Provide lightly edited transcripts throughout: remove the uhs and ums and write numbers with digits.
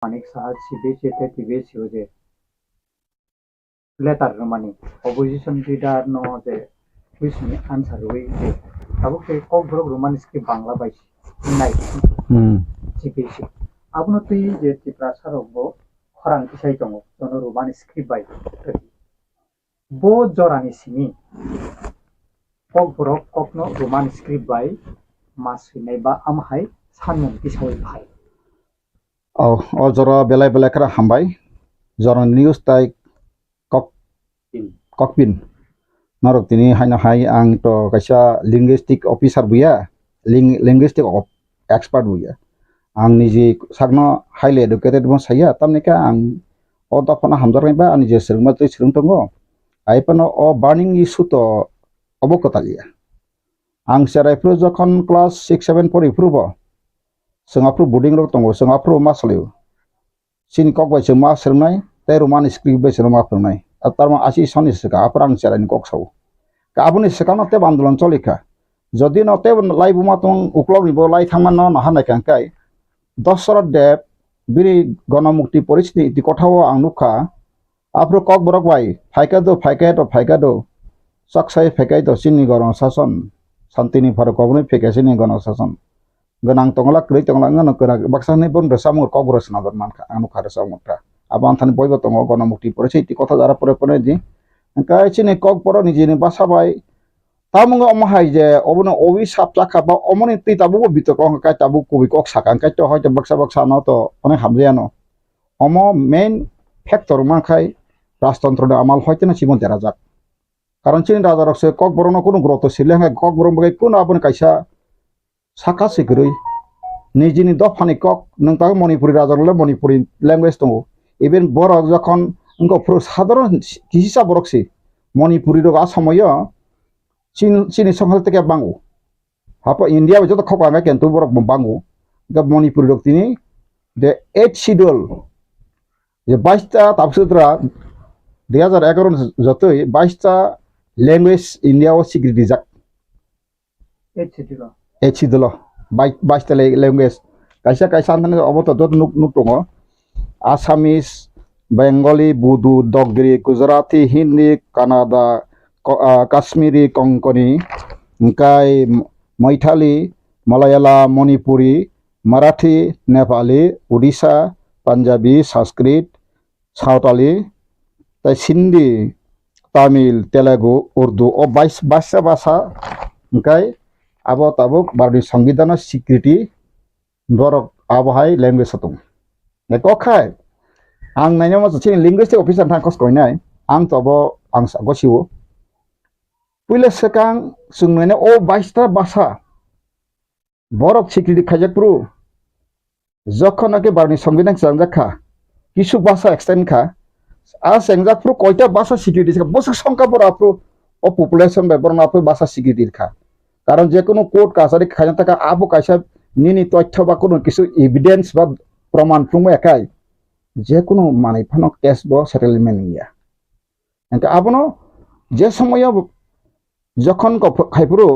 Manik saat CBC te TBC je letter mani opposition leader no je which me answer we je abo ke kok bro roman script bangla bai nai CBC abno tui je tipra sarogbo khorang kisai tongo jono roman script bai bo jorani sini kok bro kokno roman script bai mas hinai ba amhai sanmung kisai bai o jora belai belai kara hambai jora news tai kok kokpin narok tini haina hai ang to kaisa linguistic officer buya linguistic expert buya ang niji sakno highly educated mo saya tamne ka ang o to phana hamjar ba ani je sirma tu sirung tongo ai pano o burning issue to obokotaliya ang serai pro jokhon class 6 7 pori prubo sengapru boarding rok tongo sengapru masleu sin kok bai sema sernai te roman script bai sema pernai atarma asi soni seka aprang charan kok sau ka abuni sekano te bandolon cholika যদি no te lai buma tong uklog ni bo lai thangman no nahanai kan kai dosra deb biri গণমুক্তি পরিস্থিতি ইতি কথাও ang nukha apro kok borok bai phaika do saksai phekai do sini gorong sason santini pharo kobni pheke sini gorong sason ganang tongla krei tongla ngano kera baksane bon resamur kok boros nador manka anu khare samurta aban thani boibo tongo গণমুক্তি পরিস্থিতি কথা যারা পরে পরে di kai sini kok boro ni jini basabai tamungo omahai je obono owi sapchaka ba omoni ti tabu bitok kai tabu kubi kok sakan kai to hoyto baksa no to one hamjano omo main factor mankai রাজতন্ত্র আমাল হয়তো না জীবন দেরাজাক কারণ চিনি রাজা রকছে cock বড় কোনো গ্রত ছিল cock বড় বাকি কোন আপন কাইসা সাকা সিগরই নিজিনি দফানি কক নংতাও মণিপুরি রাজা হলে মণিপুরি ল্যাঙ্গুয়েজ দङ ইভেন বড় যখন সাধারণ হিসাব বরকছি মণিপুরি রোগ আসময় চিনি সংহাল থেকে বাঙ্গু হাপা ইন্ডিয়া যত খোকা না কিন্তু বরক বাঙ্গু মণিপুরি রোগ তিনি দে 8 শিডিউল যে 22টা তাপসুত্রা 2011 যতই 22টা ল্যাঙ্গুয়েজ ইন্ডিয়াও স্বীকৃতি যাক এই শিডিউল 22টা ল্যাঙ্গুয়েজ কাইসা কাইসা আনতানে অবত দত নুক দङ আসামিস বেঙ্গলি বুদু দগরি গুজরাটি হিন্দি কানাডা কাশ্মীরি কঙ্কনি ওমকাই मैथाली মালায়ালা মণিপুরি মারাঠি নেপালি উড়িষ্যা পাঞ্জাবি সংস্কৃত সাঁওতালি তাই সিন্ধি তামিল তেলেগু উর্দু ও 22টা ভাষা ওমকাই আবো তাবুক भारतनि संविधान स्वीकृति बरक आबहाय लैंग्वेज दङ nekokhay ang naino mo chini linguistic officer thang kos koinai ang tobo ang gosiwo puile sekang sungne o 22টা ভাষা বরক স্বীকৃতি খাইজাক পুরো যখন নাকি भारतनि সংবিধান চাংজাখা কিছু ভাষা এক্সটেন্ড খা আ সেংজাক পুরো কয়টা ভাষা স্বীকৃতি বসে সংখ্যা বড় আপু ও পপুলেশন ব্যবহার আপু ভাষা স্বীকৃতি খা কারণ যে কোনো কোর্ট কাছারি খাইনা থাকা আবু কাইসা নিনি তথ্য বা কোনো কিছু এভিডেন্স বা প্রমাণ প্রুম একাই যে কোনো মানে ফানো কেস ব সেটেলমেন্ট ইয়া এনকা আবনো যে সময় যখন খাইপুরো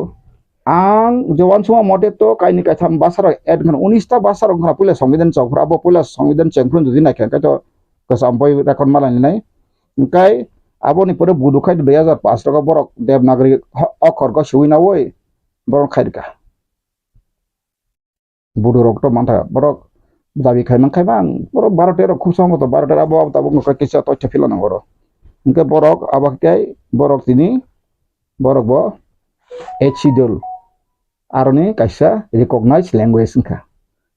আং জওয়ান সময় মতে তো কাইনি কাইথাম বাসার এড গন 19টা বাসার ঘরা পুলে সংবিধান চক্র আবো পুলে সংবিধান চেংফ্রুন যদি নাইখা কাই তো কসাম্পই রেকর্ড মালানি নাই কাই আবনি পরে বুদু খাই 2005 টাকা বরক দেবনাগরী অক্ষর গ সুইনা ওই বরক খাইকা বুদু রক্ত মানতা বরক দাবি খাইমান খাইবাং বরক 12 খুব সম্মত 12 আবো তাবো কিছু তথ্য ফিলানো বড় ইনকে বরক আবাকাই বরক তিনি বরক ব এইট শিডিউল আরনি কাইসা রিকগনাইজ ল্যাঙ্গুয়েজ ইনকা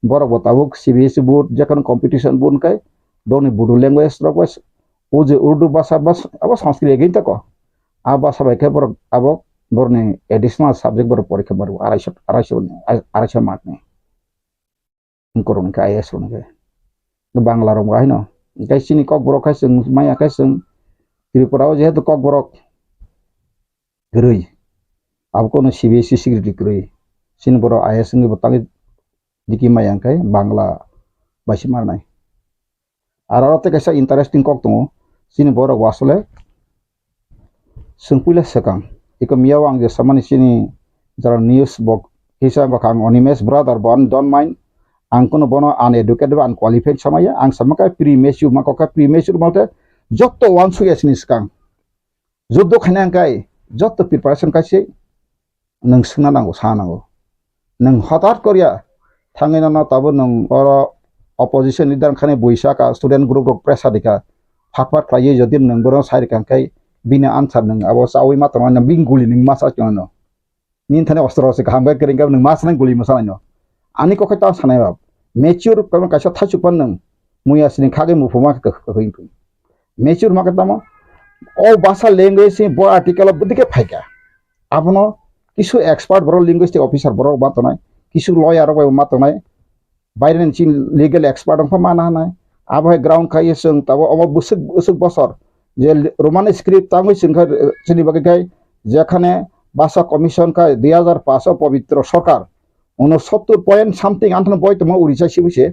বরক তাবুক সিবিএসই বোর্ড যখন কম্পিটিশন বোর্ড কাই দনি বুদু ল্যাঙ্গুয়েজ রকস ও যে উর্দু ভাষা বাস আবো সংস্কৃত এগিন তাকো আ ভাষা বাইকে বরক আবক বরনি এডিশনাল সাবজেক্ট বরক পরীক্ষা বরক 250 মার্ক নে করুন ka ayes un ke bangla rom ga hino kai sini kok borok kai sung maya kai sung tripura jehetu kok borok gerui ab kono cbsc security gerui sini borok ayes ngi botangi diki mayang kai bangla basi marnai ararote kaisa interesting kok tongo sini borok wasole sungpula sekang iko miyawang je samani sini jara news bok hisa bakang onimes brother bon don't mind ang kono bono uneducated unqualified samaya ang samaka premature makoka premature malte jotto wan suya sinis kang joddo khanang kai jotto preparation kaise nang suna nango sanango nang hatat korea thangena na tabo nang oro opposition leader khane boisaka student group rok pressure dika fatfat khaye jodi nang boro side kang kai bina answer nang abo sawi matro nang binguli ning masa chono nin thane ostro se khamba keringa nang mas nang guli masa no ani ko khata sanai bab mature kono kaisa thachupan nang muya sini khage mufuma ka hoin mature makatama o basa language se bo article budike phaika apno kisu expert boro linguistic officer boro batonai kisu lawyer boro matonai বাইরে চিন legal expert অংফা মানা নাই আবহাওয়া ground খাইয়ে जों তাবো অমর বুসুক বুসুক বছর যে Roman script তাঙ্গই সিংখা চিনি বাকি খাই যেখানে ভাষা কমিশন খাই 2005 পবিত্র সরকার 69 সামথিং আন্থান বই তোমা উড়িষ্যা শিবুছে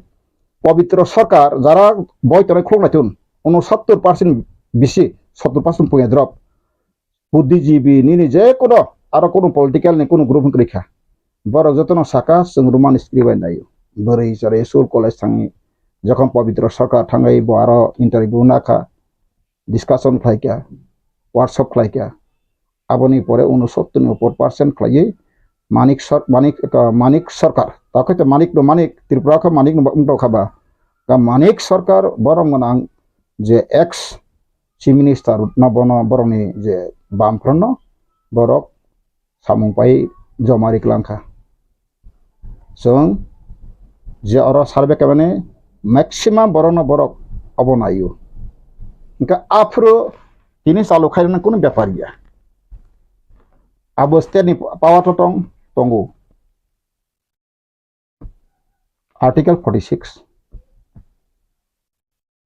পবিত্র সরকার যারা বই তরে খুঁগনাইতুন 69% বেশি 70% পুঁয়ে দ্রপ বুদ্ধিজীবী নিনি যে কোনো আরো কোনো পলিটিক্যাল নি কোনো গ্রুপ রেখা বড় যতন সাকা जों রোমান স্ক্রিপ্ট নাই বরে চরে স্কুল কলেজ থাঙ্গি যখন পবিত্র সরকার থাঙ্গাই আরো ইন্টারভিউ নাখা ডিসকাশন খাইকা ওয়ার্কশপ খাইকা আবনি পরে 69% খাইয়ে মানিক সরকার তাকে তো মানিক ত্রিপুরা খা মানিক খাবা মানিক সরকার বরং আং যে এক্স চিফ মিনিস্টার নবন বরংনি যে বামফ্রন্ট বরক সামুংপাই জমারি ক্লাংখা जों যে অর সার্ভে কেমনে ম্যাক্সিমাম বরং বরক অবনায়ু ইনকা আফ্রো তিনি চালু খাইনা কোনো ব্যাপার গিয়া আবো স্টেটনি পাওয়া তো তঙ্গু আর্টিকেল 46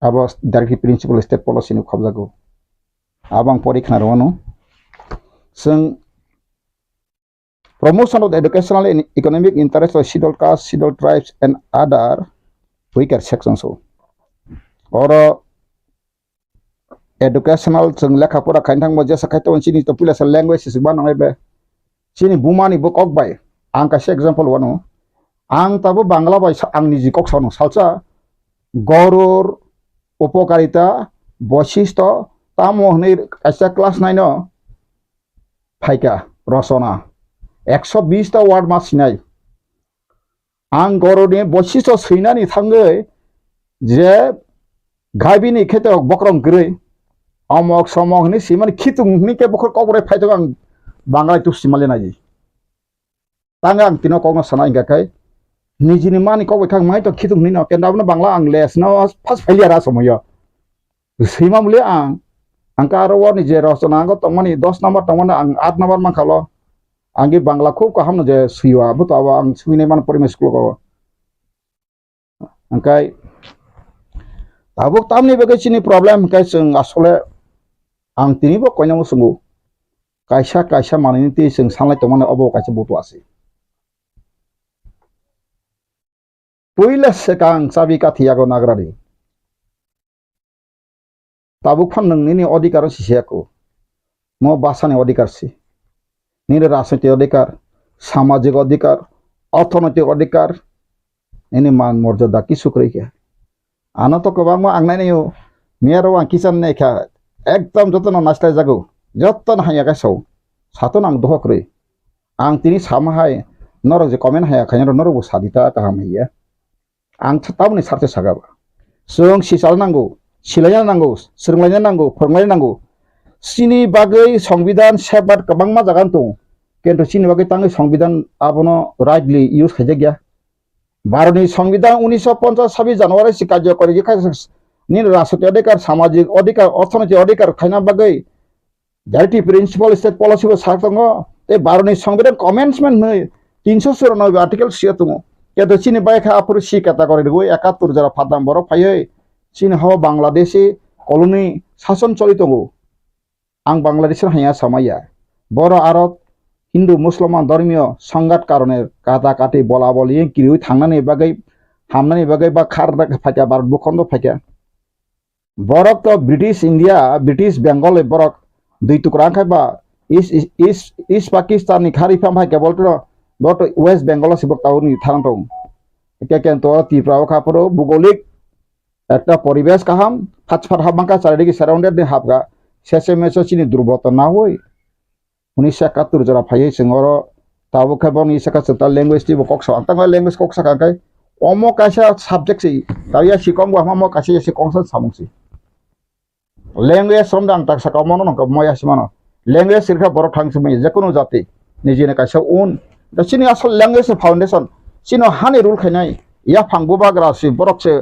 আবো ডাইরেক্টলি প্রিন্সিপাল স্টেট পলিসি নি খবজাগো আবাং পরীক্ষা রওনো जों promotion of the educational and economic interest of scheduled castes, scheduled tribes, and other weaker sections. Or educational जों लेखा पढ़ा खाइथां मजे सखाइतो चिनि तो पुला language सिबान नङाबे चिनि बुमानि बुक अफ बाय आं कासे एग्जांपल वनो आं ताबो बांग्ला बाय आं निजि कक सानो सालसा गरुर उपकारिता बशिष्ट तामो हनै कासे क्लास 9 फाइका रचना 120टा वार्ड मा सिनाय आं गरनि बशिष्ट सैनानि थाङै जे गाबिनि खेते बक्रं गरै अमक समक नि सिमानि खितुंनि के बखर कबरे फाइतो आं बांग्ला तु सिमाले नायि तांगा आं तिनो कगनो सानाय गाखाय निजिनि मानि कबय खां माइ तो खितुंनि न केन्दाबनो बांग्ला आं लेस न फास फाइलियारा समयो सैमा मुले आंका आरो वनि जे रचना गो तमनि 10 नम्बर तमनि आं 8 नम्बर मा खालो आंगे बांग्ला खूब कहम जे सुइवा बतो आबा आं सुइने मान परिमेश स्कुल को अंकाय ताबो तामनि बगैसिनि प्रॉब्लेम काय जों आसले आं तिनिबो कयनामो संगु कायसा मानिनि ति जों सानलाय तमने अबो कायसा बतो आसे पहिले सेकां साबि काथियागो नागरारि ताबो फान नोंनि अधिकार सिसेको मो भाषानि अधिकार सि নিরে রাজনৈতিক অধিকার সামাজিক অধিকার অর্থনৈতিক অধিকার এনে মান মর্যাদা কিছু কইকে আনা তো কবাং মা আংনাই নিও মেয়ারো আং কিসান নেখা একদম যতন নাস্তায় জাগো যতন হাইয়া গাছাও সাতন আং দহ করে आं तिनी सामाहाय नर जे कमेन्ट हाया खायनो नरबो सादिता गाहाम हैया आं थाबनि सारथे सागाबा जों सिसाल नांगौ सिलायना नांगौ सोरंलायना नांगौ फोरमायना नांगौ सिनि बागै संविधान सेबाट गोबां मा जागान दं किन्तु सिनि बागै तांगै संविधान आबनो राइटलि इउज खायजा गया भारतनि संविधान 1950 26 জানুয়ারি सि कार्यकरि नि राष्ट्रीय अधिकार सामाजिक अधिकार अर्थनैतिक अधिकार खायना बागै डाइरेक्टिव प्रिन्सिपल स्टेट पलिसि साख दङ ए भारतनि संविधान कमेन्समेन्ट नै 394 आर्टिकल सिया दङ किन्तु सिनि बायखा आफुर सि क्याटागरि दङ 71 जरा फादाम बर फायै सिनि ह बांलादेशी कलोनी शासन चलित दङ आं बांलादेश हाया सामाया बर आरब हिंदू मुसलमान धर्मीय संघात कारणे काटा काटी बला बलि किरि थांनानै बागै हामनानै बागै बा खार फाइका भारत भूखंड फाइका बरक तो ब्रिटिश इंडिया ब्रिटिश बेंगल बरक दुई टुकड़ा खाइबा ईस्ट पाकिस्तान नि खारि फाम फाइका बोलतो बट वेस्ट बेंगल सिबक टाउन नि थानांग কিন্তু ত্রিপুরা খাপড়ো ভৌগোলিক একটা পরিবেশ কাহাম ফাটফাট হাবাঙ্কা চারিদিকে সারাউন্ডেড দিয়ে হাবগা শেষে মেসে চিনি দুর্বলতা না হই 1971 jara phai singoro tabu khabon isaka seta language ti bokok so tang language kok saka kai omo kaisa subject si tawia sikong wa mo kaisa sikong sa samung si language somdang tak saka mono no moya simano language sirkha borok thang sumai jekono jati nijine kaisa un da sini asal language foundation sino hani rule khainai ya phangbu bagra si borok se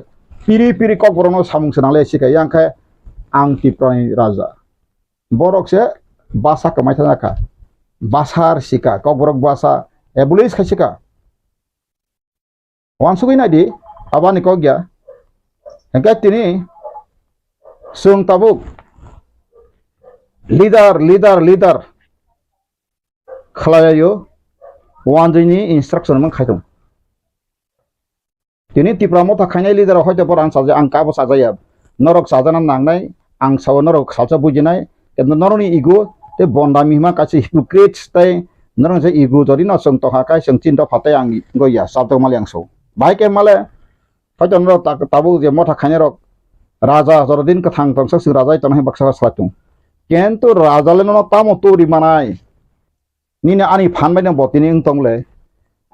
piri piri kok borono samung sanale sikai yang kai ang tiprani raja borok se basa kamai tanaka basar sika kok borok basa ebulis khasika wansugui na di abani kok ya engka tini sung tabuk leader khlayayo wanjini instruction mang khaitung tini tipramo ta khainai leader hoyto boran saja angka bo sajaya norok sajana nangnai ang saw norok salsa bujinai কিন্তু নরনি ego তে বন্ডা মিহমা কাছে hypocrites তাই নরং যে ego যদি ন song তো হাকাই song চিন্তা ফাতে আং গইয়া সাবত মালে আংসো বাইকে মালে হয়তো নর তাবু যে মথা খানে রক রাজা জরদিন কা থাং তংস সি রাজাই তনহে বাক্সা সালাতু কিন্তু রাজালে ন তামো তোরি মানাই নিনে আনি ফানবাই ন বতিনি তংলে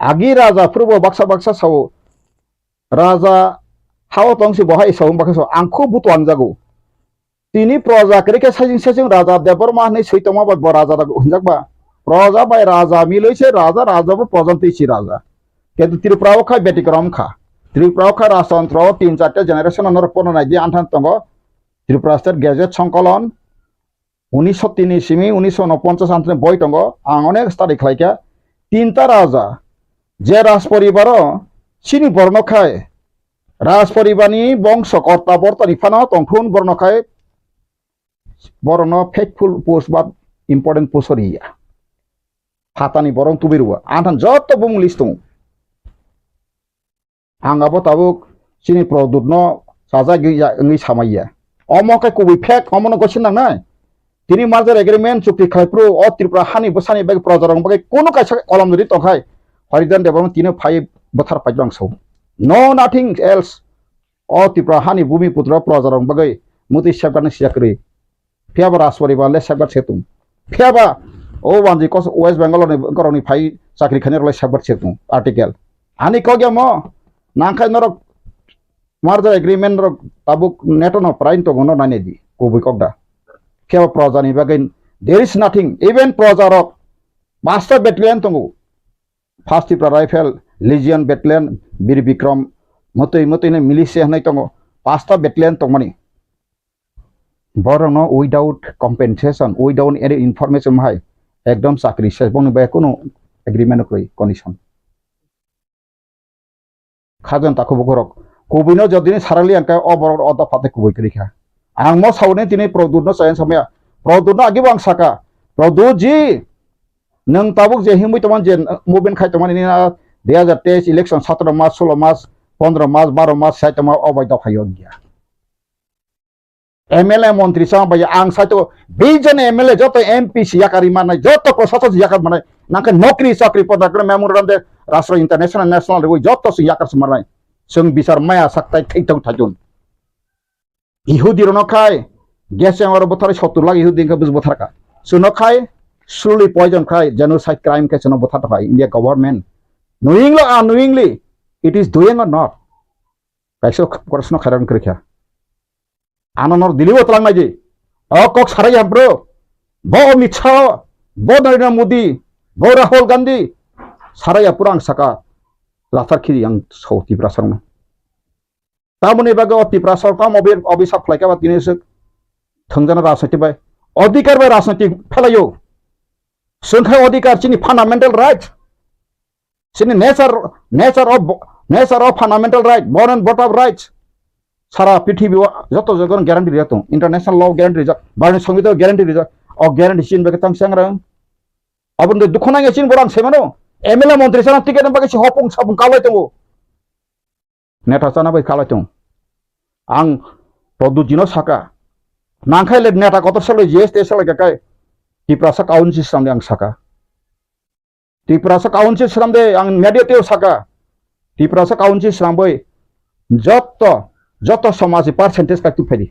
আগি রাজা প্রভু বাক্সা সাও রাজা হাও তংসি বহাই সাও বাক্সা আংখো বুতো আনজাগো তিনি প্রজা কেরেকে সাজিং রাজা দেববর্মা नै সৈতমা বা রাজা হুনজাকবা প্রজা বাই রাজা মিলইছে রাজা রাজা প্রজন্তিছি রাজা কিন্তু ত্রিপুরাও খাই ব্যতিক্রম খা ত্রিপুরাও খা রাজতন্ত্র 3-4 জেনারেশন নর পন নাই দি আনথান তঙ্গ ত্রিপুরা স্টেট গেজেট সংকলন 1903 ইসিমি 1949 আনথান বই তঙ্গ আং অনেক স্টাডি খাইকা তিনটা রাজা যে রাজ পরিবার চিনি বর্ণ খায় রাজ পরিবারনি বংশ কর্তা বর্তনি ফানা তংখুন বর্ণ খায় বরং ফেকফুল পোস্ট বা ইম্পর্টেন্ট পোস্ট হরিয়া হাতানি বরং তুবিরুয়া আনথান যত বুং লিস্ট দং আঙ্গাবো তাবুক চিনি প্রদুদ্ন সাজা গিয়া ওই সামাইয়া অমকে কুবি ফেক অমন গছিন নাই তিনি মার্জার এগ্রিমেন্ট চুক্তি খাইপ্রু অ ত্রিপুরা হানি বসানি বেগ প্রজারং বেগ কোন কাইসা কলম ধরি তখাই হরিদান দেবং তিনি ফাই বথার পাইবাং সৌ নো নাথিং এলস অ ত্রিপুরা হানি ভূমি পুত্র প্রজারং বেগ মুতি সেবগান সিয়াকরি Fiaba raswari ba les sabar setum fiaba o wanji kos west bengal ni koroni phai sakri khaner les sabar setum article ani ko gya mo nangkhai norok merger agreement rok tabuk neto no prain to gono nane di ko bikokda fiaba projani bagain there is nothing even projarok master battalion tongu first rifle legion battalion bir bikram motoi ne militia nai tongo pasta battalion tongmani বরং without compensation without any information হাই একদম চাকরি শেষ বং বে কোনো agreement কই condition খাজন তাকো বকরক কুবিনো যদি সারালি আঙ্কা অবর অদা ফাতে কুবই করিখা আং মো সাউনে তিনি প্রদুদ্ন সায়েন সময়া প্রদুদ্ন আগিব আং সাকা প্রদুদ জি নং তাবুক যে হিমুই তমান যে মুভমেন্ট খাই তমান ইনি 2023 election 17 March 16 March 15 March 12 March সাইতমা অবৈধ খাইও গিয়া MLA মন্ত্রী সামবাই আং সাইতো বিজন MLA যত MP সিয়াকারি মানে যত প্রশাসক সিয়াকার মানে নাকে নকরি চাকরি পদাক্রম মেমোরান্ডাম দে রাষ্ট্র ইন্টারন্যাশনাল ন্যাশনাল ওই যত সিয়াকার সমারাই সং বিচার মায়া সাকতাই খাইতাও থাজুন ইহুদি রনখাই গেছে আমার বথারে 70 লাখ ইহুদি কে বুঝ বথারকা সুনখাই slowly poison খাই জেনোসাইড ক্রাইম কে সন বথাটা ভাই India government knowingly it is doing or not কাইসো প্রশ্ন খারান করিখা আনন্দর দিলিও তলাং নাই যে কক সারাই ব্রো ব অমিত শাহ ব নরেন্দ্র মোদি ব রাহুল গান্ধী সারাই পুরাং সাকা লাফার খিরি আং সৌতি প্রাসং তামনি বাগে অতি প্রাসর কাম অভিশাপ ফ্লাইকা তিনি থংজানা রাজনীতি বাই অধিকার বাই রাজনীতি ফেলাইও সংখ্যা অধিকার চিনি ফান্ডামেন্টাল রাইট চিনি nature of fundamental right born and bot of rights সারা পৃথিবী যত যখন গ্যারান্টি দিত ইন্টারন্যাশনাল ল গ্যারান্টি দিত বার্ন সংবিধান গ্যারান্টি দিত অ গ্যারান্টি চিন বেকে তাং সাংরা আবন দে দুখনা গেছিন বরান সেমানো এমএলএ মন্ত্রী সানা টিকেট বাকে সি হপং সাবং কালাই তঙ্গো নেতা সানা বাই কালাই তং আং প্রদুজিনো সাকা নাংখাইলে নেতা কত সালে জিএসটি সালে কাকাই ত্রিপুরা কাউন্সিল সামনে আং সাকা ত্রিপুরা কাউন্সিল সামনে আং মেডিয়াতেও সাকা ত্রিপুরা কাউন্সিল সামবই যত সমাজ পার্সেন্টেজ কাটু ফাইদি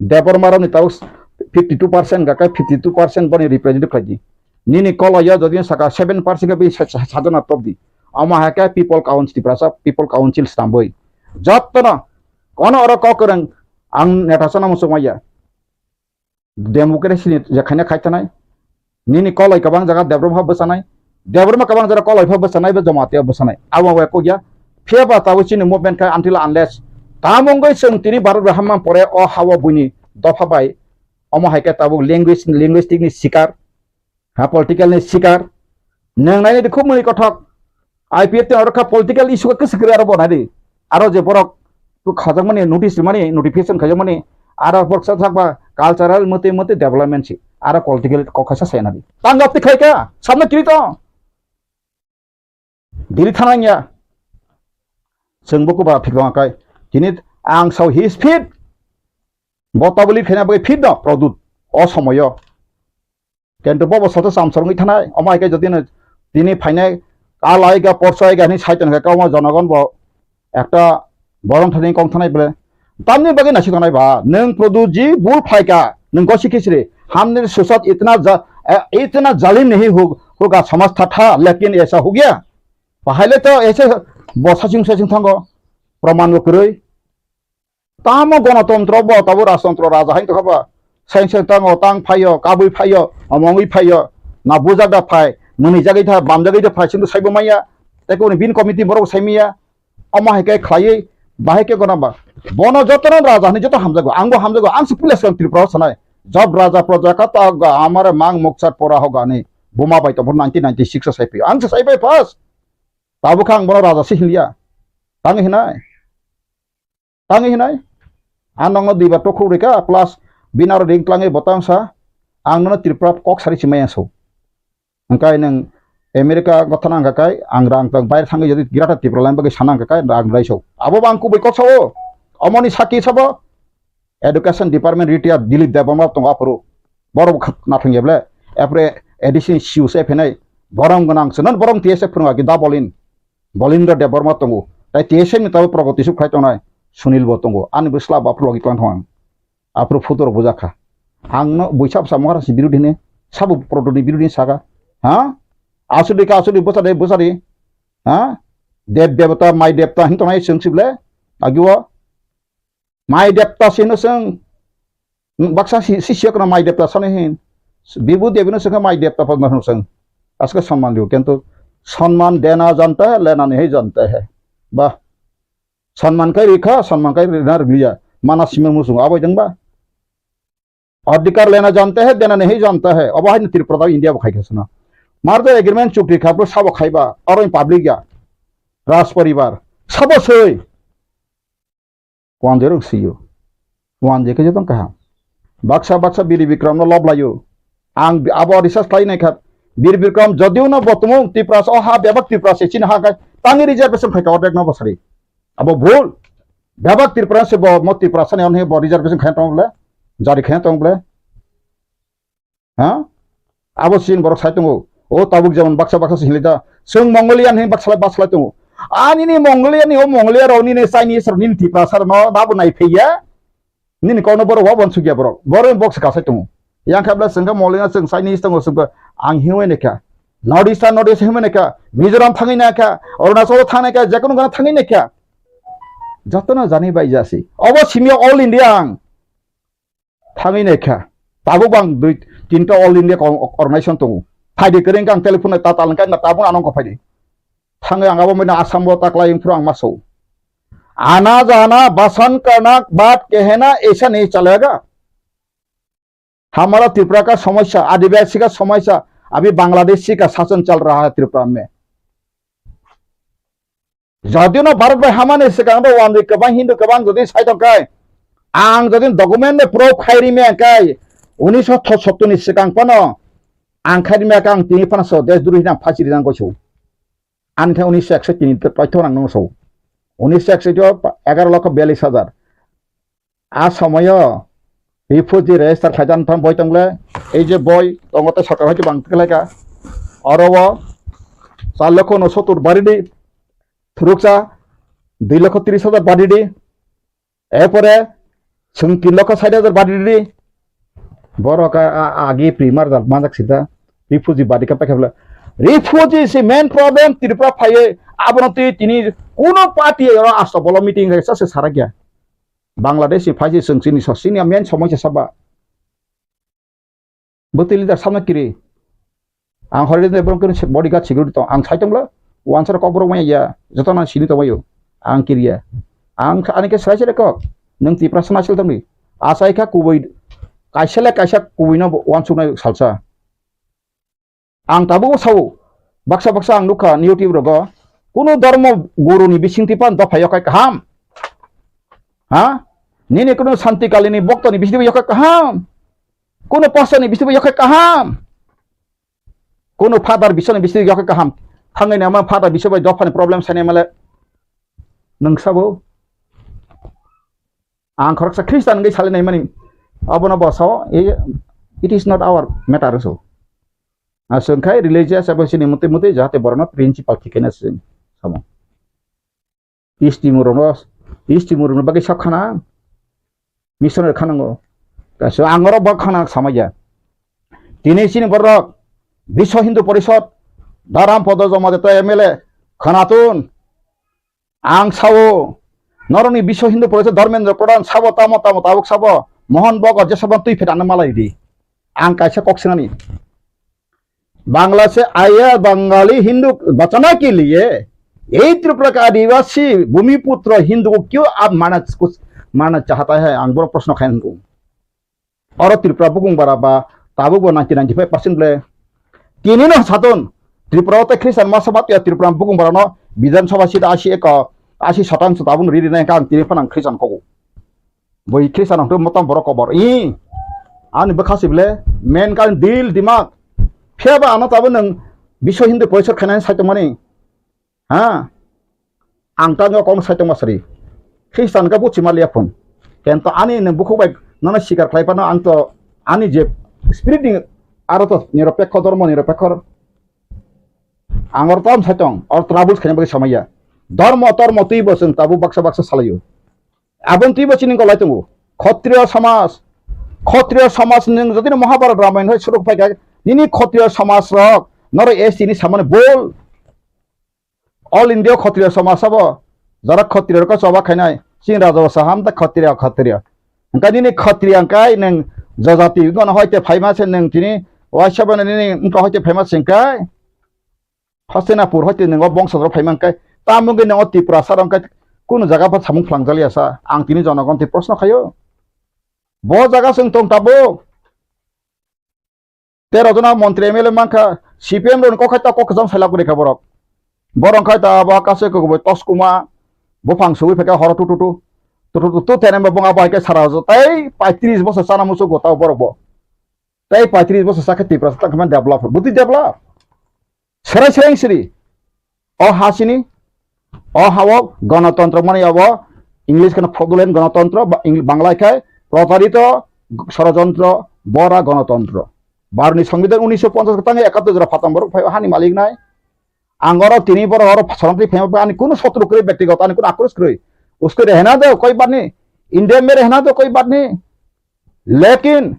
দেবরমারাव नि ताउ 52% गाका 52% बनि रिप्रेजेंटेटिव खाइदि निनि कलया जदि साका 7% का बे साजना टपदि अमा हाका people council Tripura people council सामबई जत्तना कोन और ककरं आं नेटासना मुसुमाया डेमोक्रेसी जखाने खायथनाय निनि कलय गोबां जागा डेभलप बसानाय डेभलप गोबां जागा कलय बसानाय बे जमाते बसानाय आवा को गया फेबा ताउ चिनि मुभमेंट का अनटिल अनलेस तामंगै जों तिनि भारत हामा परे अ हावा बुनि दफाबाय अमा हायके ताबु लिंगुइस्टिक नि शिकार हा पॉलिटिकल नि शिकार नंनाय देखो मुनि कथक आईपीएफ ते अरखा पॉलिटिकल इशू के सिक्रे आरो बनादि आरो जे बरक तो खाजक माने नोटिस माने नोटिफिकेशन खाजक माने आरो बक्सा थाकबा कल्चरल मते मते डेवलपमेंट छि आरो पॉलिटिकल कखासा सायनादि तांगाप ते खायका सामने किरित दिरि थानाया जोंबो को बा फिगलांखाय दिनि आं साव हिज फिट बताबलि फेना बे फिट न प्रदुत असमय केन्टु बबो सतो सामसरङै थानाय अमायके जदिन दिनि फाइनाय आलायगा परसायगा नि साइतन का काव जनगण ब एकटा बरम थानि कम थानाय बले तामनि बगे नासि थानाय बा नों प्रदुत जी बुल फाइका नों गसि खिसरे हमने सोसात इतना जालिम नहीं होगा समझता था लेकिन ऐसा हो गया पहले तो ऐसे बसासिं सासिं थांगो प्रमाण करे तामो गणतंत्र ब ताबो राजतंत्र राजा हाइन तखबा साइंस तांगो तां फायो काबुइ फायो अमंगै फायो ना बुजादा फाय मुनि जागै था बाम जागै था फाय सिंदु साइबो माया तेको बिन कमिटि बरक साइमिया अमा हेके खायै बाहेके गनाबा बन जतन राजा नि जत हामजागो आं पुलिस का त्रिपुरा सनाय जब राजा प्रजा का ता हमारे मांग मुक्सर परा होगा ने बोमा बाय तो 1996 साइपि आं साइबाय फास ताबो खां बन राजा सिहिलिया तांग हिनाय आनंग दिबा तो खुरिका प्लस बिनार रिंक्लाङै बतांसा आंनो त्रिपुरा कक सारि सिमायासौ अंकाय नों अमेरिका गथना गाकाय आं रां बाय थाङै जदि गिराटा त्रिपुरा लाइन बगे सानां गाकाय रां रायसौ आबो बांकु बैकसौ अमनि साखि सबो एडुकेशन डिपार्टमेंट रिटायर दिलीप देबमा तंग आपरो बरो नाथंगेब्ले एप्रे एडिशन सिउ से फेनाय बरम गनां सनन बरम टीएसए फोरङा कि दा बलिन्द्र देबरमा तंगो ताय टीएसए नि ताबो प्रगति सु खायतनाय सुनील बतंगो आन बस्ला बाप्रो लगी क्लान थां आपरो फुदर बुजाखा आंनो बैसाब सामहारा सि बिरुदिने साबु प्रदनि बिरुदिन सागा हा आसुदि बसादे हा देव देवता माय देवता हिंतनाय सोंसिबले आगिवा माय देवता सिनो सों बक्सा सिसियकना माय देवता सने हिन बिबु देवनो सों माय देवता पद्म सों आसका सम्मान दियो किंतु सम्मान देना जानता है लेना नहीं जानता है बा सम्मान का रेखा सम्मान का रेखा रगलिया मानस सिम मुसुं आबायदोंबा अधिकार लेना जानते हैं देना नहीं जानता है अब हाय त्रिपुरा इंडिया बखायखसना मारदे एग्रीमेंट चुक्ति खाबो साबो खायबा और पब्लिक या राज परिवार सबो सै वान जेरो सियो वान जेके जतन कहा बाक्सा बिर विक्रम न लब लायो आं आबो रिसर्च खायनाय खा बिर विक्रम जदिउ न बतमु त्रिपुरा अहा बेबक त्रिपुरा से चिन हागाय तांनि रिजर्वेशन खायता अडेक न बसरी अब भूल बेबक त्रिपुरा से म त्रिपुरा सने ने ब रिजर्वेशन खायतंबले जारि खायतंबले हां अब सिन बरक सायतंगो ओ ताबुक जेमन बाक्सा सिलिदा सों मंगोलियान हे बाक्सा तंगो आनि मंगोलियान ओ मंगोलिया रौनि ने चाइनीस रनि त्रिपुरा सर न दाबो नायफैया निनि कौन बर वा बनसुगिया बर बक्स का सायतंगो yang kabla sengka molina seng Chinese tango sengka ang hiwe neka North East hiwe neka Mizoram thangi neka Arunachal thangi neka jakunu gana thangi neka jatona jani bai jasi obo simia all India ang thangi neka tabu bang dui tinta all India organization tongo phaidi kereng kang telephone ta talangka na tabung anong ko phaidi thangi ang abo mena Assam bo takla yung furang maso आना जाना बसन करना बात कहना ऐसा नहीं चलेगा हमारा त्रिपुरा का समस्या आदिवासी का समस्या अभी बांग्लादेशी का शासन चल रहा है त्रिपुरा में जदिव न भारत में हमारे सिकांग वान कबां हिंदू कबां जदि साइटन काय आं जदि डॉक्यूमेंट में प्रूफ खाइरी में काय 1977 नि सिकांग पनो आं खाइरी में कां तिनि फनसो देश दुरि ना फासि रिजां गसौ आनथे 1961 नि तथ्य नांगौ सौ 1961 11,42,000 आ समय रिफुजी रेजिस्टार खायजान थाम बय तंगले এই যে বই তঙ্গতে সরকার হইতে বাংতে লেখা অরব 4,69,000 বাড়িনি থুরুকসা 2,30,000 বাড়ি দি এরপরে 3,60,000 বাড়ি দি বড় আগে প্রিমার মাজাক সিধা রিফিউজি বাড়ি কাপা খেলা রিফিউজি সে মেন প্রবলেম ত্রিপুরা ফাইয়ে আবনতি তিনি কোন পার্টি আসা বলো মিটিং হয়েছে সে সারা গিয়া বাংলাদেশ ফাইজি সংসিনি সসিনি মেন সমস্যা সাবা বতিল লিডার সামনে কিরে आं हरिद एबरम बडीगार्ड सिकिउरिटी दं आं साइटंब्ला वानसार कबर माया जतना सिनि तबायो आं किरिया आं आनिके साइसे क नों तिप्रा समासिल दंनि आसाइखा कुबै काइसेले काइसा कुबैनो वानसुनाय सालसा आं ताबो साव बाक्सा बाक्सा आं नुखा निउटिव रग कुनु धर्म गुरुनि बिसिंतिपान दफाय काय काम हा निने कुनु शान्तिकालिनी बक्तनि बिसिबो यक काम कुनु पसनि बिसिबो यक काम কোনো ফাদার বিশ্বনি বিশ্বনি যখন কাহাম থাঙ্গাই নামা ফাদার বিশ্ববাই দফানি প্রবলেম সাইনে মালে নংসাবো आं खरकसा ख्रिस्टान गै सालिनाय माने अबना बसाव it is not our matter so आसंखाय रिलीजियस एबोसिनि मते मते जाते बरना प्रिंसिपल थिकेना सिन सामो इस्टिमुरनो बागै सबखाना मिशनर खानांगो गासो आंगरो बखाना समाया दिनैसिनि बरक विश्व हिंदू परिषद दाराम पद जमा देता एमएलए खनातुन आं सावो नरनी विश्व हिंदू परिषद धर्मेंद्र प्रधान साबो तामो तामो ताबुक साबो मोहन बग जेसबन तुई फेटानो मालाई दी आं कैसे कक्सिनानी बांग्ला से आया बंगाली हिंदू बचाने के लिए यही त्रिपुरा का आदिवासी भूमिपुत्र हिंदू को क्यों आप माना चाहता है आं बड़ा प्रश्न खाएं को और त्रिपुरा बुकुंग बराबा ताबुक 95% ले किनी न सातन त्रिपुरा ते ख्रिस्टान मासबात या त्रिपुरा बुकुंग बरानो विधानसभा सीट 80% ताबुन रिरि नाय कां तिरिफान आं ख्रिस्टान को बै ख्रिस्टान आंथ मताम बर कबर आनि बखासिबले मेन कान दिल दिमाग फेबा आना ताबो नों विश्व हिंदू परिषद खानाय साइतमानि हा आं तांगा कम साइतमासरि ख्रिस्टान का बुचिमा लियाफोन केनतो आनि नों बुखबाय नाना सिगार खायपाना आंथ आनि जे स्पिरिटिं आरो तो निरपेक्ष धर्म निरपेक्ष आंगर ताम साइतं और ट्राबुल्स खाने बगे समया धर्म धर्म तुई बसं ताबु बक्सा बक्सा सालायो आबन तुई बचिनि गलायतंगो क्षत्रिय समाज नों जदि महाभारत रामायण होय सुरु फायगा निनि क्षत्रिय समाज रक नर एसटी नि सामने बोल ऑल इंडिया क्षत्रिय समाज सब जरा क्षत्रिय का सभा खायनाय सिं राजा साहाम ता क्षत्रिय अंका निनि क्षत्रिय अंकाय नों जजाति गन होयते फाइमासे नों तिनि वाइसबन निनि उनका होयते फेमस सिंकाय हस्तिनापुर होयते नों बंशधर फाइमांकाय तामुगे नों त्रिपुरा सारंकाय कुन जगह पर सामुं फ्लांगजालियासा आं तिनि जनगण ति प्रश्न खायो ब जगह जों दं ताबो 13 जना मन्त्री एमएलए मांखा सीपीएम रन कखायता कखजम साइलाक रेखा बरक बरंखाय ता बा कासे को तस्कुमा बफां सुइ फेका हर टुटु तेनेम बंगा बायके साराजो तै 35 बছর साना मुसु गताव बरब तै 35 बছর साखे त्रिपुरा तखमान डेभलप बुद्धि डेभलप सेराय सिरि अ हासिनी अ हाव गणतंत्र माने अब इंग्लिश के फ्रॉडुलेंट गणतंत्र बांग्ला खाय प्रतारित षড়যন্ত্র बरा गणतंत्र भारतनि संविधान 1950 तांगे 71 जरा फाताम बर फाय हानि मालिक नाय आंगर तिनि बर और सरंति फेम आनि कुन शत्रु करे व्यक्तिगत आनि कुन आक्रोश करे उसको रहना दो कोई बात नहीं इंडिया में रहना दो कोई बात नहीं लेकिन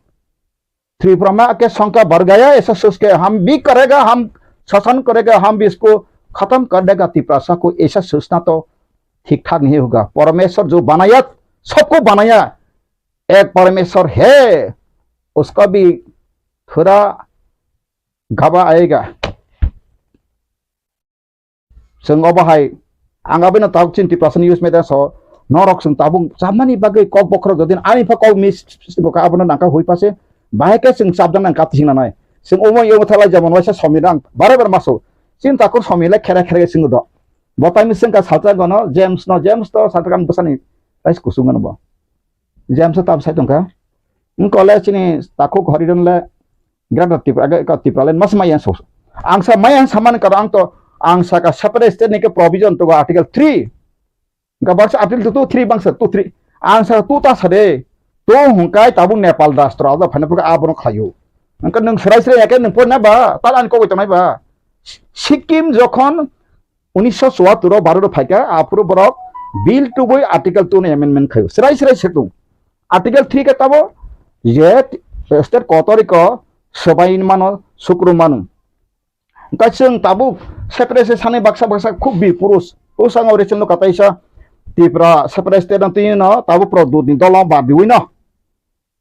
त्रिपुरा में के संख्या बढ़ गया ऐसा सोच के हम भी करेगा हम शासन करेगा हम भी इसको खत्म कर देगा त्रिपुरा को ऐसा सोचना तो ठीक ठाक नहीं होगा परमेश्वर जो बनाया सबको बनाया एक परमेश्वर है उसका भी थोड़ा घबा आएगा संगो बाहाय आंगाबे न ताव चिंति प्रासन न्यूज में दासो नरक सं ताबुं जामानि बागै कक बखर जदिन आनि फा कल मिस बका आबन नाका होय पासे बाहायके जों साबदान नां कातिसिं नाय जों अमो यो थालाय जामन वाइसा समिरां बारे बार मासो चिंता कर समिला खेरा खेरा सिंग द बताइम जों का सालता गनो जेम्स तो सालता बसानि राइस कुसुंगन ब जेम्स ताब साइतंका इन कॉलेज नि ताको हरिदनले ग्राड तिप्रालेन मस माया सो आंसा माया सामान कर आं तो आंसा का सेपरेट स्टेट ने के प्रोविजन तो आर्टिकल 3 गबर्स आर्टिकल 2 3 बांसा 2 3 आंसा 2 ता सदे तो हुंकाय ताबु नेपाल राष्ट्र आदा फनेपुर आबन खायो अंक नों सरायसरे एके नों पना बा तालान को गतनाय बा सिक्किम जखन 1974 भारत फायका आपुर बरक बिल टू बई आर्टिकल 2 ने अमेंडमेंट खायो सिराय सेतु आर्टिकल 3 के तबो ये स्टेट कोतरिको सबाइन मानो सुक्रु मानु काचों ताबु सेपरेसे साने बक्सा खूब बि पुरुष उसांग रेचन कताइसा तिप्रा सेपरेट स्टेट न ताबु प्र दुनि दला बादिवै न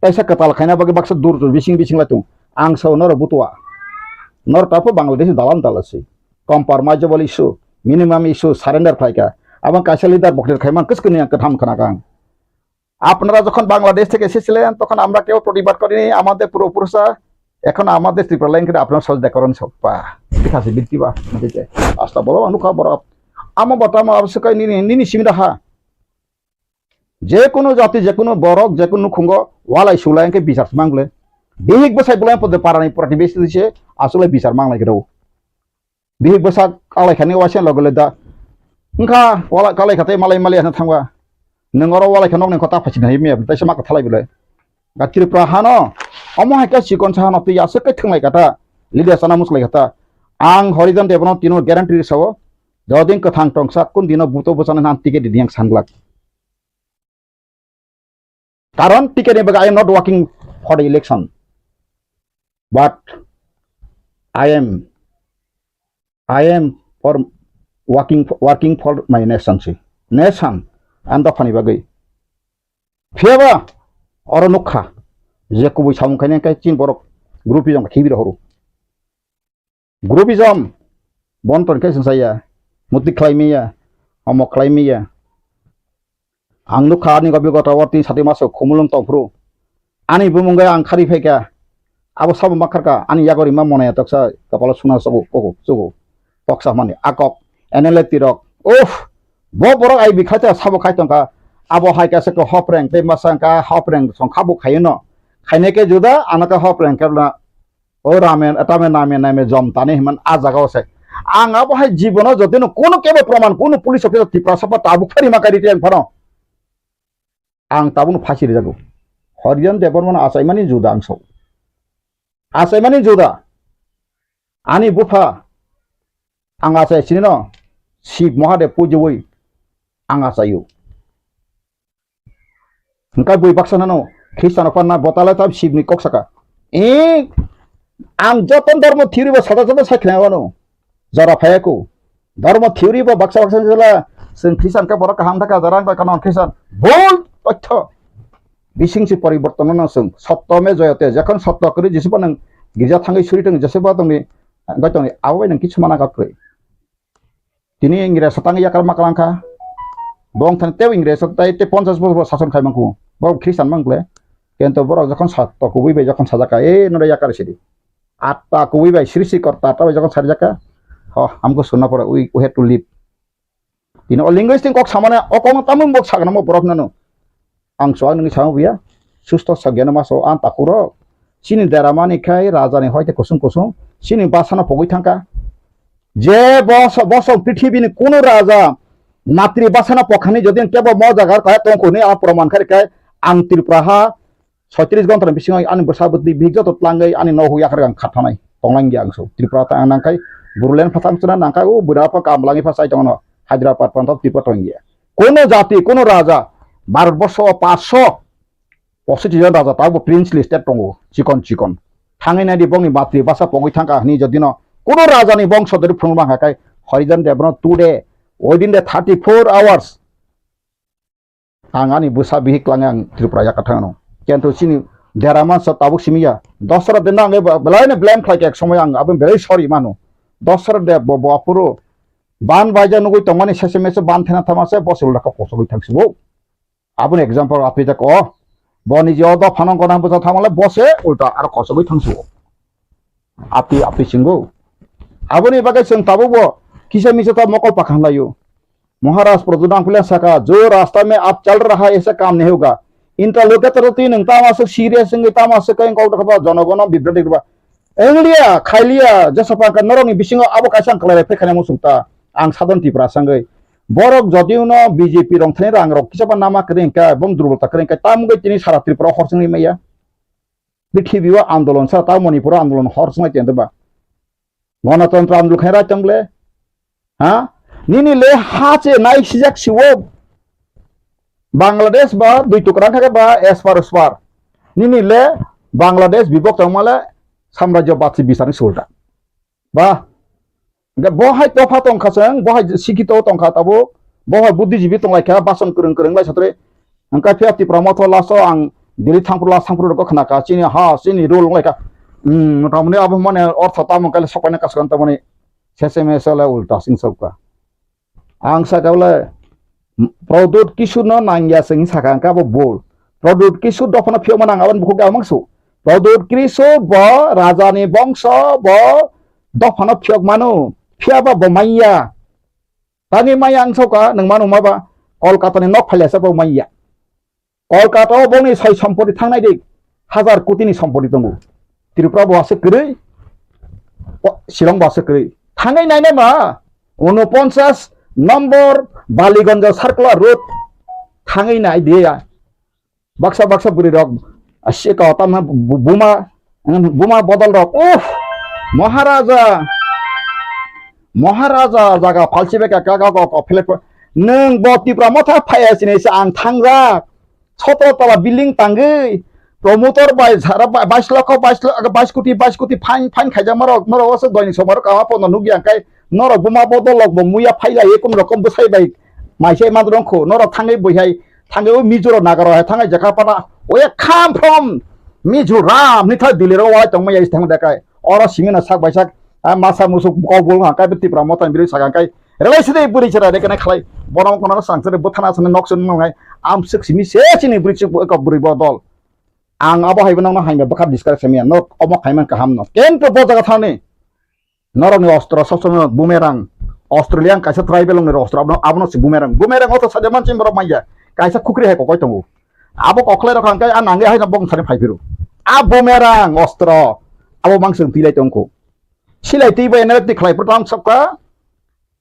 ताइसा कताल खाइना बगे बक्सा दूर बिसिं लातु आं सौ नर बुतवा नर तापो बांग्लादेश दालान दालासै compromisable issue minimum issue surrender फाइका आबां काइसा लिडार बकलेर खाइमान किसकनि कथाम खानागां আপনারা যখন বাংলাদেশ থেকে এসেছিলেন তখন আমরা কেউ প্রতিবাদ করিনি আমাদের পূর্বপুরুষরা এখন আমাদের ত্রিপুরা লাইন করে আপনারা সহযোগিতা সব ঠিক আছে বিক্রিবা আসলে বলো অনুকা বড় আমার বর্তমান আবশ্যক নিনি সিমিরাহা যে কোনো জাতি যে কোনো বরক যে কোনো খুঙ্গ ওয়ালাই সুলাইকে বিচার মাংলে বিহিক বসাই বলাই পদে পারানি প্রতি বেশি দিছে আসলে বিচার মাংলাই গেও বিহিক বসা কালাইখানি ওয়াসেন লগলে দা ओंखा वाला कालाय खाते मालाय मालाय हाना थांगा नोंगरो वालाय खनक नों खता फासिनो हाय मेब ताइसा माका थालाय बिलाय गातिर प्राहानो अमो हायका सिकन साहानो तै आसे कै थंलाय गाता लिडिया साना मुसलाय गाता आं हरिजन देबनो तिनो ग्यारान्टी सावो जदिन कथां टंसा कुन दिनो बुतो बसाना नान टिकेट दियां सानग्लाक कारण टिकेट बगा I am not working for the election but I am for working for my nation and the funny bagay fiaba or nukha jacobi samkane kai chin borok groupism khibir horu groupism bonton kai saya muti klaimiya omo klaimiya ang nukha ni gabi gota wati sati maso khumulung topru ani bumunga ang khari pheka abo sab makarka ani yagori ma monaya taksa kapala suna sabu koko sugo poksa mani akok एनालिटिरक ओफ बो बरक आई बिखाचा साबो खायतंका आबो हायका सको हपरेंग ते मासांका हपरेंग संखाबो खायनो खायने के जुदा आनाका हपरेंग करना ओ ramen अटामे नामे जम ताने हिमान आ जागाव से आं आबो हाय जीवन जदिनो कोनो केबे प्रमाण कोनो पुलिस अफिसर तिप्रा सपा ताबु फरि माकारि टेन फरो आं ताबुनो फासि जागो हरिजन देबरमन आसायमानि जुदा आंसौ आसायमानि जुदा आनि बुफा आं आसाय सिनो शिव महादेव पूजोवै आं आसायो उनका बुई बक्सानानो ख्रिस्टान फना बताला ताब शिवनि कक्साका ए आं जतन धर्म थ्योरी बा सदा सदा साखनायानो जरा फायाको धर्म थ्योरी बा बक्सा जला जों ख्रिस्टान का बरका हामदाका जरा का कानन ख्रिस्टान भुल तथ्य बिसिंसि परिवर्तन न जों सत्यमे जयते जखन सत्य करि जेसेबा नों गिरजा थाङै सुरिथों जेसेबा दंनि गायतंनि आवै नों किछु माना गाख्रै Tini Inggris satang ya kalma kalangka, bong tan tew Inggris satai te 50 bor sason kai mangku, bor Kristen mangle, kento bor jakon sat to kuwi be jakon sajaka nore yakar sidi, atta kuwi be sirisi korta ta be jakon sarjaka, ho amko sunna pora we have to live. Tini o linguistic kok samane o kong tamung bok sagna mo borok nanu, ang soal ngi samu biya, susto sagyana maso an takuro, sini daramani kai raja ni hoite kusung, sini basana pogoi thangka. যে বস পৃথিবীর কোন রাজা মাতৃভাষা পখানি যদি কেবল ম জায়গার কয় তখন প্রমাণ খারি কয় আং ত্রিপুরাহা 36 ঘন্টার বেশি আনি বসাবতি বিগত তলাঙ্গাই আনি নহু ইয়াখার গাং খাথানাই তংলাঙ্গি আংসো ত্রিপুরা নাংকাই বুরলেন ফাথাংসনা নাংকাই ও বুড়াপা কামলাঙ্গি ফাসাই তখন হায়দ্রাবাদ পর্যন্ত ত্রিপুরা তংগিয়া কোন জাতি কোন রাজা ভারতবর্ষ 565 জন রাজা তাও প্রিন্স লিস্টেড দङ চিকন থাঙै নাদি বংनि মাতৃভাষা পগै থাঙ্কা नि जदिनो কোনো রাজানি বংশধর ফুংবা হাকাই হরিজন দেবন টুডে উইদিন দ্য 34 আওয়ার্স আঙানি বুসা বিহিকলাং আং ত্রিপুরা ইয়াকাথানো কিন্তু চিনি দেরামান সতাবুক সিমিয়া দশরা দিন আগে বলাইনে ব্লেম খাইকে এক সময় আং আবেন ভেরি সরি মানো দশরা দে বপুরো বান বাইজা নগৈ তমানি শেষে মেসে বান থেনা থামাসে বসে লাকা পসগৈ থাকছিবো আবুন एग्जांपल আপনি তা ক বনি যে অদ ফানং গনা বুঝা থামালে বসে উল্টা আর কসগৈ থাকছিবো আপনি সিংগো aboni bagai seng tabubo kisa misa tab mokol pakhan layo महाराज प्रदुदान खुले सका जो रास्ता में आप चल रहा है ऐसा काम नहीं होगा इंटरलोकेटर तीन तामास सीरियस संगे तामास कहीं कौट खबा जनगण बिब्रति खबा एंगलिया खाइलिया जसपा का नरंग बिसिंग आबो कासां कलाय फेखाने मुसुंता आं साधन तिप्रा संगे बरक जदिउनो बीजेपी रंथने रांग रक किसबा नामा करेंका बम दुर्बलता करेंका तामगै तिनि सारा त्रिपुरा हरसंनि मैया पृथ्वीवा आंदोलन सा ता मणिपुर आंदोलन हरसंय तेंदबा गणतंत्र आंदोलन खैरा चंगले हाँ निनी ले हाचे Naik सिजक सिवो Bangladesh ba dui tukrang থাকে ba espar nini le Bangladesh bibok tangmale samrajyo batsi bisani sulta ba bohai tofa tongkha seng bohai sikito tongkha tabo bohai buddhijibi tonglaikha bason kurung lai satre angka fiati pramoto laso ang dili thangpur ko khana ka chini ha chini rule laika motamoni abo mane ortho tamon kale sokane kaskan tamoni seseme sala ulta sing sokka ang sadawle produk kisu no nangya sing sakangka bo bol produk kisu dofana phio manang aban buku ga mangsu produk kisu bo rajani bangsa bo dofana phio manu phia ba bo maiya tani maya ang soka nang manu maba kolkata ni nok phalesa bo maiya kolkata bo ni sai sampoti thangnai dik 1000 koti ni sampoti tongu Tripura bo ase kri Shillong bo ase kri thangai nai ma 49 নম্বর Ballygunge circular road থাঙই নাই দিয়া বাক্সা বুড়ি rock আসে কাতাম বুমা বদল rock উফ মহারাজা জায়গা ফালসিবে কাকা flat নং বতিপ্রা মথা ফায়াসিনে আং থাংরা 17 তলা বিল্ডিং তাঙ্গৈ প্রমোটর বাই ঝারা 22 কোটি ফাইন খাইজা মারক আছে দৈনিক সমারক আমা পন নুগিয়া কাই নরক বুমা বদলক মুয়া ফাইলা একুন রকম বসাইবাই মাইসে মাদ্রংখো নরক থাঙ্গৈ বইহাই থাঙ্গৈ ও মিজোরাম নাগার থাঙ্গৈ জাকাপানা ওয়ে খাম ফ্রম মিজোরাম নিথা দিলের ওয়াই তংমাই আইস থাং দেখায় অর সিমিনা সাক বাইসাক মাসা মুসুক কবল হাকাই বিতিপ্রা মতান বিরি সাগাঙ্কাই রেলাইসিদে বুরি ছরা রেকনে খালাই বরং কোনা সাংসরে বথানা সানে নকসন নংাই আম সিক সিমি সেচিনি বুরি চিক এক বুরি বদল আং আবো হাইবো নং হাইমা বখার ডিসকাস সেমিয়া ন অমক হাইমান কাহাম ন কেনটো বজাগা থানে নরনি অস্ত্র সবসময় বুমেরাং অস্ট্রেলিয়ান কাইসা ট্রাইবেল নি অস্ত্র আবনো সি বুমেরাং অত সাদে মানচিম বড় মাইয়া কাইসা খুকরি হাই কই তঙ্গু আবো কখলাই রখাং কাই আনাঙ্গে হাই বং সানে ফাইফিরু আ বুমেরাং অস্ত্র আবো মাংসং তিলাই তঙ্গু সিলাই তিবা এনারতি খলাই প্রতাম সবকা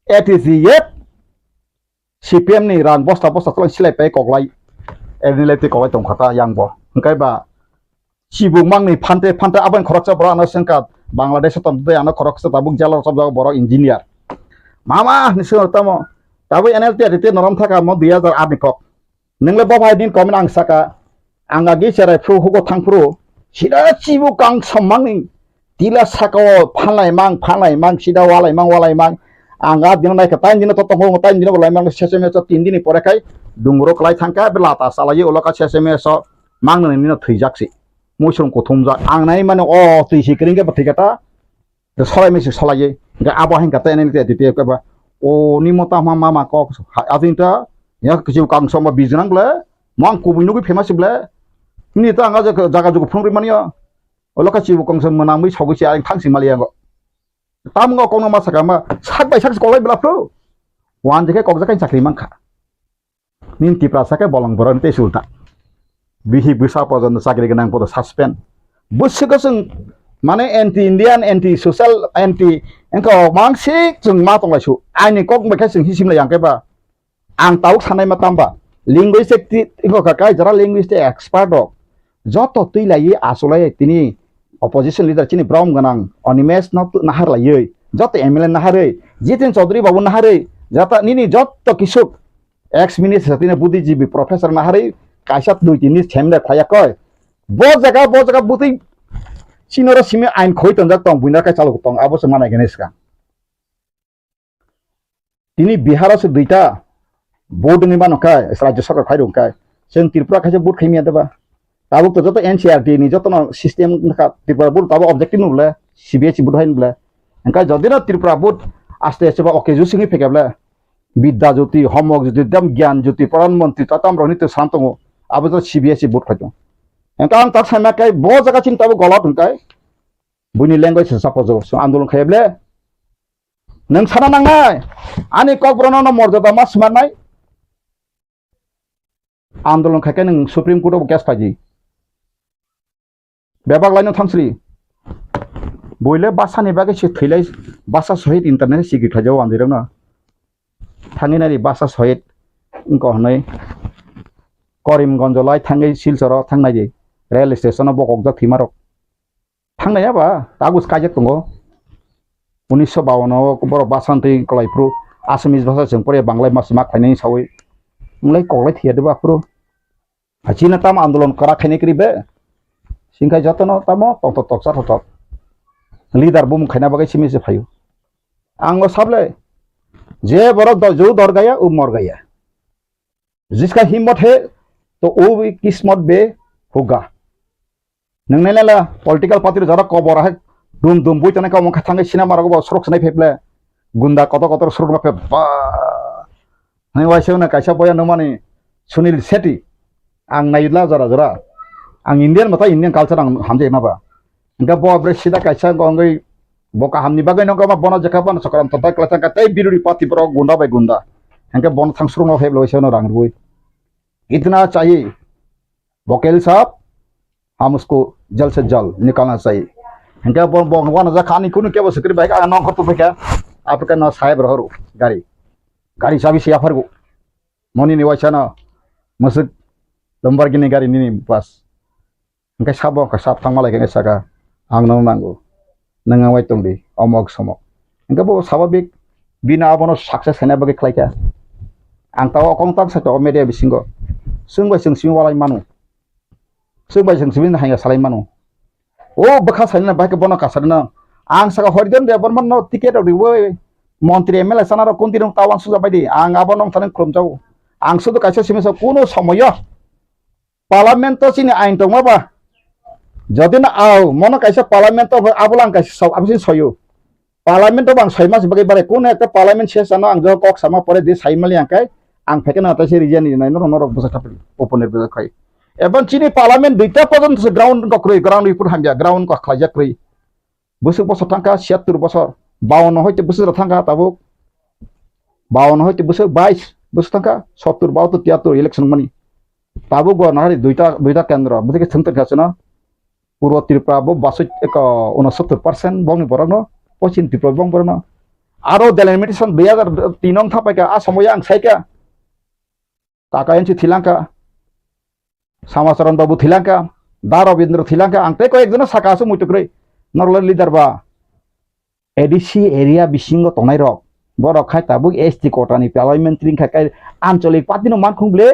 এটিজিয়েট CPM ni ran bosta tlang silai pai koklai erilati koklai tongkhata yangbo hingkai ba sibung mangni phante aban khoroksa bra na sengkat Bangladesh tam de ana khoroksa tabuk jalo sab jago boro engineer mama nisur tamo tabu NLT rite noram thaka mo 2008 ni kok ningle babai din komen ang saka anga gi serai fru hugo thangfru sida chibu kang sammangni tila saka phanlai mang sida walai mang anga din nai ka tan din to ho tan din bolai mang seseme so 3 din pore kai dungro klai thangka belata salai oloka seseme so mang ni no thuijaksi mushrum ko thumja ang nai mane o tui sikring ke bathikata de solai mesi solai ga abo hen kata enen te te ka ba o ni mota mama ko atinta ya kisu kang soma bijnang ble mang ku buinu famous ble ni ta anga jaga jugo phungri mania oloka chibu kang som manang mi sogi si ang thangsi malia go tam ngo kong ma saka ma sak bai sak kolai bla pro wan jeke kok jakai sakri mangkha nin ti prasake bolong boron te sulta bihi bisa পর্যন্ত চাকরি গনাং পদ suspend বুসিকো जों माने anti Indian anti social anti एंको मांगसिक जों मा तंलायसु आइनि कक मेखा जों हिसिमलाय आंकेबा आं ताउक सानाय मातामबा लिंगुइस्टिक इको काकाय जरा लिंगुइस्टिक एक्सपर्ट दो जत तुइलायै आसलाय तिनि अपोजिशन लीडर चिनि ब्राउन गनां अनिमेश नाहारलायै जत एमएलए नाहारै जितेन चौधरी बाबू नाहारै जत निनि जत किसुक एक्स मिनिस्टर सतिने बुद्धिजीवी प्रोफेसर नाहारै কাইসাত 2-3 সেমদা খায়া কয় বো জায়গা বুতি সিনর সিমে আইন খই তঞ্জা তং বুইনা কাই চালু তং আবস মানাই গনেসকা তিনি বিহারসে দুইটা বোর্ড নি বানকায় রাজ্য সরকার খাইরুম কায় जों ত্রিপুরা কাছে বোর্ড খাইমিয়া দেবা তাবুক তো যত এনসিআরটি নি যত সিস্টেম ত্রিপুরা বোর্ড তাবো অবজেক্টিভ নুবলে সিবিএসই বোর্ড হাইনবলে এনকা যদি না ত্রিপুরা বোর্ড আস্তে আস্তে বা ওকে জুসিংই ফেকাবলে বিদ্যা জ্যোতি হোমওয়ার্ক জ্যোতি দম জ্ঞান জ্যোতি প্রধানমন্ত্রী তাতাম রনিত শান্তং আবো তো সিবিএসই বোর্ড খাইতো এনকা আং তার সাইমাকাই ব জায়গা চিন তাবো গলত হনকাই বুনি ল্যাঙ্গুয়েজ সাপোজ আন্দোলন খাইবলে नों साना नांनाय आंनि ककब्रनो मर्यादा मा सिमारनाय आन्दोलन खायखाय नों सुप्रिम कोर्टआव केस फायजि बेबाग लायनो थांसरि बयले बासानि बागै से थैलाय बासा शहीद इन्टारनेट सिगि थाजाव आन्दिरनो थांगिनारि बासा शहीद इंको हनै करिमगंज लाय थांगै सिलचर थांनाय जे रेल स्टेशनाव बककजा थिमारक थांनायाबा तागुस काजेक दङ 1952 बर बासान्ति कलाइफ्रु आसामिस भाषा जों परे बांग्ला मास मा खायनायनि सावै mulai kolai thia deba pro hachina tam andolon kara khane kribe singkai jatono tamo tok tok tok tok leader bum khana bagai simi se phayu anglo sable जे बरक जो दौड़ गया वो मर गया जिसका हिम्मत है तो वो भी किस्मत बे होगा नंगने ला पॉलिटिकल पार्टी जरा कबर है दुम दुम बुई तने का मुख थांगे सिनेमा रगो सरक सनाय फेबले गुंडा कत कत सरक ना फे बा नै वाइसे ना कायसा बया नमानि सुनील शेट्टी आं नायला जरा जरा आं इंडियन मता इंडियन कल्चर आं हामजे ना बा इनका बो ब्रे सिदा कायसा गंगै boka hamni bagai nongka ma bono jaka ban sokaram total kelatan ka tai biruri parti pro gunda by gunda hengke bon thangsrung no heblo isono rangrui इतना चाहिए वकील साहब हम उसको जल्द से जल्द निकालना चाहिए हंके bon bon wan za khani kunu ke bosukri bai ka nong khortu beka आपका ना साहेब रहरो गाड़ी साबि सिया फरगो मनि नि वाइसाना मसुक लम्बरगिनी गाड़ी नि बस हंके साबो का साब थांमा लागे सका आं नंग नांगो नंगा वाइ तंदि अमक समक हंके बो स्वाभाविक बिना abono success hena bagi klaika ang tawo kong tang sa to media bisingo sungbai sungsimi walai manu sungbai sungsimi na hanga salai manu o bakha salina ba ke bono kasarna ang saka horidan de bon no ticket ri wo মন্ত্রী MLA সানার কোন দিন তাওয়াং সুজা বাইদি আং আবনং থানেন ক্রমজাও আং শুধু কাছে সিমেস কোনো সময় parliament চিনি আইন দংমাবা যদি না আও মনে কাছে পার্লামেন্ট আবলাং কাছে সব আবসিন সয়ো পার্লামেন্ট বাং 6 মাস বাগে বারে কোন একটা পার্লামেন্ট শেষ জানো আং জ কক সামা পরে দি সাইমালি আংকাই আং ফেকেনা তাসে রিজিয়ন নাই নরক বসা থাপলি ওপনের বেজা খাই এবং চিনি পার্লামেন্ট দুইটা পর্যন্ত গ্রাউন্ড কক্রই গ্রাউন্ড রিপোর্ট হামবিয়া গ্রাউন্ড ক খাইজা ক্রই বছর বছর টাকা 76 বছর 52 হইতে বছর থাকা তাবুক 52 হইতে বছর 22 বছর থাকা 70 72 73 ইলেকশন মানি তাবুক নাহারি দুইটা কেন্দ্র বুঝে থংতে আছে না পূর্ব ত্রিপুরা 69% বংনি বরন পশ্চিম ত্রিপুরা বং বরন আরো ডেলিমিটেশন 2003 নং থাপাইকা আসাময়া আং সাইকা কাকায়নচি থিলাঙ্কা সামাচরণ বাবু থিলাঙ্কা দা রবীন্দ্র থিলাঙ্কা আং তে কয়েকজন সাকাসু মুইতক্রই নরল লিডার বা एडिसी एरिया बिसिंग तनाय रक बरक खाय ताबुक एसटी कोटानि पार्लियामेंट्री खाय आंचलिक पार्टीनो मानखुंगले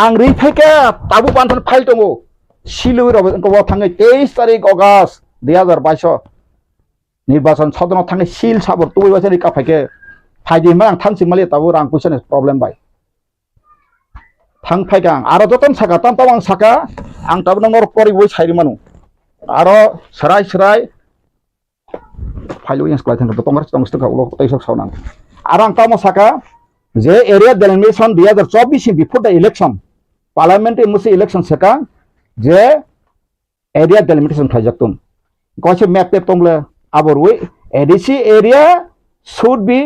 आं रि फायका ताबु बानथन फाइल दङ सिलुइ रब को थाङै 23 तारिख अगस्त 2022 निर्वाचन सदन थाङै सिल साबर तुइ बासे रिका फायके फायदि मा आं थांसिम माले ताबु रां कुइसन प्रॉब्लेम बाय थां फायका आरो जतन साका ताम ताम आं साका आं ताबु नंगर परिबो साइरि मानु आरो सराय फाइल उइंस क्लाइथन तो तंगर तंगस्त का उलो तैसक सावनां आरां तामो साका जे area delimitation 2024 before the election parliamentary मुसे इलेक्शन सेका जे एरिया डेलिमिटेशन थाजक्तुन कोसे मैप पे तंगले आबरवे ADC area should be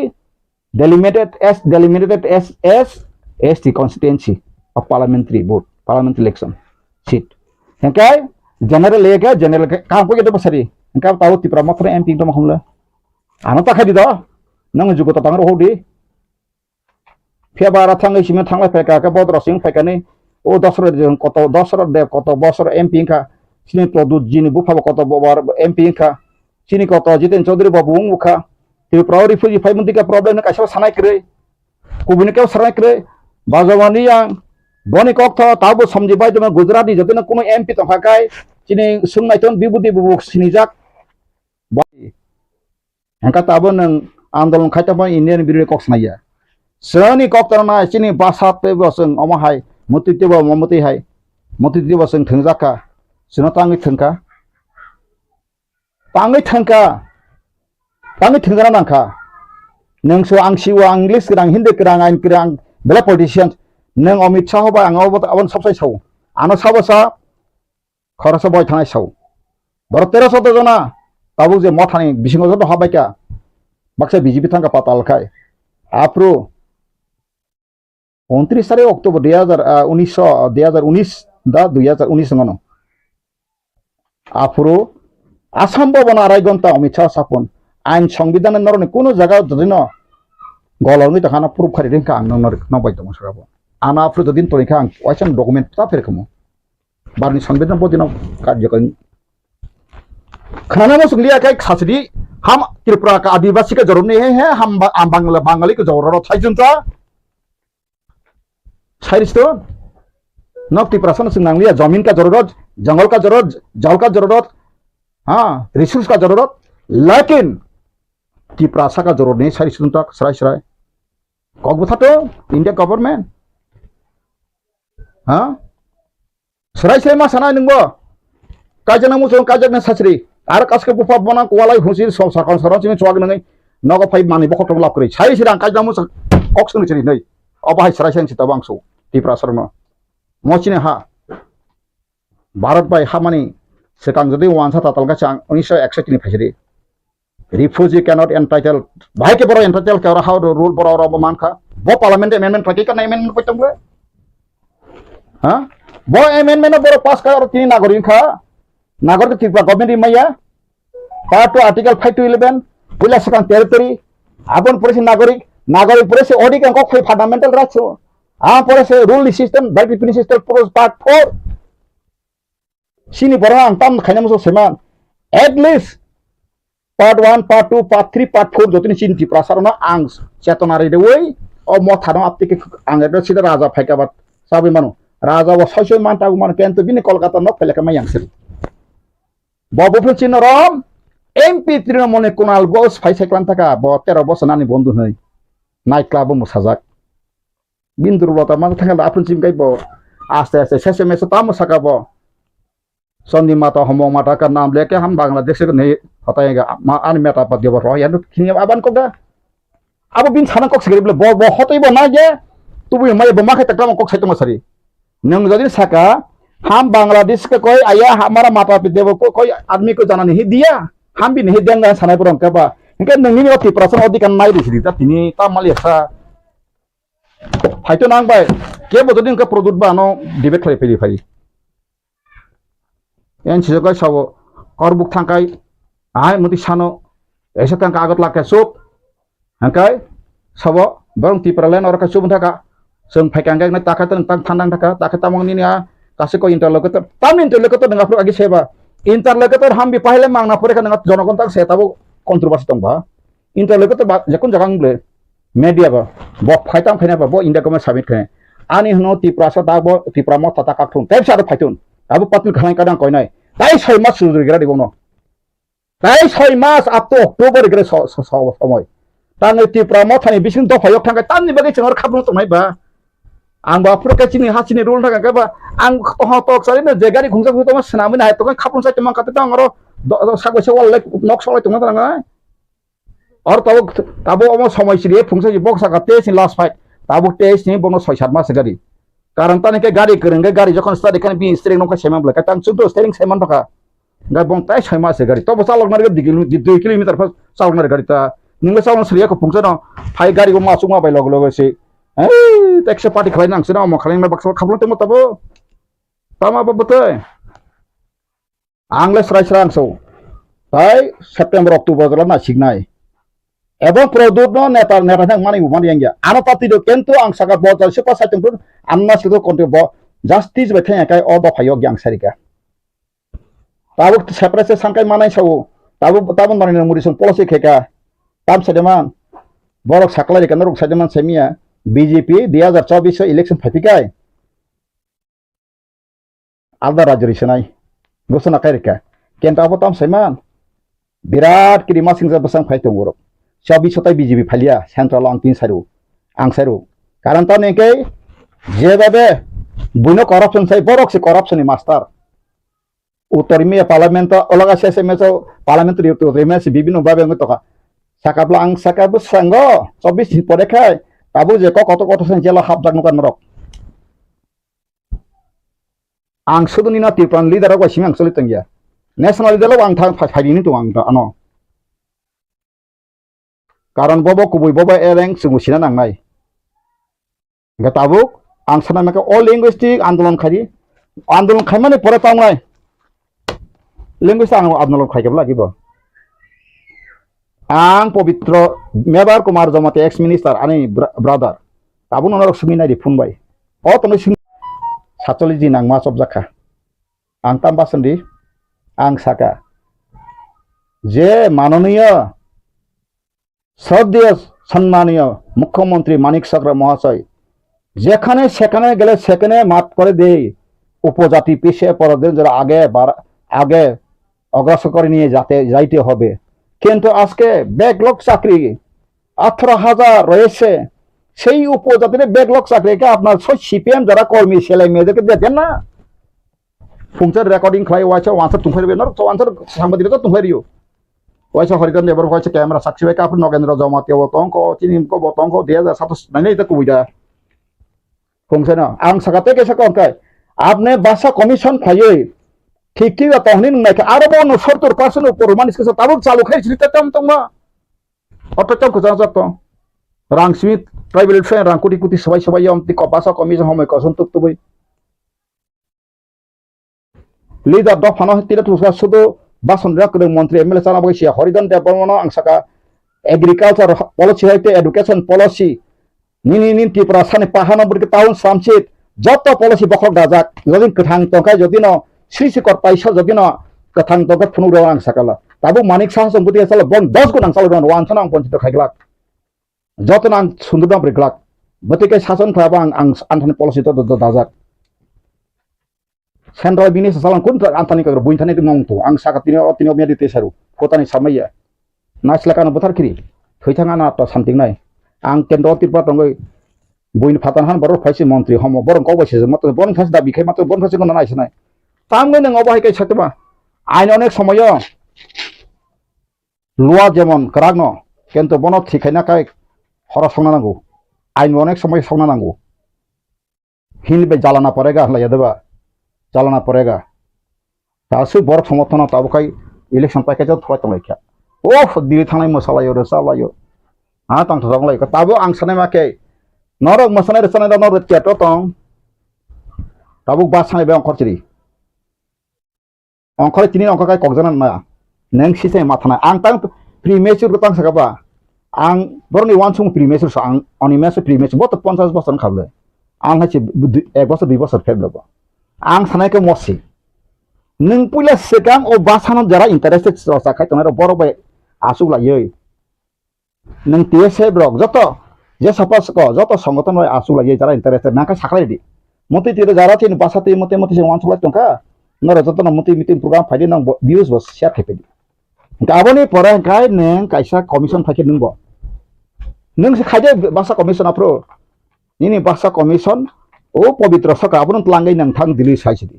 delimited as ST constituency of parliamentary vote parliamentary election seat hengkai general lega general ka ko gedo basari engkau tahu ti promotor MP to makhumla ano ta khadi do nang jugo ta tang ro hodi febara thang isime thangla pheka ka bodro sing pheka ni o dosro jon koto dosro de koto bosro MP ka sini produt jini bu phaba koto bobar MP ka sini koto jiten chaudhary babu mukha ti priori fuji phaimunti ka problem ka sa sanai kre kubuni ka sanai kre bazawani yang boni kok tho tabu samji bai dema gujarati jotena kono MP to phakai sini sungnai ton bibudi bubuk sini jak hengka tabo nang आंदोलन खाइताबा Indian बिरुनि Cox's नाया सोनि कक्टरना सिनि बासाते बसं अमाहाय मतितिबा ममति हाय मतितिबा सं थंजाका सिनो तांगै थंका नांखा नोंसो आं सिवा English ग्रां हिंदी ग्रां आइन ग्रां बेला politician नों अमित शाह बा आं आबन सबसाय साव आनो साबसा खरसा बय थानाय साव बर 1300 जना ताबु जे मथानि बिसिङाव जतो हाबायका baksa BJP tangka patal kai apro 29 तारिख अक्टोबर 2019 दा 2019 ngono apro asam bobona raigonta Amit Shah sapon ain সংবিধানের নরনে কোন জায়গা যদিন গলনি তাখানা প্রুফ খারি রেখা আং নর নবাই দম সরাবো আনা আপro যদিন তরিখা আং ওয়াইসান ডকুমেন্ট তা ফেরকমো বারনি সংবিধান পদিন কার্যকরী खाना मसुक लिया kai khasidi हम त्रिपुरा का आदिवासी का जरूर नहीं है हम बांग्ला बंगाली का जरूर थाइजुनता साइरिस्तो नक त्रिपुरा से नांगलिया जमीन का जरूरत, जंगल का जरूरत, जल का जरूरत, हाँ रिसोर्स का जरूरत, लेकिन त्रिपुरा का जरूरत नहीं साइरिस्तो तक सराय सराय कक बथा तो इंडिया गवर्नमेंट हाँ सराय सराय मा साना नंगो काजना मुसो काजना सासरी आरो कासके बुफा बना वालाई हुसिर सब सरकार सरकार चिनि चवाग नङै नगो फाइ मानि बखटम लाब करै साइ सिरां काजना मुसो कक सनि चरि नै अबाहाय सराय सराय सिता बांसौ त्रिपुरा सरनो मचिने हा भारत बाय हा मानि सेकां जदि वानसा तातालगा चां 1961 नि फाइसरि refugee cannot entitled भाई के बरो entitled के हाउ रूल बरो रो मानखा बो पार्लियामेंट अमेंडमेंट फाइके का अमेंडमेंट पचंगले हां बो अमेंडमेंट बरो पास का और तीन नागरिक खा नागरिक त्रिपुरा गवर्नमेंट मैया पार्ट टू आर्टिकल 5 to 11 पुला सेकां टेरिटरी आबन पुरे नागरिक नागरिक पुरे से ओडी का को फंडामेंटल राइट्स आ पुरे से rule system by people system पुरो पार्ट 4 सिनी बरो आं ताम खाइना मसो सेमान at least part 1 part 2 part 3 part 4 जतनि सिन त्रिपुरा सरनो आं चेतनारि देवै ओ मथानो आपतिके आंगे सिदा राजा फाइकाबाद साबि मानु राजा व सयसय मानता मान केन्तो बिनि कलकाता न फैलेका मायांसरि बबुफुल चिन रम एमपी तृणमूल कुणाल घोष फाइसाइक्लान थाका ब 13 बছর नानि बन्धु नै नाइट क्लाब मुसाजाक बिन्दुरलता मान थाका आफुन चिम गाइब आस्ते आस्ते सेसे मेसे ताम सकाब सन्दी माता हमो माता का नाम लेके हम बांग्लादेश से नहीं हटाएगा आन मेटा पद देव रो यार खिनि आबान को गा अब बिन छाना कक सगरे बो बो हतैबो ना जे तुबु मै बमा खे तकमा कक सैतम सरी नंग जदि साका हम बांग्लादेश के कोई आया हमारा माता पिता को कोई आदमी को जाना नहीं दिया हम भी नहीं देंगे सानाय पुरम के बा इनके नंगनि अति प्रश्न अधिकार नाय दिसि ता तिनि ता मालिसा फाइतो नांग बाय के बदि इनके प्रोडक्ट बानो डिबेट खाइ फैरि फारि एन सिजोगा सावो करबुक थांकाय आय मति सानो एसे थांका आगत लाके सुप हांकाय सावो बरं त्रिपुरालेन और का सुप थाका जों फाइकांगाय न ताका तन तां थांदां थाका ताका तामंगनि आ कासेको इंटरलोकेटर ताम इंटरलोकेटर नंगा फ्रो आगे सेबा इंटरलोकेटर हम भी पहले मांगना परे का नंगा जनगण तक सेताबो कंट्रोवर्सी दंबा इंटरलोकेटर जखन जगांगले मीडिया बा ब फाइताम खायना बा ब इंडिया गवर्नमेंट सबमिट खाय आनि हनो त्रिपुरा सा दाबो त्रिपुरा म ताता काखुं तैब सारो फाइतुन अब पत्नी खानाय कादां कयनाय ताई 6 मास सुजुरिगरा दिगोनो ताई 6 मास अप टू अक्टोबर गरे समय ताने त्रिपुरा म थानि बिसिन दफायक थांगा तानि बगे चंगर खाबु तंनाय बा आं बा प्रकाचिनि हासिनि रुल थांगा गबा आं तह तक सारिनो जे गारि घुंसा घुतो सनामि नाय तो खाबु साइते मा काते तांगरो सागोसे वाले नक सलाय तंगा तांगा और ताबो अमो समय सिरि फुंसा बक्सा गाते सिन लास्ट फाइट ताबो टेस्ट नि बनो 6-7 मास गारि कारण ताने के गाड़ी करंगे गाड़ी जखन start kan bi steering no ka seman bla ka tang chudo steering seman taka ga bong tai 6 mas गाड़ी तो बसा लगना रे 2 किलोमीटर पर चालना गाड़ी ता निंग चालना सरिया को फुंसा न फाइ गाड़ी को मासु मा बाय लग लग से ए टैक्सी पार्टी खाइ नांग से म खाइ मा बक्सा खाबलो ते मतबो तामा बबते आंग्ले सराय सौ ताइ सेप्टेम्बर अक्टोबर जला ना सिगनाय एबं प्रदूत no नेता नेता थां मानि बुमान यांगिया आनो पार्टी दो केंतो आं सागा बजल से पास साइतुन तुन आन्ना सिदो कोन्टे ब जस्टिस बथाय काय अ दफायो ग्यां सारिका ताबुक सेपरेट सांकाय मानाय साव ताबुन माने मुरिसं पॉलिसी खेका ताम सदेमान बरक साकलारि कान रुक सदेमान सेमिया बीजेपी 2024 इलेक्शन फाइपिकाय आलदा राज्य रिसनाय घोषणा कायरिका केन्टाबो ताम सेमान बिराट किरिमा सिंजा बसां फाइतो गरक 24 सताय बीजेपी फालिया सेंट्रल आं 3 सारु आं सारु कारण ता नेके जेबाबे बुनो करप्शन साइ बरक से करप्शन मास्टर उत्तरमिया पार्लियामेंट अलगा से मेसो पार्लियामेंट रियो रेमेस बिबिनो बाबे ngtoka साकाब्ला आं साकाबो सांगो 24 परे खाय ताबु जे कत सेन जेला हाब जागनो kan रक आं सुदुनि ना त्रिपुरान लिडार गसिं आं सलितंगिया नेशनल लिडार आं था फाइदिनि तो आं अनो कारण बबो कुबुय बबो एरें सुगुसिना नांनाय गताबु आं सानामेका अल लिंगुइस्टिक आंदोलन खायमाने परे तांनाय लिंगुइस्टिक आंदोलन खायकेबला गिबो आं पवित्र मेबार कुमार जमाते एक्स मिनिस्टार आनि ब्रादार ताबु ननो सुमिनाय दिफुनबाय अ तनो सिं सातलि दिन आं मा सब जाखा आं तामबासन्दि आं साका जे माननीय श्रद्धेय सम्मानीय मुख्यमंत्री मानिक सागरा महाशय যেখানে সেখানে গেলে সেখানে মাত করে দেয় উপজাতি পিছিয়ে পড়াদের যারা আগে অগ্রসর করে নিয়ে যাইতে হবে। কিন্তু আজকে ব্যাকলগ চাকরি 18,000 রয়েছে, সেই উপজাতির ব্যাকলগ চাকরিকে আপনার সিপিএম যারা কর্মী ছেলে মেয়েদেরকে দেখেন না, ফুংচার রেকর্ডিং খাই ওয়াইছে ওয়ান্সার তুমফের বেনার তো ওয়ান্সার সাংবাদিকতা তুমফেরিও ওয়াইছে হরিকান এবার হয়েছে ক্যামেরা সাক্ষী হয়ে আপনি নগেন্দ্র জমাতীয় বতঙ্ক চিনিমক বতঙ্ক 2027 নাই এটা কবিতা ফুংছে না আং সাকাতে কেসে কনকায় আপনি বাসা কমিশন খাইয়ে ঠিক ঠিক তহনি নাকি আরো 70% উপর মানুষ কেসে তাবুক চালু খাইছি তেতাম তোমরা অতটাম কোজা যাত রাং স্মিথ ট্রাইবেল ফ্রেন্ড রাং কোটি কোটি সবাই অমতি বাসা কমিশন সময় কসন তুক বই লিডার দফানো তিরা তুসা শুধু বাসন রাখলে মন্ত্রী এমএলএ চানা বইছে হরিদান দেববর্মন আংসাকা এগ্রিকালচার পলিসি হইতে এডুকেশন পলিসি নিনি ত্রিপুরা সানি পাহানা বরকে টাউন সামচিত যত পলিসি বখক দাজাক যদি কথাং তংকাই যদি ন শ্রীশিকর পাইছা যদি ন কথাং তংকা ফুনুর আংসাকালা তাবু মানিক সাহা সম্পত্তি আসলে বন 10 গুণ আংসাল ওয়ান সানাং পঞ্চিত খাইগলাক যত নাং সুন্দরদাম ব্রেকলাক বতিকে শাসন খাবা আং আনথানি পলিসি তো দাজাক Central Business Salon kun antani ka buin thani mong to ang saka tini obnya dite saru kotani samaya naslakana bothar kiri thoithanga na to santing nai ang kendro tirpa tongoi buin phatan han baro phaisi mantri homo borong ko bose mato bon phas dabi khai mato bon phasi kono nai sanai tamgoi nang obai kai sakba ain onek samoyo lua jemon kragno kento bono thikhaina kai hora songna nango ain onek samoy songna nango hinbe jalana parega la yadaba চালানা পড়েগা তাসু বড় সমর্থন তাবকাই election প্যাকেজও থয় তলাইখা ও দিলি থানায় মশালাयो রসালাयो তাং থজংলাই তাবো আং সানাই মাকে নরক মশানাই রসানাই নরক তিয়াটো তং তাবো বাস সানাই বে অঙ্করচিরি অঙ্করে তিনি অঙ্ককাই ককজানান না নেং সিসে মাথানা আং তাং প্রিমেচুর তাং সাকাবা আং বরনি ওয়ানসুং প্রিমেচুর আং অনিমেসু প্রিমেচুর বত 50 বছর খাবলে আং হাইছে 1 বছর 2 বছর ফেবলবা आं सानायखौ मसि नों पुला सिगां ओ बासानो जरा इन्टारेस्टेड ससा खाय तनाय बरो बाय आसु लायै नों टीएसए ब्लग जत जे सपास को जत संगठन बाय आसु लायै जरा इन्टारेस्टेड नाका साखलाय दि मते तिरे जरा थिन बासाते मते मते वान सलाय तंका नर जत न मते मिटिं प्रोग्राम फाइदे नं व्यूज बस शेयर खेपेदि गाबोनि परा गाय नों कायसा कमिशन फाइके नंगो नों से खायदे बासा कमिशन आप्रो निनि बासा कमिशन ও পবিত্র সকা আপন লাঙ্গাই নংথাং দিলি সাইছিদি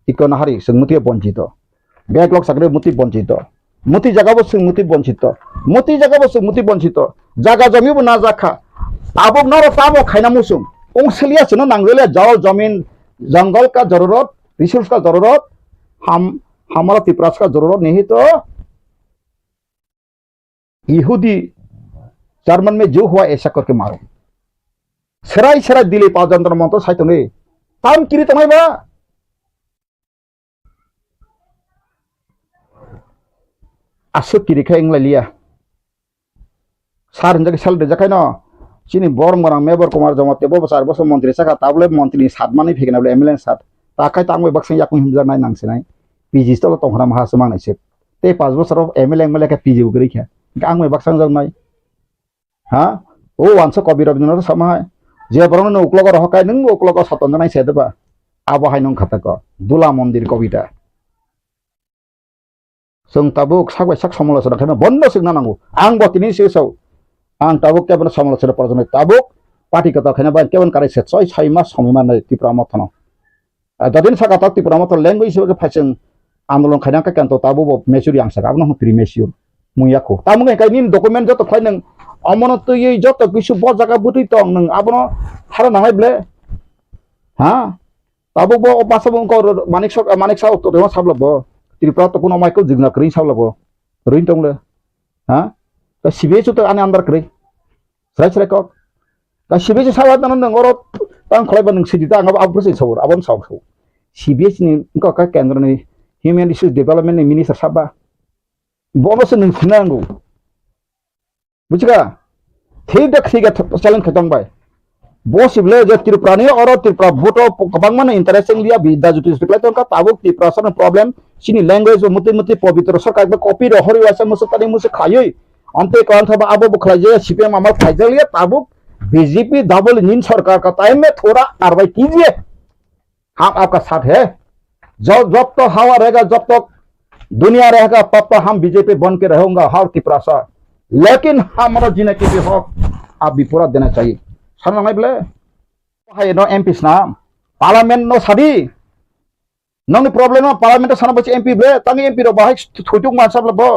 ইকনা হারি সংমতি বঞ্চিত ব্যাকলগ সাগরে মুতি বঞ্চিত মুতি জাগাবো সংমতি বঞ্চিত মুতি জাগাবো সংমতি বঞ্চিত জাগা জমিবো না জাখা আবক নর তাবো খাইনা মুসুম ওংসলিয়া ছিল নাংগলে জল জমিন জঙ্গল का जरूरत रिसोर्स का जरूरत हमारा तिप्रास का जरूरत नहीं तो यहूदी जर्मन में जो हुआ ऐसा करके मारो serai serai dili pajantar monto saitone tam kiri tamai ba asu kiri kha englalia sar jage sal de jakai no chini bor morang mebor kumar jamate bo sar boso montri saka table montri sat mani phigna bole ambulance sat takai tangoi baksang yakung himjar nai nangsinai pg sto tonghra maha sumang nai se te 5 bosor mla ka pg ugri kha angoi baksang jang nai ha o wanso kobir rabindranath samai যে বরং উকলগর হকায় নং উকলগ সতন্দ্রনাই সেদবা আবহাই নং খাতাক দুলা মন্দির কবিতা जों Tabuk सागबाय साग समालोचना खालामनो बन्द सिगना नांगौ आं बतिनि सिगाङाव आं ताबुक केबन समालोचना प्रजनय ताबुक पार्टी कथा खाना बाय केबन कारे से 6 मास समिमान त्रिपुरा मथन ददिन सागा तक त्रिपुरा मथन लैंग्वेज के फाइसिं आन्दोलन खाना का कान्तो ताबुक मेचुरि आं सागा आबनो प्रि मेचुर मुयाखौ तामुग एकाय निन डकुमेन्ट जत फाइ नों अमनतयै जत किसु ब जागा बुतै तं नों आबनो हारा नांगाय ब्ले हा ताबुक बो पासबो को मानिक सा तो रेवा साबलबो त्रिपुरा तो कोनो माइको जिगना करै साबलबो रैन तंले हा ता सिबेसु तो आने अंदर करै सराय सराय क ता सिबेसु सावा नन नों अर तां खलायबा नों सिदिता आं आबो सै सबर आबन सावसौ सिबेस नि का केन्द्र नि ह्यूमन रिसोर्स डेभलपमेन्ट नि मिनिस्टार साबा बोनस नों सुनांगौ बुझिगा ठीक चैलेंज खतम बाय बसिबले जे त्रिपुरानि और त्रिपुरा भोट गोबां माने इन्टारेस्टिं लिया बिदा जुटिस बिकलाय तंका ताबुक त्रिपुरा सन प्रॉब्लम सिनि लैंग्वेज मुते मुते पवित्र सरकार बे कॉपी रहरि वासा मुसे तानि मुसे खायै अन्ते कान थबा आबो बखलाय जे सीपीएम आमा फाइजलिया ताबुक बीजेपी डबल इंजन सरकार का टाइम में थोड़ा कार्रवाई कीजिए, हम आपका साथ है। जब जब तक हवा रहेगा, जब तक दुनिया रहेगा, तब तक हम बीजेपी बन के रहूंगा हर त्रिपुरा सा। लेकिन हमारा जीने के भी हक आप भी पूरा देना चाहिए। सारा नहीं बोले हाय नो एमपी नाम पार्लियामेंट नो सादी नंग प्रॉब्लम पार्लियामेंट साना बच्चे एमपी बोले तंग एमपी रो बाहर थुटुक मानसा बोले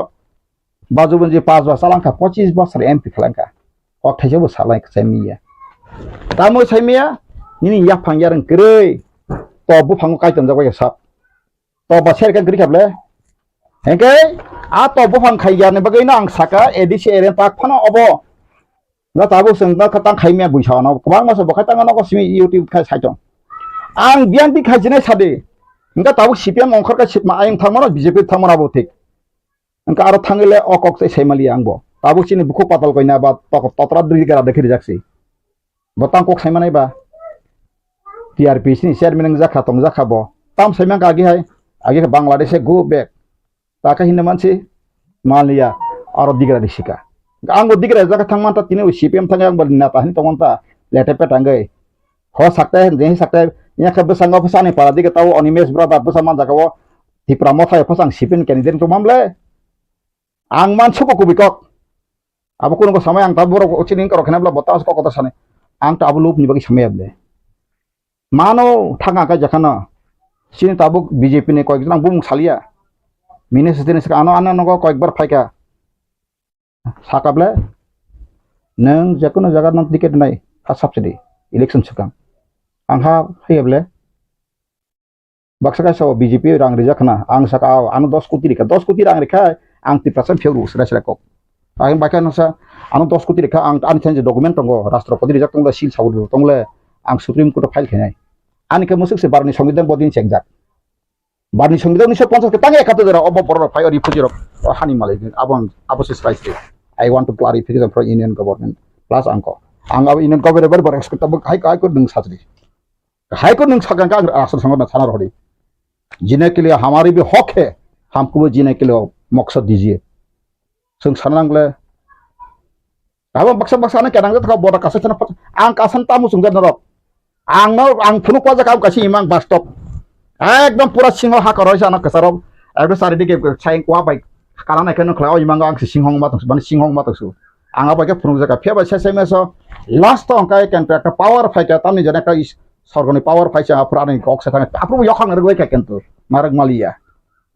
बाजू बंजी 5 बा सालांका 25 बছর एमपी खालांका और थाइसे बो सालाय सैमिया तामो सैमिया नि या फांगियारन गरै तो बु फांगो काइतन जाबाय साब तो बसेर का गरि खाबले हेंके आ तो बु फां खाइयाने बगैना आं साका एदिसे एरेन पाक फाना अबो ना ताबो सोंना खता खाइमिया बुइसाना गोबां मास बखातांगा न गसिमी यूट्यूब खा साइटं आं बियानति खाजिने सादे इंगा ताबो सीपीएम अंखर का सिपमा आयं थांमोना बीजेपी थांमोनाबो थिक इंका आरो थांगले अकक से सैमाली आंबो ताबो सिनि बुखु पाताल गयना बा ततरा दुइगरा देखि जाक्सि बतां कक सैमानाय बा टीआरपी सिनि चेयरमैन जाखा तं जाखाबो ताम सैमा गागि हाय आगे के बांग्लादेश गो बेक ताका हिन्ना मानसि मालिया आरो दिगरा दिसिका आंगो दिगरा जाका थांमानता तिने सीपीएम थांगा आंबो नाता हिन तंगनता लेटे पेटांगै हो सकते जे सकते या खब संगा फसाने पारा दिगे ताव अनिमेश ब्रदर फसामान जागाव त्रिपुरा मथाय फसां सीपीएम कैंडिडेट तो मामले आं मानसुको कुबिकक अब कोनो समय आं ताबो रो ओचिनिं करो खनाब्ला बतास को कथा साने आं ताबो लुप नि बगि समयब्ले मानो थांगा का जखाना सिनि ताबो बीजेपी ने कयक जन बुं सालिया मिनेस दिने सका आनो आनो नगो कयक बार फायका साकाब्ले नों जेकुनो जागा नन टिकेट नाय फार्स्ट सब्सिडी इलेक्शन सिगां आंहा फैयाब्ले बक्सा सो बीजेपी रां रिजाखना आं साका आनो 10 कोटी रां रेखा आं 3% फेवरु सरा को आं बाका नसा आनो 10 कोटी रेखा आं आनि थेन डकुमेन्ट दंगो राष्ट्रपति रिजाक तंगला सिल सावरु तंगले आं सुप्रीम कोर्ट फाइल खेनाय आनि के मुसुक से बारनि संविधान बदिन चेकजाक बारनि संविधान 1950 के तांगे एकातो जरा अब बर फाइ रिफ्यूजी रो हानि मालाय आबन अबसिस right I want to clarification for Indian government plus angko ang अब Indian government बर एक्सपेक्ट तब हाई को नों साथरी हाई को नों सागन का राष्ट्र संघ में थाना रही जीने के लिए हमारी भी हक है हमको भी जीने के लिए मकसद दीजिए जों साननांगले अब बक्सा बक्सा ने केनांग था बड़ा कासे तना आं कासन तामु सुंग न रक आं फुनु को जका कासे इमां बास्तब एकदम पूरा सिंह हा करय जाना कसरब एकदम सारि दिके साइं को बाइक काना नायखनो खलाव इमां आं सिंहं मातस माने सिंहं मातसु आंगा बाइके फुनु जका फेबा सेसे मेसो लास्ट अंकाय कन्ट्रैक्टर पावर फाइका तामनि जने का सरगनि पावर फाइसा पुरानि कक से थाङे ताप्रु यखां रगय का केन्तु मारग मालिया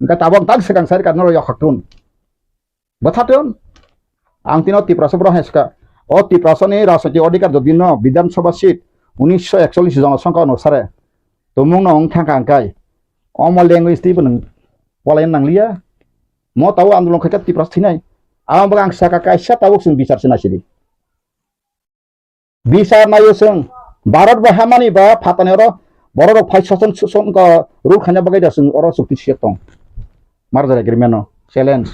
इंका ताबं ताग सेगां सारि कानो यखाक्टुन बथाटुन आं तिनो तिप्रासब्र हेसका ओ तिप्रासनि राजनीति अधिकार जदिन विधानसभा सीट 1941 जनसंख्या अनुसारे तुमुंग नंग थांका अंकाय अमल लैंग्वेज तिबो नों पलायन नांलिया म ताव आन्दोलन खैका तिप्रास थिनाय आं बगां साका कायसा ताव जों बिचार सिनासिदि बिचार नायो जों भारत बहामानि बा फाताने र बरर फाइ ससन ससन का रुल खाना बगाय दासों अर सुक्ति सेतं मारजार एग्रीमेंट चैलेंज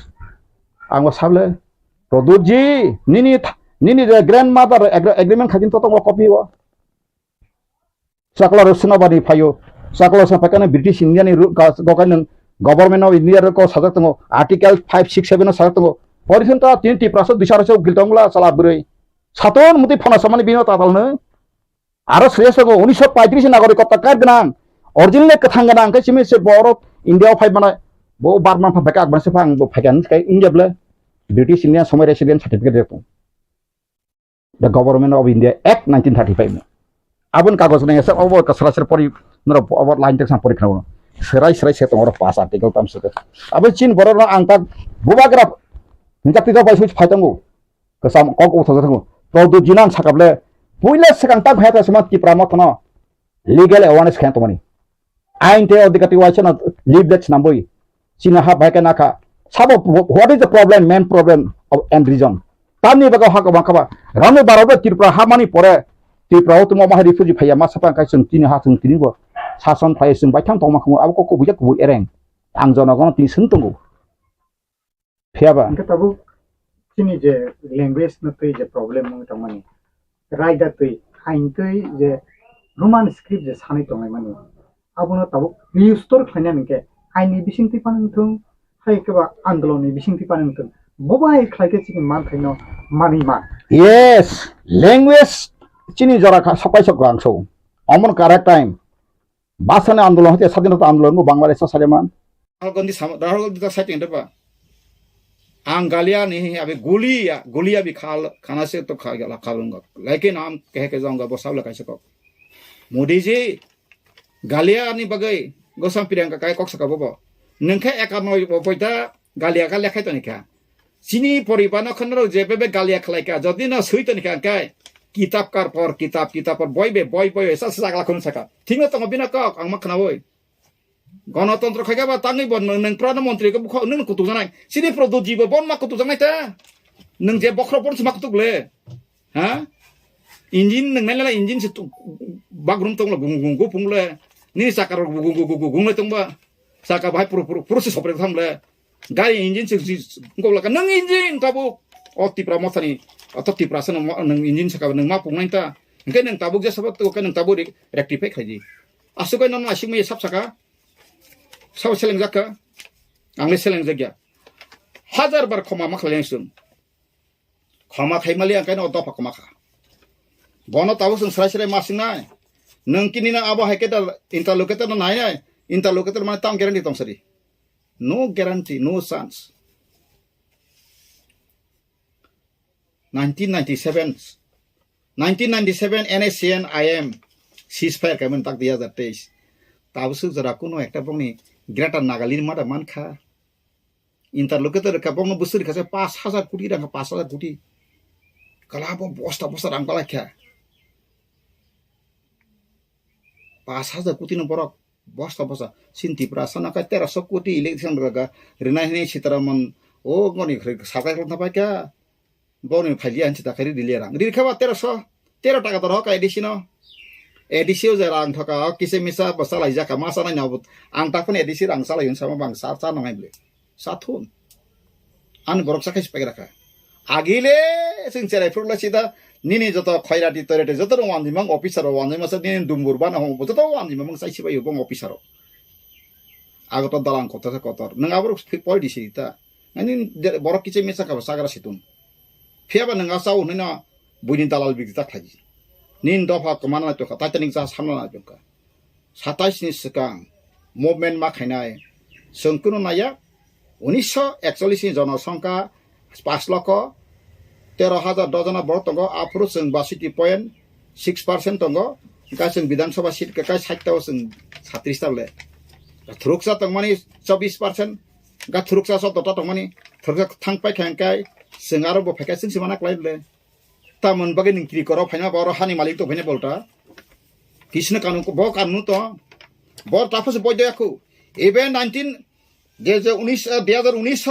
आं साबले प्रदूत जी निनी ग्रैंड मदर एग्रीमेंट खाजिन तो कॉपी हो सकला रसनाबादी फायो सकला सफाकाने ब्रिटिश इंडियानि गकान गवर्नमेंट ऑफ इंडिया को साजक तंगो आर्टिकल 5 6 7 साजक तंगो परिसंता 30% बिसारसो गिलतंगला साला बुरै सातन मुति फना समानि बिनो तातालनो आरो श्रेयसगो 1935 नागरिकता कार्ड गोनां अरिजिनल कथां गोनां कैसिमे से बर इंडिया फाइ माने बो बारमान फाका आगबानसे फां बो फाइकान स्काय इंडियाब्ले ब्रिटिश इंडिया समय रेसिडेंट सर्टिफिकेट देतो the government of India act 1935 में आबुन कागज ने सब अब कसरासर परि नर अब लाइन टेक्स परीक्षा न सराय से तंगर पास आर्टिकल ताम सके अब चीन बरर आंता बुबाग्रा निजाति दा बाइस फाइतंगो कसम कक उथजथंगो प्रदूत जिनां साकाबले पुइले सकांता भायता समा तिप्रा मथन लीगल अवेयरनेस खें तमनि आइन ते अधिकति वाइसन लीव दैट्स नम्बोई चीन हा भाइका नाखा सब what is the problem main problem of and reason तामनि बगा हाका बाखबा रामो बाराबो तिप्रा हामानि परे तिप्रा तुम मा रिफ्यूजी फाया मा सफा काइसन तिनि हा जों तिनिबो सासन फायसों बायथां तमाखौ अब को बुजा को एरें आं जनगण ति सनतंगो फेबा इंका ताबो तिनि जे लैंग्वेज न तै जे प्रॉब्लम म तमनि राइडा तै आइन तै जे रोमान स्क्रिप्ट जे सानै तंगाय माने आबुनो ताबो रिस्टोर खायना नके आइनि बिसिंति पानंथों हायकेबा आन्दोलननि बिसिंति पानंथों बबाय खायके चिकन मान खायनो मानि मा yes language chini jara sapai sok gangso amon correct time basane andolon hতে স্বাধীনতা আন্দোলন Bangladesh Saleman Rahul Gandhi tak setting depa. Ang galia ni abe gulia bi khana se to kha gala khalunga. Lekin am keh ke jaunga bosab la kaise kok. Modi ji galia ni bagai gosam pirangka kai kok saka bobo. Nengkhe ekanoi bopoita galia ka lekhai to nikha. Sini poribana khanro jepebe galia khlai ka jodi na sui to nikha kai. Kitab por boy esa sagla khun saka. Thingna to bina kok ang makhna boy. গণতন্ত্র খাইবা বা তাঙ্গি বন নং প্রধানমন্ত্রী কে বুখ নং কুতু জানাই সিনি প্রদু জীব বন মা কুতু জানাই তা নং যে বখর পন মা কুতু লে ha ইঞ্জিন নং নাইলা ইঞ্জিন সে বাগরুম তং লা গুং গু পুং লে ni sakar gugung le tong ba saka bai proses opre tham le gari injin se ngol la nang injin tabu oti pramotani atoti prasana nang injin saka nang ma pung nai ta ngke nang tabu je sabat to ka nang tabu rectify khaji asu ko nang asing me sap saka Sao seleng zaka, angli seleng zagya. Hajar bar koma makhluk langsung. Koma khai mali angkai no dopa koma kha. Bono tahu sung serai masing nai. Nengkini na abo hai kita interlocutor na nai. Interlocutor mana tam guarantee tom sari. No guarantee, no chance. 1997 NACN IM ceasefire kami tak dia zates. Tahu sung zara kuno ekta bongni Greater Nagaland mada mankha interlocutor ka bong busur ka 5000 কোটি টাকা 5000 কোটি kalabo bosta rang kala kha 5000 কোটি no borok bosta sinti prasana ka 1300 কোটি election raga rinai ni sitaraman o ngoni sakai kla pa kya boni phalian chita khari dilera ri khawa 13 টাকা to ka edisino edisi ujar ang thaka kise misa basala jaka masana nyabut ang takun edisi rang sala yun sama bang sa nongai ble sathun an borok sakai spagera ka agile sing cerai furla sida nini joto khairati torete joto wandi mang officer wandi masa nini dumbur bana hong joto wandi mang sai sibai bong officer agoto dalang kota kotor nang abur poi disi ta ani borok kise misa ka sagara situn fiaba nang asau nina buinin dalal bigita khaji nin dofa kemana itu kata tening sah samna juga 27 ni sekang movement makhainai sengkuno naya 1941 জনসংখ্যা 5 লক্ষ 13,000 ডজনা বড় তঙ্গ আফরো जों 62.6% তঙ্গ গাসং বিধানসভা seat কাই 60টাও जों 36 টালে থ্রুকসা তংমানি 24% গা থ্রুকসা 17টা তংমানি থ্রুকসা থাংপাই খাंकाय जों आरो ब फेकासिन सिमाना क्लाइले तामन बगे निंक्रि करो फाइना बरो हानि मालिक तो फाइना बोलता किसने कानून को बो कानून तो बो ताफस बो देखो एबे 2019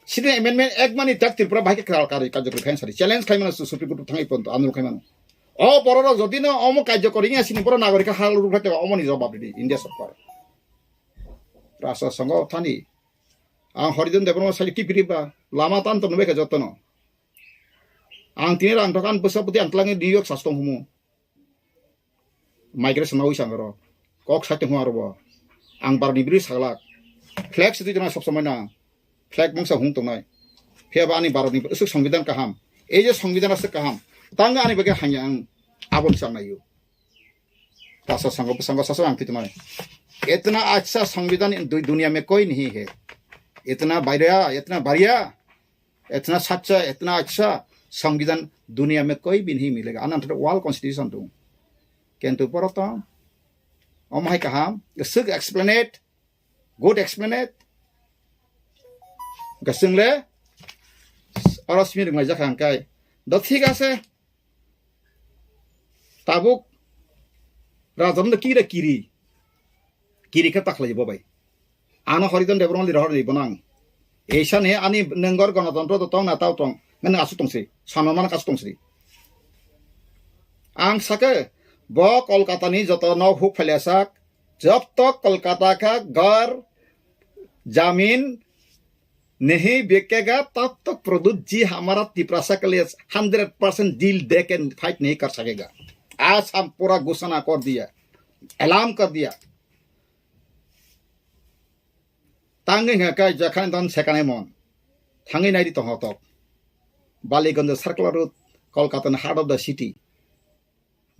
सिने अमेंडमेंट एक मानी तक त्रिपुरा भाई के कार्यक्रम फैंसारी चैलेंज खाइमान सुप्रीम कोर्ट थांगाई पन्त आंदोलन खाइमान ओ बरो जदि न अम कार्य करिया सिनि बरो नागरिक हाल रुखते अमनि जवाब दि इंडिया सरकार राष्ट्र संघ थानी आं हरिजन देवरम सालि टिपिरिबा लामा तान तो नबे के जतन आं तिनि रां टकान बोसापुति आंतलांगे निउयर्क सास्तों हुमु माइग्रेशन नाउ सांगरो कक साइते हुआरबो आं बारनि ब्रि सागला फ्लैग सिति जना सब समय ना फ्लैग मंगसा हुं तंनाय फेबा आनि भारतनि उसु संविधान काहाम ए जे संविधान से काहाम तांगा आनि बगे हांया आं आबन सांनायु राष्ट्र संघ सासो आं तितनाय इतना अच्छा संविधान दुनिया में कोई नहीं है इतना बढ़िया इतना सच्चा इतना अच्छा संविधान दुनिया में कोई भी नहीं मिलेगा अनंत वर्ल्ड कॉन्स्टिट्यूशन तो किंतु परतो अमाय कहा सुग एक्सप्लेनेट गुड एक्सप्लेनेट गसंगले अरसमी रंगाय जाखांकाय द ठीक आसे ताबुक राजन किरी का तखलाय बबाय आनो हरिजन देवरम लिरहर बनang ऐसा ने आनि नंगर गणतंत्र तो तंग ना ताव तंग नन आसु तंसि सानमान कास तंसि आं साके ब कोलकाता नि जत न हुक फैलासाक जब तक कोलकाता का घर जमीन नहीं बेचेगा तब तक प्रदूत जी हमारा तिपरासा के लिए 100% डील दे के फाइट नहीं कर सकेगा आज हम पूरा घोषणा कर दिया ऐलान कर दिया तांगे का जखान दन सेकाने मन थांगे नाइदि तो हतक Ballygunge circular road Kolkata heart of the city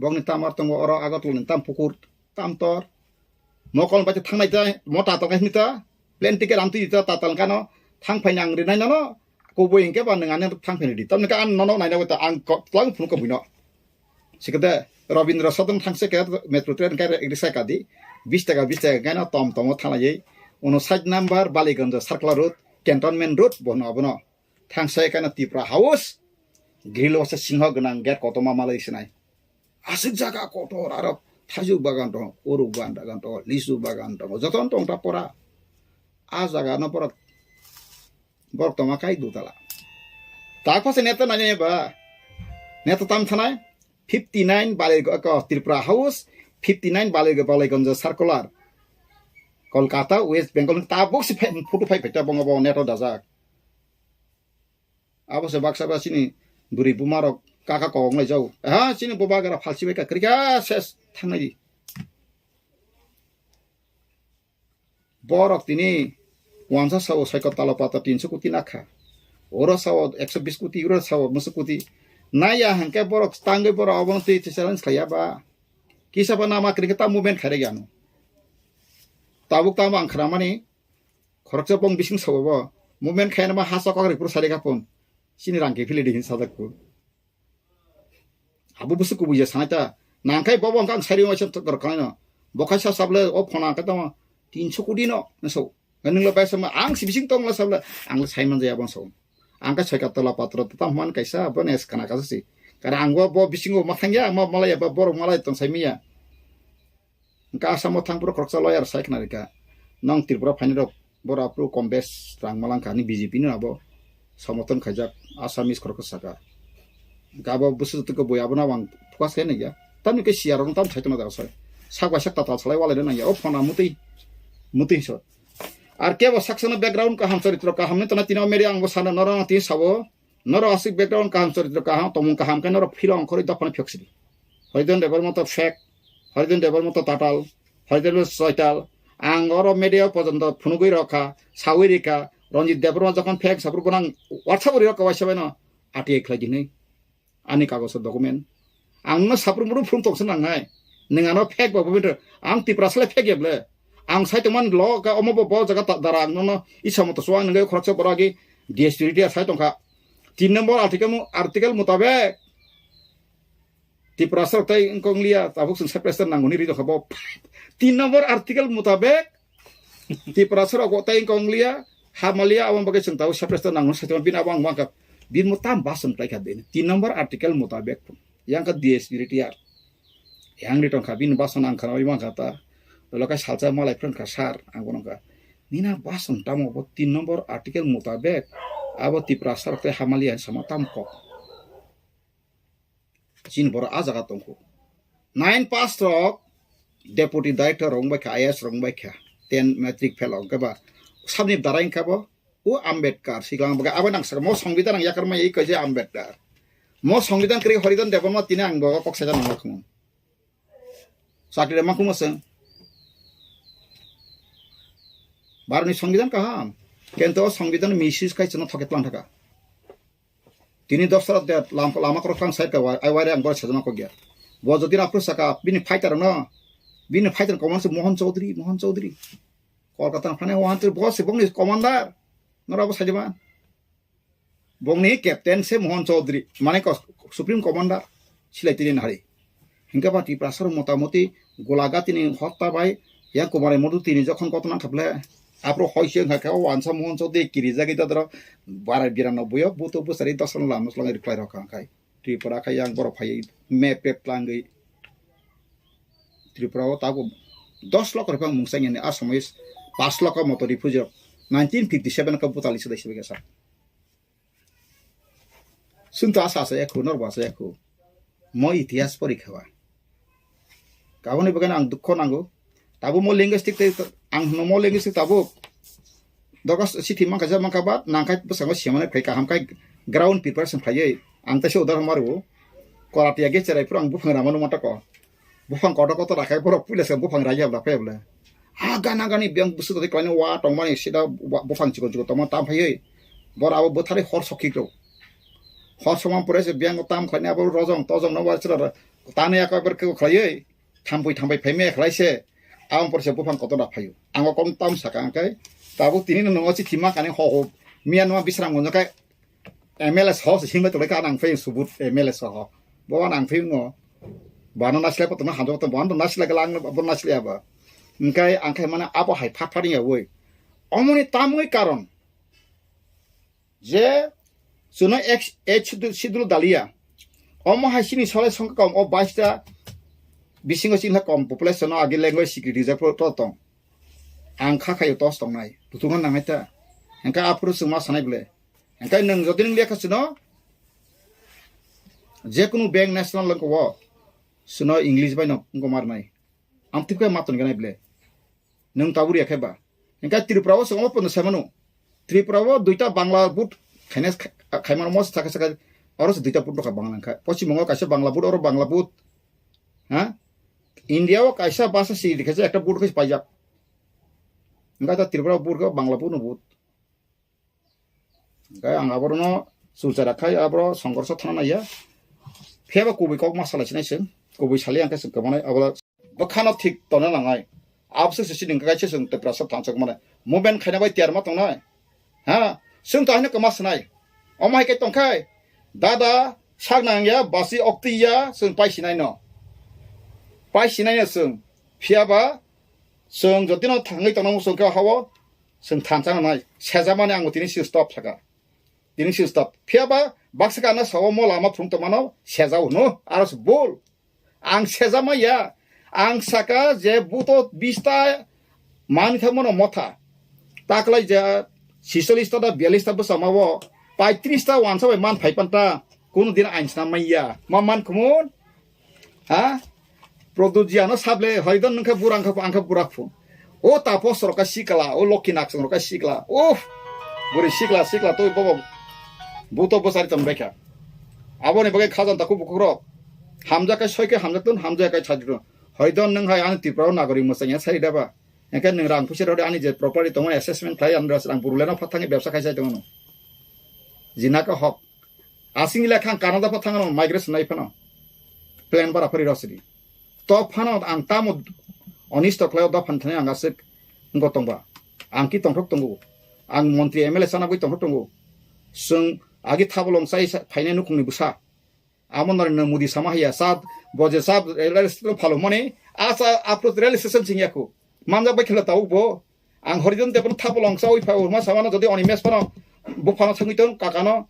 bongni tamar tongo oro agatulun tam pukur tam tor mokol baca thang naita mota tong kai nita plane ticket antu ita tatal kano thang phainyang ri nai no ko boing ke ban ngane thang phai di tam ka an no nai na ta ang tlang phun ko buino sikada Rabindra Sadan thangse ke metro train ka risa ka di 20 টাকা kana tom tom thalai ono side number Baliganj circular road cantonment road bono abono thangse kana Tipra house grill wasa singho gnang get kotoma malai sinai asik jaga kotor arab thaju bagan to oru bagan to lisu bagan to joton tong ta pora a jaga no pora bor toma kai dutala ta pase neta nanya ba neta tam thanai 59 Baliganj Tripura house 59 Baliganj circular Kolkata West Bengal tabuk si photo phai pheta bonga bon neto dazak abo se baksa ba sini duri bumarok kaka kong lai jau ha sini boba gara phalsi be ka krika ses thangai borok tini 50 sawo saiko talo pata 300 koti nakha oro sawo 120 koti euro sawo 50 koti naya hangke borok tangge borok abon ti challenge khaya ba kisa ba nama krika movement khare gyanu tabuk tama angkramani khoroksa pong bising sawo movement khayna ma hasa ka ripur sare ka pon sini rangke phile dihin sadakku abu busu ku buja sanata nangkai bobong kang sari ma chap tor kana bokasa sable o phona ka tama 300 kodi no naso ganing la paisa ma ang si bising tong la sable ang saiman jaya bang so angka chai ka tola patro tam man kaisa bones kana ka si kara angwa bo bisingo makhangya ma malaya ba bor malai tong saimiya ka asamo thang pro kroksa lawyer sai kana ka nang Tripura phainro bora pro kombes rang malang kani BJP no abo समर्थन खजक Assamese खरक सका गाबा बुसु तक बयाबना वां focus के नया तमनि के सियार तम छैतन दा सय सागवा सकता ता छलाय वाले नया ओ फना मुति सो आर के बो सक्सन बैकग्राउंड का हम चरित्र का हमने तना तिना मेरे अंग साना नर ति सबो नर आसिक बैकग्राउंड का हम चरित्र का हम तमु का हम के नर फिलम खरि दफन फेक्सि हरिदन देवर मत फेक हरिदन देवर मत टाटाल हरिदन सयटाल आंगर मेडिया पर्यंत फुनुगै रखा सावरिका Ronjit Deborah যখন ফেক সাপুর কোন WhatsApp রে কওয়া সবাই না আটি একলাই দিনে আনি কাগজ document আংনো সাপুর মুরু from তকছ নাংনাই নङानो fake Babu bet আং টিপ্রাসলে ফেক এবলে আং সাইতমান ল কা অমব ব জায়গা দারা আংনো ইসামত সোয়াং নগে খরচ বরাগি ডিএসটিটি সাই টংকা 3 নম্বর আর্টিকেল মোতাবেক টিপ্রাসর তাই কংলিয়া তাবুক সং সেপ্রেসন নাংগনি রি দখাবো 3 নম্বর আর্টিকেল মোতাবেক টিপ্রাসর গতাই কংলিয়া Hamalia awang bagai sentau sepreston nangun satu bin awang mangkap bin mutam basem kai kabin 3 nomor artikel mutabek yang ke DS diritiar yang ditong kabin bason angkana wi mangkata lokai salsa malai pron kasar angkono ka nina bason tamo 3 nomor artikel mutabek abo tiprasar te Hamalia sama tamkok sin bora ajaga tongko 9 pass rock deputy director rong baikha IS rong baikha 10 metric fellow ka sabni darain kabo o Ambedkar siglang baga abanang sa mo সংবিধান ang yakar mai kaje Ambedkar mo সংবিধান kri horidan deborma tine ang baga poksa jan ngakmu sakire makmu sen barni সংবিধান kaham kento সংবিধান misis kai chana thoket lang thaka tini dofsarat de lama krokang sai ka ai wari ang bor sajana ko gya bo jodi apro saka bini fighter no bini fighter command Mohan Chaudhary Kolkata phane wantir boss bongni commander norabo sajiban bongni captain se Mohan Chaudhary mane ko supreme commander silai tinin hari hingga pati prasar motamoti golaga tini hotta bai ya kumare modu tini jokhon kotona thable apro hoise ngaka wansa Mohan Chaudhary kirija gita dro 1292 buto busari dosan lamus langai reply rokang kai Tripura kai yang boro phai map langai Tripura tago 10 lakh rupiah mungsang ini asamis 5 lakh motor dipujo 1957 ka putali sudah sebagai sah sunta asa saya ku nor bahasa aku mo itias porikhawa kaboni bagan ang dukho nango tabu mo linguistic ang mo linguistic tabu dogas city mangka ja mangka bat nangkai pesango siamane phai kaham kai ground preparation phai ang ta se udar maru korati age cerai purang bufang ramanu mata ko bufang kodo koto rakai pura pulas ka bufang raja bla pe bla agana gani biang busu tadi kaine wa tongmani sida bufang chiko tong tam phai bor abo bothari hor sokhi kro hor somam pore se biang tam khane abo rojong tojong no war chara tane ako berke khlai thampai pheme khlaise ang porse bufang kotona phayu ang kom tam saka angkai tabu tini no ngochi thima kane ho mianwa bisrang ngono kai MLS house hingba tole ka nang fe subut MLS ho bo nang fe no bana nasle ko tama hanjo to bana nasle ka lang bon nasle aba angkai angkai mana apa hai phapari ya woi omoni tamoi karon je suno x sidul dalia omo hasini sole songka kom o 22 bisingo sinha kom population agi language security reserve to tong ang khakai to tong nai tutungan nangeta angka apru suma sanai ble angka nang jodin lia kasino je kunu bank national lang ko suno english bai no ngomar nai am tipka maton ganai ble nang taburi akheba angka tripura songo pon samanu tripura duita bangla but khaines khaimar mos saka saka oros duita put ka bangla kha Paschimbanga kaisa bangla but or bangla but ha India o kaisa bahasa si dikhaje ekta but kais pajak enggak ta tripura but ka bangla but no but enggak ang abrono susara khai abro songkorso thana ya pheba kubi kok masala chinai sing kubi sali angka sing kamane abla bakhano thik tona langai abse se siding ka sing te prasap thansok mane moben khaina bai tiar ma tongnai ha sing ta hina kama sanai omai ke tongkai dada sagnang ya basi oktiya sing pai sinai no pai sinai ya sing phiaba sing jodino thangai tonong sing ka hawo sing thansang nai sejamane ang tini si stop saka tini si stop phiaba baksaka na sawo mo lama thung tomano sejau no aros bol ang sejama ya ang saka je buto 20 man thamono motha taklai ja 46 ta 42 ta basamawo 35 ta wansa bai man phaipanta kun din ainsna maiya maman kumun ha produjiano sable hoidon nangka burangka angka burakfu o tapo soroka sikala o lokinak soroka sikla o buri sikla to bobo buto bosari tambeka abone bagai khazan taku bukuro hamja ka soike hamja tun hamja ka chadro hoidon nang hai an tipro nagori musanya saida ba ekan nang rang pusir ode ani je property tomo assessment khai andras rang burulena phathangi byabsa khaisai tomo jinaka hok asing lekhang kanada phathangano migration nai phano plan bara phari rosidi to phano ang tamo onisto kleo da phanthane angasik ngotongba angki tongthok tongu ang montri MLA sana boi tongthok tongu sung agi thabolong sai phaine nukungni busa amon na mudi samahya sad boje sab rail station phalo mone asa apro rail station singyaku manja bai khela tau bo ang horizon te pon thabolong sa oi pha urma samana jodi oni mes pano bufano thangitong kakano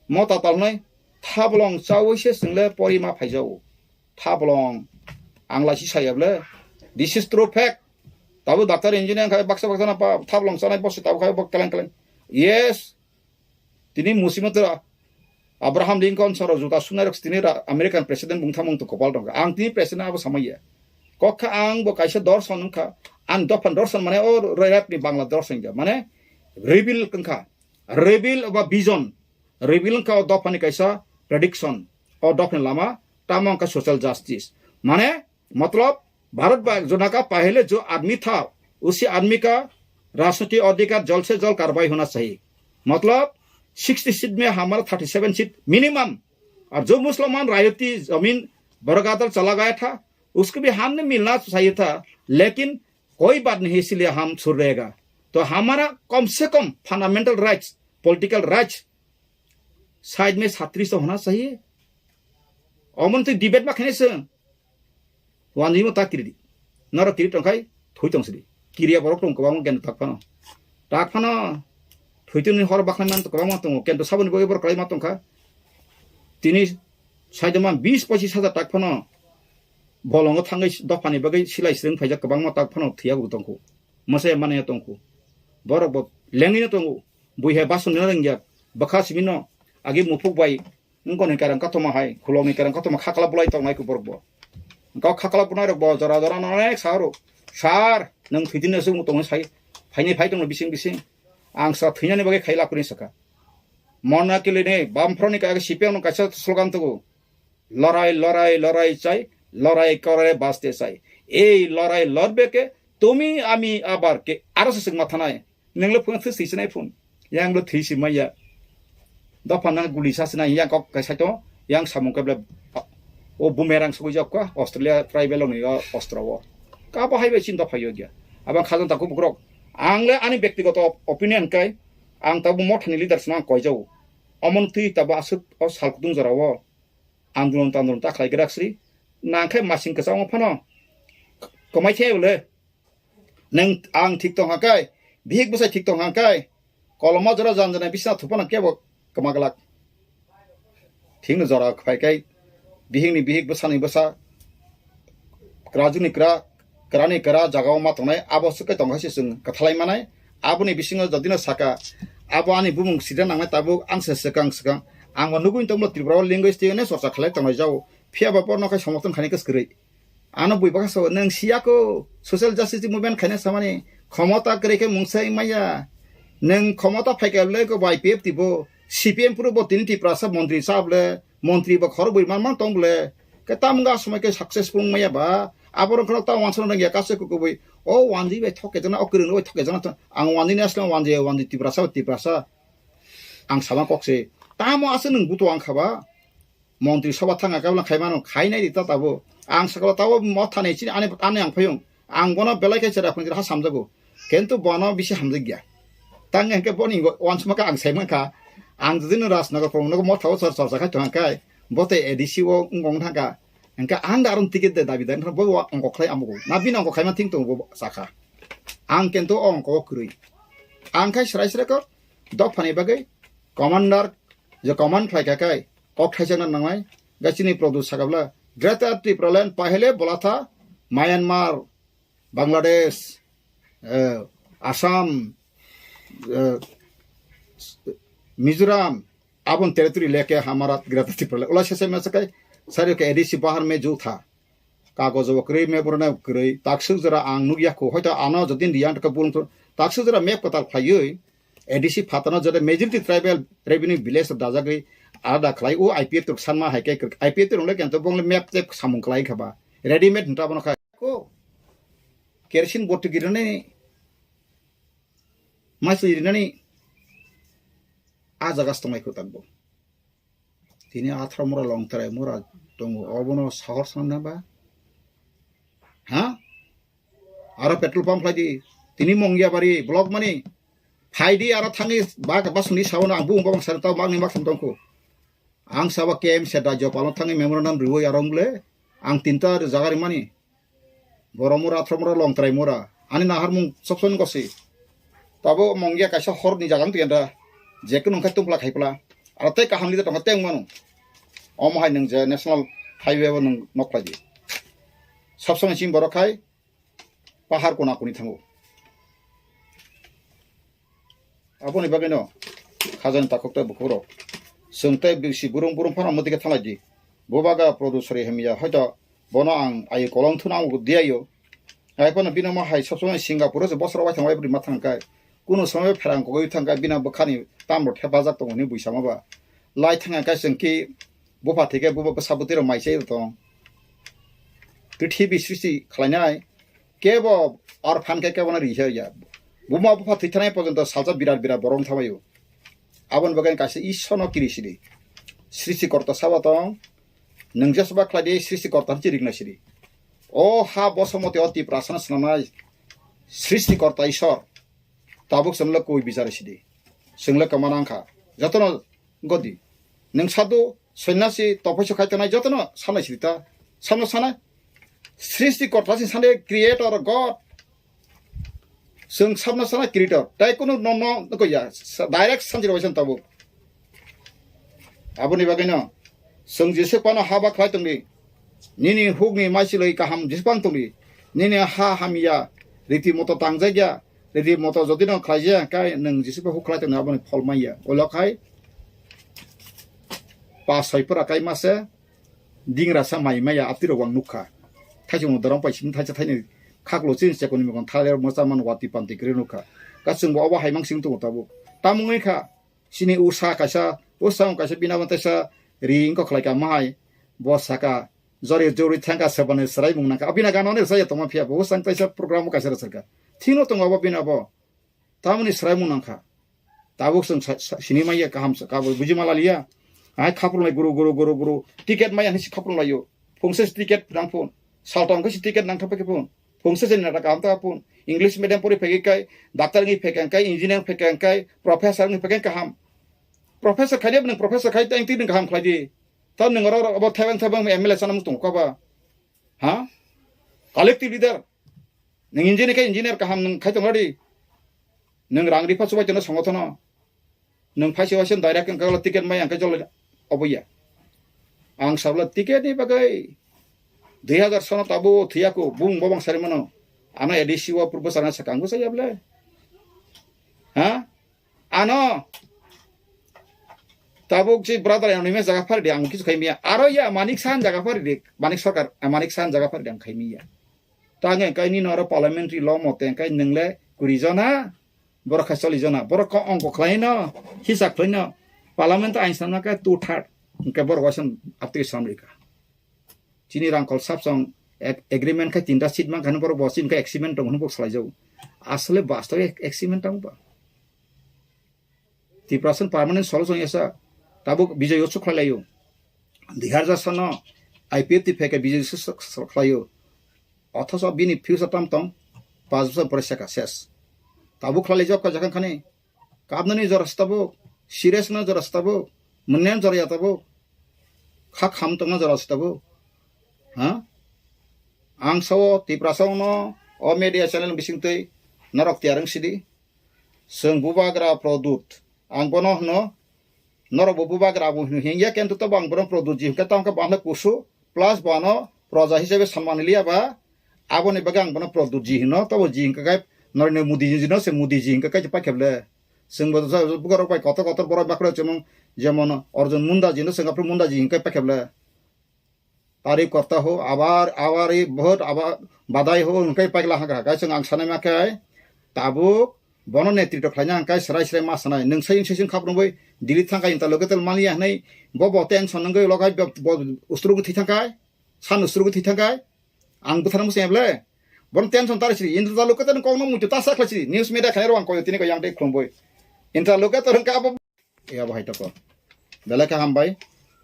mota talnai thabolong chawi se single porima phaijau thabolong angla si sayable this is true fact tabu doctor engineer khai baksa na pa thabolong sanai bos tabu khai bok kalang yes tini musimat Abraham Lincoln soro juta sunarak tini American president bungthamung to kopal dong ang tini president abo samaya kokha ang bo kaisa dorson kha an dopan dorson mane or rap ni bangla dorson ja mane reveal kangkha reveal ba vision reveal ka dopan kaisa prediction or dopan lama tamang का social justice माने मतलब भारत जोना का पहले जो आदमी था उसी आदमी का राजनीतिक अधिकार जल्द से जल्द कार्रवाई होना चाहिए मतलब 60 सीट में हमारा 37 सीट मिनिमम और जो मुसलमान रायती जमीन बरगादर चला गया था उसको भी हमने मिलना चाहिए था लेकिन कोई बात नहीं इसलिए हम छोड़ रहेगा तो हमारा कम से कम fundamental rights political rights side में 37 तो होना चाहिए अमन तो डिबेट मा खेने सं वानजी मता किरि नर तिरि टंखाय थुइतंसि किरिया बरक टं गोबां गेन ताकफानो थुइतुनि हर बाखनाय मान गोबां मा दङ केन्ट साबनि बगे बर क्लाय मा दंखा तिनि साइडमा 20-25 हजार ताकफानो बलंग थाङै दफानि बगे सिलाय स्रिं फाइजा गोबां मा ताकफानो थिया गु दंखौ मसे माने दंखौ बरक लेंगिनो दङ बुइहे बासन नरंगिया बखा सिमिनो आगे मुफुक bye ngoni karang katoma hai khuloni karang katoma khakla bulai tong nai ku borbo ngau khakla bunai ro bo jara jara nek saro sar nang thidine sung tong sai phaini phai tong bising ang sa thina bage khaila kuni saka mona kile ne bam froni ka sipiang ka sa slogan to লড়াই চাই লড়াই করে বাঁচতে চাই এই লড়াই লড়বে কে তুমি আমি আবার কে আরো সে মাথা নাই নংলো ফোন থিসি নাই ফোন यांगलो থিসি মাইয়া दफाना गुली सासना yang kok kaisa to yang samung kabla o bumerang sugui jakwa Australia tribal ni Australia ka ba haibe cinta phayo gya abang khazon taku bukrok angle ani ব্যক্তিগত opinion kai ang tabu mothani leaders na koi jau amon tui taba asuk o salkudung jarawo andulon tandulon ta khlai geraksri nangkai masing kesang phano komai theule nang ang thik tong hakai bihik busai thik tong hakai koloma jara janjana bisna thupana kebo kamagalak thingno jara khai kai bihing ni bihik busani busa krajuni kra krani kra jagao ma tongnai abo sukai tonghasi sung kathalai manai aboni bisingo jodino saka abo ani bumung sida nangmai tabu ang sekang ang nuguin tonglo tribral language tiene sorsa khalai tongai jau phia bapor no kai somotong khani kaskrei ano buibaka so nang siako social justice movement khane samani ক্ষমতা kreke mungsai maya nang ক্ষমতা phaikale ko YPF tibo CPM puro bo tinti prasa mantri sable mantri ba khor bui man tongle ke tamga samai ke successful maya ba abor khro ta wanson nang yakase ko bui o wanji be thoke jana okrung oi thoke jana ang wanji national wanji ti prasa ang sama kokse tamo ase nang buto ang khaba mantri sabha thanga kabla khaimano khainai dita tabo ang sakala tabo mothane chi ane ang phayung ang bono belai ke chara khun ha samjago kentu bono bisi hamjigya tang engke boni wansma ka ang saima ka ang jidin rasnaga phongno mo thaw sar sar ka thangkai bote edisi wo ngong thanga engka ang darun tiket de dabidan bo ang ko khlai amugo nabin ang ko khaima ting tong bo saka ang kentu ong ko krui ang khai srai ko dok phani bagai commander je command khai ka kai ok khai jana nangai gachini produce sakabla Greta Triprolen pahele bola tha Myanmar Bangladesh Assam Mizoram अपन territory लेके हमारा गिरफ्तार थी पड़े उला से में सके सारे के एडीसी बाहर में जो था कागज वक्री में बरना वक्री ताक्सु जरा आंग नुगिया को होता आना जदिन रियान का बुन तो ताक्सु जरा मैप पता फायो एडीसी फातना जरे मेजॉरिटी ट्राइबल रेवेन्यू विलेज दाजा गई आदा खलाई ओ आईपीएफ तो सनमा हाइके आईपीएफ तो ले केंतो बंगले मैप ते सामुं खलाई खबा रेडीमेड नटा बनो खा को केरोसिन बोट गिरने मासु गिरने आ जगह तंगाई को तंगो तिनी आथरा मोरा लंगतराय मोरा दंगो अबनो सहर सामनाबा हा आरो पेट्रोल पंप लादि तिनी मंगिया बारी ब्लॉक माने फाइदि आरो थांनि बाग बासनि सावना आं बुंबा बां सारता मागनि माखम दंखो आं साबा केएम सेदा जपाल थांनि मेमोरेंडम रिवो आरंगले आं तिनता जागारि मानि बरमोरा आथरा मोरा लंगतराय मोरा आनि नाहार मुं सबसन गसि ताबो मंगिया कायसा हरनि जागां तियदा जेकुन उनका तुमला खाइपला आरो ते काहामनि दं ते मानु अमहाय नों जे नेशनल हाइवे व नों नखलादि सब समय सिम बरखाय पाहाड़ कोना कोनि थांगो आबोनि बागैनो खाजन ताखकता बखरो सोंते बिसि बुरुं बुरुं फाना मदिके थालादि बोबागा प्रदुसरि हेमिया हयतो बनो आं आइ कलम थुनांगो दियायो आइपन बिनमा हाय सब समय सिंगापुर जे बसरा वाइ थांबाय बुरि माथांखाय कुनु समय फेरां गय थांगा बिना बखानि तामरो हेफाजाब दंनि बुइसामाबा लाइ थांगा गासंखि बफा थेके बबा साबुतिर माइसे दं पृथ्वी सृष्टि खालायनाय केब आर फानके केबना रिहया बुमा बफा थैथानाय पर्यन्त सालजा बिराट बिराट बरं थाबायो आबन बगान कासे ईश्वरनो किरिसिरि सृष्टिकर्ता साबा दं नोंजसबा खालायदि सृष्टिकर्ता चिरिगनासिरि ओ हा बसमते अति प्रार्थना स्नानाय सृष्टिकर्ता ईश्वर ताबुक संगला कोई बिचारसिदि संगला कमानांखा जतन गदि नों सादु सन्यासी तपस्या खायतनाय जतन सानायसिता सानो साना सृष्टिकर्तासिन साने क्रिएटर गॉड जों साबना साना क्रिएटर ताय कुनु न गया डाइरेक्ट सानजिरबायसन ताबुक आबोनि बागैनो जों जेसेबानो हाबा खायतंनि निनि हुगनि माइसिलै गाहाम जेसेबां तंनि निनि हा हामिया रिति मतो तांजायया रेडी मतो जदि न खाइया काय नों जिसिबा हुख्लायते न आबोनि फलमाइया ओलखाय पासयफोरा काय मासे दिंग्रासा माइमाया आप्तिरो वां नुखा थाइजों दरं पाइसिन थाइजा थाइनि खागलो चिन सेकोनि मगन थालेर मोसामान वाति पान्ति ग्रे नुखा गासों बावा हाइमांसिं दङ ताबो तामुङैखा सिनि उसा कासा बिनाबन तैसा रिंग को खलायका माय बसाका जरे जोरि थांगा सबने सराय मुंनाका अबिना गानने सय तमा फिया बो सांग तैसा प्रोग्राम कासा सरका थिनो तंगाबो बिनाबो तामुनि सराय मुंनाका ताबो जों सिनेमाया गाहाम काबो बुजिमाला लिया आइ खापुरनाय गुरु टिकेट माया हिसि खापुरलायो fungsi tiket pedang pun saltong ke tiket nang thapa ke pun fungsi sen nata kam ta pun English medium puri phegi kai doctor ngi phekang kai engineer phekang kai professor ngi phekang kaham professor khai nang professor khai tang ti nang kaham khai di ta nang ro abo thabang MLA sanam tung ko ba ha collective leader nang engineer kaham nang khai tong ri nang rang ripa subai chana sangothana nang phai sewasen direct kan kala ticket mai ang ka jol oboya ang sabla ticket ni bagai 2000 sana tabo thiako bung bobang sarimano ana edisi wa purba sana sakanggo saya ble ha ano tabuk si brother yang nime jaga par diang kisu khaimia aro ya manik san jaga par di manik sarkar manik san jaga par diang khaimia tange kai ni nora parliamentary law mote kai ningle kurizona boro khasoli jona boro ko ongko khlaina hisak khlaina parliament ainsana ka 2/3 ke boro wasan apti samrika chini rangkol sapsong agreement ka tinta seat mang kan boro bosin ka agreement tong hunbok slajau asle bastoy agreement tong ba 3% permanent solution yasa tabuk bijay yosu khlayo dihar jasana IPF ti feke bijay yosu khlayo অথচ বিনি future term তং 5 বছর পরে শেখা শেষ তাবু খালি job কাজ খানে কাবনানি জর রাস্তাবো সিরিয়াস না জর রাস্তাবো মন্যান জর ইয়াতাবো খা খাম তং না জর রাস্তাবো হ্যাঁ আং সাও তিপ্রাসাও ন অ মিডিয়া চ্যানেল বিসিংতৈ নরক তিয়ারং সিদি जों बुबाग्रा प्रदुत आं बनो न नरक बुबाग्रा बु हिंगिया केन्तु त बां बरं प्रदुत जि का तंका बांला कुसु प्लस बानो प्रजा हिसाबै सन्मान लिया बा आबोनि बगां बनो प्रदुत जि न तब जि हिंका गाय नरेन्द्र मोदी जि न से मोदी जि हिंका काय पाखेबले जों बुगार पाय कत कत बराय बाखरा जेमन जेमन अर्जुन मुंडा जि न सिंगापुर मुंडा जि हिंका पाखेबले तारिफ करता हो आबार बहुत आबार बादाय हो उनकाय पागला हागा गाय जों आं सानाय माखाय ताबु बनो नेतृत्व खालायना आंखाय सराय सराय मासानाय नोंसाय इंसेसिन खाब्रंबै दिल्ली थांखाय इंता लोगोतेल मालिया हनै बब टेंशन नंगै लगाय उस्त्रुगु थि थांखाय सान उस्त्रुगु थि थांखाय आं बुथार मुसेबले बन टेंशन तारसि इंता लोगोतेल कौनो मुति तासा खलासि न्यूज मीडिया खायरो आं कय तिनि कय आं दे खुंबै इंता लोगोतेल का अब या बाहाय तक बेलाका हामबाय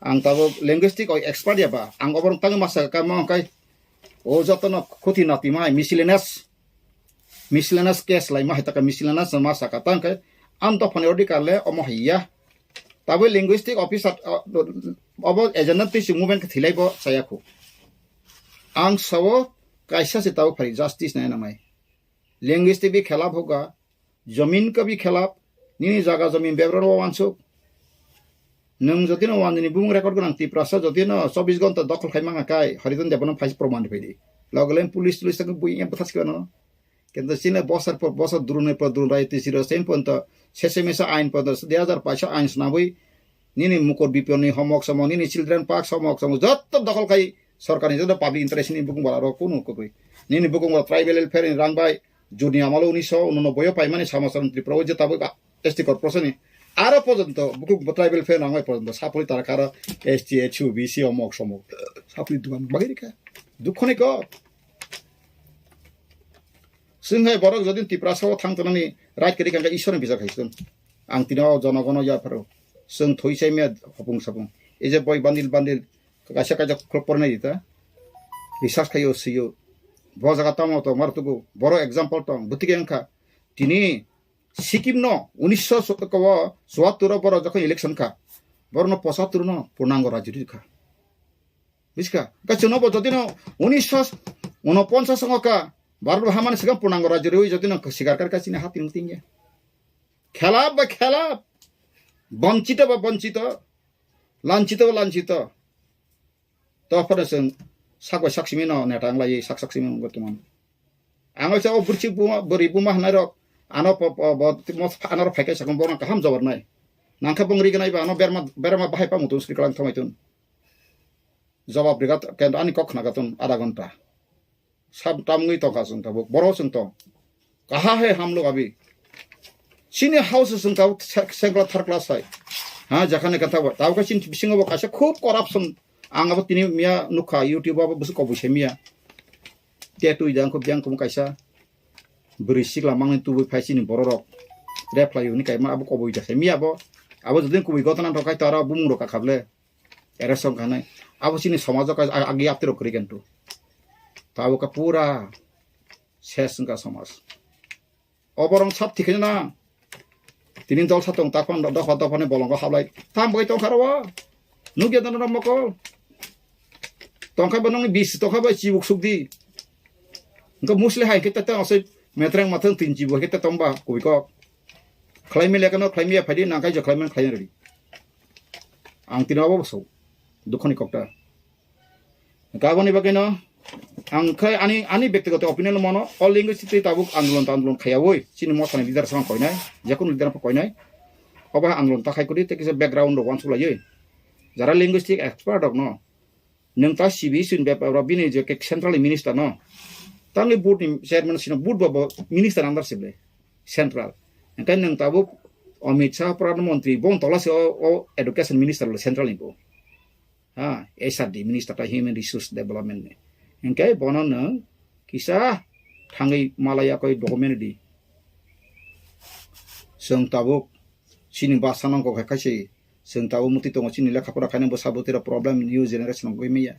आं ताबो लिंग्विस्टिक एक्सपर्ट याबा आं अबर तंग मासा का मांखाय ओ जतन खुथि नाति माय मिसलेनास केस लाई mahitaka miscellaneous masa katang kai anto phone karle omohiya tabe linguistic officer obo agent ti movement thilaibo sayakhu ang sawo kaisa se taw phari justice na namai linguistic bi khilaf hoga जमीन का भी खिलाफ नी जागा जमीन बेब्रो वांसो नों जतिनो वाननि बुंग record गोनां तिप्रासा जतिनो 24 घंटा दखल खायमाङा काय हरिदन देबन फाइस प्रमाण फैदि लगलेन पुलिस तक बुइया पथासकनो কিন্তু চিনে বছর পর বছর দুরুনে পর দুরুন রাইতে ছিল সেম পর্যন্ত শেষে মেশা আইন পর্যন্ত 2005 আইন শোনাবই নিনি মুকর বিপিএনি হোমওয়ার্ক সম নিনি চিলড্রেন পার্ক হোমওয়ার্ক সম যত দখল খাই সরকারি যত পাবলিক ইন্টারেস্ট নি বুকুং বলা কোন কই নিনি বুকুং ট্রাইবেল ওয়েলফেয়ার রাংবাই জুনি আমালো 1989 পাই মানে সমাজতন্ত্র ত্রিপুরা যে তাবো এসটি কর্পোরেশন আরো পর্যন্ত বুকুং ট্রাইবেল ফেয়ার নাঙ্গাই পর্যন্ত সাপলি তারা কারা এসটি এইচইউ বিসি হোমওয়ার্ক সম সাপলি দুগান বাগিরিকা দুঃখনে ক जोंहाय बरक जदि तिप्रासाव थांतनानै राइट करि कांगा ईश्वरनि बिजार खाइसन आं तिनाव जनगण याफोराव जों थइसाय मे हपुं सापुं एजे बय बान्दिल कासा काजा खरपरनाय दिता रिसार्च खायो सियो बजागा तामाव तो मारतुगु बर एग्जाम्पल तो बुतिके अंखा तिनि सिक्किम न 1974 बर जखन इलेक्शन खा बरन 75 न पूर्णांग राज्य खा बिसका गाचनो जदि न 1949 संगका भारत हामान सिगां पूर्णांग राज्य रे जति न शिकार कर कासिने हाति मुतिंगे खेलाब बा खेलाब वंचित बा वंचित लांचित बा लांचित तो फरसन सागवा साक्षिमे न नेटांग लाई साक्षिमे गतमान आंगल साव बुरची बुमा बरि बुमा हनाय रक आनो आनार फाइका सागम बरन काहाम जबरनाय नांखा बंगरि गनाय बा आनो बेरमा बाहाय पामुतुन श्रीकलां थमायतुन जवाब रिगात केन आनि कखना गातुन आधा घंटा सब तामुई तो कासुं तब बरो सुं तो कहा है हम लोग अभी सीनियर हाउस सुं तब सेंट्रल थर्ड क्लास है हां जखाने कथा बा ताव का सिन बिसिंग बा कासे खूब करप्शन आंगाबो तिनि मिया नुखा यूट्यूब बा बुसु कबुसे मिया टेटु इदां को ब्यांग को कायसा बरि सिगला मांगनि तुबु फाइसिनि बरो रक रेप्लाय नि कायमा अब कबुइ जासे मिया बो अब जदिन कुबि गतना तो काय तारा बुमुं रका खाबले एरेसं खानाय abo sini समाज का आगे आपते रोक करी केंटू तो abo का पूरा शेष का समाज अबरंग सब ठीक है ना तीन दल सातों ताकन दफा दफा ने बोलों को हावलाई थाम बगे तो खरवा नुगे दन रम को तंखा बनों बीस तंखा बे चिबुक सुक्ति उनका मुस्लिम है kita tahu asal metreng mateng tin jibu kita tomba kui ko klaim le kana klaim ya phadi na kai jo klaim klaim ri ang tinawa so dukhoni kokta kaboni bageno ang khai ani ব্যক্তিগত opinion mono all language ti tabuk andolon khayawoi chini mo sane leader sang koinai jakun leader pa koinai oba andolon ta khai kodi te kisa background ro wan sulai jara linguistic expert dok no nang ta sibi sin be robini je ke central minister no tangi board chairman sino board ba minister andar sible central kan nang tabuk Amit Shah Perdana Menteri bon tolas o education minister central ipo ha SRD minister ta human resource development ne engkai bono na kisah thangai malaya koi document di seng tabuk sini basanang ko kasi seng tabuk muti to sini lekha pura kane bosabutira problem new generation ko meya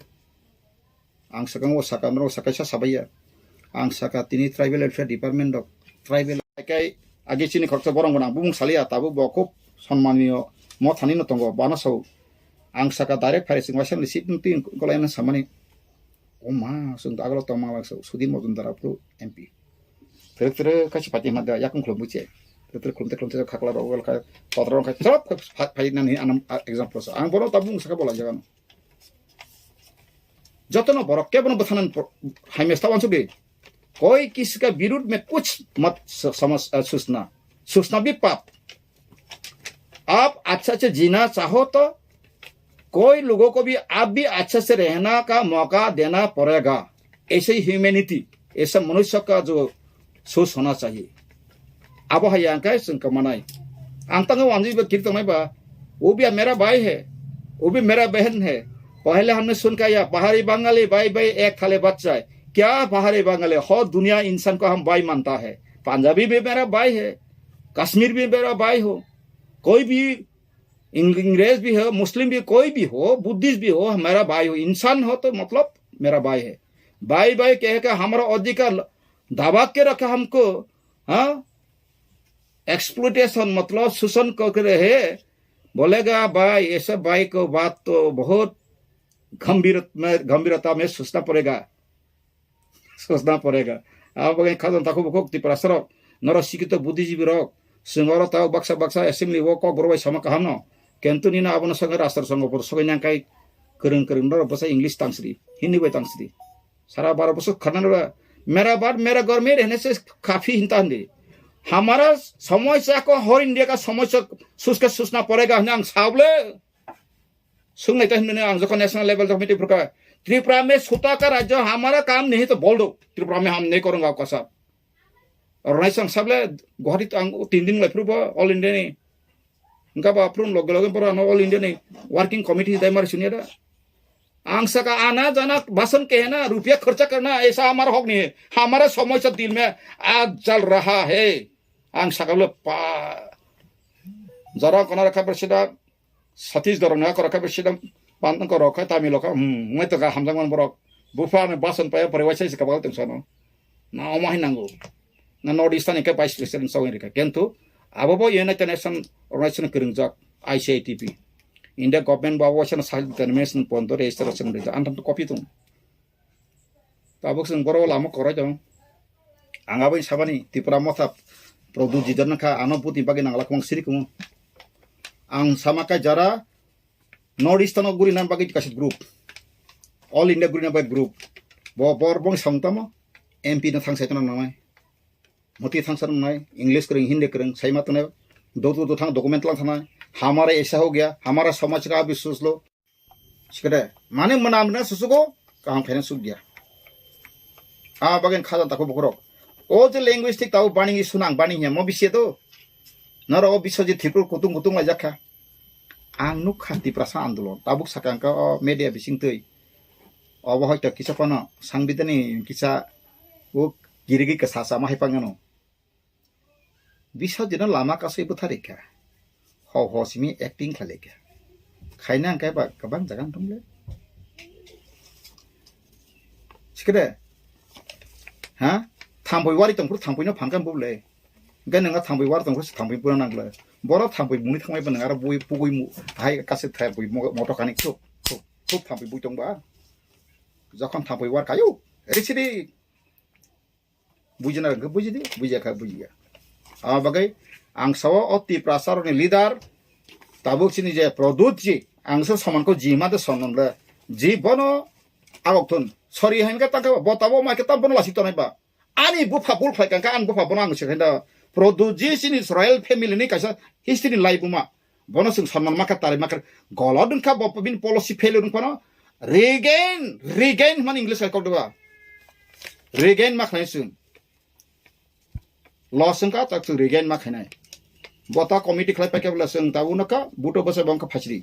ang sakang o sakamro sakasa sabaya ang saka tini tribal welfare department dok tribal kai age sini khorcha borong gona bumung salia tabu bokop সম্মানীয় mo thani no tongo bana so ang saka direct fire singwasan lisip tin kolaina samani o ma sung agalo to ma so sudin modun dara pro mp tere kasi pati mada yakung klom buce tere klom te khakla ro ka patron ka trop phai na ni anam example so ang bono tabung saka bola jagan जतनो बरक के बनो बथानन हाइमेस्ता वांसुगे कोई किसी का विरुद्ध में कुछ मत समझ सूचना भी पाप आप अच्छा से जीना चाहो तो कोई लोगों को भी आप भी अच्छे से रहना का मौका देना पड़ेगा ऐसे ही ह्यूमैनिटी ऐसा मनुष्य का जो सोच होना चाहिए अब है यहाँ का संकमनाई अंतंग वांजी कीर्तन में बा वो भी मेरा भाई है वो भी मेरा बहन है पहले हमने सुन का या बाहरी बंगाली भाई भाई एक थाले बच्चा है क्या बाहरी बंगाली हो दुनिया इंसान को हम भाई मानता है पंजाबी भी मेरा भाई है कश्मीर भी मेरा भाई हो कोई भी अंग्रेज भी हो मुस्लिम भी कोई भी हो बुद्धिस्ट भी हो मेरा भाई हो इंसान हो तो मतलब मेरा भाई है भाई भाई कह के हमारा अधिकार दबा के रखा हमको हाँ एक्सप्लोटेशन मतलब शोषण कर रहे बोलेगा भाई ऐसा भाई को बात तो बहुत गंभीरता में सोचना पड़ेगा आप खादन ताको बको तिपरासर नर शिक्षित बुद्धिजीवी रक सिंगर ताव बक्सा एसेंबली वो को गरबाय समा कहनो केंतु निना आबन संग राष्ट्र संग पर सगै नांकाय करन नर बसा इंग्लिश तांसरी हिंदी बाय तांसरी सारा 12 बस खनन मेरा बात मेरा घर में रहने से काफी हिंता दे हमारा समस्या को हर इंडिया का समस्या सोचना पड़ेगा नंग साबले सुनने तो हम जो नेशनल लेवल तक त्रिपुरा में छोटा का राज्य हमारा काम नहीं तो बोल दो त्रिपुरा में हम नहीं करूंगा आपका साहब और नहीं संग सबले गुवाहाटी 3 दिन लाइफ्रूब ऑल इंडिया नहीं उनका बापरूम लोग पर ऑल इंडिया नहीं वर्किंग कमिटी दाई मार सुनिए आंसा का आना जाना भाषण के है ना रुपया खर्चा करना ऐसा हमारा हक नहीं है हमारा समस्या दिल में आज चल रहा है आंसा का जरा कना रखा प्रसिद्ध सतीश दरंगा को रखा प्रसिद्ध पांतन को रखा तामिल का मैं तो का हमजंग बरक बुफा में भाषण पाए परिवार से कबाल तुम सनो ना ओमा हिनांगो ना नॉर्थ ईस्टर्न के वाइस प्रेसिडेंट साउथ अमेरिका किंतु अब वो यूनाइटेड नेशन ऑर्गेनाइजेशन करंजाक आईसीआईटीपी इंडिया गवर्नमेंट बाबू सन साइड डिटरमिनेशन पॉइंट रेजिस्ट्रेशन रिजा अंतम तो कॉपी तुम ताबुक जों बर' लामा कराय दं आंगाबो साबानि त्रिपुरा मथा प्रदु जिदन का आनो बुति बागे नांगला खं सिरि खं आं सामाका जरा नॉर्थ ईस्टर्न गुरिनान बागे कासित ग्रुप ऑल इंडिया गुरिनान बागे ग्रुप बरबं संगतम एमपी न थांसायतन नाय मति थांसन नाय इंग्लिश करं हिंदी करं साइमा तने दो थांग डॉक्यूमेंट लां थानाय हमारा ऐसा हो गया हमारा समाज का भी सोच लो सिकरे माने मनामना सुसुगो काम खाने सुग गया आ बगन खाजा ताको बकरो ओ जे लैंग्वेजिक ताउ बानी सुनां बानी हे म बिसे तो नर ओ बिसजि थिपुर कुतुं ला जाखा आं नु खाति प्रसा आंदोलन ताबुक साकांका मीडिया बिसिं तै अब हयत किसापन सांबिधानि किसा ओ गिरिगि का सासा माहिपांगनो बिसजि न लामा कासै बुथारिका हो सिमी एक्टिंग खालेका खायना अंकाय बा गोबां जागान दंले सिखदे हा थांबोय वारि तंखौ थांबोयनो फानगोन बुले गै नोंहा थांबोय वारि तंखौ थांबोय बुना नांगले बर थांबोय मुनि थांबाय नों आरो बय बय हाय कासे थाय बय मट कानि खुब थांबोय बय दंबा যখন थांबोय वार कायु एरिसिदि बुजिना रंगो बुजिदि बुजियाखा बुजिया आ बागै आं साव अति प्रासारनि लिडार ताबुकसिनि जे प्रदूत जी आंसो समानखौ जिमादो सननले जीवनो आवक्तन सरि हेनका ताका बताबो माके ताबन लासि तनायबा आनि बुफा बुलफाय कांका आन बुफा बना आं सेखेनदा प्रदूत जी सिनि रयेल फेमिलि नि कासा हिस्ट्री लाइबुमा बनो जों सन्मान माका तारि माका गलदनका बपबिन पलिसि फेलियर नखनो regain man English ay kawdwa regain makhnai sun loss ka tak regain makhnai bota committee khlai pakebla sung taunaka buto basa bangka phachri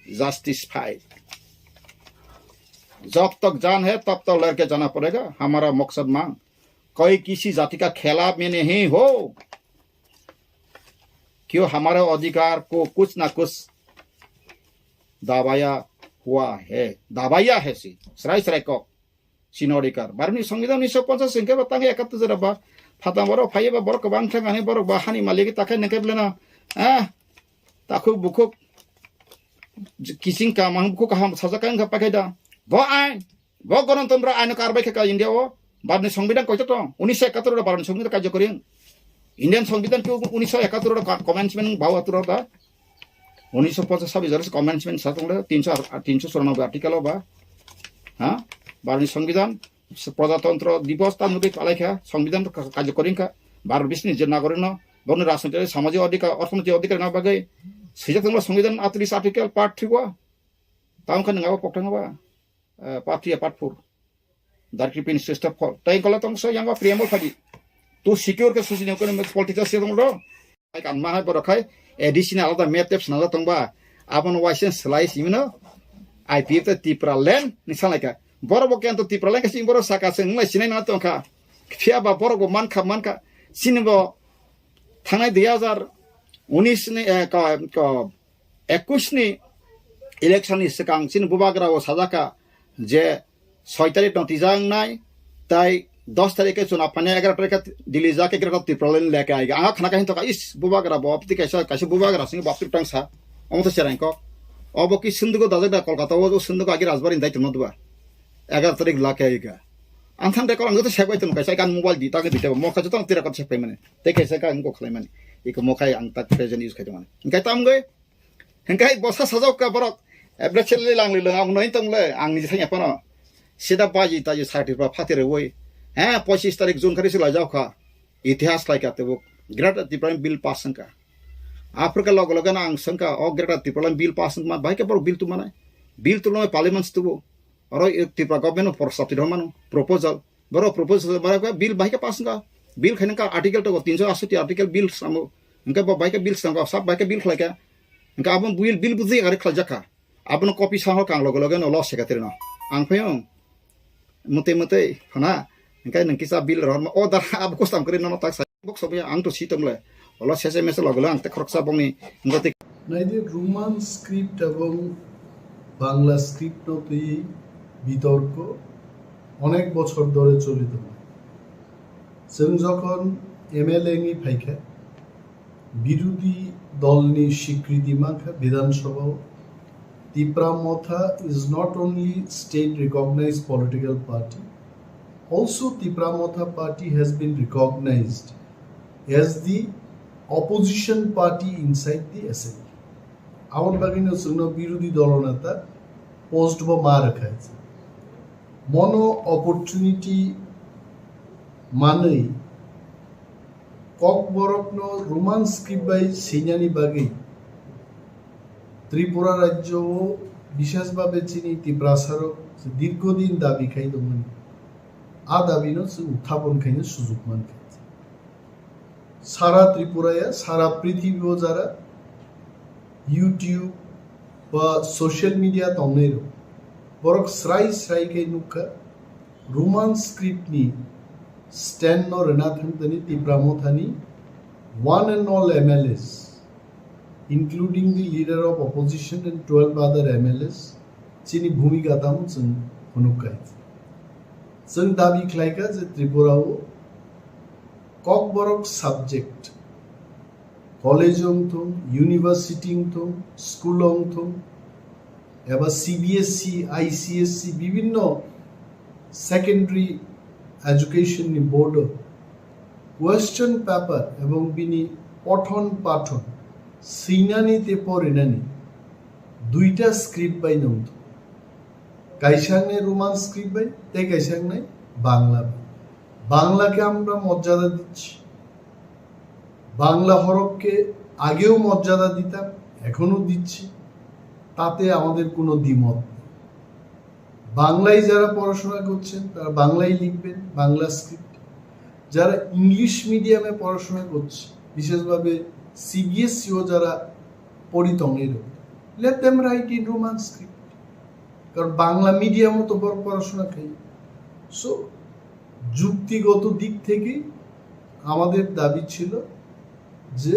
justice fight जब तक जान है तब तक लड़के जाना पड़ेगा हमारा मकसद मांग कोई किसी जाति का खिलाफ में नहीं हो क्यों हमारे अधिकार को कुछ ना कुछ दबाया हुआ है दाबाया है सी सराय को सिनोडिकार बारनि संविधान 1950 संख्या बतांगे 71 जराबा फाता बरो फायबा बरो गोबां थांगाने बरो बाहानि मालिक ताखाय नकेब्लेना ताखु बुखु किसिं का मां बुखु का हम साजाकां का पाखायदा ब आइन ब गणतंत्र आइन कारबाय का इंडिया ओ बारनि संविधान कयतो तो 1971 बारनि संविधान कार्यकरी इंडियन संविधान को 1971 कमेंसमेंट भावतुर दा 1950 कमेंसमेंट सातंगले 394 आर्टिकल बा हाँ भारतनि संविधान प्रजातंत्र दिवस ता नुबे पालायखा संविधान कार्यकरी का भारत विश्वनि जे नागरिक न बनो राजनीतिक सामाजिक अधिकार अर्थनैतिक अधिकार ना बागै सिजातंगले संविधान 38 आर्टिकल पार्ट 3 बा तांखा नङाबा पक्टाङबा part 3 part 4 directly pin system for ताइ कला तंगस यांगा प्रियमल फादि तो सिक्योर के सुसिने को पॉलिटिक्स से दंगलो आइ कान मा हाय बरखाय एडिशनल आलादा मेप टेप्स नाला तंबा आपन वाइसेन स्लाइस इमिनो आईपीएफ त तिप्रा लैंड निसालायका बरबो केन त तिप्रा लैंड सिं बरो साका से नलाय सिनाय ना तंखा फियाबा बरगो मानखा सिनबो थांनाय 2019 नि 21 नि इलेक्शन नि सिगां सिन बुबाग्राव साजाका जे 6 तारिख नतिजा नाय ताइ 10 तारीख के चुनाव पाने 11 तारीख दिल्ली जाके गिरता तिप्रलन लेके आएगा आंगा खाना कहीं तो इस बुबागरा बापति कैसे बुबागरा सिंह बापति टांगसा अमत सेराइन को अब कि सिंधु दाजगा कोलकाता वो सिंधु आगे राजबारी दायित्व नदबा 11 तारीख लाके आएगा आंथान रे कोलांग तो सेबाय तन कैसे कान मोबाइल दिता के दिते मखा जतो तिरा कत सेबाय माने ते कैसे का इनको खलाय माने इको मखाय आं ता प्रेजेंट यूज खाय माने इनकाय ताम गय इनकाय बसा सजाव का बरक एब्रेचले लांगले लंगाव नै तंगले आंनि जिथाय अपन सिदा बाजि ताजि सार्टिफा फातिर वय हाँ 25 तारीख जून खरी से लाजाओ खा इतिहास लाइक आते वो ग्रेट तिप्राम बिल पास का आफ्रिका लोग लगना आंग संका और ग्रेट तिप्राम बिल पास मा भाई के पर बिल तु माने बिल तु नो पार्लियामेंट तु और तिप्रा गवर्नमेंट फॉर सब्सिडी मानो प्रपोजल बरो प्रपोजल मारा का बिल भाई के पास का बिल खने का आर्टिकल तो 368 आर्टिकल बिल सामो इनका भाई के बिल संका सब भाई के बिल खलाय का इनका अपन बिल बुझी अरे खल जका अपन कॉपी साहो कांग लोग लगना लॉस से का आंग फयो मते हना इनका नंकिसा बिल रहन ओ दा अब कोस्ताम करे ननो ताक बक्स सब आं तो सीतमले हलो सेसे मेसे लगलो आं ते खरकसा बंनि गते नाइदे रोमान स्क्रिप्ट এবং বাংলা স্ক্রিপ্ট নতুই বিতর্ক অনেক বছর ধরে চলিত जों যখন এমএলএ নি ফাইখা বিরোধী দলনি স্বীকৃতি মাখা বিধানসভা Tipramotha is not only state recognized political party Also, Tipramotha party has been recognized as the opposition party inside the assembly. Our bagino sugno birudhi dolonata post ba ma rakha hai. Mono opportunity manai kok borokno roman script by senyani bagi Tripura rajyo bishesh bhabe chini Tiprasaro দীর্ঘদিন দাবি খাই দমন আদাবিনো উত্থাপন খাইনে সুযোগ মান খাইছে সারা ত্রিপুরায় সারা পৃথিবীও যারা ইউটিউব বা সোশ্যাল মিডিয়া তংনেরো বরক স্রাই খাই নুকা রোমান স্ক্রিপ্ট নি স্ট্যান্ড নো রেনাথনি তিপ্রামথানি one and all MLAs including the leader of opposition and 12 other MLAs chini bhumika tam chung hunukai जों दाबि खालायखा जे त्रिपुरायाव ककबरक साबजेक्ट कलेजों थं इउनिभार्सिटी थं स्कुलों थं एबा सीबीएसई आईसीएसई विभिन्न सेकेंडरी एजुकेशन नि बोर्ड क्वेश्चन पेपर एवं बिनि पठन पाठन सैनानि ते परेनानि दुईटा स्क्रिप्ट बाय नंत কাইসাংনে রোমান স্ক্রিপ্ট বাই তাই কাইসাংনে বাংলা বাংলাকে আমরা মর্যাদা দিচ্ছি বাংলা হরফকে আগেও মর্যাদা দিতাম এখনো দিচ্ছি তাতে আমাদের কোনো দ্বিমত নেই বাংলায় যারা পড়াশোনা করছেন তারা বাংলায় লিখবেন বাংলা স্ক্রিপ্ট যারা ইংলিশ মিডিয়ামে পড়াশোনা করছে বিশেষভাবে সিবিএসইও যারা পরিতঙ্গের let them write in Roman script কারণ বাংলা মিডিয়ামও তো পড়াশোনা খাই সো যুক্তিগত দিক থেকে আমাদের দাবি ছিল যে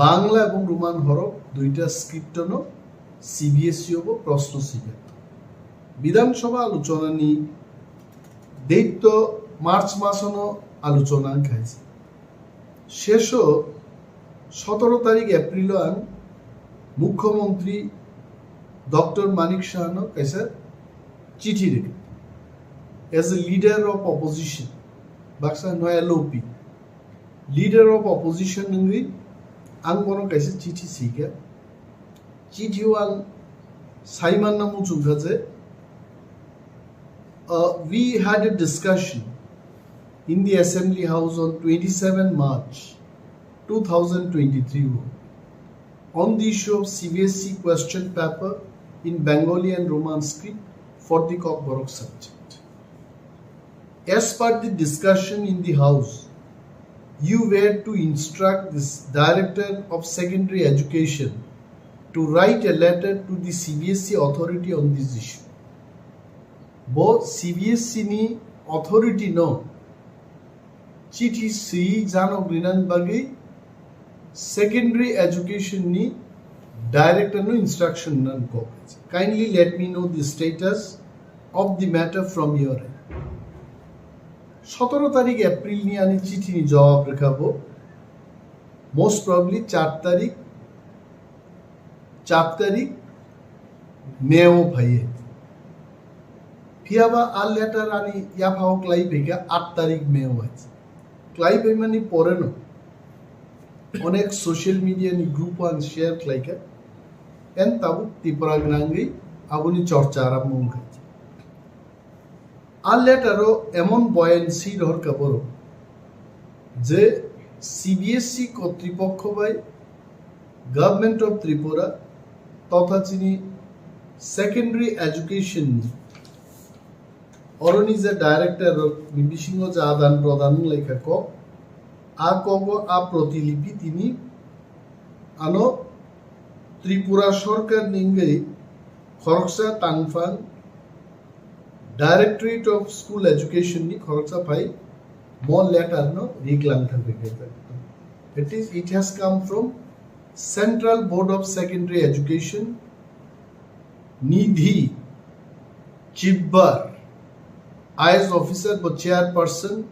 বাংলা এবং রোমান হরফ দুইটা স্ক্রিপ্টনো সিবিএসই হব প্রশ্ন শিখে বিধানসভা আলোচনা নি দৈত্য মার্চ মাসনো আলোচনা খাইছে শেষ 17 তারিখ এপ্রিল আন মুখ্যমন্ত্রী डॉक्टर मानिक शाह ने कैसा चिठी लिखी as a leader of opposition बाक्सा नो एलओपी लीडर ऑफ ऑपोजिशन नंगी आं बनो कैसे चिठी सीखा चिठी आं साइमान नामु चुका जे we had a discussion in the assembly house on 27 March 2023 on the issue of CBSE question paper in Bengali and Roman script for the Cockburrock subject. As per the discussion in the House, you were to instruct this Director of Secondary Education to write a letter to the CBSE authority on this issue. Both CBSE ni authority no chithi si jano grinan bagi secondary education ni director no instruction none ko kindly let me know the status of the matter from your end 17 তারিখ April নি আমি চিঠি নি জবাব রাখাবো most probably 4 তারিখ মেও ভাইয়ে ফিয়াবা আর letter আনি ইয়া ভাও ক্লাইভ হেগা 8 তারিখ মেও আছে ক্লাইভ মানে পরে না অনেক সোশ্যাল মিডিয়া নি গ্রুপ আন শেয়ার ক্লাইকা এন তাবু ত্রিপুরা গ্রাঙ্গি আগুনি চর্চা আরম্ভ হয়েছে আর লেটারও এমন বয়ানসি রহর কাপড় যে সিবিএসই কর্তৃপক্ষ বাই গভর্নমেন্ট অফ ত্রিপুরা তথা চিনি সেকেন্ডারি এডুকেশন অরনি যে ডাইরেক্টর বিবিসিংহ যে আদান প্রদান লেখা ক आ कब आ प्रतिलिपि तिनी आनो त्रिपुरा सरकार निंगे खरकसा तांगफां डायरेक्टरेट ऑफ स्कूल एजुकेशन नि खरकसा फाइ मो लेटर नो रिक्लाम थाके it has come from Central Board of Secondary Education Nidhi Chibbar as officer but chairperson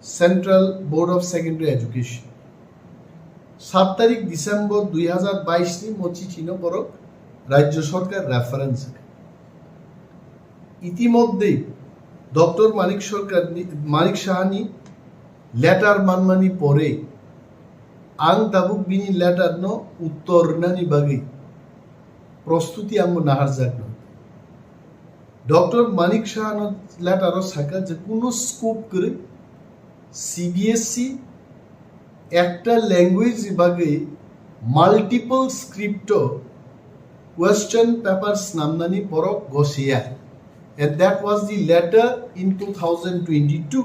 central board of secondary education 7 तारीख डिसेम्बर 2022 नि मो चिठी न बरक राज्य सरकार रेफरेंस इतिमध्ये डॉक्टर मानिक शाहनी लेटर मानमानी परे आं दाबुक बिनी लेटर न उत्तर नानी बागे प्रस्तुति आंग नाहार जागनो डॉक्टर मानिक शाह न लेटर साका जे कोनो स्कोप करे सीबीएसई একটা ল্যাঙ্গুয়েজ বিভাগে মাল্টিপল স্ক্রিপ্ট কোয়েশ্চন পেপারস নামনানি পরক গসিয়া and that was the letter in 2022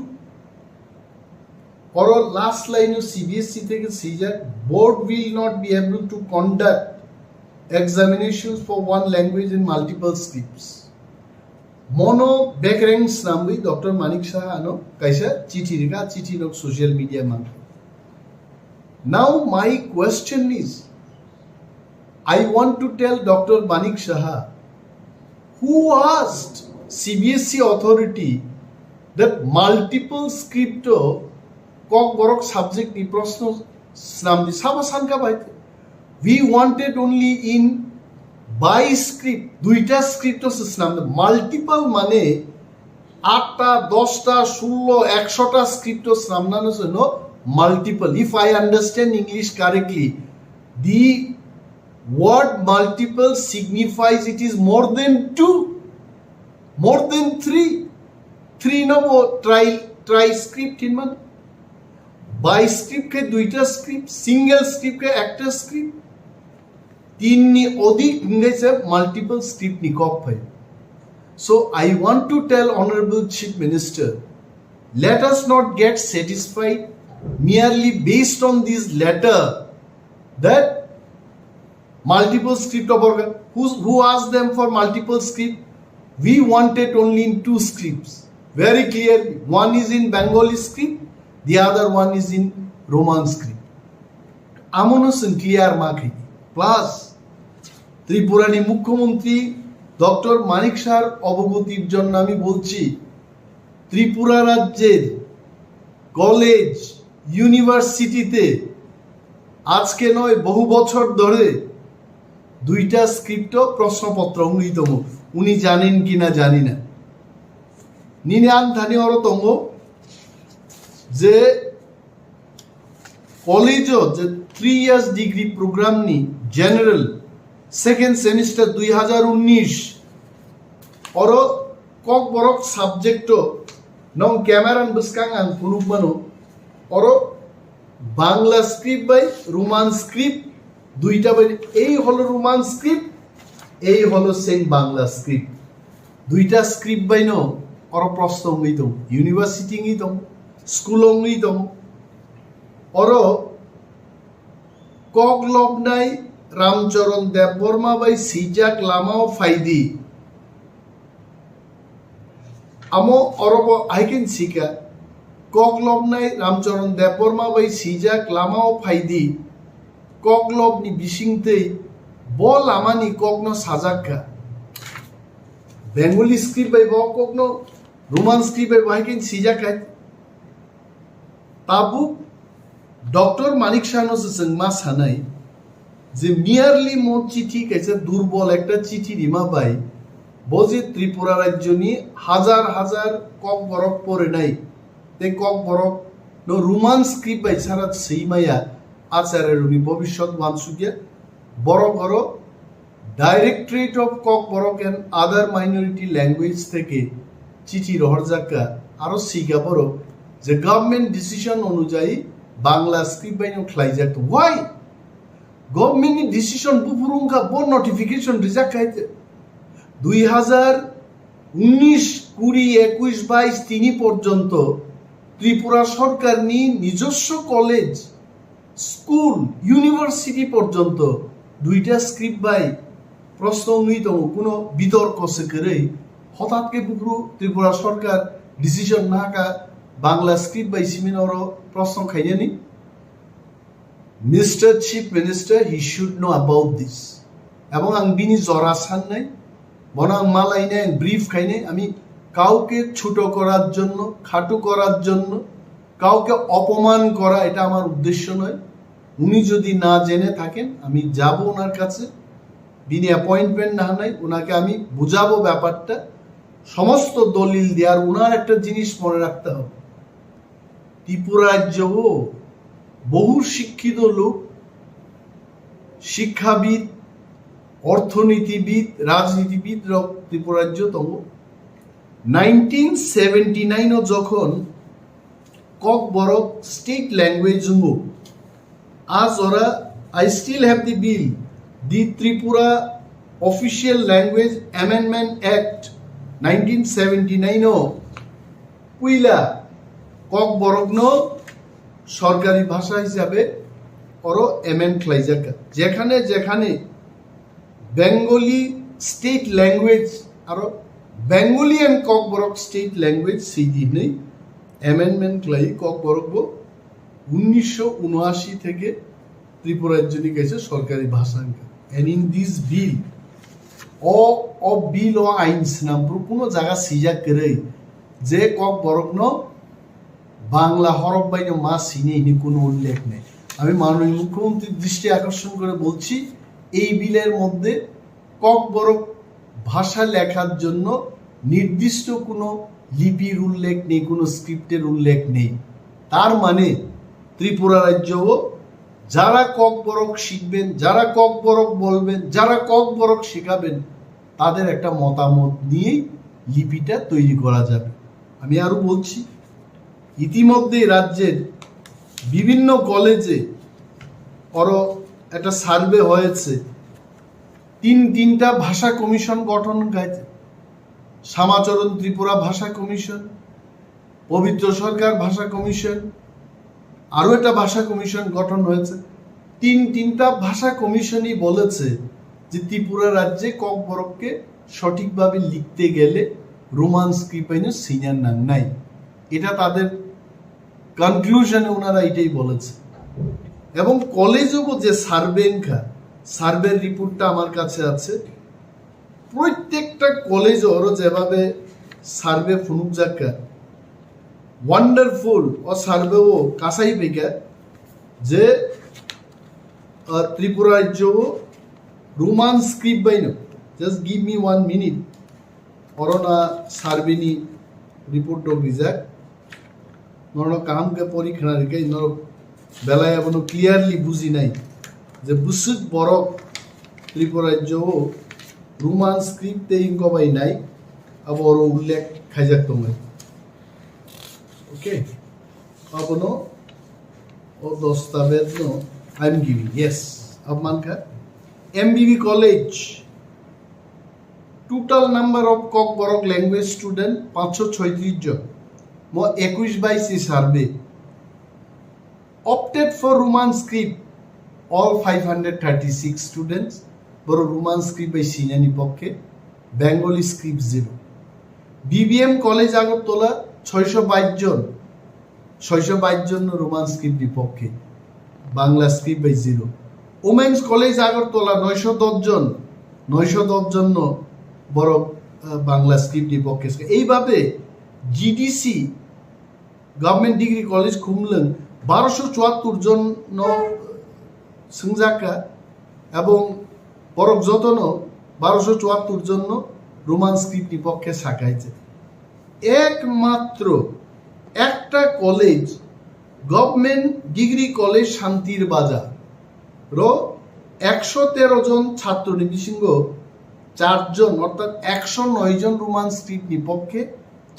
or last line of CBSE থেকে caesar board will not be able to conduct examinations for one language in multiple scripts मोनो बैकरैंक्स नाम भी doctor Manik Shah आनो कैसा चिठी रिका चिठी लोग सोशल मीडिया में now my question is I want to tell doctor Manik Saha who asked CBSE authority that multiple script kok borok subject ni proshno snam di saba sanka bai we wanted only in by script duita script snam multiple mane 8টা 10টা 16 100টা script snamnano no multiple. If I understand English correctly, the word multiple signifies it is more than 2, more than 3. 3 no try script in man. By script ke duita script, single script ke actor script. 3 ni odik ngese multiple script ni kok bhai. So I want to tell Honorable Chief Minister, let us not get satisfied merely based on this letter that multiple script of organ. Who asked them for multiple script? We wanted only in 2 scripts. Very clearly. One is in Bengali script, the other one is in Roman script. Amonosan clear marking. Plus, Tripurani Mukhyamantri doctor Manik শাহর অবগতির জন্য আমি বলছি ত্রিপুরা রাজ্যের college ইউনিভার্সিটিতে আজকে নয় বহু বছর ধরে 2টা স্ক্রিপ্ট প্রশ্নপত্র অঙ্গিতম উনি জানেন কিনা জানি না নিনান ধানি অরতম যে কলেজও যে 3 ইয়ার্স ডিগ্রি প্রোগ্রাম নি জেনারেল সেকেন্ড সেমিস্টার 2019 और कक बरक सब्जेक्ट नौ कैमरान बसकांग आं पुनुकमानो और बांग्ला स्क्रिप्ट बाय रोमान स्क्रिप्ट दुईटा बाय এই হলো রোমান স্ক্রিপ্ট এই হলো সেম বাংলা স্ক্রিপ্ট দুইটা স্ক্রিপ্ট বাই নো और প্রশ্ন হইতো ইউনিভার্সিটি হইতো স্কুল হইতো और কক লবনাই रामचरण देवबर्मा बाई सीजाक लामाओ फायदी आमो अरब आइकेन सिका ककलबनाय रामचरण देवबर्मा बाई सीजाक लामाओ फायदी ककलबनि बिसिंगतै ब लामानि ककनो साजाक्का बेंगली स्क्रिप्ट बाई ब ककनो रोमान स्क्रिप्ट बाई आइकेन सीजाका ताबु डॉक्टर मानिक शाहनो जों मा सानाय যে মিয়ারলি মোট চিঠি কেছে দুর্বল একটা চিঠি রিমা বাই বজে ত্রিপুরা রাজ্য নিয়ে হাজার হাজার কক বরক পরে নাই তে cock Borok no Roman script by সারা সেইমায়া আচারের উনি ভবিষ্যৎ মানসুকিয়া বড় বড় directorate of cock Borok and other minority language থেকে চিঠি রহরজাকা আরো সিগা বড় যে গভর্নমেন্ট ডিসিশন অনুযায়ী বাংলা স্ক্রিপ্ট বাই নো খ্লাইজাক ওয়াই गवर्नमेंट डिसीजन बुफुरुंगा बो नोटिफिकेशन रिजेक्ट खाइते 2019 20 21 22 তিনি পর্যন্ত ত্রিপুরা সরকার নি নিজস্ব কলেজ স্কুল ইউনিভার্সিটি পর্যন্ত 2টা স্ক্রিপ্ট বাই প্রশ্ন নিত কোনো বিতর্ক সেকরে হঠাৎ কে বুফুরু ত্রিপুরা সরকার ডিসিশন নাকা বাংলা স্ক্রিপ্ট বাই সিমিনর প্রশ্ন খাইনি Mr. Chief Minister, he should know about this. এবং আং বিনি জরা সান নাই বনাং মালাই নাই ব্রিফ খাই নাই আমি কাউকে ছোট করার জন্য খাটো করার জন্য কাউকে অপমান করা এটা আমার উদ্দেশ্য নয় উনি যদি না জেনে থাকেন আমি যাব ওনার কাছে বিনি অ্যাপয়েন্টমেন্ট না নাই ওনাকে আমি বুঝাবো ব্যাপারটা সমস্ত দলিল দিয়ে আর ওনার একটা জিনিস মনে রাখতে হবে ত্রিপুরা রাজ্য বহু শিক্ষিত লোক শিক্ষাবিদ অর্থনীতিবিদ রাজনীতিবিদ ত্রিপুরা রাজ্য তম 1979 যখন কক বরক স্টেট ল্যাঙ্গুয়েজ হবো আজ ওরা I still have the bill the Tripura official language amendment act 1979 পুইলা কক বরক ন সরকারি ভাষা হিসাবে ওর এমএন খ্লাইজাকা যেখানে যেখানে বেঙ্গলি স্টেট ল্যাঙ্গুয়েজ আর Bengali and Kokborok state language সেই দিনেই অ্যামেন্ডমেন্ট ক্লাই কক বরক 1979 থেকে ত্রিপুরা রাজ্যনি গেছে সরকারি ভাষা এন্ড ইন দিস বিল ও বিল ও আইনস নাম কোনো জায়গা সিজা করে যে কক বরক ন বাংলা হরফ বাইন মা সিনে কোনো উল্লেখ নেই। আমি মাননীয় মুখ্যমন্ত্রীর দৃষ্টি আকর্ষণ করে বলছি, এই বিলের মধ্যে কক বরক ভাষা লেখার জন্য নির্দিষ্ট কোনো লিপির উল্লেখ নেই, কোনো স্ক্রিপ্টের উল্লেখ নেই। তার মানে ত্রিপুরা রাজ্যও যারা কক বরক শিখবেন, যারা কক বরক বলবেন, যারা কক বরক শেখাবেন, তাদের একটা মতামত নিয়েই লিপিটা তৈরি করা যাবে। আমি আরো বলছি, ইতিমধ্যে রাজ্যের বিভিন্ন কলেজে একটা সার্ভে হয়েছে, তিনটা ভাষা কমিশন গঠন হয়েছে। শ্যামাচরণ ত্রিপুরা ভাষা কমিশন, পবিত্র সরকার ভাষা কমিশন, আরো একটা ভাষা কমিশন গঠন হয়েছে। তিনটা ভাষা কমিশনই বলেছে যে ত্রিপুরা রাজ্যে কক বরককে সঠিকভাবে লিখতে গেলে রোমান স্ক্রিপ্ট সিনিয়র নাম নাই। এটা তাদের কনক্লুশনে ওনারা এটাই বলেছে। এবং কলেজও যে সার্ভের রিপোর্টটা আমার কাছে আছে, প্রত্যেকটা কলেজ ওরও যেভাবে সার্ভে ফুনুক যাকা ওয়ান্ডারফুল ও সার্ভে ও কাসাই পেকা যে ত্রিপুরা রাজ্য রোমান স্ক্রিপ্ট বাইন জাস্ট গিভ মি 1 মিনিট অরনা সার্ভেনি রিপোর্ট রিজাক নর কামকে পরীক্ষা রেখে নর বেলায় এখনো ক্লিয়ারলি বুঝি নাই যে বুসুদ বরক ত্রিপুরা রাজ্য রোমান স্ক্রিপ্ট ইনকবাই নাই আবার উল্লেখ খাইজাক তোমায়। ওকে, अपनो और दस्तावेज no I am giving yes. अब मान का MBB college total number of Kokborok language student 536 जन मो 21/22 survey opted for Roman script all 536 students बरो रोमान स्क्रिप्ट बाई सिनानी पक्षे Bengali script 0। BBM college Agartala 622 জন রোমান স্ক্রিপ্ট বিপক্ষে বাংলা স্ক্রিপ্ট বাই 0। ওমেন্স কলেজ আগরতলা 910 জন বড় বাংলা স্ক্রিপ্ট বিপক্ষে। এইভাবে GDC government degree college Khumulwng 1274 জন সংজাকা এবং বরক যতন 1274 জন রোমান স্ক্রিপ্ট বিপক্ষে শাখাইছে। একমাত্র একটা কলেজ গভর্নমেন্ট ডিগ্রি কলেজ শান্তির বাজার 113 জন ছাত্র নিবিসিংহ 4 জন অর্থাৎ 109 জন রোমান স্ক্রিপ্ট বিপক্ষে,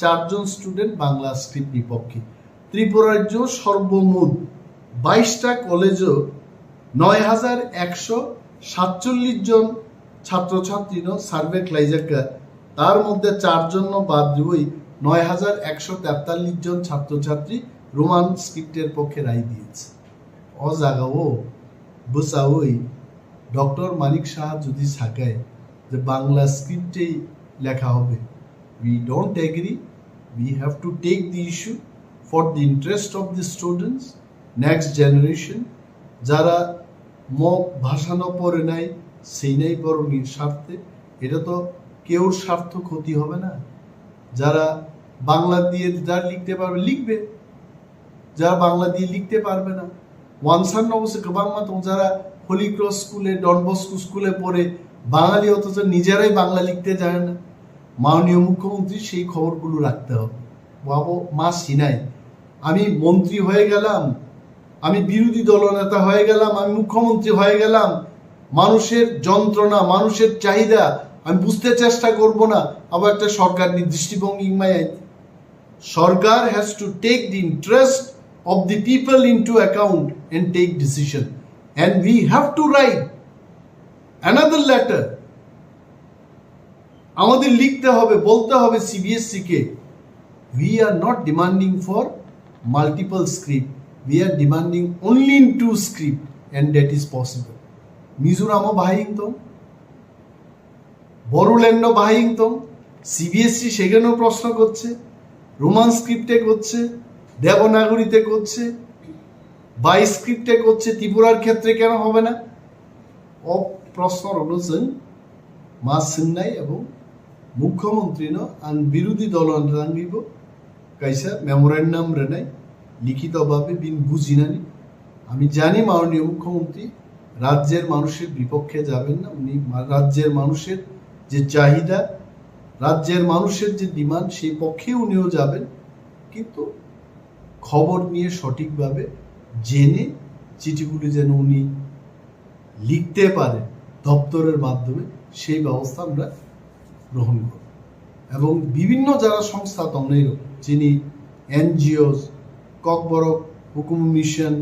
4 জন স্টুডেন্ট বাংলা স্ক্রিপ্ট বিপক্ষে। ত্রিপুরা রাজ্য সর্বমোট 22টা কলেজও 9147 জন ছাত্রছাত্রী সার্ভে ক্লাইজাকা, তার মধ্যে 4 জন বাদ দিয়ে 9143 জন ছাত্রছাত্রী রোমান স্ক্রিপ্টের পক্ষে রায় দিয়েছে। ও জায়গাও বসাওই ডক্টর মানিক শাহ যদি সাকায় যে বাংলা স্ক্রিপ্টেই লেখা হবে, we don't agree. We have to take the issue for the interest of the students, next generation. যারা ভাষানো পড়ে নাই সেই নাই বরং স্বার্থে, এটা তো কেউর স্বার্থ ক্ষতি হবে না। যারা বাংলা দিয়ে যারা লিখতে পারবে লিখবে, যারা বাংলা দিয়ে লিখতে পারবে না ওয়ানসান অবশ্যই গোবাং মতো যারা হোলি ক্রস স্কুলে ডন বস্কো স্কুলে পড়ে বাঙালি অথচ নিজেরাই বাংলা লিখতে জানে না। মাননীয় মুখ্যমন্ত্রী সেই খবরগুলো রাখতে হবে। বাবু মা সিনাই আমি মন্ত্রী হয়ে গেলাম, আমি বিরোধী দলনেতা হয়ে গেলাম, আমি মুখ্যমন্ত্রী হয়ে গেলাম, মানুষের যন্ত্রণা মানুষের চাহিদা আমি বুঝতে চেষ্টা করব না, আবার একটা সরকার দৃষ্টিভঙ্গি সরকার has to take the interest of the people into account and take decision, and we have to write another letter. আমাদের লিখতে হবে, বলতে হবে CBSE K, we are not demanding for multiple script, we are demanding only in 2 script and that is possible. মিজোরামও বাহাইংতম, বড়োল্যান্ডও বাহাইংতম, CBSE সেখানেও প্রশ্ন করছে, রোমান স্ক্রিপ্টে করছে, দেবনাগরীতে করছে, বাই স্ক্রিপ্টে করছে, ত্রিপুরার ক্ষেত্রে কেন হবে না? প্রশ্ন অনুযায়ী মা সিংনাই এবং মুখ্যমন্ত্রী আন বিরোধী দল রাঙ্গিব কাইসা মেমোরেন্ডাম রেনাই লিখিতভাবে বিন বুঝিনানি আমি জানি মাননীয় মুখ্যমন্ত্রী রাজ্যের মানুষের বিপক্ষে যাবেন না, উনি রাজ্যের মানুষের যে চাহিদা, রাজ্যের মানুষের যে ডিমান্ড, সেই পক্ষে উনিও যাবেন, কিন্তু খবর নিয়ে সঠিকভাবে জেনে চিঠিগুলি যেন উনি লিখতে পারেন দপ্তরের মাধ্যমে, সেই ব্যবস্থা আমরা গ্রহণ করব। এবং বিভিন্ন যারা সংস্থা তন্নেরও যিনি এনজিওস ককবরক হুকুম মিশন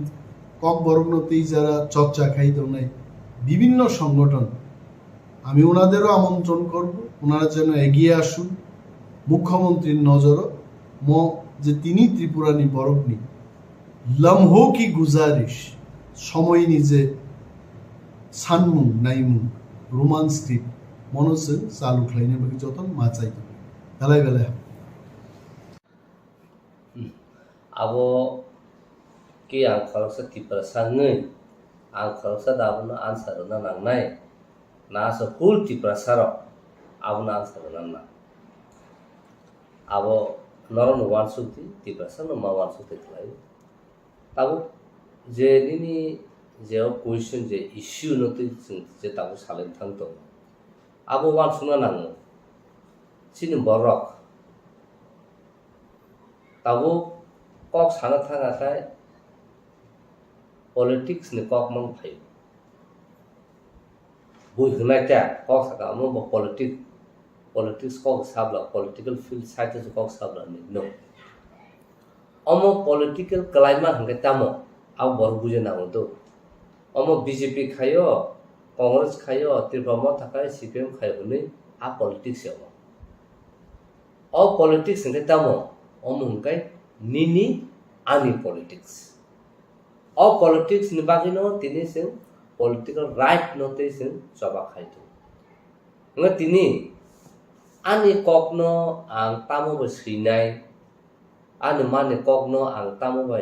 ককবরকনতেই যারা চর্চা খাইত নাই বিভিন্ন সংগঠন, আমি ওনাদেরও আমন্ত্রণ করব, ওনারা যেন এগিয়ে আসুন। মুখ্যমন্ত্রীর নজরও যে তিনি ত্রিপুরানি বরকনি লম্হো কি গুজারিশ সময় নিজে সানমুং নাইমুং রোমান স্ক্রিপ্ট মনোসেন চালু খাইনে বাকি যতন মাচাই বেলায় বেলায় abo ki ang khalsa tiprasan ngai ang khalsa dabna answer na nangnai na so full tiprasaro abna answer na abo noron wan sukti tiprasan ma wan sukti thlai tabo je nini je question je issue no ti je tabo salen thangto abo wan suna nang sini borok tabo kok sana thanga thai politics ni kok mang phai bui hnai ta kok saka mo politics kok sabla political field side to kok sabla ni no omo political climate hangke tamo au bor buje na to omo BJP khayo Congress khayo Tripura thakai CPM khayo ni a politics yo o politics hangke tamo omo hangkai nini ani politics all politics ni bagino tini sing political right no te sing soba khaitu nga tini ani kokno ang tamo ba sinai ani mane kokno ang tamo ba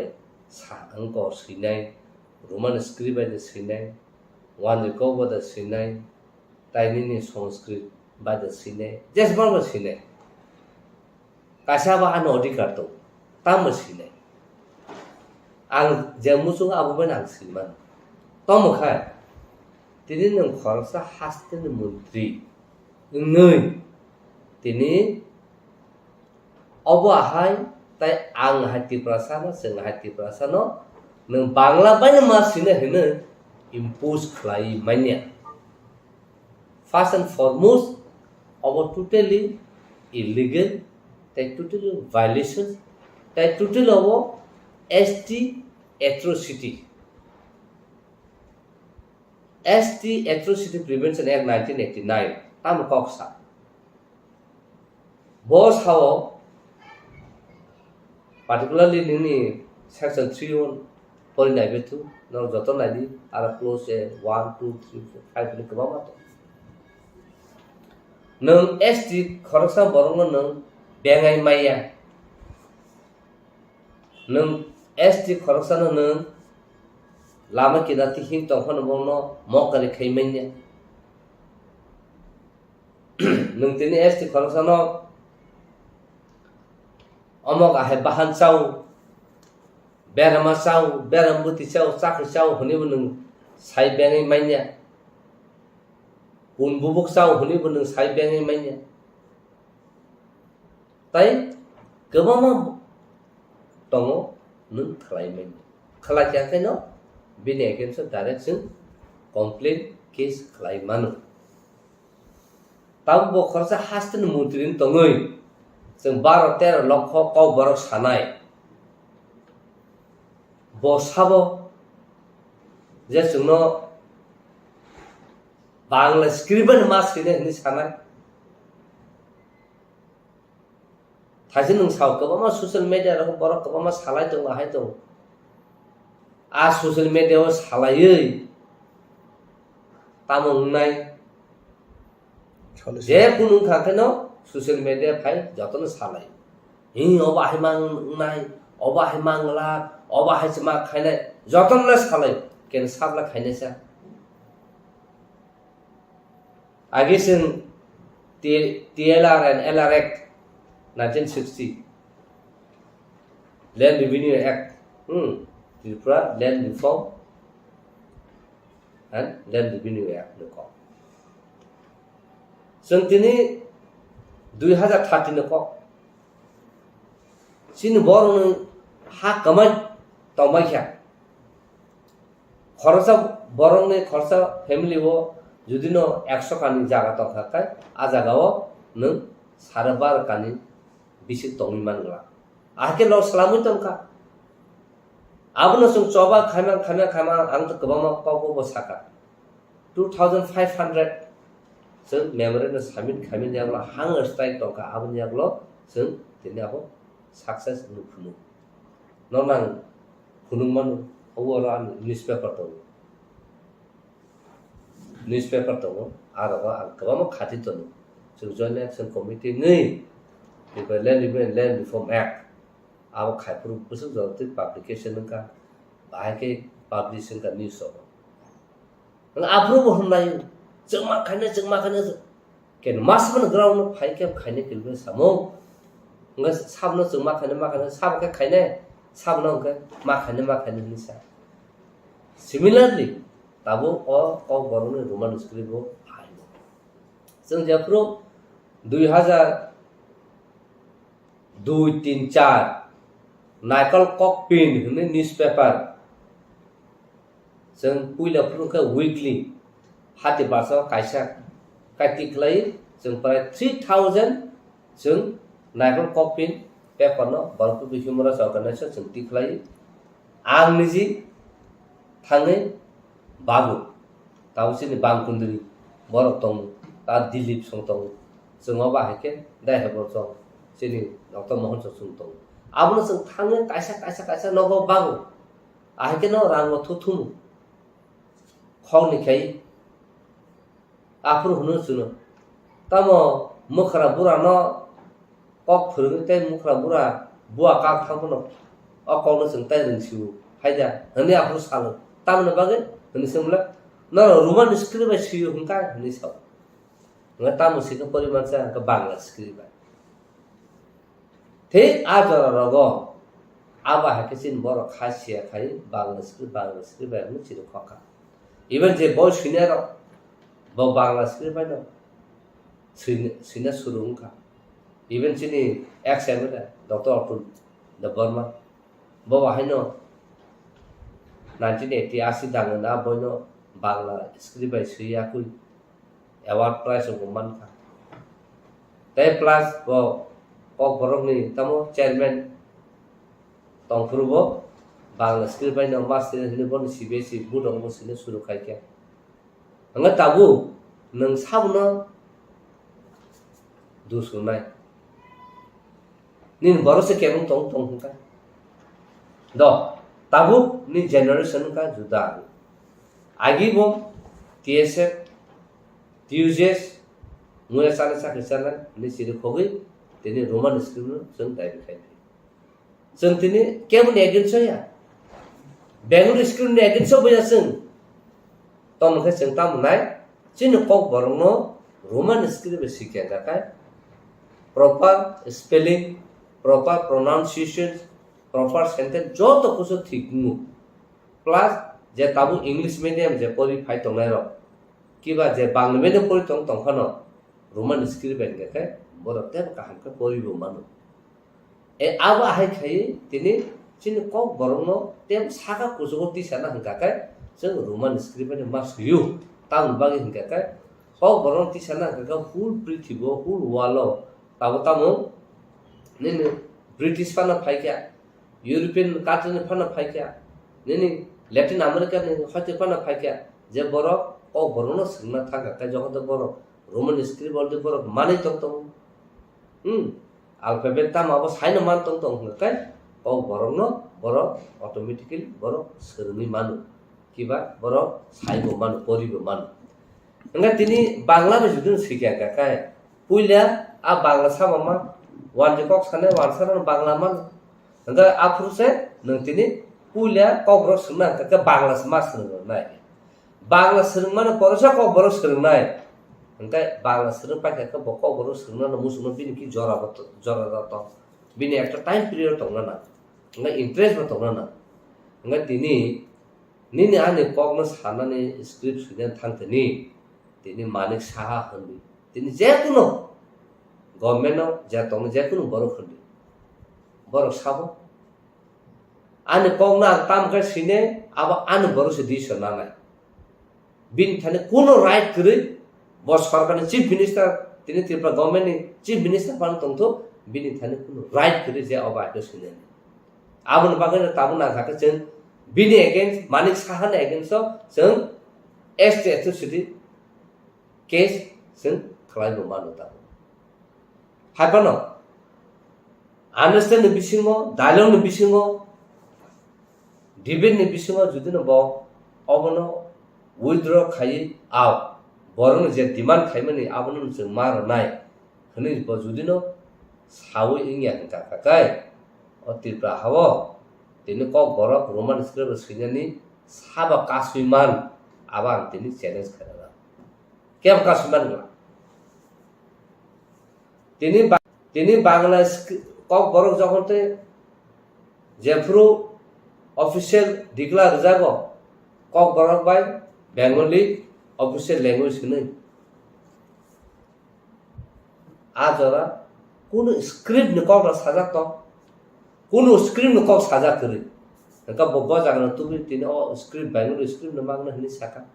sa ang ko sinai roman script ba de sinai wan ko ba de sinai taini ni sanskrit ba de sinai just ba sinai kasaba an odikar to tam sinai ang jamusung abu benang siman tom khai tini nang khalsa hasten mantri ngai tini obo hai tai ang hati prasana seng hati prasana nang bangla banya masine hene impose khlai manya first and foremost obo totally illegal tai totally violations tai totally obo ST atrocity Prevention Act 1989 tam koksa boss how particularly nini section 31 porinai betu no joton lagi ara close 1 2 3 4 5 ni kaba mato nang ST khorsa borong nang bengai maya nang ST khorsa nang lama kita tihin tongkhon bono mokali khaimenya nung tini ST khorsa no amok ahe bahan chau berama chau berambuti chau chakri chau huni bunung sai bengai manya pun bubuk chau huni bunung sai bengai manya tai kebama tongo nung khlai manya khala kya kaino bini against direction complaint case khlai manu tab bo khorsa hasten mutrin tongoi जों 12-13 লক্ষ কও বড় সানাই বসাবো যে जोंनो Bangla script মাস কিনে নি সানাই थाइसे नों साव गोबां ससियेल मिडिया रो बर गोबां सालाय दं आहाय दं आ ससियेल मिडिया सालायै तामंनाय जे कुनु खाखेनो sosial media phai jotono salai hi obahi mangnai obahi mangla obahi chma khainai jotono salai ken sabla khainai sa age sin TLR and LR Act 1960 Land Revenue Act, Tripura Land Reform and Land Revenue Act no ko. Sung tini 2013 no ko. Sin borong ha kamai tomai kya. খরচা বরং খরচা family ও যদি ন 100 কানি জায়গা তো থাকায় আ জায়গাও নং 12.5 কানি বেশি তমি মানলা আকে ল সালামই তমকা আবনো সং চবা খামা আং তো কবামা পাবো বসাকা 2500 जों मेमोरेन्डाम साबमिट खालामनाय जाब्ला हां स्ट्राइक दंखा आबनि जाब्ला जों दिनाबो सक्सेस नुफुनु ननां फुनुमान अवरा न्यूज़पेपर दङ आरो गोबां खाथि दङ जों जयन्ट एक्शन कमिटि नै बेफोर लेन्ड रिफर्म एक्ट आव खायफोर बोसोर जरते पाब्लिकेशन का बाहायके पाब्लिशिंग का न्यूज़ हो नों आफ्रोबो होननाय जों मा खायनो केन मासमन ग्राउन्ड फाइके खायनो केलबो सामो नों साबनो जों मा खायनो साबके खायनो साबनो मा खायनो निसा सिमिलारलि ताबो अ बरनो रोमान स्क्रिप्टबो हायो जों जाफ्रो 2002-3-4 नाइकल ककपिन होनो न्यूज़पेपर जों पुइलाफोरखौ वीकली हाति बारसा कायसा काटिक्लाय जों प्राय 3000 जों नाइकल ककपिन पेपर न बरफु ह्यूमन राइट्स अर्गानाइजेशन जों टिक्लाय आं निजि थाङै बाबु तावसिनि बामकुन्दरी बरफ दं ता दिलीप सं दं जोंहा बाहायके दायहबर दं जोंनि डक्टर मोहन सं दं आबनो जों थाङै कायसा नगो बाबु आहायके न रांगो थुथुम खौनिखाय आफुर हुनु सुनो तामो मुखरा बुरा न कक फोरोंते मुखरा बुरा बुआ काक थांबनो अकौनो जों ताय रोंसिउ हायदा हने आफुर सालो तामनो बागे हने सोमला न रोमान स्क्रिप्ट सियो हुनका हने साव न तामो सिको परिमाण चा का बांग्ला स्क्रिप्ट थे आजरा रगो आबा हाकेसिन बर खासिया खाय बांग्ला स्क्रिप्ट हने चिरो खका इवन जे बय सिनियर ब बांग्ला स्क्रिप्ट बाय सिना सुरुंका इवन चिनी ex MLA doctor Atul Barma ब हायनो 1980 दाङो ना बयनो बांग्ला स्क्रिप्ट बाय सियाकुइ अवार्ड प्राइज को मानखा ते प्लस ब बरकनि तमो चेयरमैन तंफुरबो बांग्ला स्क्रिप्ट बाय न मास्टर हिने बन सीबीएसई बुदंग बसिने सुरु खायके हंगा ताबु नों साबनो दुसुनाय निन बरसे केबं तंग हुनका द ताबु नि जनरेशन का जुदा आगी बो टीएसएफ टीयूजेस मुया साने साखिसाना नि सिरि खोगै तिनि रोमान स्क्रिप्ट जों दाबि खायथि जों तिनि केबन एगेन्स्ट या बेंगुर स्क्रिप्ट एगेन्स्ट बया जों तमखे जों तामनाय चिन कक बरनो रोमान स्क्रिप्ट सिखे जाकाय proper spelling proper pronunciation proper sentence जो तो कुछ ठीक नु प्लस जे ताबु इंग्लिश मीडियम जे परीफाय तंनाय र किबा जे बांग्ला मीडियम परि तंखनो रोमान स्क्रिप्ट बेंगे बरते काहमके परिबो मानु ए आबा हाय खाय तिनि चिन कक बरनो तेम साका कुजो तिसाना हंगाकाय जों रोमान स्क्रिप्ट मास यु ताम बागे हंगाकाय कक बरनो तिसाना हंगा फुल पृथ्वीबो फुल वालो ताबो तामो निने ब्रिटिश फाना फायका यूरोपियन कान्ट्री फाना फायका निने लैटिन अमेरिका ने हते फाना फायका जे बरो ओ बरनो संना थागा का जगत बरो रोमान स्क्रिप्ट बलदे बरो माने तंग अल्फाबेट ताम अब साइन मान तंग हंगाकाय ओ बरनो बरो ऑटोमेटिकली बरो सोरनि मानु किबा बरो साइबो मानु परिबो मानु हंगा तिनी बांग्ला में जुदुन सिखा काय पुइला आ बांग्ला सामा wan jekok sane wansaran bangla man nga afruse nang tini pulia kobro suna ka bangla mas nai bangla sering mana porsa kobro sering nai nga bangla sering pakai ka kobro sering na musuna bini ki jora to bini একটা time period তংনা না nggak interest ba tong na nggak nini ane kok na sana ni script sudah thangte tini manik saha khandi tini je kuno government no ja tong je kuno boro khandi boro sabo ane kok na tam ka sine aba ane boro se disho na nai bin thane kuno right kri bos sarkar ni chief minister tini Tripura government ni chief minister pan tong tho bin thane kuno right kri je aba to sine abun bagan tabun na thaka chen bini against manik sahan against so seng ST atrocity case seng khlai bo manu ta haipano understand ni bisingo dialogue ni bisingo debate ni bisingo judino bo obono withdraw khai aw borong je demand khaimani abono seng mar nai khani bo judino sawi ingya ka kai o Tripura hawo tini kok borok roman script sinyani saba kaswiman abang tini challenge kharala kem kaswiman gla tini bangla kok borok jokonte jefru official declare jago kok borok bai bengali official language kini ajora kono script ni kok sajak to kuno script no kok saja kiri, engkau bawa jangan tu tini script bangun script nama kena ini saka,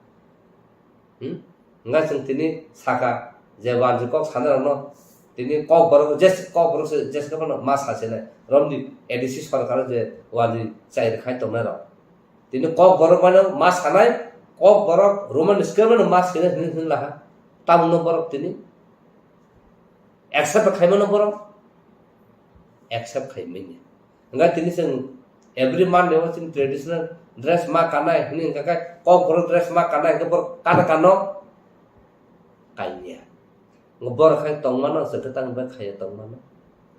enggak ceng tini saka, jawaban kok sana no, tini kok baru jes kapan mas hasilnya, romdi edisi sekarang je wadi cair khai tong nero, tini kok baru mana mas hanai, kok baru roman script mana mas ini lah, tamu no baru tini, accept khai mana baru, accept khai mana. Enggak tini seng every man dewa sing traditional dress ma kana ini enggak kok bro dress ma kana ke bor kana kano kainya ngebor khai tong mana seketang ba khai tong mana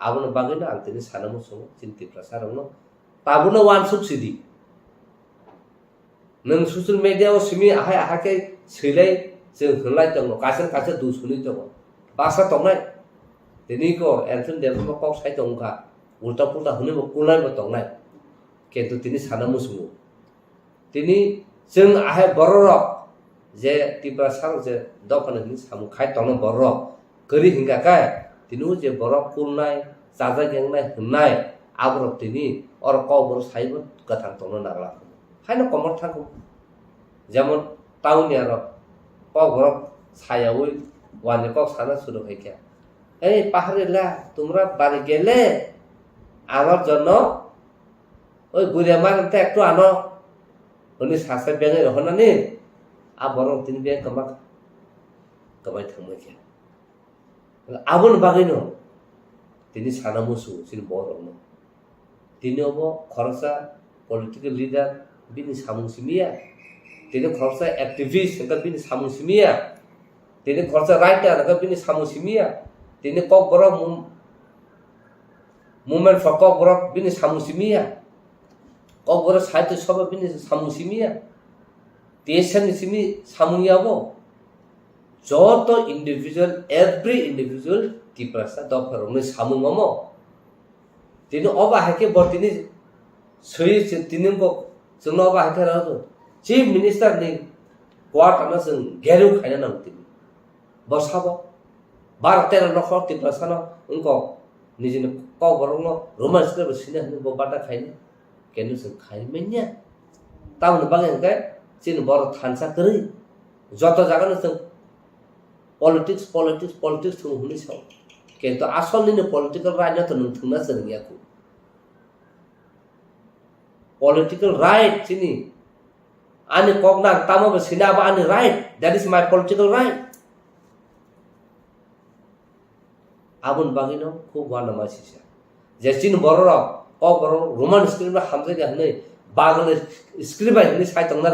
abun bagina ang tini sana musuh cinti prasar no tabuna wan subsidi nang social media o simi ahai ke silai sing hulai tong kasen du suni tong basa tong nai tini ko antun dem ko kok sai tong ka ulta pulta hune mo kulai mo tong nai kentu tini sana musuh tini seng ahai borok je Tripura sang je dokan ni samu khai tong borok keri hingga kai tinu je borok kulnai jaja yang nai hunai abrok tini or ko bor saibot kathang tong nagla haino komor thang যেমন town ইয়ার cock borok sayawi wani kok sana suruh hekya paharilla তোমরা বাড়ি গেলে আমার জন্য ওই বুড়িয়া মানতে একটু আনো উনি সাসে বেঙে রহনা নি আর বরং তিনি বেঙ কামাই থাকবে আবন বাগাইনো তিনি সানা মুসু তিনি বড় তিনি হব খরচা পলিটিক্যাল লিডার বিনি সামুসিমিয়া তিনি খরচা অ্যাক্টিভিস্ট বিনি সামুসিমিয়া তিনি খরচা রাইটার বিনি সামুসিমিয়া তিনি কক বড় movement for kok borok bini samusimia kok borok saito soba bini samusimia tesan simi samuyabo joto individual every individual tiprasa dokar uni samungomo tini oba hake bor tini sui tini ko sungno oba hake raho chief minister ni kwat ana sung geru khaina nang tini bosabo 12-13 nokhor tiprasa no unko নিজে কও বরং Roman script সিনে হনে বাটা খাইনে কেন সে খাইমেnya তাউন বাগে কে চিন বড় থানসা করি যত জায়গানে সে পলিটিক্স থু হনি সাও কিন্তু আসল নিনে পলিটিক্যাল রাজনীতি নু থুনা সরিয়াকু পলিটিক্যাল রাইট চিনি আনি কগনা তামবে সিনা বা আনি right that is my political right abun bagino খুব ভালো মাসিসা যে চিন বড় ক বড় রোমান স্ক্রিপ্ট হামজে গে হনে বাংলা স্ক্রিপ্ট বাই সাই তং না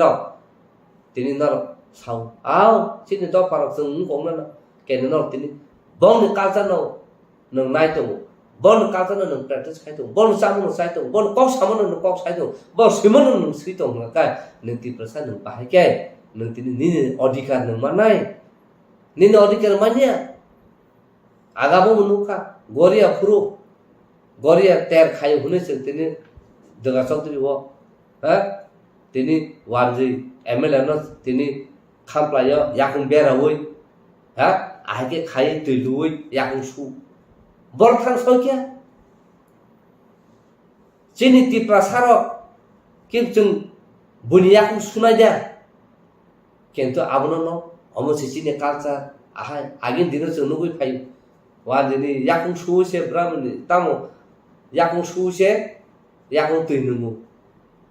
তিনি নর সাউ আও চিন দ পারক जों কম না কেন ন তিনি বং নি কালচার ন নং নাই তো বন কালচার ন প্র্যাকটিস খাই তো বন সামন সাই তো বন কক সামন ন কক সাই তো বন সিমন ন সি তো না কাই নং তি প্রসা নং বাহাই কে নং তিনি নি অধিকার নং মানাই নি অধিকার মানিয়া আগাবো মুনুকা গরিয়া ফুরু গরিয়া তের খাই হুনে তিনি Dengan Chowdhury wo, tini warji MLA no tini kamplayo yakung bera woi, ahike khai tui yakung su, bor thang sokia. Cini ti prasaro kim chung bunyaku sunai dia. Kento abono no omo cini culture ahai agin dino chung nugui pai. Wajini yakung su se brahmani tamo yakung su se yakung tui numu.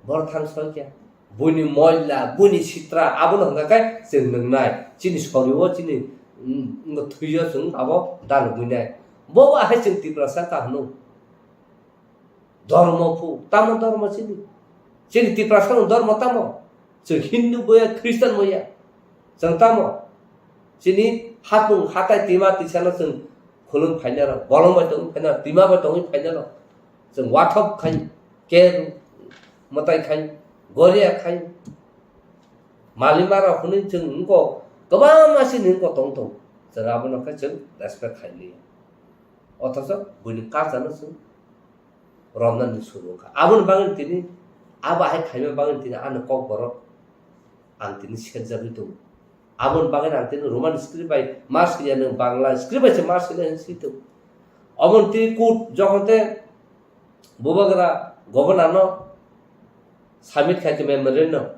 Bor thang sokia. Buni moila buni sitra abono ngakai chung nengnai. Cini soriwo cini tuyo chung abo dal bunai. Bo ahai chung ti prasar kahnu. Dharma fu, tamo dharma sini. Sini ti prasar dharma tamo. So Hindu boya, Kristen boya. Sang tamo. Sini hatung hatai tima ti sana sang khulun phainara, bolong ba tong phainara, tima ba tong phainara. Sang wathop khai, ke matai khai, goria khai. Malimara khuni sang ngko kaba masih ngko tong tong. Sang abono khai sang respect khai ni. Otasa buni ka sana sang Ramadan disuruh. Abun bangun tini, abah hai khaime bangun tini ane kok borok, antini sekerja itu. Abun bangun antini Roman script by Mars kaya neng Bangla script by Mars kaya neng situ. Abun tini kut jokote, boba gara governor no, summit kaya ke member no,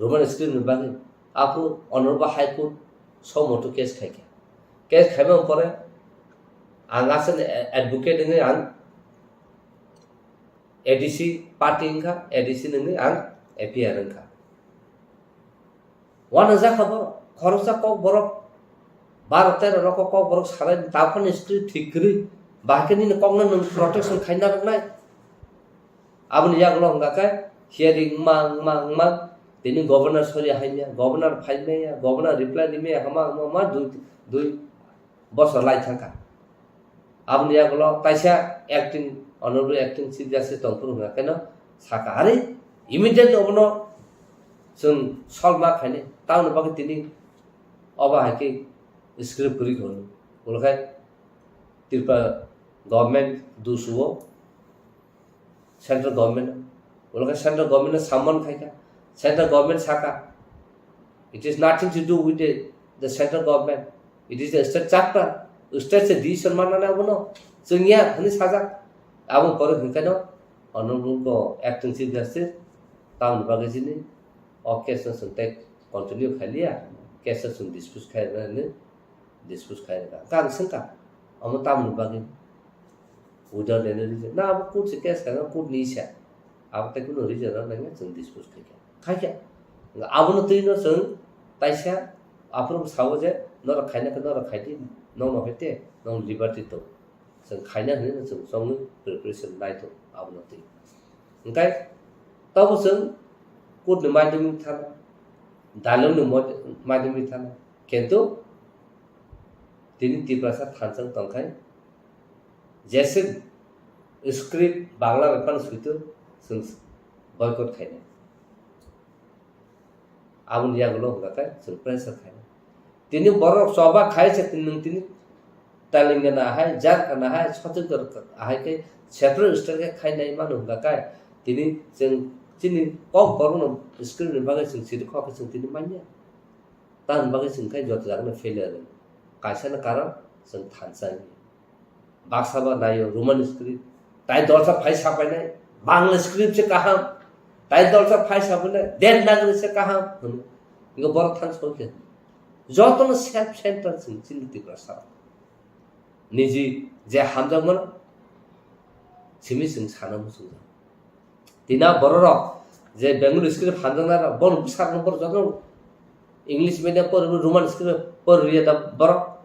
Roman script neng bangun. Aku honorable high court, so moto case kaya. Case khaime upore, angasan advocate ini ang ADC party ingka, ADC nengi ang APR ingka. Wana za khabar, khorosa kok borok, baroter roko kok borok sarai tapon street thikri, bahkan ini kok nan protection khaina nai. Abun ya glo ngakai hearing mang, tini governor sori haimya, governor phaime ya, governor reply dime hama dui bos lai thangka. Abun ya glo taisa acting honorable acting chief justice tongpur nga kena saka hari immediate obono sun solma khane taun bagi tini oba haki script kuri khonu ulkai tirpa government dusuo central government ulkai central government saman khaika central government saka it is nothing to do with the central government, it is the state chapter, state se decision manana obono sungya hani saja Abang korek hingkano, honorable ko acting chief justice, tahun bagai sini, oke sentek continue khalia, kesa sun dispute khaira ne, dispute khaira. Kan sengka, amu tahun bagai, udah dene rize. Na abu kut se kes khaira kut nisha, abu tak kuno rize na nengah sun dispute khaira. Abu no tuino sun, taisha, abu no sawo je, nora khaina ke nora khaiti, nong hete, nong liberty to. Sang khaina ni sang song ni preparation lai to abu nanti. Engkai tahu sang kut ni mai demi thana, dalam ni mai demi thana. Kento tini tiprasa thansang tongkai. जैसे script Bangla weapon सुइतो sang boycott khaina. Abun ya gulo ngakai sang pressure khaina. Tini borok soba khai se tini Telangana hai, Jharkhand hai, Chhattisgarh hai ke separate state ke khai nai manu ngakai. Tini sini kok borok script ni bagai sing situ kok sing tini manya. Tan bagai sing khai jot jagna failure. Kaisa na karan sing thansai. Baksaba nayo Roman script. Tai dolsa phai sapai nai. Bangla script se kaham. Tai dolsa phai sapai nai. Devanagari se kaham. Ingo borok thans hoke. Jotono self center sing chinti prasa. Niji je hamjang mana simi sing sana musuh. Tina borok je Bengali script hamjang nara bon besar nomor jotono English medium por Roman script por ria da borok.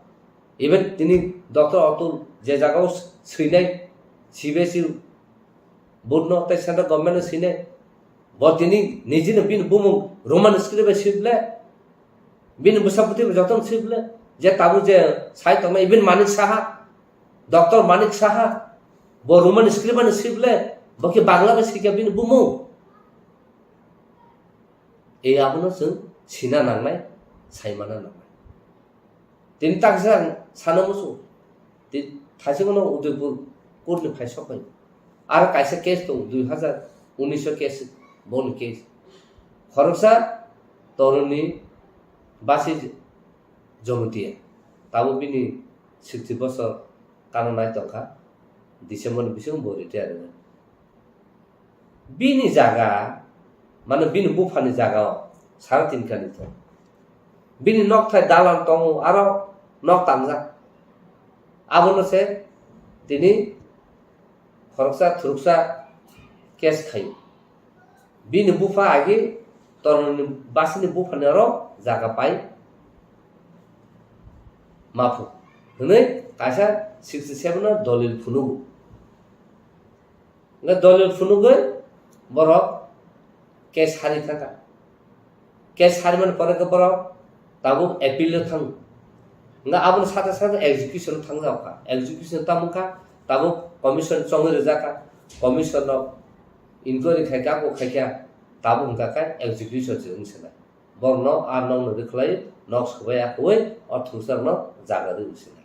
Even tini Dr. Atul je jagao sinai CBSE board no tai center government sinai. Bo tini niji ne bin bumung Roman script sible bin busaputi jotono sible. Je tabu je sai tama even Manik Saha, Dr. Manik Saha, bo Roman script ne sible, bo ke Bangla ke sikya bin bumu. E abuno sung sina nangnai, sai mana nangnai. Tin tak sang sana musu. Tin thasi kono Udaipur kur ni phai sokai. আর কাইসা case দं 2019 case বন case খরকসা তরুণী বাসি জমতিয়া তাবো বিনি 60 বছর কারণ নাই তখা December বিসং বরিতে আর বিনি জায়গা মানে বিনি বুফানি জায়গা 3.5 কানি তো বিনি নক থাই দালান দं আরো নক তামজা আবনসে তিনি খরকসা থুরকসা কেস খাই বিনি বুফা আগে তরুণী বাসিনি বুফানি আরো জায়গা পাই মাফু হনে কাইসা 67 দলিল ফুনুগু দলিল ফুনুগৈ বরক কেস হারি থাকা কেস হারি মানে পরে বরক তাবো এপিল থাং আবন সাথে সাথে এক্সিকিউশন থাং যাওকা এক্সিকিউশন তামুকা তাবো কমিশন চঙে রেজাকা কমিশন ইনকোয়ারি খাইকা কো খাইকা তাবো হংকা এক্সিকিউশন जोंसना বর্ণ আর নং রেখলাই নক সবায়া কই আর থুসার ন জাগা দেউসনা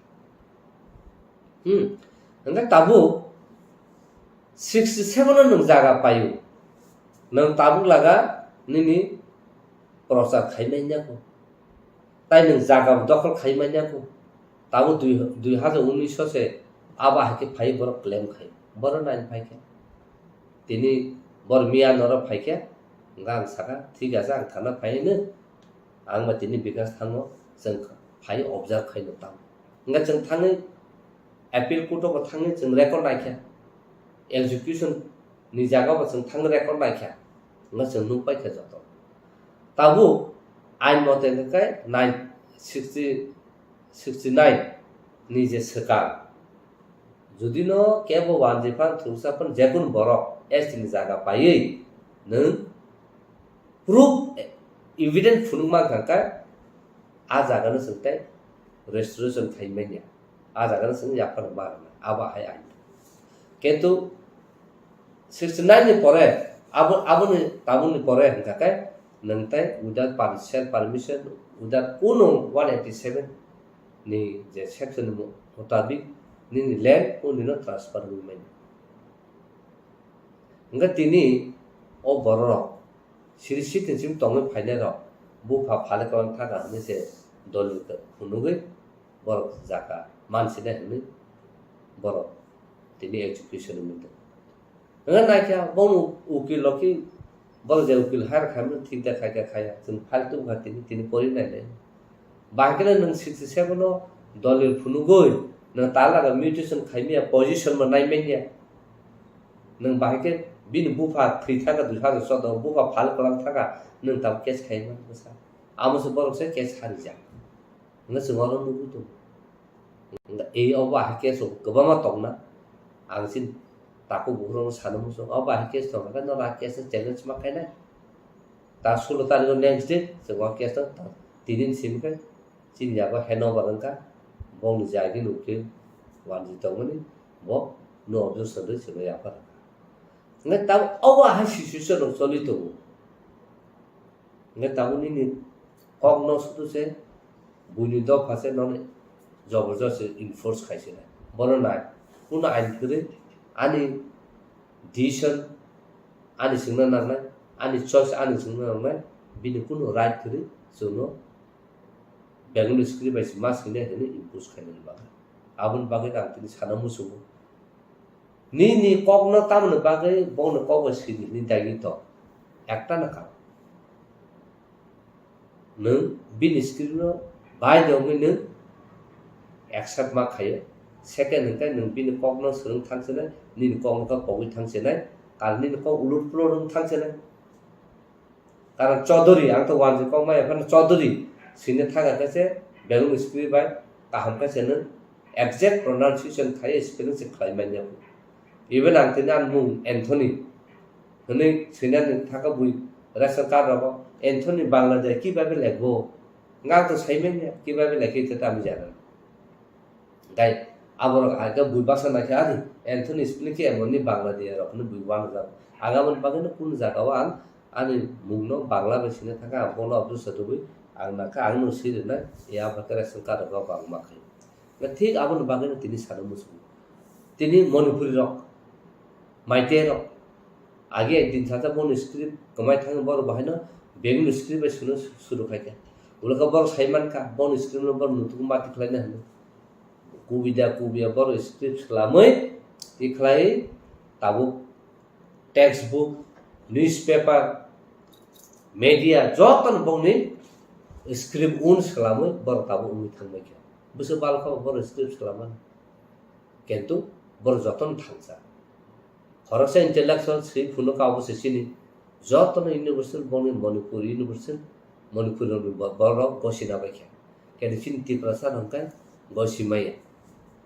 তাবো 67 নং জায়গা পাইও নং তাবু লাগা নিনি প্রচার খাইমাইনাকো তাই নং জায়গা দখল খাইমাইনাকো তাবু 2019 সে আবা হাকে ফাই বড় ক্লেম খাই বড় নাইন ফাইকে তিনি বড় মিয়া নর ফাইকে গাং সাকা ঠিক আছে আং থানা ফাইनो आं मा तिनि बिकास थाङो जों फाइ अबजार्भ खायनो तां nga जों थाङो एपिल कोर्टआव थाङो जों रेकर्ड नायख्या एग्जीक्यूशन नि जागाव जों थाङो रेकर्ड नायख्या nga जों नु पाइख्या जत ताबु आइन मते नकाय 69 नि जे सरकार जुदि न केबो वानजिफान थुसाफोर जेकुन बरक एसटिनि जागा पायै नों प्रूफ evidence फुनुमा काका आ जागानो सोंथाय रेस्टोरेशन खाइमानिया आ जागानो सों याफान मारना आबा हाय आइन किन्तु 69 नि परे आबुनि ताबुनि परे हंकाय नंताय विदाउट परमिशन विदाउट कोनो 187 नि जे सेक्शन मुताबिक नि लैंड उनिनो ट्रांसफर हुइमानि हंगा तिनि ओ बरर सिरिसि तिनसिम तंगै फाइनाल बुफा फाले कन थाका हनेसे दलिल फुनुगै बर जाका मानसिना हने बर तिनि एजुकेशन मिलते नङा नायख्या बन उकिल लकी बर जे उकिल हार खामनो ठीक देखा खाया जों फालतु भातिनि तिनि परि नायले बाकिना नों 67 नो दलिल फुनुगै नों तालागा म्युटेशन खाइमिया पोजिशन मा नायमेनिया नों बाकिके बिन बुफा थै थाका 2014 बुफा फाल कलाम थाका नों ताब केस खाइमान बसा आमसे बरकसे केस हारि जा नों जोंआरो नुगु दं ए अबा केस गोबामा तंना आंसिन ताको बुहुरन सानो मुसो अबा केस तंगा न रा केस चैलेंज मा खाइना ता 16 तारिख नेक्स्ट डे जोंआ केस त तिदिन सिमके चिनियाबा हेनोवर अंका बंग जायगि नुके वानजि तंगनि बो नो अब्जर्व सदे सबै याफा nga taw awa ha situation of solito nga taw ni kogno sutu se buni do phase non জবরদস্ত ইনফোর্স খাইছে না বড় নাই কোন আইন করে আনি ডিসিশন আনি সিংনা নাংনাই আনি চয়েস আনি সিংনা নাংনাই বিনি কোন রাইট করে জন্য বেঙ্গল স্ক্রিপ্ট বাইস মাস কিনে হেনে ইম্পোজ খাইনে বাগে আবুন বাগে আং তিনি সানা মুসুবো ni kogno tamno bagai bono kogo sini ni dagi to ekta na ka nung bin skrino bai dong ni accept ma khaye second ngai nung bin kogno surung thangsena ni kogno ka kogi thangsena kal ni ko ulut pro rung thangsena karan chaudhary ang to wan je kong mai fan chaudhary sine thaga ka se belung script bai kaham ka se न exact pronunciation khaye spelling se khai mai nya even ang tinan mung Anthony hone sinan thaka bui rasa ka rabo Anthony Bangladesh kibabe legbo nga to saimen kibabe lekhi ta ami jana dai abor aga bui basa na khadi Anthony spelling ke amoni Bangladesh ro bui wan ja agaman bagane kun jaga wan ani mungno Bangladesh ne thaka bono abdu satubui ang na ka ang no sir na ya bakara sanka ro bang makai na thik abon bagane tini sanu musu tini Manipuri rock माइटे रो आगे एक दिन साथा बन script कमाई थांग बर बाहायनो Bengal script सुनो शुरू खायके उलका बर साइमान का बन स्क्रिप्ट बर नुतुक माति खलायनो हनो कुबिया बर स्क्रिप्ट खलामै इ खलाय ताबु टेक्स्ट बुक न्यूज़पेपर मीडिया जतन बंनि स्क्रिप्ट उन खालामो बर ताबु उनि थांबाय के बसो बालखा बर स्क्रिप्ट खालामा किन्तु बर जतन थांसा खरसा इंटेलेक्चुअल से फुनो का अवश्य सिनि जतन यूनिवर्सल बंनि मणिपुर यूनिवर्सल मणिपुर बर गसिना बाय के केनि फिन तिप्रसा हंकाय गसिमाय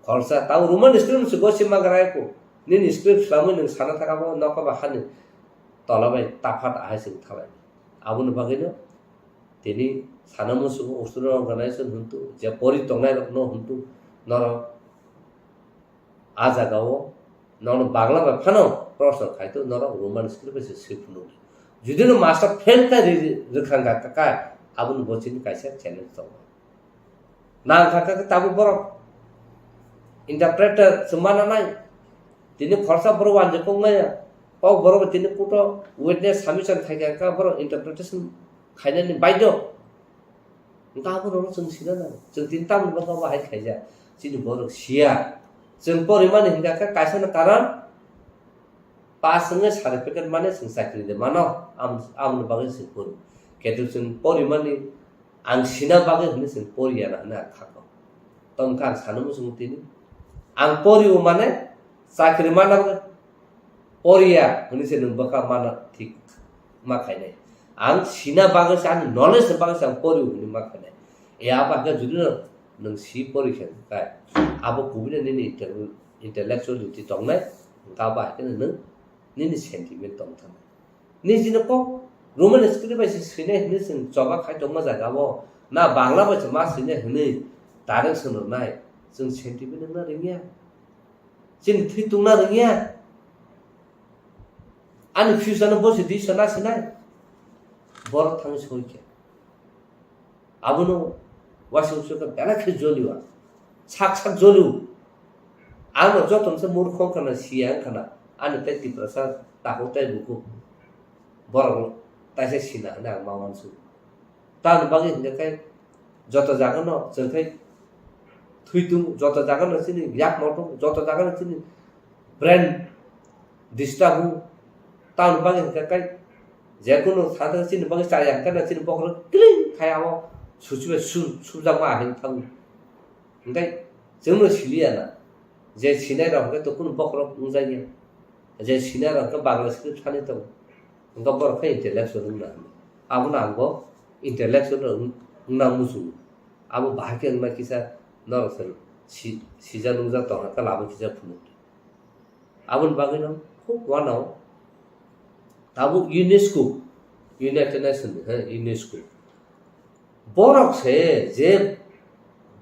खरसा ताउ रोमन स्क्रिप्ट से गसिमा गरायको निन स्क्रिप्ट खालामो नों साना थाकाबो नकाबा हानो तलाबाय ताफात आहायसिं थाबाय आबुन बागैनो तिनि सानामुसु अस्ट्रेलिया अर्गानाइजेशन हुन्तु जे परि तंनाय न हुन्तु नर आजागाव नन बांला बा फानो प्रश्न खायतो नर रोमान स्क्रिप्ट से सिफुनु जुदिनो मास्टर फेल का रखांगा का आबुन बचिन कायसा चैलेंज दं ना थाका ताबु बर इंटरप्रेटर समाना नाय तिनि खरसा बर वानजे पंगाया पाव बरोबर तिनि कुटो विटनेस सबमिशन थायगा का बर इंटरप्रिटेशन खायनानि बायदो ताबु रो जों सिना ना जों तिन ताम बका बाहाय खायजा सिनि बर सिया जों परिमान हिंगा का कायसन कारण पास संगे सर्टिफिकेट माने जों साख्रि दे मानो आम बागै सिपुर केतु जों परिमाननि आं सिना बागै होनो जों परिया ना खाखो तमका सानमु जों तिनि आं परिउ माने साख्रि माना परिया होनसे नों बका माना ठीक मा खायनाय आं सिना बागै आं नलेज बागै आं परिउ होनो मा खायनाय ए आबागा जुदि नों सि परिखेन काय आबो कुबिने निनि इंटेलेक्चुअलिटी दंनाय गाबा हेन नों निनि सेंटिमेंट दं थाना निजिनो को रोमान स्क्रिप्ट बायसे सिने होनो जों जबा खाय दं मा जागाबो ना बांला बायसे मा सिने होनो दारें सोननाय जों सेंटिमेंट ना रोङिया जों थैतुंना रोङिया आनि फ्यूचर बसे दि सना सिनाय बर थां सयके आबुनो वासुसु का बेलाखे जलिवा साक्षात जलु आं जतनसे मूर्ख खाना सिया खाना आनि तेति प्रसाद ताकोते बुकु बर तासे सिना ना मावानसु तान बागे हिंगाय जत जागन जोंखाय थैतुं जत जागन सिनि याक मतो जत जागन सिनि ब्रेन डिस्टार्ब तान बागे हिंगाय जेकुनु सादा सिनि बागे साया खाना सिनि बखर क्लिं खायाव सुचुबे सुजामा हिं थां ओंखाय जोंनो सिलिया ना जे सिनाय रावखौ तो कुनु बखर उजायनिया जे सिनाय रावखौ बांला स्क्रिप्ट थाने दं ओंखा बरखा इंटेलेक्चुअल ना आबो नांगो इंटेलेक्चुअल ना मुसु आबो बाहाके ना किसा नरसल सिजा नुजा तो का लाबो किसा फुनु आबोन बागे न खूब वानाव ताबो यूनेस्को यूनाइटेड नेशन है यूनेस्को बरक से जे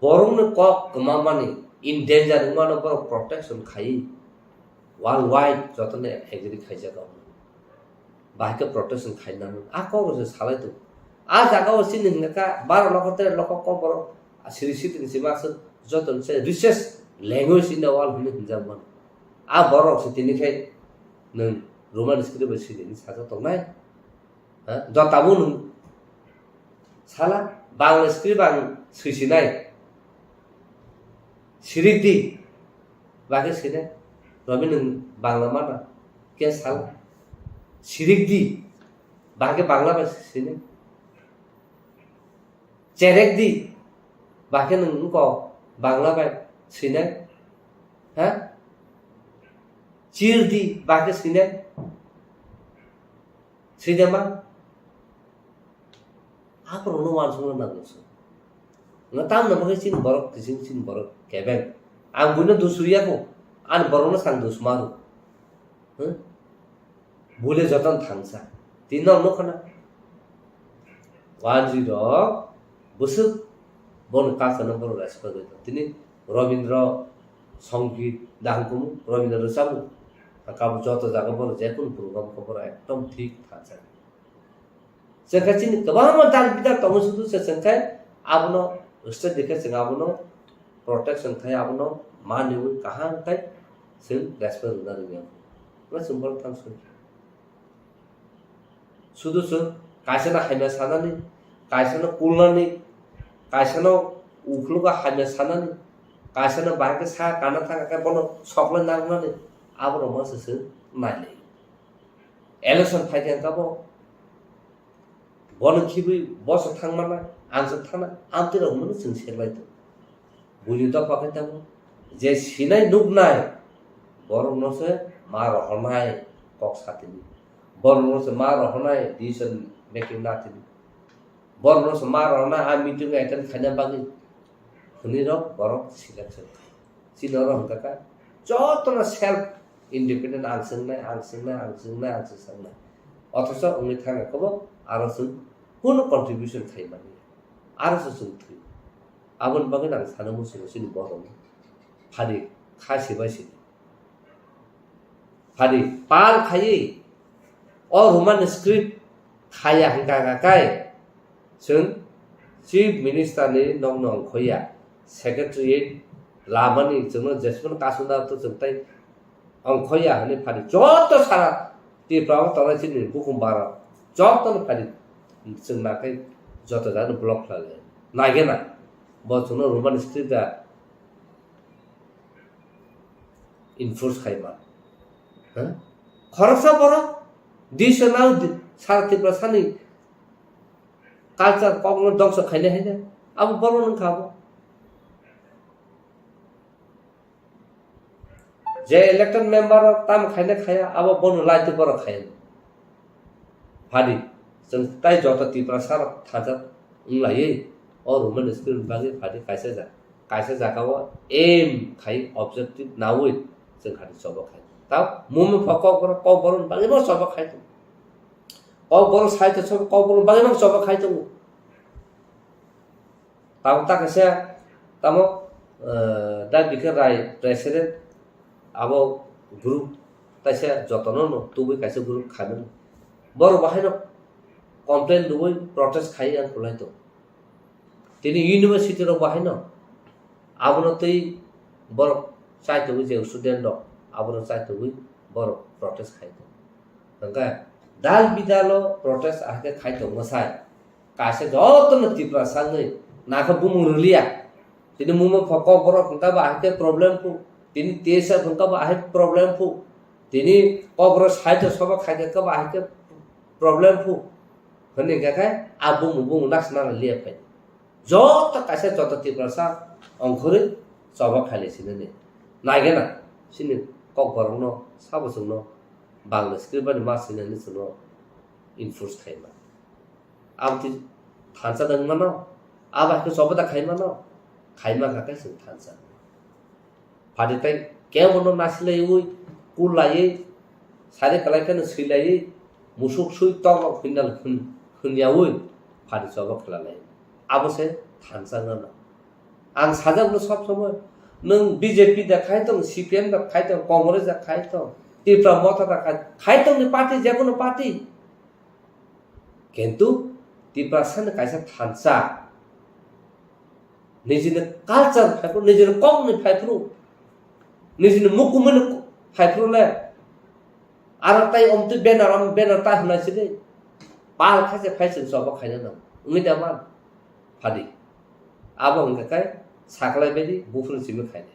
बरंनो कक कमामानि इन डेंजर मानो बर प्रोटेक्शन खाई वर्ल्ड वाइड जतने एग्री खाइजा गाव बाहाके प्रोटेक्शन खाइना आ को से सालाय तो आ जागाव सिन हिंगा 12 लाख 13 लाख को बर सिरिसित सिमास जतन से research language in the world होनो हिंजामान आ बरक से तिनिखाय नों रोमान स्क्रिप्ट सिनि साजा तंनाय हा जताबो नों साला बांला स्क्रिप्ट आं सैसिनाय सिरिकदि बागे सिने रबि नों बांला माना के साला सिरिकदि बागे बांला बा सिने चेरेकदि बागे नों को बांला बा सिने हा चिरदि बागे सिने cinema apa rono wan sunga na goso ngatam na bagai sin borok kising sin borok kebeng ang buno dusuya ko an borona sang dus maru bule jatan thangsa tinno no khana wanji ro busu bon ka sana bor raspa go tini Rabindra sanggeet dangkum Rabindra rasabu akabu joto jaga bor jekun program ko bor ekdom thik thacha सेखाचिन गोबां दाल बिदा तमसुदु से संखाय आबनो उस्ते देखे जों आबनो protection थाय आबनो मानिउ कहां थाय जों respect होना रोङा मा जों बर थां सुदु जों कायसाना हायना सानानै कायसाना कुलनानै कायसाना उख्लुगा हायना सानानै कायसाना बाहायके सा काना थांगाके बनो सकले नांनानै आबरो मासो नायले इलेक्शन फाइकेन काबो बनो खिबि बस थांमाना आंजों थांना आमतिराव मोनो जों सेरलायदों बुलि दफाखै थाङो जे सिनाय नुगनाय बर'नोसो मा रहनाय कक साथिनि बर'नोसो मा रहनाय डिसिजन मेकिं नाथिनि बर'नोसो मा रहनाय आ मिटिं एटेन्ड खायना बागै हुनिर बर' सिलेक्शन सिनर हंकाका जतना सेल्फ इंडिपेंडेंट आंसोंनाय अथच उनि थांनायखौबो आरो जों कोनो कन्ट्रिबिउशन खायमानि आरो जों थै आबन बागै आं सानो मोसौनि बर'नि फारि खासिबायसि फारि पाल खायै अ रोमान स्क्रिप्ट खाया हंकाकाय जों चीफ मिनिस्टर नि नंग खोया सेक्रेटारिएट लामानि जोंनो जेसेबां कासुना तो जोंथाय अंखया हने फारि जत सारा टिप्राव तलायसिनि बुकुमबार जतन फारि जों नाखाय जत जानो ब्लक लाले नागेना बसनो रोमान स्क्रिप्टआ इनफोर्स खायमा खरसा बर दिसनाव सारा टिप्रा सानि कालचार कग्न दंस खायने हैने अब बर नों खाबो जे इलेक्टेड मेंबर ताम खायने खाया अब बनु लाइट बर खायन फादि जों ताइ जत टिप्रा सारा थाजा उलायै और रोमान स्क्रिप्ट बागै फादि कायसे जाकाव एम खाय ऑब्जेक्टिव नावै जों खादि सब खाय ता मुम फक बर बागै न सब खाय बर साइड सब बर बागै न सब खाय तो ताव ता कैसे तामो दा बिखर राय प्रेसिडेंट अब ग्रुप तैसे जतन न तुबे कैसे ग्रुप खानो बर बाहायनो कमप्लेन दुबे प्रोटेस्ट खाई आं खुलाय तो तिनी यूनिवर्सिटी रो बाहायनो आबनो तै बर चाइतो जे स्टूडेंट रो आबनो चाइतो बर प्रोटेस्ट खाई तो नंगा दाल बिदालो प्रोटेस्ट आके खाई तो मसाय कासे जतन तिप्रा सांगै नाखा बुमुरलिया तिनी मुम फक बर खंका बाहाके प्रॉब्लम को तिनी तेसा खंका बाहाय प्रॉब्लम को तिनी कब्र साइड सब खाके का बाहाके प्रॉब्लम को हने गाखाय आबु मुबु नासना लिया फाय जत कासे जत तिप्रा सा अंखरे सब खालेसिने ने नागेना सिनि कब्रनो साबसनो बांला स्क्रिप्ट मासिने ने सुनो इनफोर्स खायमा आमति थांसा दंमानो आबाखौ सबदा खायमानो खायमा गाखाय जों थांसा फादिताय केवनो नासिलाय उइ कुलायै सारे कलायखनो सैलायै मुसुक सुइ तक फिनाल खुनियावै फादि सब खलालाय आबसे थांसा ना आं साजाबनो सब समय नों बीजेपी दा खायतो सीपीएम दा खायतो कांग्रेस दा खायतो टिप्रा मथा दा खायतो नि पार्टी जेकोनो पार्टी किन्तु टिप्रा सान कायसा थांसा निजिनो कालचार फाइफ्रु निजिनो कमनि फाइफ्रु निजिनो मुकुमनि फाइफ्रुले आरो ताइ अमति बेनार ता हुनासिदे पाल खासे फाइसिन सब खायना दं उनि दामा फादि आबो हंकाय साखलाय बायदि बुफुर सिम खायने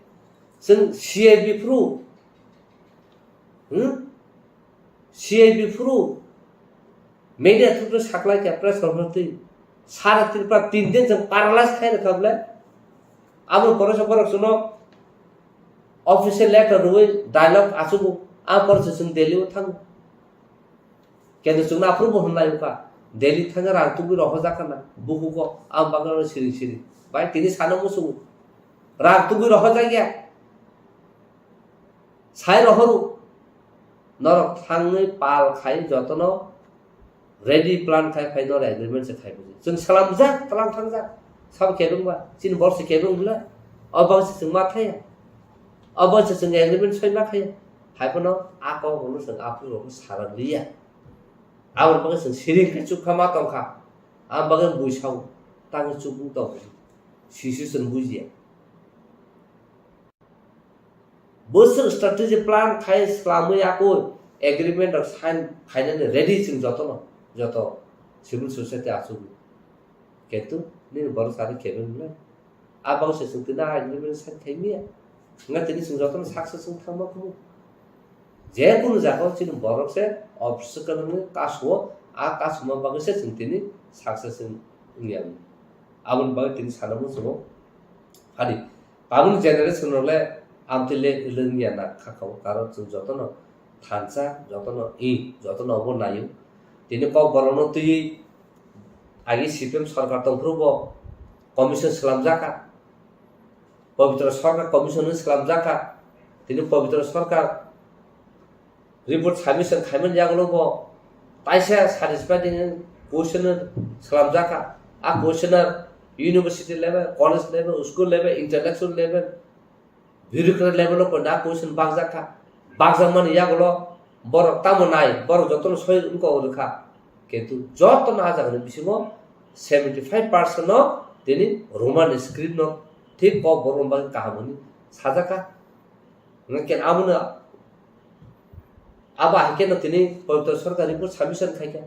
जों सीआईबी फ्रु मेडिया थ्रु साखलाय के प्रेस कॉन्फ्रेंस सारा तिरपा 3 दिन जों पारालाइज खायनो खाबले आबो परस सुनो ऑफिशियल लेटर रुइ डायलॉग आसुबो आ परस जों दिल्ली थां केन जों अप्रूव होनलायका दिल्ली थांगा रां तुबि रह जाखाना बुहुको आम बागान सिरि बाय तिनि सानो मुसु रां तुबि रह जायगा साइ रहरु नरक थांनै पाल खाय जतन रेडी प्लान खाय फाइनल एग्रीमेंट से खाय जों सलाम जा तलाम थांजा सब केबंबा चिन वर्ष केबंबला अबस जों मा खाय अबस जों एग्रीमेंट सय मा खाय हायपनो आको होनो जों आफु सारा लिया आवर बगे जों सिरि के चुखा मा तंखा आ बगे बुइसाव तांग चुबु तो सिचुएशन बुजिया बोसोर स्ट्रेटेजी प्लान खाय स्लामै आको एग्रीमेंट साइन फाइनली रेडी जों जत सिविल सोसाइटी आसु किन्तु नि बर सारि केबेन आबाव से जों तिना एग्रीमेंट साइन खाइमिया nga tini जों जत सक्सेस जों थांबाखौ जेकुनु जाखौ जों बर से ऑब्स्टिकल ने कासो आ कासमा बागसे जों तिनि सक्सेस इंगियाम आबुन बाग तिनि सानामु जों हादि आबुन जेनारेशन रले आमतिले इलंगिया ना खाखाव कारण जों जतन थानसा जतन जतन अबो नायु तिनि क बरनो तुई आगे सीपीएम सरकार तंफ्रुबो कमिशन सलामजाका पवित्र सरकार कमिशन सलामजाका तिनि पवित्र सरकार रिपोर्ट सबमिशन खाइमन जागलोबो ताइसा सैटिस्फाइड क्वेश्चन सलामजाका आ questionnaire university level college level school level intellectual level bureaucrat level को ना क्वेश्चन बागजाका बागजामन यागलो बर तामनाय बर जतन सय उनको रखा किन्तु जतन आजागन बिसिमो 75% न तिनि रोमान स्क्रिप्ट न ठीक क बरमबा कहामनि साजाका नकेन आमुना आबा हाकेन तिनि पवित्र सरकार रिपोर्ट सबमिशन खाइका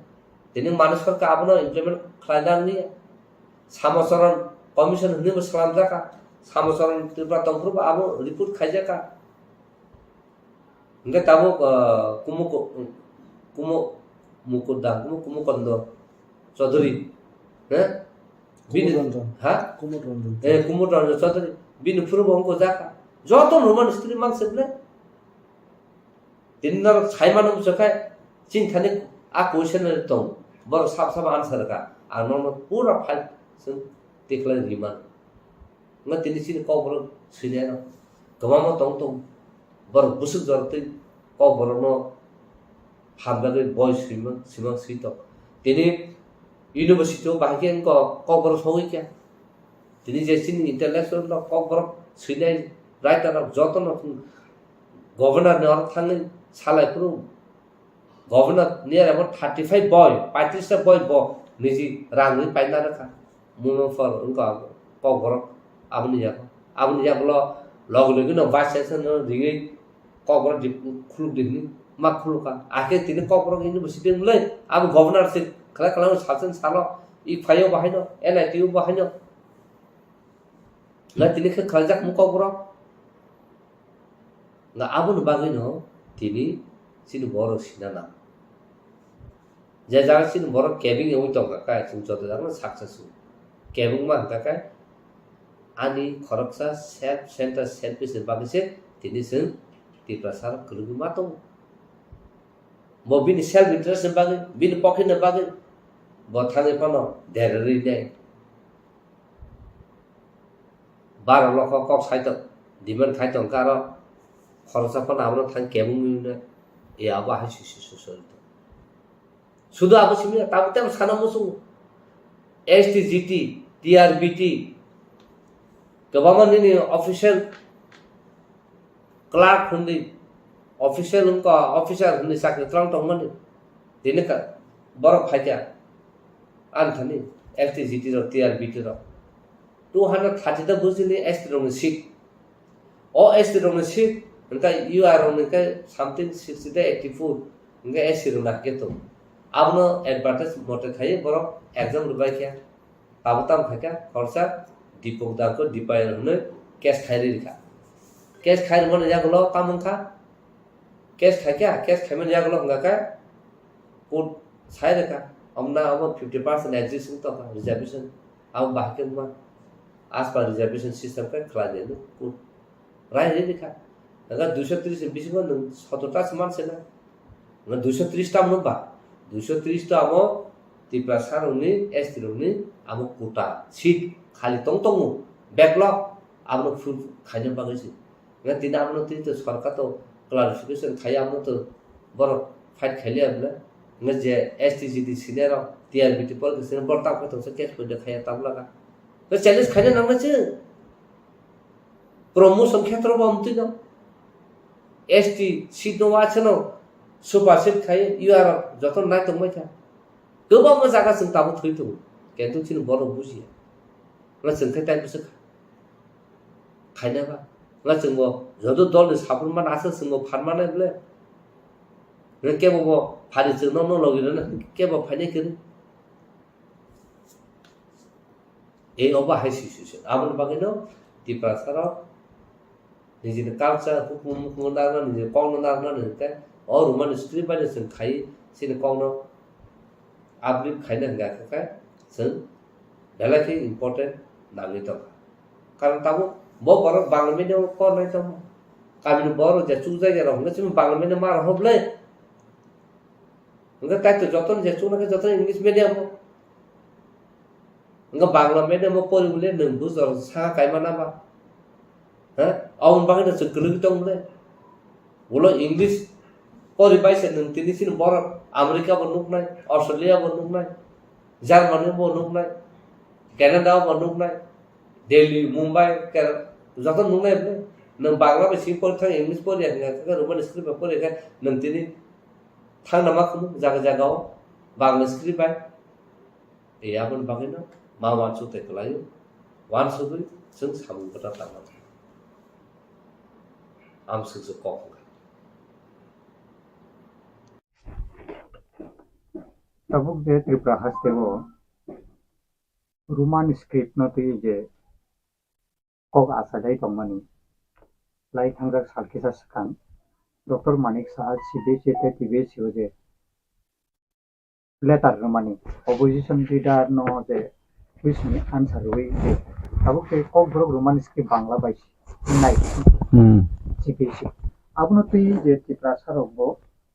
तिनि मानस सरकार आबनो इम्प्लिमेंट खालायनांनि सामसरन कमिशन हनिबो सलामजाका सामसरन त्रिपुरा तंफ्रुबो आबो report खाइजाका Enggak tahu kumukondo Chaudhary bin ha kumudranjan Chaudhary bin purubongko jaka joto roman stri mangseble dinnar chaimanum chakai chinthani a question tong bor sab answer ka anon pura file sun tikla riman nga tinisi ko bor sineno gamamo tong बर बुसुक जरते क बरनो हाबलागे बय सिमं सित तिनि university बाहिकेन क बर सौइका तिनि जेसिन intellectual क बर सिनाय राइटर जतन गवर्नर ने अर्थ थांगे सालायफोर गवर्नर नियर अबाउट 35 बय 35 बय ब निजि रांगै पाइना रखा मुनो फर उनका क बर आबनि जागलो लगलगे न वाइस चांसलर रिङै कबर खुलुक दिनि मा खुलुका आखे तिनि कबर यूनिवर्सिटी ले अब गवर्नर से खला सासन सालो इ फायो बाहायनो एनआईटी बाहायनो ल तिनि ख खलजाक मु कबर ल आबुन बागैनो तिनि सिनि बर सिनाना जे जागा सिनि बर केबिङ एउ तंका का जों जत जागन सक्सेस केबिङ मा का ani खरकसा सेल्फ सेंटर सेल्फ से बागसे तिनि जों तिप्रसार कलुगु मातो मोबिन सेल्फ इंटरेस्ट बागे बिन पॉकेट न बागे बथाने पनो देररि दे 12 लाख कप साइट डिमांड खाइतो कार खरसा पन आबनो थां केबुं ने ए आबा हासि सुसुल सुदु आबो सिमि ताबते सानामुसु एसटीजीटी टीआरबीटी गवर्नमेंट ने ऑफिशियल क्लार्क हुँदै ऑफिशियल उनका ऑफिसर हुँदै साख्रे त्रङ टङमन दिनका बर फाइत्या आन्थनि एफटीजीटी र टीआरबीटी र 230 द बुझिले एसटी रङ सिट ओ एसटी रङ सिट उनका यूआर रङ का समथिंग 60 84 उनका एसटी रङ केतो आबनो एडभार्टाइज मोटे खाइ बर एग्जाम रुबाइख्या ताबताम खाका खर्चा दीपक दाको दीपायर हुने कैश खाइरि रिखा कैश खाइर मन जागलो तामंखा कैश खाक्या कैश खाइमन जागलो हंगा का कोड साइर का हमना अब 50% एग्जिस्टिंग तो रिजर्वेशन अब बाकी में आसपास रिजर्वेशन सिस्टम का खला दे दो कोड राय रे रिखा अगर 230 से 20 मन 17 समान से ना 230 टा मन बा 230 टा अब तिप्रासार उनि एसटी उनि अब कोटा सीट खाली तंग बैकलॉग आबनो फुल खाइने बागैसि न तिना आबनो ति तो सरकार तो क्लारिफिकेशन खाइ आबनो तो बर फाइट खेलिया बले न जे एसटीजीटी सिनियर टीआरबीटी पर सिन बर्ता को तो केस को देखाया तबला का तो चैलेंज खाइने नंग छ प्रमोशन क्षेत्र बमति न एसटी सीट नो वाछनो सुपर सीट खाइ यूआर जतन नाय तो मै था गोबां जागा जों ताबो थैतो केन्तु थिन बर बुजिया nga जों खाइ टाइम बिसो खाइनाबा nga जों जदो दल साफुर मान आसे जों फानमाने बले কেবল ফানি চোখ লগিল না কেবল ফাইনে করে এই অবাহাই সিচুয়েশন আমার বাকি ত্রিপুরা নিজের কালচার হুকুম নাগনা নিজের কং নাগনা নিজে রুমান स्क्रिप्ट बायदि जों खायो सिनि कं आपलिप खायनो गाखाय जों बेलाखि इम्पोर्टेंट नांगै दं कारण ताबो बर बांला मिडियाम करनाय दं गामिनि बर जे चु जायगा रंगे जों बांला मिडियाम मार हबले ओंगा कायतो जतन जे चुनाके जतन इंग्लिश मिडियाम ओंगा बांला मिडियाम परिबले नों बुजर सा कायमा नामा ह आउन बांगे जों गलि दंले बोलो इंग्लिश परिबायसे नों तिनिसिन बर आमेरिका बनुकनाय अस्ट्रेलिया बनुकनाय जार्मानी बनुकनाय कानाडा बनुकनाय दिल्ली मुंबई जतन नुनाय नों बांला बेसि परि इंग्लिश परि रुमान स्क्रिप्ट परि नों तिनि थांना मा खुनु जागा जागाव बांला स्क्रिप्ट बाय ए आबन बागैनो मा मा सुते खलायो वान सुबै जों सामु कथा थांना आम सुसु कफ tabuk de Tripura hastego Roman script no tui je kok asadai tongmani lai thangrak salkisa sakang Dr. Manik Saha CBC te TBC je letter romani opposition leader no je question answer we je tabuk de kok borok Roman script bangla baisi nai CBC abno tui je Tripura sarok bo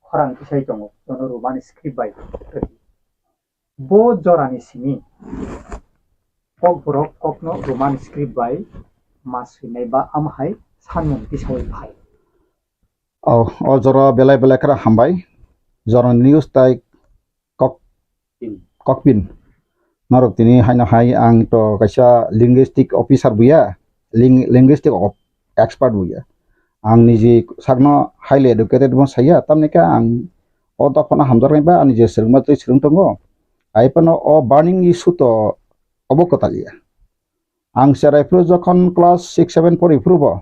khorang kisai tongo jono Roman script bai bo jorani sini kok borok kokno Roman script bai masrinai ba amhai sanmung tisoi bhai o jora belai belai kara hambai jora news tai kokpin norok tini haina hai ang to kaisa linguistic officer buya linguistic expert buya ang niji sakno highly educated bon saya tamnika ang o dapana hamjar ba ani je serma tui serung tongo aipano o burning issue to obokotaliya ang serai pro jokhon class 6 7 pori prubo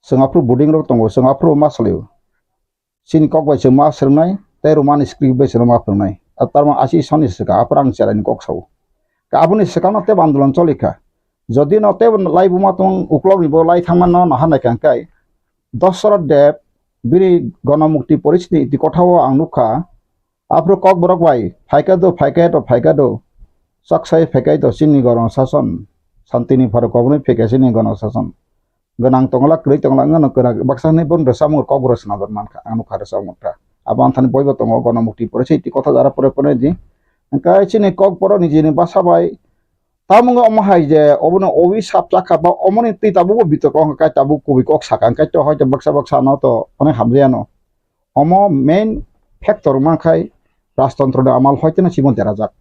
singapur boarding rok tongo singapur masleu sin kok bai sema sermai te roman script bai serma pernai atarma asi soni seka aprang serai kok sau ka abuni sekano te bandolon cholika jodi no te lai buma tong uklog ni bo lai thangman no nahanai kangkai 10 sorot deb biri গণমুক্তি পরিস্থিতি কোথাও আং নুখা আপরো cock Borok by ফাইকাদো saksa fekai to sini gorong sason santini pharo kobni fekai sini gorong sason ganang tongla krei tongla ngano kera baksa ni bon resamur kogros na dor manka anu khare samurta aban thani boibo tongo গণমুক্তি পরিস্থিতি কথা যারা পরে পরে di kai sini kok poro ni jini basa bai tamungo omahai je obono obi sapcha khaba omoni ti tabu bitok kai tabu kubi kok sakang kai to hoyto baksa no to onek hamjano omo main factor mankai রাজতন্ত্র আমাল হয়তো না জীবন দেরা যাক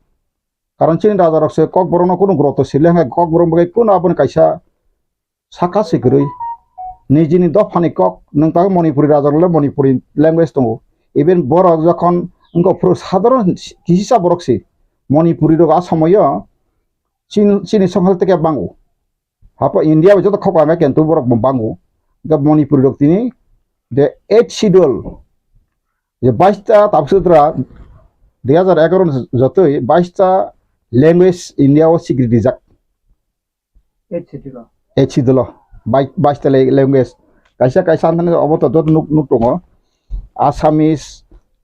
কারণ চিনি রাজা রকছে cock বরণ কোনো গ্রত ছিলে কক বরণ বাই কোন আপন কাইসা সাকা সিগরই নিজিনি দফানি কক নং তাকে মণিপুরি রাজা হলে মণিপুরি ল্যাঙ্গুয়েজ দङ ইভেন বড় যখন সাধারণ হিসাব বরকছি মণিপুরি রোগ আসাময় চিনি সংহাল থেকে বাঙ্গু হাপা ইন্ডিয়া যত খোকা না কিন্তু বরক বাঙ্গু মণিপুরি রোগ তিনি দে 8 শিডিউল যে 22টা তাপসুত্রা 2011 যতই 22টা ল্যাঙ্গুয়েজ ইন্ডিয়াও স্বীকৃতি যাক এচিদল 22টা ল্যাঙ্গুয়েজ কাইসা আনথানে অবত যত নুক দङ আসামিস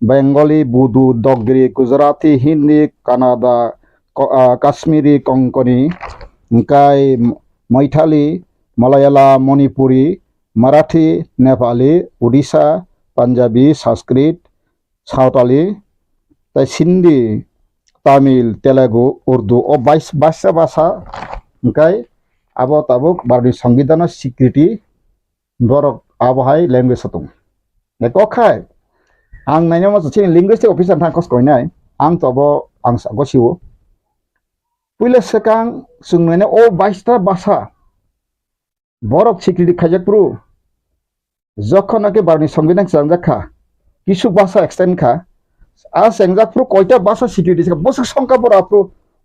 বেঙ্গলি বুদু দগরি গুজরাটি হিন্দি কানাডা কাশ্মীরি কঙ্কনি ওমকাই মৈথালি মালায়ালাম মণিপুরি মারাঠি নেপালি উড়িষ্যা পাঞ্জাবি সংস্কৃত সাঁওতালি তাই সিন্ধি তামিল তেলেগু উর্দু ও 22টা ভাষা ওমকাই আবো তাবুক বারনি সংবিধানের স্বীকৃতি বরক আবহাই language দङ nekokhay ang naino mo chini linguistic officer thang kos koinai ang tobo ang sagosiwo puile sekang sungne o 22টা ভাষা বরক স্বীকৃতি খাইজাকপ্রু যখন নাকি বারনি সংবিধান চাংজাখা কিছু ভাষা এক্সটেন্ড খা আর চাংজাকপ্রু কয়টা ভাষা স্বীকৃতি বসক সংখ্যা বড় আপরু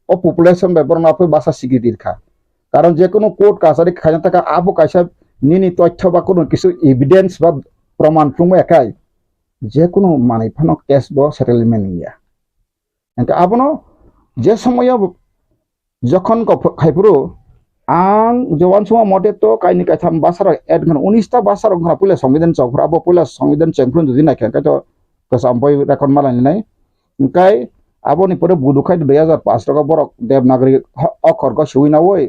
ও পপুলেশন ব্যবহার আপরু ভাষা স্বীকৃতি খা কারণ যে কোনো কোর্ট কাছারি খাইনা থাকা আবো কাইসা নিনি তথ্য বা কোনো কিছু এভিডেন্স বা প্রমাণ প্রুম একাই যে কোনো মানে ফানো কেস ব সেটেলমেন্ট ইয়া এনকে আবনো যে সময় যখন খাইপুরো आं जवान समाव मटे तो कायनि कायथाम बासार एड खान 19टा बासार खाना पहिले संविधान चौफरा अब पहिले संविधान चेंख्रुन जुदि नायखें कायथ गोसामपय रेकर्ड मालायनाय ओंखाय आबोनि परे बुदुखाय 2005 रक बरक देवनागरी अक्षरखौ सौइनावै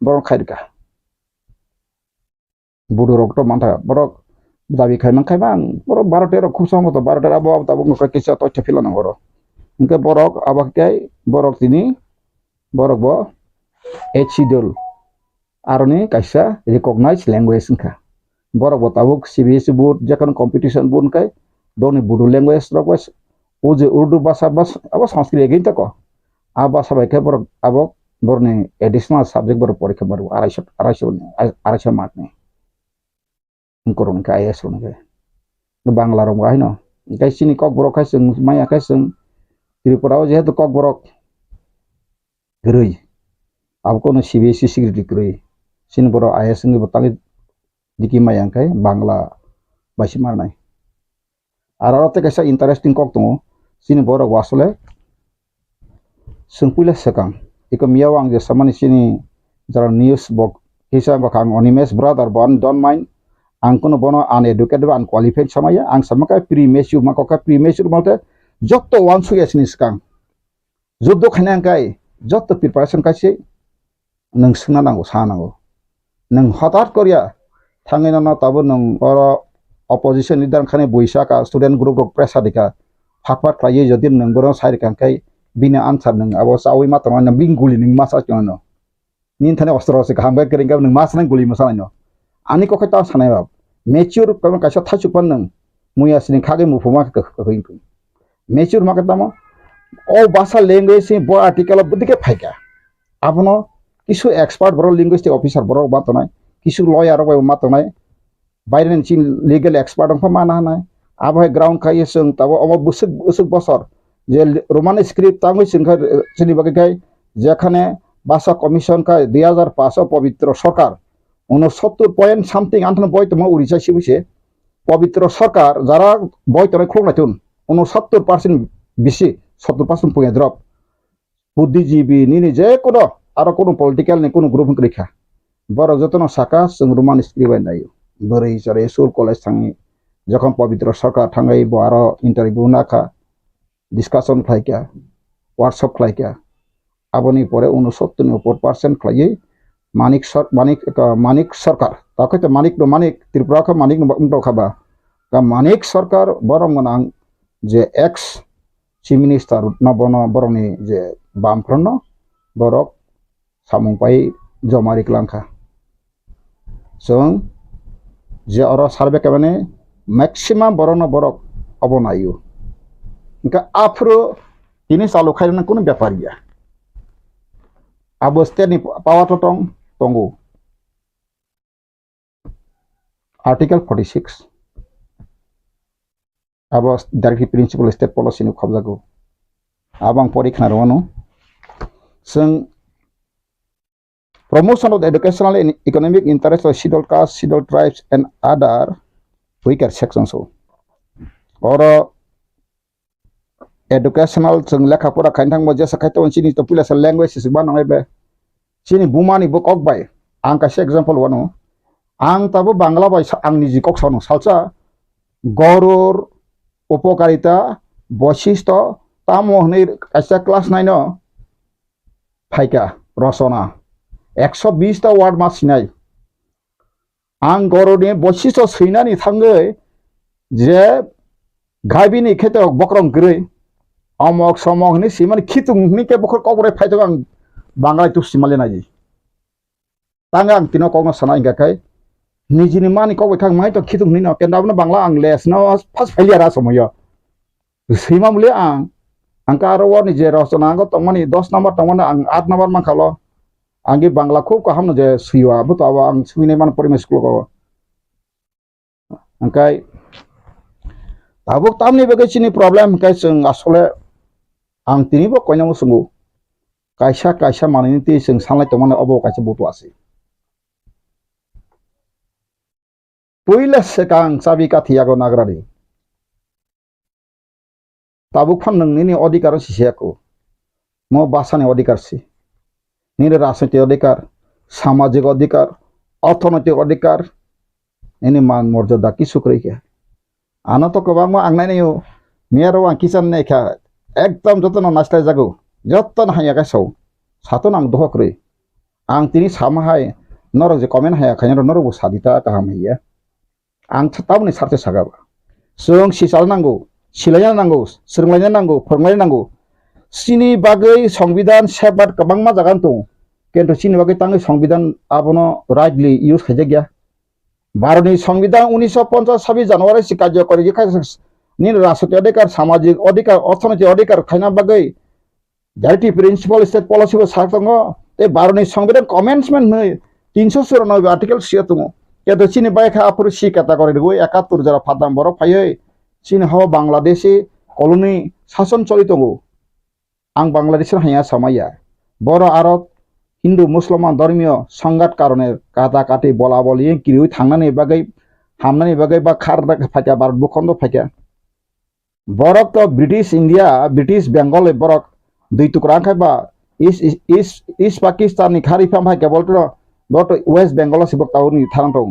बरक खायरका बुदु रक तो मानथा बरक दाबि खायमान खायबा बरक 12 13 खूब समत 12 13 अब ताबो किसा तथ्य फिलाना बरक ओंखाय बरक आबाखाय बरक तिनि बरक ब एचिडल आरने कायसा रिकॉग्नाइज लैंग्वेज इनका बरक बताबुक सीबीएसई बोर्ड जखन कंपटीशन बोर्ड काय दोनी बुडु लैंग्वेज रकस उजे उर्दू भाषा बस अब संस्कृत एगिन तक आ भाषा बायके बरक अब बरने एडिशनल सब्जेक्ट बर परीक्षा बर 250 मार्क ने इनकरन का आईएस ने बांग्ला रंग गाय न गायसिनि कक बरक खाय जों माया खाय जों त्रिपुराव जेहेतु कक बरक गरै अब कोनो सीबीएसई सिक्योरिटी गरै सिन बर आईएस नि बतांग दिकी मायांखाय बांग्ला बायसि मारनाय आरो ते कैसा इंटरेस्टिंग कक दङ सिनि बर वासले सोंपुले सकां इको मियाव आं जे सामानि सिनि जरा न्यूज बक हिसाब बक आं अनिमेश ब्रादार बन डोंट माइंड आं कोनो बनो अनएडुकेटेड अनक्वालिफाइड समाया आं समका प्रीमेच्योर माका प्रीमेच्योर माते जत्तो वान सुगेसनि सकां जुद्ध खायनांखाय जत्तो प्रिपारेशन कासे नों सोंना नांगौ सा नांगौ नों हठात करिया थाङै ना ताबो नों अर अपोजिशन लिडार खाने बैसाका स्टूडेंट ग्रुप प्रेसार दिका फाटफाट खायो जदि नों बर साइड कांखाय बिना आनसार नों अब सावै मात्र नों बिं गुलि नों मासा चनो निन थाने अस्त्र से खांबाय करिंगा नों मास नों गुलि मसानाय न आनि कखै ता सानाय बाब मेच्योर कम कासा थाचुपन नों मुयासनि खागे मुफुमा कखै मेच्योर माके तामा ओ भाषा लैंग्वेज से ब आर्टिकल बुदिके फाइका आपनो किसु एक्सपर्ट बर लिंग्विस्टिक ऑफिसर बर बातनाय किसु लॉयर बर मातनाय बायरेन चिन लीगल एक्सपर्ट अंफ माना हानाय आबहाय ग्राउंड खाय जों ताबो अम बुसुक बसर जे रोमान स्क्रिप्ट तांगै सिनखा सिनि बगैखाय जेखाने भाषा कमिशन का 2005 पवित्र सरकार 69 पॉइंट समथिंग आंथन बयतमा उड़ीसा सिबिसे पवित्र सरकार जारा बयतनाय खोंनायथुन 69% बिसि 70% पुया ड्रप बुद्धिजीवी निनि जे कोनो आरो कोनो पॉलिटिकल ने कोनो ग्रुप रैखा बर जतन साका जों रोमान स्क्रिप्ट नायो बोरै जरे स्कुल कलेज थाङि जखन पवित्र सरकार थाङै बार इंटरव्यू नाखा डिस्कशन खायका वर्कशॉप खायका आबनि परे 69 नि ऊपर परसेंट खायै मानिक सरकार ताकैते मानिक त्रिपुरा का मानिक न खाबा का मानिक सरकार बरम गोनां जे एक्स चीफ मिनिस्टर न बन बरनि जे बामफ्रन बरक सामुंपाय जमारि क्लांखा जों जे अर सार्वे केमाने मैक्सिमाम बरन बरक अबनायो इनका Afro ini salu khairan kuno byapar ya abo state ni pawa totong tongo article 46 abo directive principle state policy ni khobjago abang porikhna rono जों promotion of the educational and economic interest of scheduled castes, scheduled tribes and other weaker sections or educational जों लेखा फरा खायनो थांबा जे साखायथ सिनि तो police language से बानाय बे सिनि बुमानि बुक अक बाय आं कासे एग्जांपल वनो आं ताबो बांग्ला बाय आंनि जि कक सानो सालसा गरुर उपकारिता बशिष्ठ तामो हनै कासे क्लास 9 फाइका रचना 120 टा वार्ड मा सिनाय आं गरुरनि बशिष्ठ सैनानि थाङै जे गाबिनि खेत बक्रं गरै अमक समक नि सिमानि खितुंनि के बखर कबरे फाइतो आं बांग्ला तु सिमाले नायि तांगा आं तिनो कगनो सनाय गाखाय निजिनि मानि कबे थां माय तो खितुंनि न केन्दाबनो बांग्ला आं लेस न फास फाइलियारा समय सैमा मुले आं कारो नि जे रचना गो तमनि 10 नम्बर तमनि आं 8 नम्बर मा खालो आंगे बांग्ला खूब काहामनो जे सुइवा बो तो आं सुइनाय मान परिमेश स्कुल को अंकाय आबो तामनि बेगैसिनि प्रब्लेम काय जों आसले आं तिनिबो कयनामो सुंगु कायसा मानिनि ति जों सानलाय तमने अबो कायसा बतो आसे पहिले सेकां साबि काथियागो नागरारि tabuk fan nini odikar sisiaku mo basani odikar si nini রাজনৈতিক অধিকার সামাজিক অধিকার অর্থনৈতিক অধিকার ini মান মর্যাদা কিছু করিকে আনা তো কবাং মা আংনাই নিও মিয়ারো আং কিসান নাই খা একদম যতন নাস্তায় জাগো যতন হাইয়া গাছাও সাতন আং দহ করে আং তিনি সামাহাय নরক যে কমেন্ট হায়া খাইনা নরক সাদিতা গাहाम হইয়া आं ताबनि सारथे सागाबा जों सिसाल नांगौ सिलायना नांगौ सोलोंलायना नांगौ फोरोंलायना नांगौ सिनि बागै संविधान सेफगार्ड गोबां मा जागान दं किन्तु सिनि बागै तांगै संविधान आबनो राइटलि इउज खायजा गैया भारतनि संविधान 1950 জানুয়ারি सि कार्यकरी नि राजनैतिक अधिकार सामाजिक अधिकार अर्थनैतिक अधिकार खायना बागै डाइरेक्टिव प्रिन्सिपल स्टेट पलिसि सार दङ ते भारतनि संविधान कमेन्समेन्ट नै 394 आर्टिकल सिया दङ কিন্তু চীনে বাইখা আপুর সি ক্যাটাগরি গই 71 যারা ফাদাম বড় ফাইয়ে চীন হাও বাংলাদেশি কলোনি শাসন চলিত গো আং বাংলাদেশের হাইয়া সামাইয়া বড় আরব হিন্দু মুসলমান ধর্মীয় সংঘাত কারণে কাটা কাটি বলা বলি কিউই থাংনানি বাগै বা খার ফাইকা ভারত ভূখণ্ড ফাইকা বরক তো ব্রিটিশ ইন্ডিয়া ব্রিটিশ বেঙ্গল বরক দুই টুকরা খাইবা ইস্ট পাকিস্তাননি খারিফাম ফাইকা বলতো বট ওয়েস্ট বেঙ্গল সিবক টাউনি থানাটো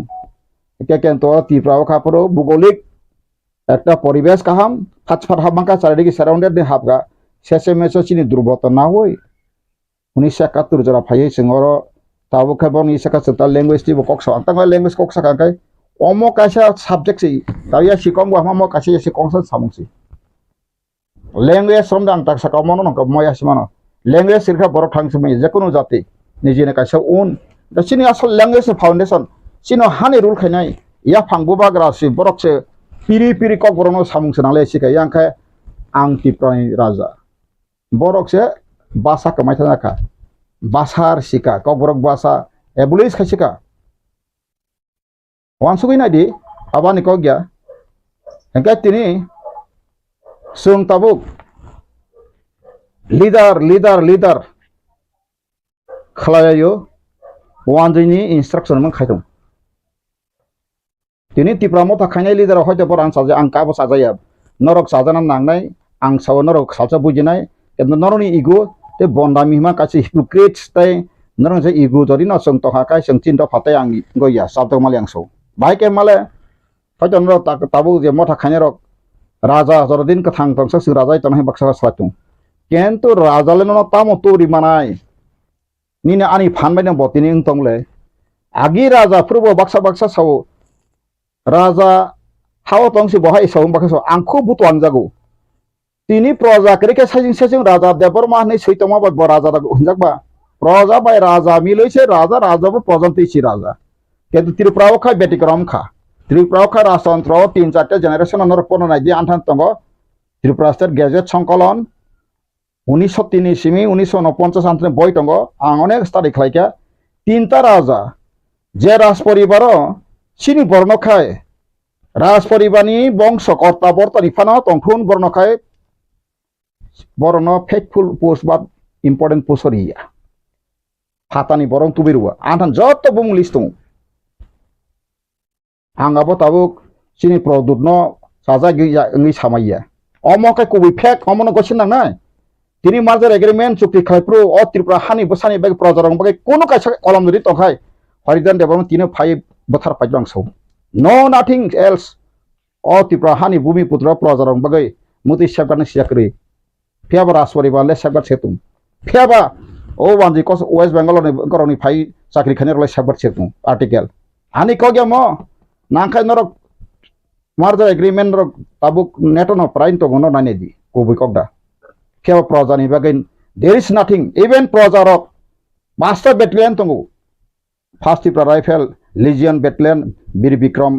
এটা কিন্তু ত্রিপুরা খাপুরো ভৌগোলিক একটা পরিবেশ কাহাম ফাটফাট হাবাঙ্কা চারিদিকে সারাউন্ডেড নি হাবগা শেষে মেসো চিনি দুর্বলতা না হই 1971 যারা ফাইয়ে সিংহর তাবো খাবন ইসাকা সেটা ল্যাঙ্গুয়েজ টি বকস আংতাঙ্গা ল্যাঙ্গুয়েজ ককসা কাঙ্কাই অম কাইসা সাবজেক্ট সি তাইয়া সিকং বাহাম কাইসা সিকং সামুংসি ল্যাঙ্গুয়েজ সমদা আংতা সাকা মনো নক ময়া সিমানো ল্যাঙ্গুয়েজ সিরখা বড় থাংসিমে যেকোনো জাতি নিজেনে কাইসা উন दा सिनि आसल लैंग्वेज फाउंडेशन सिनो हानि रूल खायनाय या फांगबो बाग्रासि बरकसे पिरि पिरि कक बरनो सामुंसो नाले सिखाय आंखाय आं टिप्रानि राजा बरकसे भाषा कमायथानाखा भाषार सिका कक बरक भाषा एबुलिस खायसिका वानसुगै नायदि आबानि कक गया एंखाय तिनि जों ताबुक लिडार खालायो वानजोनि इन्स्ट्राक्शन मन खायदों दिनै टिप्रामो थाखायनाय लिडार हयतो बरान साजे आं काबो साजाया नरक साजाना नांनाय आं साव नरक साजा बुजिनाय किन्तु नरनि इगो ते बन्दा मिमा कासि हिपोक्रेट्स ताय नरन जे इगो जरि न सं तहा काय सं चिन्ता फाताय आं गया साबदो माले आं सौ बाइके माले हयतो नरक ताबो जे मथा खायनाय रक राजा जरदिन कथां तंसक सि राजा तनहि बक्सा सातु किन्तु राजाले न तामो तोरि मानाय निने आनि फानबायनो बतिनि तंले आगि राजा प्रभु बक्सा साव राजा हाव तंसि बहाय साव बक्सा आंखो बुतवान जागौ तिनि प्रजा करेके साजिं राजा देबरमा नै सैतमा बा राजा हुनजाकबा प्रजा बाय राजा मिलैसे राजाबो प्रजन्तिसि राजा किन्तु त्रिपुराव खा बेटिक्रम खा त्रिपुराव खा राजतंत्र 3-4 जेनारेशन नर पन नायदि आन्थान तंग त्रिपुरा स्टेट गेजेट संकलन 1903 सिमी 1949 आंतने बय दङ आं अनेक स्टाडि खालायखा तीनटा राजा जे राज परिबार सिनि बर्णखाय राज परिबारनि बंशकर्ता बर्तानि फाना तंथुन बर्णखाय बरन फेथफुल पोस्ट बा इम्पोर्टेंट पोस्ट रिया फातानि बरं तुबिरुवा आंथान जत बुं लिस्ट दङ आंगाबो ताबुक सिनि प्रदुतनो साजा गै सामाइया अमकाय कबि फेक अमनो गसिन नांनाय তিনি মার্জার এগ্রিমেন্ট চুক্তি খাইপ্রু অ ত্রিপুরা হানি বসানি বাকি প্রজারং বাকি কোনো কাইসা কলম যদি তখাই হরিদান দেবম তিনে ফাই বথার পাইলাং সৌ নো নাথিং এলস অ ত্রিপুরা হানি ভূমিপুত্র প্রজারং বাকি মুতি সেবগান সিয়াকরি ফিয়াবা রাজপরি বালে সেবগার সেতুম ফিয়াবা ও ওয়ানজি কস ওয়েস্ট বেঙ্গল গরনি ফাই চাকরি খানি রলে সেবগার সেতুম আর্টিকেল আনি কগে ম নাখাই নরক মার্জার এগ্রিমেন্ট রক তাবুক নেটনো প্রাইন তো গনো নানি দি কবি কগদা Kaya prajani bagin there is nothing even prajarok master battalion tongu first Tripura rifle legion battalion bir bikram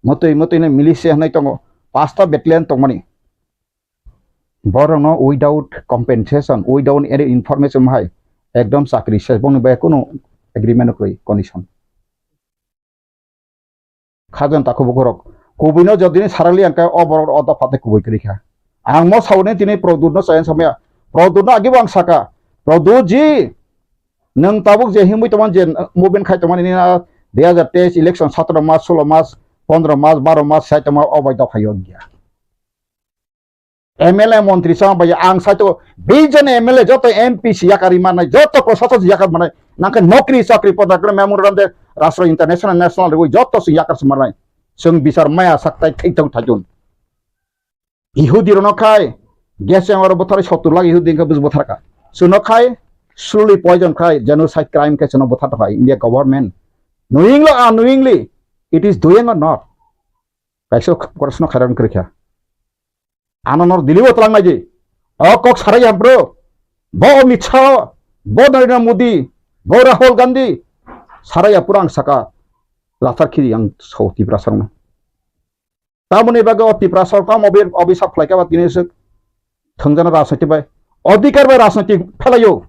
motoi ne militia hanai tongu pasta battalion tongmani borong no without compensation without any information hai ekdom chakri ses bong ba kono agreement koi condition khajan takho bogorok kubino jodini sarali angka oborok oda phate kuboi krikha आं मो सावने तिने प्रदुत सायन समय प्रदुत आगे आं साका प्रदुत जी नों Tabuk जे हिमुइ तमान जे movement खाय तमान 2023 इलेक्शन 17 मार्च 16 मार्च 15 मार्च 12 मार्च साय तमा अबाय दा फायो गया MLA মন্ত্রী sama bayi ang saito bijan MLA joto MP siyakari mana joto proseso siyakar mana nangka nokri sakri podakre memorandum de Rastro international national rewi joto siyakar semarnai sung bisar maya saktai kaitau tajun Yahudi rono kai gas yang orang bothar 70 lakh Yahudi ka bus bothar ka suno kai slowly poison kai genocide crime ka suno bothar ka India government knowingly or unknowingly it is doing or not kaisa korasno kharan kerja Anonor diliwo telang naji. Oh kok sarai bro. Bo Mitcha, bo Narendra Modi, bo Rahul Gandhi. Sarai purang saka latar kiri yang so tiprasar na. Tamune baga tiprasar kam obi supply ka bat gine se thongjana rasnati bai. Odikar bai rasnati phelayo.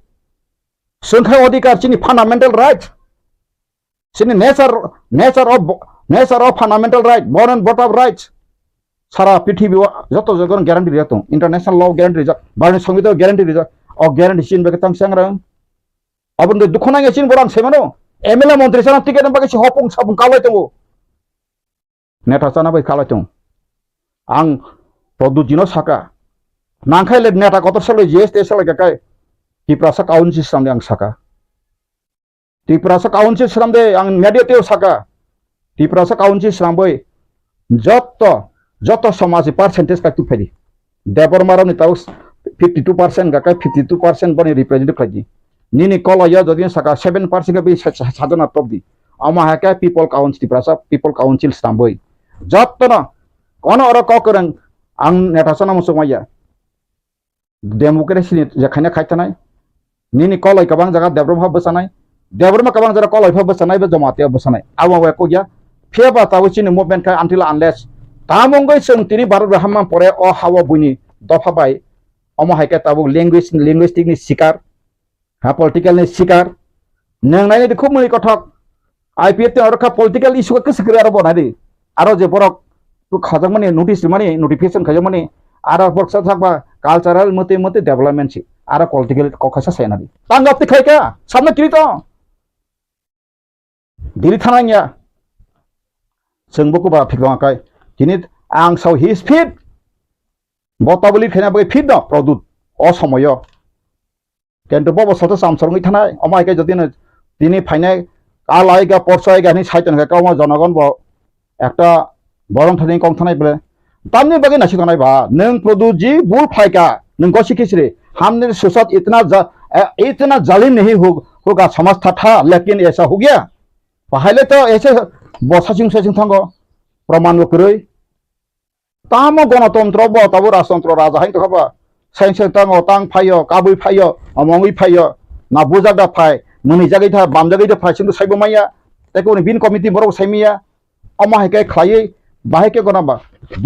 Sungkhai odikar chini fundamental right. Chini nature of fundamental right, born and brought up rights. সারা পৃথিবী যত যখন guarantee দিত international law guarantee দিত বার্ন সংবিধান guarantee দিত অ guarantee চিন বেকে তাং সাংরাং আবন দুখ নাগে চিন বরাং সেমানো এমএলএ মন্ত্রী সানা টিকেট বাকে সি হপং সাবং কালাই তঙ্গো নেতা সানা বাই কালাই তং আং পদুজিনো সাকা নাংখাইলে নেতা কত সালে জিএসটি সালে গাকাই ত্রিপুরা কাউন্সিল সামনে আং সাকা ত্রিপুরা কাউন্সিল সামনে আং মেডিয়াতেও সাকা ত্রিপুরা কাউন্সিল সামবই যত সমাজ পার্সেন্টেজ কাটু ফেরি দেবর মারাও নি তাও 52% গাকাই 52% বনি রিপ্রেজেন্টেটিভ খাজি নিনি কলয়া যদি সাকা 7% কে সাধনা টপদি আমা হাকা পিপল কাউন্সিল স্টাম্বই যত না কোন অর ককরং আং নেতাসনা মসমাইয়া ডেমোক্রেসি যেখানে খাইতানাই নিনি কলয় কাবাং জায়গা দেবরমা বসানাই দেবরমা কাবাং জায়গা কলয় বসানাই বে জমাতে বসানাই আওয়া ওয়া কইয়া ফেবা তাও চিনি মুভমেন্ট কা until unless Tamonggai seng tini baru rahamang pore o hawa bunyi dofa bai omo haike tabu linguistic ni sikar ha political ni sikar nang nai ni khub muni kothok IPF te orka political issue ke sikre aro bonadi aro je borok tu khajang mani notice mani notification khajang mani aro borsa thakba cultural mote development si aro political kokhasa senadi tanggap ti khaika samne kirito dili thananya seng boku ba phikwa kai Kini ang sau his feed botabuli khena bai feed no product অসময় কিন্তু Bob সত সামসরঙ্গি থানায় অমাইকে যদি তিনি ফাইনে কালাইগা পরসাইগা নি সাইতন কা কামা জনগণ ব একটা বরং থানি কম থানায় বলে তামনি বাগে নাসি থানায় বা নং প্রদুত জি বুল ফাইকা नों गसी खिसरे हमने सोचत इतना जालिम नहीं होगा समझता था लेकिन ऐसा हो गया पहले तो ऐसे बसाचिंग सचिंग थांगो प्रमाण करे तामो गणतंत्र ब तबो राजतंत्र राजा हाइ तखबा साइंस तांगो तांग फायो काबुइ फायो अमंगि फायो ना बुजादा फाय मुनि जागै था बाम जागै था फाइसिंग साइबो माया तेको बिन कमिटि बरो साइमिया अमा हाइके खायै बाहेके गनाबा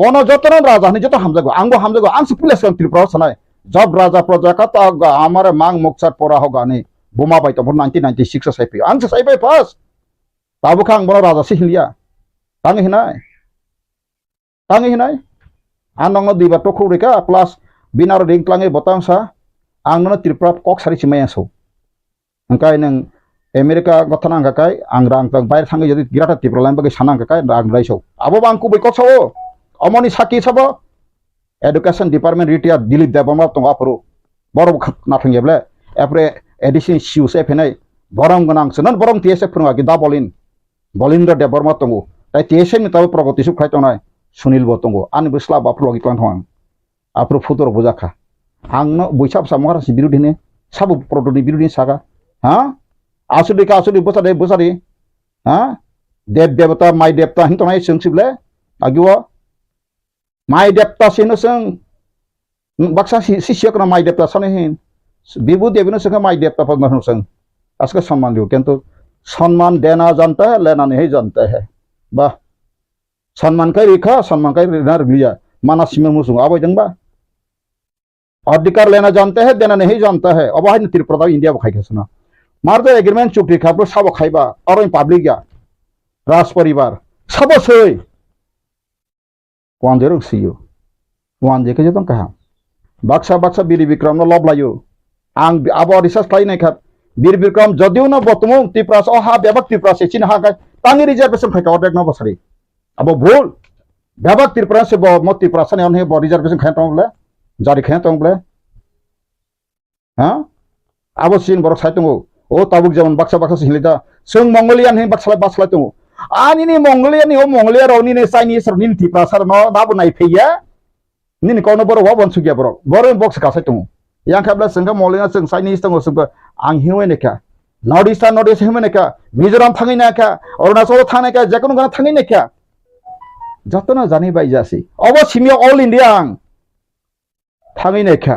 बनो जतन राजा नि जत हामजागो आं सिपुलेस त्रिपुरा सनाय जब राजा प्रजा का ता हमारे मांग मुक्सर पोरा होगा ने बुमा बाय तो 1996 साइपि आं साइबाय फास ताबो खां बनो राजा सिहिलिया तांग हिनाय आनंग दिबा टखौ रेका प्लस बिनार रिंग क्लाङै बतांसा आंनो त्रिपुरा कक सारि सिमायासौ अंकाय नों अमेरिका गथना अंगाकाय आं रां बायर थाङै जदि गिराटा त्रिपुरा लाइन बगे साना अंगाकाय रां रायसौ आबो बांकु बैकसौ अमनि साखि सबो एडुकेशन डिपार्टमेंट रिटायर दिलीप देबमा तंग आपरो बर नाथंगेब्ले एप्रे एडिशन सिउसे फेनाय बरम गनां सनन बरम टीएसए फोरङा गि दा बलिन्द्र देबरमा तंग ताय टीएसए नि ताबो प्रगति सुखाय तंनाय सुनील बतंगो आन बस्ला बाफ्रो गि क्लां थां आपरो फुदर बुजाखा आंनो बैसाब सामहारासि बिरुदिने साबु प्रदनि बिरुदिने सागा हा आसुदि बसादे हा देव देवता माइ देवता हिंतनाय सोंसिबले आगिवा माइ देवता सिनो सों बक्सा शिष्यकना माइ देवता साने हिन बिबु देवनो सों माइ देवता पद्मन सों आसका सम्मान दियो किंतु सम्मान देना जानता है लेना नहीं जानता है वाह सम्मान का रेखा सम्मान का रिनार लिया माना सिमे मुसुं आबै जंबा अधिकार लेना जानता है देना नहीं जानता है अब हाय त्रिपुरा इंडिया बखाय खसना मारदो एग्रीमेंट चुक्ति खाबो साबो खायबा और पब्लिक या राज परिवार सब सै वान जेरो सियो वान जेके जतन कहा बाक्सा बीर विक्रम न लब लायो आं आबो रिसर्च खायनाय खा बीर विक्रम जदिउ न बतमो त्रिपुरा अहा बेबक त्रिपुरा से चिन हागा तांनि रिजर्वेशन खाय अटेक न बसरी अब भूल बेबक त्रिपुरा से म त्रिपुरा सने अनहे ब रिजर्वेशन खाय तमले jari kaya tong ble ha abo sin borok sai tongo o tabuk jeman baksa baksa sinlita sung Mongolian hin baksa tongo ani ni Mongolian ni o Mongolia ro ni Chinese ro ni Tiprasar no dabu nai pheya ni kono borok wa bon sugya borok box ka sai tongo yang kabla sengka Mongolian seng Chinese tongo sengka ang hiwe neka North East hiwe neka Mizoram thangi neka Arunachal thangi neka jekono gana thangi neka jatona jani bai jasi obo simio all India ang thangi neka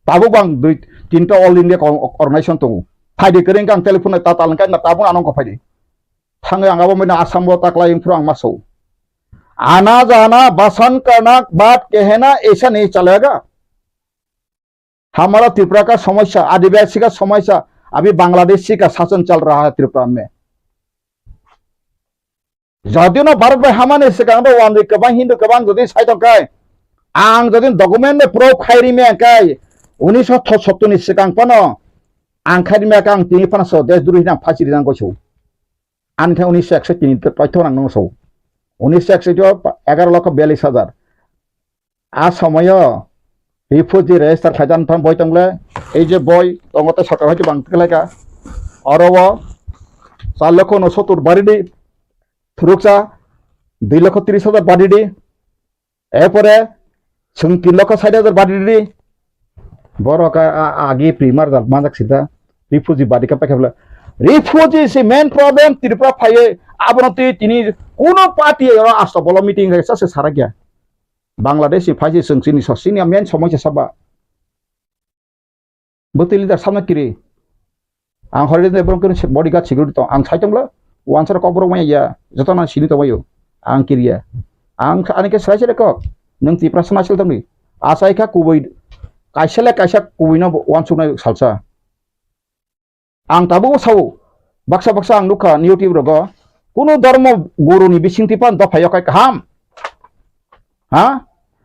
tabuk bang dui tinta all India organization tongo Faidi kering kang telepon na tatal kang natabong anong ko faidi. Thangai ang abo mo na asam bo takla yung furang maso. आना जाना बसन करना बात कहना ऐसा नहीं चलेगा। हमारा त्रिपुरा का समस्या आदिवासी का समस्या अभी बांग्लादेशी का शासन चल रहा है त्रिपुरा में। जदिव ना भारत में हमारे सिकांग तो वांदे कबांग हिंदू कबांग जदिव साइटों का आंग जदिव डॉक्यूमेंट में प्रो खायरी में का 1977 नि सिकांग पनो आंग खायरी में का आंग तिनी पना सो देश दुरुहि ना फांसी दिनां को छौ आंग थे 1961 तिनी तथ्य नांगौ सौ 1961 11,42,000 आ समय रिफ्यूजी रेजिस्टार खायदान थाम बय तंगले এই যে বই তঙ্গতে সরকার হইতে বাংতে লেখা অরব 4,69,000 বাড়িডি থুরুকসা 2,30,000 বাড়িডি এরপরে 3,60,000 বাড়িডি বড় আগে প্রিমার মাজাক সিধা রিফিউজি বাড়ি কাপা খেলা রিফিউজি সে মেন প্রবলেম ত্রিপুরা ফাইয়ে আবনতি তিনি কোন পার্টি আসতো বলো মিটিং হয়েছে সে সারা গিয়া বাংলাদেশি ফাইজি সংসিনি সসিনি মেন সমস্যা সাবা betul lidah sama kiri ang holiday de bron kun bodyguard security to ang saitong la wansar ko bro maya ya jotona sini to wayo ang kiri ya ang anike sai sai ko nang ti prasna sil tong ni asai kha kuboi kaisele kaisa kuboi na wansuna salsa ang tabu sau baksa baksa ang nukha youtube rogo kuno dharma guru ni bisingti pan do phayo kai kaham ha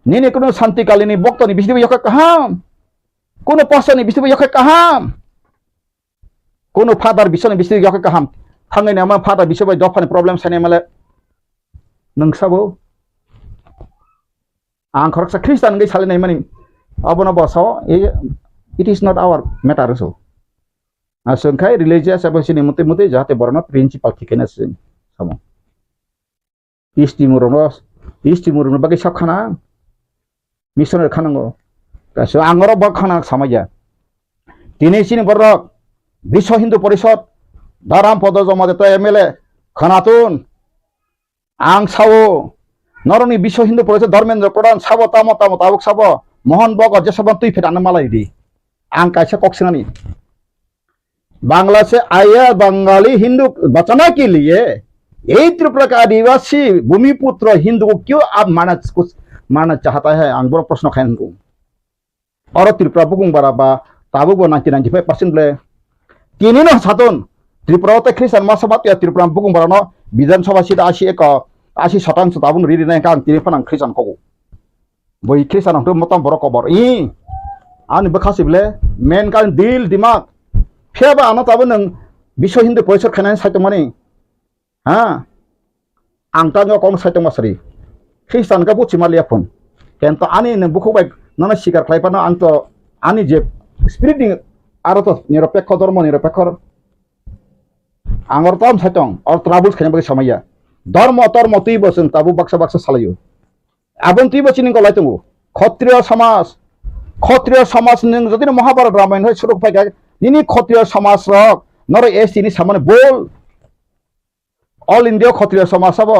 nini kuno santi kalini bokto ni bisingti yokai kaham কোনো পাসনি বিষ্ণু ইয়কে কাহাম কোনো father Vishnu Vishnu ইয়কে কাহাম থাঙ্গাই নামা father Vishnu by দফানি problem সানে মালে नोंसाबो आं खरकसा ख्रिस्टान गै साले नै मानि अबना बसाव it is not our matter so आसंखाय रिलीजियस अबसिनि मते मते जाते बरना प्रिंसिपल थिकेना सिन सामो इस्टिमुरनो बागै सबखाना मिशनर खानांगो गासो आंगरो बखाना समाया दिनैसिम बरक विश्व हिंदू परिषद दाराम पद जमा देता एमएलए खनातुन आं सावो नरनि विश्व हिंदू परिषद धर्मेन्द्र प्रधान साबो तामो ताबुक साबो मोहन बग जेसबन तुई फेदान मालाई दी आं कायसा कक्सिनानि बांग्ला से आया बंगाली हिंदू बचाने के लिए यही त्रिपुरा का आदिवासी भूमिपुत्र हिंदू को क्यों आप मानना चाहता है आं बड़ प्रश्न खाइन को और त्रिपुरा बुकुं बाराबा ताबुबो 95% ले किनिनो सातन त्रिपुरा ते ख्रिस्टान मासबात या त्रिपुरा बुकुं बारानो विधानसभा सीट 80% ताबुन रिरि नाय कां तिनि फनां ख्रिस्टान को बै ख्रिस्टान तो मताम बर कबर आनि बखासिबले मेन कान दिल दिमाग फेबा आना ताबो नों विश्व हिंदू परिषद खानाय सायतमानि हा आं तानो कम सायतमासरि ख्रिस्टान का बुचि मालिया फन केनतो आनि नों बुखुबाय नाना शिकार खालायपानो आं तो आनि जे स्पिरिटिं आरो तो निरपेक्ष धर्म निरपेक्ष आंगर तम सायतं और ट्राबुल्स खाने बागै समाया धर्म तुई बसन ताबु बक्सा सालायो आबन तुई बसिनि गलायतंगो क्षत्रिय समाज नों जदि महाभारत रामायण होय सुरु फायगा निनि क्षत्रिय समाज रक नर एसटिनि सामने बोल ऑल इंडिया क्षत्रिय समाज सब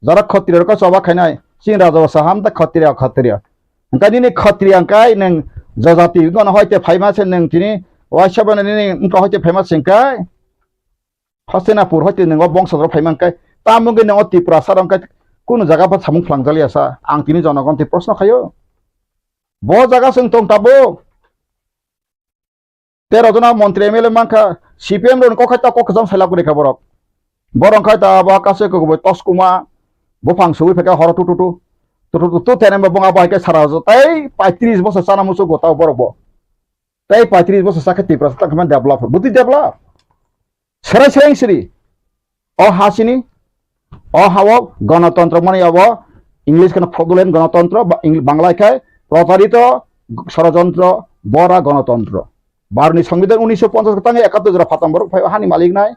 जरा क्षत्रिय का सभा खानाय सिं राजा साहाम दा क्षत्रिय अंकानि क्षत्रिय अंकाय नों जजाति गन होयते फाइमासे नों तिनि वाइसबन नि उनका होयते फेमस सिंकाय हस्तिनापुर होयते नों बंशधर फाइमांकाय तामुगे नों त्रिपुरा सारंकाय कुन जगह पर सामुं फ्लांगजालियासा आं तिनि जनगण ति प्रश्न खायो ब जगह जों दं ताबो 13 जना मन्त्री एमएलए मानखा सीपीएम रो कखायता कखजम साइलाबो रेखा बरक बरंखायता बा कासे को तस्कुमा बुफां सुइ फेका हर टुटु तेने बंगा बायके साराजो तै 35 बছর साना मुसु गोताव बरबो तै 35 बছর साखे त्रिपुरा तखमान डेभलप बुद्धि डेभलप सरासरि सिरि अ हासिनि अ हाव गणतंत्र माने अब इंग्लिश कन फ्रॉडुलेंट गणतंत्र बांग्ला खाय प्रतारित ষড়যন্ত্র বড়া গণতন্ত্র भारतनि संविधान 1950 tangi 71 jora phatam borok phai hani malik nai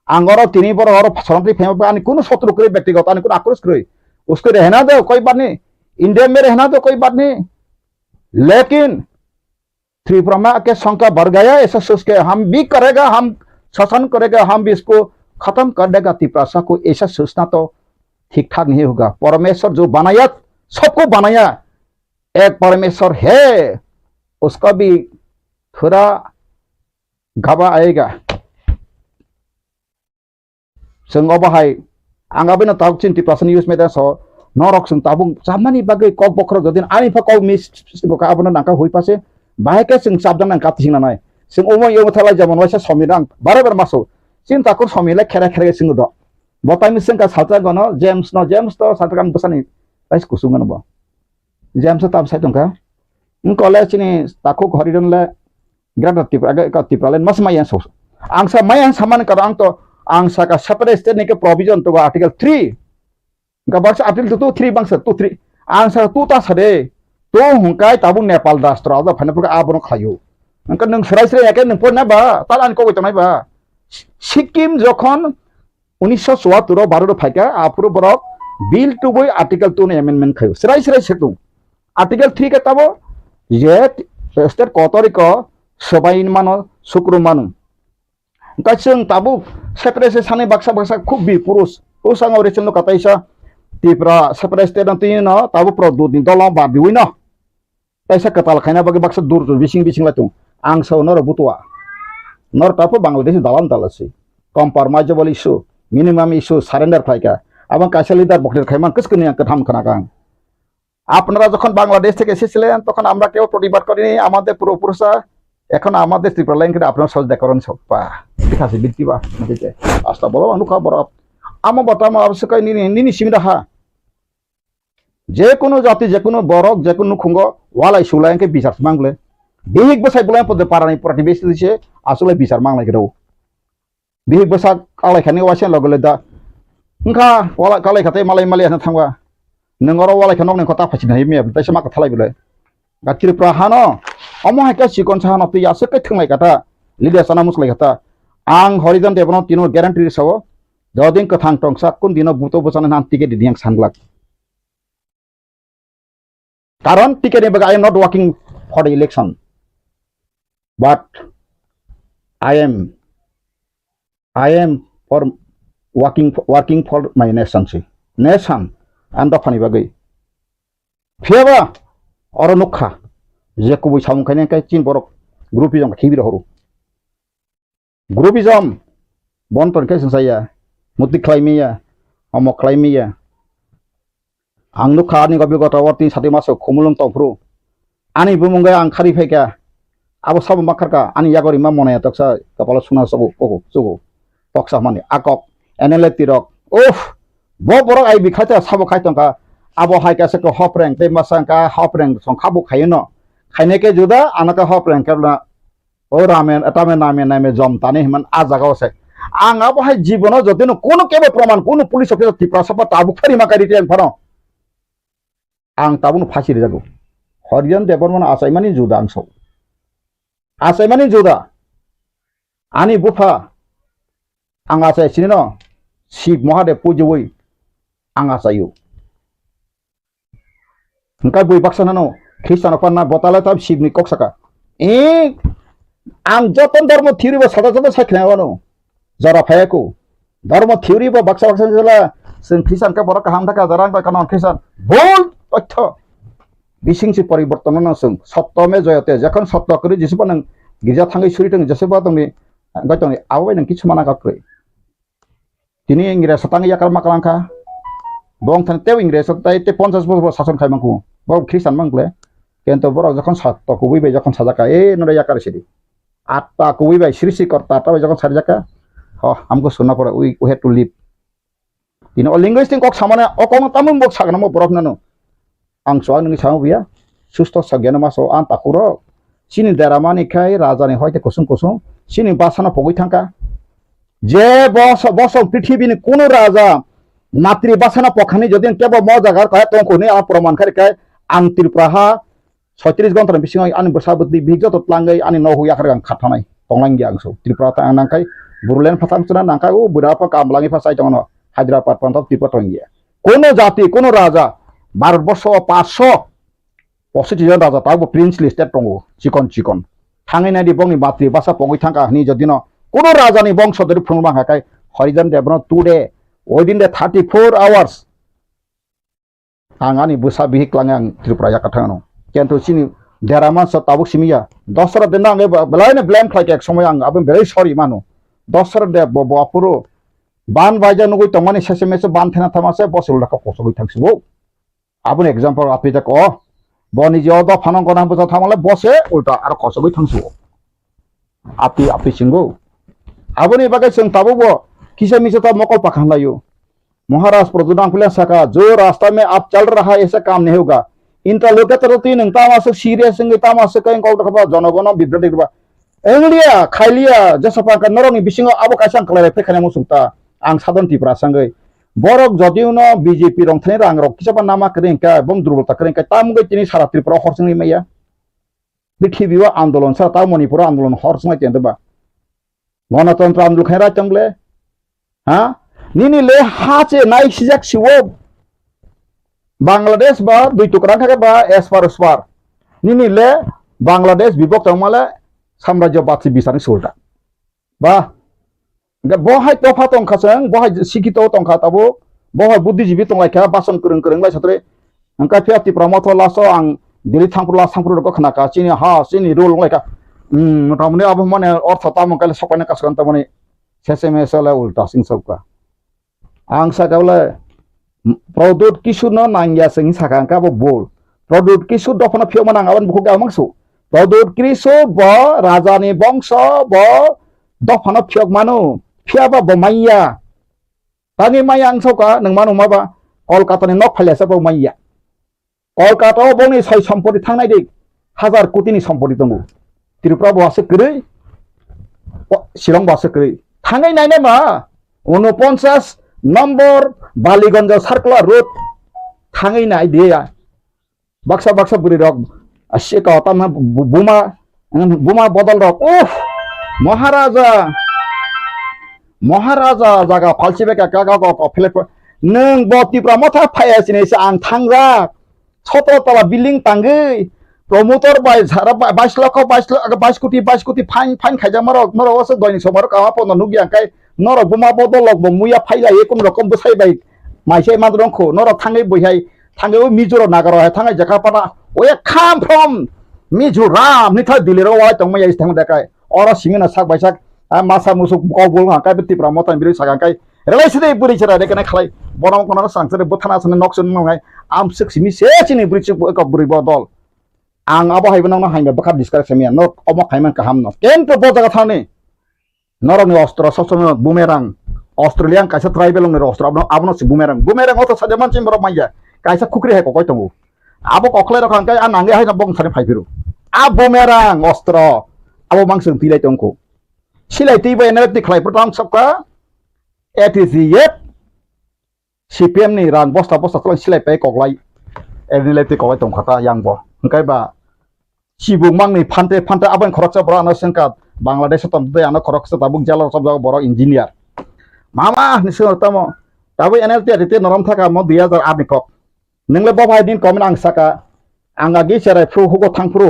angoro tini bor oro saranti phai ani kuno शत्रु kre ব্যক্তিগত ani kuno आक्रोश kre उसको रहना दो कोई बात नहीं इंडिया में रहना दो कोई बात नहीं लेकिन त्रिपुरा के संख्या बढ़ गया ऐसा सोच के हम भी करेगा हम शासन करेगा हम भी इसको खत्म कर देगा त्रिपुरा को ऐसा सोचना तो ठीक ठाक नहीं होगा परमेश्वर जो बनाया सबको बनाया एक परमेश्वर है उसका भी थोड़ा घाबा आएगा जों बाहाय आंगाबो ना ताव चिन्ति प्रासन न्यूज में सो नरक जों ताबुं जामानि बागै कक बखर जदिन आनि फा कक मिस बका आबनो नाका होई पासे बाहायके जों साबदां नां कातिसिं नाय जों ओमो यो थालाय जामन वाइसा समिरां बारे बार मासो चिन ताको समिला खेरा खेरा सिंग द बताइम जों का सालता गनो जेम्स तो सालतागान बसानि राइस कुसुंगन बा जेम्स ताब साइतंका कलेज नि ताको घरिदनले ग्रादाति का तिप्रालेन मस माया सो आंसा माया सामान कर आं तो आंसा का सेपरेट स्टेट ने के प्रोविजन तो आर्टिकल 3 का बस आर्टिकल 2 3 बांस 2 3 आंसा 2 ता सरे तो हुंकाय ताबु नेपाल राष्ट्र आदा फनपुर आबनो खायो नंका नों सरासरे याके नों पना बा तालान को गतनाय बा सिक्किम जखन 1974 भारत फाइका आपुरो बरक बिल टू बय आर्टिकल 2 ने अमेंडमेंट खायो सरासरे सेतु आर्टिकल 3 के ताबो ये स्टेट कतरिको सबाइन मानो शुक्र मानु गासों ताबु सेपरेट सानै बाक्सा खूब बि पुरुष उसांग रेचन कताइसा त्रिपुरा सेपरेट स्टेट न ताबु प्रदुनि दला बादिवै न ताइसा कताल खाइना बागे बाक्सा दूर बिसिं लातु आं सौ नर बुतवा नर तापो बांग्लादेश दालान दालासै compromisable issue minimum issue surrender फाइका आबां कासा लिडार बकलेर खाइमान कसकनि कथाम खानागां আপনারা যখন বাংলাদেশ থেকে এসেছিলেন তখন আমরা কেউ প্রতিবাদ করিনি আমাদের পূর্বপুরুষরা এখন আমাদের ত্রিপুরা লাইন করে আপনারা সহজ দেখরেন সব পা ঠিক আছে বিক্রিবা দিতে আসলে বলো অনুকা বড় আমার বর্তমান আবশ্যক নিনি সিমিরাহা যে কোনো জাতি যে কোনো বরক যে কোনো খুঙ্গ ওয়ালাই সুলাইকে বিচার মাংলে বিহিক বসাই বলাই পদে পারানি পুরাটি বেশি দিছে আসলে বিচার মাংলাই গেও বিহিক বসা কালাইখানি ওয়াসেন লগলে দা ओंखा वाला कालाय खाते मालाय हाना थांबा नोंगरो वालाय खानक नों खता फासिनो हायो मेब ताइसा माका थालाय बिलाय गातिर प्राहानो अमो हायका सिकन साहानो तै आसे कै थंलाय गाता लिदे साना मुसलाय गाता आं हरिजन देबनो तिनो ग्यारान्टी सावो ददिन कथां टंसा कुन दिनो बुतो बसाना नान टिकेट दियां सानग्लाक कारण टिकेट ने बगा I am not working for the election but I am for working for my nation and the funny bagay fiaba or nukha jacobu samkane kai chin borok groupism khibi horu groupism bonton kai saya muti klaimia amo klaimia ang nukha ni gabi gota warti sati maso khumulung topru ani bumunga ang khari pheka abo sab makarka ani yagori ma monaya taksa kapala suna sabu poko sugo toksa mani akok eneletirok bo borok ai bikhata sabo khaitongka abo haika se ko hopreng te masangka hopreng song khabu khayno khaine ke juda anaka hopreng kabla o ramen atame name jom tani himan a jaga ose ang abo hai jibono jotino kono kebe proman kono police officer tipra sapa tabu khari makari ten phano ang tabun phasi re jago horijan debon mana asaimani juda angso asaimani juda ani bufa anga sai sinino Shiva Mahadev पूजोई आंगा सायु उनका बुई बक्सनानो ख्रिस्टान पन्ना बताला तब शिवनि कक्सका आं जतन धर्म theory बा सदा साखनायानो जरा फायाको धर्म थ्योरी बा बक्सा जला जों ख्रिस्टान का बरका हाम थाका जरा बा कान ख्रिस्टान बोल तथ्य बिसिंसि परिवर्तन न जों सत्यमे जयते जखन सत्य करि जिसबा नों गिरजा थांगै सुरितों जसेबा दंनि गतंनि आवबाय नों किछु माना गाख्रै Tini Inggris setangi yakal makalangka, bong tan tew Inggris setai te 50 bor sason kai mangku, bong Kristen mangle, kento bor jakon sat to kuwi be jakon sajaka nore yakar sidi, atta kuwi be sirisi korta ta be jakon sarjaka, amko sunna pora we have to live. Tini o linguistic kok samana okong tamun bok sagana mo borok nano, ang soal ngi samu biya, susto sagyana maso anta kuro, sini daramani kai raja ni hoite kusung, sini basana pogoi thangka. যে বস পৃথিবীর কোন রাজা মাতৃভাষা পখানি যদি কেবল ম জায়গার কয় তো কোনে প্রমাণ খারি কয় আং ত্রিপুরা 36 घन्टा बिसिङाव आंनि बोसाबोदि बिजो तो प्लांगै आंनि न हुया खरगां खाथानाय तंलां गियां सो त्रिपुरा ता नांखाय बुरुलेन फाथांसना नांखाय ओ बुरापा कामलांनि फासाय दङ हायद्राबाद पंत त्रिपुरा तंगिया कोनो जाति कोनो राजा भारतबर्ष 500 पसिटिजन राजा ताबो प्रिन्सलि स्टेट दङ चिकन चिकन थाङै नायदि बंनि बात्रि बासा पगै थांका नि जदिनो कोनो राजानि बंशधरि फुंबा हाखाय हरिजन देवनो today within the 34 hours angani busa bihik lang ang Tripura ya kathano kento sini deraman sa tabuk simiya dosra de nang belai ne blame khai ek somoy ang abin very sorry manu dosra de bo apuro ban baja nugui tomani sese mese ban thena thamase bosul laka kosogoi thangsibo abun example api ta ko boni je odo phanong kona busa thamale bose ulta ar kosogoi thangsibo api singbo abuni bagai sing tabubo किसे मिसे तो मकल पखान लायो महाराज प्रजुदान खुले सका जो रास्ता में आप चल रहा है ऐसा काम नहीं होगा इंटरलोकेटर तीन तामास सीरियस संगे तामास कहीं कौ खबा जनगण बिब्रति बा एंगलिया खाइलिया जसपा का नरनि बिसिंग अब कासां कलाय फेखाने मुसुंता आं साधन तिप्रा संगे बरक जदिउनो बीजेपी रंथने रां रक किसबा नामा करेंका बम दुर्बलता करेंका तामुगे तिनि सारा त्रिपुरा हरसंनि मैया पृथ्वीवा आंदोलन सा ता मणिपुर आंदोलन हरसंय तेंदबा गणतंत्र आंदोलन खैरा चंगले हाँ नीनी ले हाचे नाइक सिजक सिवो बांग्लादेश बा दुई टुकड़ा थाके बा एसपार उसपार नीनी ले बांग्लादेश विभक्त माले साम्राज्यबाद से बिसारनि सोल्टा बा बहाय तफा तंखासों बहाय सिखित तंखा ताबो बहाय बुद्धिजीवी तंलायखा बासन करं करं बाय सत्रे अंका फियाति प्रमथ लासो आं दिल्ली थांपुला सांपुर को खनाका चिनि हा चिनि रोल लायका मटामने अब माने अर्थ तामकाले सकाने कासकन तामने सेसे मेसला उल्टा सिंह सबका आं सागावले प्रदुत किशु न नांगिया सिंह सागांका बो बोल प्रदुत किशु दफना फियो मनांगावन बुखु गामंसु प्रदुत किशु ब राजानि बंश ब दफना फियो मानु फियाबा बमाइया तानि माया आं सबका नों मानु माबा कलकातानि नक फाइलासा बमाइया कलकाता बनि सय सम्पति थांनाय दे 1000 कोटिनि सम्पति दङ त्रिपुरा बहासो गरै शिलं बहासो गरै थांगै नायने मा 49 नम्बर बालीगंज सर्कुलर रोड थांगै नाय दिया बक्सा बक्सा बुरी रक असेका तम बुमा बदल रक उफ महाराजा जागा फालसिबेका कागा को फ्लेट नों बतिप्रा मथा फायासिने आं थांजा छतो तला बिल्डिं तांगै प्रमोटर बाय झारा 22 कोटी फाइन खाइजा मारक नरवासो दयनि समर कावा पन नुगिया काय नर बुमा बदलक मुया फाइला एकुन रकम बसाइबाय माइसे माद्रंखौ नर थांगै बहाय थांगै मिजोराम नागाराव थांगै जाकापाना ओए खाम फ्रम मिजोराम निथा दिलेराव वाय तंगमै थांग देखाय अर सिंगना साक बायसाक मासा मुसु गबल हाकाय बितिप्रा मतान बिरि सागांकाय रेलायसदे बुरि चरा देखाय खालाय बनाव कोना सांसरे बथाना सने नक्सन मावनाय आम सिक्सिमि सेचिनि बुरि क बुरि बदल आं अब हायबो नांना हायबा बखा डिसकास सेमिया न अम खायमान काहाम न केन्ट बजागा थाने नरनि अस्त्र ससम बुमेरां ऑस्ट्रेलियन कायसा ट्राइबल न अस्त्र आबनो सि बुमेरां अत साजे मानसि मर माइया कायसा खुक्रि हाय कय तंगु आबो कखले रखां काय आ नांगे हाय बंग साने फाइबिरु आ बुमेरां अस्त्र आबो मांसं तिलाय तंगु सिलाय तिबे एनएलटी खलाय प्रथम सबका एटीसीएफ सीपीएम नि रां बस्ता तल सिलाय पे कगलाय एनएलटी कगलाय तंखाता यांगबो ओंखायबा सिबु मांनि फान्ते आबान खरकसा बरा न सेंका बांग्लादेश तमदे आना खरकसा ताबुक जाला सब बर इंजिनियर मामा निसो तम ताबु एनएलटी रिते नरम थाका म 2008 नि कप नंगले बबाय दिन कमेन आं साका आंगा गे सेराय फ्रु हुगो थांफ्रु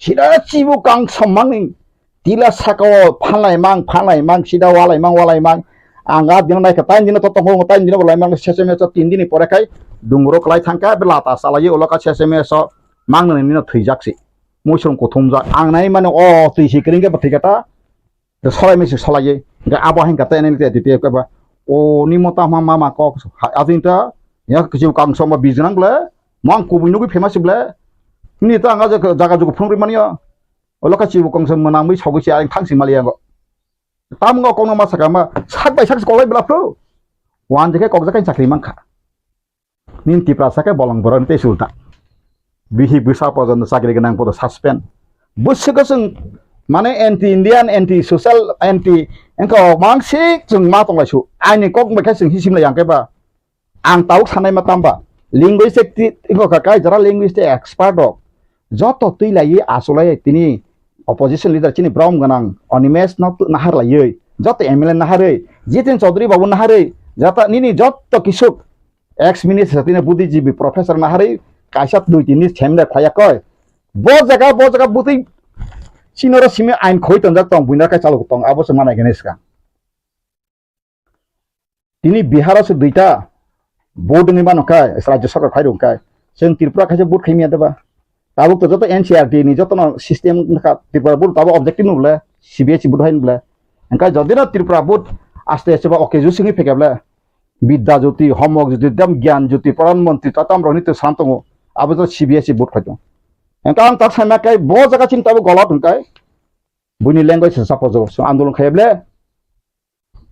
सिदा सिबु कां सम्मांनि तिला साकाव फानलाय मां सिदा वालाय मां आंगा दिन नायका टाइम दिन तो तंगो टाइम दिन बलाय मां सेसेमेस 3 दिन परेखाय दुंगरो कलाय थांका बे लाता सालाय ओलका सेसेमेस मांनो निनो थैजाकसि मोसोम को थुमजा आंनाय माने अ तैसि करिंगे बथिगाटा सलाय मेसे सलायै गा आबो हांगाता एनएलटी दिते कबा ओ निमता मामा क आजिनता या किजु कांसम बिजनांगले मां कुबिनुगु फेमासब्ले निता आंगा जागा जुगु फुंरि मानिया ओलका चिबु कांसम मनामै सगैसि आं थांसि मालियागो तामगो कोनो मासाका मा सात बाय सात कलाय ब्लाफ्रु वान जेके कगजाकाय साख्रि मांखा निन्ति प्रासाके बलं बरन तेसुलता बिहि बिसा पजन साख्रि गोनां पद सस्पेंड बुसगोसों माने anti Indian anti social anti एंको मांसिक जों मा दंलायसु आइनि कक मेखा जों हिसिमलाय आंकेबा आं ताउ सानाय मातामबा लिंगुइस्टिक इको काकाय जरा लिंगुइस्टिक एक्सपर्ट दक joto tui lai asolai tini opposition leader chini brom ganang onimes not nahar lai joto MLA nahare Jitin Chaudhary babu nahare jata nini joto kisuk ex minister tini buddhijibi professor nahare kaisat 2-3 chemda khaya koy bo jaga buti sinoro simi ain khoi tonjak tong buinar ka chalok tong abo se manai ganesh ka tini bihar se duita board ni mano kai rajya sarkar khai dong kai seng tripura khaje board khaimi adaba tabuk to joto NCRT ni joto no system ka tripura board tabo objective nubla CBSE board hain bla engka jodina tripura board aste aste ba oke jusingi phekabla bidya jyoti homework jyoti dam gyan jyoti pradhan mantri tatam roni to santongo abo to CBSE board khaito engka ang tak sama kai bo jaga chin tabo golat engkai buni language sapojo so andolon khayable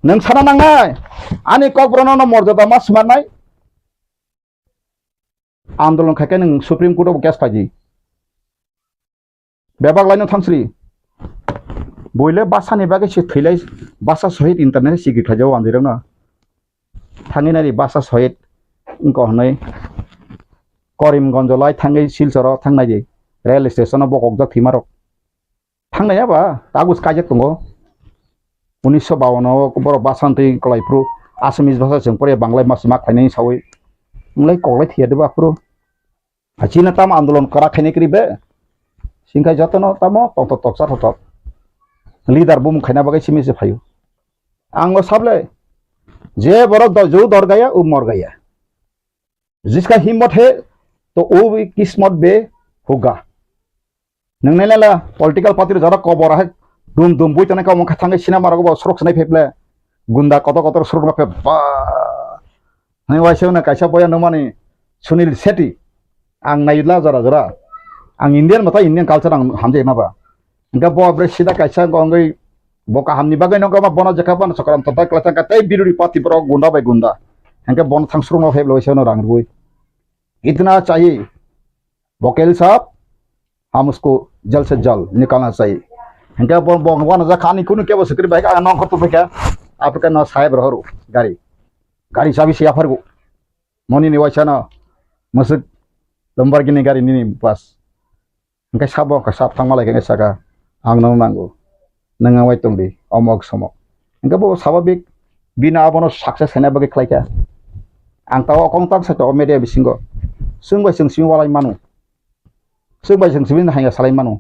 nang sana nangai ani kok brono no morjada mas manai आंदोलन खाके नों supreme court case फाजी बेबाग line थांसरी बयले बासानि बागे से थैलाय बासा सहित internet सिगि खाजाव आंदिरं ना थांगिनारि बासा सहित इनको हनै करिमगंज लाय थांगै सिलचर थांनाय जे रेल स्टेशन बककजा थिमारक थांनाया बा कागज काजे दङ 1952 बर बासान्ति कलाइफ्रु आसामिस भाषा जों परे Bangla मासमा खायनाय सावै mulai kolai tiada bapro, Cina tam आंदोलन करा खाने करीबे, सिंगाय जाता ना तमो tok tok sar tok, leader bum खाना बगे सिमी से फायु, आंगो साबले, जे बरक जो दौड़ गया वो मर गया, जिसका हिम्मत है तो वो भी किस्मत बे होगा, नंगने ला political party जरा कबर है, दुम बुई तने का मुख थांगे सिना मारगो बा सुरक सनाय फेबले, गुंडा कतो सुरक बा फेब बा Nai waisau na kaisa boya nomani Sunil Shetty ang naidla jara ang Indian mata Indian culture ang hamje na ba engka bo bre sida kaisa gongai boka hamni bagai nongka ma bona jakapan sakaram tata klasan ka tai biruri party pro gunda bai gunda engka bon thangsru no heblo waisau no rang rui इतना चाहिए वकील साहब हम उसको जल्द से जल्द निकालना चाहिए engka bon bon जा खानी कुनु के बसकरी बाइक आ नong खतो बेका आपका न साहेब रहरो गाड़ी साबि सिया फरगो मनि नि वाइसाना मसुक लम्बरगिनी गाड़ी नि पास ओंखाय साबो का साब थांमालाय के सागा आंनो नांगौ नोंगा वाइ तंदि अमक समक ओंखाय बो साबाबिक बिना आबनो सक्सेस हैना बगे खलायका आं ताव कन्टाक्ट सातो मेडिया बिसिंगो सोंबाय सोंसिम वालाय मानु सोंबाय सोंसिम हाया सालाय मानु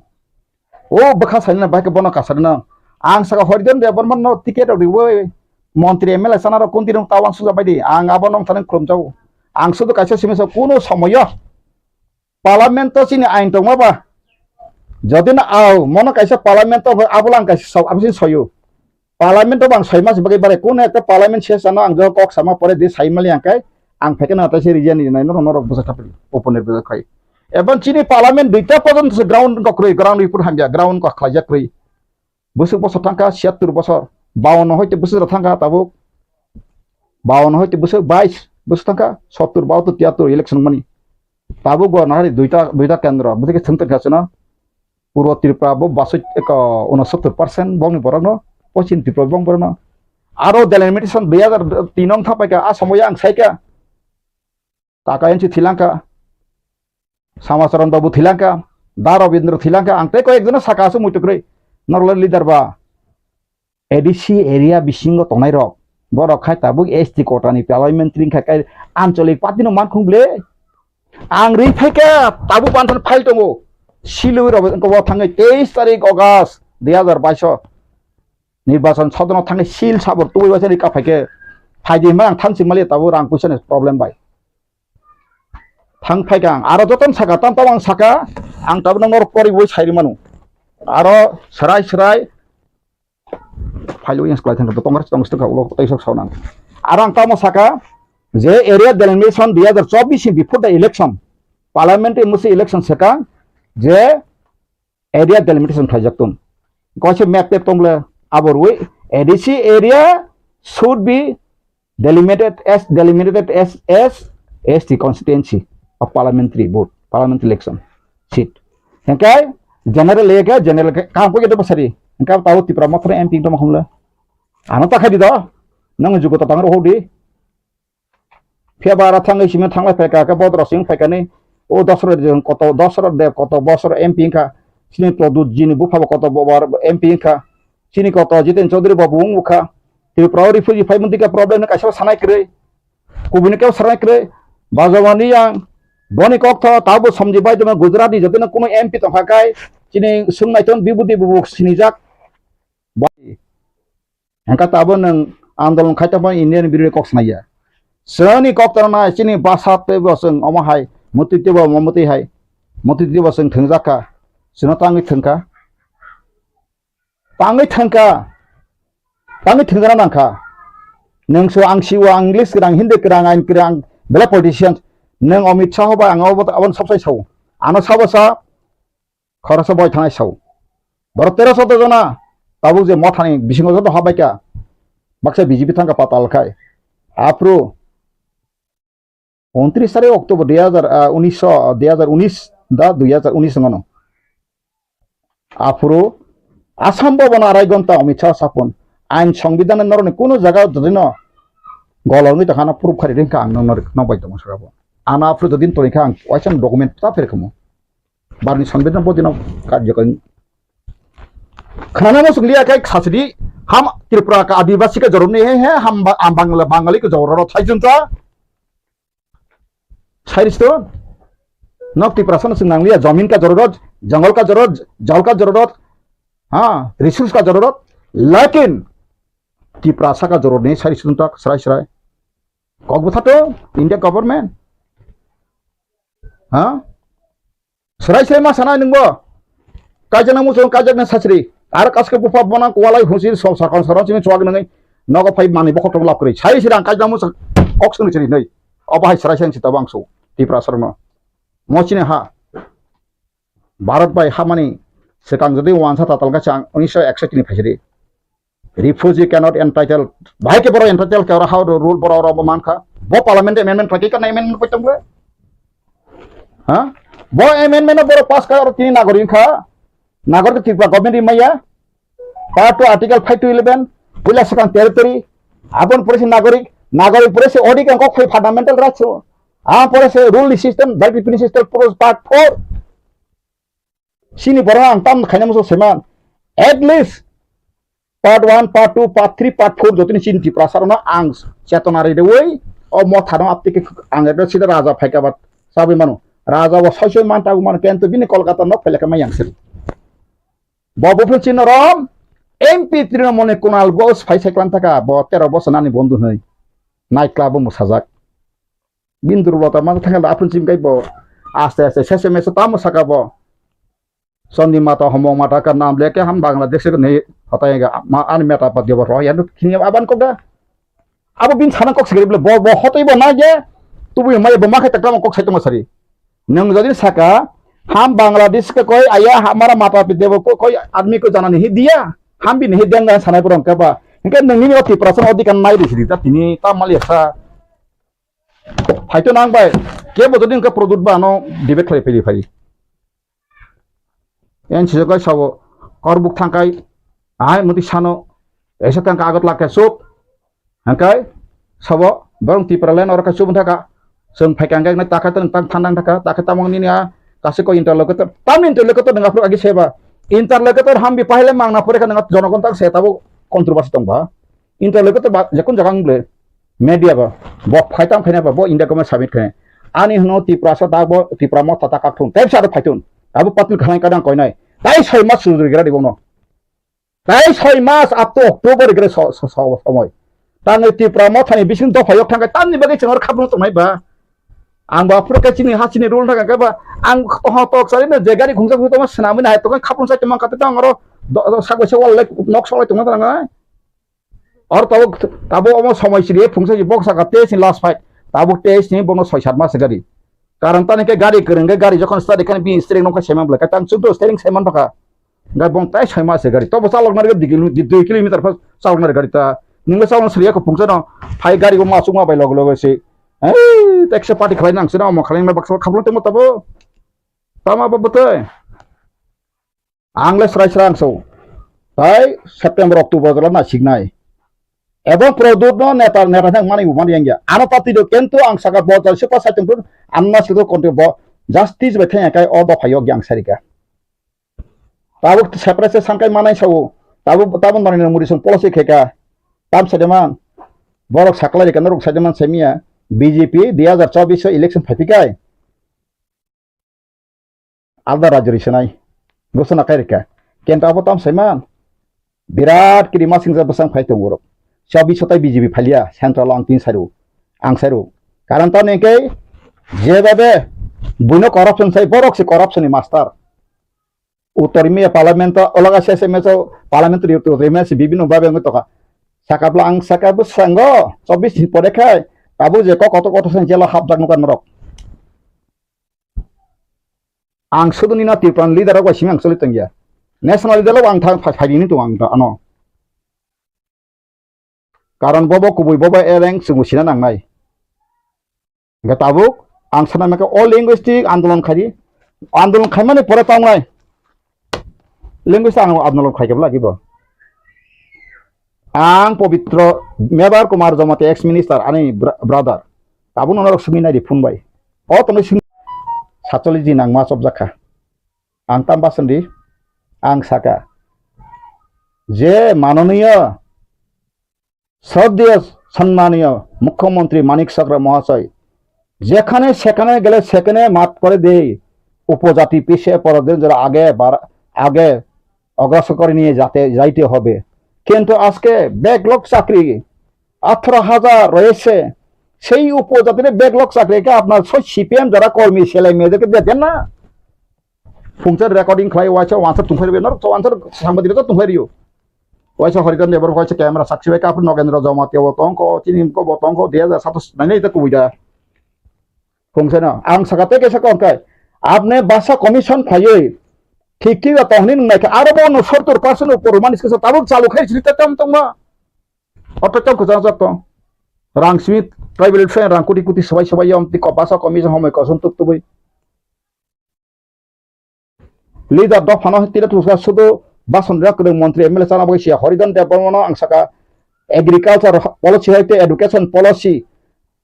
ओ बखा साइना बाके बनो कासारना आं सागा हरदन दे बरमान नो टिकेट दिबो मन्त्री एमएलए सानार कुन्तिरं तावां सुजा बायदि आं आबनं थाने ख्रमजाव आं सुदु काइसा सिमेसा कुनु समय पार्लियामेन्ट सिनि आइन दंमाबा जदिन आव मन काइसा पार्लियामेन्ट आबलां काइसा आबसिन सयो पार्लियामेन्ट बां सयमास बगे बारे कुनु एकटा पार्लियामेन्ट सेसन आं जो कक सामा परे दे साइमालि आंकाय आं फेकेना तासे रिजन नि नाइन नरक बसा थापि ओपन बे खाय एबन चिनि पार्लियामेन्ट दुइटा पर्यन्त ग्राउन्ड कक्रै ग्राउन्ड रिपोर्ट हामजा ग्राउन्ड का खायजा ख्रै बोसोर बोसोर थांका 76 बोसोर 52 হইতে বছর থাকা তাবো 52 হইতে বছর 22 বছর থাকা 70 72 73 ইলেকশন মানি তাবো গনারি দুইটা কেন্দ্র বুঝে থন্ত গাছনা পূর্ব ত্রিপুরা বো 69% বংনি বরনো পশ্চিম ত্রিপুরা বং বরনো আরো ডেলিমিটেশন 2003 নং থাপাইকা আ সময় আं সাইকা কাকায়েনসি থিলাঙ্কা সামাচরণ বাবু থিলাঙ্কা দা রবীন্দ্র থিলাঙ্কা আं তে কয়েকজন সাকাসো মুইতক্রই নরল লিডার বা एडीसी एरिया बिसिंगो तंनाय रक बरक खाय ताबुक एसटी कोटानि पार्लियामेंट्री खाय आंचलिक पार्टीनो मानखुंगले आं रि फायका ताबु पानथन फाइल दंगो सिलु रबो थाङै 23 तारिख अगस्त 2022 निर्वाचन सदन थाङै सिल साबर तुइ वासरि का फायके फायदि मा आं थांसि माले ताबु रां पैसानि प्रब्लेम बाय थां फायका आरो जतन साका ताम आं साका आं ताबु नंगर करि बय साइरि मानु आरो सराय फाइलो इंस क्लाइथन तो तंगर तंगस्त का उलो तैसक सावनां आरां तामो साका जे area delimitation 2024 before the election parliamentary मुसे इलेक्शन सेका जे एरिया डेलिमिटेशन खाजक्तुम गसे मैप पे तंगले आबरवे ADC area should be delimited as ST constituency of parliamentary vote parliament election seat hengkai general lega general kam ko gedo basari engkau tahu ti promotor MP to makhumla ano ta khadi do nang jugo ta tangro hodi febara thangai sime thanglai pheka ka bodro sing pheka ni ও দশরথ দেব কত বছর MP খা চিনি প্রদুত জিনি বুফাবো কত MP খা চিনি কত জিতেন চৌধুরী বাবু মুখা Tripura refugee ফাইমন্দিকা problem কাইসা সানাই করে কুবিনিকেও সানাই করে বাজवानी yang boni kokto tabu somjibai dengan Gujarati jadi na kuno MP to hakai sini sungai ton bibudi bubuk sini jak boni angka tabu nang andolon kaita ba Indian biri kok sanaya seni kokto na sini basate boseng omahai mutiti ba mamuti hai mutiti boseng thengjaka sino tangi thengka tangi thengjana nangka nengso angsiwa English kerang Hindi kerang ain kerang bela politician neng Amit Shah ba ang abon sabsai sau ano sabasa khorasa boy thanai sau bar 1300 jona tabu je mothani bisingo joto habai ka baksa BJP thangka patal khai apro 29 Oktober 2019 da 2019 ngono apro Asam bobona arai gonta Amit Shah sapon ain সংবিধানের নরনে কোন জায়গা যদি না গলংনি তখানা proof খারি রেখা আং নং বাইতো মশরাবো আনা আফ্রু দিন তরিখা আং ওয়াইসান ডকুমেন্ট তা ফেরকমো বারনি সংবিধান পদিন কার্যকরী खाना मसुक लिया kai khasidi ham Tripura ka adivasi ka jorone he ham Bangali ka jororo thaijunta sairisto nok Tripura san sing liya zamin ka jororot jungle ka jorot jal ka jororot ha resource ka jororot lakin Tripura sa ka jorone sairisto sarai kok buthato India government ha sarai ma sana ningbo kajana musun kajana sasri আর কাজকে বুফা বনা কোয়ালাই হুসির সব সরকার সরকার চিনি চোয়াগ নঙै নগ phi মানি বখত লাভ করি সাই সিরাং কাজনা মুস Oxon চিনি नै অবাহাই সরাইছেন সিতা বাংসো টিপ্রা শর্মা মচিনে হা Bharat by Hamani সেকাং যদি ওয়ানসা তাতাল গাছাং 1961 नि ফাইসরি রিফিউজি ক্যানট এন্টাইটেল ভাইকে বড় এন্টাইটেল কে হাউ রুল বড় বড় মানখা ব পার্লামেন্ট এমেন্ডমেন্ট ফাকি কা এমেন্ডমেন্ট কইতমলে হ্যাঁ ব এমেন্ডমেন্ট বড় পাস কা আর তিনি নাগরিক খা नागरिक Tripura गवर्नमेंट इमाया पार्ट 2 आर्टिकल 5 to 11 पुला सेकां टेरिटरी आपन पुरेसे नागरिक पुरेसे ओडी का कोई फंडामेंटल राइट्स आ पुरेसे रूल सिस्टम डाइरेक्टिव सिस्टम पुरोस पार्ट 4 सिनी बरा अंतम खाइनामसो सेमान at least part 1 part 2 part 3 part 4 जतिनि सिन Tripura सारना आं चेतनारि देवै ओ मथानो आपतिके आंगेदो सिदा राजा फाइकाबाद साबै मानु राजा व सयसय मानता गुमान केन्तो बिनि कलकाता न फैलाका मायांसि बबुफुल चिन्नरम एमपि तृणमूल कुणाल घोष फाइसाइक्लान थाका ब 13 বছর नानी बंधु नै नाइट क्लाब मुसाजाक बिन्दुरबता मान थाका आफुन चिमकाइ ब आस्ते आस्ते सेसे मेसे ताम सकाब सन्धि माता हमो माता का नाम लेके हम बांग्लादेश को नहीं हटाएगा आन मेटा पद्य ब रह यानु खिनि आबान को दा अब बिन छाना कक सिगरे ब ब हतै ब ना जे तुबु मै ब माखे तकला कक साइतम सरी नंग जदि साका हम बांग्लादेश के कोई आया हमारा माता पिता को कोई आदमी को जाना नहीं दिया हम भी नहीं देंगे सानाय पुरम के बा इनके नंगनि अति प्रश्न अधिकार नाय दिसि ता तिनी ता मालिसा फाइतो नांग बाय के बदि इनके प्रोडक्ट बानो डिबेट खाइ फैरि फारि एन सिजो साबो करबुक थांकाय आय मति सानो एसे थांका आगत लाके सुप हांकाय साबो बरं Tripura लेन और का सुब थाका जों फाइकांगाय ना ताका तन थांदां थाका ताका तामंगनि आ kasiko interlocutor tam interlocutor dengan aku agi seba interlocutor ham bi pahle mangna pore kan dengan jonogon tak setabu kontroversi tong ba interlocutor ba jakun jakang ble media ba bo phaitam khaina ba bo india government submit khaina ani hno Tripura sa da bo Tripura mo tata kakthun tab sa phaitun abu patun khanai kadang koi nai tai 6 mas sujur gira dibo no tai 6 mas up to October gira সময় tang Tripura mo thani bisin do phayok thang tan ni bagi chengor khapnu tomai ba आं बापुर के चिनि हासिनि role थाका गबा आं कहा तक सारि न जेगारि खुंसा खुतो म सनामि नाय तक खापुन सा तमा काते तंगरो सागसे वाल नक सलाय तंग तंग और तब अम समय सिरि फुंसा जि बक्सा का तेस लास्ट फाइट तब तेस नि बनो 6-7 मास गारि कारण तने के गारि करंगे गारि जखन स्टार्ट खान बि स्ट्रेंग नक सेमा ब्ला तंग सुदो स्टेरिंग सेमान तका गा बं ताय 6 मास गारि तब चालक नर 2 किलोमीटर फस चालक नर गारि ता निंग सावन सरिया को फुंसा न फाइ गारि को मासु मा बाय लग लग से teksa party kalian nang sina mo kalian mabak kablo temo tabo tama apa betul angles rai serang so tai September Oktober jalan na signai ebo produk no neta nang mani bu mani yang ya ana pati do kento ang saka botol siapa sa tempun anna sido konte bo justice bai thai kai o dophayo gyang sarika tabu separate sangkai manai sau tabu nani muri sung policy kheka tam sademan borok saklari kan rok sademan semia BJP 2024 election phapikai alda rajyo risenai gosona kairika kenta abo tam seman birat kiri masing besang phaitung borok 24 tai BJP phalia central ang 3 saru ang saru karan ta nekai jebabe buino corruption sai borok si corruption ni master utorimi parliament olaga seseme so parliament ri utorimi si bibino babe ngotoka sakapla ang sakabu sango 24 din pore khai tabu je kot sang jela hapjak nukan norok ang suduni na tipran leader ko simang solitang ya national leader ang thang phani tu ang ano karon bobo kubui bobo ereng sungusina nangnai gatabuk ang sana meka all linguistic andolon khaimani pore tangnai linguistic andolon khaikebla gibo ang pabitro mebar kumar jomate ex minister ani brother tabun onor sumina di phunbai o tong satoli ji nang ma sobjaka ang tamba sandi ang saka je manoniya শ্রদ্ধেয় সম্মানীয় মুখ্যমন্ত্রী মানিক সাকরা মহাশয় যেখানে সেখানে গেলে সেখানে মাত করে দেই উপজাতি পিছিয়ে পড়াদের যারা আগে অগ্রসর করে নিয়ে যাইতে হবে কিন্তু আজকে ব্যাকলগ চাকরি 18,000 রয়েছে সেই উপজাতির ব্যাকলগ চাকরিকে আপনার সিপিএম যারা কর্মী ছেলে মেয়েদেরকে দেখেন না ফুংচার রেকর্ডিং খাই ওয়াইছে ওয়ান্সার তুমফারিবে না তো ওয়ান্সার সাংবাদিকতা তুমফারিও Waisa harikan nebar waisa kamera saksi weka pun nogendra jamati wotongko cinimko botongko dia जा satu nanya itu kuida fungsena ang sakate ke sakon kai apne basa commission khayoi ঠিক ঠিক তহনি নাই আরো বন 70% উপর মানিস কে তাবুক চালু খাই ছিতে তম তমা অটচম কো জাজক তো রাং স্মিথ ট্রাইবেল ফ্রেন্ড রাং কুটি কুটি সবাই আমতি কপাসা কমিশন সময় কসন তুকতুবই লিডার দ ফানো তিরা তুসা শুধু বাসন রাখলে মন্ত্রী এমএলএ চানা বইছিয়া হরিদন দেববর্মন আংসাকা এগ্রিকালচার পলিসি হইতে এডুকেশন পলিসি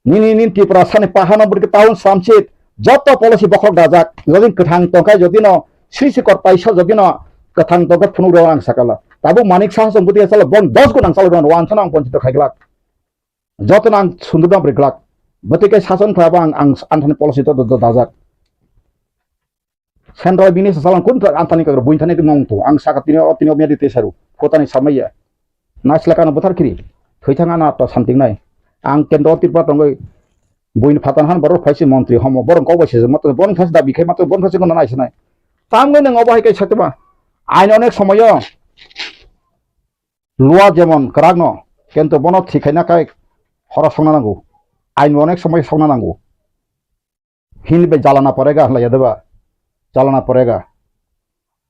নিনি ত্রিপুরা সানি পাহানো বড়কে টাউন সামসিত যত পলিসি বখক দাজাক যদি কথাং তংকাই যদি ন শ্রীশিকর পাইছা যদি ন কথাং তংকা ফুনুর আংসাকালা তাবু মানিক সাহা সম্পত্তি আসলে বন 10 গুণ আংসাল রন ওয়ান সানাং পঞ্চিত খাইগলাক যত নাং সুন্দরদাম ব্রেকলাক বতিকে শাসন খাবা আং আনথানি পলিসি তো দাজাক Central bini sasalan kun antani kagar buintani di mongtu ang sakat tini omya di tesaru kota ni samaya naslakan botar kiri thoithanga na to something nai ang kendo tipra tongoi buin phatanhan baro phaisi mantri homo borong ko base mato bon phas da bikhai mato bon phasi kono nai sanai tamgoi nang obahi kai sakba ain onek samoyo lua jemon kragno kento bono thikaina kai hora songna nango ain onek samoy songna nango hinbe jalana porega hlaya deba চালানা পড়েগা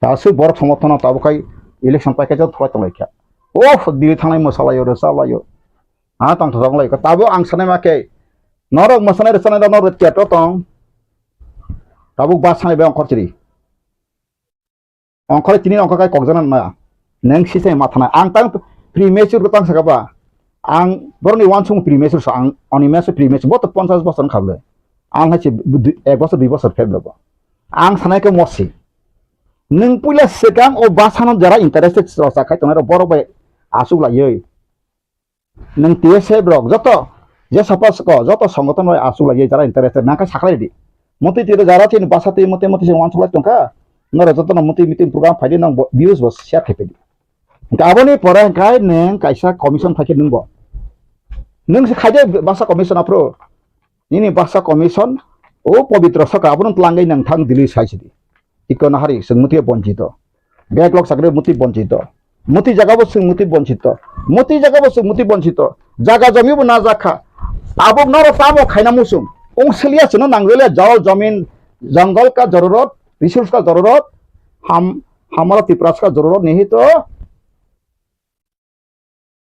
তাসু বড় সমর্থন তাবকাই election package থয় তংলাইখা ও দিলি থানাই মশালাयो রসালাयो হা তং থংলাই তাবো আং সানাই মাকে নরক মশানাই রসানাই নর তিয়াটো তং তাবো বাসানাই বে অঙ্করচিরি অঙ্করে তিনি অঙ্ককাই ককজানা না নেং সিসে মাথানা আং তাং প্রিমেচুর তং সাকাবা আং বরনি ওয়ানসুং প্রিমেচুর আং অনিমেসু প্রিমেচুর বত 50 বছর খাবলে আং হাচি 1 বছর 2 বছর ফেবলবা ang sanai ke mosi neng pula sekang o basano jara interested rosa kai tonero boro be asu la yoi neng TSA blog joto je suppose ko joto সংগঠন হয় asu la yoi jara interested naka saklai di moti tire jara tin basate moti se wan chula tongka nora joto na moti meeting program faidi nang views bos share thepe di gaboni pore kai neng kaisa commission thake nungbo neng se khaide basa commission apro nini basa commission ও পবিত্র সকা আপন লাঙ্গাই নাং থাং দিলি সাইসিদি ইকন হারি সংমতি বঞ্চিত backlog সাকরে মুতি বঞ্চিত মুতি জাগাবো সংমতি বঞ্চিত মুতি জাগাবো সংমতি বঞ্চিত জাগা জমিবো না জাখা আবো নর তাবো খাইনা মুসুম ओंसलिया चनो नांगले जल जमीन जंगल का जरूरत रिसोर्स का जरूरत हमारा त्रिपुरास का जरूरत नहीं तो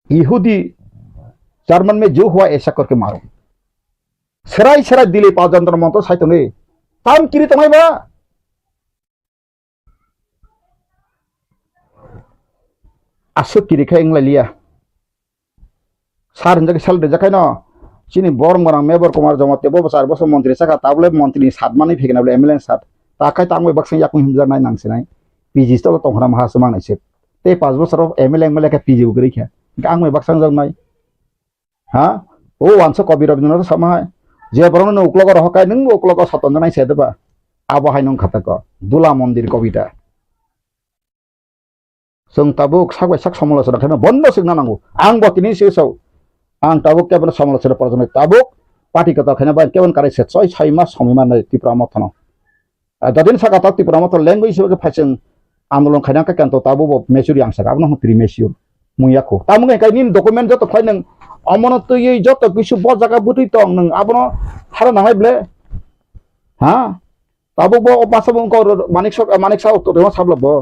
यहूदी जर्मन में जो हुआ ऐसा करके मारो serai serai dili pa jantar monto sai tone tam kiri tomai ba asuk kiri kha engla liya sar jage sal de jakai no sini borong barang mebor kumar jama tebo besar bos menteri saka tabule menteri sat mani fikna bule MLN sat takai tangwe baksang yakung himjar nai nang sinai PG to tong hram ha semang nai set te 5 bosor MLN ka PG ugri kha angwe baksang jang nai ha o wanso kobir rabindranath sama je borong no uklogo rohkai nung uklogo saton nai sedeba abo hai nong khatako dula mondir kobita sung tabuk sakwe sak samolosona khana bondo sing nanangu ang bo kini sesau ang tabuk kebon samolosona porjone tabuk party kata khana ba kebon kare se 6 mas samima nai tipra mothano dadin saka tak tipra mothon language ke phacheng आंदोलन खाना का कंतो ताबो बो मेचुरी आंसा का अपना pre mature मुयाखो तामुगे काई निन document जतो खाइ नंग अमनो तो ये जतो किछु ब जगह बुतै तो नंग आपनो हारा नाहाय ब्ले हां ताबो बो पासबो को मानिक सा तो रेवा साबलबो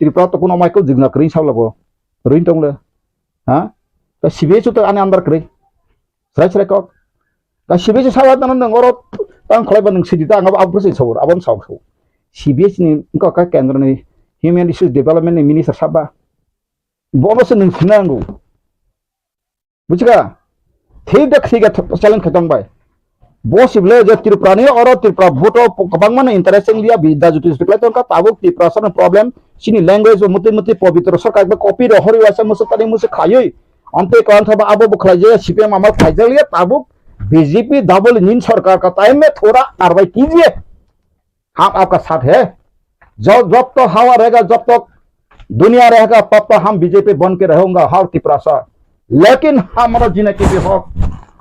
त्रिपुरा तो कोनो माइको जिगना करि साबलबो रुइन तंगले हां तो सिबेचु तो आने अंदर करि सराय को का सिबेचु सावा तन नंग और तां खलाइबा नंग सिदिता आंगा आबुसै सौर आबन सावखौ सिबेच नि का केंद्र नि Human Resource Development Minister Sabah, bonus nung finanggu, bukan? Tidak jalan ketong bay. Bos iblis jadi Tripura ni orang Tripura voto kabang mana interesting dia bida jutis Tripura tu kan tabuk Tripura sana problem sini language muti pabitra sarkar be copy rohori wasa musuh tadi musuh kayoi. Ante kawan thaba abo bukhla je CPM amal faizal liya tabuk BJP double nin sarkar का time में थोड़ा कार्रवाई कीजिए. हम आपका साथ है. जब तक हवा रहेगा जब तक दुनिया रहेगा तब तक हम बीजेपी बन के रहेंगे हर त्रिपुरा सा लेकिन हमारा जीने के भी हक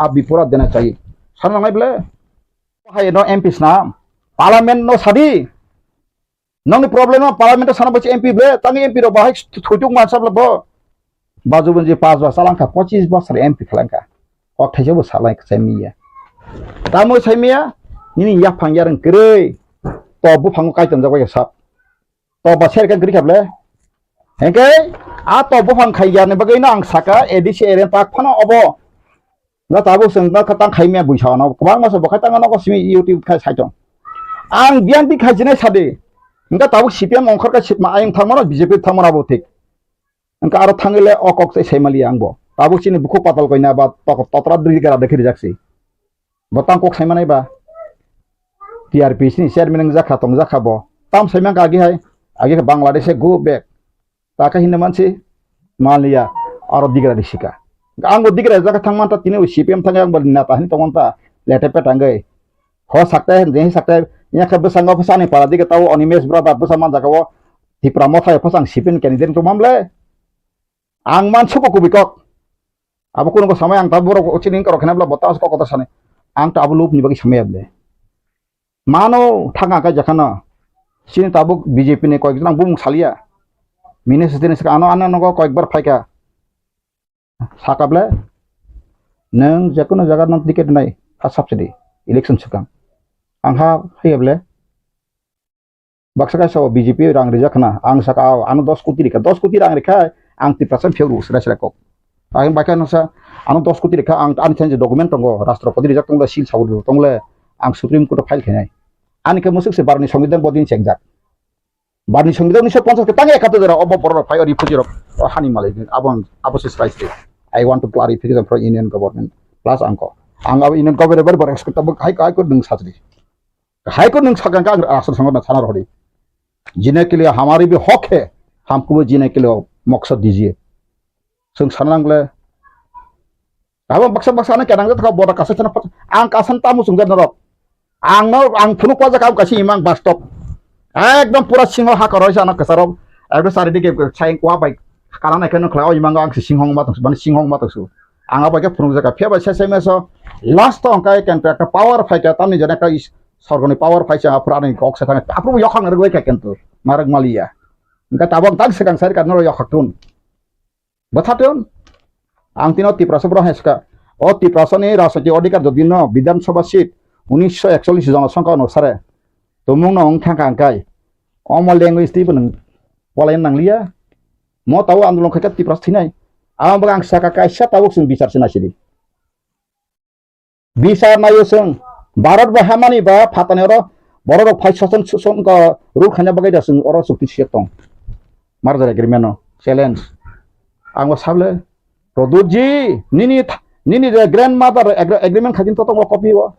आप भी पूरा देना चाहिए सर नहीं बोले हाय नो एमपी नाम पार्लियामेंट नो सादी नंग प्रॉब्लम पार्लियामेंट साना बच्चे एमपी बोले तंग एमपी रो बाहाय थुटुक मानसा बोले बाजू बंजी 5 वर्ष सालांका 25 वर्ष एमपी खलांका और थाइसे बो सालाय सैमिया तामो सैमिया नि या फांगयारन करे तो बु फांगो काइतन जाबाय साब तो बसेर kan kiri kable hengke a to bofang khaiya ne bagai na ang saka edisi eren tak phana obo na tabu seng na khatang khaimya buisa na kwang ma so bakhatang na ko simi youtube khai saitong ang bian bi khajine sade engka tabu cpm ongkhar ka sipma aing thangmano bjp thangmana bo thik engka aro thangile okok se saimali angbo tabu sini buku patal koina ba tok totra dri gara dekhir jaksi botang kok saimanai ba TRP sini chairman ng zakha tong zakha bo tam saimang ka agi hai आगे के बांग्लादेश से go back ताका हिंदे मानसी मान लिया और दिगरा दिशिका आंगो दिगरा जगह थंगमान ता तिने सीपीएम थंगे आंग बल नेता हिन तंगता लेटे पे टांगे हो सकता है नहीं सकता है या के बसंगा फसाने पारा दिगे ताओ अनिमेश ब्रदर बसमान जगह थिप्रा मथाय फसांग सीपीएम कैंडिडेट तो मामले आंग मान सुको कुबिकक अब कोनो को समय आंग ता बरो ओचिनिं करो खनाबला बतास को कथा साने आंग ता अब लूप नि बगी समय अबले मानो थांगा का जखना sini tabuk BJP ne koik jang bung salia minus jenis ka ano nogo koik bar phaika sakable nang jakono jaga nang tiket nai ha subsidy election sukang angha hayable baksaka so BJP rang rejakna ang saka ano 10 koti rang rekha ang 3% feuru sra kok ang baka no sa ano 10 koti rekha ang an change document tongo rashtrapati rejak tongla sil sauru tongle ang supreme court file khenai ani ke musuk se barni সংবিধান bodin chengjak barni সংবিধান 1950 ke tangi ekatu jara obo poror fire refugee rok hani malai abon abosis right I want to clarify for Indian government plus angko anga Indian government ber expect tab high court dung satri high court dung sakan ka asal संगठन थाना रही जीने के लिए हमारी भी हक है हमको भी जीने के लिए मकसद दीजिए संग सनंगले अब बक्सा ने केनांग था बोरा कासे चना आं कासन तामु सुंगर नरक आं फुनु को जका कासी इमां बास्तब एकदम पूरा सिंह हाक रइसा न कसरब एकदम सारिदिके साइं क्वा बाइक काना केन खलाव इमां आं सिंहंग मा तस सिंहंग मा तस आंगा बाइक फुनु जका फेबा सेसे मेसो लास्ट अंका कन्ट्रैक्ट पावर फाइट तामनि जना का सरगनि पावर फाइट पुरानि कक से थाङे ताप्रु यखां रगै का केन्तो मारग मालिया इनका ताबं ताग सेगां सारि कानो यखाक्तुन बथातुन आं तिनो तिप्रास ब्र हेसका ओ तिप्रासनि राजनीति अधिकार जदिन विधानसभा सीट 1941 जनसंख्या अनुसार तुमुंग नong थांखांखाय अमल लैंग्वेज ति बन पलायन नांगलिया म ताव आंदोलन खैका तिप्रास थिनाय आं बगां साका कायसा ताव जों बिचार सिनासिदि बिचार नायो जों भारत बहामानि बा फाताने र बरर फाइट ससन सुसन का रुल खाना बगायदा जों अर सुक्ति सेक दं मार जाय एग्रीमेन्ट चैलेंज आं साबले प्रदुत जी निनि nini the grandmother agreement khajin to copy wa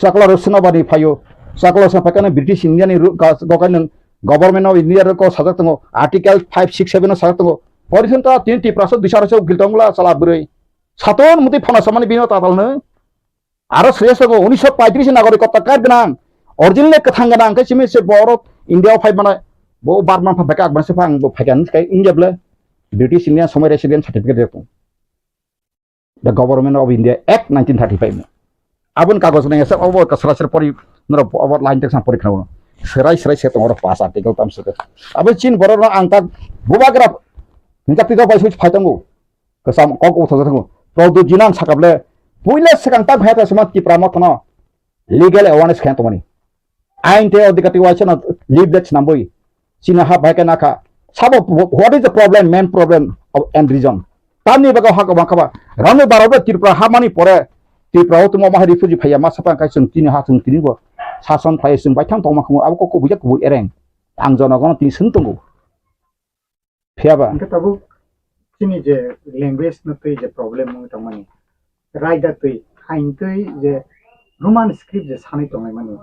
sakla rosna bani phayo sakla sampaikan British India ni gokan government of India ko sajak tango article 5 6 7 sajak tango horizon ta 3% disarasau giltongla sala buroi saton muti phana samani bino tatalno aro sresago 1935 naগরিকত্ব card গানাং original কথাং গানাং কে সিমি সে বড় India ফাই মানে bo barman pa beka akban se phang bo phagan kai India ble British India somai resident certificate deto the government of India act 1935 abun kagos nang esa obo kasra ser pori nro obo line tek sam porikha no serai se tongor pas article tam se abun chin boro no angta bubagra hinta pika pai switch phaitango kasam kok utho thango produ jinan sakable puile sekang tak bhata samat ki pramot no legal awareness khan to mani ain te odikati wachana leaflets namboi China ha baika naka sabo what is the problem main problem of and reason tani baga ha ka bakaba ramu barobe Tripura ha mani pore Tripura to ma refugee phaya ma sapa kai sung tini ha sung tini bo sason phaya sung bai thang tong ma khamu abo ko bujak bu ereng ang jona gono tini sung tongo phiaba angka tabu sini je language na tui je problem mo tamani right da tui hain tui je roman script je sani tongai mani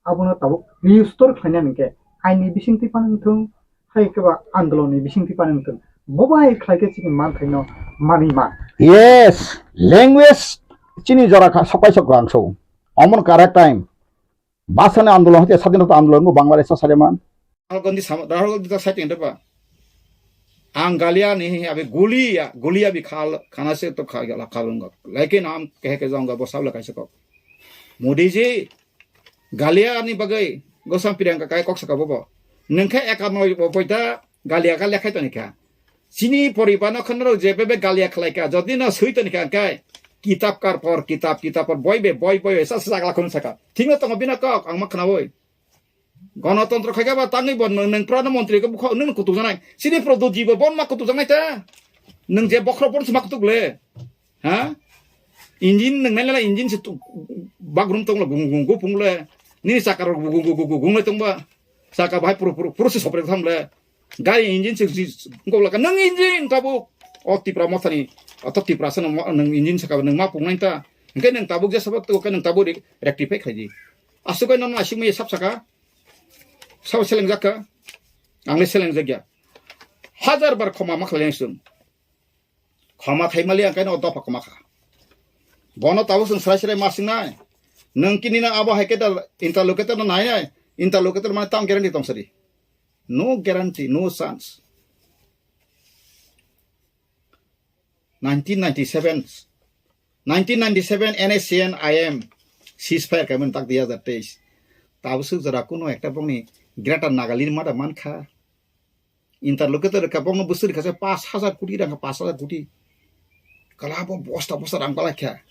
abuno tabu news store khanya nike aini bisingti panungthung hai keba andoloni bisingti panungthung bobai khlaike chiki man thaino mani ma yes language chini jora kha sapai sok angso amon correct time basane andolon hate স্বাধীনতা আন্দোলন go bangladesh sareman rahul gandhi ta setting depa angalia ni abe gulia bi khana se to kha gala khalunga lekin am ke jaunga bo sabla kaise ko modi ji galia ni bagai gosam pirang kai kok saka bobo nengkha ekanoi boita galia ka lekhai to nikha sini poribano khonro jebebe galia khlaika jodi na sui to nikha kai kitab por boy esa sagla kon saka thingna to bina ka ang makhna boy গণতন্ত্র খাইকা বা তাঙ্গি বন নং প্রধানমন্ত্রী কে বুখাও নং কুতু জানাই সিনি প্রদু জীব বন মা কুতু জানাই তা নং যে বখর পন সमा কুতুলে হ্যাঁ ইঞ্জিন নং মেলা ইঞ্জিন সে বাগরুম তংলা গুঙ্গু পুংলে নি সাকার গুঙ্গু গুংলে তংবা সাকা ভাই প্রসেস অপারেট থামলে গাড়ি ইঞ্জিন সে গলা কা নং ইঞ্জিন তাবু অতি প্রমথনি অতি প্রাসন নং ইঞ্জিন সাকা নং মা পুংনাই তা একে নং তাবু যে সব তো কে নং তাবু rectify খাইজি আসুকই non আসিমই sub Saka Sao seleng zaka angli seleng zagya hajar bar khoma makhleng sum khoma thaimali ang kaino odo pakma kha bono tabu sung srai masing nai nang kini na abo haiketa interlocutor na nai interlocutor mane tam guarantee tom sari no guarantee no chance 1997 NSCN IM ceasefire kamen tak dia that days tabu su jara kuno ekta bongni Greater Nagaland mada mankha interlocutor ka bongno busur khase 5000 কোটি টাকা 5000 কোটি kalabo bosta rang pala kya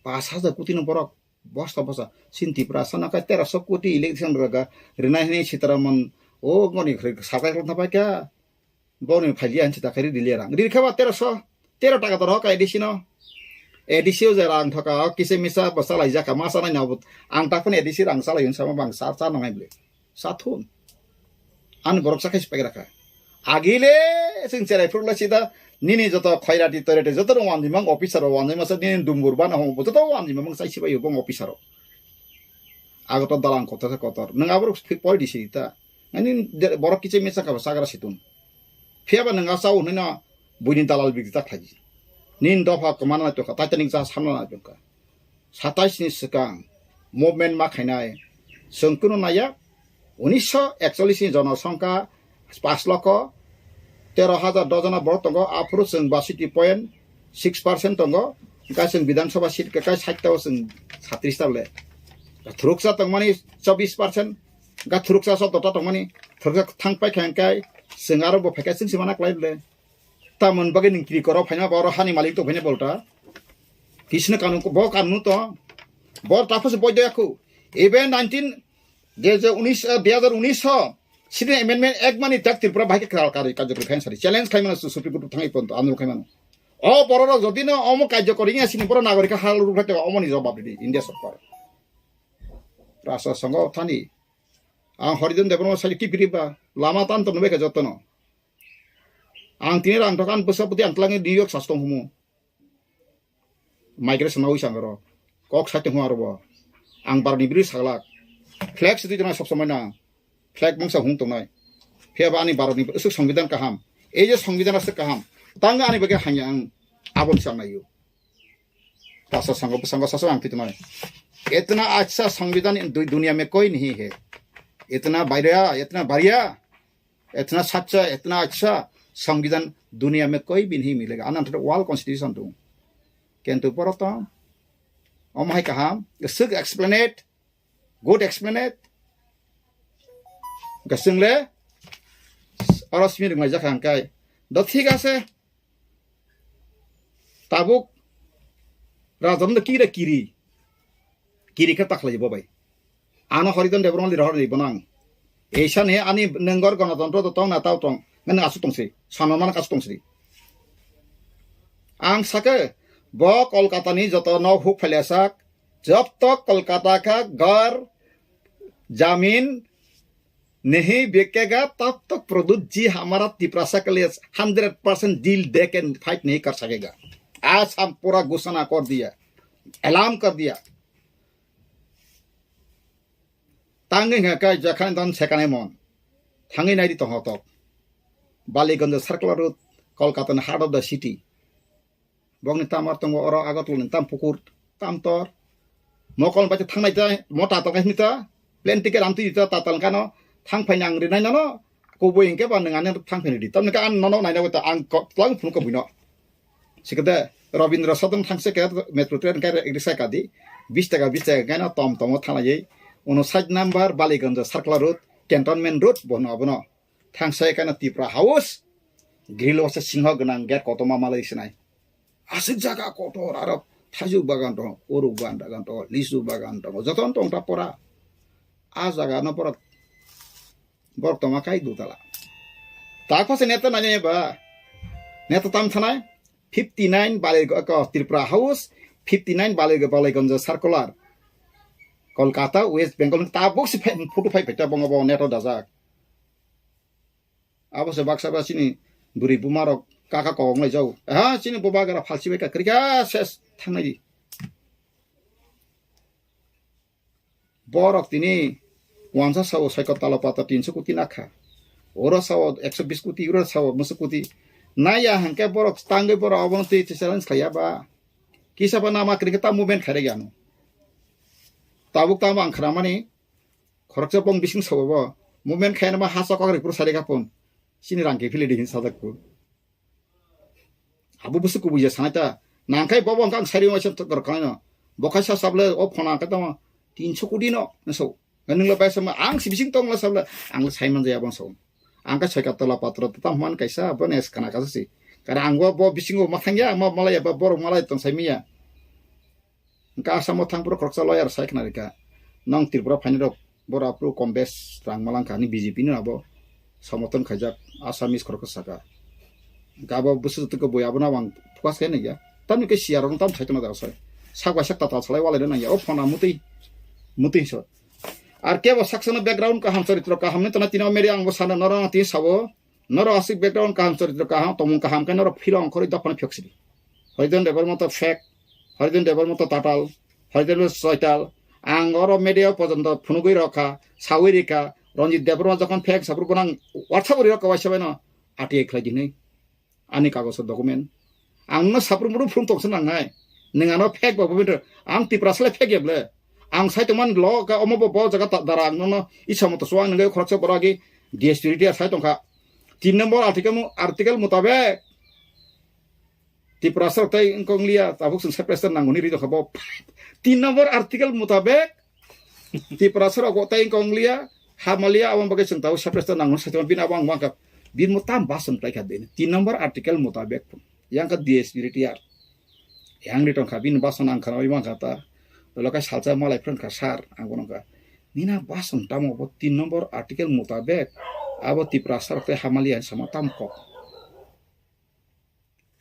5000 কোটি no borok bosta sinti prasana ka 1300 কোটি election raga rena hini sitaraman o ngoni sakai kla pa kya boni phalian chita khari dilera dir khaba 13 টাকা to ka edisino edisio jarang thaka kise misa basalai jaka masana nabut ang takon edisi rang salai sama bang sa nangai ble sathun an borok sakai spagera ka agile sing cerai furla sida nini joto khairati torete joto wanji mang officer wanji masa nini dumbur bana ho joto wanji mang sai sibai bong officer agoto dalang kotor nang abro poi disi ta ani borok kise misa ka sagara situn fiaba nang asau nina buinin dalal bigita khaji nin dofa kemana tu kata tening sah sama tu ka 27 ni sekang movement mak khainai sengkuno naya 1941 ni জনসংখ্যা 5 লক্ষ 13000 ডজনা বড় তঙ্গ আফরো song 62.6% তঙ্গ গাসং বিধানসভা seat কা 60টাও song 36 টালে থ্রুকসা তংমানি 24% গা থ্রুকসা সতটা তংমানি থ্রুকসা থাংপাই খাংকাই song আরো ব ফেকাসিং সিমানা ক্লাইবলে taman bagai ningkiri koro phanya boro hani malik to phanya bolta kisna kanun ko bo kanun to bor tapos boy aku even 2019 sini amendment ek mani tak Tripura bhai kral kari kajokri fensari challenge khaimana supreme court thangai ponto anu khaimana o bororo jodi no omo kajokri ngi sini boro nagarika hal ru phate omoni jawab di India sarkar rasa sango thani a horizon development sali ki piriba lama tan to nebe ka jotono ang tini rang tokan besa puti antlangi New York sastong humu migration nawi sangaro kok sate hu arbo ang bar ni bri saglak flag situ jana sob samay na flag mangsa hung tongnai pheba ani baroni usuk সংবিধান kaham ei je সংবিধান ase kaham tanga ani bage hanya ang abon sang nayo tasa sango sasa ang pitumai इतना अच्छा संविधान दुनिया में कोई नहीं है इतना बढ़िया इतना सच्चा इतना अच्छा संविधान दुनिया में कोई भी नहीं मिलेगा अनंत वर्ल्ड कॉन्स्टिट्यूशन तो किंतु परतो ओमाय कहा सुग एक्सप्लेनेट गुड एक्सप्लेनेट गसंगले और स्मिर मजा खांकाय द ठीक আছে ताबुक राजन किरी के ताखलाय बबाय आनो हरिदन देबरमल लिरहर लिबनां एसान हे आनि नंगर गणतंत्र तो तंग ना ताव तंग नन आसु तंगसि सानमान कासु तंगसि आं साके ब कोलकाता नि जत न हुक फैलासाक जब तक कोलकाता का घर जमीन नहीं बिकेगा तब तक प्रदूत जी हमारा तिपरासा के लिए 100% डील दे के फाइट नहीं कर सकेगा आज हम पूरा घोषणा कर दिया ऐलान कर दिया तांगे का जखान दन सेकाने मन थांगे नाइदि तहतक Ballygunge circular road Kolkata heart of the city बगनि तामार तंग अर आगतुल ताम पुकुर तामतर मकल बाचे थांनाय जा मटा तंगाय मिता प्लेन टिकेट आमति दिता ताताल कानो थां फाइनां रिनाय ननो कोबो इंके बा नंगाने थां फैनो दि तमने का आन ननो नायना बता आं क्लां फुन को बिनो सिकदे रविन्द्र सदन थांसे के मेट्रो ट्रेन का रिक्सा कादि 20 टाका गाना तम थानायै 59 number Ballygunge circular road cantonment road बनो थांसे काना तिप्रा हाउस ग्रिल वासे सिंह गनां गेट कतमा मालैसनाय आसिक जागा कतर आरो थाजु बागान दं ओरु बागान दं लिसु बागान दं जतन दं तापरा आ जागा न पर बर्तमा काई दुतला ताखसे नेता नाने बा नेता ताम थानाय 59 Ballygunge Tripura house 59 Ballygunge circular Kolkata West Bengal ताबुक से फोटो फाइ फेटा बंगबो नेटो दाजाक आबसे बाक्सा सिनी बुरि बुमारक काका कवंगलाय जाउ हा सिनी बबागरा फालसिबाय का क्रिका सेस थांनाय बरक तिनी 50 साव साइक तालपाता 300 कोटी नाखा ओरा साव 120 कोटी यूरो साव 20 कोटी नाया हंके बरक तांगे बर अबनति चैलेंज खायाबा किसाबा नामा क्रिकेटा मूवमेंट खारे गानो ताबुक तामा आंखरामानि खरकसा बं बिसिं सावबो मूवमेंट खायनामा हासा कगरि पुर सारे गापन सिनि रांके फिले दिहिन सादाकु आबु बुसु कुबुया सानाता नांखाय बबो आं सारि वासे तकर खानो बखासा साबले ओ फना कता 300 कोटी न नसौ नंगला बायसमा आं सिबिसिं तंगला साबले आं साइमन जाया बंसौ आंका छयकातला पात्र तमान कैसा बनेस kana kasasi कारण आंगो ब बिसिंगो माथांया मा मलाई बा बर मलाई तंग साइमिया का आसाम थांपुर खरकसा लयार साइखनारिका नंग त्रिपुरा फाइनर बरा प्रो कमबेस रांगमालांखानि बीजेपी नो आबो समर्थन खाजाक आसामिस खरकसाका गाबो बुसुतको बयाबना वां फकास खाय नया तमनि के सियारन तम थाइतना दासय सागवा सकता ता छलाय वाले नया ओ फना मुतै सो आर केबो सक्सन बैकग्राउंड का हम चरित्र का हमने तना तिना मेरे आंगो साना नरन ति सावो नर आसिक बैकग्राउंड का हम चरित्र का हम तमु का हम के नर फिल अंखरि दफन फिक्सि हरिदन देवर मत फेक हरिदन देवर मत टाटाल हरिदन सयताल आंगर मेडिया पर्यंत फुनुगै रखा सावरिका रंजित देवर जखन फेक सापुर गोनां वाट्सएप रखा वाइसबाय न आटिए खलाइदिनै आनि कागज डकुमेन्ट आंनो सापुर मुरु फुन तक्सन नांनाय नोंगानो फेक बाबो बेट आं तिप्रासले फेक गेबले आं साइतमान ल का अमबो ब जगा दारा आंनो इच्छा मत सो आं नंगे खरच बरागी डीएसपीटी साइतंखा 3 नंबर आर्टिकल मुताबिक तिप्रासर तै इंकोंगलिया ताबुक सं सेप्रेसन नांगुनि रिद खबो 3 नंबर आर्टिकल मुताबिक तिप्रासर अगो तै इंकोंगलिया हामलिया आवं बगे सं ताबु सेप्रेसन नांगुन साइतमान बिना वांग वांग बिन मुताम बासन तै खादे 3 नंबर आर्टिकल मुताबिक yang ka डीएसपीटी yang रिटन खा बिन बासन आं खनाय वांग खाता लका सालचा मलाई फ्रेंड का सार आंगोनका निना बासन तामो 3 नंबर आर्टिकल मुताबिक अब तिप्रासर ते हामलिया समाताम को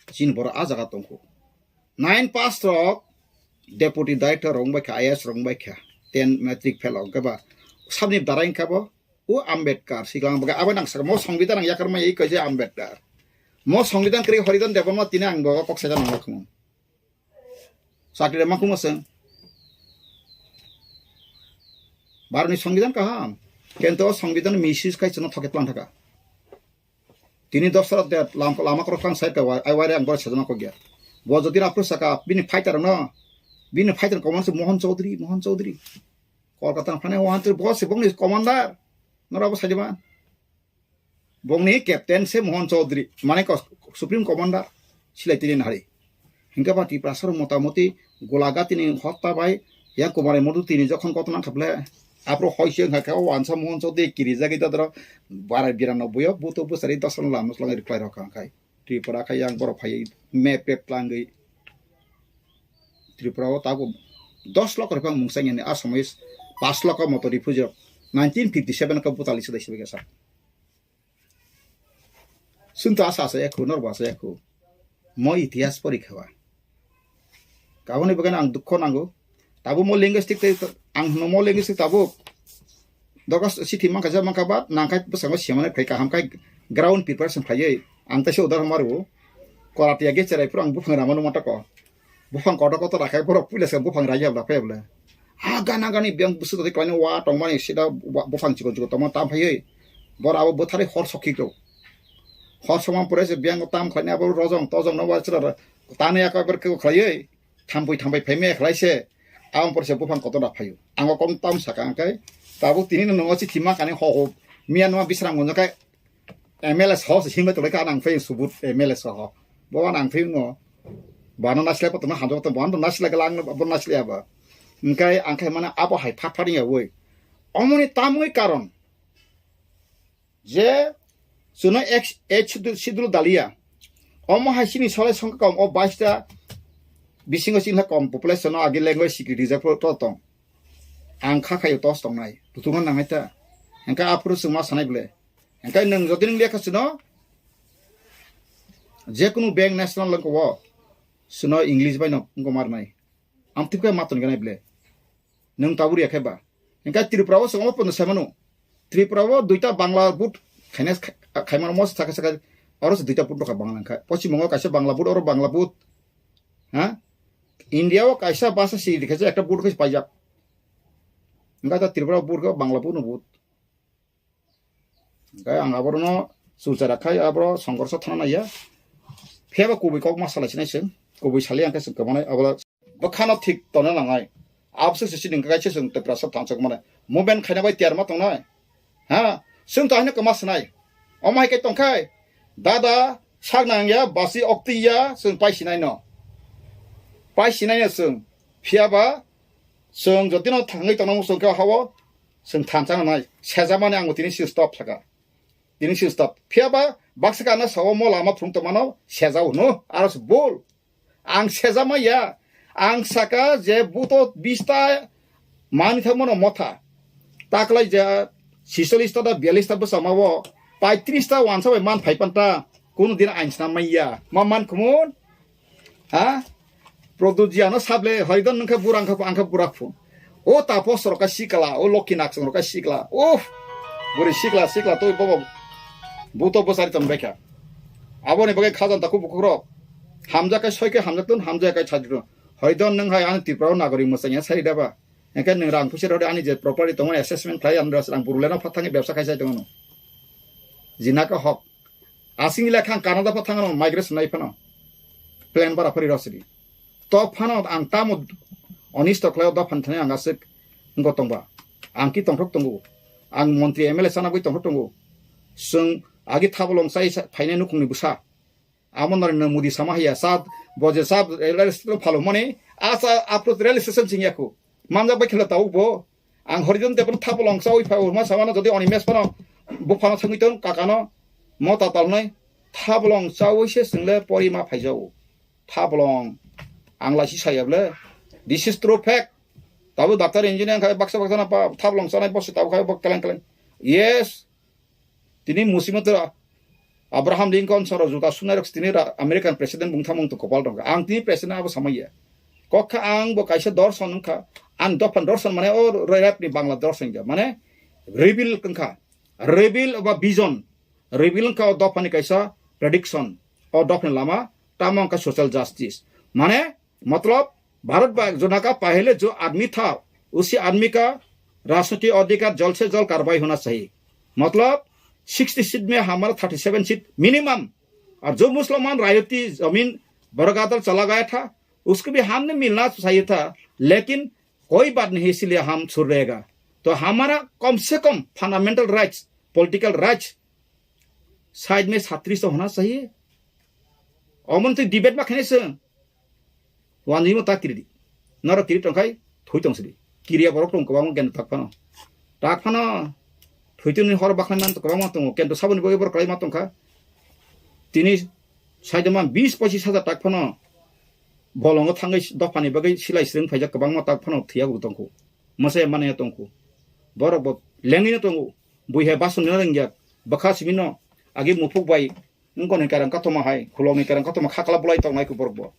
चिन बर आ जगा तंको 9 पास रक डेपुटी डाइरेक्टर रंबाय आईएएस रंबाय 10 मैट्रिक फेल गबा सबनि दाराइन खाबो ओ आम्बेडकर सिगां बगा आबा नांसा मो संविधान याकर मा एई कजे आम्बेडकर mo সংবিধান kri horidan devan ma tine ang bawa kok saja nang lakmo sakri ma kumo sen barni সংবিধান kaham kento সংবিধান misis kai chana thoket plan thaka tini dosrat de lama kro klang sai ka ai ware ang bor saja ma ko gya bo jodi apro saka bini fighter no bini fighter commander mohan chaudhary kolkata phane wanter boss bongni commander nora bo sajaba bongni captain se mohan chaudhary mane ko supreme commander silai tini hari hingga ba ti prasar motamoti golaga tini hotta bai ya kumare modu tini jokhon kotona khable apro hoise ngaka wansa mohan chaudhary kiri jagi dadra 1292 buto busari dosan lam slang reply rakang kai tripura kai yang bor phai map plangai tripura o tago 10 lakh rupiah mungsang ini asamis 5 lakh motor refugee 1957 ka putali sedai sebagai sa sunta asa saya ku nor basa ku mo itias porikhawa kaboni bagan ang dukho nango tabu mo linguistic ang no mo linguistic tabu dogas city mangka bat nangkai pesango siamane kai kaham kai ground preparation phai ang ta se udar maru korati age cherai purang bufang ramanu mata ko bufang kodo koto rakai pura pulis ka bufang raja bla pe bla gana gani biang busu de klane wa tongmani sida bufang chiko toma tam phai bor abo bothare hor sokhi ko hor somam pure se biang tam khane abo rojong tojong no wa chra tane ya ka ber ko khlai thambai pheme khlai se ang por se bufang koto da phai ang kom tam sakang kai tabu tini no ngochi thima kane ho mian ma bisrang ngon kai MLS house hingga to ka nang phai subut MLS ho bo nang phai no bana nasle pa tuma hanjo to ban to nasle galang bon nasle aba ngkai angkai mana apa hai phapari ya woi omoni tamoi karon je suno h sidul dalia omo hasini sole songka kom o 22 ta bisingo sinha kom population no agi language security ja pro tong angkha khayo tos tong nai tutungan nangeta engkai apro suma sanai ble engkai nang jodi ning lekha suno je kunu bank national lang ko suno english bai no ngomar nai amtipka maton ganai ble nang taburi akheba engka tripura o songo pon samano tripura o duita bangla but khaines khaimar mos thaka saka oros duita put ka bangla kha pochi mongo kaisa bangla but oro bangla but ha india o kaisa basa si dikha ekta but kais pajak engka ta tripura but ka bangla but no but engka ang aborono sucara khai abro songkorso thana ya pheba kubi kok masala sinai sen kubi sali angka se kamane abala bakhano thik tona langai आपसे से दिन का चेसं ते प्रसव थांचक माने मोबेन खाना bye तियार मा तंगनाय हा सुन ता हने कमा सनाय अमाय के तंखाय दादा सागनांगया बासी अक्तिया सुन पाइसिनाय न पाइसिनाय सुन फियाबा सुन जदिनो थांगै तंगौ सुन का हावो सुन थांचां नाय सेजा माने आंगो तिनि स्टप थाका तिनि स्टप फियाबा बाक्सका ना साव म लामा थुं तमानो सेजा नो आरस बोल आं सेजा मा या ang saka je buto 20 ta mani thamono motha taklai je 46 ta da 42 ta basamawo 35 ta wansa bai man phai panta kun din ainsna maiya maman kumun ha produjiano sable hoidon nangka burang ka angka burak fu o ta posro ka sikala o lokinak soro ka sikla uf buri sikla to bobo buto bosari tambeka abone bagai khazan ta ku bukro hamja ka soike hamja tun hamja ka chadro hoidon nang hai an tipro nagori musanya sai daba engkan nang rang pusir ode ani je property tong assessment khai andra sang purulena phathangi ব্যবসা khai sai tong jinaka hok asing ila khang canada phathang no migration nai phano plan bara phari rosri to phano ang tamo onisto kleo da phanthane anga sik ngotongba angki tongthok tongu ang montri mla sana boi tongthok tongu sung agi thabolong sai phaine nukungni busa amon na mudi samahya sad boje sab realistic phalo mone asa approach realization singyaku manja ba khela tau bo ang horizon te pon thabolong sai pha urma samana jodi oni mes pano bu phano sangiton kakano mota talnai thabolong sai se single porima phaijau thabolong ang lasi sayable this is true fact tabu doctor engineer khai baksa na pa thabolong sanai bos tau khai bok kalang yes tini musimat Abraham Lincoln soro juta sunarox tinira American president bungthamung to kopal dong ang ti president abo samaya kokha ang bo kaisa dorson kha an dopan dorson mane o rap ni bangla dorson ja mane reveal ba vision reveal ka dopan kaisa prediction और doctor Lama तमाम का social justice माने मतलब भारत जोना का पहले जो आदमी था उसी आदमी का राजनीतिक अधिकार जल्द से जल्द कार्रवाई होना चाहिए मतलब 60 सीट में हमारा 37 सीट मिनिमम और जो मुसलमान रायती जमीन बरकरार चला गया था उसको भी हमने मिलना चाहिए था लेकिन कोई बात नहीं इसलिए हम छोड़ रहेगा तो हमारा कम से कम fundamental rights political rights side में 37 तो होना चाहिए अमन तो डिबेट में खेने वानी में ता किरी नर किरी टंकाई थोई तंसरी किरिया बरक टंग कबां गेन ताकफानो थोइतुनि हर बाखनाय मान कबां मा तंग केन तो साबन बगे बर कलाई मा तंखा तिनि साइड मा 20-25 हजार ताकफानो बलंग थांगै दफानि बगे सिलाइ स्रिं फाइजा कबां मा ताकफानो थिया गु तंखौ मसे माने तंखौ बरक ब लेंगिनो तंगौ बुइहे बासन रंगिया बखा सिमिनो आगे मुफुक बाय नंगोनि कारन कातमा हाय खुलंनि कारन कातमा खाखला बुलाय तंनाय को बरक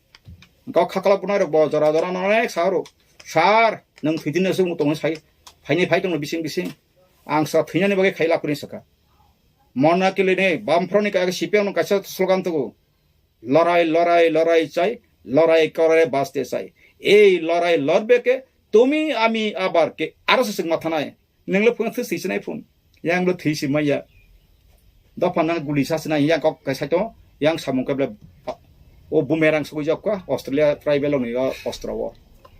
गाव खाखला बुनाय रक ब जरा जरा नाय सारो सार नों थैदिनो जों तंनो साइ फाइनि फाइ दङ बिसिं बिसिं आं सा थैनानि बगे खाइला कुनि सका मना केलेने बामफ्रनि का सिपियानो कासा स्लोगान तगो लड़ाई लड़ाई लड़ाई चाइ लड़ाई करे बास्ते चाइ ए लड़ाई लड़बे के तुमी आमी आबार के आरस सिंग माथानाय नोंलो फोन थैसिनाय फोन यांगलो थैसि माया दफाना गुलि सासना yang kok kasaito yang samung kable o bumerang sugoi jakka Australia tribal ni Australia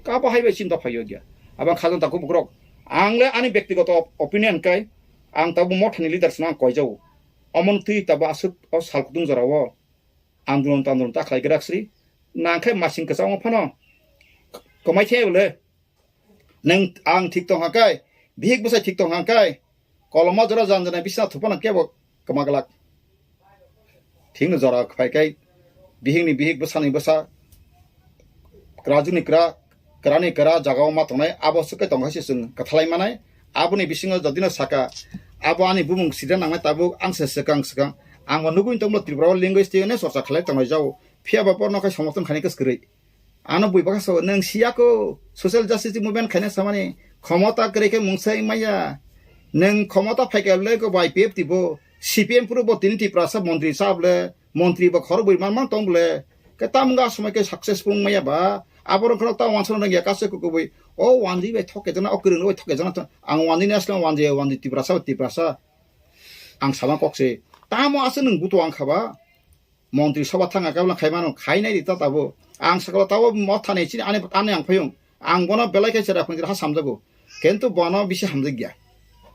ka bahai be cinta phayo gya abang khazan taku bukrok angle ani ব্যক্তিগত opinion kai ang tabu mothani leaders na koi jau amon tui taba asuk o salkudung jarawo andolon tandolon ta khai graksri nangkai masing kesang phano komai thebule nang ang thik tong hakai bihik busai thik tong hakai koloma jara janjana bisna thupana kebo kamagalak thing jara khai kai bihing ni bihik busani busa krajuni kra krani kra jagao ma tongnai abo sukai tonghasi sung kathalai manai aboni bisingo jadino saka abo ani bumung sida nangmai tabu angse sekang sekang ang manuguin tonglo tribral linguistic ne sorsa khalai tongai jau phia ba porno kai samotong khani kas kri ano bui baka so nang siako social justice movement khane samani ক্ষমতা করে ke mungsai maya nang ক্ষমতা phaikable ko bai pep tibo CPM puro bo tinti prasa mantri sable mantri ba khor bui man tongle ke tamga samai ke successful maya ba abor khol ta wanson nang ya kase ko bui o wanji be thoke jana okrung oi thoke jana ang wandi national wandi ti prasa ang sama kokse tamo ase nang buto ang khaba mantri sabha thanga kabla khaimano khainai dita tabo ang sakala tabo mothane chi ane ang phayung ang gona belai ke chera phang ha samjago কিন্তু বন বেশি হামজে গিয়া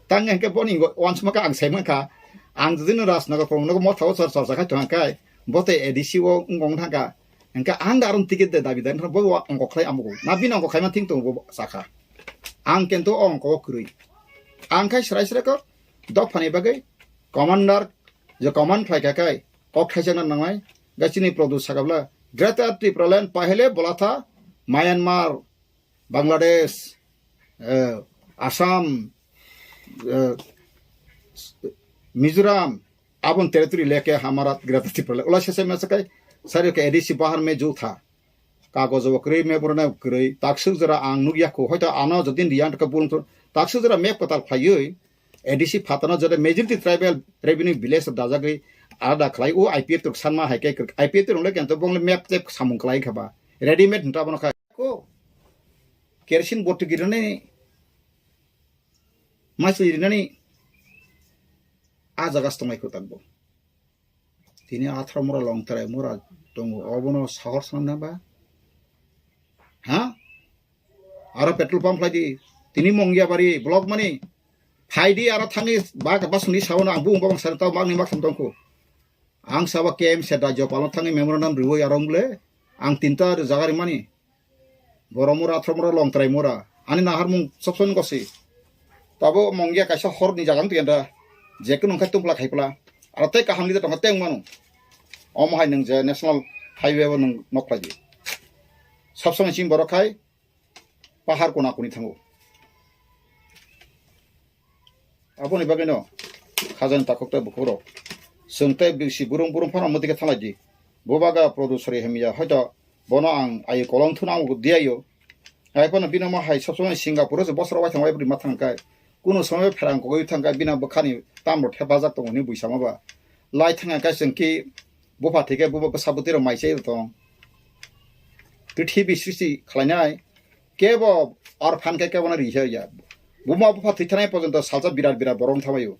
তাং একে বনি ওয়ানসমা কা আং সাইমা কা আং জদিন রাজনগর প্রমনগো মথাও সর সর জাখা থাকাই বতে এডিসি ও গং থাকা এনকা আং দারুন টিকেট দে দাবি দেন বো অঙ্ক খাই আমগো না বিন অঙ্ক খাইমা থিং তো সাখা আং কিন্তু অঙ্ক ক্রুই আং খাই সরাই সরাই কো দক ফানি বাগে কমান্ডার যে কমান্ড ফ্লাই কাকাই কক খাইজানা নামাই গাচিনি প্রদুস সাগাবলা গ্রেটার ট্রিপোলিন पहले बोला था म्यांमार बांग्लादेश आसाम मिजोरम अपन टेरिटरी लेके हमारा ग्रेटर ट्रिपल उला से में सके सारे के एडीसी बाहर में जो था कागज वक्री में बरना वक्री ताक्सु जरा आं नुगिया को होता आनो जदिन रियान का बुल ताक्सु जरा मैप पता फायो एडीसी फातना जरे मेजॉरिटी ट्राइबल रेवेन्यू विलेज दाजा गई आदा खलाई ओ आईपीएफ तो सानमा हाइके आईपीएफ तो रोले केंतो बंगले मैप ते सामुं खलाई खबा रेडीमेड नटा बनो खा को केरोसिन बोट गिरने मासि गिरने आ जगास तंगाइखौ तागबो तिनि आथ्रा मोरा लंथाराय मोरा दङ अबनो साहर साननाबा हा आरो पेट्रोल पंप लाइदि तिनि मंगिया बारि ब्लक मानि फाइदि आरो थाङि बासनि सावना आं बुंबा बां सारताव मागनि माखम दंखौ आं साबा केएम से राज्य पालन थाङि मेमोरेन्डाम रिवय आरंगले आं तिनता जागारि मानि बरमोरा आथ्रा लंथाराय मोरा आनि नाहार मुं सबसन गसि ताबो मंगिया काइसा हरनि जागान तिगेनदा जेको नंखा तुमला खाइपला आरो तै काहामनि दङ तें मानु अमहाय नों जे नेशनल हाइवे व नों नखलादि सब समय सिम बरखाय पाहार कोना कोनि थांगो आबोनि बागैनो खाजन ताककता बखरो सोंते बिसि बुरुं फाना मदिके थालादि बोबागा प्रदुसरि हेमिया हयतो बनो आं आइ कलम थुनांगो दियायो आइफोन बिनामा हाय सब समय सिंगापुर जे बसरा वाइ थांबाय बुरि माथांखाय कुनु समय फेरां गय थांगा बिना बखानि तामर हेफाजाब दङनि बैसामाबा लाइ थांगा गासोंखि bufa thike buba sabutiro maisai tong prithibi srishti khlainai kebo orphan ke kebo na risa ya buma bufa thithanai porjonto salja birat borom thamayo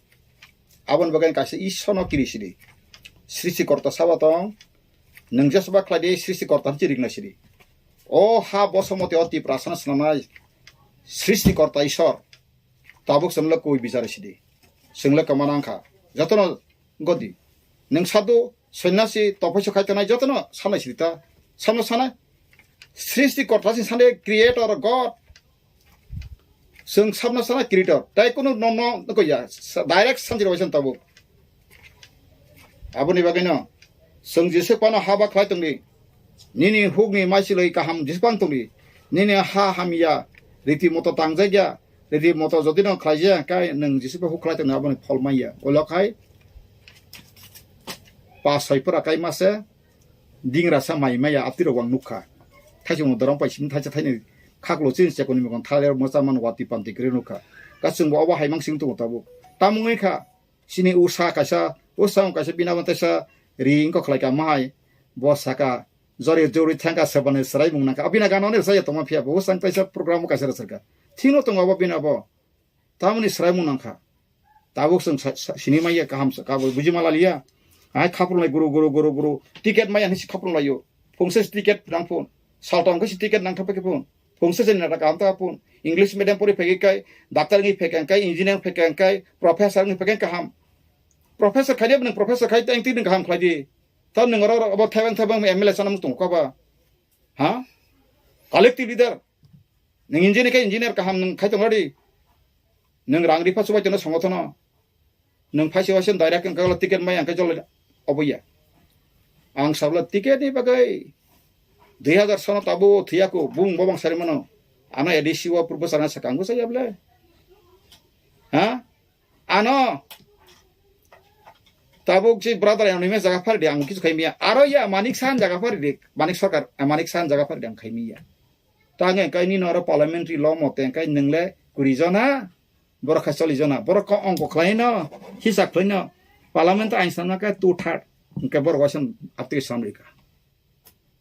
abon bagan kaise ishono kirisiri srishti korta sabatong nangjasba khladi srishti korta chirigna siri o ha bosomoti oti prasana snamai srishti korta ishor tabuk samla koi bicara sidi singla kamanangka jatono godi nang sadu sonyasi topasyo khaitana jatono sana sirita sana srishti korta si sane creator god sing sabna sana creator tai kono no ko ya direct sanjirosan tabu aboni bagino sing jise pana haba khaitungni nini hugni maisiloi kaham jispang tungni nini ha hamia riti moto tangjaya riti moto jodino khlaija kai nang jisipa huklaitung aboni pholmaya olokai pa soipura kai mase dingrasa maimaya aptiro wang nukha thaichung dorong paisin thaicha thaini khaklo chin se koni mekon thaler mochaman wati panti kre nukha kasung bo awa haimang sing tu tabu tamungai kha sini usa kaisa binawantesa ring ko khlaika mai bo saka jori thangka sabane sarai mungna ka abina ganone saya toma phia bo sang taisa program ka sera sarka thino tong abo bina bo tamuni sarai mungna kha tabuk sung sini mai ka ham ka bo bujimala liya ai khapul mai guru tiket mai ani khapul layo pungse tiket rang phone saltong ka tiket nang thapake phone pungse jen na ka amta phone english medium puri phegi kai doctor ngi phekang kai engineer phekang kai professor ngi phekang ka ham professor khajab nang professor khai tang tin ka ham khlaji tan nang ro abo thabang MLA sanam tung ka ba ha collective leader nang engineer ka ham nang khai tong radi nang rang ripa subai jona songothono nang phaisi wasen direct ka tiket mai ang ka jol oboya ang sabla tiket ni bagai 2000 sonot abo thiako bung bobang sarimano ana edisi wa purbo sana sakanggo saya ble ha ano tabuk si brother yang nime jaga phar diang kisu khaimia aro ya manik san jaga phar dik manik sarkar manik san jaga phar diang khaimia tange kaini noro parliamentary law mote kai ningle kurijona bor khasoli jona bor ko ongko khlaina hisak khlaina parliament ainsana ka 2/3 ke bor wasan apti samrika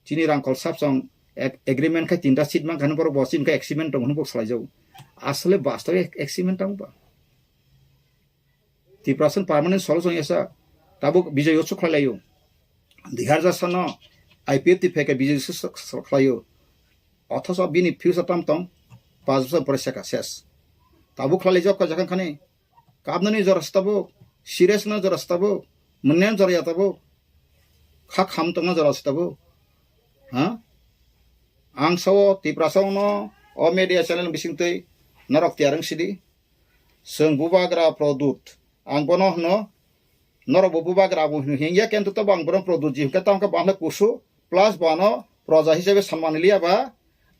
chini rangkol sapsong agreement ka tinta seat mang kan bor bosin ka agreement tong hunbok salajau asle bastoi agreement tong ba ti prasan permanent solution yasa tabuk bijay yotsu khlayo dihar jasano IPF feke bijay khlayo অথচ বিনি future টাম তং 5 বছর পরে শেখা শেষ তাবু খালি job যখন খানে কাবনানি জরস্তাবো সিরিয়াস না জরস্তাবো মন্যান জরিয়াতাবো খা খাম তং না জরস্তাবো হ্যাঁ আং সাও তিপ্রাসাও ন অ মিডিয়া চ্যানেল বিসিংতৈ নরক তিয়ারং সিদি जों बुबाग्रा प्रदुत आं बनो हनो नरब बुबाग्रा बु हिंगिया केंतु तो बां बनो प्रदुत जी के तांका बांला कुसु प्लस बनो प्रजा हिसाबै सन्मान लिया बा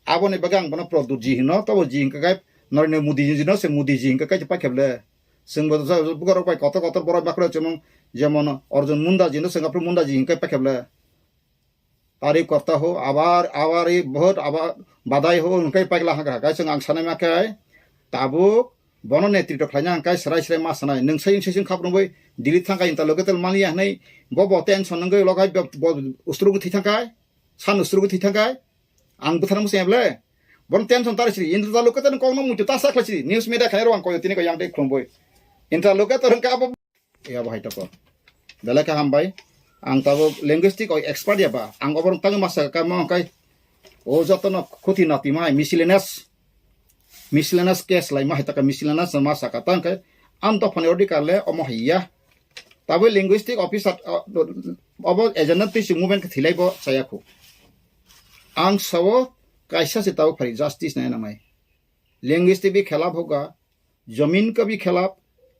आबोनि बगां बनो प्रदुत जी हिनो तो जी हिंका गाय नरने मुदी जी नो से मुदी जी हिंका काय पाखेबले जों बो बुगारो पाय कत बर बाखरो जमन जेमन अर्जुन मुंडा जी नो सिंगापुर मुंडा जी हिंका पाखेबले तारिफ करता हो आबार बहुत आबार बादाय हो उनके पागला हागा गाय जों आं सानाय माखाय ताबु बनो नेतृत्व खालामना आंखाय सराय मासानाय नोंसाय खाब्रंबै दिल्ली थांखाय इंता लोगोतेल मानिया हनै बब टेंशन नंगै लगाय उस्त्रुगु थैथांखाय सान उस्त्रुगु थैथांखाय आं बुथारमु सेबले बन टेंशन तारसि इंता लोगोतेल कौनो मुति तासा खासि न्यूज मीडिया खाय रवां कोय तिनि को यांदे खुंबै इंता लोगोतेल का अब या बाहाय तप दलाका हामबाय आं ताबो लिंग्विस्टिक एक्सपर्ट याबा आं अबर तांग मासा का मांखाय ओ जतन खुति नाति माय मिसलेनास केस लाई mahita miscellaneous masa katangke am to phone ordi karle omo hiya tabe linguistic officer abo agent ti movement thilai bo sayakhu ang sawo kaisa se taw phari justice na namai linguistic bi khilaf hoga जमीन का भी खिलाफ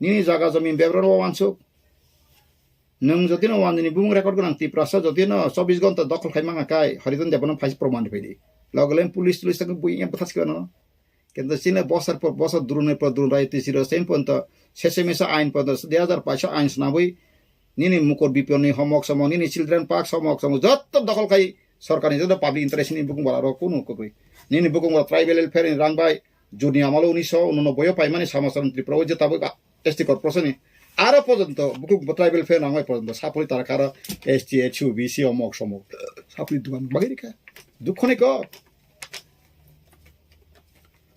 नी जागा जमीन बेब्रर वानसो नों जदिनो वाननि बुं record गोनां ति प्रासा जदिनो 24 घंटा दखल खायमाङा काय हरिजन देबन फाइस प्रमाण फैदि लगलेन पुलिस तक बुइया बथासकनो কিন্তু চীনে বছর পর বছর দুরুনের পর দুরুন রাইতেছিল সেম পর্যন্ত শেষে মেশা আইন পর্যন্ত 2005 আইন শোনাবই নিনি মুকর বিপিএন হোমওয়ার্ক সম নিনি চিলড্রেন পার্ক হোমওয়ার্ক সম যত দখল খাই সরকারি যত পাবলিক ইন্টারেস্ট নি বুকুং বারা কোনো কই নিনি বুকুং ট্রাইবেল ওয়েলফেয়ার রাংবাই জুনি আমালো 1989 পাই মানে সমাজতন্ত্রী প্রয়োজ্য তাবো এসটি কর্পোরেশন आरो पर्यन्त बुकु ट्राइबेल फेन आंगाय पर्यन्त सापरि तारकारा एसटी एचयू बीसी अमक समक सापरि दुगान बागिरिका दुखनि को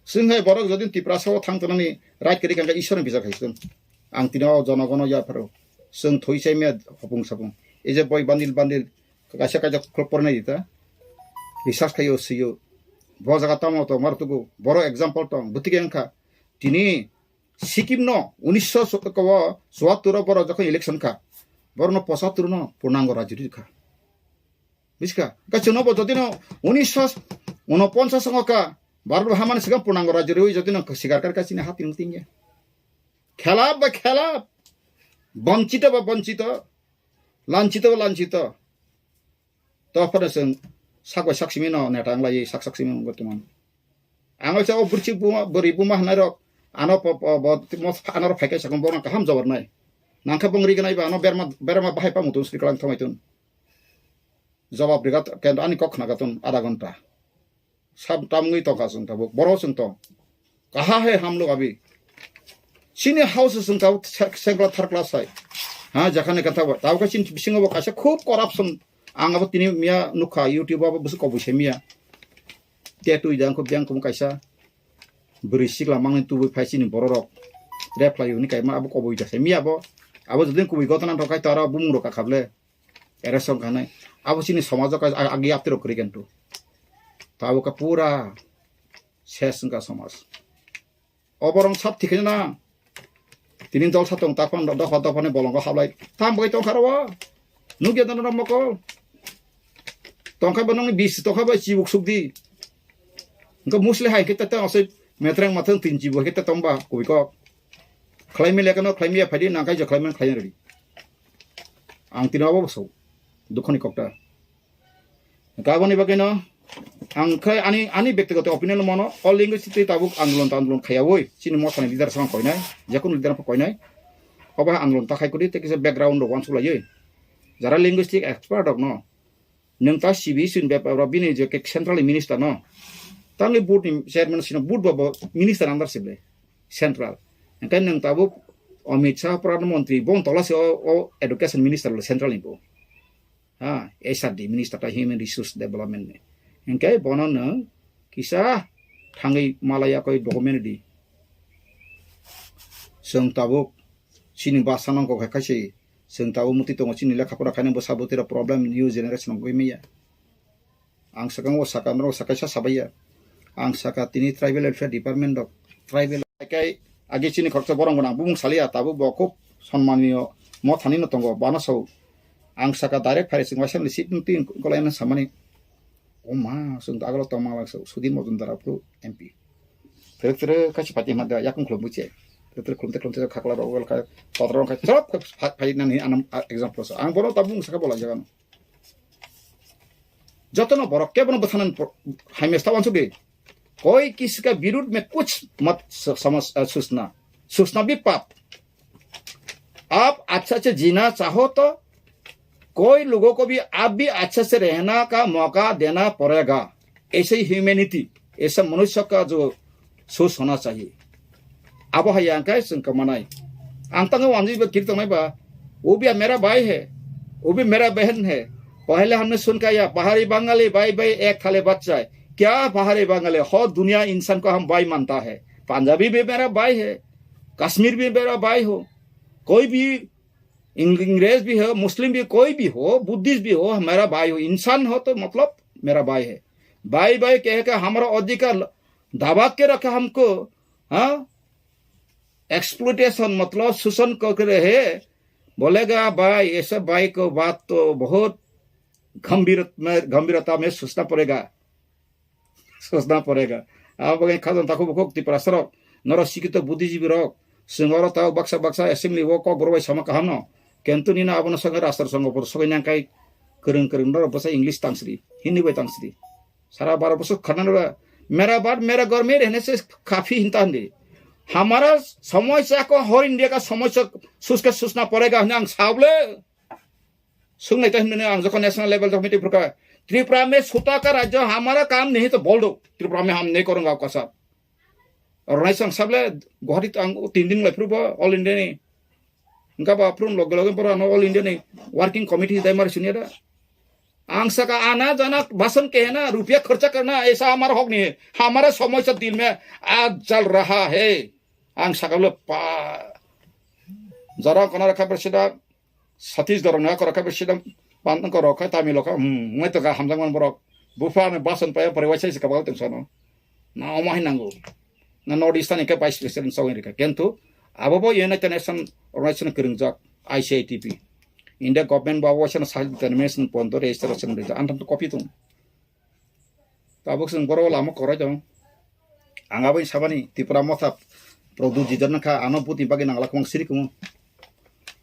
जोंहाय बरक जदि तिप्रासाव थांतनानै राइट करि कांगा ईश्वरनि बिजा खाइसन आं तिनाव जनगण याफोराव जों थइसाय मे हपुं सापुं एजे बय बान्दिल कायसा कायसा खलपरनाय दिता रिसार्च खायो सियो ब जागा तामाव तो मारतुगु बरो एग्जाम्पल तो बुतिके अंखा तिनी सिक्किम न 1974 बर जखन इलेक्शन खा बरनो 75 न पूर्णांग राज्य खा बिसका काचनो ब जदिन 1949 संगका भारत हामान सिगां पूर्णांग राज्य रे जदिन सिगार कर कासिने हातिन तिंगे खेला बा खेला वंचित बा वंचित लांचित बा लांचित तो फरसन सागवा साक्षिमे न नेटांग लायै साक्षिमे गतमान आंगल साव बुरचि बुमा बोरै बुमा हनारो आनो आनार फाइकाय साखम बरन काहाम जबरनाय नांखा बंगरि गनाय बा आनो बेरमा बाहाय पामुतु श्रीकलां थमायतुन जवाब रिगात केन आनि कख नागातुन आधा घंटा सब तामगै तो कासुन तबो बरो सुन तो कहा है हम लोग अभी सिने हाउस सुन ताव सेगला थर्ड क्लास है हां जखाने कथा ताव का सिन बिसिंगबो कासे खूब करप्शन आंगाबो तिनि मिया नुखा यूट्यूब आबो बुसु कबुसे मिया तेतु इदांखौ ब्यांखौ कायसा बोरै सिग्ला मांनि तुबै फाइसिनि बररक रेप्लाय उनि कायमा आबो कबुइ जासे मियाबो आबो जदिन कुबै गतना टकाय तारा बुमुरो का खाबले एरेसम खानाय आबो सिनि समाज का आगे आपतेरो करि केनतु ताबो का पूरा शेष का समाज अबरं सब थिखै ना तिनि दल सातों ताफान दफा दफाने बलंग हाबलाय थाम बगै तो खारवा नुगे दन रमको तंखा बनंग 20 तखा बा चिबुक सुकदि इनका मुसले हाय के तता असै मेत्रंग माथं 3 चिबुक के तंबा कुइ को खलाइमे लेकनो खलाइमे फाइदि नाकाय ज खलाइमे खाय रेडी आं तिनाबो बसौ दुखनि कक्टा गाबनि बगैनो आं खै आनि व्यक्तिगत ओपिनियन मनो अल लिंगुइस्टिक ताबुक आन्दोलन खायावै सिनि मथानि लिडार सँग कयनाय जेकुन लिडार कयनाय अबा आन्दोलन ताखाय करि तेकिसे बैकग्राउन्ड वान सुलायै जरा लिंगुइस्टिक एक्सपर्ट दग न नोंता सिबि सिन बेपार बिनि जे सेंट्रल मिनिस्टर न तांनि बोर्ड चेयरमैन सिन बोर्ड बाबो मिनिस्टर अंडर सिबले सेंट्रल एंकाय नोंताबो अमित शाह प्रधानमंत्री बन तलासे ओ एडुकेशन मिनिस्टर सेंट्रल निबो हां एसआरडी मिनिस्टर ता ह्यूमन रिसोर्स डेवलपमेंट ने एंकाय बनो न किसा थांगै मालाया कोइ डकुमेंट दि जों ताबो सिनि बासानांग को खायसे जों ताबो मुति दङ सिनि लेखाफोरा खायनो बसाबोतेरा प्रब्लेम न्यू जेनेरेशन गयमिया आं सकांग साकानरो साकायसा साबाया आं साका तिनि tribal welfare department of tribal आइकाय आगे सिनि खर्च बरं गना बुमुं सालिया ताबो बखौ सम्माननीय मथानि न दङ बानासौ आं साका डाइरेक्ट फाइसिं वासन सिट नुति गलायना सामानि ओमा जों आगोलाव तमा वासौ सुदि मजुमदाराफोर एमपि तेरे कासि पाति मादा याकुं खलमुचे तेरे खलमते खाखला रगल का पत्रन का सब फाइनानि आनाम एग्जांपल आं बरो ताबुं साका बोला जागान जतन बरो केबन बथानन हाइमेस्ता वानसु बे कोई किसी का विरुद्ध में कुछ मत सूचना भी पाप आप अच्छा से जीना चाहो तो कोई लोगों को भी आप भी अच्छे से रहना का मौका देना पड़ेगा ऐसे ही ह्यूमैनिटी ऐसा मनुष्य का जो सोच होना चाहिए अब है यहाँ का संकमनाई अंतंग वांजी कीर्तन बा वो भी मेरा भाई है वो भी मेरा बहन है पहले हमने सुन का या पहाड़ी बंगाली भाई भाई एक थाले बच्चा है क्या पहाड़ी बंगाली हो दुनिया इंसान को हम भाई मानता है पंजाबी भी मेरा भाई है कश्मीर भी मेरा भाई हो कोई भी अंग्रेज भी हो मुस्लिम भी कोई भी हो बुद्धिस्ट भी हो मेरा भाई हो इंसान हो तो मतलब मेरा भाई है भाई भाई कह के हमारा अधिकार दबा के रखा हमको हाँ एक्सप्लोटेशन मतलब शोषण कर रहे बोलेगा भाई ऐसा भाई को बात तो बहुत गंभीरता में सोचना पड़ेगा आप खाजन ताको बको तिप्रासर नर शिक्षित बुद्धिजीवी रक सिंगर ताव बक्सा एसेम्बली वो को गरबाय सामा कहम न केन्तु निना आबन संग राष्ट्र संग पर सगैनांकाय करं नर बसा इंग्लिश तांसरी हिंदी बाय तांसरी सारा 12 बसो खनन मेरा बात मेरा घर में रहने से काफी हिंता दे हमारा समस्या को हर इंडिया का समस्या सूचना पड़ेगा हम सावले सुनने तो हम जो नेशनल लेवल कमेटी प्रकार त्रिपुरा में छोटा का राज्य हमारा काम नहीं तो बोल दो त्रिपुरा में हम नहीं करूंगा आपका साथ और नहीं संग सबले गुवाहाटी 3 दिन लाइफ ऑल इंडिया ने Engka ba prun log pura no all India ni working committee dai mar sunia da आंसा का आना जाना भाषण कहना रुपया खर्चा करना ऐसा हमारा हक नहीं है हमारा समस्या दिल में आज चल रहा है आंसा का जरा कना रखा प्रसिद्ध सतीश दरंगा को रखा प्रसिद्ध पांतन को रखा तामिल रखा मैं तो का हमजंग बरक बुफा में भाषण पाया परिवार से कबाल तुम सनो ना ओमाही नंगो ना नॉर्थ ईस्टर्न के वाइस प्रेसिडेंट सौंग रिका किंतु अब वो यूनाइटेड नेशन ऑर्गेनाइजेशन करिंजाक ICITP India government bawa wacana sahil determination ponto registration berita antam tu kopi tu. Tabuk sen boro lama korai jang. Angabai sabani tipra motap produksi jana ka anoputi bagi nang lakmang siri kumu.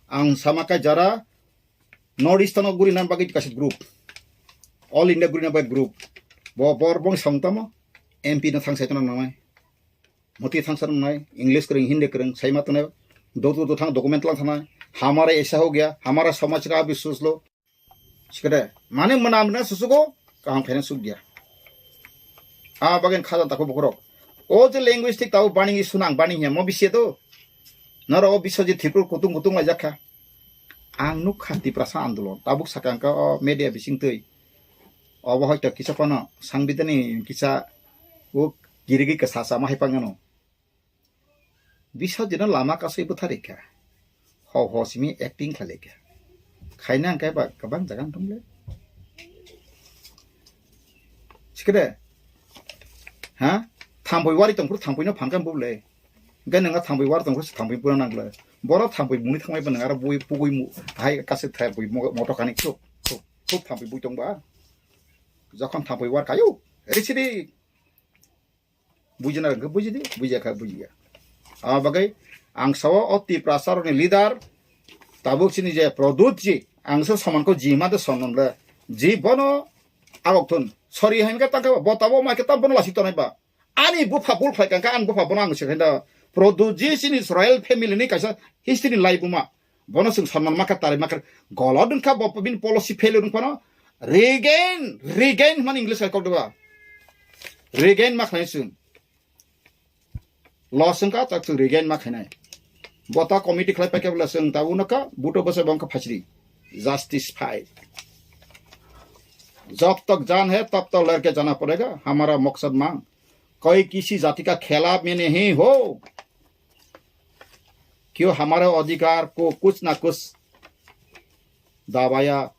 Ang sama ka jara North Eastern guri nan bagi kasit group. All India guri nan bagi group. Bawa bor bong samtama MP na thang sa ito nang namay. Moti thang sa namay English kering Hindi kering say matu na दो थांग document ला थाना हमारा ऐसा हो गया हमारा समाज का भी सोच लो शिकरे माने मनाम ना सुसुको काम फेरन सुख गया हाँ बगन खाजा तको बकरो ओ जो लैंग्वेजिस्टिक ताऊ बानी की सुनांग बानी है मो बिसे तो नर ओ बिसो जी थिपुर कुतुंग कुतुंग ला जाखा आं नुक खाती प्रसा आंदोलन ताबुक साकां का मीडिया बिसिंग तै अब हयतो किसा पन सांबिधानी किसा वो गिरिगी का सासा माहि पांगनो bisa jena lama kasih ibu tarik ya, ho simi acting kali ya, kayaknya kayak apa kabang jangan tumble, sekedar, hah, tampoi wari tongkur tampoi no pangkan boleh, gak nengat tampoi wari tongkur tampoi pura nangle, borat tampoi muni tampoi pendengar bui mu, hai kasih tay bui motor kanik tuh tampoi bui tongba, zakon tampoi war kayu, risidi, bui jenar ke bui jadi, bui jaka bui ya. Bagai angsawa oti prasar ni leader tabuk sini je produksi angsa saman ko jima de sonon le ji bono awak tun sorry hain ka tak botabo ma kita bono lasi tonai ba ani bufa bul phai kan an bufa bono ang sekenda produksi sini Israel family ni kaisa history life ma bono sing sonon ma ka tare ma golodun ka bopin policy failure kono regain man english ka ba regain ma khain sun Lawson ka tak regain mak henai. Bota committee kelai pakai belas yang tahu naka buto besar bangka phachri. Justice fight. जब तक जान है तब तक लड़के जाना पड़ेगा हमारा मकसद मांग कोई किसी जाति का खिलाफ में नहीं हो क्यों हमारे अधिकार को कुछ ना कुछ दाबाया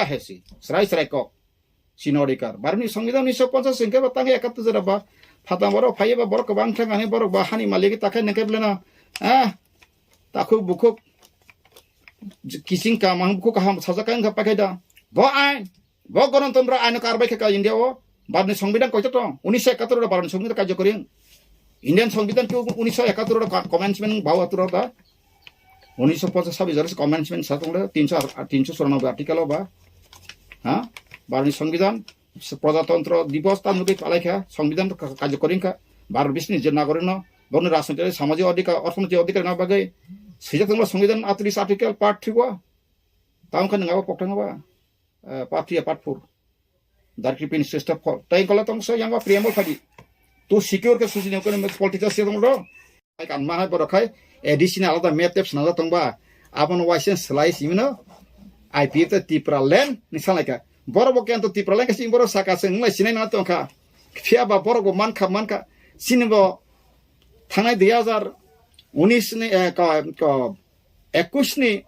है सी सराय को सिनोडिकार बारनी संविधान 1950 संख्या बतांगे 71 जरा बा फाता बरो फाये बा बरो कबां थांगाने बरो बा हानि मालिक ताके नके ब्लेना ताखु बुखु किसिं का मां बुखु का हम साजा कांग पाके दा बो आइन बो गणतंत्र आइन कारबाय का इंडिया ओ बारनी संविधान कइतो तो 1971 बारनी संविधान कार्यकरी इंडियन संविधान के 1971 कमेंसमेंट भाव अतुर दा 1950 सब जरस कमेंसमेंट सातंग 394 आर्टिकल बा हां बारनी संविधान प्रजातंत्र दिवस तानुके पालाइखा संविधान कार्यकरी का 12 जे नागरिक बन राजनीतिक सामाजिक अधिकार अर्थनैतिक अधिकार ना बागै सिजक संविधान 38 आर्टिकल पार्ट 3 वा ताम खन ngawa pokthang ba part 3 part 4 dari pin system tai kala tong so yang preamble phadi to secure ke susi ne ko political system ro ai kan ma ba rakhai additional other methods na tong ba apon wisen slice you know IP te tipra land ni salaka boro bo kento tipra land kasi boro saka sing lai sinai na tong ka phia ba boro go man ka sinbo thanai 2019 ni ka 21 ni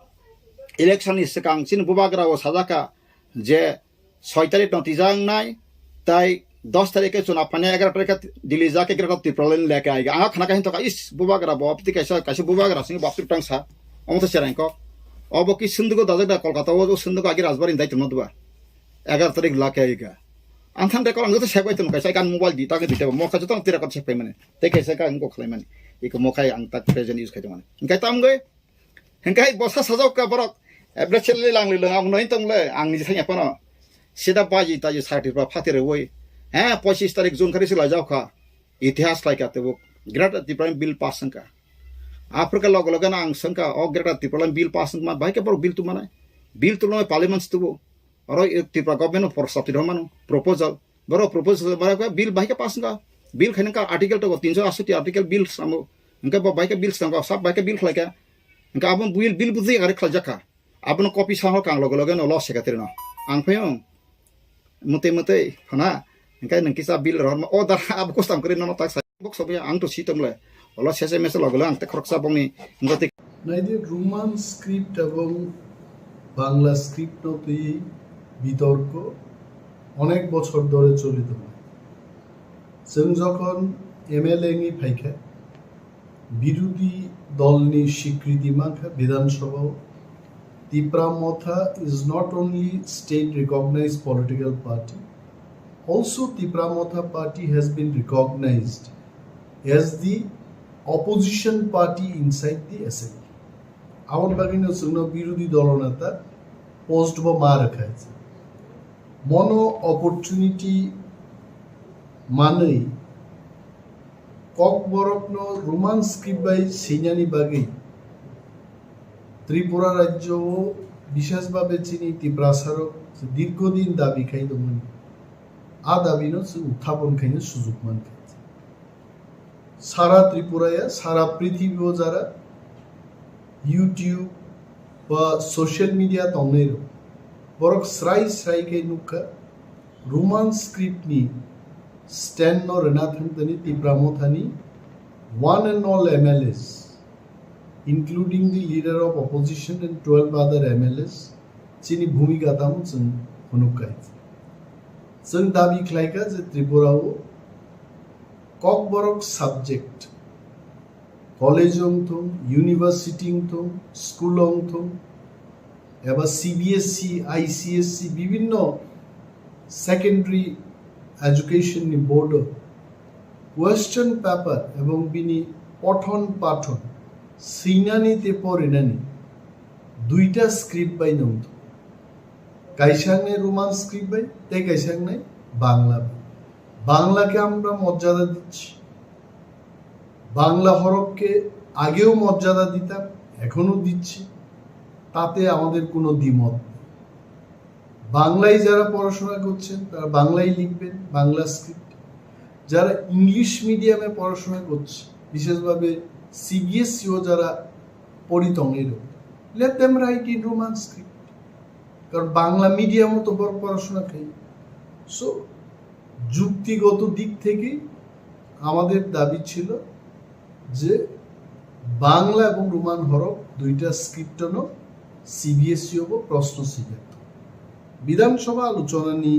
election ni sekang sin bubagra o sadaka जे 6 तारिख नतीजा नाय ताई 10 तारीख के चुनाव पाने 11 तारीख दिल्ली जाके गिरफ्तार त्रिप्रलन लेके आएगा आ खाना कहीं तो इस बुबागरा बापति कैसे बुबागरा सिंह बापति टांगसा अमत सेराइन को अब कि सिंधु दादा कोलकाता वो सिंधु आगे राजबारी दायित्व नदबा 11 तारीख लाके आएगा आंथान रे को तो सेबाय तुम कैसे कान मोबाइल दी ताके दिते मोखा जतो तेरा को सेपै माने ते कैसे का इनको खलै माने इको मोखाय आं तक प्रेजेंट यूज खाय माने इनकाय ताम गय इनकाय बसा सजाव का बरक एब्रेचले लांगले लंगाव नै तंगले आंनि जिथाय पन सिदा बाजी ताजी सार्टिफा फातेरे वय 25 तारिख जून खरि सिला जावखा इतिहास लायका ते वो ग्रेट डिप्लोमेट बिल पास संका आफ्रिका लग लगन आं संका ओ ग्रेट डिप्लोमेट बिल पास मा बाइके पर बिल तु माने बिल तु नो पार्लियामेंट तु और त्रिपुरा गवर्नमेंट फॉर सब्सिडी मानो प्रपोजल बरो प्रपोजल बरा बिल बाइके पास संका बिल खैन का आर्टिकल तो 368 आर्टिकल बिल सामो उनका बाइके बिल संका सब बाइके bill लायका Engka abon bil buzi gari khal jaka. Abon kopi sahor kang logo logo no los sekatir no. Ang payong mute hana engka nengkisa bil ron o dar ab kostam kri no tak sa bok sobya ang to sitom le. Ola sese mes logo lang te khorksa bongni ngote নাইদের Roman script এবং Bangla script এই বিতর্ক অনেক বছর ধরে চলিত হয় जों যখন এমএলএ ফাইখা বিরোধী দলনি স্বীকৃতি মাখা বিধানসভা Tipra Motha is not only state recognized political party, also Tipramotha party has been recognized as the opposition party inside the assembly. আমার বাগিনো জন্য বিরোধী দলনেতা পোস্ট বা মা রাখা আছে মনো অপরচুনিটি মানেই ককবরকন রোমান স্ক্রিপ্ট বাই সিনানি বাগেই ত্রিপুরা রাজ্য বিশেষভাবে চিনি তীব্রাসারক দীর্ঘদিন দাবি খাই দমন আ দাবিনো উত্থাপন খাইনো সুযোগ মান খাইছে সারা ত্রিপুরায় সারা পৃথিবীও যারা ইউটিউব বা সোশ্যাল মিডিয়া তংনেরো বরক স্রাই খাই নুকা রোমান স্ক্রিপ্ট নি স্ট্যান্ড নো রেনাথনি তীব্রামথানি one and all MLAs including the leader of opposition and 12 other MLAs chini bhumika tam chung hunukai chung dabi khlaika je tripura o kokborok subject college thum university thum school thum eba CBSE ICSC bibhinno secondary education ni board question paper এবং বিনি পঠন পাঠন সিনানিতে পরিনানি দুইটা script by নম কাইসাংনে Roman script by তাই কাইসাংনে বাংলা বাংলাকে আমরা মর্যাদা দিচ্ছি বাংলা হরফকে আগেও মর্যাদা দিতাম এখনো দিচ্ছি তাতে আমাদের কোনো দ্বিমত নেই বাংলায় যারা পড়াশোনা করছেন তারা বাংলায় লিখবেন বাংলা স্ক্রিপ্ট যারা ইংলিশ মিডিয়ামে পড়াশোনা করছে বিশেষভাবে সিবিএসই ও যারা পরিতঙ্গের let them write in Roman script কারণ বাংলা মিডিয়ামও তো বড় পড়াশোনা খাই সো যুক্তিগত দিক থেকে আমাদের দাবি ছিল যে বাংলা এবং রোমান হরফ দুইটা স্ক্রিপ্টনো সিবিএসই ও প্রশ্ন শিখাত বিধানসভা আলোচনা নি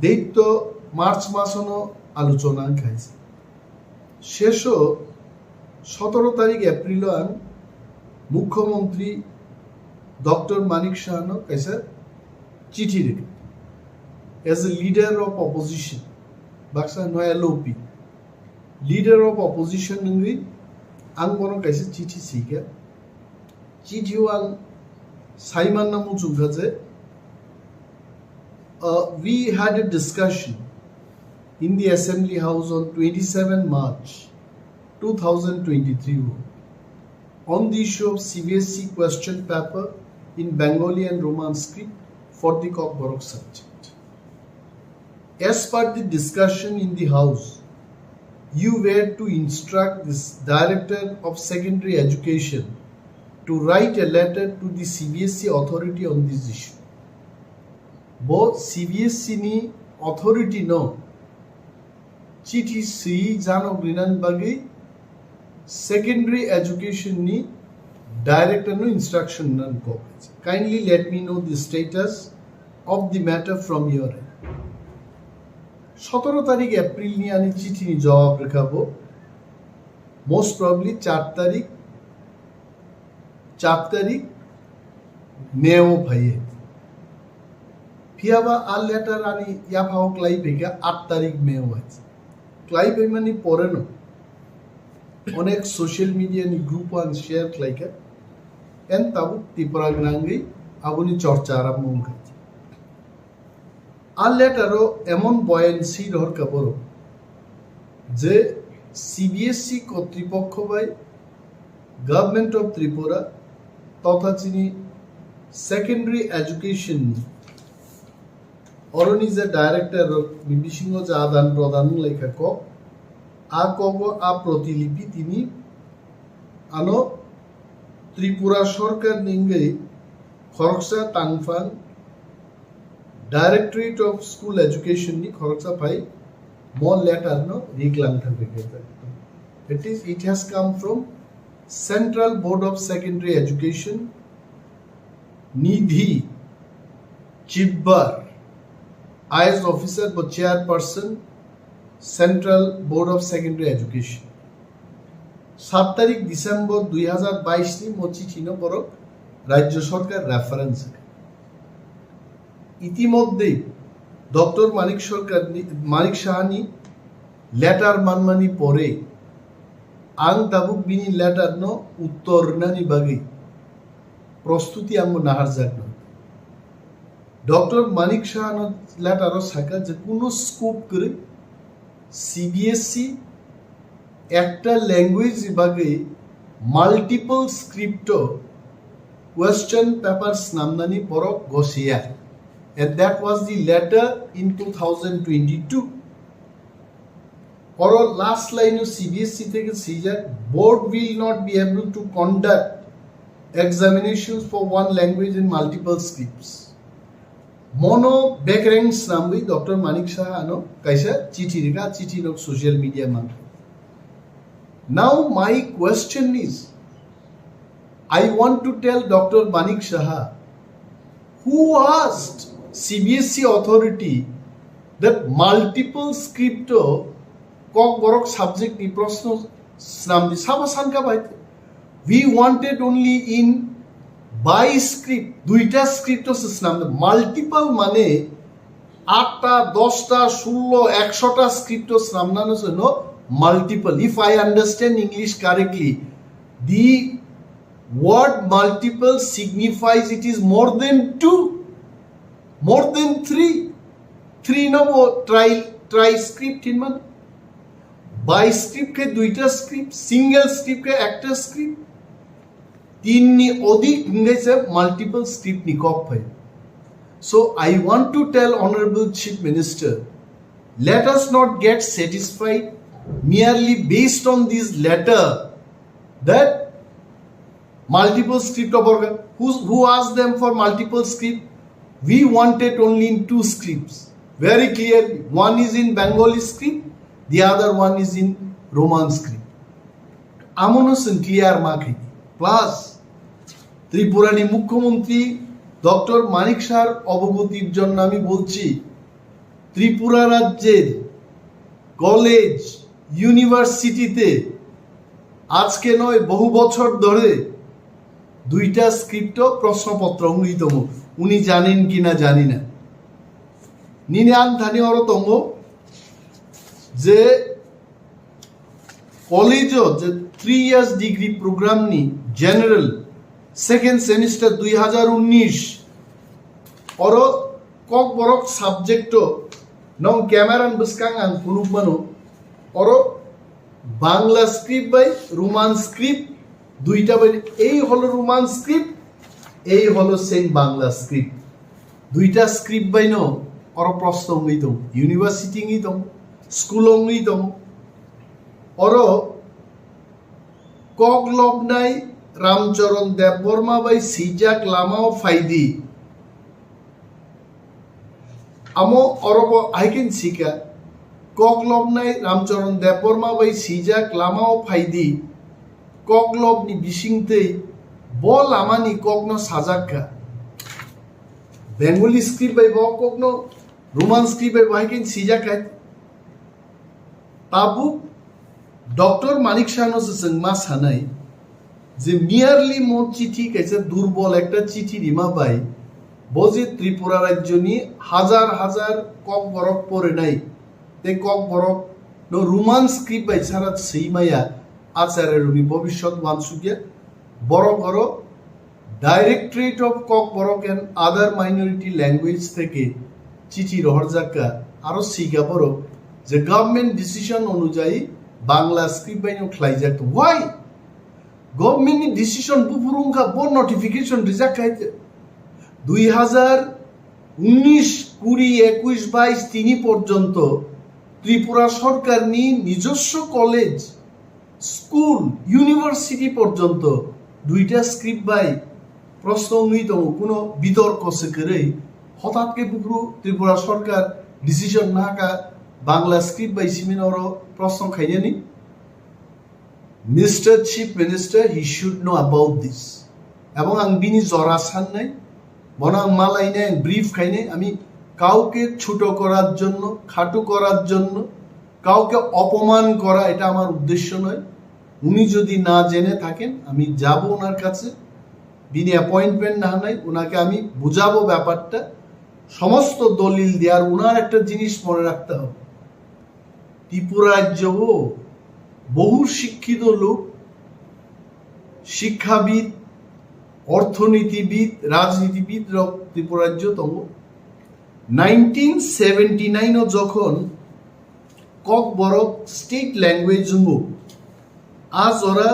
দৈত্য মার্চ মাসনো আলোচনা খাইছে শেষ 17 তারিখ এপ্রিল আন মুখ্যমন্ত্রী ডক্টর মানিক শাহনো কাইসা চিঠি রেখে as a leader of opposition Baksa নয় এলওপি লিডার অফ অপোজিশন নঙ্গি আং বনো কাইসা চিঠি শিখা চিঠিও আং সাইমান নামু চুঙ্গা যে we had a discussion in the Assembly House on 27 March 2023 on the issue of CBSE question paper in Bengali and Roman script for the Kokborok subject. As per the discussion in the House, you were to instruct this Director of Secondary Education to write a letter to the CBSE authority on this issue. Both CBSE ni authority no চিঠি C জানো গ্রিনান বাগে secondary education ni director no instruction nan ko kindly let me know the status of the matter from your end 17 তারিখ April নি আমি চিঠি নি জবাব রাখাবো most probably 4 তারিখ মেও ভাইয়ে ফিয়াবা আর লেটার আনি ইয়া ফাও ক্লাই বেগা 8 তারিখ মেও আছে ক্লাই বেমানি পরে না অনেক সোশ্যাল মিডিয়া নি গ্রুপ আন শেয়ার ক্লাইকা এন তাবু ত্রিপুরা গ্রাঙ্গি আগুনি চর্চা আরম্ভ হয়েছে আর লেটারও এমন বয়ানসি রহর কাপড় যে সিবিএসই কর্তৃপক্ষ বাই গভর্নমেন্ট অফ ত্রিপুরা তথা চিনি সেকেন্ডারি এডুকেশন অরণ ইজ এ ডাইরেক্টর বিবিসিংহ যে আদান প্রদান লেখা আ কব আ প্রতিলিপি তিনি আনো ত্রিপুরা সরকার নিঙ্গে খরকসা টাংফাং directorate of school education ni khoroksa pai mo letter no riglang thangbe it has come from Central Board of Secondary Education Nidhi Chibbar IS officer but chairperson Central Board of Secondary Education 7 তারিখ December 2022 ni mo চিঠি no বড় রাজ্য সরকার reference ইতিমধ্যে doctor মানিক Sahani letter মানমানি পরে আং দাবুক বিনি letter ন উত্তর নানি বাগে প্রস্তুতি আঙ্গ নাহার যাক ডক্টর মানিক সাহান লেটার সাকা যে কোনো স্কোপ করে সিবিএসসি একটা ল্যাঙ্গুয়েজ বাগে মাল্টিপল স্ক্রিপ্ট কোয়েশ্চন পেপারস নামনানি পরক গসিয়া and that was the letter in 2022 or last line of CBSE থেকে caesar board will not be able to conduct examinations for one language in multiple scripts mono backranks nambi Dr. Manik Shah ano kaisa chithi no social media man. Now my question is, I want to tell Dr. Manik Shah who asked CBSE authority that multiple script kok borok subject ni proshno namdi sabasan ka baite we wanted only in by script duita script namdi multiple mane 8টা 10টা 16 100টা script namnano no multiple if I understand English correctly the word multiple signifies it is more than 2 more than 3 no try script in man by script ke duita script single script ke একটা script তিন ni অধিক ইংরেজি multiple script ni kok bhai so I want to tell honorable chief minister let us not get satisfied merely based on this letter that multiple script of organ who asked them for multiple script we wanted only in 2 scripts very clearly one is in Bengali script the other one is in Roman script amonosen clear marking plus ত্রিপুরানি মুখ্যমন্ত্রী doctor Manik শাহর অবগতির জন্য আমি বলছি ত্রিপুরা রাজ্যের college ইউনিভার্সিটিতে আজকে নয় বহু বছর ধরে 2টা স্ক্রিপ্ট প্রশ্নপত্র অঙ্গিতম উনি জানেন কিনা জানি না নিনান ধানি অরতম যে কলেজও যে 3 ইয়ার্স ডিগ্রি প্রোগ্রাম নি জেনারেল সেকেন্ড সেমিস্টার 2019 অর কক বরক সাবজেক্ট নং ক্যামেরান বসকাং আং পুনুকমানো অর বাংলা স্ক্রিপ্ট বাই রোমান স্ক্রিপ্ট 2টা বাই এই হলো রোমান স্ক্রিপ্ট এই হলো সেম বাংলা স্ক্রিপ্ট 2টা স্ক্রিপ্ট বাই নো অর প্রশ্ন হইতম ইউনিভার্সিটি হইতম স্কুল হইতম অর কক লবনাই রামচরণ দেববর্মা বাই সিজাক লামাও ফাইদি আমো অরব আইকেন সিকা কক লবনাই রামচরণ দেববর্মা বাই সিজাক লামাও ফাইদি কক লবনি বিসিংতেই বল আমানি ককনো সাজাকা বেঙ্গলি স্ক্রিপ্ট বাই ব ককনো রোমান স্ক্রিপ্ট বাই আইকেন সিজাকা তাবু ডক্টর মানিক শাহনো সঙ্গমা সানাই যে মিয়ারলি মোট চিঠি কেছে দুর্বল একটা চিঠি রিমা পাই বজে ত্রিপুরা রাজ্য নিয়ে হাজার হাজার কক বরফ পরে নাই তে কক বরফ নো রোমান স্ক্রিপ্ট বাই সারা সেইমাইয়া আচারের উনি ভবিষ্যৎ ওয়ানসুকিয়া বড় বড় ডাইরেক্টরেট অফ কক বরফ অ্যান্ড আদার মাইনরিটি ল্যাঙ্গুয়েজ থেকে চিঠি রহরজাকা আরো সিগা বড় যে গভর্নমেন্ট ডিসিশন অনুযায়ী বাংলা স্ক্রিপ্ট বাইনো খ্লাইজাক ওয়াই গভর্নমেন্টনি ডিসিশন বুফুরুঙ্কা ব নোটিফিকেশন রিজাক খাইতে 2019 20 21 22 3 পর্যন্ত ত্রিপুরা সরকার নিজস্ব কলেজ স্কুল ইউনিভার্সিটি পর্যন্ত দুইটা স্ক্রিপ্ট বাই প্রশ্ন উন্নীত কোনো বিতর্ক সে করে হঠাৎকে পুকুরু ত্রিপুরা সরকার ডিসিশন না কা বাংলা স্ক্রিপ্ট বাই সিমিনর প্রশ্ন খাইয়ে নি mister chief minister he should know about this এবং আং বিনি জরা সান নাই বনাং মালাইনে ব্রিফ খাইনে আমি কাউকে ছোট করার জন্য খাটো করার জন্য কাউকে অপমান করা এটা আমার উদ্দেশ্য নয় উনি যদি না জেনে থাকেন আমি যাব ওনার কাছে বিনি অ্যাপয়েন্টমেন্ট না নাই ওনাকে আমি বুঝাবো ব্যাপারটা সমস্ত দলিল দেওয়ার ওনার একটা জিনিস মনে রাখতে হবে ত্রিপুরা রাজ্য বহু শিক্ষিত লোক শিক্ষাবিদ অর্থনীতিবিদ রাজনীতিবিদ ত্রিপুরা রাজ্য তম 1979 যখন ককবরক স্টেট ল্যাঙ্গুয়েজ আজ ওরা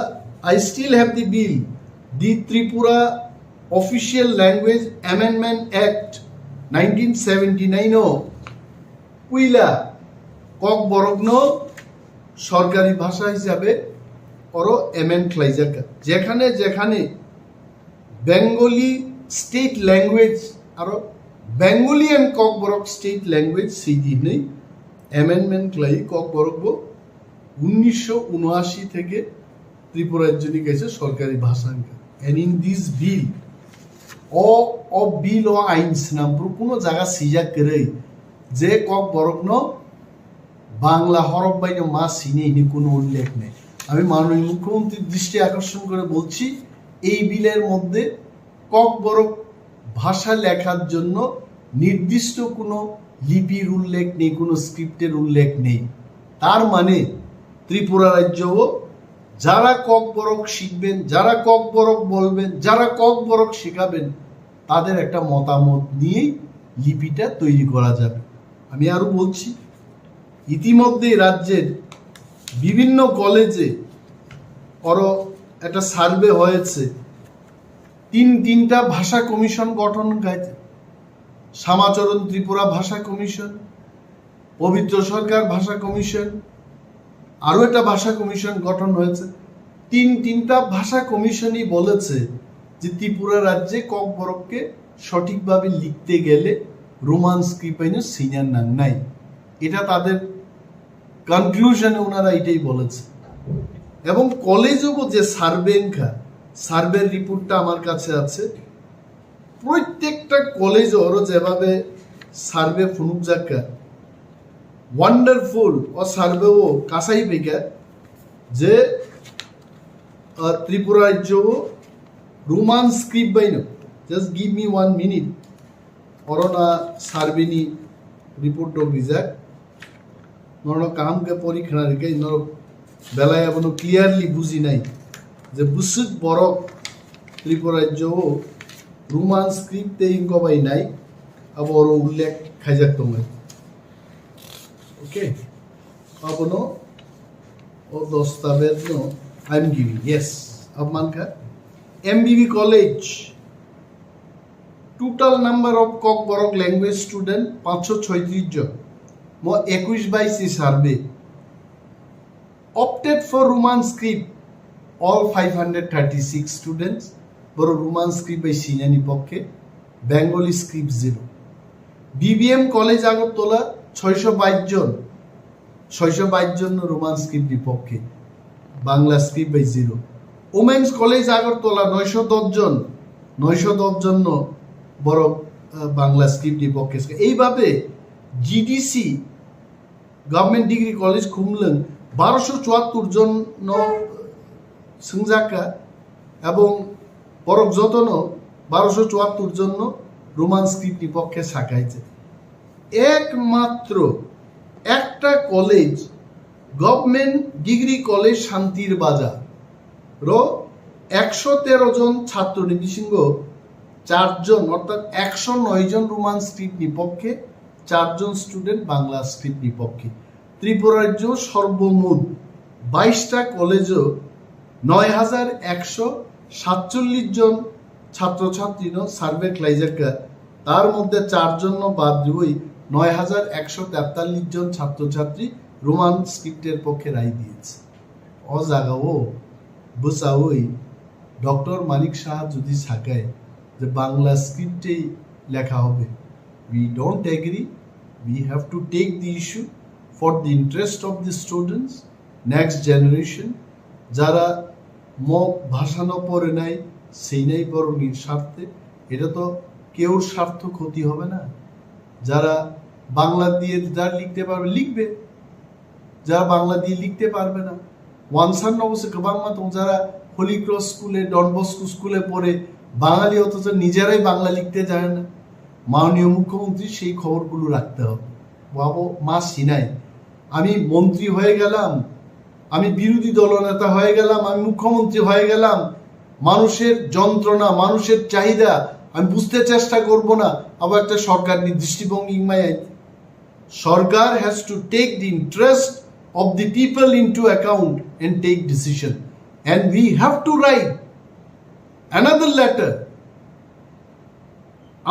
I still have the bill the Tripura official language amendment act 1979 কুইলা ককবরগ্ন সরকারি ভাষা হিসাবে ওর এমেন্ড খাইজাকা যেখানে যেখানে বেঙ্গলি স্টেট ল্যাঙ্গুয়েজ আর Bengali and Kokborok state language সেই দিনে অ্যামেন্ডমেন্ট লাই ককবরক 1979 থেকে ত্রিপুরার জন্য গেছে সরকারি ভাষা এন্ড ইন দিস বিল ও বিল ও আইনস নাম কোনো জায়গা সিজা করে যে ককবরক বাংলা হরফ বাইন মা সিনে ইনি কোনো উল্লেখ নেই আমি মাননীয় মুখ্যমন্ত্রীর দৃষ্টি আকর্ষণ করে বলছি এই বিলের মধ্যে ককবরক ভাষা লেখার জন্য নির্দিষ্ট কোনো লিপির উল্লেখ নেই কোনো স্ক্রিপ্টের উল্লেখ নেই তার মানে ত্রিপুরা রাজ্য যারা ককবরক শিখবেন যারা ককবরক বলবেন যারা ককবরক শেখাবেন তাদের একটা মতামত নিয়েই লিপিটা তৈরি করা যাবে আমি আরো বলছি ইতিমধ্যে রাজ্যের বিভিন্ন কলেজে একটা সার্ভে হয়েছে তিনটা ভাষা কমিশন গঠন হয়েছে শ্যামাচরণ ত্রিপুরা ভাষা কমিশন পবিত্র সরকার ভাষা কমিশন আরো একটা ভাষা কমিশন গঠন হয়েছে তিনটা ভাষা কমিশনই বলেছে যে ত্রিপুরা রাজ্যে ককবরককে সঠিকভাবে লিখতে গেলে রোমান স্ক্রিপ্ট সিনিয়র নাম নাই এটা তাদের কনক্লুশনে ওনারা এটাই বলেছে এবং কলেজও যে সার্ভের রিপোর্টটা আমার কাছে আছে প্রত্যেকটা কলেজ ওরও যেভাবে সার্ভে ফুনুক যাকা ওয়ান্ডারফুল ও সার্ভে ও কাসাই পেকা যে ত্রিপুরা রাজ্য রোমান স্ক্রিপ্ট বাইন জাস্ট গিভ মি 1 মিনিট অরনা সার্ভেনি রিপোর্ট বিজাক নরনো কামকে পরীক্ষা রেখে নর বেলায় এখনো ক্লিয়ারলি বুঝি নাই যে বুসুদ বরক ত্রিপুরা রাজ্য রোমান স্ক্রিপ্টে ইনকবাই নাই আবার উল্লেখ খাইজাক তোমায় ওকে আপনো ও দস্তাবেজ no I am giving yes अब मान का MBB college total number of Kokborok language student 536 जन मो 21/22 survey opted for Roman script all 536 students বড় রোমান স্ক্রিপ্ট বাই সিনানি পক্ষে Bengali script 0 BBM college Agartala 622 জন রোমান স্ক্রিপ্ট বিপক্ষে বাংলা স্ক্রিপ্ট বাই 0 ওমেন্স কলেজ আগরতলা 910 জন বড় বাংলা স্ক্রিপ্ট বিপক্ষে এইভাবে GDC government degree college Khumulwng 1274 জন সংজাকা এবং বরক যতন 1274 জন রোমান স্ক্রিপ্ট বিপক্ষে শাখাইছে একমাত্র একটা কলেজ গভর্নমেন্ট ডিগ্রি কলেজ শান্তির বাজার র 113 জন ছাত্র নিবিসিংহ 4 জন অর্থাৎ 109 জন রোমান স্ক্রিপ্ট বিপক্ষে 4 জন স্টুডেন্ট বাংলা স্ক্রিপ্ট বিপক্ষে ত্রিপুরা রাজ্য সর্বমোট 22টা কলেজও 9147 জন ছাত্রছাত্রী সার্ভে ক্লাইজাকা তার মধ্যে 4 জন বাদ দিয়ে 9143 জন ছাত্রছাত্রী রোমান স্ক্রিপ্টের পক্ষে রায় দিয়েছে ও জায়গাও বুঝাওই ডক্টর মানিক সাহা যদি সাকায় যে বাংলা স্ক্রিপ্টেই লেখা হবে, we don't agree. We have to take the issue for the interest of the students, next generation. যারা ভাষানো পড়ে নাই সেই নাই বরণীর স্বার্থে, এটা তো কেউর স্বার্থ ক্ষতি হবে না। যারা বাংলা দিয়ে যারা লিখতে পারবে লিখবে, যারা বাংলা দিয়ে লিখতে পারবে না ওয়ানসান অবশ্যই বাংলা তো যারা হোলি ক্রস স্কুলে ডন বস্কো স্কুলে পড়ে বাঙালি অথচ নিজেরাই বাংলা লিখতে জানে না, মাননীয় মুখ্যমন্ত্রী সেই খবরগুলো রাখতে হবে। বাবু মা সিনাই আমি মন্ত্রী হয়ে গেলাম, আমি বিরোধী দলনেতা হয়ে গেলাম, আমি মুখ্যমন্ত্রী হয়ে গেলাম, মানুষের যন্ত্রণা মানুষের চাহিদা আমি বুঝতে চেষ্টা করব না, আবার একটা সরকার দৃষ্টিভঙ্গি সরকার has to take the interest of the people into account and take decision, and we have to write another letter.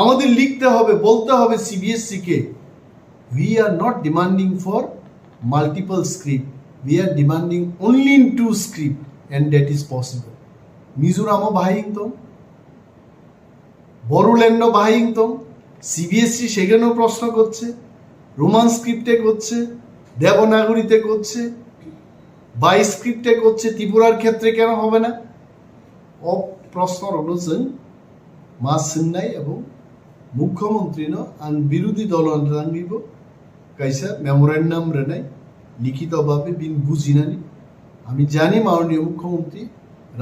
আমাদের লিখতে হবে, বলতে হবে CBSE K, we are not demanding for multiple script, we are demanding only in 2 script, and that is possible. মিজোরামও বাহিংতম, বড়োল্যান্ডও বাহিংতম, CBSE সেখানেও প্রশ্ন করছে, রোমান স্ক্রিপ্টে করছে, দেবনাগরীতে করছে, বাই স্ক্রিপ্টে করছে, ত্রিপুরার ক্ষেত্রে কেন হবে না? প্রশ্ন অনুযায়ী মা সিন্নাই এবং মুখ্যমন্ত্রী আন বিরোধী দল রাঙ্গিব কাইসা মেমোরেন্ডাম রেনাই লিখিতভাবে বিন বুঝিনানি। আমি জানি মাননীয় মুখ্যমন্ত্রী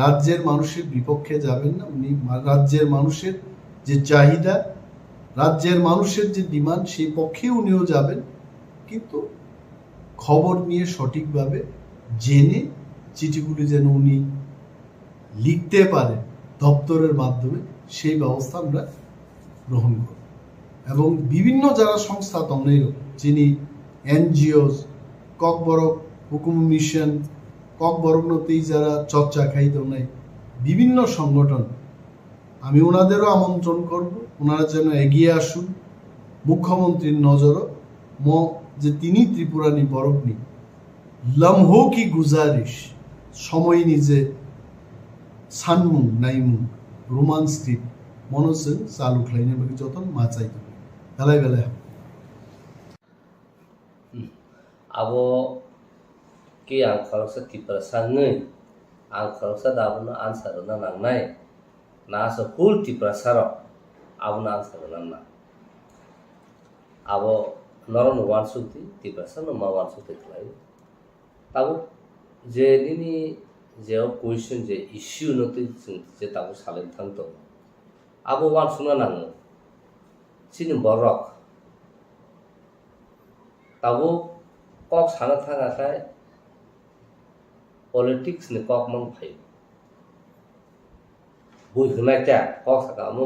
রাজ্যের মানুষের বিপক্ষে যাবেন না, উনি রাজ্যের মানুষের যে চাহিদা, রাজ্যের মানুষের যে ডিমান্ড সেই পক্ষে উনিও যাবেন, কিন্তু খবর নিয়ে সঠিকভাবে জেনে চিঠিগুলি যেন উনি লিখতে পারেন দপ্তরের মাধ্যমে, সেই ব্যবস্থা আমরা গ্রহণ করব। এবং বিভিন্ন যারা সংস্থা তন্নেই যিনি এনজিওস ককবরক হুকুম মিশন ককবরকনতেই যারা চর্চা খাইত নাই বিভিন্ন সংগঠন, আমি ওনাদেরও আমন্ত্রণ করব, ওনারা যেন এগিয়ে আসুন। মুখ্যমন্ত্রীর নজরও যে তিনি ত্রিপুরানি বরফনি লম্হো কি গুজারিশ সময় নিজে সানমু নাইমু রোমান স্ক্রিপ্ট মনোসেন চালু খাইনে বাকি যতন মাচাই বেলায় বেলায় abo ki ang kharoksa tiprasan ngai ang kharoksa dabuna answer na nangnai na so full tiprasaro abuna answer na abo noron wan sukti tiprasan ma wan sukti klai tabo je nini je question je issue no ti je tabo salen thangto abo wan suna nang sini borok tabo kok sana thanga khai politics ni kok mang phai bui hnai ta kok saka mo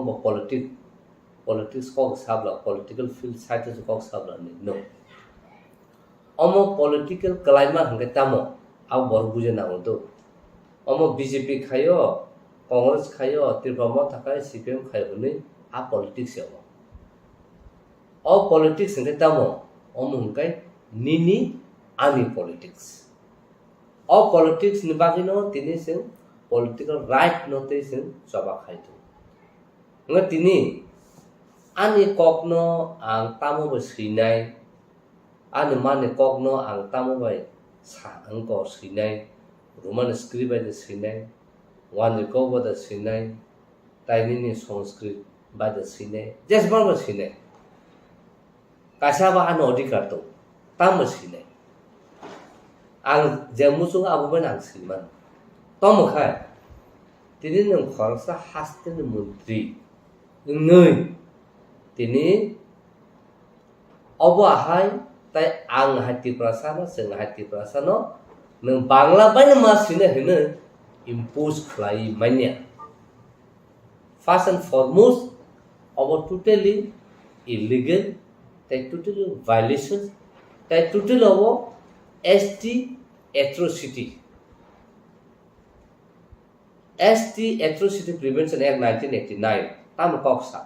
politics kok sabla political field side to kok sabla ni no omo political climate hangke tamo au bor buje na to omo bjp khayo congress khayo tripura thakai cpm khayo ni a politics yo o politics hangke tamo omo hangkai nini ani politics all politics ni bagino tini sing political right note sing soba khaito nga tini ani kokno ang tamo ba sinai ani mane kokno ang tamo ba sa ang ko sinai roman script ba de sinai wan ko ba de sinai taini ni sanskrit ba de sinai just ba sinai kasaba ano odikar to tamo sinai ang jamusung abu ban ang siman tomo khai tini nang kharsa hasten mantri ngai tini obo hai tai ang hati prasana seng hati prasana nang bangla ban ma sine hene impose khlai manya first and foremost obo totally illegal tai totally violations tai totally obo ST atrocity Prevention Act 1989 tam koksa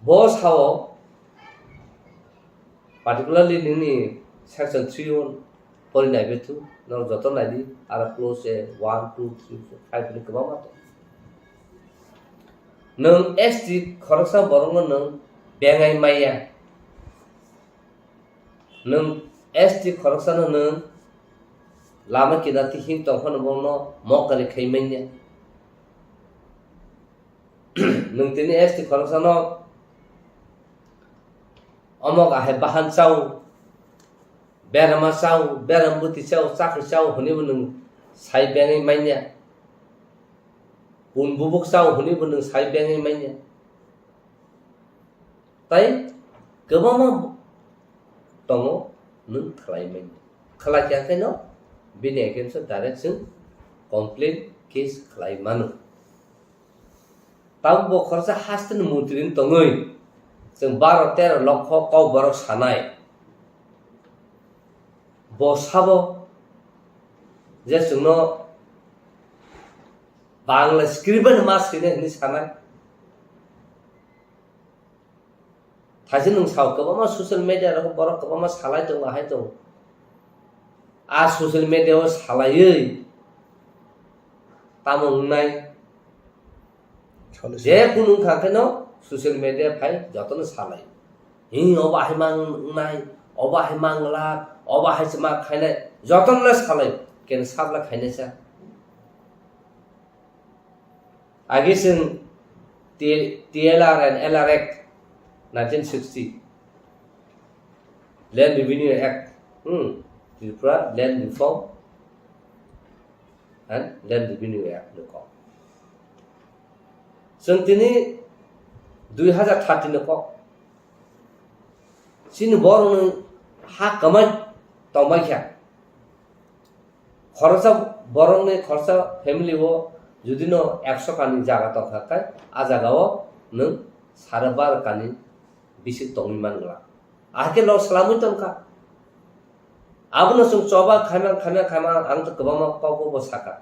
boss how particularly nini section 3 फरायनाय बेथु नों जतन नायदि आरो close 1 2 3 4 5 नि गोबां मा दं नों ST खरसा बरंनो नों बेंगाय माइया नों एसटि खरसानो नों लामा किनाति हिं तंखन बंनो मकले खैमैnya नों तिनि एसटि खरसानो अमक आहे बाहान चाउ बेरामा चाउ बेराम बुति चाउ चाख्रि चाउ हुनेबो नों साइ बेंगाय माइnya उन बुबुक चाउ हुनेबो नों साइ बेंगाय माइnya ताइ गोबां दङ नों खालायमाइnya खालायखायाखैनो बिनि एगेन्स्ट डाइरेक्ट जों कमप्लेन केस खालायमानो ताव बो खरसा हास्तेन मन्त्रिनि दङै जों 12-13 लक्ष काव बरक सानाय बसाबो जे जोंनो बांला स्क्रिप्ट मा सिने नि सानाय थाइसे नों साव गोबां ससियेल मिडिया रो बरक गोबां सालाय दं आहाय दं आ ससियेल मिडिया सालायै तामंनाय जे कुनु खाखैनो ससियेल मिडिया फाइ जतन सालाय हि अबाहाय मांनाय अबाहाय मांला अबाहाय मा खायनाय जतनले सालाय केन साबला खायनायसा आगे जों TLR and LR Act 1960 Land Revenue Act Tripura Land Reform and Land Revenue Act नोको जों दिनै 2013 नोको सिन बरनो हा कमाय तमायखा खरसा बरंनि खरसा फेमिलि वो जुदिनो 100 कानि जागा तखाखाय आ जागाव नों 12.5 कानि बिसि तंनि मानला आके ल सलामु तंका आबनो जों चबा खायमा आं त गोबां पावको बसाका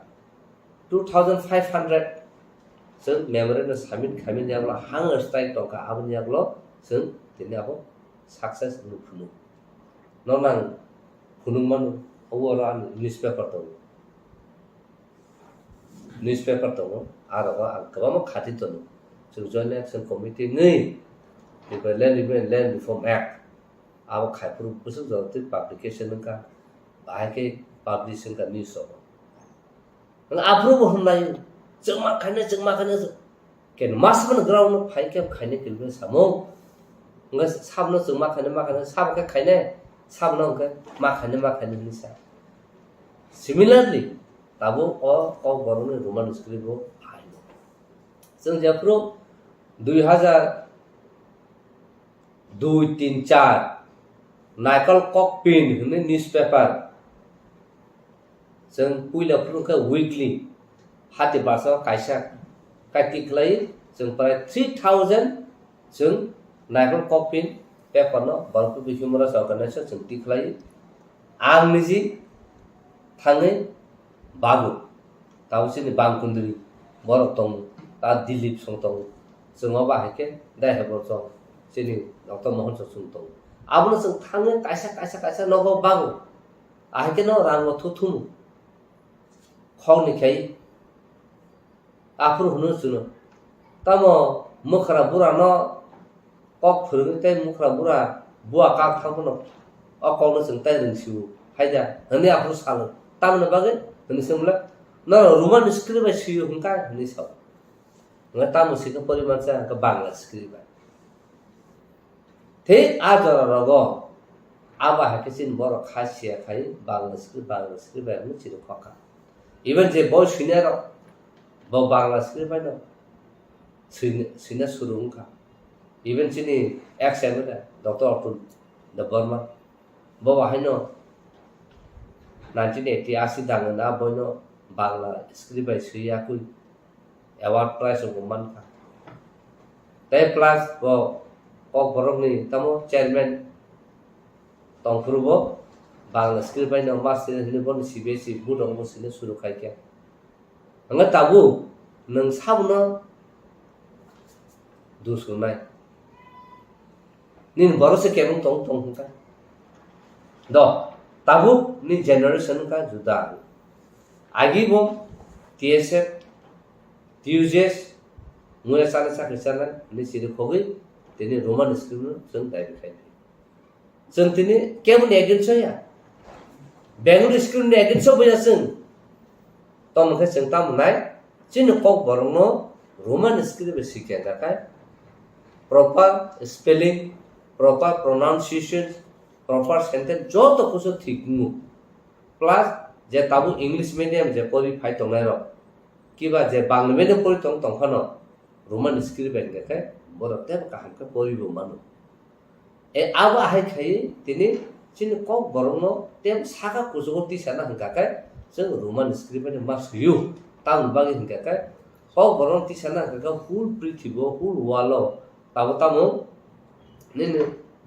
2500 जों मेमोरेन्डम साबमिट खायमिन याब्ला हां स्ट्राइक तंका आबनि याब्लो जों दिनै आबो सक्सेस नुफुनु ननां फुनुमान अवरा न्यूज़पेपर दं न्यूज़पेपर दं आरो गोबां खाथि दं जों जॉइंट एक्शन कमिटि नै बेफोर लैंड रिफॉर्म एक्ट आव खायफोर बुसु जति पब्लिकेशन का बाहायके पब्लिशिंग का न्यूज़ हो नों आफ्रोबो होनलाय जों मा खायनो केन मासबन ग्राउंड फाइके खायने किलबे सामो नों साबनो जों मा खायनो साबके खायने साबनो के मा खायनो निसा सिमिलारली ताबो अ बरनो रोमान स्क्रिप्टो फाइनो जों जेफ्रो 2002-3-4 नाइकल कॉकपिन होनो न्यूज़पेपर जों पुइलाफोरखौ वीकली हाति बासा कायसा काटिक्लाई जों प्राय 3000 जों नाइकल कॉकपिन पेपर न बरकु ह्यूमरस अर्गनाइजेशन जों टिक्लाई आं निजि थाङै बागु तावसिनि बांकुन्द्रि बरक दं ता दिलीप सं दं जों बाहायके दायहेबो सं सिनि डॉक्टर मोहन ससुन दं आबनो जों थाङै कायसा नगो बागु आहायके न रांगो थुथुम खौनिखाय आफुर हुनु सुनो तामो मुखरा बुरा न कक फुरुगै मुखरा बुरा बुआ काक थांबनो अकौनो जों ताइ रोंसिउ हायदा हने आफुर सालो तामनो बागै हने सोमला न रोमान स्क्रिप्ट सियो हुनका हने साव न तामो सिको परिमाण चा का बांग्ला स्क्रिप्ट थे आजर रगो आबा हाकेसिन बर खासिया खाइ बांग्ला स्क्रिप्ट आनो चिरो खका इवन जे बय सिने र ब बांग्ला स्क्रिप्ट न सिने सुरुंका इवन चिनि एक्सेबो डॉक्टर अतुल द बर्मा ब हाइनो 1980 दांगना बयनो बांग्ला स्क्रिप्ट सिया कुइ award prize of man ka tai plus bo ok borokni tamo chairman tongfurbo bangla script by no master ni bon CBSE budong bo sine suru khaikya anga tabu nang sabno du sunai nin borose kemung tong ka do tabuk ni generation ka juda agi bom TSF TUJS mulai sana sana ni sini khogi tini Roman script jeng dai khai jeng tini kemun against ya Bangalore script ni against boya jeng tom khe jeng tam nai chin kok borong no Roman script sikya ka kai proper spelling proper pronunciation proper sentence joto kuso thik mu plus je tabu English medium je pori phai tongnai ro kiba je Bangla medium pori tong khano Roman script ben ke borok te ka han ka pori bo manu e aba hai khai tini chin kok borong no tem saka kuso ti sana hangka kai jeng Roman script ben mas yu tam bagi hangka kai kok borong ti sana ka full prithibo full walo tamu ni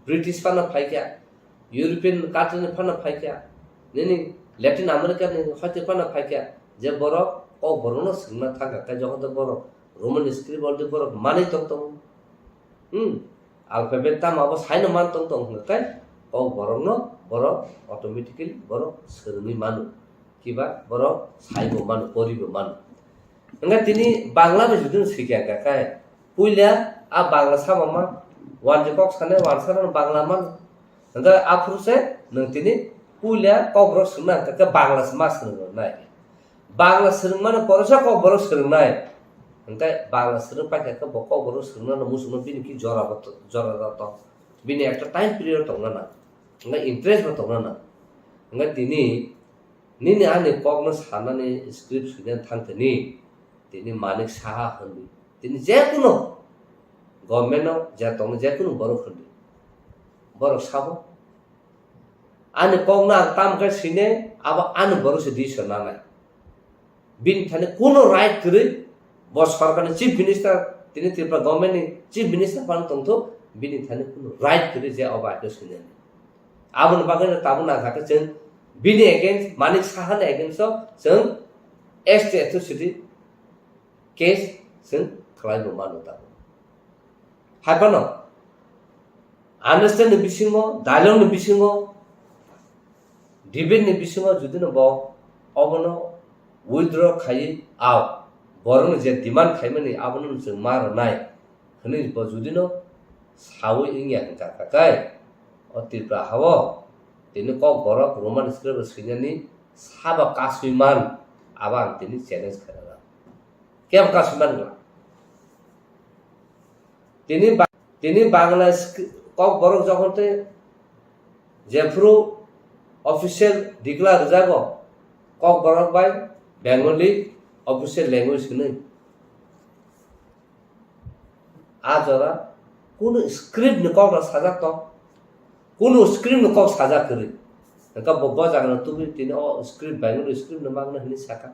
British pana phai kya European country pana phai kya ni Latin America ni hati pana phai kya je borok o borok no singna thaka ka jokon to borok Roman script bol de borok mani tong tong alphabet tam abo saino man tong tong kai o borok no borok automatically borok sermi manu kiba borok saibo manu poribo manu enga tini bangla be judun sikya ka kai puila a bangla sama wan jekok sane wan sana bangla man enga afruse nang tini puila kok borok sungna ka bangla mas nai bangla sermana porsa kok borok sernai enga bangla serung pakai ka bokok borok sungna no musuna bini ki jora to bini একটা time period tongna na enga interest ba tongna na enga tini nini ane kok no sana ni script sudan thanteni tini manik saha handi tini je kuno government no ja tong je kuno borok handi borok sabo ane kok na tam ka sine aba ane borok se di sana na bin thane kuno right kri bos sarkar chief minister tini tripura government ni chief minister pan tong to bini thane kuno right kri je aba to sine abun bagan tabun na thaka chen bini against manik saha na against so jeng ST atrocity case jeng khlai bo manu ta haipano understand ni bisingo dialogue ni bisingo debate ni bisingo judino bo obono withdraw khai out borong je demand khai mani abono jeng mar nai hni bo judino sawi ingya ka kai o Tripura hawo tini kok borok Roman script sinani saba kaswiman abang tini challenge kara kem kaswiman la tini Bangla kok borok যখন te jefru official declare jago kok borok bai Bengali official language kini ajora কোন script ni kok sajak to কোন script cock সাজা করে ka bobba jagna tumi tini o script Bangalore script na magna hini saka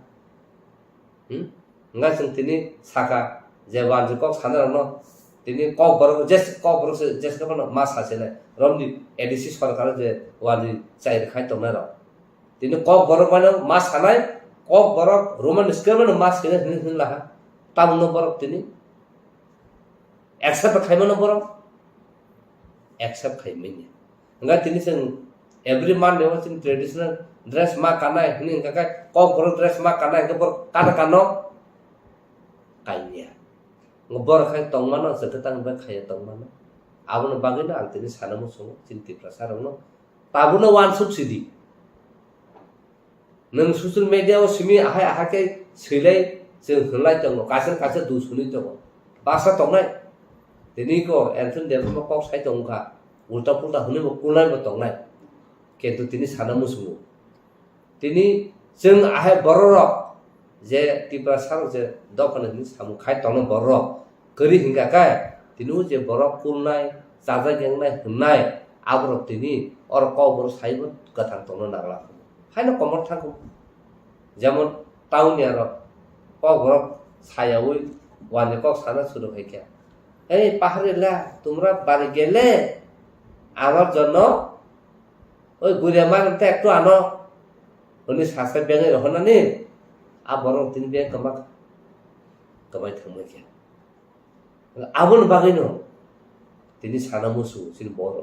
nga sing tini saka je wan je kok sana no tini kok borok jes ka na mas hasele romni ADC sarkar je wali chai khai to na ro tini kok borok bana mas hanai kok borok Roman script na mas kene hini la tam no borok tini accept khai no borok accept khai meni nga tini sing every man ne was in traditional dress ma kana hini ka kok borok dress ma kana ke bor kana kano kainya ngobor khai tongmano setetang ba khai tongmano abun bagina antini sanamu songo cinti prasarano tabuno wan subsidi nang social media o simi aha ke silai jeng hlai tong kasen du suni tong basa tongnai tini ko anthon develop kok sai tong ka ulta pulta hune bo kulai bo tongnai কিন্তু তিনি সানামু সুমু তিনি जों आहाय बररक जे तिब्रा सार जे दखने नि सामु खाय तंग बररक करि हिंगा काय तिनु जे बरक कुलनाय जाजा गेंनाय हुननाय आबरक तिनि और कबर साइबो गथां तंग नागला हायनो कमर थांगु যেমন টাউনিয়ার কবরক ছায়াওই ওয়ানে কক সানা শুরু হয়ে গিয়া এই পাহাড়েলা তোমরা বাড়ি গেলে আমার জন্য ওই গুড়িয়া মারতে একটু আনো উনি সাসে ব্যাঙে রহনানি আর বরং তিনি ব্যাং কামাই থাকবে গিয়া আবুন বাগাইনো তিনি সানা মুসু তিনি বড়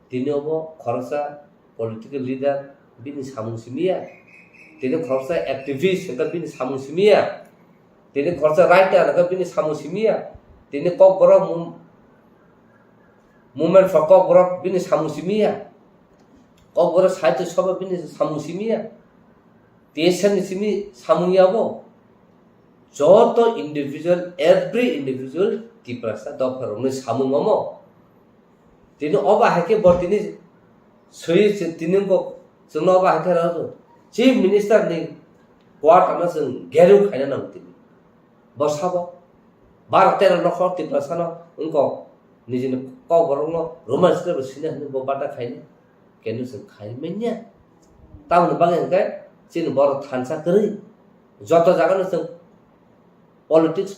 তিনি হব খরচা political leader bini samung simia tini khorsa activist hingga bini samung simia tini khorsa writer hingga bini samung simia tini kok borok movement for kok borok bini samung simia kok borok sahitya sabha bini samung simia tesan simi samung yabo joto individual every individual tiprasa dokar uni samung momo tini oba hake bor tini sui tini ko जोंनो बा हाथारा chief minister ni kwat ana जों गेरु खायना नांग tini बसाबो 12-13 नखर तिप्रासानो उनको निजिनो क बरंनो romance के बसिना हने बो बाटा खायने केनु जों खायमेन्या ताउन बागेन के चिन बर थानसा करै जत जागानो जों politics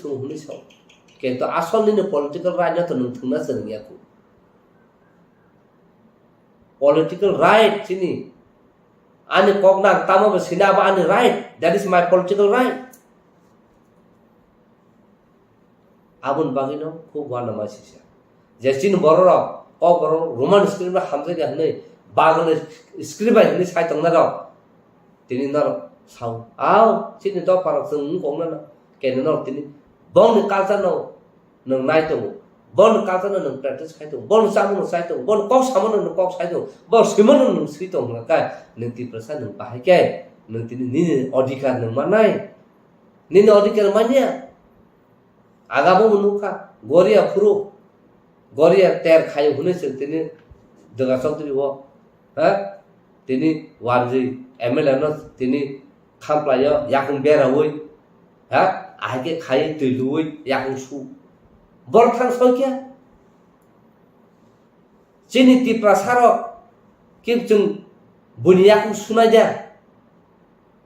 थु हुनि साव केन्तो आसलनिनो political right ना त नों थुंना जों याकु political right sini ani kokna tama sina ba ani right that is my political right abun bagino khub wana masisa jesin bororo ko bororo roman script ba hamje ga nei bagone script ba ni sai tong na ro tini na sau ao sini do parak sung kong na ken no tini bong ni kalsa no nang nai to bon kalsa no nang practice khai to bon samu sai to bon kok samu no kok sai to bon simon no si to na ka nang ti prasa nang pa hai ke nang tini ni odikar nang manai ni odikar mania agamo munuka goria furu goria ter khai hune se tini daga sautri wo ha tini warji ml no tini khamplayo yakung bera hoi ha age khai tui yakung su borthang sokia chini ti prasaro kipchung buniyaku sunaja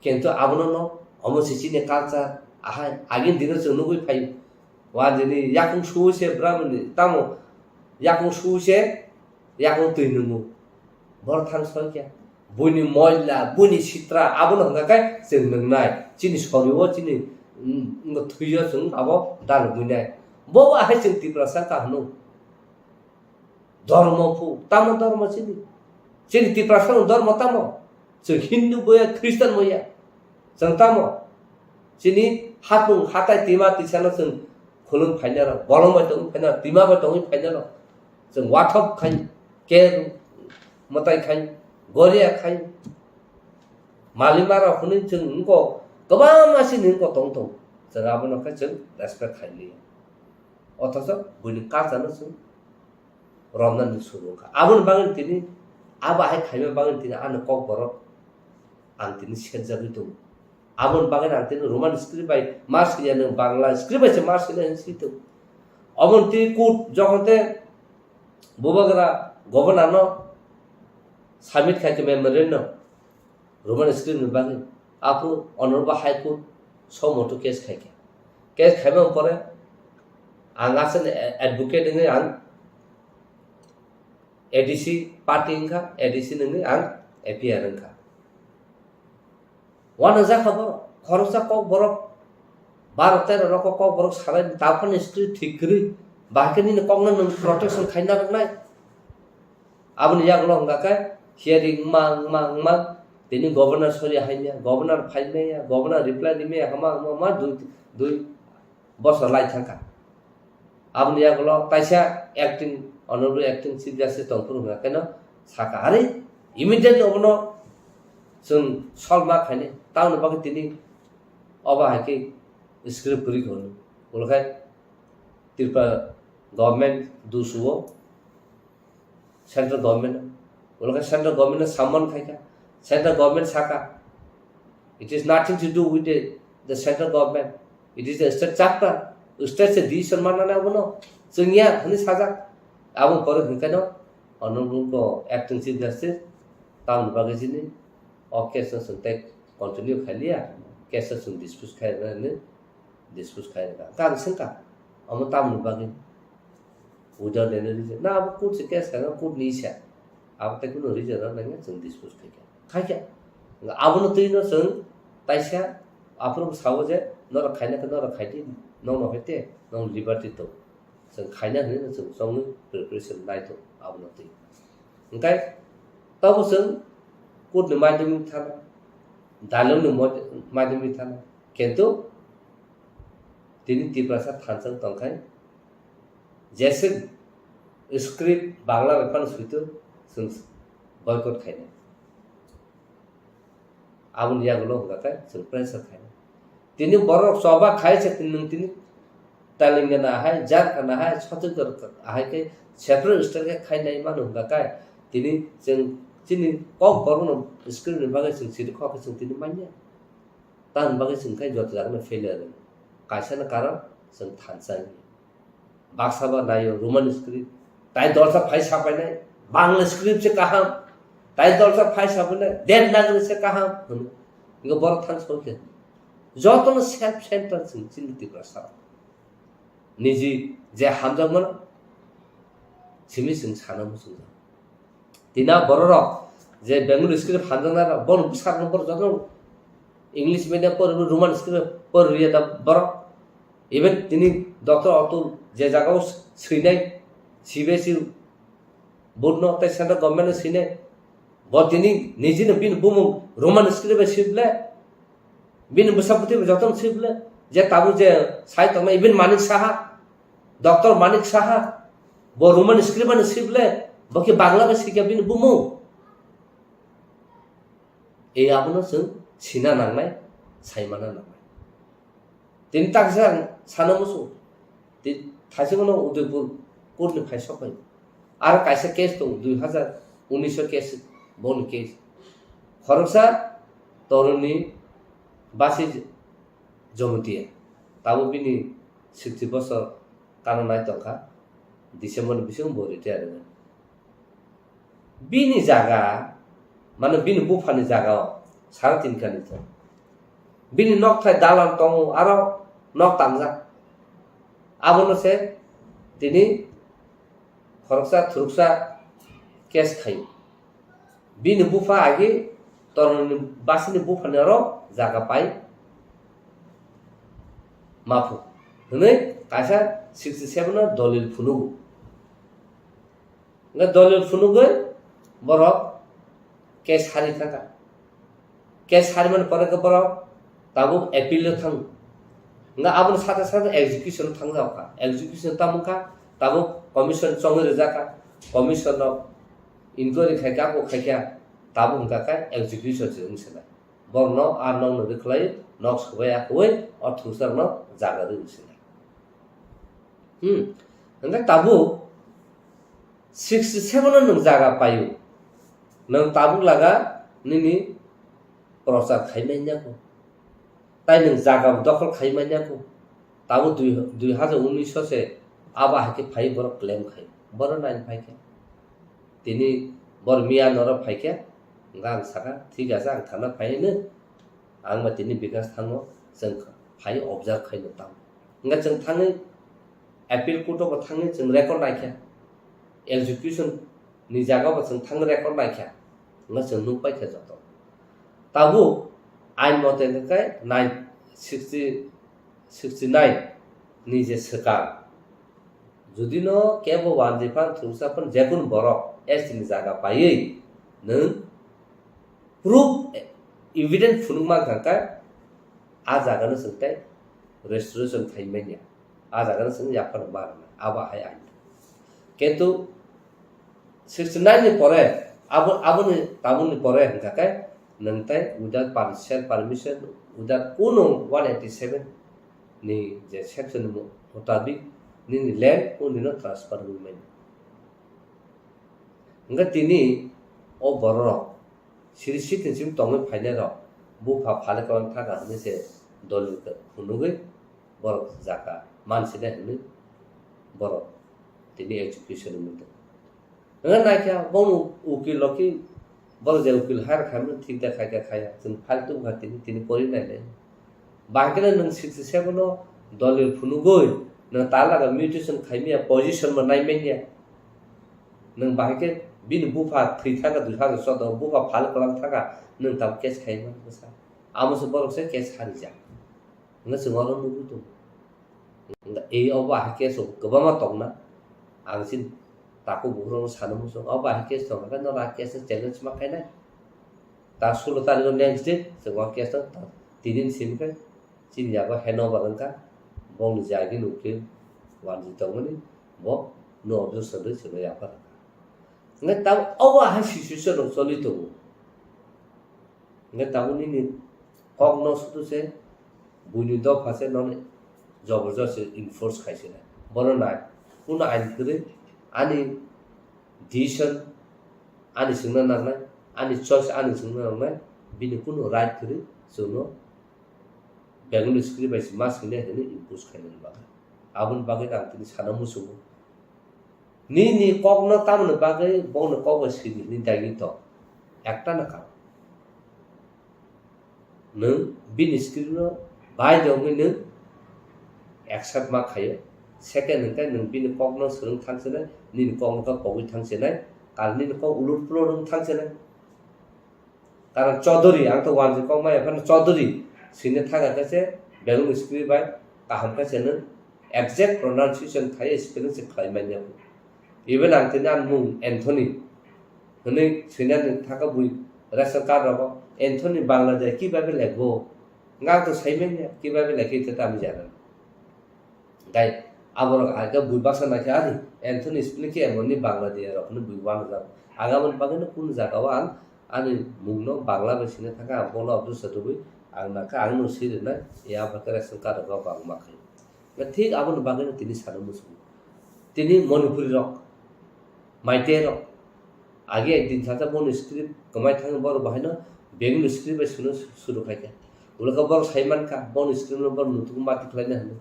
kento abono no omosi chini culture aha agin dino chunugui phai wajini yakung suuse brahmani tamo yakung suuse yakung tuinumu borthang sokia buni moila buni sitra abono ngakai jeng nangnai chini soriwo chini thuyo chung abo dal bunai boba hai jeng tiprasa ka hanu dharma pu tamo dharma chini tiprasa no dharma tamo jeng hindu boya christian boya jeng tamo chini hatung hatai tima tisana jeng khulung phainara bolong ba tong phainara tima ba tong phainara jeng wathop khai ke matai khai goria khai malimara huni jeng ngko goba masi ningko tong jeng abono ka jeng respect khai অথচ বইনি কাজ জানোছো রমজান শুরুকা আবুন বাঙালি তিনি আবাহাই খাইবে বাঙালি তিনি আনো cock বরক আন তিনি সেজাবি তো আবুন বাঙালি আন তিনি রোমান স্ক্রিপ্ট বাই মার্স কিয়ানো বাংলা স্ক্রিপ্ট আছে মার্স কিয়ানো সিতো অবন তিনি কুট যখনতে বুবাগরা গভর্নর সামিট খাইকে মেমোরেন রোমান স্ক্রিপ্ট বাঙালি আপু অনরবা হাইকোর্ট সমটো কেস খাইকে কেস খাইবে পরে ang asan advocate ngi ang ADC party ngka ADC ngi ang APR ngka wana za khabar khorsa kok borok 12-13 rok kok borok sarai tapon script thikri bakeni ne kongna nang protection khaina nai abun yaglo ngka ka hearing mang tini governor sori haina governor phaime ya governor reply dime hama ma dui bosor lai thangka abun yaglo taisa acting honorable acting chief justice tongpur nga keno saka hari immediate obono जों सल्मा खाने ताउन बाकी तिनी अबा हाके script करी खनु बोलखाय त्रिपुरा गवर्नमेंट दुसुओ सेंट्रल गवर्नमेंट बोलखाय सेंट्रल गवर्नमेंट सामन खायका सेंट्रल गवर्नमेंट साका it is nothing to do with the central government it is the state chapter state से डिसीजन मानना बनो जोंनिया हनि साजा आबो पर हनकानो अनरबल को एक्टिंग चीफ जस्टिस ताउन बाकी जिनी और कैसे सुनते कंटिन्यू कर लिया कैसे सुन डिस्प्यूट खाएगा काम संका हम ताम बाकी उधर देने रीजन ना अब कुछ कैसे करना कुछ नहीं है अब तक कुछ रीजन नहीं सुन डिस्प्यूट खाएगा अब न तीनों सुन ताइसा आप लोग सावजे नर खाने का नर खाइती नौ न होते नौ लिबर्टी तो सुन खाने नहीं सुन संग प्रिपरेशन नहीं तो अब न तीन उनका tao sớm cút được mai đêm thằng đại lớn được mai đêm thằng কিন্তু তিনি ত্রিপ্রাসা থানসাং তংখাই जैसे स्क्रिप्ट बांग्ला रेफान सुइतो जों बयकट खायना आबुन यागलो होगाखाय जों प्रेसार खायना তিনি বড় সবা খাইছে তিনি तेलंगाना हाय झारखंड हाय छत्तीसगढ़ हाय के क्षेत्र स्तर के खायनाय मान होगाखाय তিনি जों তিনি कक बरन स्क्रिप्ट बागै जों सिरि खक जों তিনি मान्या तान बागै जों खाय जत जागन फेलियर कायसाना कारण जों थानसां बाक्साबा नायो रोमान स्क्रिप्ट ताई दलसा फाइ सापायनाय बांग्ला स्क्रिप्ट से काहाम ताई दलसा फाइ सापायनाय देवनागरी से काहाम इनको बर थानसोके जतन सेल्फ सेंटर जों चिन्ति प्रसा निजि जे हामजामोन सिमि जों सानामो जों दिना बर जे बेंगलुरु स्क्रिप्ट हामजाना बर सार नम्बर जतन इंग्लिश मीडियम पर रोमान स्क्रिप्ट पर रिया बर इवन তিনি ডক্টর অতুল যে জায়গাও সৈনাই সিবিএসই বোর্ড নয় সেন্ট্রাল গভর্নমেন্ট সৈনাই তিনি নিজেনো বিন বুমু রোমান স্ক্রিপ্টে শিবলে বিন বসাপতি যতন শিবলে যে তাবু যে সাহিত্য ইভেন মানিক সাহা ডক্টর মানিক সাহা ব রোমান স্ক্রিপ্টে শিবলে বকি বাংলা শিখে বিন বুমু এই আবনো जों সিনা নাংনাय সাইমানা নাংनाय তিনি তাকসা সানামুসু তি थाइसेमोन उदयपुर कोर्टनि फाय सफाय आरो कायसे केस दं 2019 केस बन केस खरगसा तरुणी बासि जमतिया ताबो बिनि 60 बছর कानो नाय तंखा डिसेम्बर बिसं बरिते आरो बिनि जागा माने बिनि बुफानि जागा 3.5 कानि त बिनि नकथाय दालान दं आरो नक तांजा आबोनो से তিনি खरगसा थुरगसा केस खायो बिनि बुफा आगे तरुणी बासिनि बुफानि आरो जागा पाय माफु हनै कायसा 67 दलिल फुनुगु nga दलिल फुनुगै बरक केस हारि थाका केस हारि मन परके बरक ताबु एपिल थां nga abon साथे साथे एग्जीक्यूशन थांजावका एग्जीक्यूशन तामुका ताबो कमिशन चंगरे जाका कमिशन ऑफ इंक्वायरी खायका को खायका ताबो हुनका का एग्जीक्यूशन जों सेला बरनो आ नौ न रिखलाय नक्स खबाया कोय और थुसर न जागा रे सेला nga ताबो 67 न जागा पायो नों ताबु लागा निनि प्रचार खायनायnya को ताई नों जागा दखल खायमान्याखौ ताबो 2019 से आबा हाके फाइ बर क्लेम खाय बर नाइन फाइके तिनी बर मिया नर फाइके गां साका ठीक आसा आं थाना फाइनो आं मा तिनी बिकास थाङो जों फाइ ऑब्जर्व खायनो तां nga जों थाङै एपिल कोर्टआव थाङै जों रेकर्ड नायख्या एग्जीक्यूशन नि जागाव जों थाङ रेकर्ड नायख्या nga जों नु पाइखे जत ताबो आइन मते नकाय 69 निजे सरकार जुदि न केबो वानजिफान थुसापन जेकुन बरक एसनि जागा पायै नों प्रूफ एविडेंस फुनुमा खाका आ जागानो सोंथाय रेस्टोरेशन खायमानिया आ जागानो सों याफान बारना आबा हाय आइन किन्तु 69 नि परे आबोनि ताबुनि परे हंखाय नंताय without permission without kuno 187 ni je section mutabik ni land unino transfer movement nga tini o borro sirisi tinsim tongme phaile ro bu pha phale kon thaga ni se dolil ka hunuge bor jaka mansine ni bor tini education mutu nga naikya bonu ukil loki बर जे उकिल हार खामनो ठीक दा खायका खाया जों फालतु भातिनि तिनि परि नायले बाकेले नों 67 नो दलिल फुनुगय नों तालागा म्यूटेशन खायमिया पोजीशन म नायमेनिया नों बाके बिन बुफा थैथागा 2017 बुफा फाल कलाम थागा नों ताब केस खायमा बसा आमसे बरसे केस हारि जा नों जोंआरो नुगुतो ए अबा case गोबामा तंना आंसिन taku burung sana musuh oh bah kes to kan no la kes challenge ma kai na ta 16 tarik next day semua kes to tinin sim kan sin ya ko heno barang ka bong ja gi nu ke wan ji tong ni bo no objo sadu chelo ya pa ngai ta awa ha shi shi so so li to ngai ta ni kok no su se buini do phase no জবরদস্ত enforce খাইছে না বড় নাই কোন আইন করে আনি decision আনি সিংনা নাংনাই আনি চয়েস আনি সিংনা নাংনাই বিনি কোন রাইট করে জন্য বেঙ্গল স্ক্রিপ্ট বাইছে মাস কিনে হেনে ইনফোর্স খাইনে বাগে আবুন বাগে আং তিনি সানা মুসু নি কগ্ন তামনে বাগে বউনে কগ স্ক্রিপ্ট নি দাগি তো একটা না কা নং বিনি স্ক্রিপ্ট বাই দংনি নং accept ma khayo second ngai nung bin kok no sung thang se nai nin kong ka ko thang se nai kal nin ko ulut pro nung thang se nai karan chaudhary ang to wan je kong mai phan chaudhary sine thaga ka se belung script bai ka ham ka se nung exact pronunciation thai spelling se khai mai ne even ang tin an mung anthony hone sine thaga bui rasa ka ro anthony bangladesh ki bai lego nga to sai mai ne ki bai leki ta tam jana তাই আবার আগে বুইবাসা নাকি আনি Anthony স্প্লিকে এমনি বাংলাদেশ আপনি বুইবান যাব আগামন বাগানে কোন জায়গাও আন আনি মুগ্ন বাংলা বেশিনে থাকা বল আব্দুল সাদুবই আং নাকা আং নসিরে না এ আবাকে রেশন কার্ড গাও বাং মাখাই ঠিক আবন বাগানে তিনি সানো মুসু তিনি মণিপুরি রক মাইতে রক আগে একদিন সাথে বন স্ক্রিপ্ট কমাই থাঙ্গে বড় বাহাইনো বেঙ্গল স্ক্রিপ্ট শুনে শুরু খাইকে ওলকা বড় সাইমান কা বন স্ক্রিপ্ট বড় নতুন মাটি খাইনে হলো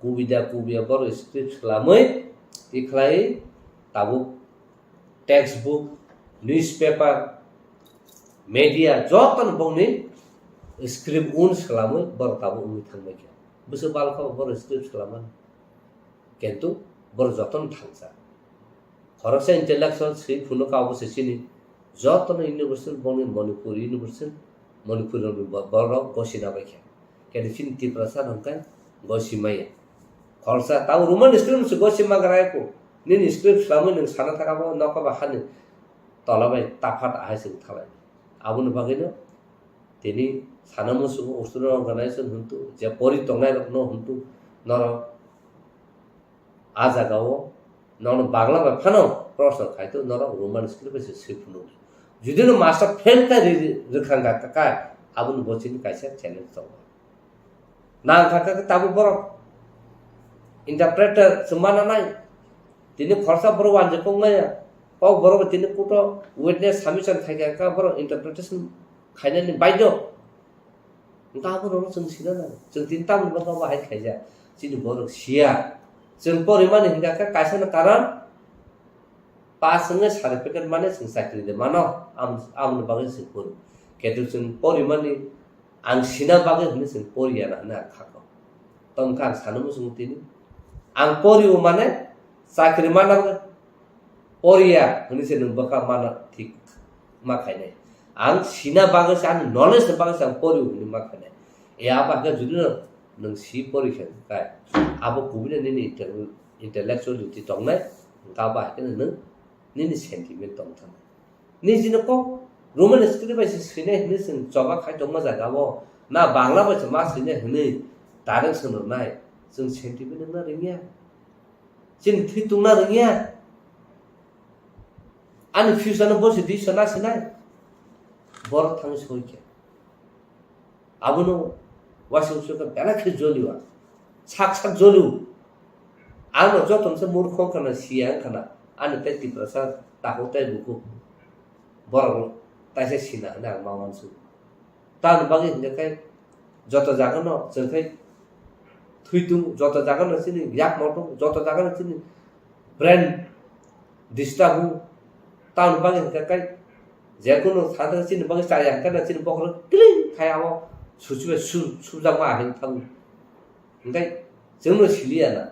kubida baru script selamai ikhlai tabuk textbook newspaper media jotan bongni script un selamai baru tabuk umi thangmai kya busu balka baru script selamai kentu baru jotan thangsa khorasa intellectual sei phuno ka obose sini jotan university bongni manipur university manipur baru gosina bai kya ken finti prasad hangkai gosimaya খরচা তাও Roman script গসি মাগারাইকো নিন script সামনে নং সানা থাকাবো নকাবা হানে তলাবাই তাফাত আহাইসিং থালাই আবুন বাগিনো তিনি সানা মুসু অস্ট্র organisation হুন্তু যে পরি তংনাই রকন হুন্তু নর আজাগাও নন বাংলা বা ফানো প্রশ্ন খাইতো নর রোমান স্ক্রিপ্ট সিফুনো যদি ন মাস্টার ফেল কা রেখাঙ্গা কাকা আবুন বচিন কাইসা চ্যালেঞ্জ তো না কাকা তাবু বড় interpreter semana nai tini khorsa boro wan je kong maya kok boro tini kuto witness submission thai ka boro interpretation khaina ni baido ta boro chung sina na chung tin tam ba ba hai khai ja chini boro sia chung poriman hinga ka kaisa na karan pas nge certificate mane chung sakri de mano am bagai sipur ketu chung poriman ni ang sina bagai ni chung poria na khako tom kan sanu sung tini ang poriu mane sakri mana poria ini se nung baka mana thik makai nai ang sina bagas an knowledge bagas ang poriu ni makai nai e apa ka judi nung si pori khan kai abo kubine ni intellectuality tong nai ka ba ka nung ni sentiment tong thang ni jin ko roman script ba sine ni sin choba khai tong ma jaga bo na bangla ba ma sine ni tarang sun nai जों sentiment ना रोङिया जों थैtung ना रोङिया आनि future बसे दि सना सनाय बर थां सयके आबुनो वासुसुका बेलाखे जलिवा साक साक जलु आनो जतनसे मूर्खं kana सिया kana आनि तेति प्रसाद ताकोtai बुकु बर ताइसे सिना ना मावानसु तान बागे हिनकाय जत जागन जोंखाय थुइतुं जत जागन सिनि याक मटो जत जागन सिनि ब्रेन डिस्टार्ब ताउन बागे हिनकाय जेकुनो थादा सिनि बागे चाया kana सिनि बखर क्लिं खायाव सुचुबे सुजामा हिन थां हिनकाय जोंनो सिलियाना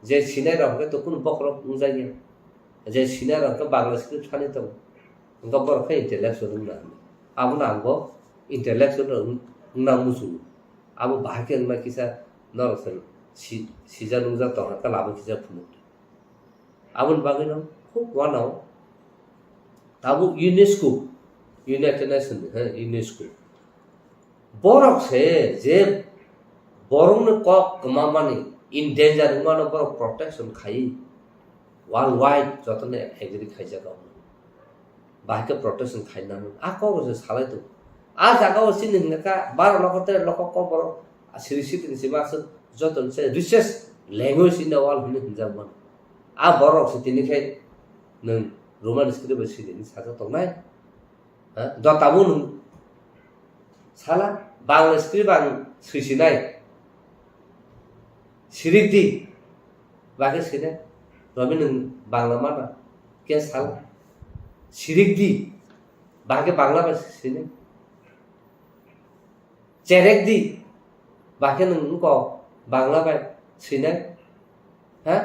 जे सिनाय रखके तो कुन बखर मुजाय जे सिनाय रखके बांग्ला स्क्रिप्ट थानि तो हिनका बरखै इंटेलेक्चुअल ना आबुना आंगो इंटेलेक्चुअल ना मुसु आबु बाहाके ना किसा नरसन सिजा नुजा तो का लाबो किसा फुनु Abun bagino খুব ওয়ানাও তাবু ইউনেস্কো ইউনাইটেড নেশন হ্যাঁ ইউনেস্কো বরক সে যে বরং কক মামানি ইন ডেঞ্জার মানে বরক প্রটেকশন খাই ওয়ার্ল্ড ওয়াইড যতনে এগ্রি খাইজা গাও বাহিকে প্রটেকশন খাই না আ কক যে সালাই তো আ জাগাও সিন হিনকা 12 লক্ষ 13 লক্ষ ক বড় সিরিসিত সিমাস যতন সে research language in the world হিনে হিনজামান আ বরক সে তিনি খাই নং রোমান স্ক্রিপ্ট সিদিন সাজা তো নাই হ্যাঁ দতাবু নং সালা বাংলা স্ক্রিপ্ট আং সুইসিনাই সিরিদি বাকে সিনে রবি নং বাংলা মানা কে সালা সিরিদি বাকে বাংলা বা সিনে চেরেক দি বাকে নং ক বাংলা বা সিনে হ্যাঁ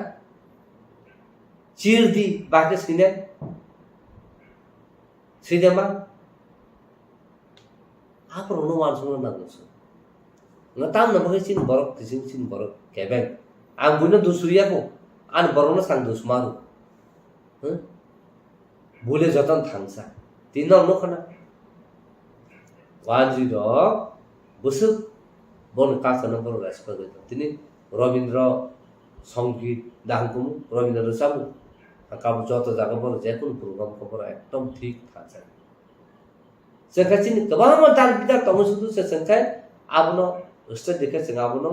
চির দি বাকে সিনে cinema apa nuan semua nangis, nggak tahu nama sin borok sin borok kebeng, ang punya dusuriya ko, an borok na sang dus maru, boleh jatuh thangsa, tina no kana, 10 busuk, bon kasa na boro respect itu, tini Rabindra Songit dangkum Rabindra Sabu, kamu jatuh jaga boro jekun program kaboro ekdom thik thangsa. Sekarang kebanyakan dan kita tahu sudah sesuatu abno ustad dekat dengan abno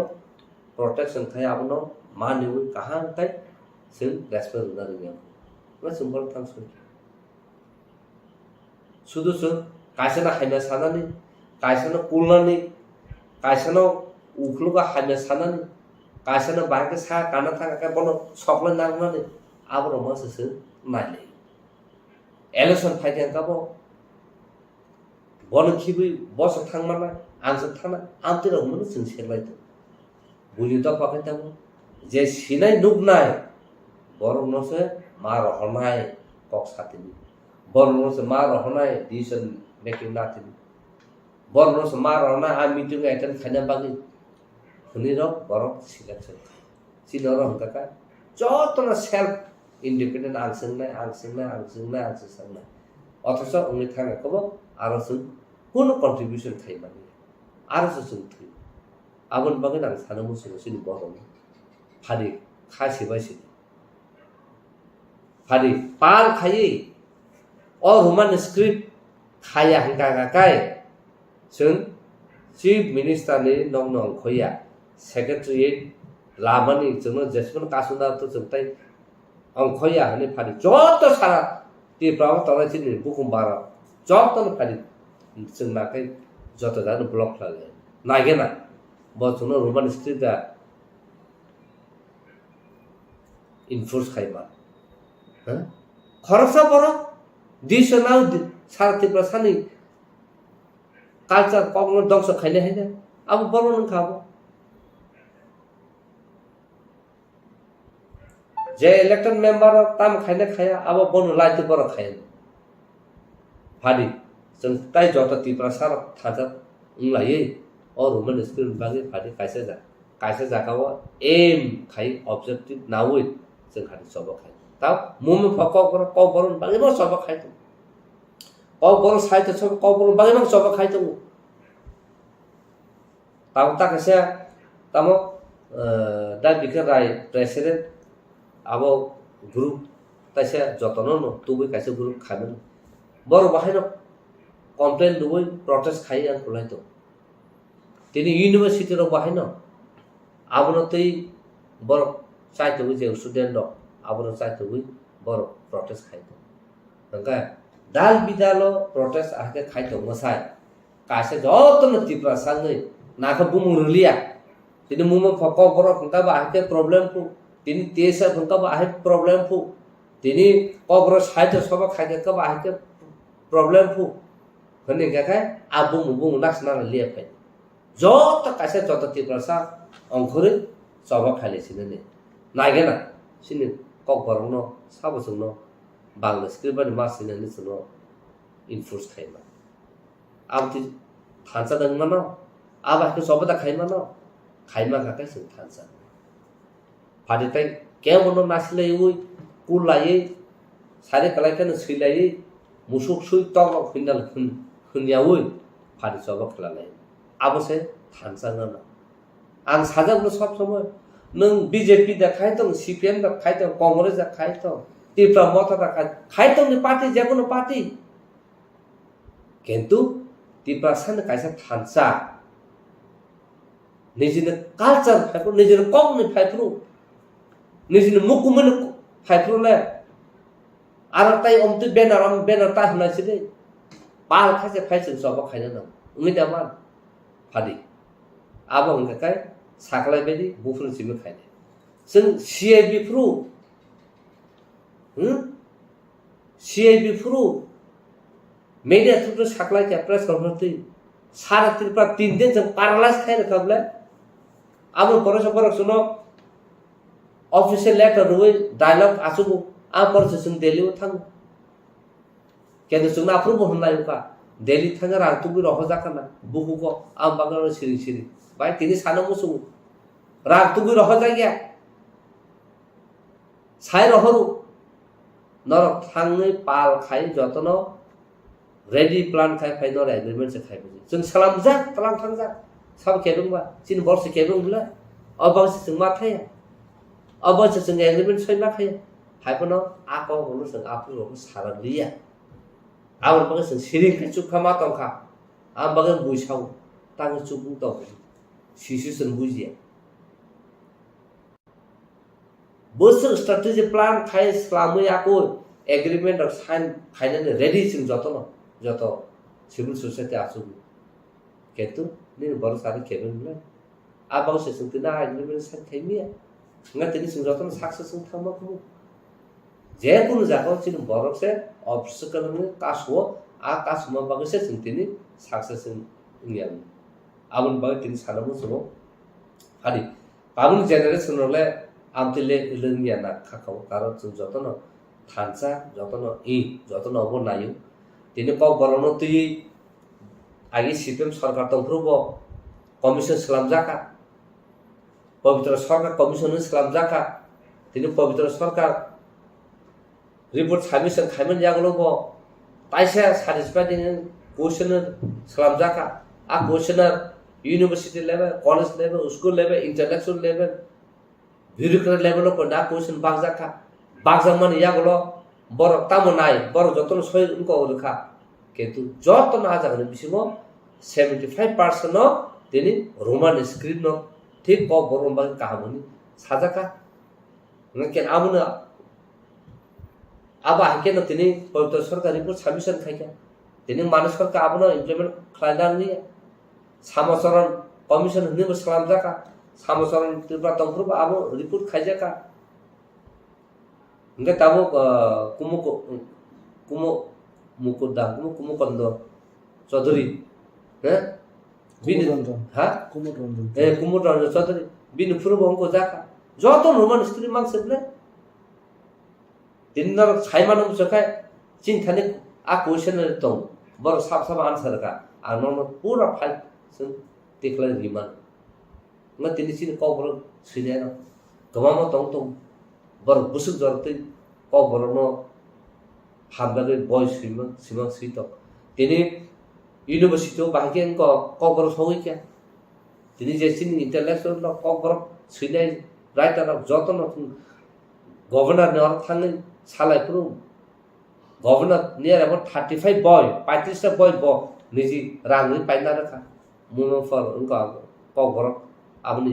protection kaya abno mani kahan kaya sen respect udah dengan, mana sumber tangsun. Sudah kaisa na hanya sana ni, kaisa na kulna ni, kaisa na ukluga hanya sana ni, kaisa na bahkan saya karena tak kaya bono soklan nangma ni, abno masa sen mali. Election fight yang kamu বন খিবি বস থাংমানা আংস থানা আমতের মনে जों সেরলাইতো বুলি তো পাকাইতাম যে Sinai নুকনাই বরং নসে মা রহনাই cock সাতিনি বরং নসে মা রহনাই ডিসিশন মেকিং নাতিনি বরং নসে মা রহনাই আ মিটিং অ্যাটেন্ড খাইনা বাগি হনির বরং সিলেকশন সিনর হংকাকা যতনা সেলফ ইন্ডিপেন্ডেন্ট আংসংনাই অথচ উনি থাকা কব আরো কোনো কন্ট্রিবিউশন খাই মানে আরো जों थै आबन बागै आं सानो मोसौ सिनि बर'नि फारि खासिबायसि फारि पाल खायै अ रोमान स्क्रिप्ट खाया हंगागाकाय जों चिफ मिनिस्टारनि नंग खया सेक्रेटारियेट लामानि जोंनो जेसेबां कासुना तो जों ताइ अंखया हने फारि जत सारा टिप्राव तलायसिनि बुकुमबारा जतन फारि जों नाखाय जत जानो ब्लक लाले नागेना बसनो रोमान स्क्रिप्टआ इनफोर्स खायमा ह खरसा बर दिसनाव सारतिप्रा सानि कालचार पगनो दंस खायले हैना अब बरो नों खाबो जे इलेक्टेड मेंबर ताम खायने खाया अब बनो लाइट बर खायन फारि जों ताइ जत तिप्रा सार थाजा उंलायै और रोमान स्क्रिप्ट बागै फारि कायसे जागाव एम खाय ऑब्जेक्टिव नावै जों खानि सब खाय ताव मुम फक बर क बर बागै बर सब खाय त क बर साइते सब क बर बागै बर सब खाय त ताव ताकसे तामो दा बिखर राय प्रेसिडेंट अब ग्रुप तासे जतन न तुबै कायसे ग्रुप खामन बर बाहाय न कमप्लेन दुबै प्रोटेस्ट खाय आं खलाय त तिनी यूनिवर्सिटी रो बाहाय न आबनो तै बर चाइतो जे स्टुडेंट द आबनो चाइतो बर प्रोटेस्ट खाय त नंगा दाल बिदालो प्रोटेस्ट आके खाय त मसाय कासे जतन तिप्रा सांगै नाखा बुमुरलिया तिनी मुम फक बर खंता बाहाय प्रॉब्लम को तिनी तेसा खंता बाहाय प्रॉब्लम को तिनी कबर साइतो सब खाय का बाहाय प्रॉब्लम को हने गाखाय आबु मुबु नासना लिया फाय जत कासे जत तिप्रासा अंखरे सब खालेसिने ने नागेना सिनि कक बरनो साबसनो बांग्ला स्क्रिप्टनि मासिने ने सनो इनफोर्स खायमा आबति थानसा दंमन आबाके सबदा खायमा काका जों थानसा फादिताय के बनो नासिले उइ kulayai sari kalaikan silai musuk sui tong final hunyawi padi coba kelalai abo se thansang na ang sajak no sob somoy nung BJP da khai tong CPM da khai tong Congress da khai tong Tripura Mata da khai tong ni party je kono party কিন্তু Tripura san kaisa thansa নিজের culture ফাইপ্রো নিজের কমনি ফাইপ্রো নিজের মুকুমনি ফাইপ্রোলে আর তাই অমতি banner তা হনাইছে দে পাল খাইছে ফাইছে সব খাইনা না উনি দামান ফাদি আবো হংকাই সাকলাই বেদি বুফুন সিমে খাইনে जों CIB फ्रु CIB फ्रु media थ्रु साकलाई के प्रेस कॉन्फ्रेंस सारा Tripura 3 दिन जों पैरालाइज खाइने खाबले आबो परस सुनो ऑफिशियल लेटर रुई डायलॉग आसुबो आ परस जों दिल्ली थांग केन जों अप्रुव होनलाय का दिल्ली थांग रां तुबि रह जाखाना बुहुको आम बागान सिरि बाय तिनि सानो मुसु रां तुबि रह जागिया साइ रहरु नरक थांनै पाल खाइ जतन रेडी प्लान खाइ फाइनल एग्रीमेंट से खाइ जों सलाम जा तलां थांग जा सब केबुंबा 3 वर्ष केबुंबला अबसे जों मा थाया अबसे जों एग्रीमेंट सैमा थाया हाइपनो आको होनो जों आपुरो सारा लिया आवर बगे जों सिरिं खाइ चुखा मा तंखा आ बगे बुइसाव तांग चुबुं दं सिसु जों बुजिया बोसोर स्ट्रेटेजी प्लान खाइ स्लामै आको एग्रीमेंट और साइन खाइनानै रेडी जों जत सिविल सोसाइटी आसु केतु नि बर सारि केबुंला आ बावसे जों तिना एग्रीमेंट साइन खाइमिया nga tini जों जतन सक्सेस जों थांबाखौ जे कुनु जाखौ चिन बरकसे obstacle नि कासो आ कासमा बागसे जों तिनि सक्सेस इंगियान आबुन बाय तिनि सानमु जों हादि आबुन जेनारेशन रले आमतिले इलंगिया ना खाखाव कारण जों जतन थानसा जतन जतन अब नायु तिनि क बरनो तुइ आगे सीपीएम सरकार तंफ्रुबो कमिशन सलामजाका पवित्र सरकार कमिशन सलामजाका तिनि पवित्र सरकार रिपोर्ट सबमिशन खाइमन जागलोबो पाइसा सैटिस्फाइड क्वेश्चन सलामजाका आ questionnaire university level college level school level international level bureaucrat level को ना क्वेश्चन बागजाका बागजामन यागलो बर तामनाय बर जतन सय उनको रखा किंतु जतन आजागन बिसिमो 75% न तिनि रोमान स्क्रिप्ट न ठीक क बरमबा कहामनि साजाका नकेन आमुना आबा हके न तिनि पवित्र सरकार रिपोर्ट सबमिशन खाइका तिनि मानस सरकार आबनो इम्प्लिमेंट खालायनानि सामसरन कमिशन हनिबो सलामजाका सामसरन त्रिपुरा तंफ्रुबा आबो report खाइजाका Enggak tahu kumukondo Chaudhary bin ha kumukondo Chaudhary bin purbo ko jaka joto roman stri maksudle dinnar chaimanum sakai chinthane a question tong bor sab answer ka anono pura file sun declare riman ngat tini sin ko bor sineno gamamo tong बर बुसुक जरते क बरनो हामबागे बय सिमा सित तिनि university बाके क बर सौइका तिनि जेसिन intellectual क बर सिनाय राइटर जतन गवर्नर ने और थांग सालायफुरु गवर्नर नियर अबाउट 35 बय 35 बय ब निजि रांनि पाइना रखा मुनो फर उनका क बर आबनि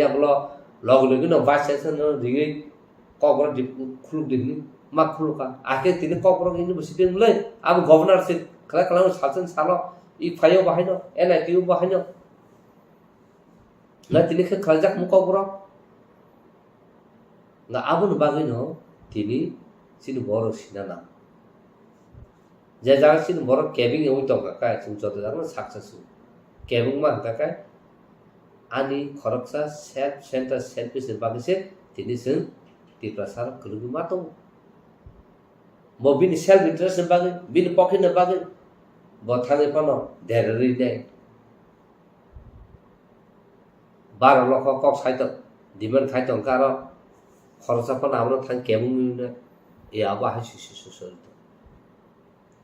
जागलो लगले न वाइस चांसलर दिगै कबर खुलुक दिनि मा खुलुका आके तिनि कबर यूनिवर्सिटी मुलै अब गवर्नर से खला सासन सालो इ फायो बाहायनो एनआईटी बाहायनो ना तिनि खे खलजाक मु कबर ना आबुन बागैनो तिनि सिन बर सिनाना जे जागा सिन बर केबिंग ओइ तंका का सिन जतो जागा सक्सेस केबिंग मा का ani khoroksa self center service bagise tini sen Tripura sar kulugu mato mo bin self interest bagin bin pocket bagin bothane pano derri dai 12 লক্ষ কক সাইত ডিমান্ড খাইতং কারো খরচাপান আমরা থাকি কেমন না এ আবার হাসি শিশু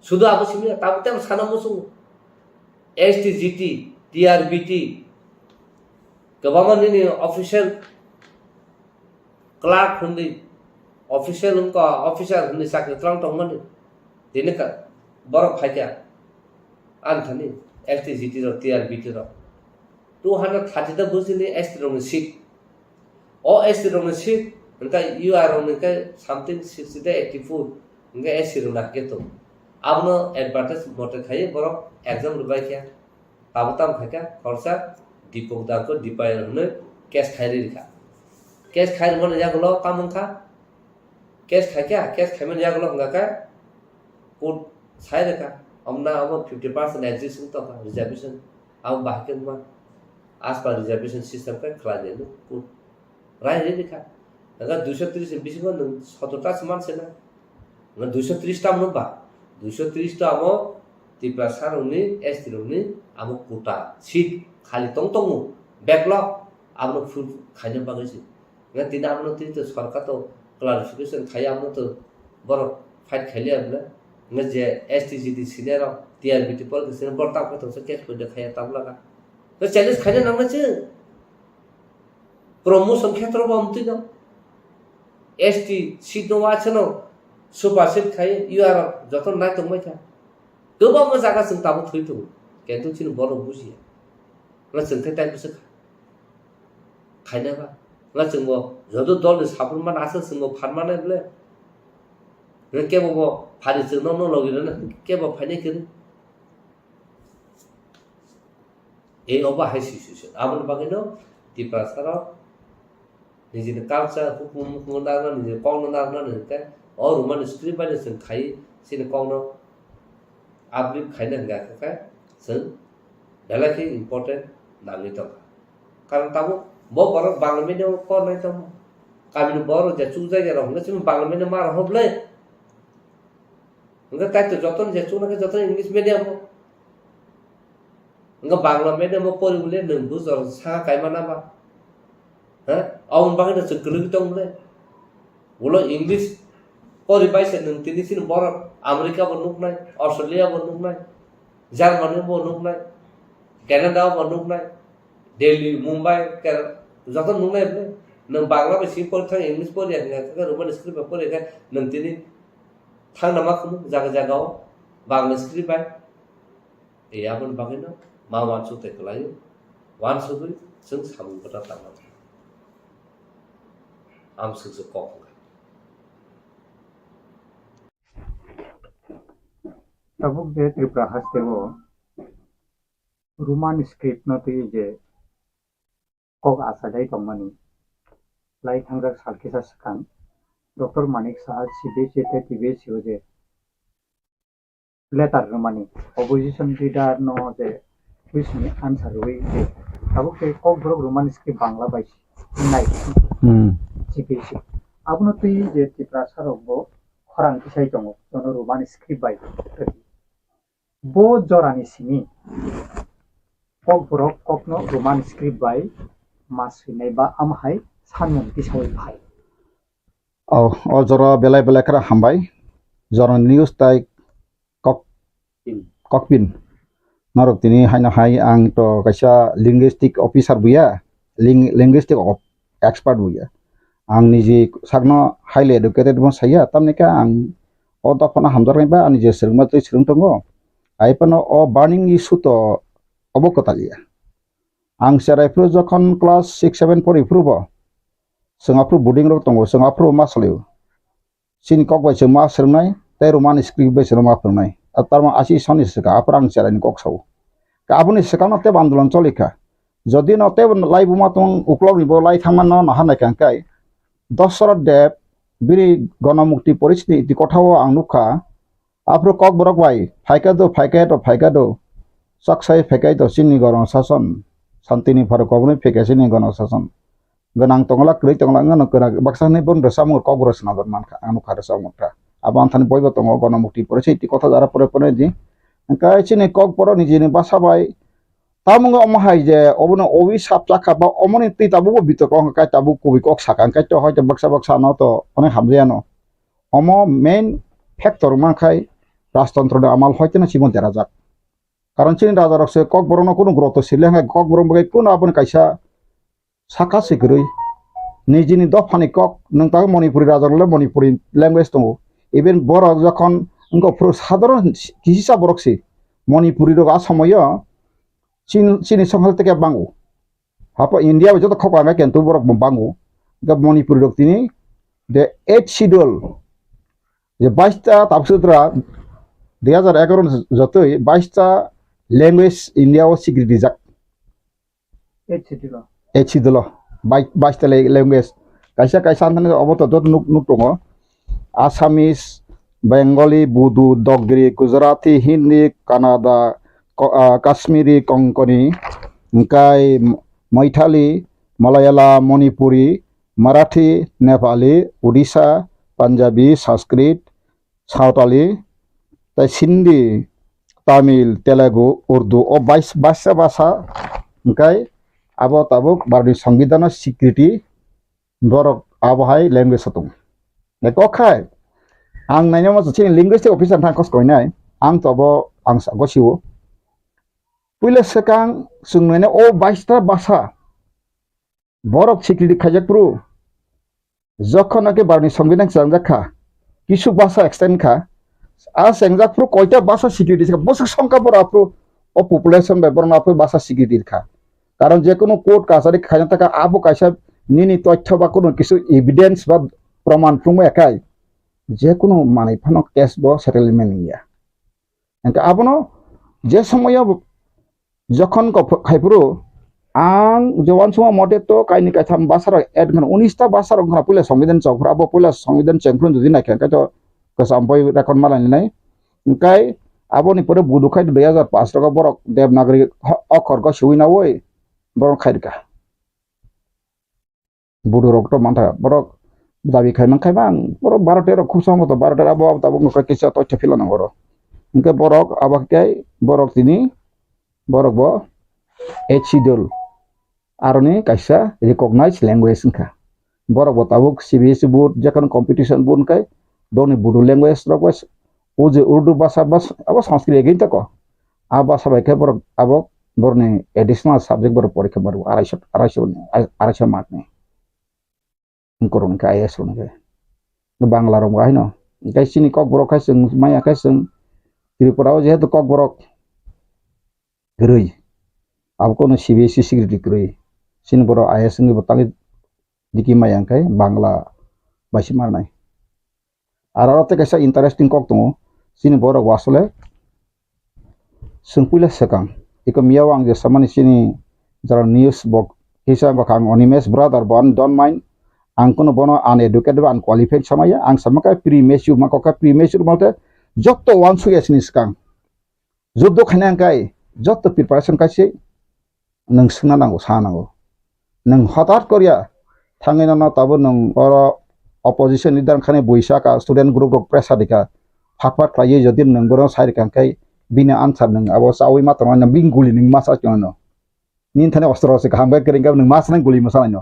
শুধু আবু সিমিয়া তাবো তেম সানা মুসু STGT TRBT governing official clerk hundi official unka officer hundi sakri tlang tong mani dine ka borok phaikya anthani STGT ro TRBT ro 230 da bujini ST ro seat o ST ro seat unka UR ro unka something 60 da 84 unka ST ro naketo abno advertise motor khaye borok exam rubai kya tabatam khaka khorsa dipok da ko dipai hune cash khairi rikha cash khair mone jagulo kamon kha cash khakya cash khamen jagulo ngaka put sai rikha amna amo 50% existing to reservation ab bahken ma as per reservation system ka khla de put rai rikha daga 230 bisi ko 17 ta saman sena 230 ta mo ba 230 ta amo Tipra saruni estiruni amo kuta seat khali tong tong backlog amno full khajam bagasi nga tina amno ti to sarkar to clarification khaya amno to bor fight khali amna nga je STGT senior TRBT por senior bor ta ko to se case ko de khaya tam laga to challenge khajam namna che promotion khetra bamti no ST seat no achano super seat khaye you are joton nai to mai kha gobaं jaga जों दाबो थैथौ केन्तु चिन बर बुजिया ला जों थाय time बिसो खायनाबा ला जों जदो दल साबुन मान आसे जों फानमाने बले रे केबो फारि जों न लगिरना केबो फाइने केन ए अबा हाइसिसु आबन बागैनो दिपा सारा निजिन कालचार हुकुम मुदाना निजि कौन नारना ने और मन स्क्रिप्ट बाले जों खाय सिन कौन abri khaina nga ka sen dalaki important nami to karon tabo bo bor bangla medium ko nai to kami bor je chu jai ra hole chim bangla medium mar hoble nga tai to joton je chu na ke joton english medium nga bangla medium pori bole nang bu jor sa kai mana ba ha aun bangla se gru tong le bolo english pori bai se nang tini sin bor Amerika bonuk nai Australia bonuk nai Germany bonuk nai Canada bonuk nai Delhi Mumbai ke joton nuk nai nang bangla ba si por thang english por ya nga ka roman script por ya nang tini thang nama khum jaga jaga bangla script bai e abon bagena ma wan su te klai wan su du sung sam kota ta am su su ko tabuk je Tripura hastego Roman script no tu je kok asadai tongmani lai thangrak salkisa sakang Dr. Manik Saha CBC te TBC je letter Romani opposition leader no je question answer we je tabuk je kok borok Roman script bangla baisi nai CBC abno tu je Tripura sarok bo khorang kisai tongo jono Roman script bai bo jorani sini kok borok kokno Roman script bai masrinai ba amhai sanmung tisoi bhai o jora belai belai kra hambai jora news tai kokpin narok tini haina hai ang to kaisa linguistic officer buya linguistic expert buya ang niji sakno highly educated mo saya tamne ka ang o dapana hamdar ba ani je serma tu serung tongo aipano o burning issue to obokotalia ang serai pro jokon class 6 7 pori probo singapur boarding rok tongo singapur masleu sin kok bai sema sermai te roman script bai serma pernai atarma asi soni seka aprang serai ni kok sau ka abuni sekana te bandolon cholika যদি নতে লাই বুমা তং উকলব নিব লাই থামান ন হানাই কাংকাই 10 দেব বিরি গণমুক্তি পরিস্থিতি কথাও আং নুখা Afro cock Borok by ফাইকা দো saksaই ফেকাই তো চিনি গণ শাসন শান্তিনি ফার কবনি ফেকাইছিনি গণ শাসন গনাং তংলা ক্রই তংলা ngন করা বাক্সানি বন রসাম কক বরসনা বরমান আং নুখা রসামটা আবান থানি বইব তং গণমুক্তি পরিস্থিতি কথা যারা পরে পরে দি কাই চিনি কক বড় নিজে বাসা by Tamu omahai je obono owi sap chaka ba omoni ti tabu ko bitok ong kai tabu ko bi kok sakan kai to hoite baksa no to one hamje no omo main factor mankai rajtantro da amal hoite na simon terajak karon chini raja rokse kok borono kuno groto sile ha kok borom bagai kuno abon kaisa saka sigrui nijini dofani kok nang tahu monipuri raja le monipuri language to even borok যখন ngo pro সাধারণ হিসাব বরকসি মণিপুরি রোগ আসাময় chini songhal teke bangu apa India bejo to khokwa nga kentu borok bangu ga Manipur rok tini de 8 schedule je 22 tapsutra 2011 jotoi 22 language India o security jak এই চিঠিটা 8 schedule 22 language kaisa antane oboto dot nuk tongo Assamese Bengali Budu Dogri Gujarati Hindi Kannada Kashmiri Konkani Nkai Maithili Malayalam Manipuri Marathi Nepali Odisha Punjabi Sanskrit Sautali tai Sindhi Tamil Telugu Urdu o bahasa Nkai abo tabuk bardi संविधान security borok abohai language satung nekokhai ang naino mo chini linguistic officer thang kos koinai ang tobo ang sa gosiwo puila sekang sungnene o 22 basa borok security khajak pro যখন আগে বারনি সংবিধান সংজ্ঞা কিছু ভাষা extend খা আর সংজ্ঞা pro কয়টা ভাষা সিকিউরিটি বসক সংখ্যা পর আপু ও পপুলেশন ব্যবহার আপু ভাষা সিকিউরিটি খা কারণ যে কোনো কোর্ট কাছারি খাজা থাকা আবু কাইসা নিনি তথ্য বা কোনো কিছু এভিডেন্স বা প্রমাণ প্রমাণ একাই যে কোনো মানে ফানো কেস ব সেটেলমেন্ট ইয়া এনকা আপনো যে সময় যখন খাইপুরো আং জওয়ান সময় মতে তো কাইনি কাইথাম বাসার এড গন 19টা বাসার গন পুলে সংবিধান চফরা ব পুলে সংবিধান চেংফ্রুন যদি না কাই তো কসাম্পই রেকর্ড মালানি নাই কাই আবনি পরে বুদু খাই 2005 টাকা বড় দেবনাগরী অক্ষর ক সুইনা ওই বড় খাইরকা বুদু রক্ত মাথা বড় দাবি খাই মান খাইবাং বড় 12 খুব সম্ভবত 12 আবো তাবো কিছু তথ্য ফিলানো বড় ইনকে বড়ক আবাকাই বড়ক তিনি বড়ক ব এচিডল আরনে কাইসা রিকগনাইজ ল্যাঙ্গুয়েজ ইনকা বড়ক ব তাবুক সিবিএসই বোর্ড যখন কম্পিটিশন বোর্ড কাই দনি বুদু ল্যাঙ্গুয়েজ রকস ওজে উর্দু ভাষা বাস আবো সংস্কৃত এগিন তক আ ভাষা বাইকে বড়ক আবো বরনে এডিশনাল সাবজেক্ট বড় পরীক্ষা বড় 250 মার্ক নে করুন কাই আসুন কে বাংলা রং গাইনো গাইসিনি কক বড় খাইসং মায়া খাইসং ত্রিপুরাও যেহেতু কক বড় গ্রই আব কোন সিবিএসই সিকিউরিটি গ্রই সিন বড় আইএস নি বতাঙ্গি দিকি মায়া খাই বাংলা বাইসি মারনাই আর আরতে কাইসা ইন্টারেস্টিং কক দङ সিন বড় ওয়াসলে sungpula sekang iko miawang je samani sini jara news bok hisa bakang onimes brother bon don't mind ang kono bono uneducated ba unqualified samaya ang samaka pre-mature makoka pre-mature malte jotto wansu yasini sekang joddo khana kai jotto preparation kaise nang suna nango sanango nang hatat korea thangena na tabo nang oro opposition leader khane boisaka student group rok pressure dika fatfat klaye jodi nang boro sair kan kai bina answer nang abo sawi matro na binguli ning masa chono nin thane ostro se khamba keringa nang mas nang guli masa no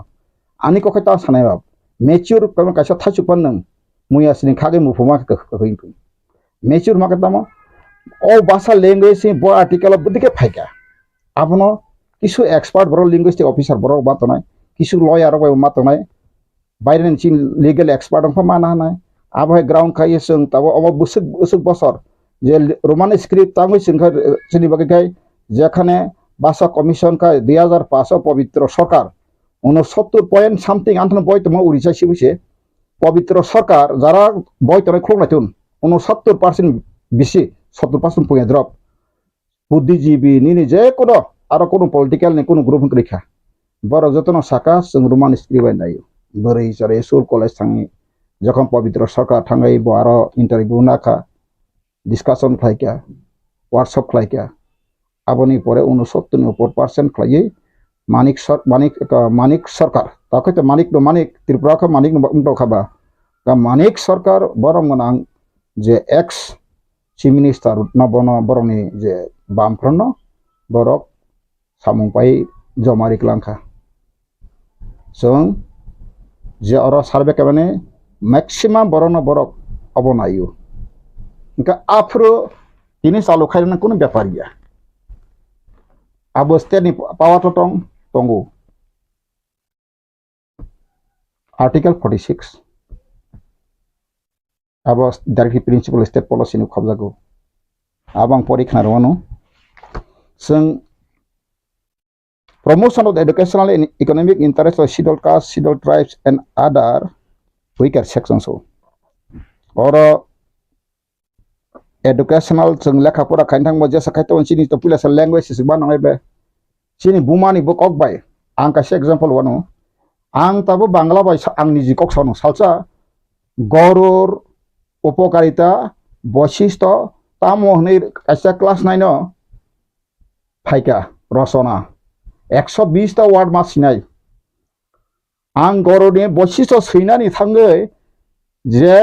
ani ko khata sanai bab mature kam kaisa thachu pan nang muya sini khage mu phuma ka hoin tu mature ma katama o basa language se bo article budike phaika apno kisu expert bro linguistic officer bro batonai kisu lawyer ro batonai বাইরে চিন legal expert অংফা মানা নাই আবহাই ground খাইয়ে song Tabo of বুসুক বছর যে Roman script তাঙ্গুই সিংখা চিনি বাকি খাই যেখানে ভাষা কমিশন খাই 2005 পবিত্র সরকার 69 সামথিং আন্তন বই তোমার উড়িষ্যা শিবিছে পবিত্র সরকার যারা বই তোমায় খুব নাইতুন 69% বেশি 70% পুঁয়ে দ্রপ বুদ্ধিজীবী নিনি যে কোনো আরো কোনো পলিটিক্যাল নে কোনো গ্রুপ রেখা বড় যতন শাখা সং রোমান স্ক্রিপ্ট নাই বরেই চরে স্কুল কলেজ থাঙি যখন পবিত্র সরকার থাঙাই আরো ইন্টারভিউ নাখা ডিসকাশন খাইকা ওয়ার্কশপ খাইকা আবনি পরে 69% খাইয়ে মানিক সরকার তাকে তো মানিক ত্রিপুরা খা মানিক খাবা মানিক সরকার বরং গনাং যে এক্স চিফ মিনিস্টার নবন বরংনি যে বামফ্রন্ট বরক samung pai jomari kelangka sung je oro sarbe kemane maximum borok borok abonayu ఇంకా afro ini selalu kailan kuno ব্যাপার ya aboste ni pawa totong tonggu article 46 abos directive principle state policy ni khobjago abang porikna rono sing promotion of the educational and economic interest of scheduled castes, scheduled tribes and other weaker sections or educational jeng lekha pura kaintang mo jasa kaito sini to pula sa language is ban ngai be sini bumani book ok bai ang ka example wano ang tabo bangla bai ang niji kok sono salsa goror উপকারিতা বৈশিষ্ট্য তামো হনে কাইসা class 9 ন ফাইকা রচনা 120 টা word মা Sinai आं गरनि बैशिष्ट्य सैनानि थाङै जे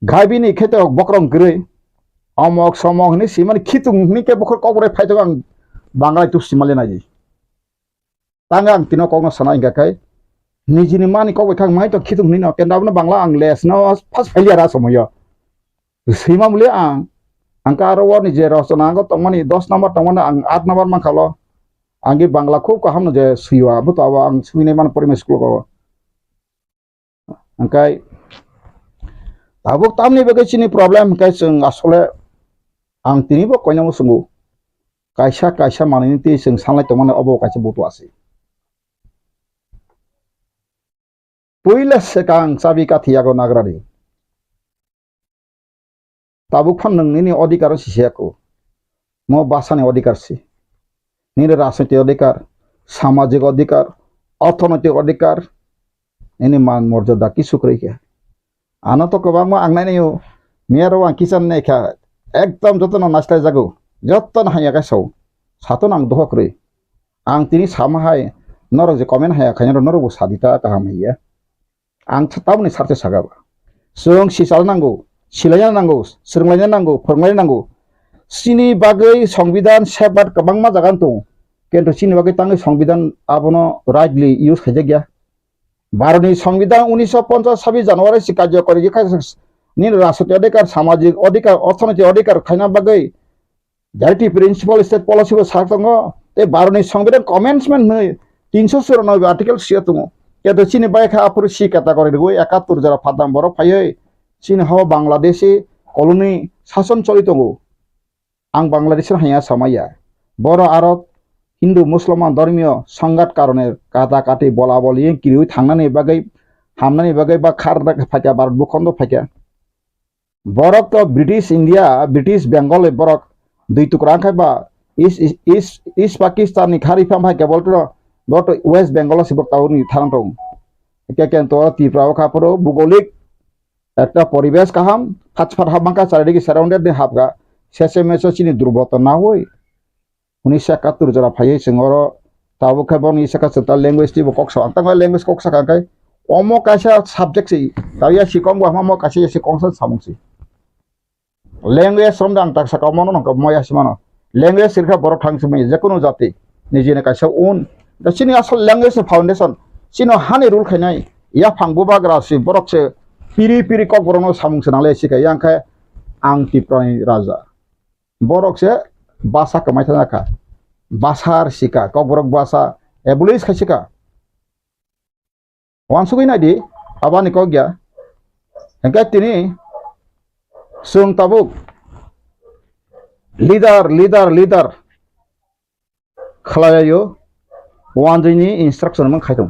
गाबिनि खेते बक्रं गरै अमक समक नि सिमानि खितुंनि के बखर कबरे फाइतो आं बांगाय तु सिमाले नाजि तांगा आं तिनो कगनो सना इंगाkai निजिनि मानि कबे खां माइ तो खितुंनि न केन्दाबनो बांला आं लेस न फास फाइलियारा समयो सैमा मुले आं कारो वनि जे रचना गो तमनि 10 नम्बर तमनि आं 8 नम्बर मा खालो आंगे बांला खूब कहम जे सुइवा बतो आं सुइने मान परिमेस स्कुल को अंकाय ताबुक तामनि बेगेसिनि प्रॉब्लम काय जों आसले आं तिनिबो कयनामो सुंगु कायसा कायसा मानिनि ति जों सानलाय तमने अबो कायसा बतो आसे पहिले सेकां साबि काथियागो नागरानि ताबुक फान नोंनि अधिकार सिसेको मो भाषानि अधिकार सि निर राजनैतिक अधिकार सामाजिक अधिकार अर्थनैतिक अधिकार ini मान मर्यादा की सुक्रिया आना तो कबांग आं नायनायो मेरो आं किसान नायखा एकदम जतन नास्लाय जागौ जतन हाया गासौ सातन आं दहक्रै आं तिनि सामाहाय नर जे कमेन्ट हाया खायनो नरबो सादिता गाहाम हैया आं ताबनि सारथे सागाबा जों सिसाल नांगौ सिलायना नांगौ सोरंलायना नांगौ फोरमायना नांगौ सिनि बागै संविधान सेबाट गोबां मा जागान दं किन्तु सिनि बागै तांनि संविधान आबनो राइटलि इउज खायजा गया भारतनि संविधान 1950 জানুৱাৰী सि कार्यकरी नि राष्ट्रीय अधिकार सामाजिक अधिकार अर्थनैतिक अधिकार खायना बागै डाइरेक्टिव प्रिन्सिपल स्टेट पलिसि बो सार दङ ते भारतनि संविधान कमेन्समेन्ट नै 394 आर्टिकल सिया दङ किन्तु सिनि बायखा आपुर सि कैटेगरी गो 71 जरा फादाम बर फायै सिनि हाव बांलादेशी कलनि शासन चलित दङ आं बांलादेश हाया सामाया बर आरब हिंदू मुसलमान धर्मीय संघात कारणे काटा काटी बला बलि किरि थांनानै बागै हामनानै बागै बा खारदा फाइका भारत भूखंड फाइका बरक तो ब्रिटिश इंडिया ब्रिटिश बेंगल बरक दुई टुकरा खायबा इस पाकिस्तान नि खारिफा फाइका बोलतो बट वेस्ट बेंगल सिबक टाउन थानां दं के तो तिप्राव खापरो भूगोलिक একটা পরিবেশ কাহাম ফাটফাট হাবাঙ্কা চারিদিকে সারাউন্ডেড নি হাবগা শেষে মেসো চিনি দুর্বলতা না হই 1971 जरा फायै सिंगर ताबो खाबन इसाका सता लैंग्वेज ति बकक सा तांगा लैंग्वेज कक सा काय अमो कासा सब्जेक्ट सि ताया सिकम गो हम कासे एसे कंसन सामुसि लैंग्वेज फ्रम दां ताक साका मन न मया सिमानो लैंग्वेज सिरखा बर थांसमै जेकुनु जाति निजेने कासा उन द सिनि असल लैंग्वेज फाउंडेशन सिनो हानि रुल खायनाय या फांगबो बाग्रासि बरकसे पिरि पिरि कक बरनो सामुसि नाले सिकाय यांखाय आं तिप्रानि राजा बरकसे भाषा कमाई था भाषार सिका कबरक भाषा एबुलिस खासिका वानसुगै नायदि आबानि कग गया एंका तिनि जों ताबुक लीडर खलायो वानजैनि इंस्ट्रक्शन मन खायदों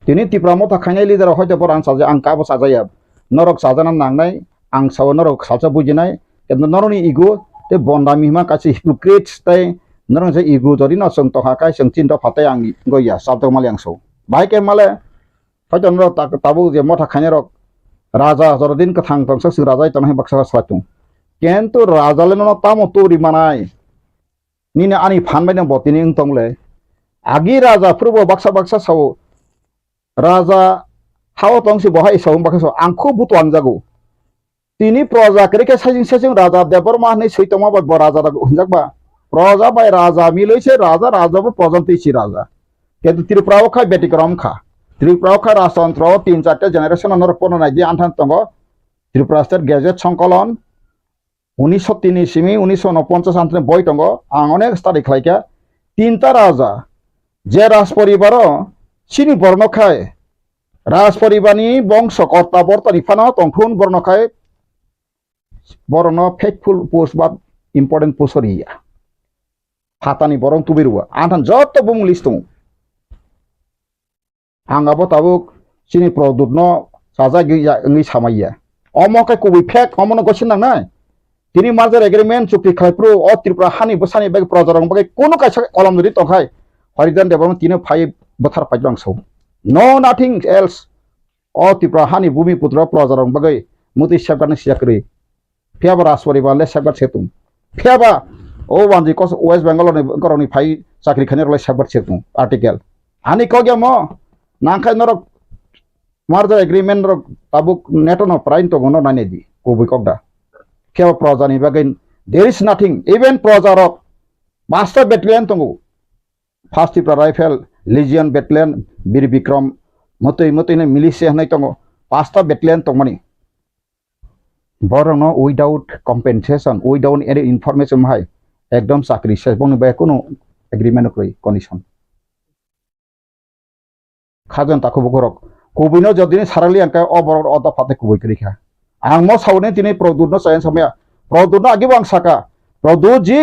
तिनि तिप्रामो थाखायनाय लीडर हयतो बर आं साजा आं काबो साजाया नरक साजाना नांनाय आं साव नरक साजा बुजिनाय किन्तु नरनि इगो ते बन्दा मिमा कासे हिपोक्रेट्स तै नरं जे इगो जरि न जों तहा काय जों चिन्ता फाताय आं गया साबद माले आं सौ बाय के माले हयतो नर ताबु जे मथा खायने रक राजा जरदिन कथां तंस सिं राजा तनहि बक्सा सातु किन्तु राजाले न तामो तोरि मानाय निने आनि फानबाय न बतिनि तंगले आगि राजा प्रभु बक्सा साव राजा हाव तंसि बहाय साव बक्सा आंखो बुतवान जागौ तिनी प्रजा केरेके साजिं राजा देबरमा नै सैतमा बा राजा हुनजाकबा প্রজা বাই রাজা মিলইছে রাজা রাজাবো প্রজন্তিছি রাজা কিন্তু ত্রিপুরাও খায় ব্যতিক্রম খা ত্রিপুরাও খায় রাজতন্ত্র 3-4 জেনারেশন অনর পন নাই যে আনথান তঙ্গ ত্রিপুরা স্টেট গেজেট সংকলন 1903 ইসিমি 1949 আনথান বই তঙ্গ আং অনেক স্টাডি খাইকা 3টা রাজা যে রাজ পরিবার চিনি বর্ণ খায় রাজ পরিবারনি বংশ কর্তা বর্তানি ফানা তংখুন বর্ণ খায় বর্ণ ফেকফুল পোস্ট বা ইম্পর্টেন্ট পোস্টরিয়া ফাতানি বরং তুবিরুয়া আনথান যত বুং লিস্ট দं आंगाबो ताबुक चिनि प्रदुतन साजा गई सामाइया अमके कुबि फेक अमनो गसिन नांनाय तिनि मार्जार एग्रीमेंट चुक्ति खायप्रो अ त्रिपुरा हानि बसानि बेग प्रजारं बगे कोनो कायसा कलम दरि तखाय हरिजन देबन तिनो फाइ बथार पाइलां सौ नो नाथिंग एल्स अ त्रिपुरा हानि भूमि पुत्र प्रजारं बगे मुति सेबगान सियाकरि फेबा राजपरि बाले सेबगान सेतुं फेबा ओ वानजि कस वेस्ट बेंगल नि करनि फाइ चाकरि खाने रले सेबगान सेतुं आर्टिकल आनि कगेमो नांखाय नरक मार्जार एग्रीमेंट रक ताबुक नेटो न प्राइन तो गनो नाने दि कोबि कगदा केव प्रजानि बागै देयर इज नथिंग इवन प्रजारक मास्टर बेटालियन तंगो first Tripura rifle legion battalion Bir Bikram मतै मतैने मिलिशिया हनै तंगो 5टा बेटालियन तंगमानि बरनो without compensation without any information हाय एकदम चाकरि सेस बंनि बाय कोनो एग्रीमेंट कै कंडीशन खाजन ताको बगरक कुबिनो जदिनि सारालि अंका अबर अदा फाते कुबै करिखा आं म सावने तिनि प्रदुतनो सायन समया प्रदुतनो आगिबो आं साका प्रदुत जी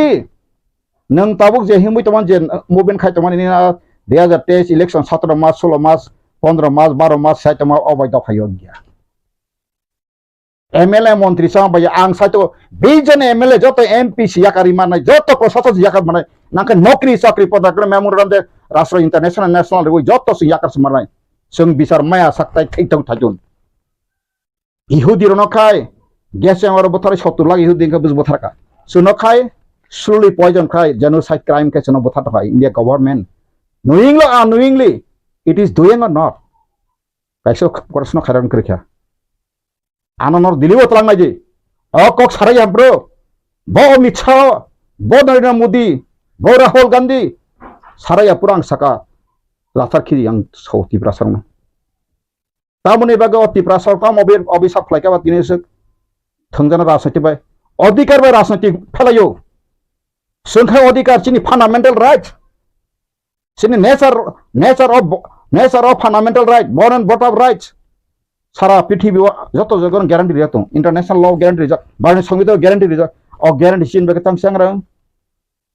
नों ताबुक जे हिमै तमान जे मुभमेन्ट खाय तमान नि 2023 इलेक्शन 17 मार्च 16 मार्च 15 मार्च 12 मार्च साय तमा अबाय दफायो गया एमएलए मंत्री सा बाय आं सायतो बेजन एमएलए जतो एमपी सियाकारि मानाय जतो प्रशासन सियाकार मानाय नांका नौकरी चाकरी पदाकर मेमोरेंडम दे राष्ट्र इंटरनेशनल नेशनल रे जतो सियाकार समानाय जों बिचार माया साक्ताय थैथौ थाजुन इहुदी रनखाय गेस एमर बथार 70 लाख इहुदी का बुझ बथारका सुनखाय स्लुली पॉइजन खाय जेनोसाइड क्राइम के सुनो बथार थाय India government knowingly it is doing or not कायसो प्रश्न खारन करखा आननर दिलिबो तलांनाय जे अ कक साराय ब्रो बो अमित शाह बो नरेंद्र मोदी बो राहुल गांधी साराया पुरां साका लाथार खिरि आं सौति प्रासरन तामने बागे अति प्रासर काम अभिशाप फ्लाइका बातिनेस थंजना राजनीति बाय अधिकार बाय राजनीति फलायो संख्या अधिकार चिनि फंडामेंटल राइट चिनि nature of fundamental right born and bought of rights सारा पृथ्वी जत जगन ग्यारंटी रियातो इंटरनेशनल लॉ ग्यारंटी रिजा भारत संविधान ग्यारंटी रिजा अ ग्यारंटी चिन बागे तंगसांग्रा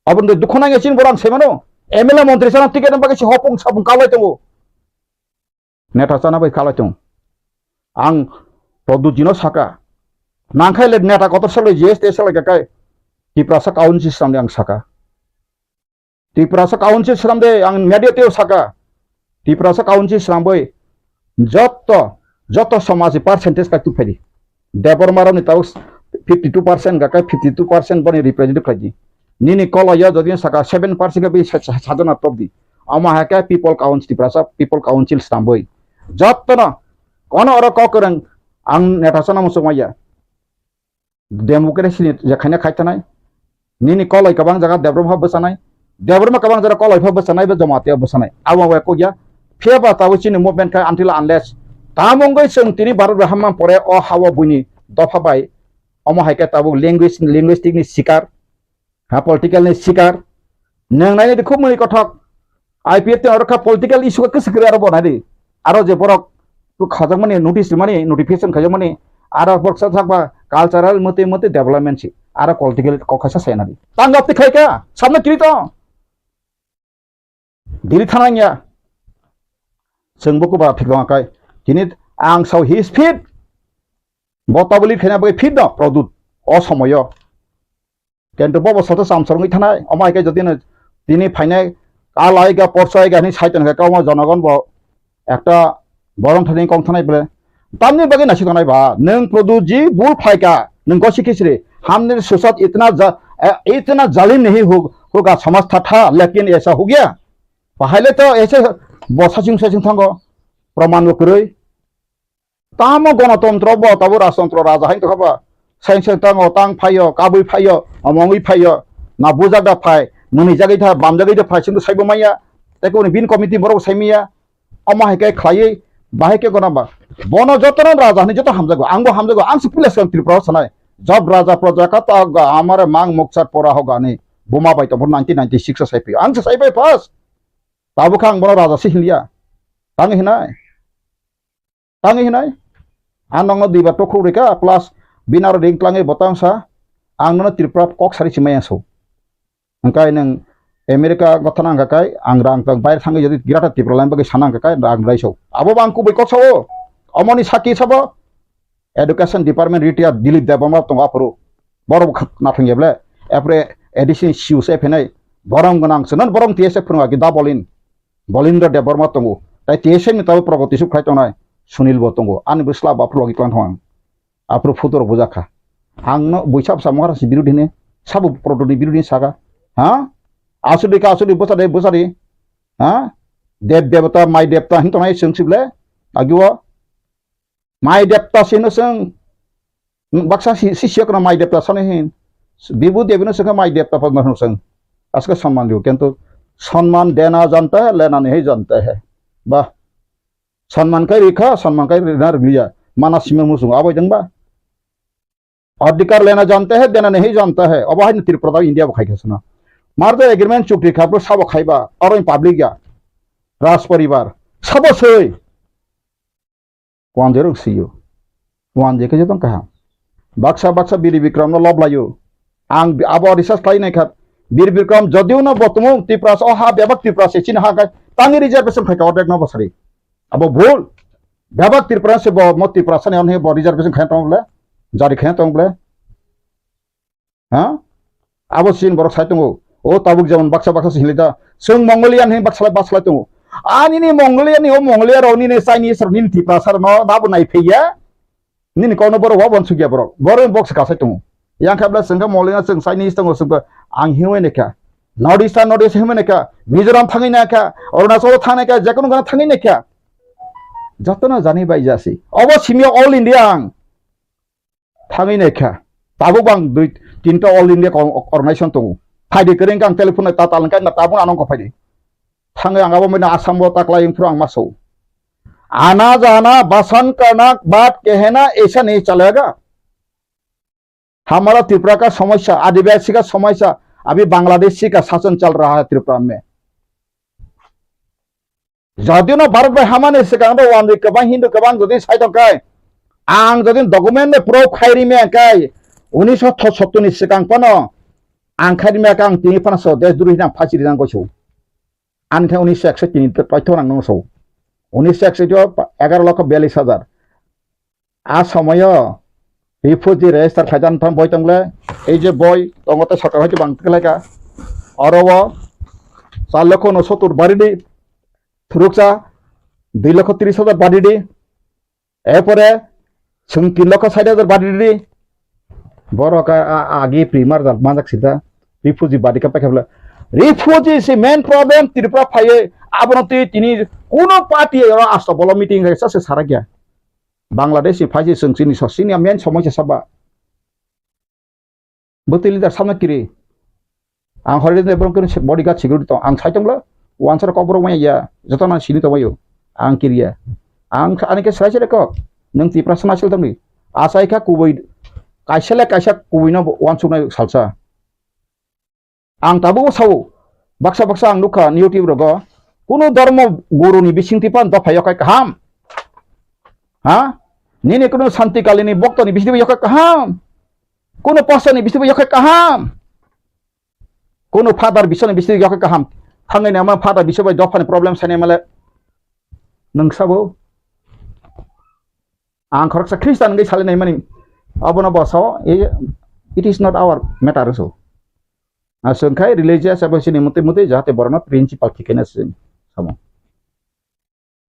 अबन दे दुखनांगे चिन बरान सेमानो एमएलए मंत्री साना टिकेट बागे से हपुं सापुं कालाय दंगो नेता साना बाय कालाय दं आं प्रदुजिनो साका नांखाय ले नेता कत सले जीएसटी सले गाय त्रिपुरा काउन्सिल सामने आं साका त्रिपुरा काउन्सिल सामने आं मेडिएटिव साका त्रिपुरा काउन्सिल सामने जत समाज परसेंटेज का तुफेरी देबरमारो नि ताउ 52% गाय 52% बने रिप्रेजेंटेटिव खाजी निनी कलया जदि साका 7% का बे साधना प्रब्दी अमा हाका people council Tripura people council सामने जत्तना कोन अर ककरं आं नेतासना मसमाया डेमोक्रेसी जखाने खायथानाय निनि कलय कबां जागा डेभलप बसानाय डेभलप कबां जागा कलय बसानाय बे जमाते बसानाय आवा को गया फेबा तावचिनि मुभमेन्ट का आनटिल अनलेस तामंगै जों तिनि भारत हामा परे अ हावा बुनि दफा बाय अम हायका ताबु लिंगुइस्टिक नि शिकार हा पॉलिटिकल नि शिकार नंनायनि खूब मनि कथक आईपीएफ ते अरखा पॉलिटिकल इशू का कसकरे आरो बनादि आरो जे बरक तो खाजक माने नोटिस माने नोटिफिकेशन खाजक माने आरो बक्सा थाकबा कल्चरल मते मते डेभलपमेंट छि आरो पॉलिटिकल कखासा सेनादि तांगाप्ति खायका सामने किरितो दिरि थानांया जोंबो बा फिगवाकाय दिनि आं साव हिज फिट बताबलि खेना बे फिट न प्रदुत असमय केन्टु बबो सत सामसरङै थानाय अमायके जदिनो दिनि फाइनाय कालायगा परसायगा नि साइतन का कामा जनगण ब एकटा बरं थानि कम थानाय बले तामनि बगे नासि थानाय बा नों प्रदुत जी बुल फायका नों गसि किसरे हमने सोसात इतना जालिम नहीं होगा समझता था लेकिन ऐसा हो गया पहले तो ऐसे बसासिं सासिं थांगो प्रमाण करे ताम गणतंत्र ब ताबो राजतंत्र राजा हाइन तो खाबा साइंस तांगो तांग फायो काबुइ फायो अमंगै फायो na buja da phai muni jagai tha bam jagai da phai sindu saibo maya teko ni bin committee borok saimiya ama hai kai khlai bahai ke gona ba bono jotono raja ni joto hamjago angbo hamjago ang pulis kan tripura sanai job raja proja ka ta amare mang moksat pora hoga ni boma bai to 1996 sai pi ang sai pai first tabu khang bono raja si hilia tangi hinai anong di bato khurika plus binar ring klange botang sa ang no tripura kok sari chimaya so angkai nang Amerika gotana angkai angrang tang bayar sangai jadi girata tripura lain bagi sanang angkai rang raiso abo bangku bai kok so amoni saki sabo education department retired Dilip Debama tong apro boro nathang yeble apre edition siu se phenai borong gonang sunan borong tiese phunga gi da bolin do Debama tongo tai tiese mi taw progoti su khai tonai Sunil botongo an busla bapro gi klan thang apro futur bujaka angno boisap samara si birudi ne sabu produdi birudi saga ha asudi busari ha dev devata mai devta hintonai sengsible agiwa mai devta sino seng baksa si siak na mai devta sane hin bibu devino sanga mai devta padma seng aska सम्मान दियो किंतु सम्मान देना जानता है लेना नहीं जानता है bah सम्मान kai rikha सम्मान kai rinar liya mana simel musung abo jangba अधिकार लेना जानता है देना नहीं जानता है अब हाई त्रिपुरा इंडिया खाई खेसना मार दे एग्रीमेंट चुक्ति खाबो सब खाइबा और पब्लिक या राज परिवार सब सई वान जेरो सियो वान जेके जतन कहा बाक्सा बीर विक्रम न लब लायो आं अब रिसर्च खाइ नै खा बीर विक्रम जदिउ न बतमु त्रिपुरा अ हा बेबक त्रिपुरा से चिन हा का तांगी रिजर्वेशन खाइ का ऑर्डर न बसरी अब भूल बेबक त्रिपुरा से म त्रिपुरा से ने ब रिजर्वेशन खाइ तंगले जारी खाइ तंगले हां अब सिन बरक साइ तंगो ओ ताबुक जमन बाक्सा सिलिदा जों मंगोलियान हे बाक्सा दङ आनि नि मंगोलियान हो मंगोलिया रनि ने चाइनिज रनि त्रिपुरा सर न दाबो नायफैया निनि कौन बर वा बनसुगिया बर बक्स कासै दङ yang kabla sengka molinga seng Chinese tang sengka ang hiwe neka North East hiwe neka Mizoram thangi neka Arunachal thangi neka jakunu gana thangi neka jatona jani bai jasi obo simia all India ang thangi neka tabu bang dui tinta all India organization tongu phaidi kereng kang telephone ta talang kan tabun anong ko phaidi thangi ang abo mena Assam bo takla imprang maso आना जाना बसन करना बात कहना ऐसा नहीं चलेगा हमारा त्रिपुरा का समस्या आदिवासी का समस्या अभी बांग्लादेशी का शासन चल रहा है त्रिपुरा में जदिव न भारत में हमारे सिकांग वन कबां हिंदू कबां जदि साइड काय आं जदि डकुमेंट में प्रूफ खाइरी में काय 1977 नि सिकांग पनो आं खाइरी में कां तिनि पनसो देश दुरि नां फासिरि नां गसौ आं था 1961 नि तथ्य नां नसौ 1961 11,42,000 आ समय रिफ्यूजी रेजिस्टार खाइजान थाम बय तंगले এই যে বই তঙ্গতে সরকার হইতে বাংতে লাগা অরব 4,69,000 বাড়িডি থুরুকসা 2,30,000 বাড়িডি এরপরে সুং 3,60,000 বাড়িডি বড় আগে প্রিমার জাল মাজাক সিধা রিফিউজি বাড়ি কাপা খাবলা রিফিউজি সে মেন প্রবলেম ত্রিপুরা ফাইয়ে আবনতি তিনি কোন পার্টি আস্ত বল মিটিং হইছে সে সারা গিয়া बांग्लादेश फाइजे संसिनी ससिनी मेन समस्या सबा बतली दा सामना किरि आं हरिदे ब्रंकन बॉडीगार्ड सिक्युरिटी आं साइतंगला वानसर कबर माया जतना सिनि तबायो आं किरिया आं आनिके साइसे रेक नों तिप्रासन आसल तमनि आसाइखा कुबै काइसा कुबैना वानसुनाय सालसा आं ताबो साव बाक्सा आं नुखा निउटिव रग कुनु धर्म गुरुनि बिसिंतिपान दफायकाय काम हाँ नीने कुनो शांतिकालीन बक्तनी बिसिबो यका कहाम कुनो पसनी बिसिबो यका कहाम कुनो फादर बिसनी बिसिबो यका कहाम थांगै नामा फादर बिसिबो दफानि प्रॉब्लम साने माले नोंसाबो आं खरकसा ख्रिस्टान गै साले नै मानि अबनो बसो it is not our matter so आसंखाय रिलीजियस एबसिनि मते जाते बरना प्रिंसिपल थिकेना सिन सामो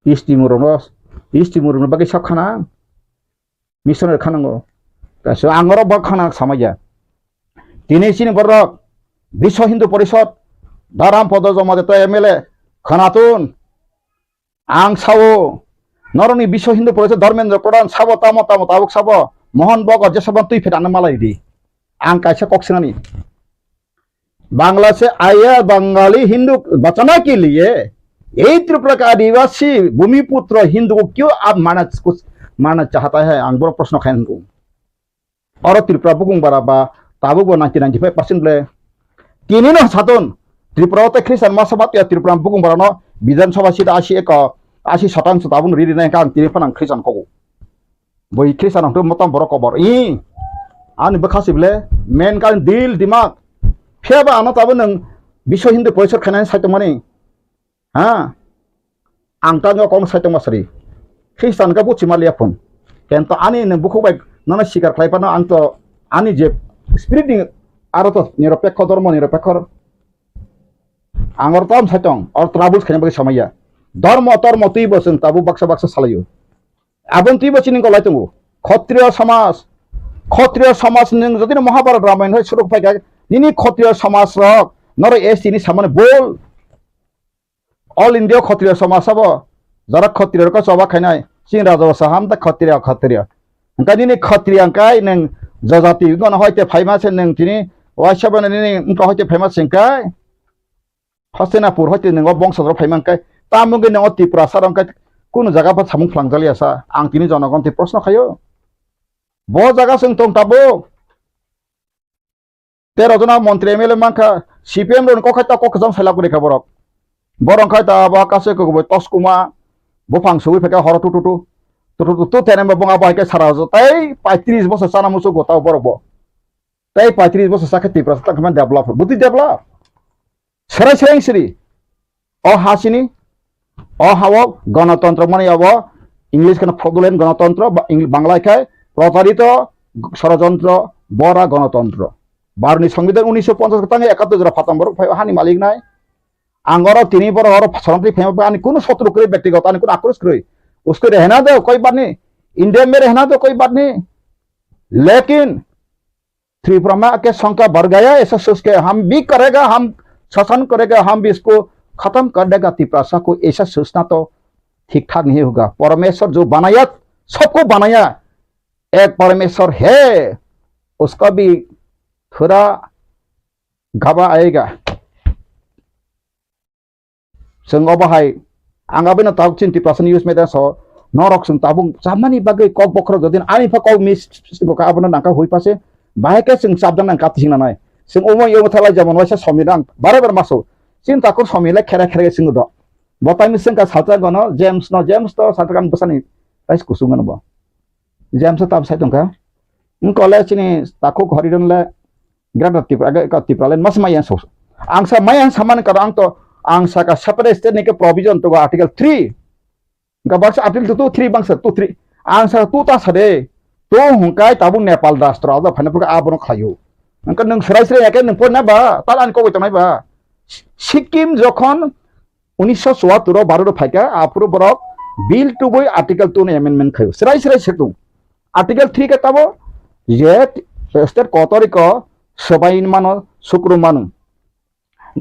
इस्टिमुर बाकी सब खाना मिशनर खानांगो गासो आंगर बा खाना समाया दिनैसिम बर विश्व हिंदू परिषद दाराम पद जमा देता एमएलए खानातुन आं सावो नरनि विश्व हिंदू परिषद धर्मेंद्र प्रधान साबो तामो ताबुक साबो मोहन बगर जेसबन तुइ फेदान मालायदि आं काइसा कक्सिनानि बांग्ला से आया बंगाली हिंदू बचाने के लिए यही त्रिपुरा का आदिवासी भूमिपुत्र हिंदू को क्यों आप मारना चाहता है आं बड़ा प्रश्न खान को और त्रिपुरा बुकुंग बराबा ताबु को 95% ले तीन नो सातन त्रिपुरा ते ख्रिस्टान मासबात या त्रिपुरा बुकुंग बरानो विधानसभा सीट 80% ताबुन रिरि नाय का तीन फनां ख्रिस्टान को बई ख्रिस्टान तो मतम बरो कबर आन बखासिबले मेन का दिल दिमाग फेबा आना ताबो नों विश्व हिंदू परिषद खानाय सायतमानि हा आंतानो कम सायतमासरि ख्रिस्टान का बुचि मालिया फन केनतो आनि नों बुखुबाय नाना सिगार खायपानो आंतो आनि जे स्पिरिटिंग आरो तो निरपेक्ष धर्म निरपेक्ष आंगर तम सायतं और ट्राबुल्स खायबा समया धर्म धर्म तुइ बसं ताबु बक्सा बक्सा सालायो आबन तुइ बसिनि गलाय तंगु क्षत्रिय समाज नों जदिनो महाभारत रामायण होय सुरुक फायगा निनी क्षत्रिय समाज रक नर एसटी नि सामने बोल ऑल इंडिया क्षत्रिय समाज अब जरा क्षत्रिय का सभा खानाय सिं राजा साहाम दा क्षत्रिय अंका निनी क्षत्रिय अंकाय नों जजाति गन होयते फाइमासे नों तिनि वाइसबन निनी उनका होयते फेमस सिंकाय हस्तिनापुर होयते नों बंशधर फाइमांकाय तामुगे नों त्रिपुरा सारंकाय कुनु जगह पर सामुं फ्लांगजालियासा आं तिनि जनगण ति प्रश्न खायो ब जगह जों दं ताबो 13 जना मन्त्री एमएलए मानखा सीपीएम रोन कखायता कखजम साइलागुरि खबरक बरं खायता बा कासे को तस्कुमा बुफां सुइ फेका हर टुटु तेनेम बंगा बायके सारा जतै 35 बছর साना मुसु गताव बरब तै 35 बছর साखे त्रिपुरा तखमान डेभलप बुद्धि डेभलप सराय सिरि अ हासिनि अ हाव गणतंत्र माने अब इंग्लिश kana fraudulent गणतंत्र बांग्ला खाय प्रतारित षড়যন্ত্র बरा गणतंत्र भारतनि संविधान 1950 तांगे 71 जरा फाताम्बर हानि मालिक नाय आंगर तिनी बर और सरंत्री फेम आनि कुनु शत्रु करे व्यक्तिगत आनि कुनु आक्रोश करे उसको रहना दो कोई बात नहीं इंडिया में रहना दो कोई बात नहीं लेकिन त्रिपुरा में के संख्या बढ़ गया ऐसा सोच के हम भी करेगा हम शासन करेगा हम भी इसको खत्म कर देगा त्रिपुरा को ऐसा सोचना तो ठीक ठाक नहीं होगा परमेश्वर जो बनाया सबको बनाया एक परमेश्वर है उसका भी थोड़ा घबा आएगा जों बाहाय आंगाबेनो ताब त्रिपुरा न्यूज मेदा सो नरक जों ताबुं जामानि बागै कक बखर जदिन आनि फा कक मिस सिबका आबनो नाका होइपासे बाहायके जों साबदान नां काथिसिंना नाय जों ओमो यो थालाय जामन वाइसा समिदां बारे बार मासो सिन ताको समिले खेरा खेरा सिंग द बताइम जों का साता गनो जेम्स तो सातगान बसानि राइस कुसुंगन बा जेम्स ताब साइतंका इन कलेजनि ताको घरिदनले ग्राड त्रिपुरा लेन मास माया सो आंसा माया सामान कर आं तो आं साका सेपारेट स्टेट निके प्रोविजन तो आर्टिकल 3 का बक्स आर्टिकल 2 3 बंस 2 3 आं सा 2 ता सदे तो हुंकाय ताबु नेपाल राष्ट्र आदा फनपुर आबनो खायो अंक नों सरायसरे याके नों पना बा तालान को गतनाय बा सिक्किम जखन 1974 भारत फाइका आपुरो बरक बिल टू बय आर्टिकल 2 ने अमेंडमेंट खायो सरायसरे सेतु आर्टिकल 3 के ताबो जे स्टेट कतरिक सबाइन मानो सुक्र मानो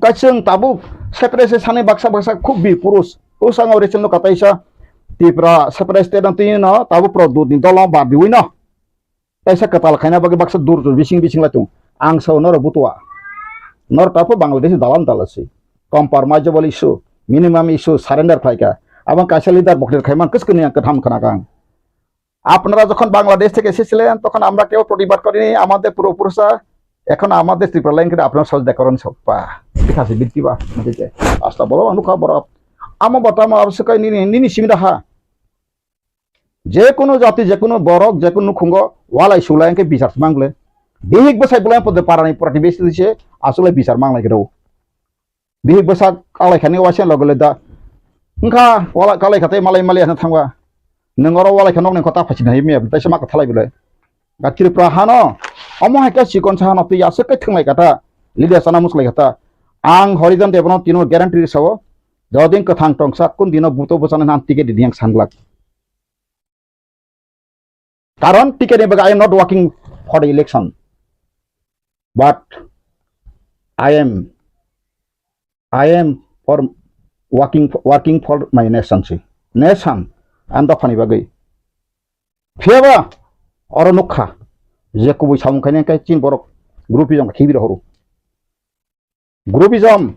गासों ताबु सेपरेट सानै बाक्सा खूब बि पुरुष उसांग रेसन कताइसा त्रिपुरा सेपरेट स्टेट न ताबु प्रदुनि दला बादिवै न तैसा कताल खायना बागे बाक्सा दूर बिसिं लातु आं सौ नर बुतवा नर तापो बांग्लादेश दालान दालासै compromisable issue minimum issue surrender फाइका आबां कासे लिडार बकलेर खायमान कসকনি कथाम खानागां আপনারা যখন বাংলাদেশ থেকে এসেছিলেন তখন আমরা কেউ প্রতিবাদ করিনি আমাদের পূর্বপুরুষরা এখন আমাদের ত্রিপুরা লাইনকে আপনারা সহজ দেখরণ সপ্পা ঠিক আছে বিদ্যিবা মধ্যে আস্তা বলো অনুকা বড় আমা বর্তমান আবশ্যক নিনি সিমিরাহা যে কোনো জাতি যে কোনো বড় যে কোনো খুঙ্গ ওয়ালাই সুলাইকে বিচার মাংলে বিহিক বসাই বলাই পদে পারানি পুরাটি বেশি দিছে আসলে বিচার মাংলাই গেও বিহিক বসা কালাইখানি ওয়াসেন লগলে দা ओंखा वाला कालायखाते मालाय हाना थांबा नोंगरो वालायखा नंने खता फासिनो हायो मिया तैसे माखा थालायबोले गाथिरफ्रा हानो अमो हायका सिकन साहानो तै आसके थंलाय गाथा लिडिया साना मुसलाय गाथा आं हरिजन देबनो तिनो ग्यारान्टी रिसावो जदिन कथां टंसा कुन दिनो बुतो बसानो नाम टिकेट दिदियां सानलाक कारण टिकेट ने बगा I am not working for the election but I am for working for my nation and the funny bagay Phewa और नुखा जे को सामखाने का चीन बरक ग्रुप जों खिबिर हरो Grupizam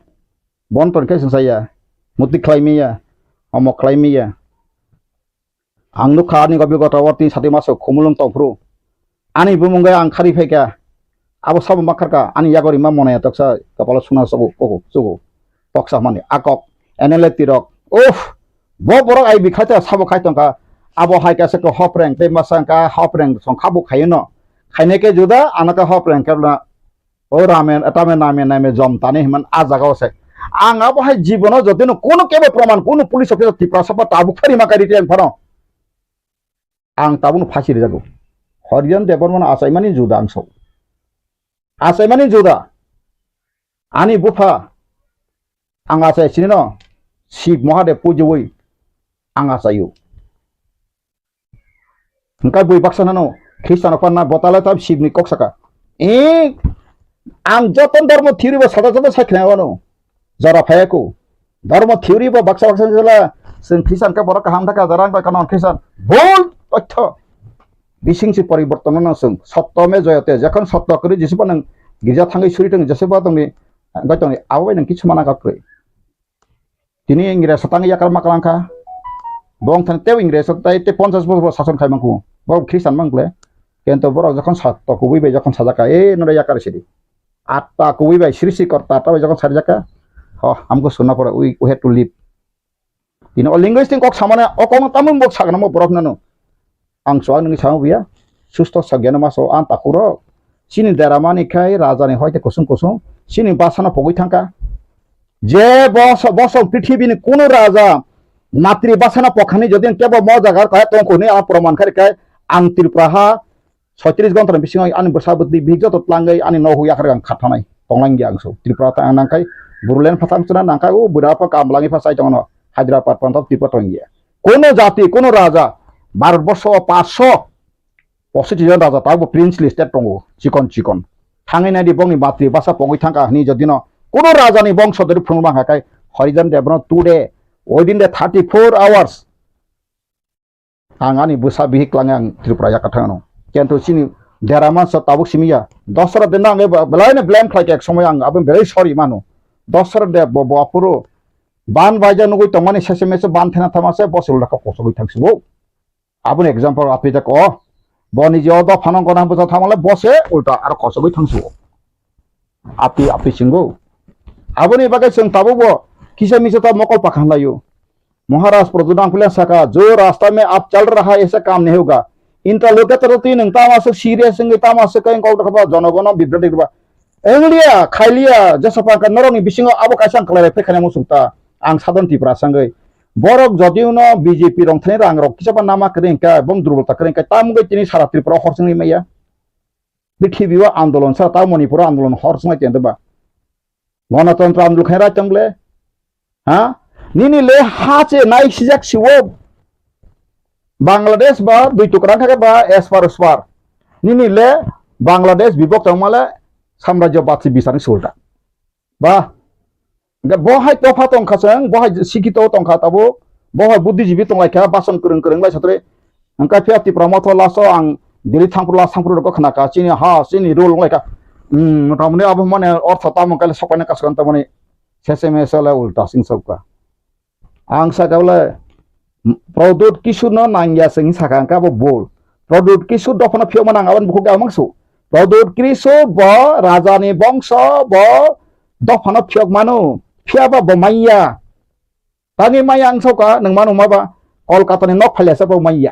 bonton kaisang saya muti klaimia amo klaimia ang nukha ani gabi gota warti sati maso khumulung tongpru ani bumungai ang khari pheka abo sab makarka ani yagori ma monaya toksa kapala suna sabu koko sugo toksa mani akok enele tirok bo borok ai bikhaita sabo khaitongka abo haika se ko hopreng te masangka hopreng song khabu khayeno khaineke juda anaka hopreng kabla o ramen atamen name jom tani himan a jagao se ang abo hai jibono jodino kono kebe proman kono police officer tipra sapa tabu khari makari tiang phano ang tabun phasi rejago horijan debormon asaimani juda angso asaimani juda ani bufa ang asai sinino Shiv Mahadev pujoi ang asayu engkai bui baksanano Krishna panna botala tab Shiv ni koksaka ang joton dharma theory ba sada sada sakhnaano jara phayako dharma theory ba baksa jala sen Krishna ka borak ham thaka jarang ba kanon Krishna bol তথ্য বিশিংসি পরিবর্তন নসং সত্যমে জয়তে যখন সত্য করে যেসব নং গির্জা থাঙ্গি সুরিটং যেসব তংনি গতং আবাই নং কিছু মানা কাকরে তিনি ইংরেজ সতাঙ্গি ইয়াকার মাকালাংকা বং থান তেও ইংরেজ সতাই তে 50 বছর শাসন খাইমাংকু বং খ্রিস্টান মাংলে কিন্তু বড় যখন সত্য কবিবাই যখন সাজাকা নরে ইয়াকার সিদি আত্মা কবিবাই সৃষ্টি কর্তা আত্মা যখন সাজাকা আমকো শোনা পড়ে উই হ্যাড টু লিভ তিনি লিঙ্গুইস্টিক কক সামানে অকম তামুং বক সাগনা মো বরক নানো ang soal ngi samu biya susto sagyana maso an takuro sini daramani kai rajani hoite kusung sini basana pogoi thangka je bos পৃথিবী ni kono raja matri basana pokhani jodin kebo mo jagar kaya tongko ni a proman khari kai ang tirpraha 36 gontra bisingai ani bersabudi bigjo to tlangai ani no huya khari ang khathanai tonglang gi angso tirpra ta nangkai burulen phatam chuna nangkai o budapa kamlangi phasai tongno Hyderabad pantop tirpra tongia kono jati kono raja Bharatvarsha 565 জন রাজা তাবো princely state টঙ্গো চিকন Than নাইদি বংনি মাতৃ ভাষা পগই থাকা নি যদিন কোন রাজানি বংশধর ফ্রংবা হাকাই হরিজন দেবন today ওইদিন দে 34 আওয়ার্স আঙানি বুসা বিহিক লাঙে আং ত্রিপুরা জাকাথানো কিন্তু চিনি দেরামান স তাবুক সিমিয়া দশরা দিন আগে বলাইনে ব্লেম খাইকে এক সময় আং আবেন ভেরি সরি মানো দশরা দে বপুরো বান বাইজা নগই তমানি শেষে মেসে বান থেনা থামাসে বসে উল্লাকা কসগই থাকছিবো আপন এক্সাম্পল আপনি তা ক বনি যে অদ ফানং গনা বুঝা থামালে বসে উল্টা আর কসগই থাকছো আপনি সিংগো আপনি বাকে সং তাবো किसे मिसे तो मकल पखान लायो महाराज प्रजुदान खुले सका जो रास्ता में आप चल रहा है ऐसा काम नहीं होगा इंटा लोके तरती नंग तामासे सीरियस संग तामासे कहीं कौ खबा जनगण बिब्रति खबा एंगलिया खाइलिया जसपा का नरंनि बिसिंग आबो काइसां खलाय फेखाने मुसुंता आं साधन तिप्रा संगै बरक जदिउनो बीजेपी रंथने रां रक किसबा नामा करेंका बम दुर्बलता करेंका तामुगै तिनि सारा त्रिपुरा हरसंनि मैया पृथ्वीवा आंदोलन सा ता मणिपुर आंदोलन हरसंgai तेंदबा गणतंत्र आंदोलन खैरा चंगले हा निनी ले हाचे नाइ सिजाक सिवो बांग्लादेश बा दुई टुकरा थाके बा एसपार उसपार निनी ले बांग्लादेश विभक्त माले साम्राज्यबाद बिसारनि सुलता बा बहाय तफा तंखासं बहाय सिकित तंखा ताबो बहाय बुद्धिजीबी तंलायखा बासन करं करं बाय साथरे अंका फियाति प्रमथ लासो आं दिल्ली थांपुला सांपुर को खनाका सिनि हा सिनि रोल लायका मतामने अब माने अर्थ ताम काले सपायना कासकन तामने सेसे मेसला उल्टा सिं सबका आं सागावले प्रदुत किसु न नांगिया सिं साकांका बोल प्रदुत किसु दफना फियमा नांगावन बुखु गामंसु प्रदुत किसु ब राजानि वंश ब दफना फियक मानु फियाबा बमाइया तानि माया आं सका नों मानु माबा कलकातानि नक फाइलासा बमाइया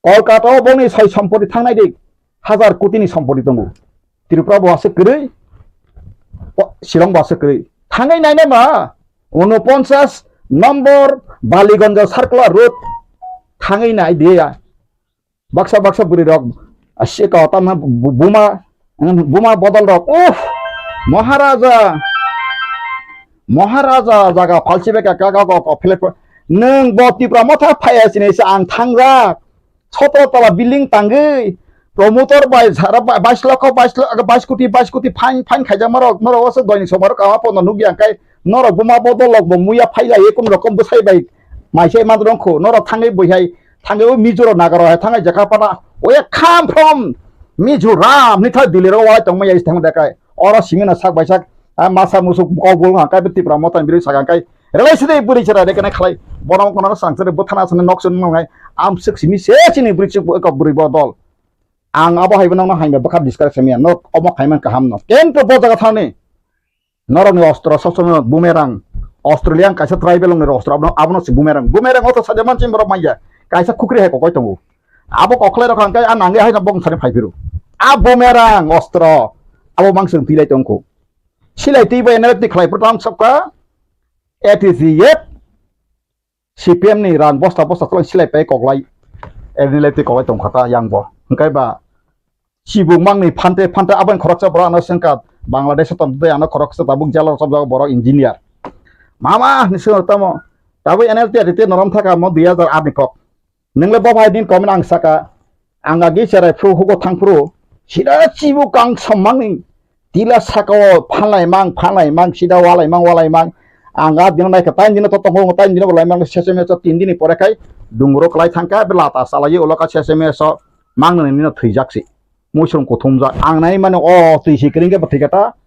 कलकातायाव बंनि सय सम्पति थांनाय दै 1000 कोटिनि सम्पति दङ त्रिपुरा बहासो गरै शिलं बहासो गरै थांनाय नायनाय मा 49 नम्बर बालीगंज सार्कुलार रोड थांनाय नाय दिया बाक्सा बाक्सा बुरि रक असेका तामा बुमा बदल रक उफ महाराजा जागा फालसिबेका कागा को फ्लेट नों बतिप्रा मथा फायासिनेसे आं थांजा 17 तला बिल्डिं तांगै प्रमोटर बाय सारा 22 लाख 22 कोटी फाइन खाइजा मारक नरवासो दयनि समर कावा पन नुगिया काय नर बुमा बदल लक मुया फाइला एकुन रकम बसाइबाय माइसे माद्रंखौ नर थांगै बहाय थांगै मिजोर नागार हाय थांगै जाकापाना ओए खाम फ्रम मिजोराम निथा दिलेर वाय तंगमै इस थांग देखाय और सिंगना साक बायसाक masa musuh kau bol ngangkai beti pramotan biru sagangkai relasi deh beri cara dek kena kalai borong kono sang sere botana sana noksun ngai am sik simi se sini beri cuk ko beri bodol ang abo hai benang hai bakar discuss semia no omok hai man kaham no ken to bo jaga thane norong ni ostro sosome bumerang Australian kaisa tribal ng ostro abno si bumerang oto sajaman chim borok maya kaisa kukri hai ko koi tongu abo koklai rok angkai anange hai na bong sare phai biru a bumerang ostro abo mangsung tilai tongko silai tiba energi kalai pertama sabka etiziyet CPM ni ran bosta kalau silai pe koklai energi koklai tong kata yang bo engkai ba sibuk mang ni phante aban khoroksa bora ana sengkat Bangladesh tam de ana khoroksa tabuk jala sab jaga bora engineer mama ni seur tamo tabu energi adite norom thaka mo 2008 ni kok ningle bo bhai din komen ang saka anga gi serai fru hugo thang fru sida sibuk kang samang ni tila sakao phalai mang sida walai mang anga din nai ka tain din to tong tain din walai mang seseme so 3 din pore kai dungro klai thangka belata salai uloka seseme so mang ni no theijaksi mushrum ko thumja ang nai mane o tui sikring ke bathikata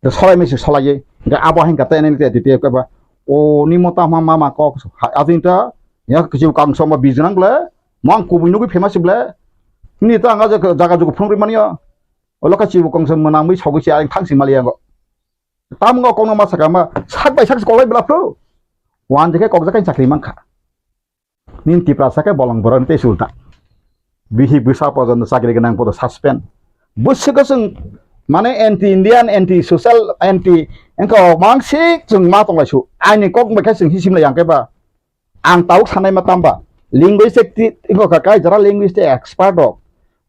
to solai mesi solai ga abo hen kata ene te te ka ba o ni mota mama ko azinta ya kjiu kang soma bijnang ble mang ku binu famous ble ni ta anga jaga jugo phungri mania oloka chibu kong sem menang mi sogu si aing thang si malia ngo tam ngo kong ma saka ma sak bai sak kolai bla pro wan jeke kok jaka chakri mangkha nin ti prasa ke bolong boron te sulta bihi bisa pojon sakri genang podo suspend busga sung mane anti indian anti social anti engko mangsik jung ma tong laisu aini kok ma sung hisim la yang ke ba ang tauk sanai ma tamba linguistic engko ka jara linguistic expert dok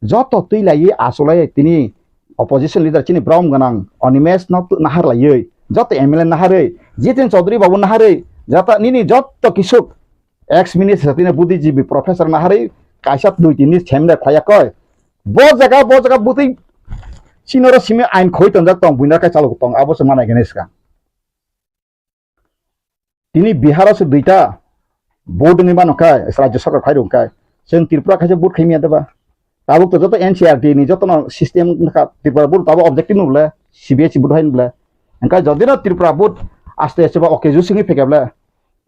joto tui lai asolai tini opposition leader chini Braum ganang onimes nahar lai joto MLN nahare Jitin Chaudhary babu nahare jata nini joto kisuk ex minister tini buddhijibi professor nahare kaisat 2-3 chemda khaya koy bo jaga buti sinoro simi ain khoi tonjak tong buinar ka chalok tong abo semana geneska tini bihar se duita board ni banokai rajya sarkar khai dong kai seng Tripura kaise board khaimia deba tabuk to joto NCRT ni joto no system ka Tripura board tabo objective nubla CBSE board hain bla engka jodina Tripura board aste ba oke jusingi phekabla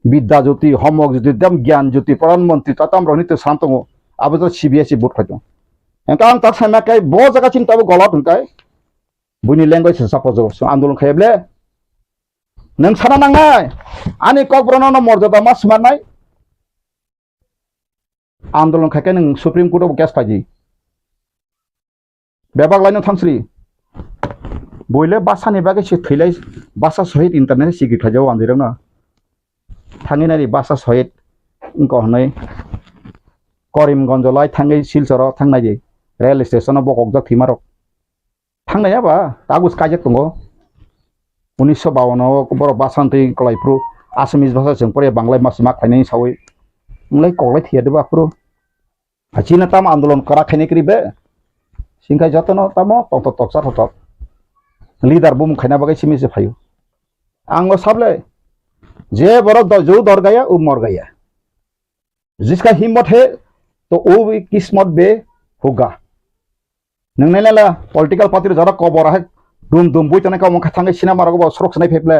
bidya jyoti homework jyoti dam gyan jyoti pradhan mantri tatam roni to santongo abo to CBSE board khaito engka ang tak sama kai bo jaga chin tabo golat engkai buni language suppose so andolon khayable nang sana nangai ani kok brono no morjada mas manai andolon khake nang supreme court of case phaji bebak laino thamsri boile basa ni bage se thilai basa sahit internet sigi khajau andirang na thanginari basa sahit ko hanai Karimganj lai thangai Silchar thangnai je rail station bokok jak thimarok thangnai ba tagus kajak tongo 1952 ko boro basantei kolaipru assamese bhasha jeng pore banglai masma khainai sawi mulai koklai thiade ba pro achina tam andolon kara khaine kribe singkai jotono tamo tong toksa thot leader bum khaina bagai simi se phayo ango sable जे बरक जो दर गया वो मर गया जिसका हिम्मत है तो वो भी किस्मत बे होगा नंगनेला पॉलिटिकल पार्टी जरा कबर है दुम दुम बुई तने का मुख थांगे सिनेमा रगो सरक सनाय फेप्ले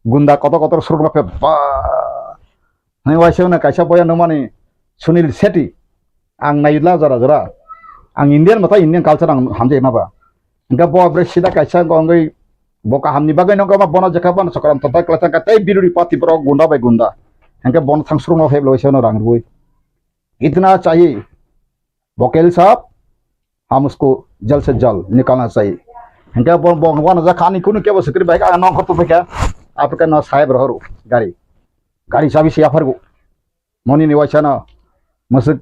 गुंडा कत सरक बा बा नै वाइसे न काइसा बया नमानि सुनील शेट्टी आं नायला जरा आं इंडियन मथा इंडियन कल्चर आं हामजे माबा इंगा बब्रे सिदा काइसा गंगै boka hamni bagai nongka ma bono jakapan sakaram tata kelatan katai biruri pati pro gunda by gunda hengke bon thangsrung no heblo isono rangrui इतना चाहिए वकील साहब हम उसको जल्द से जल्द निकालना चाहिए हंके bon bon wan za khani kunu ke bosukri bai ka nong khatu peka apka na sahib rohru gari sabi sia fargu moni ni wachana masuk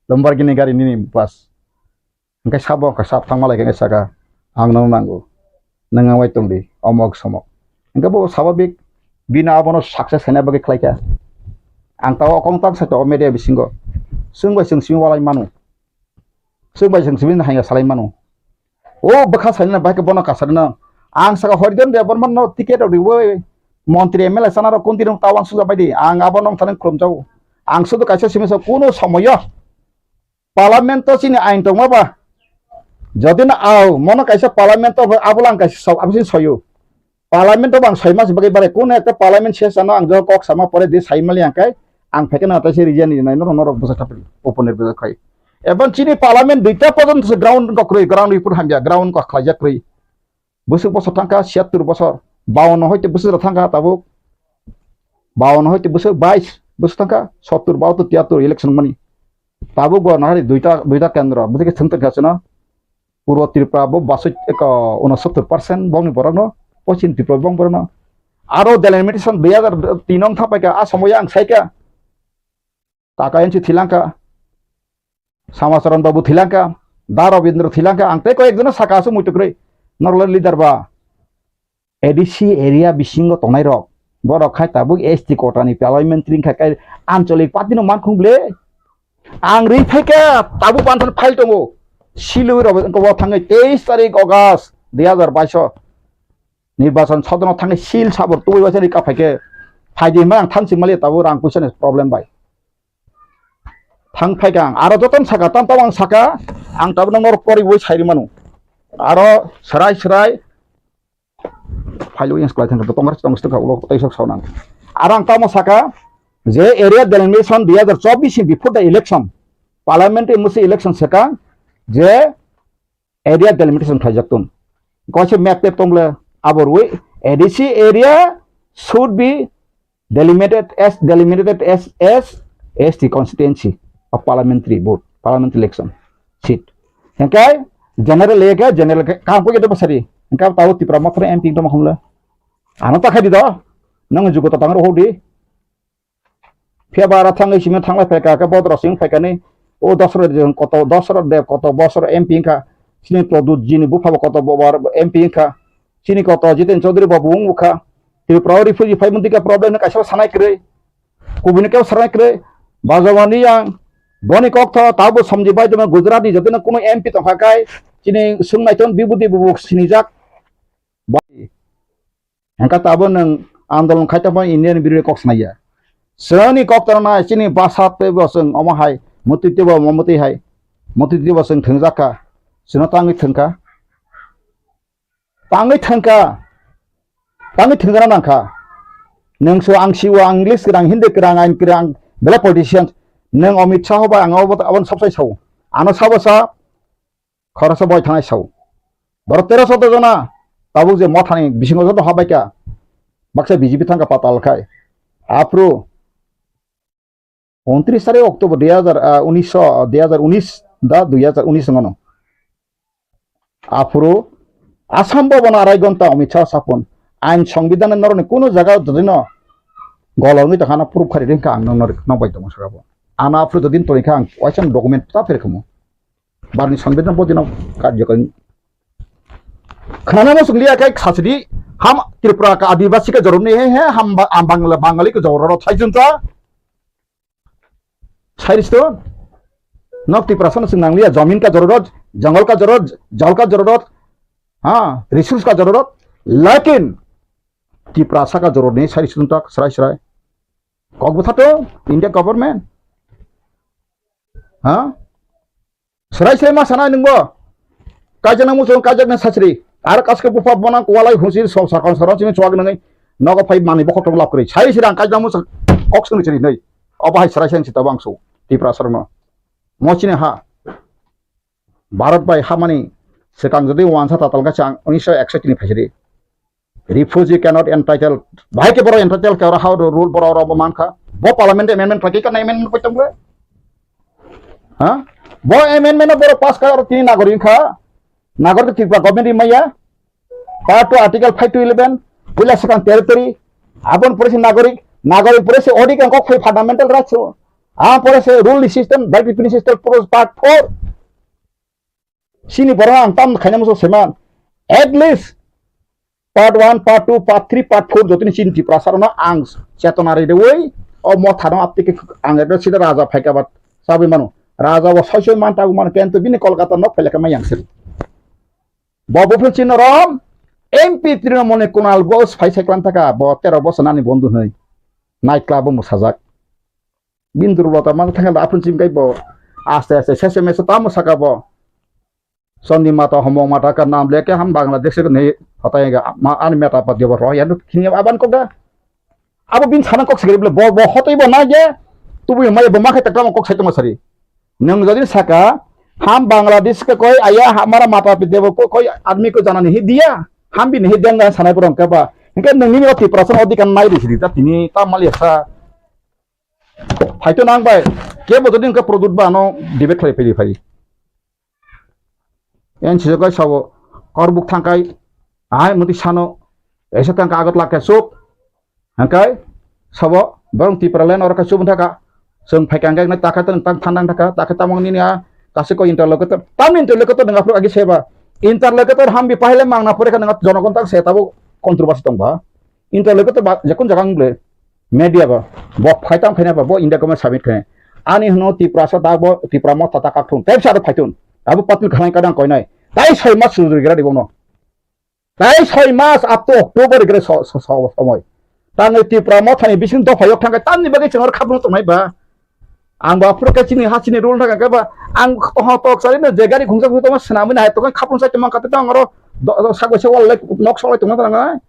lamborghini gari nini pas hengke sabo ka sab thangma lagi saka ang nang nango nangawai tongdi omok somok engka bo sababik bina abono success hena bagi klaika ang taw kong tak sa to media bisingo sungbai sungsi walai manu sungbai sungsi bin hanya salai manu o bakha saina ba ke bono kasarna ang saka hordem de bon no ticket ri wo মন্ত্রী MLA সানার কোন দিন তাওয়ান সুজা বাইদি আং আবনং থানেন ক্রমজাও আং শুধু কাইসা সিমেসা কোনো সময় parliament চিনি আইন দংমাবা যদি না আও মনে কাইসা পার্লামেন্ট আবলাং কাইসা সব আবসি সয়ো parliament to bang saima sebagai bare kun ekta parliament session ang jo kok sama pore di saimali angkai ang feken ata si region ni nai no bosa tapri open air khai eban chini parliament duita pojont se ground ko kroi ground ipur hamja ground ko khlaja kroi busuk bosor tangka 76 bosor 52 hoite busuk tangka tabuk 52 hoite busuk 22 busuk tangka 70 72 73 election mani tabuk go nahari duita kendra busuk thunta gasna purbo tripura bo 69% bongni borano পশ্চিম ত্রিপুরা বং বরনো আরো delimitation 2003 নং থাপাইকা আসাময়া আং সাইকা কাকা NC থিলাঙ্কা সামাচরণ বাবু থিলাঙ্কা দা রবীন্দ্র থিলাঙ্কা আং তে কয়েকজন সাকাসু মুইতক্রই নরল leader বা ADC area বিসিঙ্গ Tonai rock বড় খাই তাবুক এসটি কোটানি পার্লামেন্টারি খাই আঞ্চলিক পাতিনো মানখুংলে আং রি ফাইকা তাবু পানথন ফাইল দङो সিলুই রব থাङै 23 তারিখ আগস্ট 2022 নির্বাচন সদন থাঙে সিল সাবর তুই বাছারি কাফাইকে ফাইদি मा आं थांसिं माले ताबो रां कुइसन प्रॉब्लम बाय थां फाइका आरो जतन साका ताम ताम आं साका आं ताबो नंगर करि बय साइरि मानु आरो सराय फाइलो इन्स क्लाइथन तो तंगर तंगस्त का उलो तैसक सावनां आरो आं ताम साका जे area delimitation 2024 before the election parliamentary मुसे इलेक्शन साका जे एरिया डेलिमिटेशन खाइजाक्तुन गसे मैप टेप तंगले our way ADC area should be delimited as ST constituency of parliamentary vote parliamentary election seat engkai general lega general ka ko gitu pasari engkai tahu ti pramatra MP to makhumla ano ta khadi do nang jugo ta tangro hodi febara thangai sime thangla pheka ka bodro sing pheka ni o dosro de koto bosor MP ka sini produt jini bu phaba koto bobar MP ka sini koto jiten chaudhary babu mukha tripura refugee phai munti ka problem na kaisa sanai kre kubuni ka sanai kre bazawani yang boni kok tho tabu samji bai de gujarati jadena kono MP to phakai sini sungnai ton bibudi bubuk sini jak bai angka tabu nang andolon khaita ba indian birure kok sanaya sani kok tarna sini basat pe boseng omahai mutiti ba momuti hai mutiti boseng thengjaka sino tangi thengka tangi thengana nangka nengso ang siwa english kerang hindi kerang ain kerang bela politicians neng Amit Shah ba ang abon sabsai sau ano sabasa khorasa boy thanai sau bar 1300 jona tabu je mothani bisingo joto habaika baksa BJP thangka patal khai apro 29 October 2019 da 2019 ngono apro Assam ভবন আড়াই ঘন্টা অমিত শাহ সাপন আইন সংবিধানের নরনে কোনো জায়গা যদি ন গলমি তখন প্রুফ খারি রেখা আং নবাই দম সরাবো আনা আফ্রু দিন তো রেখা আং ওয়াইসান ডকুমেন্ট তা ফেরখমো বারনি সংবিধান পদিন কার্যকরী खाना में सुनलिया क्या खासरी हम त्रिपुरा का आदिवासी का जरूर नहीं है हम बंगाली का जरूरत है जनता साइरिस्तो नक त्रिपुरा सन सिंगनांगलिया जमीन का जरूरत जंगल का जरूरत जल का जरूरत हाँ रिसोर्स का जरूरत लेकिन त्रिपुरा का जरूरत नहीं साइरिस्तो तक सराय कौन बता तो इंडिया गवर्नमेंट हाँ सराय मा सना नंगो काजना मुसुं काजना सासरी आरो कासके बुफा बना कोवालाई हुसि सब साखन सराव सिनि चवाग नङै नग फाइ मानि बखत लाब करै साइ सिरां काजना मुसुं अक्सन चरि नै अबाहाय सराय सेन सिता बांसौ त्रिपुरा सरनो मचिने हा भारत बाय हामानि सेकां जदि वानसा तातालगा चां 1961 नि फाइसरि रिफ्यूजी कैनॉट एंटाइटल भाई के बरो एंटाइटल के हाउ रूल बरो रो मानखा बो पार्लियामेंट अमेंडमेंट फाकि का अमेंडमेंट पतंगले हां बो अमेंडमेंट बरो पास का और 3 नागरिक खा नागरिक त्रिपुरा गवर्नमेंट मैया पार्ट 2 आर्टिकल 5 to 11 विला सेकां टेरिटरी आपन पुरेसे नागरिक पुरेसे ओडी का कोई फंडामेंटल राइट्स आ पुरेसे रूल सिस्टम बाइट पिनि सिस्टम पुरोस पार्ट 4 सिनि बरो आं ताम खाइनामसो सेमान at least part 1 part 2 part 3 part 4 जतिनि सिन त्रिपुरा सरना आं चेतनारि देवै ओ मथानो आपतिके आं एबे सिदा राजा फाइकाबाद साबि मानु राजा व सयसय मानता मान केन्तो बिनि कलकाता न फैलाका मायांसि बबुफुल चिनरम एमपि तृणमूल कुणाल बोस फाइसाइक्लान थाका ब 13 बोसोर नानि बन्धु नै नाइट क्लाब मुसाजाक बिन्दुरबता मान थाका आफुन चिमकाइ ब आस्ते आस्ते सेसे मेसे ताम साका ब सन्धि माता हमो माता का नाम लेके हम बांग्लादेश के नहीं hotay ga ma an meta pat ge ro ya kini aban ko ga abo bin sana kok segere bo hotay bo na ge tubu mai bo ma khai takam kok sai to masari nang jodi saka हम बांग्लादेश के कोई आया हमारा माता पिता को कोई आदमी को जाना नहीं दिया हम भी नहीं देंगे सनाई पर उनका बा इनके नंगी में थी प्रश्न अधिक नहीं दिखी था तिनी ता मलिया फाइटो नांग बाय के बजो दिन का प्रोडक्ट बानो डिबेट खाई फैली फाई एन चीज का सब कर बुक थांकाय आय मति सानो ऐसे तंग कागज लाके सुप हंकाय सब बरं ती प्रलेन और का सुप थाका जों फाइकांगाय ना ताका तन तंग थांदां ताका तामंग नि kasih ko interlocutor tam interlocutor dengan aku lagi seba interlocutor ham bi pahle mang na pore kan dengan jonogon tak saya tahu kontroversi tong ba interlocutor ba jakun jakang ble media ba bo phaitam phaina ba bo india government submit khe ani hno ti prasa da bo ti pramo tata ka thun tep sa phaitun abu patul khanai kadang koi nai tai 6 mas suru gira dibono tai 6 mas up to october gira সময় tang ti pramo thani bisin do phayok thang tan ni bagi chengor khapnu to mai ba ang bapur ke sini hasini rule na ka ba ang tok sari na jegari khungsa khu to ma snami na to kan khapun sa temang kata tang ro sagwe se wal nok solai to na tang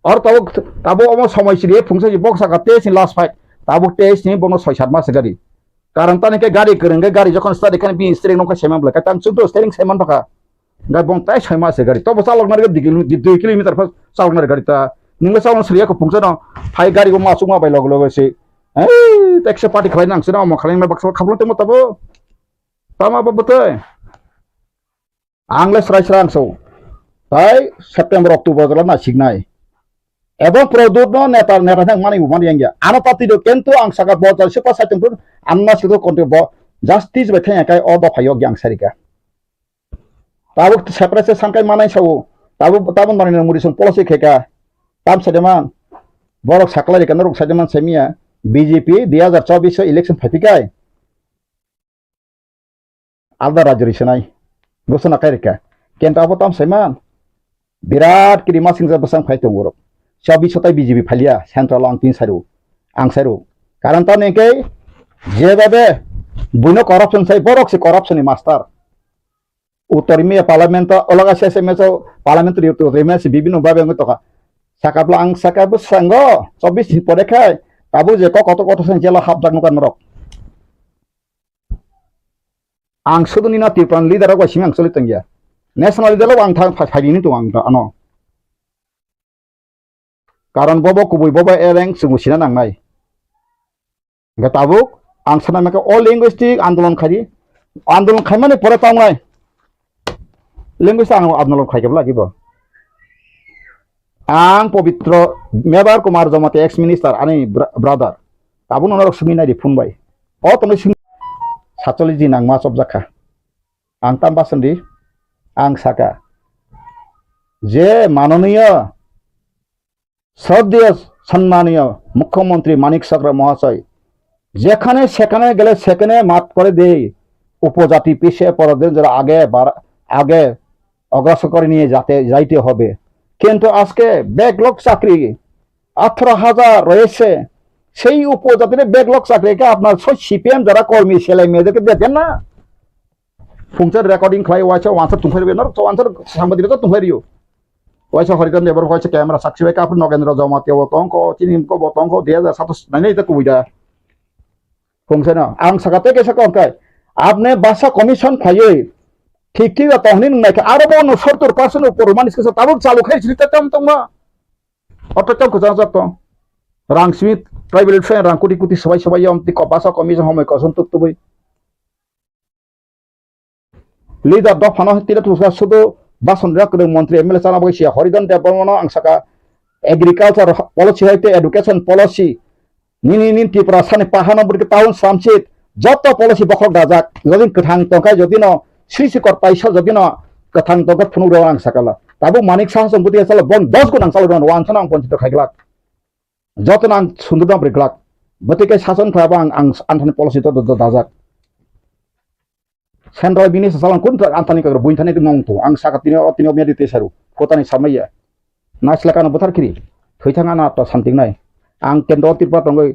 or tabo omo সময় siri phungsa ji box ka te sin last fight tabo te sin bono 6-7 mas gari karan tane ke gari kerenge gari jokon sta dekan bi steering nok semam bla ka tang chudo steering seman paka ga bong tai 6 mas gari to bosa log na ga 2 kilometer pa salog na gari ta ningla salon sri ko phungsa no phai gari ko masuk ma bai log se teksa party kalian nang sina mau kalian bakso kablo temu tabo tama apa betul angles rai serang so tai September Oktober kalau nak signai ebon produk no neta nang mana ibu mana yang ya ano pati do kento ang sakat botol siapa saja pun anna situ konti bo justice betulnya kai odo payog yang serika tahu separate sangkai mana so tahu mana yang murisung policy keka tam sedeman borok sakla di kanaruk sedeman semia BJP 2024 election फटिकाय आलदा राज्य घोषणा करेका केंद्र अबतम सैमान बिराट किरि मासिं जा बसां फाइतों बर 24 BJP फालिया सेंट्रल आं 3 सारू कारण त नेके जेबाबे बुनो करप्शन साइ बरक से करप्शन मास्टर उत्तर में पार्लियामेंट अलगा से में पार्लियामेंट रियो रेमे से बिबिनो बाबे ngtoka sakabla ang sakabu sango 24 दिन परे खाय Abu je kok sen jela hab jak nukan merok ang sudu ni na tipran leader ko simang solit tengya national leader lo ang thang phai ni to ang ano karon bobo kubui bobo eleng sungu sina nang nai ga tabuk ang sana meka all linguistic andolon khai mane pore tang nai linguistic andolon khai ke bla gibo ang pabitro mebar kumar jomate ex minister ani brother abun onor sumina di phun bai o tong sing 47 din ang mas objaka ang tamba sandi ang saka je manoniya শ্রদ্ধেয় সম্মানীয় মুখ্যমন্ত্রী মানিক সাকরা মহাশয় যেখানে সেখানে গেলে সেখানে মাত করে দেই উপজাতি পিছিয়ে পড়াদের যারা আগে অগ্রসর করে নিয়ে যাইতে হবে কিন্তু আজকে ব্যাকলগ চাকরি 18,000 রয়েছে সেই উপজাতির ব্যাকলগ চাকরিকে আপনার সিপিএম যারা কর্মী ছেলে মেয়েদেরকে দেখেন না ফুংচার রেকর্ডিং খাই ওয়াইছে ওয়ান্সার তুমফেরবে না তো ওয়ান্সার সাংবাদিকতা তুমফেরিও ওয়াইছে হরিজন নেবার হয়েছে ক্যামেরা সাক্ষী ভাই আপনি নগেন্দ্র জমাতে বতঙ্ক চিনিমক বতঙ্ক 2027 নাই এটা কুইডা ফুংছে না আং সাকাতে কেসে কনকাই আপনি বাসা কমিশন ফাইয়ে ঠিক ঠিক তহনি নাইকে আরো 70% উপর মানুষকে তাবুক চালু খাইছিল তেতম তংমা অততম কো জাজত রাংসমিত ট্রাইবেল ফ্রেন্ড রাংকুটি কুটি সবাই আমতি বাসা কমিশন সময় কসন্তক তবই লিডার দফানো তিরা তুসা শুধু বাসন রাখতে মন্ত্রী এমএলএ চালা বইছিয়া হরিজন দেব বর্মন আংসাকা এগ্রিকালচার পলিসি হইতে এডুকেশন পলিসি নিনি ত্রিপুরা সানি পাহানো বুড়ি টাউন সামচিত যত পলিসি বখক দাজাক যদি কথাং তংকাই যদি ন শ্রীশিকর পাইছা যদি ন কথাং তংকা ফুনুর আংসাকালা তাবু মানিক সাহা সম্পত্তি আসলে বন 10 গুণ আংসাল রন ওয়ান সনাং পঞ্চিত খাইগলাক যত নাং সুন্দরদাম ব্রিগলাক গতিকে শাসন খাবা আং আনথানি পলিসি তো দাজাক Sentral bini sesalan kun antani kagro buintani itu mongtu ang sakatini otini omia di tesaru kotani samaya na silakan betar kiri thoitanga na to santing nai ang kendo tirpa tongoi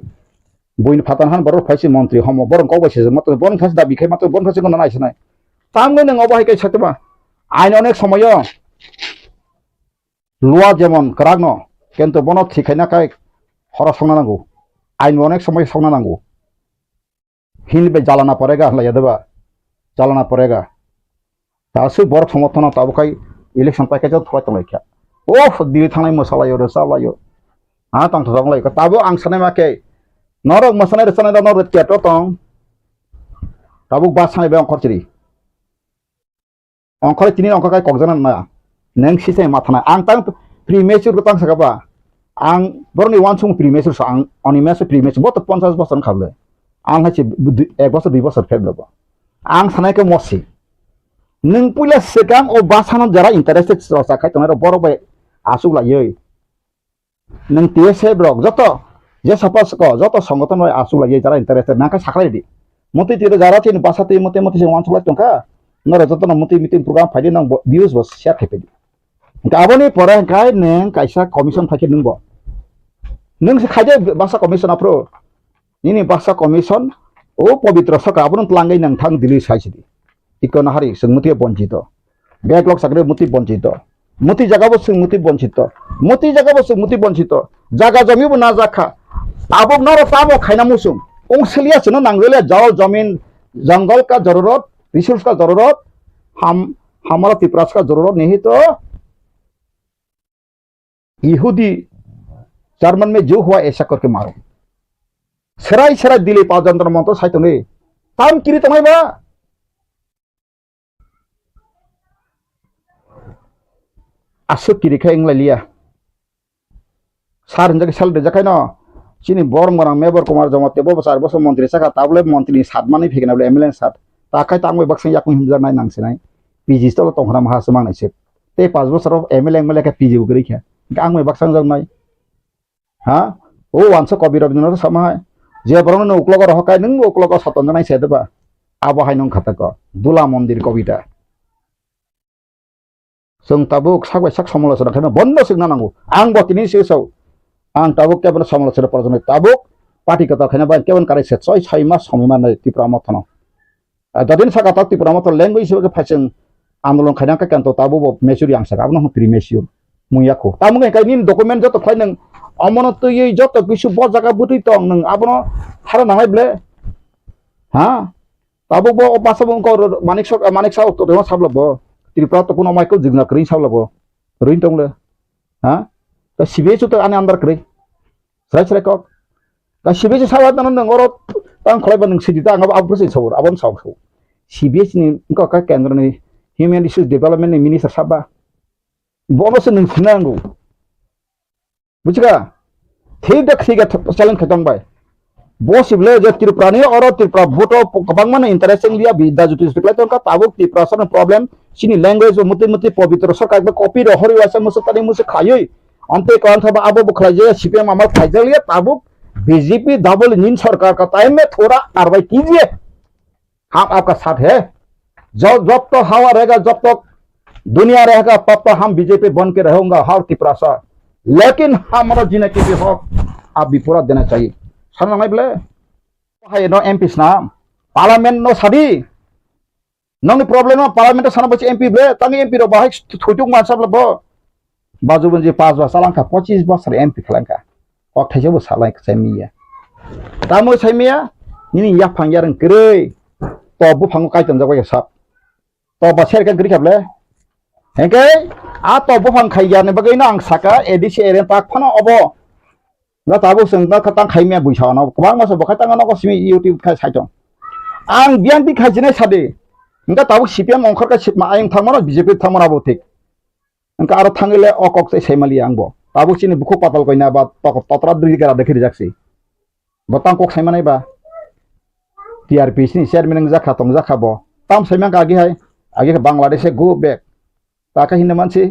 buin fatanhan baru faisi montri homo borong ko bose mato bon fas dabi khai mato bon fasi kono nai sanai tamgo nang obahai kai satba ain onek somoyo লুয়া যেমন কেরাং কিন্তু বন ঠিকাইনাকাय খরচ संना नांगौ आइन अनेक समय संना नांगौ हिनबे जालाना पड़ेगा हलाया देबा जालाना पड़ेगा दासो बर समर्थन ताबखाय इलेक्शन पैकेज थोड़ा तलायखा ओ दिल्ली थांनाय मोसालायो रोसालायो हा तांथ दंलायखा ताबो आं सानाय माके नरक मोसानाय रोसानाय दं नरक केट दं ताबो बासानाय बे अंखरचिरि अंखर तिनि अंखरखाय कगजाना ना नों सिसे माथाना आं तां प्रिमेचुर तां सागाबा आं बरनि वान सम प्रिमेचुर आं अनिमेस प्रिमेचुर बत 50 बोसोर खाबले आं हाचे 1 बोसोर 2 बोसोर फेबलबो आं सानायखौ मसि नों पुला सेगां ओ बासानो जरा इंटरेस्टेड साखाय तंनाय बरबाय आसु लायै नों टीएसए ब्लक जत जे सपास को जत संगठन आसु लायै जरा इंटरेस्टेड नाका साखायदि मते तिरे जरा थिन बासाते मते मते से वान सला तंका नरे जत न मते मीटिंग प्रोग्राम फाइदि नंग व्यूज बस शेयर खायपेदि गाबोनि परे गाय नों कायसा कमिशन फाइके नंगो नों से खायदे बासा कमिशन आप्रो निनि बासा कमिशन ओ पवित्र सका आबोन लांगै नोंथां दिल्ली साइसिदि इकोन हारि संमुति बंचित बैकलॉग सागरे मुति बंचित मुति जगाबो संमुति बंचित मुति जगाबो संमुति बंचित जागा जमीबो ना जाखा आबो नरो ताबो खायना मुसुम ओंसलिया सनो नांगले जाओ जमीन जंगल का जरूरत रिसोर्स का जरूरत हमारा तिप्रास का जरूरत नहीं तो यहूदी जर्मन में जो हुआ ऐसा करके मारो सराय सराय दिले पाजंतर मंतो साइतने ताम किरी तमाय बा आसु किरिखा इंगलालिया सार जके साल देजाखाय न चिनि बरम गरां मेबर कुमार जमाते बो 4 बोसोर मंत्री साखा ताबले मंत्री सातमानि फेगनाबले एमएलए सात ताखाय तांबो बक्सं याकु हिमजार नाय नांसिनाय पीजी तो तंहरा माहास मांगनायसे ते 5 बोसोर एमएलए का पीजी उगरिखा आंबो बक्सं जंनाय हा ओ वानस कबि रविन्द्रनाथ समाय जे बरन उक्लग रहकाय नों उक्लग सतन जनाय सेदबा आबहाय नों खातक दुला मंदिर कविता जों ताबुक सागबाय साग समालोचना खालामनो बन्द सिगना नांगौ आं बतिनि सेसाव आं ताबुक केबल समालोचना प्रजन ताबुक पार्टी कथा खाना बा केवन कारे से 6 मास समिमा नै त्रिपुरा मथन ददिन सागा ता त्रिपुरा मथन लैंग्वेज के फाइसिं आंदोलन खाना का कांतो ताबु मेचुरि आं सागा न प्रि मेचुर मुयाखौ तामुगे कायनि डकुमेन्ट जत खाय नों अमनत यै जत किछु ब जागा बुति तंग नों आबनो थारा नांगाय ब्ले हा ताबु बो बासाबो को मानिक सा तो देवा साबलबो त्रिपुरा तो कोनो माइको जिगना करि साबलबो रइन तंगले हा ता सिबेसु तो आने अंदर करि सराय सराय को ता सिबेसु सावा तन नों और तां खलायबा नों सिदिता आंगा आबुसै सौर आबन सावसौ सिबेस नि को का केंद्र नि ह्यूमन रिसोर्स डेभलपमेंट नि मिनिस्टार साबा बोनस नों सुनांगौ बुझगा ठीक चलन खतम बाय बसिबले जे त्रिपुरानि और त्रिपुरा भोटो गोबां माने इंटरेस्टिंग लिया बिदा जुति स्पेक्लाय तनका ताबुक त्रिपुरा सन प्रॉब्लम सिनि लैंग्वेज मुते मुते पवित्र सरकार बे कॉपी रहरि वासा मुसतानि मुसे खायै अंते कांथबा आबो बखलाय जे सीपीएम अमर फाइजलिया ताबुक बीजेपी डबल इंजन सरकार का टाइम में थोड़ा कार्रवाई कीजिए हम आपका साथ है जब तो हवा रहेगा जब तक दुनिया रहेगा तब तक हम बीजेपी बन के रहेंगे हर त्रिपुरा सा लेकिन हमारा जीने के लिए हक आप भी पूरा देना चाहिए साना नाय ब्ले हाय नो एमपीस ना पार्लियामेंट नो सादी नंनि प्रॉब्लम पार्लियामेंट साना बचे एमपी ब्ले तांनि एमपी रो बाहाय थुटुक मानसाबलबो बाजुबन जे 5 बा सालांका 25 बोसोर एमपी खलांका अक्थायजोबो सालाय सैमिया दामो सैमिया निनि याफां यारं गरै तो बुफांगो कायतन जाबाय साब तो बासेर का गरि खाबले हेंके आ तो बुफां खाययाने बगैना आं साका एडिसि एरेन पाक फाना अबो ना ताबो संगा खतां खायमिया बुइसाना गोबां मास बखायतांगा न गसिमि यूट्यूब खाय साइटं आं बियानति खायजिनाय सादे इंगा ताबो सीपीएम अंखर का सिपमा आं थांमोन बीजेपी थांमोनाबो थिक इंगा आरो थांगले अकक से सैमालि आंबो ताबो सिनि बुखो पाताल गयना बा ततरा द्रिगारा देखि जाक्सि बतां कक सैमानाय बा टीआरपी सिनि चेयरमैन जाखा तंग जाखाबो ताम सैमां आगे बांग्लादेश गो बेक ताका हिंद मानसि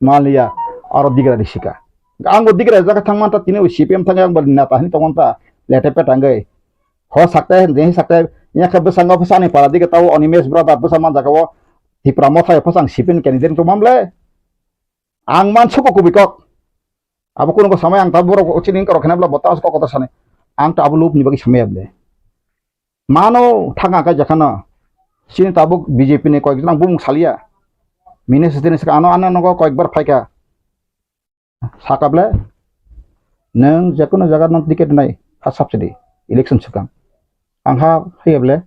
मालिया और दिगरा दिसिका आंगो दिगरा जाका थांमानता तिनि सीपीएम थांगा आंबो नेता हिनि तंगनता लेटेपे थांगै हो सकता है नहीं सकता है या खब संगा फसाने पारा दिगा ताव अनिमेश ब्रदर बसामान जागाव हिप्रा मथाय फसां सीपीएम कैंडिडेट तो मामले आं मानसुको कुबिकक अब कोनो समय आं ताबो रो चिनिं कर खनाब्ला बतास को कथा साने आं ताबो लुप नि बगि समयब्ले मानो थांगा का जखाना सिनि ताबो बीजेपी ने कयजना बुं सालिया मिनिस्टार से आनो आनो नगो कयबार फायका साकाब्ले नों जेखुनु जायगा नों टिकेट नाय फार्स्ट साबसिडि इलेक्शन सिगां आंहा होयोब्ले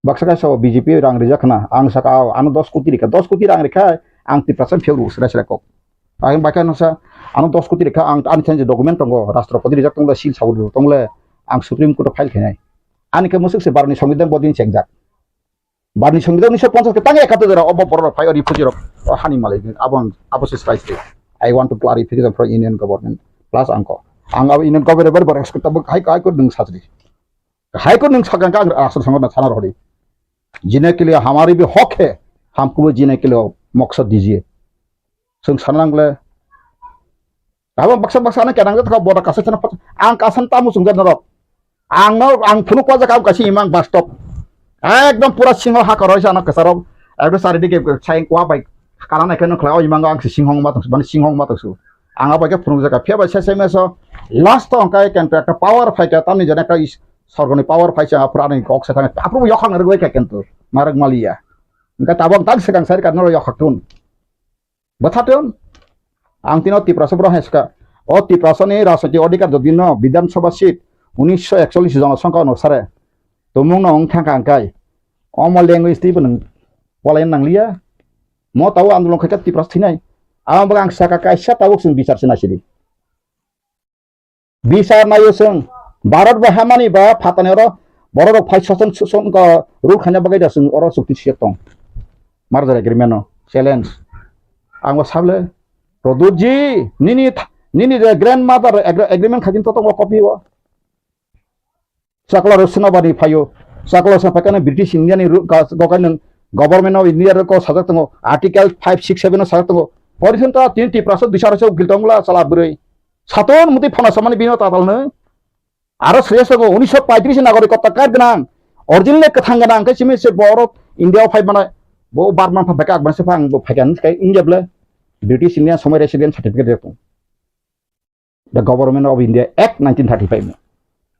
बाक्सा गासाव बीजेपी रां रिजाखना आं साकाव आं 10 कोटी रां रेखा आं 3% फेवरु रायस्रायखौ आं बायका नसा आं 10 कोटी रेखा आं आनि सानजे डकुमेन्ट दंगो राष्ट्रपति रिजाक दंले सिल सावदु दंले आं सुप्रीम कोर्ट फाइल खायनाय आनिके मुसुकसे बारनि संविधान बदिन चेकजाक बारनि संविधान 1950 के तांगे एकातो जरा अब बर फाइ रिफुजि रक हानि मालाय आबन अबसिस right I want to clarify for Indian government plus angko ang Indian government ber expect tab hai court nung satri high court नों सागां का राष्ट्र संगठन थाना रही जीने के लिए हमारी भी हक है हमको भी जीने के लिए मकसद दीजिए जों साननांगले अब बक्सा क्या नांगले था बड़ा कासे चना आं कासन तामु सुंगद नरक आं फुनु को जाका कासी इमां बस स्टॉप एकदम पूरा सिंह हा करय जाना कसारब एकदम सारिदि के साइं क्वा बाइक काना नायखौ नखलाव इमां आं सिंहं मातस माने सिंहं मातसु आंगा बाइक फुनु जाका फेबा सेसेमेसो लास्ट अंकाय कन्ट्रैक्ट पावर फाइट तानि जने का सरगनि पावर फाइसा पुरानि कक से थाङे आप्रो यखां रगै का केन्तो मारग मालिया इनका ताबं ताग सेगां सारि कानो यखाक्टुन बथाटुन आं तिनो तिप्रास ब्र हेसका ओ तिप्रासनि राजनीति अधिकार जदिन विधानसभा सीट 1941 जन संख्या अनुसार तमुं नंग थांका अंकाय अम लैंग्वेज ति बन पलायन नांलिया म ताव आन्दोलन खैका तिप्रास थिनाय आं बगां साका कायसा ताव जों बिचार सिनासिदि बिचार नायो जों भारत बहामानी बा फातानेर बरर फाइट शासन का रुल खाना बगायदा जों अर चुक्ति सियतं मार्जार एग्रीमेंट चैलेंज आंबो साबले प्रदुत जी निनी ग्रैंड मदर एग्रीमेंट खाजिन तो कॉपी हो सकल रसनाबादी फायो सकल सफाकाने ब्रिटिश इंडिया नि गकान गवर्नमेंट ऑफ इंडिया को सजक तंगो आर्टिकल 5 6 7 सजक तंगो परिसंता 30% बिसारसो गिलतंगला साला बुरै सातन मुति फाना सामानि बिनो तातालनो आरो श्रेयसगो 1935 नागरिकता कार्ड गोनां अरिजिनल कथां गोनां कैसिमे से बर इंडिया फाइ बानाय बो बारमान फाका आगबानसे फां बो फागान काय इंडियाब्ले ब्रिटिश इंडिया समय रेसिडेंट सर्टिफिकेट देतो the government of India act 1935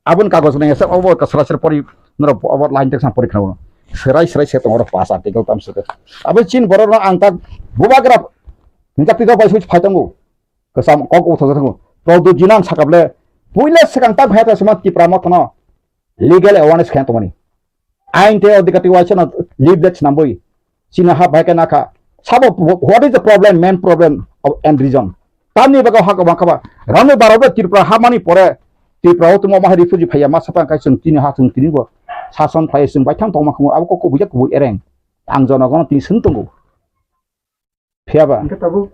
आबन कागज ने से अब कसरासर परि नर अब लाइन टेक्स परिखानो सेराय से तंगर पास आर्टिकल तामसे अब चीन बर आंता बुबाग्रा निका पिका बाइस फाइतंगो कसाम कक उथजथंगो प्रदुत जिनां साकाबले पुइले सेकांता भायता समा तिप्रा मतन लीगल अवेयरनेस खान तमनि आइन ते अधिकति वाचन लीव दैट्स नम्बई चिना हा भायका नाका सब what is the problem main problem of and reason तानि बगा हाक बाखबा रानो बाराबो तिप्रा हामानि परे तिप्राव तुम मा रिफ्यूजी फाया मा सफा काय जों तिनि हा जों तिनिबो शासन फाय जों बायथां तमाखौ अब को बुया को एरें आं जनगण ति सोंतंगौ फेयाबा इनका तबु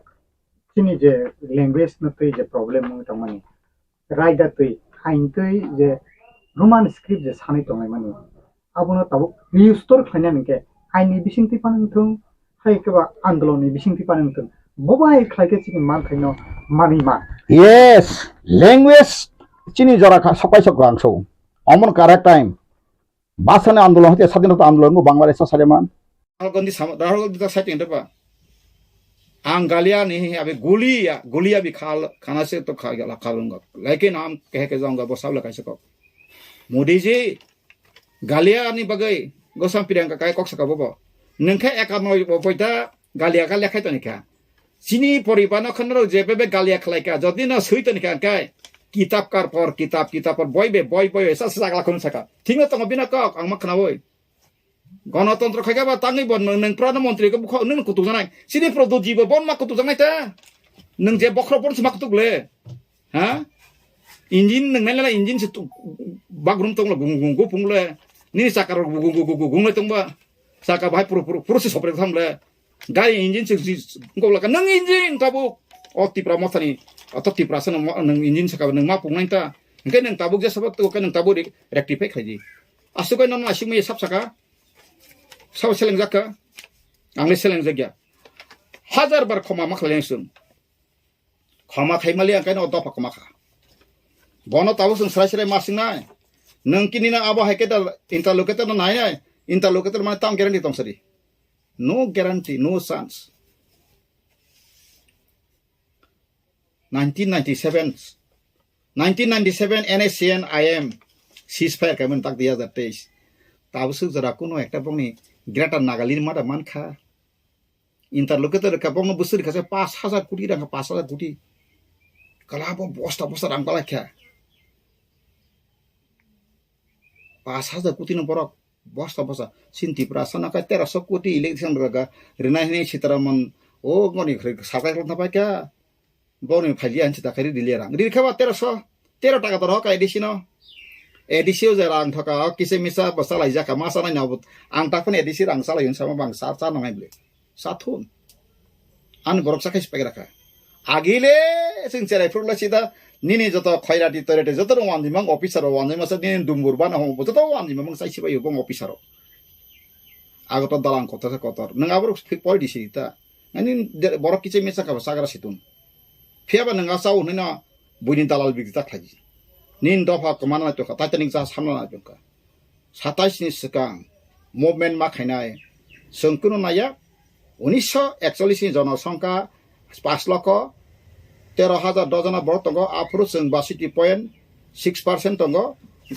चिनि जे लैंग्वेज न तै जे प्रॉब्लम म तमनि राइदा तै हाइन तै जे रोमान स्क्रिप्ट जे सानै तंगाय माने आबुनो तबु रिस्टोर खायना नके आइनि बिसिंति पानथों हायकेबा आन्दोलननि बिसिंति पानथों बबाय खायके चिनि मान खायनो मानि मा यस लैंग्वेज चिनी जरा सपाय सक आंसौ अमन करेक्ट टाइम बासने आंदोलन हते स्वाधीनता आंदोलन को बांग्लादेश सालेमान राहुल गांधी साइटिंग दबा आं गालिया नहीं अबे गोलिया भी खाना से तो खा गया खालूंगा लेकिन हम कह के जाऊंगा वो सब लगा सको मोदी जी गालिया नि बगै गोसाम प्रियंका काय कक सका बबो नोंखा एकानय बयदा गालिया का लेखाय तनिका चिनी परिबान खनरो जेबे गालिया खलायका जदि न सै तनिका काय किताबकार पर किताब पर बय ऐसा सागला खन सका थिंग त बिना कक आं मखना वय गणतन्त्र खैगाबा ताङै बन नों प्रधानमन्त्री को नों कुतु जानाय सिनि प्रदुत जीव बन मा कुतु जानाय ता नों जे बख्र बन मा कुतुले हा इंजिन नों नायला इंजिन से बागरुम तंगला गुंगु पुंगले नि साकार गुंगले तंबा साका भाई प्रोसेस ऑपरेट थामले गाड़ी इंजिन से गला नों इंजिन ताबु अति प्रमथनि अति प्रासन नों इंजिन साका नों मा पुंनाय ता ओंखाय नों ताबु जे सबत तो नों ताबु रेक्टिफाई खायजि आसुगाय नों आसिमै साब साका साव सेलें जाका आंनि सेलें जागिया हाजार बार खमा माखलायसुन खमा खायमालि आंखायनो दफा खमा खा बनो ताबो जों स्राय मासिंनाय नों किनिना आबो हायकेटा इंटरलोकेटर नाय इंटरलोकेटर माने ताम ग्यारान्टी तंसरि no guarantee no chance 1997 NACN IM ceasefire kamen tak 2023 ताबसो जरा कोनो एकटा बंनि ग्रेटर नागालिन मादा मानखा interlocutor kabong busur kase 5,000 koটি টাকা 5,000 কোটি kalabo বস্তা বস্তা রাং পালা খেয়া 5,000 কোটি borok বস্তা বস্তা sinti prasana ka 1300 কোটি election raga rena hini sitaramon o ngoni sakai klon pa kya boni phalian chita khari dilerang dir khaba 13 টাকা দর ka edisino edisio je rang thoka kise misa basa laija ka masa na nyabut ang takon edisi rang sala yun sama bang sa nongai ble sathun an borok sakai spagera ka agile sing cerai frula sida nini joto khairati torete joto wandi mang officer wandi masa nini dumbur bana ho joto wandi mang sai sibai bong officer agoto dalang kotor kotor nang abruk poi disi ta ani borok kiche misa ka sagara situn fiaba nang asau nina buinin dalal bigita khaji nin dofa kemana to kata tening sa samna jongka 27 ni sekang movement ma khainai sengkuno naya 1941 ni জনসংখ্যা 5 লক্ষ 13,000 ডজনা বড় তঙ্গ আফরো जों 62.6% তঙ্গ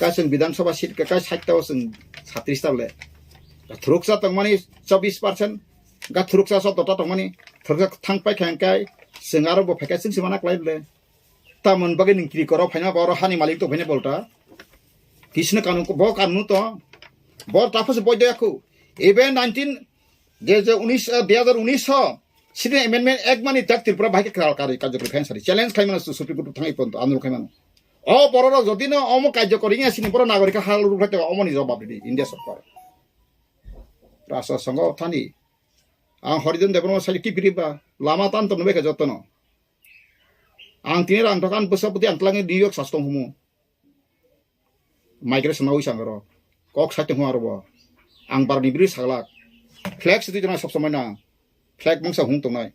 গাসং বিধানসভা seat কাই 60 টাও जों 36 টালে থ্রুকসা তংমানি 24% গা থ্রুকসা সতটা তংমানি থ্রুকসা থাংপাই খাংকাই जों आरो बो फेकासिं सिमाना क्लाइबले तामन बगे निंक्रि करो फाइना बरो हानि मालिक तो फाइना बोलता किसने कानून को बो कानून तो बो ताफस बयदाखौ एबे 19 2019 सिने अमेंडमेंट एक मानि तक त्रिपुरा भागे कार्य कार्यक्रम फैंसारि चैलेंज खाइमाना सुप्रीम कोर्ट थांगै पन्त आन्दोलन खाइमाना अ बरो जदि न अम कार्य करिङा सिने बरो नागरिक हाल रुफाते अमनि जवाब दिदि इंडिया सरकार राष्ट्र संघ थानि आं हरिजन देबन सालि किपिरिबा लामा तान तो नबे जतन आं तिनि रां थकान बोसापुति आंतलाङै न्यूयर्क सास्तं हुमु माइग्रेशन आव सांगरो कक साइते हु आरोबो आं बारनि ब्रि सागलाक फ्लैग सिति जना सब समय ना फ्लैग मंगसा हुं तंनाय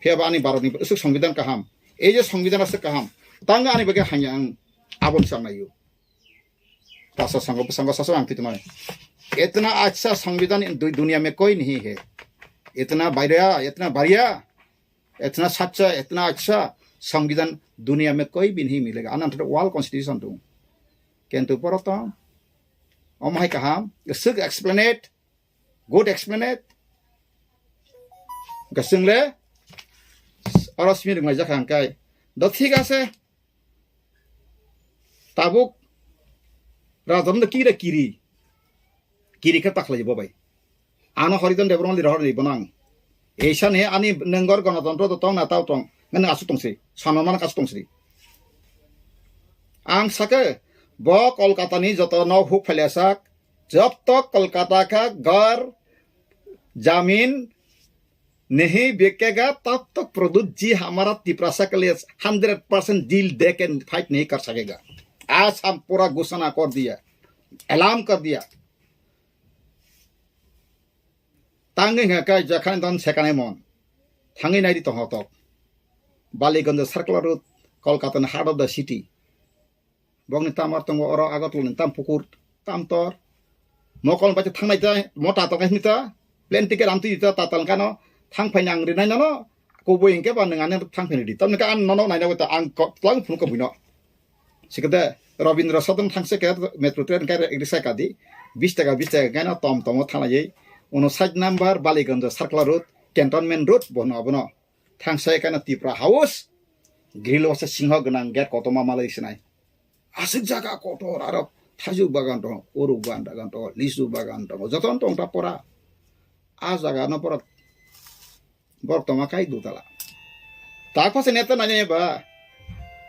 फेबा आनि भारतनि उसुक संविधान काहाम ए जे संविधान से काहाम तांगा आनि बगे हाnya आं आबन सांनायो राष्ट्र संघ सासो आं तितनाय इतना अच्छा संविधान दुनिया में कोई नहीं है इतना बढ़िया इतना सच्चा इतना अच्छा संविधान दुनिया में कोई भी नहीं मिलेगा अनंत वर्ल्ड कॉन्स्टिट्यूशन तो किंतु परतो ओमाय कहा सुग एक्सप्लेनेट गुड एक्सप्लेनेट गसंगले अरसमी रंगाय जाखांकाय द ठीक आसे ताबुक राजम किरी का तखलाय बबाय आनो हरिजन देबरमलि रहर बनang एसान हे आनि नंगर गणतंत्र तो तंग ना ताव तंग नन आसु तंसै सानमान कासु तंसै आं साके ब कोलकाता नि जत न हुक फैलासाक जब तक कोलकाता का घर जमीन नहीं बिकेगा तब तक प्रदूत जी हमारा त्रिपुरा के लिए 100% डील दे के फाइट नहीं कर सकेगा आज हम पूरा घोषणा कर दिया ऐलान कर दिया तांगे का जखान दन सेकाने मन थांगे नाइदि तहतक Ballygunge circular road Kolkata heart of the city बगनि तामार तंग अर आगतलनि ताम पुकुर तामतर मकल बाचे थांनाय जाय मटा तंगायनिता प्लेन टिकेट आमति दिता तातालकानो थां फाइनां रिनाय ननो कोबो इंके बा नङाने थां फैनि दि तमने का आन ननो नायना गता आं क्लां फुनको बुइनो सिकदे रविन्द्र सदन थांसे के मेट्रो ट्रेन का रिक्सा कादि 20 टाका गाना तम तम थानायै 59 number Ballygunge circular road cantonment road बनो अबनो थांसे काना त्रिपुरा हाउस ग्रिल वसे सिंह गनां गेट कतमा मालैसनाय आसिक जागा कटर आरो थाजु बागान दं ओरु बागान दं लिसु बागान दं जतन दं ता परा आ जागा न पर बर्तमा काई दुतला ताकसे नेता नायबा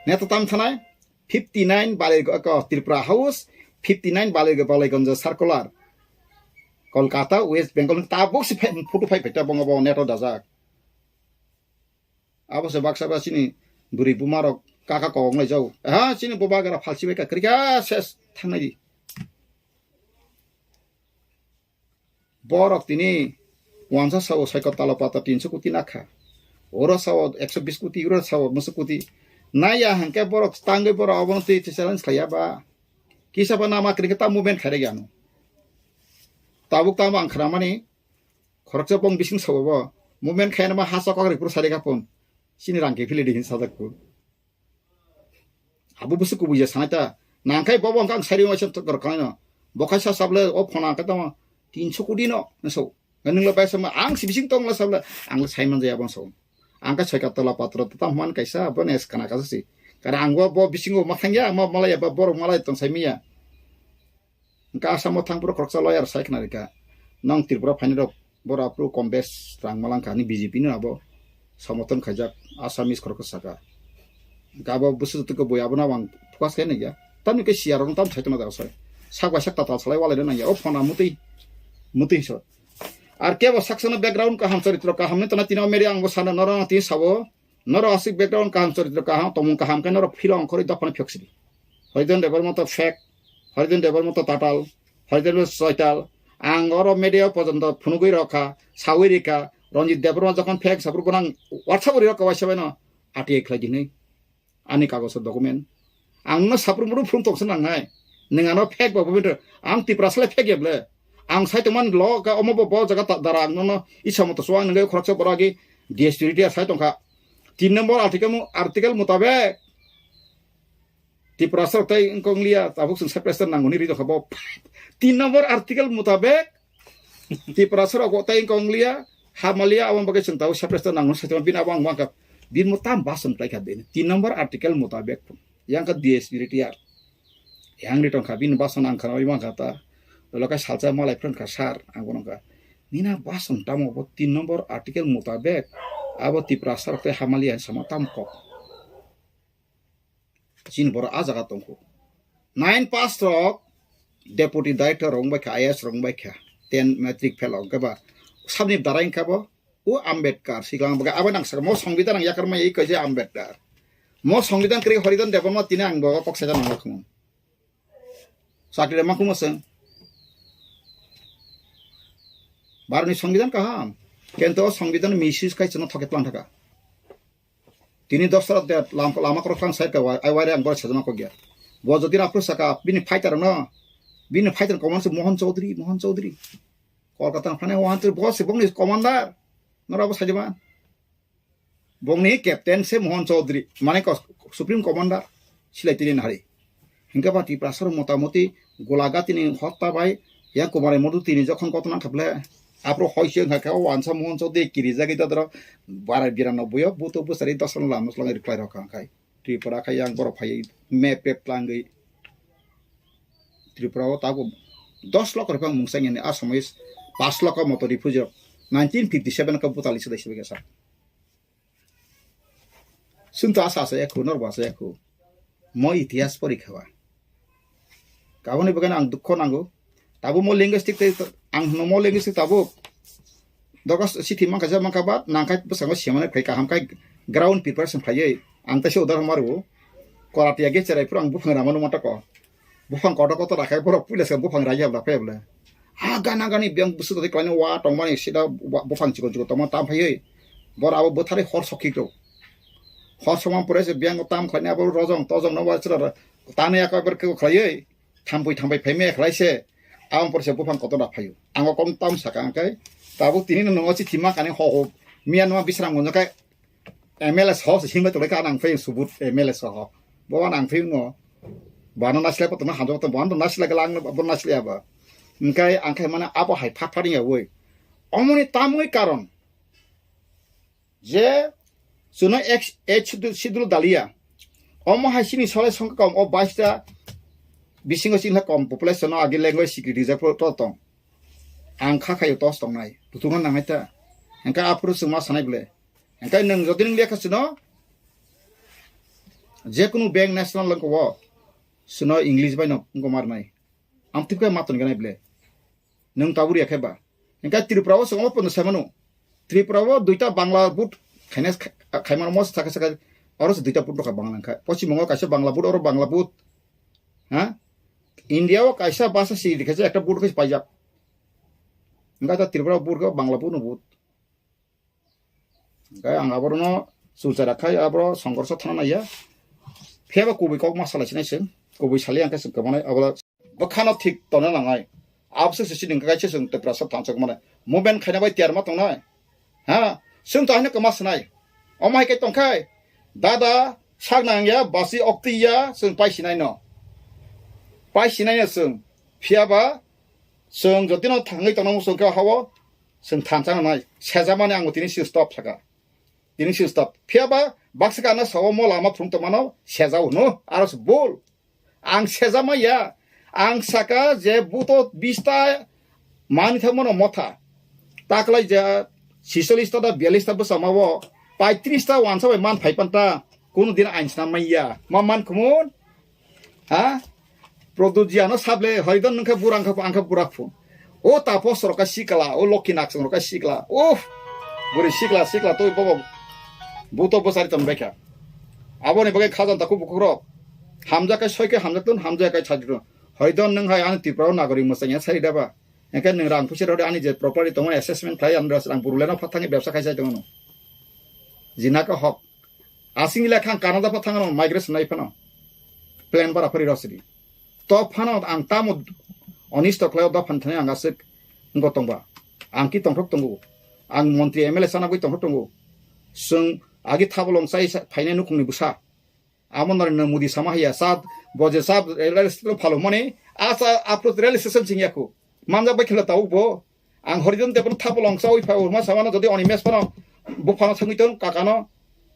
नेता ताम थानाय 59 Ballygunge Tripura house 59 Ballygunge circular Kolkata West Bengal ताबुक से फोटो फाइ फेटा बंग बंग नेट दाजाक आबसे बाक्सा सिनी बुरि बुमार काका कंगलाय जाऊ हा सिनी बबागरा फालसि बेका क्रिका सेस थांनाय बरक तिनी 50 साव साइक तालपाता 300 कोटी नाखा ओरा साव 120 कोटी यूरो साव 50 कोटी नाया हंके बरक तांगे बर अवनति चैलेंज खायाबा किसाबा नामा क्रिकेटा मूवमेंट खारे गानो ताबुक तामा आंखरामानि खरकसा बंग बिसिं सावबा मूवमेंट खायनामा हासा कग्रि पुर सारे गापन सिनि रांके फिले दिहिन सादाकु आबु बुसु कुबुया सानाता नांखाय बबं कां सारि वासन तर खायना बखायसा साबले ओ फना कता 300 कोटी न नसौ nung la bai sama ang si bising tong la sabla ang la sai man jaya bang so ang ka chai ka tola patro ta man kaisa bo nes kana ka si karena ang bo bisingo makhangya ma malaya ba bor malaya tong sai miya ka asamo thang pro kroksa lawyer sai kana ka nang tripura phani rok bor apro kombes rang malang kani BJP ni abo समर्थन खजक Assamese खरक सका गाबा बुसु तुक बोया बना वांग focus के नया तन के सियार रंग तम छैतना दास सागवा सकता ता छलाय वाले नया ओ फना मुति सो आर के वो सक्सन बैकग्राउंड का हम चरित्र का हमने तना तिना मेरे अंग बसाना नर ति सबो नर आसिक बैकग्राउंड का हम चरित्र का हम तम का हम के नर फिल अंग खरि दफन फेक्सि हरिदन देवर मत फेक हरिदन देवर मत टाटाल हरिदन सयताल आंगर मीडिया पर्यंत फुनुगै रखा सावैरिका रंजित देवबर्मा जखन फेक सापुर गोनां WhatsApp रि रखा वाइसबाय न आटिए खलाइदिनै आंनि कागज डकुमेन्ट आंनो सापुर मुरु फुन तक्सन नांनाय नोंगानो फेक बाबो बिद आं तिप्रासले फेक गेबले आं साइतमान ल का अमबो ब जगा दारा आंनो इसामत सो आं नंगै खरच बरागि डिएसटिरिटी साइतंखा 3 नम्बर आर्टिकल मुताबिक तिप्रासर तै इंकोंलिया ताबुक सं सेप्रेसन नांगुनि रि दखबो 3 नम्बर आर्टिकल मुताबिक तिप्रासर अगतै इंकोंलिया Hamalia awang bagai sentau sepresta nangun setiap bin awang mangkap bin mutam basen plek bin 3 nomor artikel mutabek yang ke DSPRTR yang di tongka bin basen angkana wimang kata lalu kai salsa malai pren kasar angkon ka nina basen tamu bo 3 nomor artikel mutabek abo tiprasar te Hamalia sama tamkok jin bora ajaga tongko 9 pass rock deputy director rong ba IAS rong ba 10 metric fellow ka ba sabni darain kabo o Ambedkar siglang baga aba nang mo সংবিধান yakar ma ei kaje Ambedkar mo সংবিধান kri horidan deborma tine ang baga pok saja nang lakmo sakre ma kumo sen barni সংবিধান kaham kento সংবিধান misis kai chno thoket plan thaka tini dosra de lama korokang sai ka ai ware ang bor sajana ko gya bo jodi apro saka bini fighter no bini fighter command Mohan Chaudhary Kolkata fane wanter boss bongni commander nora bos sajaman bongni captain se Mohan Chaudhary mane ko supreme commander silai tini hari hingga pati prasar motamoti golaga tini hotta bai yang kumare modu tini jokhon kotona khable apro hoise ngaka wansa Mohan Chaudhary kirija gita dro 1292 buto busari dosan lamus lang reply rakang kai Tripura kai yang bor phai me pep langai Tripura tago 10 lakh rupiah mungsang ini asamis 5 lakh motor refugee 1957 ka putali sedai sebagai sa sunta asa saya ku nor basa ku mo itias porikhawa kaboni bagan ang dukho nango tabu mo linguistic ang no mo linguistic tabu dogas sithi mangka ja mangka bat nangkai pesango siamane khai ka hamkai ground preparation phai ang ta se udar maru korati age cherai purang bufang ramanu mata ko bufang kodo koto rakai pura pulis ka bufang raja bla pebla gana gani biang busu tadi klane wa tongmani sida bufang chiko toma tam phai bor abo bothare hor sokhi ko hor somam pure se biang tam klane abo rojong tojong no wa chra tane ya ka ber ko khlai thampai pheme khlai se am por se bufang koto da phai ango kom tam sakang kai tabu tini no ngochi thima kane ho mian ma bisram ngon kai MLS ho se hingba tole ka nang phai subut MLS ho bo nang phai no bana nasle pa tuma hanjo to bana nasle galang bon nasle aba engkai angkai mana apa hai phapari ya woi omoni tamoi karon je suno h sidul dalia omo hasini sole songka kom o 22 ta bisingo sinha kom population no agi language security je pro tong angkha khayo tos tong nai tutungan nangaita engkai apru suma sanai ble engkai nang jodi ning lekha sino je kunu bank national lang ko suno English by no ngomar nai am tipka maton ganai ble nang taburi akheba engka Tripura wo songo pon samano Tripura wo duita bangla but khaines khaimar mos thaka saka oros duita put ka bangla kha pochi mongo kaisa bangla but or bangla but ha India wo kaisa basa si dikhaise ekta but kais paijak engka ta Tripura but ka bangla but no but engka angaborono sucara khai abro songkorso thana ya pheba kubi kok masala sinai sen kubi sali angka sen kamane abla bakhana thik tona langai abse se ning kai sen te prasap thanchak mane moben khaina bai tiar ma tong nai ha sen ta hina kamas nai omai kai tong khai dada sagnang ya basi okti ya sen pai sinai no pai sinai ya sen phiaba sen jotino thangai tong mo sen ka hawo जों थानसांनाय सेजामाने आंबो दिनै सिउ स्टप थाका दिनै सिउ स्टप फियाबा बाक्सागाना साव म लामा थुंतमानो सेजाव नो आरो बोल आं सेजामाया आं साका जे बुतो 20टा मानि थामनो मथा ताकलाय जे 46टा दा 42टा बसामावो 35टा वानसाबाय मान फाइपान्टा कुनु दिन आइन्सना माइया मा मान कुमुन हा प्रदुजियानो साबले हयदन नंखा बुरांखा आंखा बुराखु ओ तापस रका सिकला ओ लकिनाक्स रका सिकला ओफ बुरि सिकला तो बाबा बुतो बसारि तमबेखा आबोनि बगे खाजान ताकु बुखरो हामजा का सयके हामजातन हामजा का छादिरो हयदन नों हाय आन तिप्राव नागरि मसाया सारिदाबा एके नों रां फुसे रदे आनि जे प्रॉपर्टी तंग एसेसमेंट थाय आन्दास रां बुरुलेना फाथांनि व्यवसा खायसा दङ जिनाका हक आसिंग लेखा कानाडा फाथांनो माइग्रेशन नायफानो प्लेन बारा फरि रसि तो फानो आं तामो अनिष्ट क्लाव दा फानथाने आंगासो गतंबा आं कि तंथक तंगो आं मन्त्रि एमएलए साना बय तंथक तंगो जों आगे थाबलं साइ फाइने नुखुंनि बुसा आमनर न मुदि समाहिया सात बजे साब रेल स्टेशन फालो माने आसा अप्रोच रेल स्टेशन सिंयाखो मानजा बायखला तावबो आं हरिजन देबन थाबलं साइ फावमा सामाना जदि अनिमेस फानो बुफानो थांगितन काकानो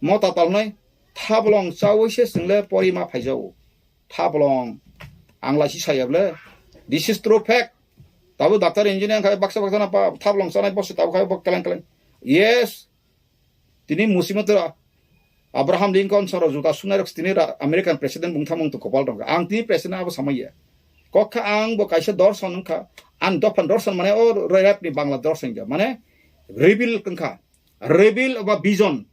मता तालनाय थाबलं सावैसे जोंले परिमा फाइजाव थाबलं आं लासि सायाब्ले दिस इज ट्रू फैक्ट ताबो डाक्टर इंजिनियर खाय बाक्सा बाक्सा ना थाबलं सानाय बस ताबो खाय बकलें कलें यस तिनी मुसिमत अब्राहम लिंकन सर जुता सुनार तिनी अमेरिकन प्रेसिडेंट बुंथामंग तो कपाल दं आं तिनी प्रेसिडेंट आबो समाया कखा आं बो कायसे दर्शन खा आं दफन दर्शन माने ओ रेपनि बांला दर्शन जा माने रिबिल कंखा रिबिल बा विजन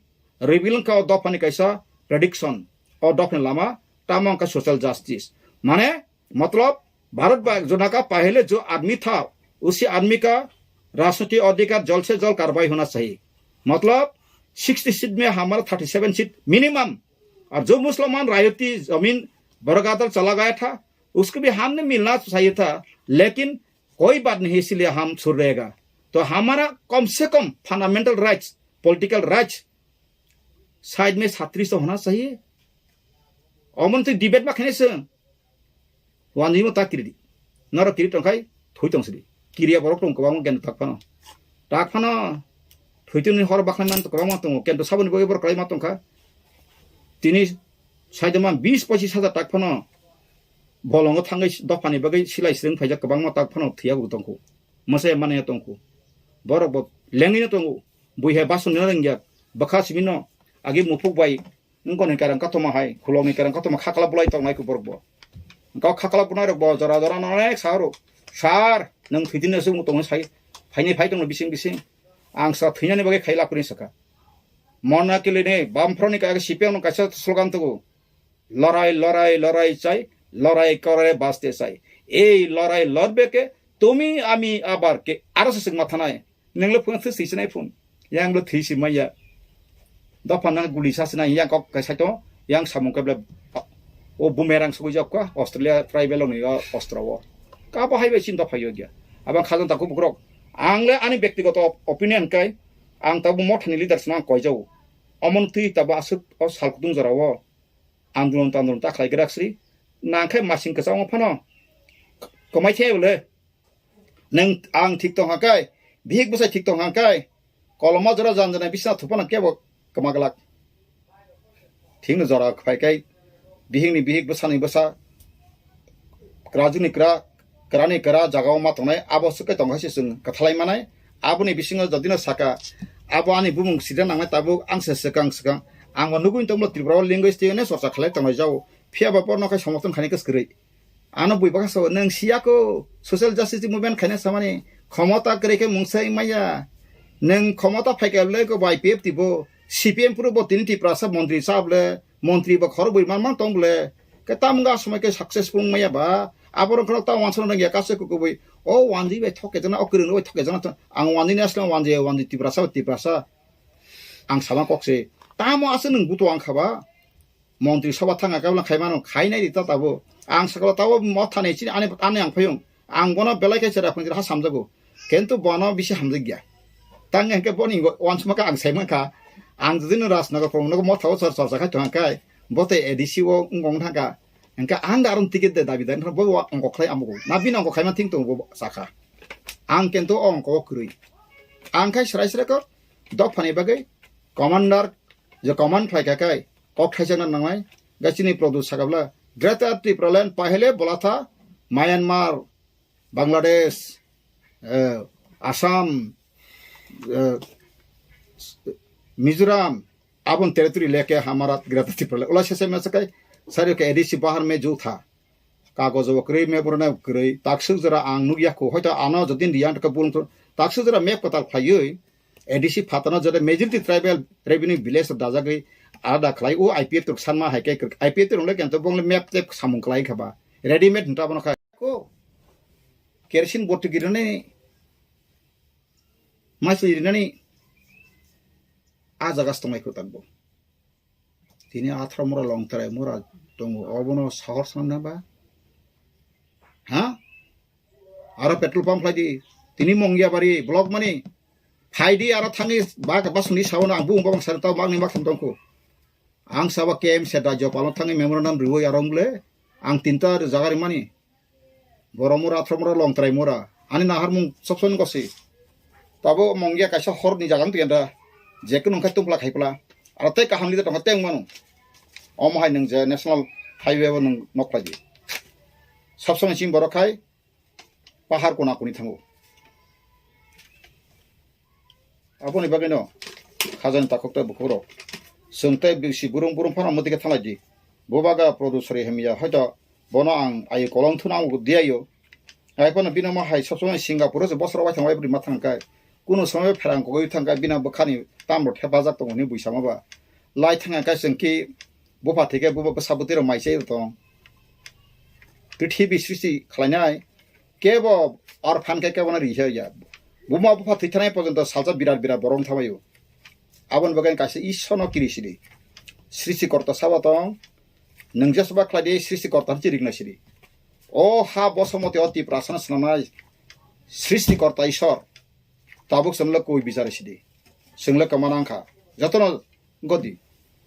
रिबिल का दफन कैसा प्रेडिक्शन और दफन लामा तामंग का सोशल जस्टिस माने मतलब भारत जोना का पहले जो आदमी था उसी आदमी का राजनीतिक अधिकार जल्द से जल्द कार्रवाई होना चाहिए मतलब 60 सीट में हमारा 37 सीट मिनिमम और जो मुसलमान रायती जमीन बरगादल चला गया था उसको भी हमने मिलना चाहिए था लेकिन कोई बात नहीं इसलिए हम छोड़ रहेगा तो हमारा कम से कम fundamental rights political rights side में 37 तो होना चाहिए अमन तो डिबेट बाखने से वानी मता किरी नर किरी टंखाय थुइतंसरि किरिया बरक टंको बांग गेन ताकफानो थुइतुनि हर बाखनाय मान तो बांग तंगो केन्ट साबनि बगे बर क्लाय मा तंखा तिनि साइदमा 20-25 हजार ताकफानो बलंग थांगै दफानि बगे सिलाय स्रिं फाइजा गोबां मा ताकफानो थिया गुतंखौ मसे माने तंखौ बरक ब लेंगिनो तंगो बुइहे बासन नरंगिया बखा सिबिनो आगे मुफुक बाय नंगनि कारन काथमा हाय खुलंनि कारन काथमा खाखला बुलाय तंनायखौ बरक गाव खाखला बुनाय रक जरा जरा नय सारो सार नों थैदिनोसो मुतंनो साय फाइनै फाइ दङ बिसिं बिसिं आं सा थैनानै बगे खायला पुनि सका मना केलेने बामफ्रनि का सिपियानो कासा स्लोगान तगो लड़ाई लड़ाई लड़ाई चाइ लड़ाई करे बास्ते चाइ ए लड़ाई लड़बे के तुमी आमी आबार के आरस सिग माथानाय नोंले फुन थैसिनाय फुन यांगलो थैसि माया दफाना गुलि सासना यां कक कासातो यां सामु केबले ओ बुमेरां सगै जाबका अस्ट्रेलिया ट्राइबेल नि अस्ट्राव का बाहायबे चिन्ता फायो गया अब खाजन ताकु बुक्रक आंले आनि व्यक्तिगत ओपिनियन काय आं ताबु मठनि लिडार्स ना कयजाव अमन थि ताबु आसु सालकुदुं जराव आन्दोलन तान्दोलन ताखलाय गराक्सरि नांखाय मासिं कसाव फानो कमायथेले नों आं ठीक दं हाकाय भिक बसाय ठीक दं हाकाय कलमा जरा जानजना बिसा थुपना केबो कमागलाक थिंग जरा फायकाय बिहिंनि बिहिक बसानि बसा राजुनि क्रा करानि करा जागाव मा तंनाय आवश्यक तंगासि जों कथालाय मानाय आबुनि बिसिङाव जदिनो साका आबु आनि बुमुं सिदा नांनाय ताबु आंसे सकां सकां आं मनुगुइन तंब्ला त्रिपुरा लेंगुवेज तेने सरसा खालाय तंनाय जाव फियाबा परनखाय समर्थन खानि कसगरै आनो बुइबाखा सो नों सियाको सोशल जस्टिस मुभमेन्ट खायना सामानि क्षमता करेके मुंसाय माया नों क्षमता फायकाले को बाइपीएफ तिबो सीपीएम पुरो बतिनि तिप्रासा मन्त्री साबले मन्त्री बा खर बुइमान मान तंबले के तामगा समय के सक्सेसफुल माया बा आबर खन ता वानसन नगिया कासे को बय ओ वानजि बे थके जना अकरनो बय थके जना आं वानजि नेसनल वानजि तिप्रासा आं सामा कक्से तामो आसे नों बुतो आं खाबा मन्त्री सभा थाङा गाबला खायमानो खायनाय दिता ताबो आं सकला ताबो मथाने चिन आने आं फयं आं गना बेलायके सेरा फंजि हा सामजागो किन्तु बनो बिसे हामजि गया तांग एके बनि वानसमाका आं सायमाखा आं जदिनो राजनगर प्रमनगो मथाव सरसा खाय थांखाय बते एडिसिओ गंग थांगा एंका आं दारुन टिकेट दे दाबि दान बो अंक खाय आमगो ना बिन अंक खायमा थिं तो साखा आं केन्तो अंक क्रुइ angkai serai kok dok fani bagai commander je command fly kakai kok thaijan nangai gachini produce sakabla Greta Thunberg pahele bola tha Myanmar Bangladesh Assam Mizoram अपन टेरिटरी लेके हमारा ग्रेटर Thunberg उला से में सकै सारे के एडिसी बाहर में जो था कागज वक्रे में बरना ग्रे ताक्सु जरा आं नुगिया को होता आना जदिन दियान का बुल ताक्सु जरा मैप पता फायो एडिसी फातना जरा मेजॉरिटी ट्राइबल रेवेन्यू विलेज दाजा गई आदा खलाई ओ आईपीएफ तो सानमा है के आईपीएफ तो लेके तो बंगले मैप ते सामुं खलाई खबा रेडीमेड नटा बन खा को केरोसिन बोट गिरने मासि गिरने आ जागास तंगाय को तंबो तिनी आथ्रा मोरा लंगतराय मोरा दंगो अबनो सहर साननाबा हा आरो पेट्रोल पंप लायदि तिनी मंगिया बारी ब्लक मानि फाइदि आरो थांनि बासुनि सावन आं बुं बां सारताव मांनि माखम दंखो आं साबा केएम से राज्य पालन थांनि मेमोरेंडम रिवय आरंगले आं तिनता जागारि मानि बरमोरा आथ्रा मोरा लंगतराय मोरा आनि नाहार मुं सबसन गसि ताबो मंगिया कायसा हरनि जागां तियदा जेको नंखा तुमला खाइपला आरो ते काहामनि दं तें मानु अमहाय नों जे नेशनल हाइवे नों नखलायदि सब समय सिम बरखाय पाहाड़ कोना कोनि थांगो आबोनि बागैनो खाजन ताखकता बखरो सोंते बिसि बुरुं बुरुं फाना मदिके थांलायदि बोबागा प्रदुसरि हेमिया हयतो बनो आं आइ कलम थुना दियायो आइपन बिना हाय सब समय सिंगापुर से बसरा वाय थांबाय बुरि माथांकाय कुनु समय फेरां गय थांकाय बिना बखानि तामरो हेफाजाब दंनि बुइसामाबा लाइ थांकाय जोंखि बफा थेके बबा साबुतेर माइसे दं पृथ्वी सृष्टि खालायनाय केब और फानके केबना रिहया बुमा बफा थैथानाय पर्यन्त सालजा बिराट बिराट बरम थाबायो आबन बगान कासे ईश्वरन किरिसिरि सृष्टिकर्ता साबा दं नोंजेसबा खालायदि सृष्टिकर्ता चिरिगनासिरि ओ हा बसमते अति प्रार्थना स्नानाय सृष्टिकर्ता ईश्वर ताबुक समल कोई बिचारसिदि सोंल कमानांखा जतन गदि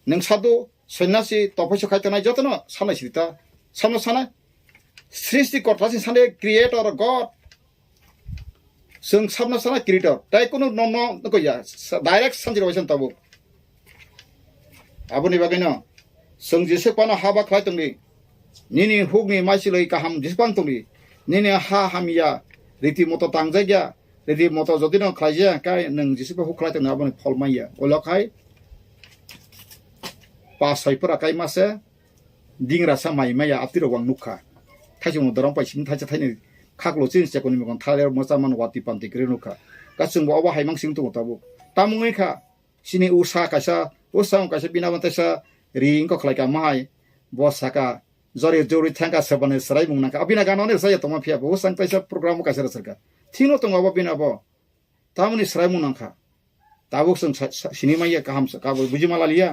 नों सादु सन्यासी तपस्या खायतनाय जतन सानायसिता सामना साना सृष्टिकर्तासिन साने क्रिएटर गॉड जों सामना साना क्रिएटर ताइ कुनु न गया डाइरेक्ट सानजिरवायसन ताबु आबुनि बागैनो जों जेसेबां हाबा खालायतंनि निनि हुगनि माइसिलै गाहाम जेसेबां तंनि निनि हा हामिया रिति मत तांजाया रिति मत जदिनो खालायजा काय नों जेसेबां हुखलायतंनि आबुनि फलमाया अलाखाय पासयफोरा काय मासे दिंरासा माइमाया आतिरवां नुखा थाइजौ दरं पाइसिम थाइजा थाइनि खागलो चिनसे कोनि मगन थालेर मोजामान वाति पान्ति ग्रे नुखा गासों बावा हाइमांसिं दङ ताबु तामुङैखा सिनि उसा कासा बिनाबन्तासा रिंको खलायका माहाय बसाका जरे जोरि थांका सबने सराय मुंनाका अबिना गानने सय तमा फिया बो सांताइसा प्रोग्राम कासेर सरका थिनो तंगाबो बिनाबो तामुनि सराय मुंनाका ताबुक जों सिनेमाया गाहाम काबो बुजिमालालिया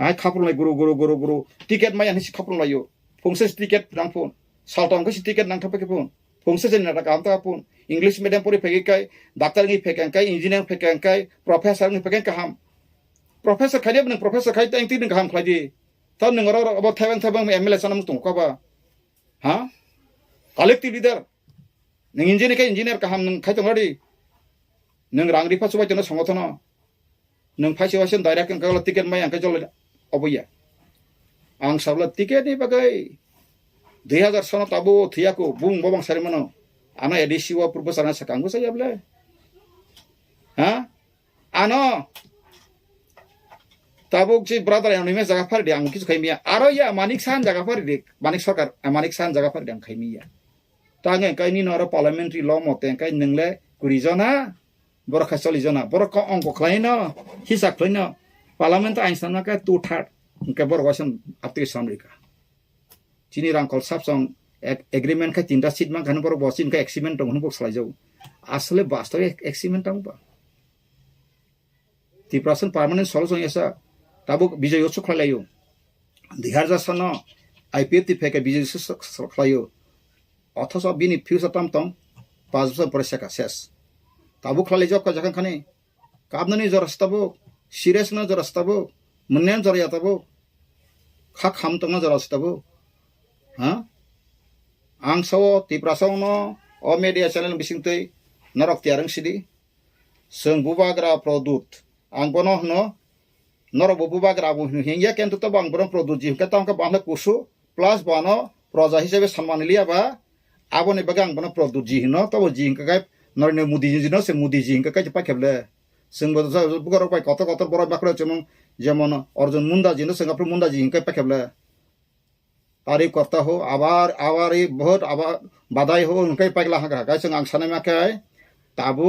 आइ खापुरनाय गुरु टिकेट माया हिसि खापुरलायो फंसे टिकेट नांफोन सालटांखौ टिकेट नांथापके फोन फंसे जेना गाहाम तापुन इंग्लिश मीडियम परि फेगैकाय डाक्टारनि फेगैकाय इंजिनियर फेगैकाय प्रोफेसरनि फेगै गाहाम प्रोफेसर खायदे नों प्रोफेसर खायदे आं तिन गाहाम खायदे ता नों र अब थाइबां एमएलए सानाम दंखाबा हा कलेक्टिभ लिडार नों इंजिनियर गाहाम नों खायदोंलादि नों रां रिफा सुबायतनो संगठन नों फाइसेवासन डाइरेक्ट अंकाला टिकेट माय अंका जल अबैया आं साबला टिकेटनि बागै 2000 सन ताबो थियाको बुं बबां सारिमनो आना एडिसिवा पूर्व साना सकांगो सायाबले हा आनो ताबुक जी ब्रादार आंनि जागा फारदे आं किछु खायमिया आरो या मानिक सान जागा फारदे मानिक सरकार मानिक सान जागा फारदे आं खायमिया तांगे कायनि नरो पार्लियामेंटारि ल मते काय नोंले 9 जना बरखा 40 जना बरखा अंक खलायनो हिसाब खलायनो पार्लियामेंट आइनसाना का 2/3 के बरवासन एप्लिकेशन रिका चिनि रांखल साबसं एग्रीमेंट का 3टा सीट मान खान बर बसिन का एक्सिमेंट दं हन बक्स लायजौ आसले वास्तविक एक्सिमेंट दं बा 3% परमानेंट सल्यूशन एसा ताबो बिजय उत्सव खलायो 2000 सन आईपीएफ ति फेके बिजय उत्सव खलायो अथस बिनि फ्यूचर टाइम दं 5 बोसोर परिसका शेष ताबो खलाय जब का जखन खाने काबननि जरस्ताबो सिरियस न जरस्ताबो मुन्नेन जरयाताबो खा खाम तंग जरस्ताबो हा आं सो तिप्रासावनो अ मीडिया चैनल बिसिंतै नरक त्यारं सिदि seng bubagra product ang bono no noro bubagra bu hingya ken to bang bono product jim ka tam ka bangla kusu plus bono proja hisebe সম্মান লিয়া বা abone bagang bono product ji no to ji ka kai Narendra Modi G no se Modi G ka kai pa keble seng bo bugar pai কত কত বড় বাকড়া যেমন অর্জুন মুন্ডা জি no Singapore Munda জি ka pa keble तारीफ करता हो आबार ये बहुत आबार बधाई हो उनके पगला हगा गाय संग आं साने माखाय ताबु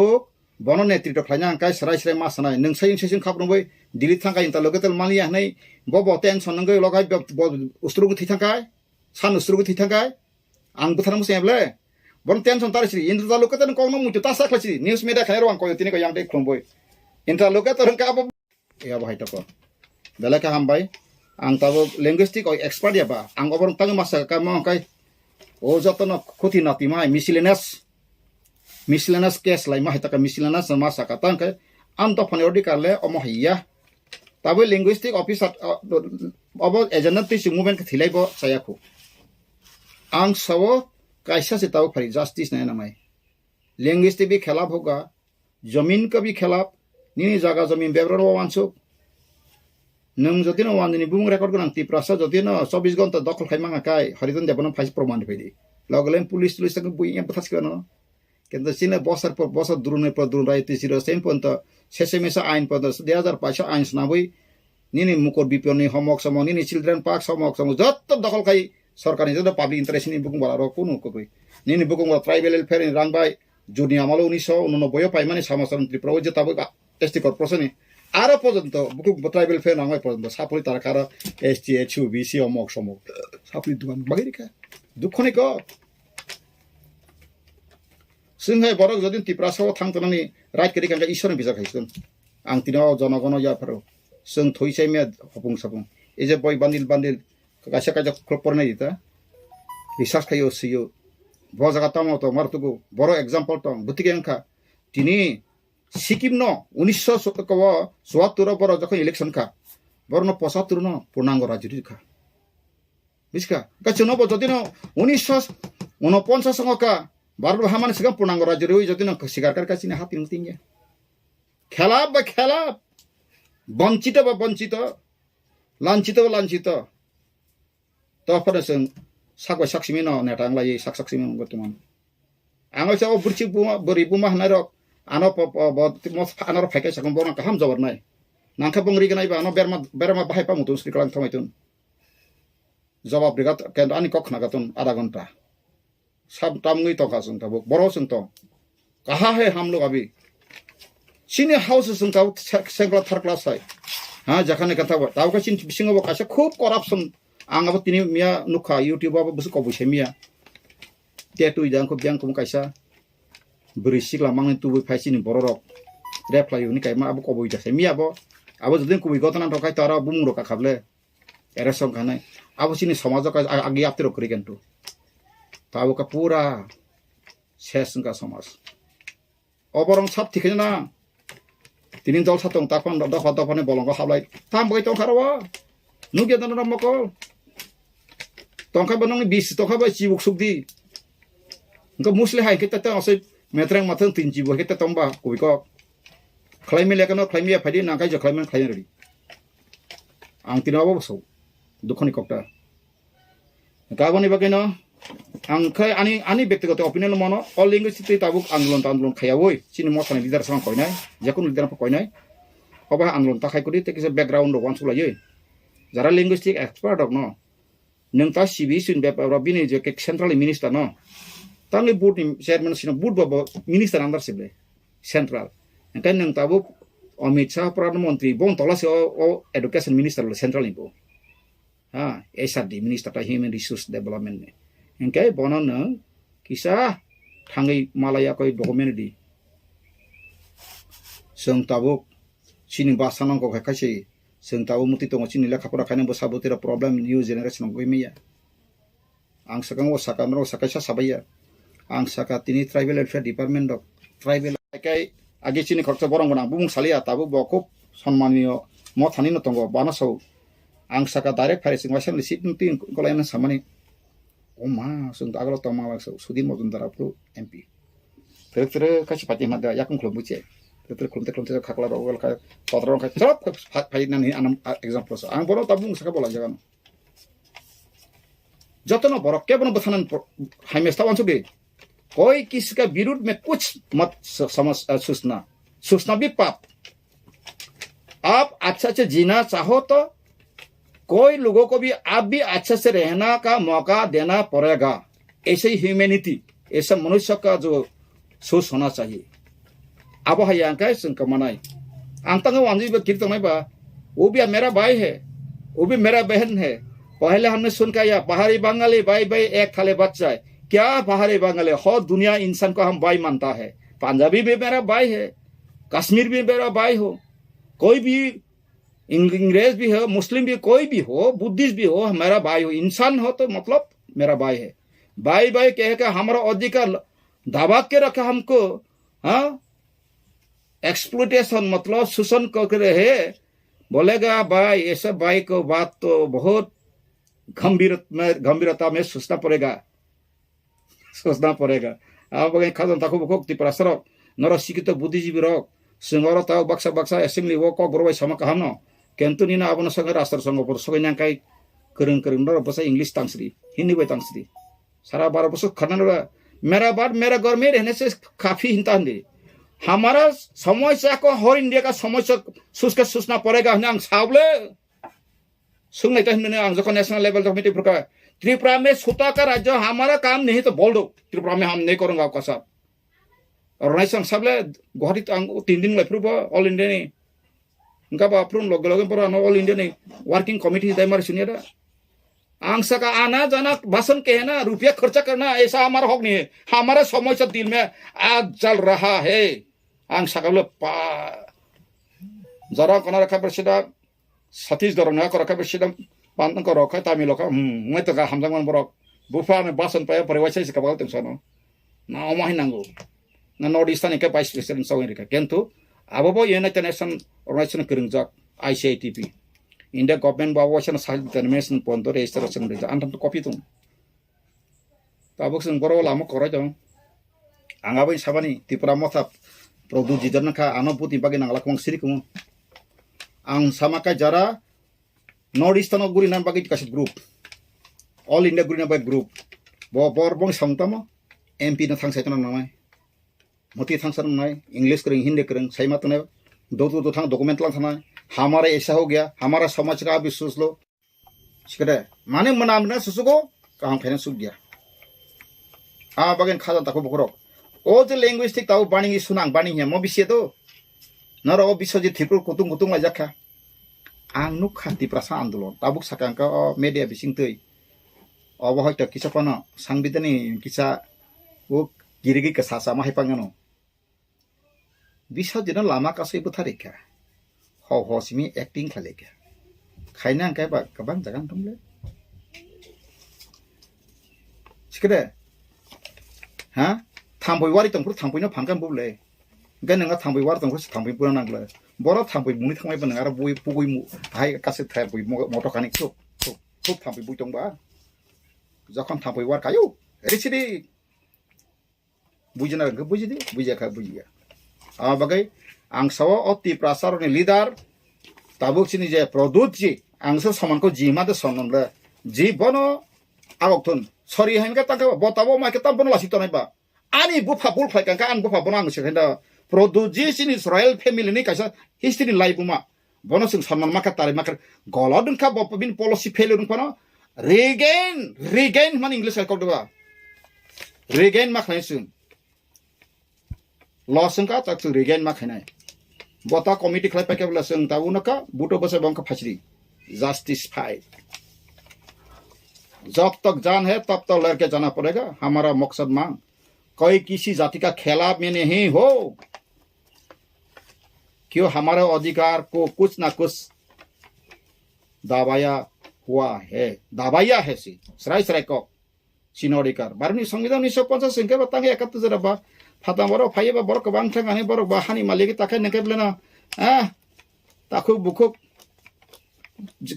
बनो नेतृत्व खायना आंखाय सराय सराय मा सानाय नोंसाय सेसिन खाब्रंबाय दिल्ली थांखाय इंता लोगेतल मालिया हनै बबो टेंशन नंगै लगाय उस्त्रुगु थि थांखाय सान उस्त्रुगु थि थांखाय आं बुथार मुसेबले बन टेंशन तारसि इंता लोगेतल कौनो मुतु तासा खासि न्यूज मीडिया खाय रवां कोय तिनि को यांदे खुंबय इंता लोगेतल का अब या बाहाय तको बेलाका हामबाय ang tabo linguistic o expert ya ba ang oborong tang masa ka mo kay o joto no khuti nati mai miscellaneous case lai ma hita ka miscellaneous masa ka tang kay am to phone ordi karle o mo hiya tabo linguistic officer obo agent ti movement ka thilai bo saya khu ang sabo kaisa se tabo phari justice na mai linguistic bi khilaf hoga जमीन का भी खिलाफ नी जागा जमीन बेब्रन वांसुक नों जति न वाननि बुं रेकर्ड गोनां तिप्रासा जति न 24 घन्टा दखल खायमाङा काय हरिजन देबन फाइस प्रमाण फैदि लगलेन पुलिस तक बुइया पथासकन केन्द सिने बसर दुरुने पर दुरुन राय तिसिरो सेम पन्त सेसेमेसा आइन पन्त 2005 आइन सनाबै निनि मुकर बिपिओनि होमवर्क सम निनि चिल्ड्रेन पार्क होमवर्क सम जत दखल खाय सरकारनि जत पब्लिक इन्ट्रेस्ट नि बुकुं बारा कुनु कोइ निनि बुकुं ट्राइबल वेलफेयर नि रांबाय जुनि आमालो 1989 पाइमानि समाजन त्रिपुरा जताबो एसटी कर्पोरेसन आरो पर्यन्त बुकुं ट्राइबल वेलफेयर नांगाय पर्यन्त सापरि तारकार एसटी एचयू बीसी होमवर्क सम सापरि दुगान बागिरिका दुखनि को जोंहाय बरक जदि तिप्रासाव थांतनानै राइट करि कांगा ईश्वरनि बिजा खायसोन आं तिनाव जनगण याफोर जों थइसाय मे हपुं सापुं एजे बय बान्दिल कासा काजा खपरनाय दिता रिसार्च खायो सियो बजागा तामाव तो मारतुगु बरो एग्जांपल तो बुतिके अंखा तिनि सिक्किम न 1974 बर जखन इलेक्शन खा बरनो 75 न पूर्णांग राज्य खा बिस्का कचनो ब जदिनो 1949 संगका भारत हामान सिगां पूर्णांग राज्य रहि जदिनो सिगारकार कासिने हातिन तिंगे खेला वंचित लांचित तो फरसन सागवा साक्षिमे न नेटांगलायै साक्षिमे गतमान आङो साव बुरचि बुमा बोरि बुमा हनारक आनो आनो फाइके सकम बरन काहाम जबरनाय नांखा बंगरि गनायबा आनो बेरमा बाहाय पामुतु स्क्रिकलां थमायतुन जवाब रिगात केन आनि कख नागातुन आधा घंटा सब तामगै तकासुन तब बरो सुन तो कहा है हम लोग अभी सिने हाउस सुन ताव सेगला थर्ड क्लास है हां जखाने कथा ताव का सिन बिसिङाव कासे खूब करप्शन आंगाबो तिनि मिया नुखा यूट्यूब आबो बुसु कबुसे मिया टेटु इदांखौ ब्यांखौ कायसा बोरै सिगला मांनि तुबै फाइसिनि बररक रेप्लाय उनि कायमा आबो कबुइ जासे मियाबो आबो जदिन कुबै गतना टकाय तारा बुमुरो का खाबले एरेसं खानाय आबो सिनि समाज का आगे आपतेरो करि केनतु ताबो का पूरा शेषं का समाज अबरं सब थिखै ना तिनि दल सातं ताफान दफा दफाने बलंग हाबलाय ताम बगै तं खारवा नुगे दन रमको तंखा बनंग 20 तंखा बा जिबुक सुकदि इनका मुसले हाय केता ता असै मेट्रें माथं तिन जिबु केता तंबा कुइको क्लाइमे लेकनो क्लाइमे फाइदि नांखाय ज क्लाइमे खाय रेडी आं तिनाबो बसौ दुखनि कक्टा गाबनि बगैनो आं खै आनि व्यक्तिगत ओपिनियन मनो अल लिंगुइस्टिक ताबुक आन्दोलन खायावै सिनि मथानि लिडार सँग कयनाय जेकुन लिडार कयनाय अबा आन्दोलन ताखाय करि तेकिसे बैकग्राउन्ड वान सुलायै जरा लिंगुइस्टिक एक्सपर्ट न नों ता सिबि सिन बेपार बिनि जे सेंट्रल मिनिस्टर न तांनि बोर्ड चेयरमैन सिन बोर्ड बाबो मिनिस्टर अंदर सिबले सेंट्रल एकाय नों ताबो अमित शाह प्रधानमंत्री बं तलासे ओ एडुकेशन मिनिस्टर सेंट्रल निबो हां एसआरडी मिनिस्टर ता ह्यूमन रिसोर्स डेवलपमेंट ने एकाय बनो न किसा थांगै मालाया कोइ डकुमेंट दि जों ताबो सिनि बासानांगौ खायसे जों ताबो मुति दङ सिनि लेखाफोरा खायनो साबुतेरा प्रब्लेम न्यू जेनेरेशन गयमिया आं सकां साकानो साकायसा साबाया आं साका तिनि tribal welfare department of tribal आकाय आगे सिनि खर्च बरंगना बुं सालिया ताबो बको सम्माननीय मथानि न तंगो बानासौ आं साका डाइरेक्ट फाइसिं वासन लिसिट नुति गलायना सामानि ओमा जों आगल तमा सुदीन मजुमदार एमपी तेरे काछि पाति मादा याकुं खलबुचे betul kelumte khakla rogol ka totron ka trop phai nan hi anam example sa ang boro tabung saka bola jagan जतन बरक के बन बथनन हमेशा वांसु बे कोई किसी का विरुद्ध में कुछ मत समझ सूचना भी पाप आप अच्छा से जीना चाहो तो कोई लोगों को भी आप भी अच्छे से रहना का मौका देना पड़ेगा ऐसे ही ह्यूमैनिटी ऐसा मनुष्य का जो सोच होना चाहिए अब है यहाँ का संक मनाई अंतंग वांजी कीर्तन बा वो भी मेरा भाई है वो भी मेरा बहन है पहले हमने सुन का या पहाड़ी बंगाली भाई भाई एक थाले बच्चा है क्या पहाड़ी बंगाली हो दुनिया इंसान को हम भाई मानता है पंजाबी भी मेरा भाई है कश्मीर भी मेरा भाई हो कोई भी अंग्रेज भी हो मुस्लिम भी कोई भी हो बुद्धिस्ट भी हो मेरा भाई हो इंसान हो तो मतलब मेरा भाई है भाई भाई कह के हमारा अधिकार दबा के रखा हमको हाँ एक्सप्लोटेशन मतलब शोषण कर रहे बोलेगा भाई ऐसा भाई को बात तो बहुत गंभीरता में सोचना पड़ेगा अब खाजन ताको बको तिपरा सरक नर शिक्षित बुद्धिजीवी रक सिंगर ताव बक्सा एसेंब्ली वो को बरबाय समा कहनो केंतु निना आबन संग राष्ट्र संघ पर सगै नांकाय करंग नर बसा इंग्लिश तांसरी हिंदी बाय तांसरी सारा 12 बस खरना मेरा बात मेरा घर में रहने से काफी हिंता दे हमारा समस्या को हर इंडिया का समस्या सोचना पड़ेगा हम सावले सुनने तो हमने जब नेशनल लेवल तक मीटिंग प्रकार त्रिपुरा में छोटा का राज्य हमारा काम नहीं तो बोल दो त्रिपुरा में हम नहीं करूंगा आपका साहब और नहीं सबले गुवाहाटी 3 दिन अप्रूव ऑल इंडिया नहीं उनका अप्रूव लोग पर ऑल इंडिया नहीं वर्किंग कमिटी दायमार सुनिए आंसा का आना जाना भाषण के है ना रुपया खर्चा करना ऐसा हमारा हक नहीं है हमारा समस्या दिल में आग जल रहा है आंसा का जरा कना रखा प्रसिद्ध सतीश दरंगा को रखा प्रसिद्ध पांतन को रखा तामिल का मैं तो हमजंगन बरक बुफा में भाषण पाया परिवार से कबाल तुम सनो ना ओमाही नांगो ना नॉर्थ ईस्टर्न के पाइस प्रेसिडेंट सौंग रिका किंतु अब वो यूनाइटेड नेशन ऑर्गेनाइजेशन करंजाक ICITP India government bawa sana sahil determination ponto registration reja antam to copy tung tabuk sing boro lama kora jong anga bai sabani tipra motha produk jidan ka anoputi bagi nangla kong siri kum ang sama ka jara north eastern guri nan bagi kasit group all India guri nan bagi group bo bor bong sangtama MP na thang saitana namai moti thang san namai English kering Hindi kering sai matane दो थांग document ला थाना हमारा ऐसा हो गया हमारा समाज का भी सोच लो सिकरे माने मनामना सुसुको काम खाने सुख गया हाँ बगन खाजा ताको बकरो ओ जो लैंग्वेज ताऊ बाणी सुनांग बाणी है मो बिसे तो नर ओ बिसोजि थिपुर कुतुंग कुतुंग लाजाखा आं नु खान्ति प्रसा आंदोलन ताबुक साकांका मीडिया बिसिं तै अब हयतो किसापना सांबिधानी किसा वो गिरिगि का सासा माहायपांगनो bisa jena lama kasih putarika ho simi acting khalika khaina kai ba kabang jagan tumle sikre ha thamboi wari tongpur thamboi na phangkan buble gan nga thamboi war tongpur thamboi pura nangle boro thamboi muni thangbai ban ara boi pugoi mu hai kasih thai boi moto kanik so thamboi boi tongba যখন thamboi war kayo risidi bujina ga bujidi bujaka bujiya bagai angsawa oti prasaroni leader tabuk sini je product ji angsa saman ko jima de sonon le ji bono awokton sorry hain ka taka botabo ma ka tambono lasi tonai ba ani bufa bul phai ka an bufa bonang se henda product ji sini Israel family ni kaisa history life ma bono sing saman ma ka tare ma ka golodun ka bopin policy failure kono regain man english ka kodwa regain ma khain sun Lawson का तक regain मा खनाय बता committee खलाय पाके बला जों दाउनका बुटो बसे बंका फाचरी justice fight जब तक जान है तब तक लड़के जाना पड़ेगा हमारा मकसद मांग कोई किसी जाति का खिलाफ में नहीं हो क्यों हमारे अधिकार को कुछ ना कुछ दाबाया है सी सराय को सिनोडिकार बारनी संविधान 1950 संख्या बतांगे 71 जरा फाता बरो फाइबा बरो कबां थांगाने बरो बाहानि मालिक ताखाय नके ब्लेना ताखु बुखु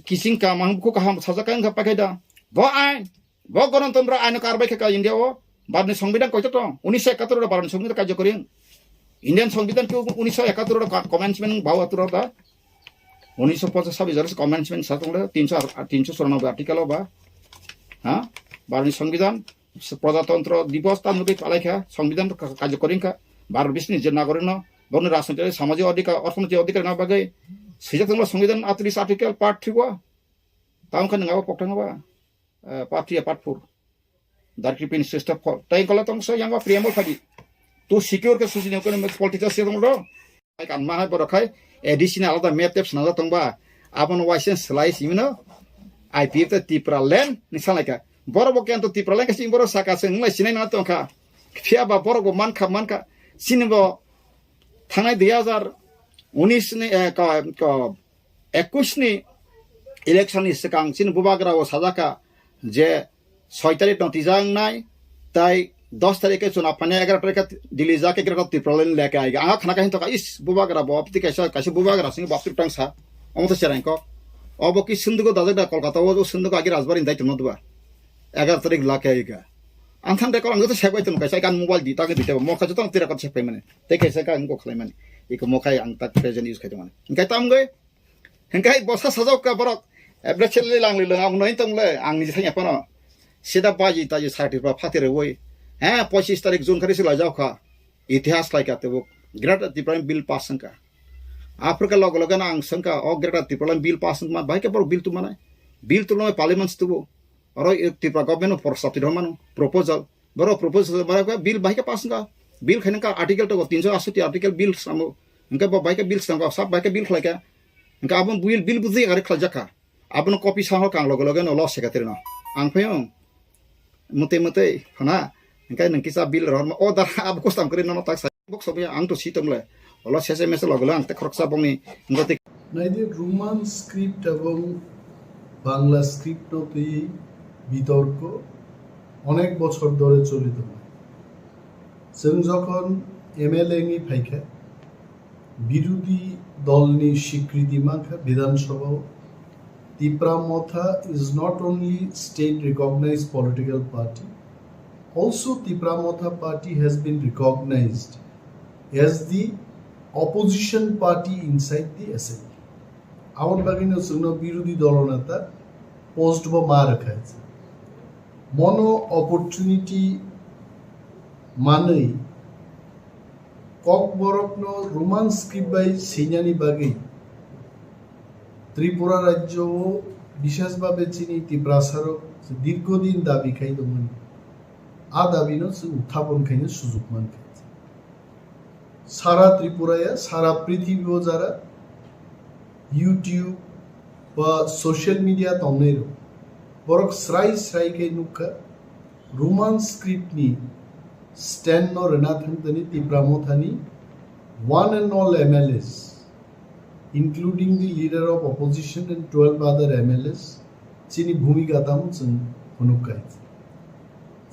किसिं का मां बुखु का साजाकां पाके दा बो आइन बो गणतंत्र आइन कारबाय का इंडिया ओ बारनि संविधान कयतो 1971 बारनि संविधान कार्य करिं ইন্ডিয়ান সংবিধান কেউ 1971 কমেন্সমেন্ট বাউাতুর বা 1950 কমেন্সমেন্ট সাতংলে 394 আর্টিকেল বা হ্যাঁ ভারতের সংবিধান প্রজাতন্ত্র দিবস তার মধ্যে পালাইখা সংবিধান কার্যকরীখা ভারত বিশ্বের যে নাগরিক বর্ণ রাজনৈতিক সামাজিক অধিকার অর্থনৈতিক অধিকার না বাগে সেজাতংলা সংবিধান 38 article part 3 wa তামখান ngawa poktang ba part 3 part 4 darki pin system tai kala tong sa yang preamble phadi to secure ke susi economic political system ro ai kan ma ba rakhai additional the map steps na tong ba abon wisen slice you know IPF the tipra land ni salaka boro boken to tipra land kasi boro saka se nglai sinai na tong kha phia ba boro go man kha sinbo thangai 2019 ni ka 21 ni election সিকাং চিন বুবাগ্রা ও সাজাকা যে 6 তারিখ নতিজাং নাই তাই 10 তারিখে চুনাव फाने 11 तारीख दिल्ली जाके greater त्रिपुरालन लेके आएगा आगा खाना कहीं तो का इस बुबाग्रा बापति कैसे बुबाग्रा सिंह बापति टांगसा अमत सेरांग को अब कि सिंधु को दादा कोलकाता वो जो सिंधु को आगे राजबारी दाई तुम दुआ 11 तारीख लाके आएगा आंथान रे को अंग तो सेबाय तुम कैसे कान मोबाइल दी ताके दिते मोखा जतो तेरा को सेपै माने ते कैसे का अंग को खलै माने इको मोखाय अंग तक प्रेजेंट यूज खाय माने इनकाय ताम गय इनकाय बसा सजाव का बरक एब्रेचेले लांगले लांग नय तंगले आंनि जे थाया पनो सेदा बाजी ताजी सार्टिफा फातेरे वय हां 25 तारिख जून खारि सिला जावखा इतिहास लायकाते वो ग्रेटर त्रिपुरा बिल पास संका आफ्रिका लग लगना आं संका ओ ग्रेटर त्रिपुरा बिल पास मा भाई के पर बिल तु माने बिल तु नय पार्लियामेंट तु और त्रिपुरा गवर्नमेंट फॉर सब्सिडी मानो प्रपोजल बरो प्रपोजल मारा बिल भाई के पास संका बिल खैन का आर्टिकल तो 368 आर्टिकल बिल सामो इनका भाई के बिल संका सब भाई के बिल खलाका इनका अब बिल बुझि गारे खलाजाका आपनो कॉपी साहो कांग लगे लगे न लॉस सेकातिर न आं फयो मते मते हना इनका नंकिसा बिल रहर ओ दा अब कोस्ताम करे न ताक बक्स बे आं तो सितमले हलो सेसे मेसे लगे आं ते खरकसा बंगनि ngati নাইদের রোমান স্ক্রিপ্ট এবং বাংলা স্ক্রিপ্ট নতে বিতর্ক অনেক বছর ধরে চলিত হয় जों যখন এমএলএ নি ফাইখা বিরোধী দলনি স্বীকৃতি মাখা বিধানসভা Tipra Motha is not only state recognized political party, also Tipra Motha party has been recognized as the opposition party inside the assembly. Our bagino sugno birudhi dolonata post ba ma rakha ache. Mono opportunity manei kok borokno roman script by senyani bagai Tripura রাজ্য বিশেষভাবে চিনি ত্রিপ্রাসারক দীর্ঘদিন দাবি খাইদমন আ দাবিনো উত্থাপন খাইনো সুযোগ মান খাইছে সারা ত্রিপুরায় সারা পৃথিবীও যারা ইউটিউব বা সোশ্যাল মিডিয়া তংনের বরক স্রাই খাই নুকা রোমান স্ক্রিপ্ট নি স্ট্যান্ড নো রেনা থাকতেনি ত্রিপ্রামথানি one and all MLAs including the leader of opposition and 12 other MLAs, chini bhumika tam chung hunukai.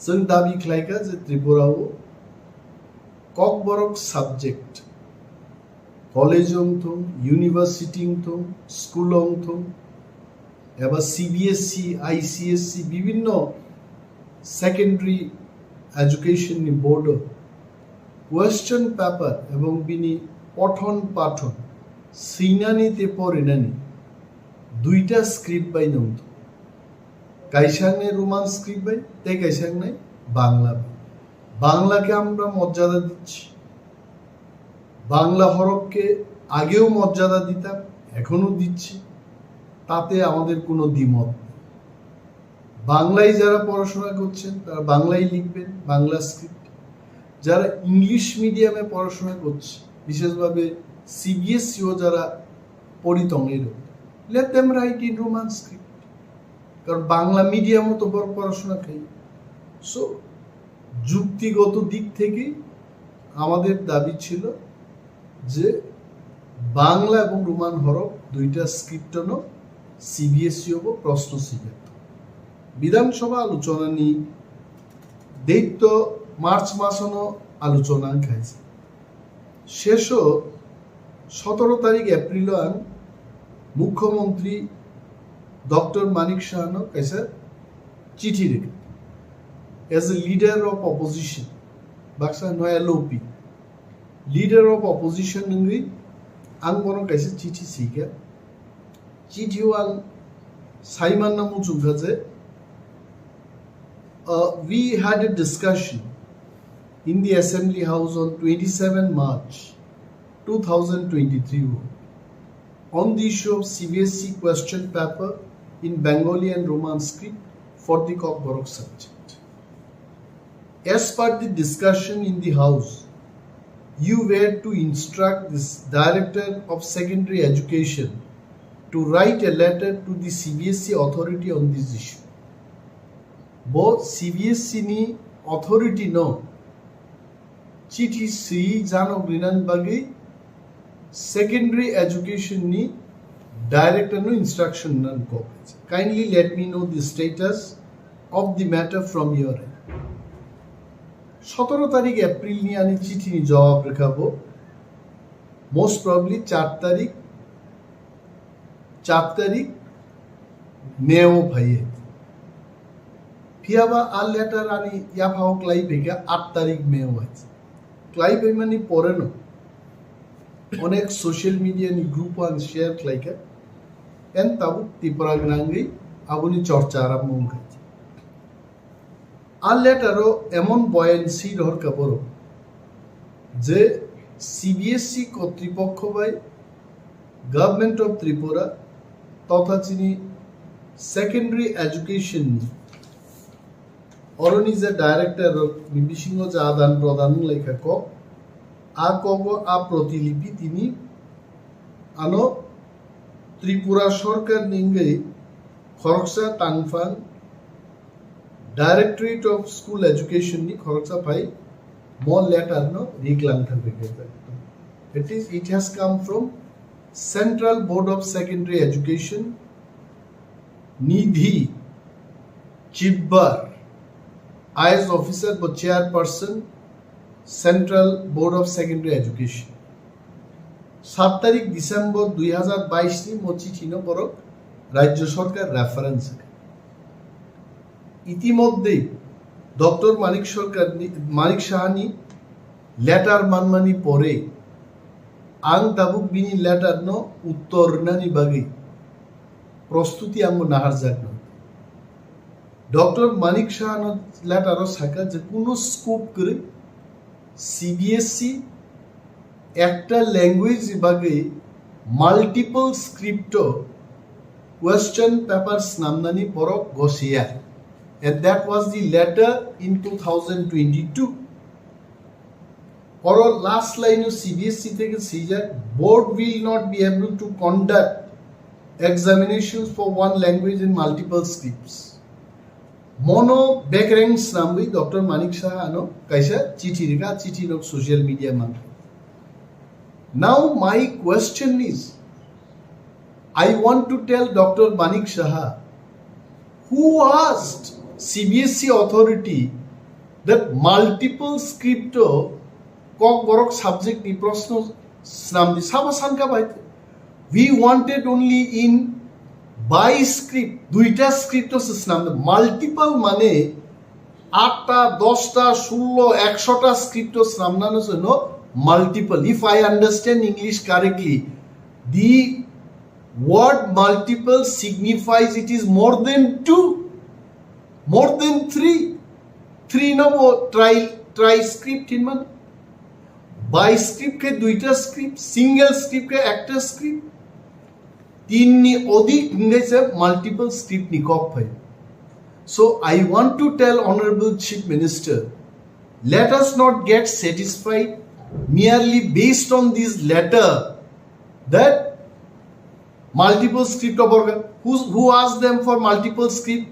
Chung dabi khlaika je Tripura o kokborok subject college thong, university thong, school thong, eba CBSC, ICSC bibhinno secondary education ni board question paper ebong bini পঠন পাঠন সিনানিতে পরিনানি দুইটা script বাই নমত কাইসাংনে Roman script বাই তে কাইসাংনে বাংলা বাংলাকে আমরা মর্যাদা দিচ্ছি বাংলা হরফকে আগেও মর্যাদা দিতাম এখনো দিচ্ছি তাতে আমাদের কোনো দ্বিমত নেই বাংলায় যারা পড়াশোনা করছেন তারা বাংলায় লিখবেন বাংলা স্ক্রিপ্ট যারা ইংলিশ মিডিয়ামে পড়াশোনা করছে বিশেষভাবে CBSE ও যারা পরিতঙ্গের let them write in Roman script কারণ বাংলা মিডিয়ামও তো পড়াশোনা খাই সো যুক্তিগত দিক থেকে আমাদের দাবি ছিল যে বাংলা এবং রোমান হরফ দুইটা স্ক্রিপ্টনো CBSE ও প্রশ্ন সিগত বিধানসভা আলোচনা নি দৈত্য মার্চ মাসনো আলোচনা খাইছে শেষ 17 তারিখ এপ্রিল মুখ্যমন্ত্রী ডক্টর মানিক শাহনো कैसे চিঠি লিখে as a leader of opposition Baksa নয়া লোপি leader of opposition nungri ang bono kaisa chichi sika chichi wal Simon namu chungka je we had a discussion in the Assembly House on 27 March 2023 on the issue of CBSE question paper in Bengali and Roman script for the Kokborok subject. As per the discussion in the House, you were to instruct this Director of Secondary Education to write a letter to the CBSE authority on this issue. Both CBSE ni authority no chithi Sri Jano Grinan Bagi secondary education ni director no instruction nan ko. Kindly let me know the status of the matter from your end. 17 তারিখ April নিয়ে আমি চিঠি জবাব রেখাবো most probably 4 তারিখ মেও ভাইয়ে ফিয়াবা আর letter আনি ইয়া ফাও ক্লাই বেগা 8 তারিখ মেও আছে ক্লাই বেমানি পরে ন অনেক সোশ্যাল মিডিয়া নি গ্রুপ আন শেয়ার ক্লাইকা এন তাবু ত্রিপুরা গ্রাঙ্গি আবুনি চর্চা আরম্ভ হয়েছে আর লেটারও এমন বয়ানসি দরকার পড়ো যে সিবিএসই কর্তৃপক্ষ বাই গভর্নমেন্ট অফ ত্রিপুরা তথা চিনি সেকেন্ডারি এডুকেশন অরনি যে ডাইরেক্টর বিসিংহ যে আদান প্রদান লেখা ক আ কব আ প্রতিলিপি তিনি আনো ত্রিপুরা সরকার নিঙ্গে খরকসা টাংফাং Directorate of School Education ni khoroksa pai more letter no reglang thalbe it has come from Central Board of Secondary Education Nidhi Chibbar IAS officer but chairperson Central Board of Secondary Education 7 তারিখ December 2022 নি মোচিঠি ন পরক রাজ্য সরকার reference ইতিমধ্যে doctor মানিক Sahani letter মানমানি পরে আং দাবুক বিনি letter ন উত্তর নানি বাগে প্রস্তুতি আঙ্গ নাহার জাগন ডক্টর মানিক সাহান লেটারও সাকা যে কোনো স্কোপ করে সিবিএসই একটা ল্যাঙ্গুয়েজ বাগে মাল্টিপল স্ক্রিপ্ট কোয়েশ্চন পেপারস নামনানি পরক গসিয়া and that was the letter in 2022 or last line of CBSE থেকে caesar board will not be able to conduct examinations for one language in multiple scripts mono backranks nambi Dr. Manik Shah ano kaisa chithi rega chithi nok social media man now my question is I want to tell Dr. Manik Shah who asked CBSE authority that multiple scripto kok borok subject ni proshno snamdi sabasan ka bai we wanted only in by script duita scripto snamdi multiple mane 8টা 10টা 16 100টা scripto snamnano jono multiple if I understand English correctly the word multiple signifies it is more than 2 more than 3 no try script in man by script ke duita script single script ke একটা script তিন নি অধিক ইংরেজি multiple script ni kok bhai so I want to tell honorable chief minister let us not get satisfied merely based on this letter that multiple script of organ who asked them for multiple script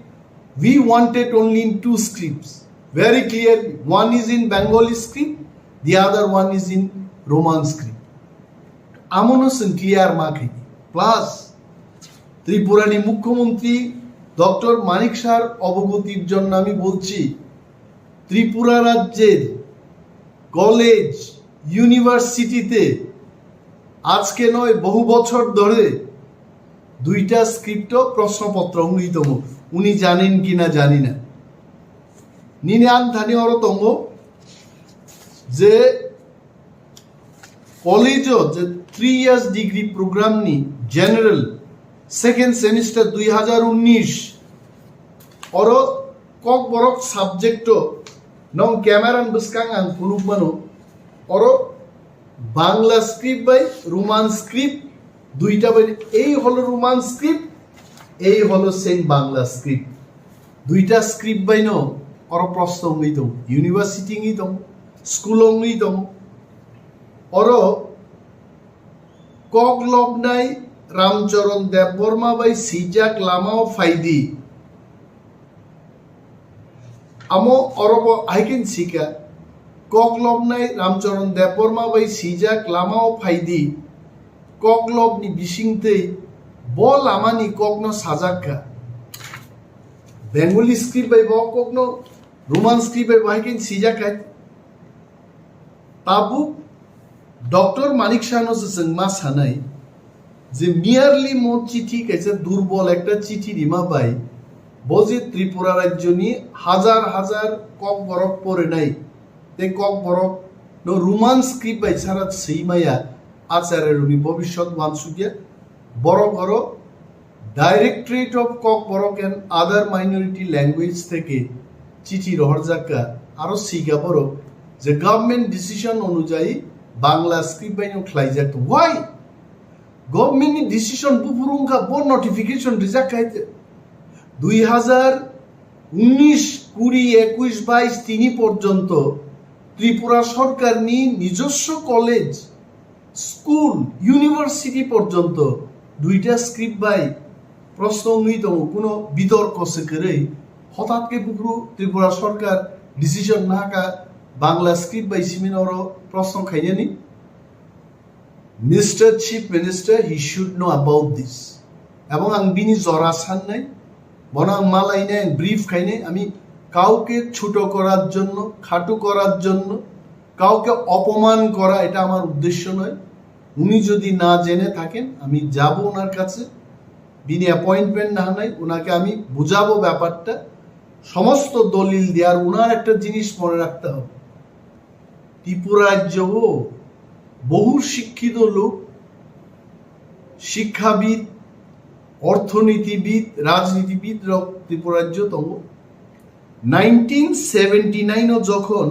we wanted only in 2 scripts very clearly one is in Bengali script the other one is in Roman script amonosen clear marking plus ত্রিপুরানি মুখ্যমন্ত্রী doctor Manik শাহর অবগতির জন্য আমি বলছি ত্রিপুরা রাজ্যের college ইউনিভার্সিটিতে আজকে নয় বহু বছর ধরে 2টা স্ক্রিপ্ট প্রশ্নপত্র অঙ্গিতম উনি জানেন কিনা জানি না নিনান ধানি অরতঙ্গ যে কলেজও যে 3 ইয়ার্স ডিগ্রি প্রোগ্রাম নি জেনারেল সেকেন্ড সেমিস্টার 2019 অর কক বরক সাবজেক্ট নং ক্যামেরান বসকাং আং কুনুবানো অর বাংলা স্ক্রিপ্ট বাই রোমান স্ক্রিপ্ট দুইটা বাই এই হলো রোমান স্ক্রিপ্ট এই হলো সেম বাংলা স্ক্রিপ্ট দুইটা স্ক্রিপ্ট বাই ন অর প্রশ্ন হই দম ইউনিভার্সিটি ই দম স্কুল ই দম অর কক লবনাই রামচরণ দেববর্মা বাই সিজাক লামাও ফাইদি আমো অরব আইকেন সিকা কক লবনাই রামচরণ দেববর্মা বাই সিজাক লামাও ফাইদি কক লবনি বিসিংতেই ব লামানি ককনো সাজাক্কা বেঙ্গলি স্ক্রিপ্ট বাই ব ককনো রোমান স্ক্রিপ্ট বাই আইকেন সিজাকাই তাবু ডক্টর মানিক শাহনো जों मा सानाय যে মিয়ারলি মো চিঠি কাছে দুর্বল একটা চিঠি রিমা বাই বজে ত্রিপুরা রাজ্য নি হাজার হাজার কক বরক পরে নাই তে cock Borok no Roman script by সারা সেইমায়া আচারের উনি ভবিষ্যৎ ওয়ানসুকিয়া বড় বড় directorate of cock Borok and other minority language থেকে চিঠি রহরজাকা আরো সিগা বড় যে গভর্নমেন্ট ডিসিশন অনুযায়ী বাংলা স্ক্রিপ্ট বাইনো খ্লাইজাক ওয়াই গভর্নমেন্টনি ডিসিশন বুফুরুঙ্গা ব নোটিফিকেশন রিজাক খাইতে 2019 20 21 22 তিনি পর্যন্ত ত্রিপুরা সরকার নি নিজস্ব কলেজ স্কুল ইউনিভার্সিটি পর্যন্ত দুইটা স্ক্রিপ্ট বাই প্রশ্ন নিত কোনো বিতর্ক সে করে হঠাৎকে বুফুরু ত্রিপুরা সরকার ডিসিশন না কা বাংলা স্ক্রিপ্ট বাই সিমিনার প্রশ্ন খাইনি mister chief minister he should know about this এবং আং বিনি জরা সান নাই বনাং মালাইনে ব্রিফ খাইনে আমি কাউকে ছোট করার জন্য খাটো করার জন্য কাউকে অপমান করা এটা আমার উদ্দেশ্য নয় উনি যদি না জেনে থাকেন আমি যাব ওনার কাছে বিনি অ্যাপয়েন্টমেন্ট না নাই ওনাকে আমি বুঝাবো ব্যাপারটা সমস্ত দলিল দেওয়ার ওনার একটা জিনিস মনে রাখতে হবে ত্রিপুরা রাজ্য বহু শিক্ষিত লোক শিক্ষাবিদ অর্থনীতিবিদ রাজনীতিবিদ ত্রিপুরা রাজ্য তম 1979 যখন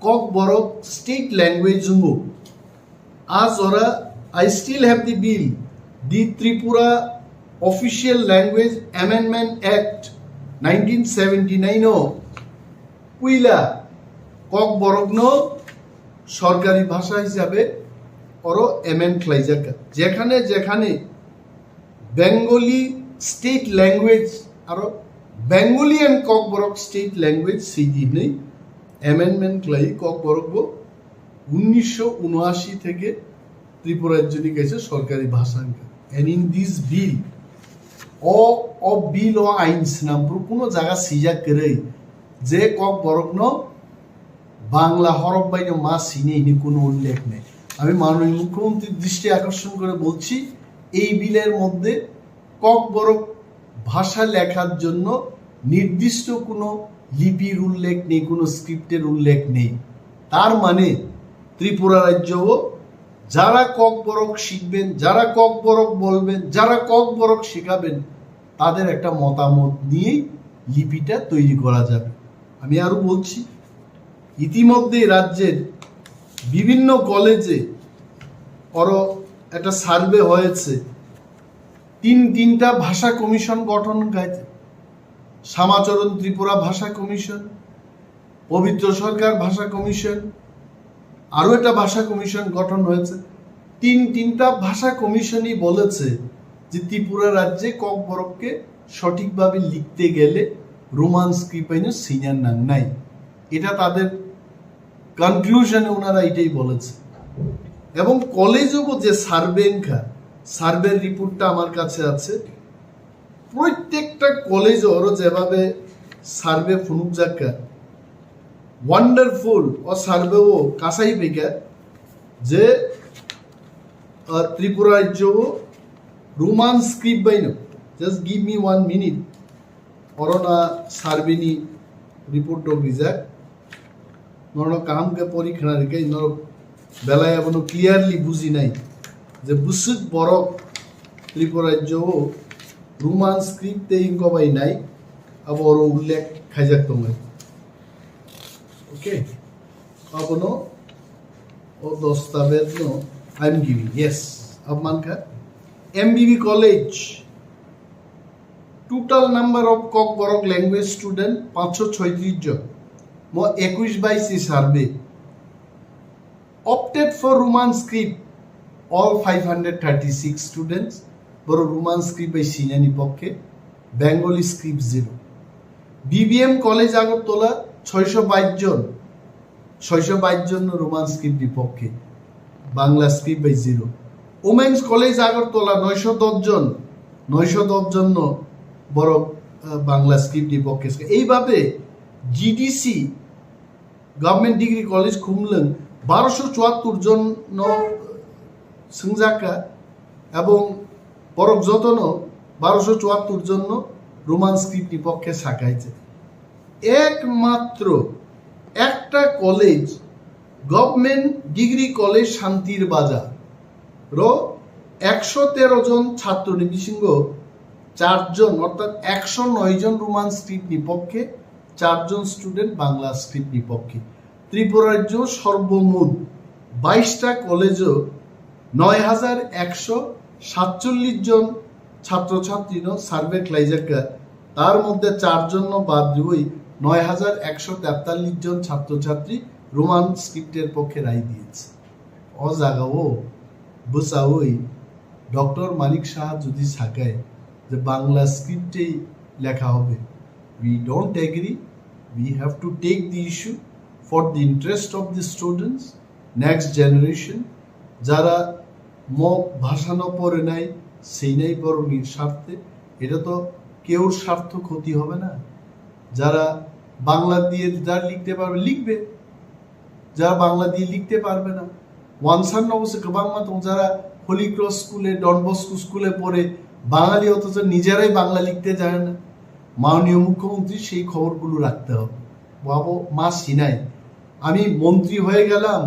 কক বরক স্টেট ল্যাঙ্গুয়েজ আজ ওরা I still have the bill the Tripura official language amendment act 1979 কুইলা কক বরগ্ন সরকারি ভাষা হিসাবে অরো এমএন খ্লাইজাকা যেখানে যেখানে বেঙ্গলি স্টেট ল্যাঙ্গুয়েজ আরো Bengali and Kokborok state language সেই দিনে অ্যামেন্ডমেন্ট ক্লাই কক বরক 1979 থেকে ত্রিপুরা রাজ্যটি গেছে সরকারি ভাষা এন্ড ইন দিস বিল ও বিল ও আইনস নাম কোনো জায়গা সিজা করে যে কক বরক ন বাংলা হরফ বাইনে মা সিনে ইনি কোনো উল্লেখ নেই আমি মাননীয় মুখ্যমন্ত্রীর দৃষ্টি আকর্ষণ করে বলছি এই বিলের মধ্যে কক বরক ভাষা লেখার জন্য নির্দিষ্ট কোনো লিপির উল্লেখ নেই কোনো স্ক্রিপ্টের উল্লেখ নেই তার মানে ত্রিপুরা রাজ্য যারা কক বরক শিখবেন যারা কক বরক বলবেন যারা কক বরক শেখাবেন তাদের একটা মতামত নিয়েই লিপিটা তৈরি করা যাবে আমি আরো বলছি ইতিমধ্যে রাজ্যের বিভিন্ন কলেজে একটা সার্ভে হয়েছে তিনটা ভাষা কমিশন গঠন হয়েছে শ্যামাচরণ ত্রিপুরা ভাষা কমিশন পবিত্র সরকার ভাষা কমিশন আরো একটা ভাষা কমিশন গঠন হয়েছে তিনটা ভাষা কমিশনই বলেছে যে ত্রিপুরা রাজ্যে কক বরককে সঠিকভাবে লিখতে গেলে রোমান স্ক্রিপ্ট সিনিয়র নাম নাই এটা তাদের কনক্লুশনে ওনারা এটাই বলেছে এবং কলেজও যে সার্ভের রিপোর্টটা আমার কাছে আছে প্রত্যেকটা কলেজ ওরও যেভাবে সার্ভে ফুনুক জাকা ওয়ান্ডারফুল ও সার্ভেও কাছাই পেকা যে ত্রিপুরা রাজ্য রোমান স্ক্রিপ্ট বাইন জাস্ট গিভ মি 1 মিনিট অরনা সার্ভেনি রিপোর্ট রিজাক নর কাম के परीक्षा रे नर বেলায় এখনো ক্লিয়ারলি বুঝি নাই যে বুসুক বরক ত্রিপুরাজ্য রোমান স্ক্রিপ্টে ইঙ্গবাই নাই আবার উল্লেখ খাইজাক দङ ওকে अपनो ओ दस्तावेज no I am giving yes अब मान का MBB college total number of Kokborok language student 536 जन मो 21-22 survey opted for Roman script all 536 students बरो रोमान स्क्रिप्ट बाई सिनानी पक्षे Bengali script 0 BBM college Agartala 622 জন 622 জন রোমান স্ক্রিপ্ট বিপক্ষে বাংলা স্ক্রিপ্ট বাই 0 ওমেন্স কলেজ আগরতলা 910 জন 910 জন বড় বাংলা স্ক্রিপ্ট বিপক্ষে এইভাবে GDC government degree college Khumulwng 1274 জন সংজাকা এবং বড় যতন 1274 জন রোমান স্ক্রিপ্ট বিপক্ষে শাখাইছে একমাত্র একটা কলেজ গভর্নমেন্ট ডিগ্রি কলেজ শান্তির বাজার র 113 জন ছাত্র নিবিসিংহ 4 জন অর্থাৎ 109 জন রোমান স্ক্রিপ্ট বিপক্ষে 4 জন স্টুডেন্ট বাংলা স্ক্রিপ্ট বিপক্ষে ত্রিপুরাজ্য সর্বমোট 22টা কলেজও 9147 জন ছাত্রছাত্রী সার্ভে ক্লাইজাকা তার মধ্যে 4 জন বাদ দিয়ে 9143 জন ছাত্রছাত্রী রোমান স্ক্রিপ্টের পক্ষে রায় দিয়েছে ও জাগাও বুসাওই ডক্টর মানিক শাহ যদি সাকায় যে বাংলা স্ক্রিপ্টেই লেখা হবে we don't agree we have to take the issue for the interest of the students next generation যারা মক ভাষানো পড়ে নাই সেই নাই বড় স্বার্থে এটা তো কেউ স্বার্থ ক্ষতি হবে না যারা বাংলা দিয়ে যারা লিখতে পারবে লিখবে যারা বাংলা দিয়ে লিখতে পারবে না ওয়ানসান অবশ্য বাংলা তো যারা হোলি ক্রস স্কুলে ডন বস্কো স্কুলে পড়ে বাঙালি অথচ নিজেরাই বাংলা লিখতে জানে না মাননীয় মুখ্যমন্ত্রী সেই খবরগুলো রাখতে হবে বাবু মা সিনাই আমি মন্ত্রী হয়ে গেলাম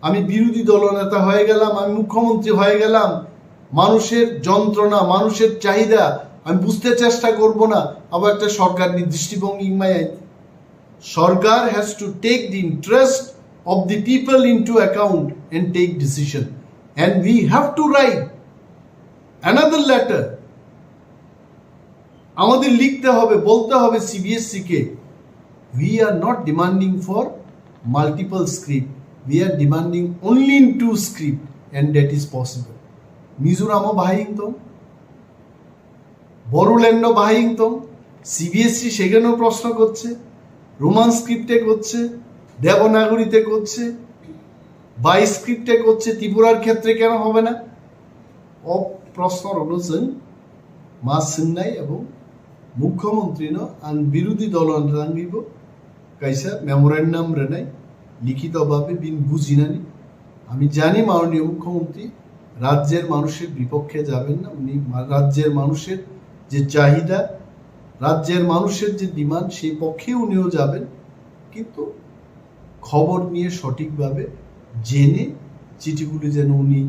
আমি বিরোধী দলনেতা হয়ে গেলাম আমি মুখ্যমন্ত্রী হয়ে গেলাম মানুষের যন্ত্রণা মানুষের চাহিদা আমি বুঝতে চেষ্টা করব না আবার একটা সরকার দৃষ্টিভঙ্গি সরকার has to take the interest of the people into account and take decision and we have to write another letter আমাদের লিখতে হবে বলতে হবে সিবিএসসি কে we are not demanding for multiple script we are demanding only in 2 script and that is possible মিজোরামও বাহিংতম বড়োল্যান্ডও বাহিংতম সিবিএসসি সেখানেও প্রশ্ন করছে রোমান স্ক্রিপ্টে করছে দেবনাগরীতে করছে বাই স্ক্রিপ্টে করছে ত্রিপুরার ক্ষেত্রে কেন হবে না ও প্রশ্ন অনুযায়ী মা সিন্নাই এবং মুখ্যমন্ত্রী আন বিরোধী দল রাঙ্গিব কাইসা মেমোরেন্ডাম রেনাই লিখিতভাবে বিন বুঝিনানি আমি জানি মাননীয় মুখ্যমন্ত্রী রাজ্যের মানুষের বিপক্ষে যাবেন না উনি রাজ্যের মানুষের যে চাহিদা রাজ্যের মানুষের যে ডিমান্ড সেই পক্ষে উনিও যাবেন কিন্তু খবর নিয়ে সঠিকভাবে জেনে চিঠিগুলি যেন উনি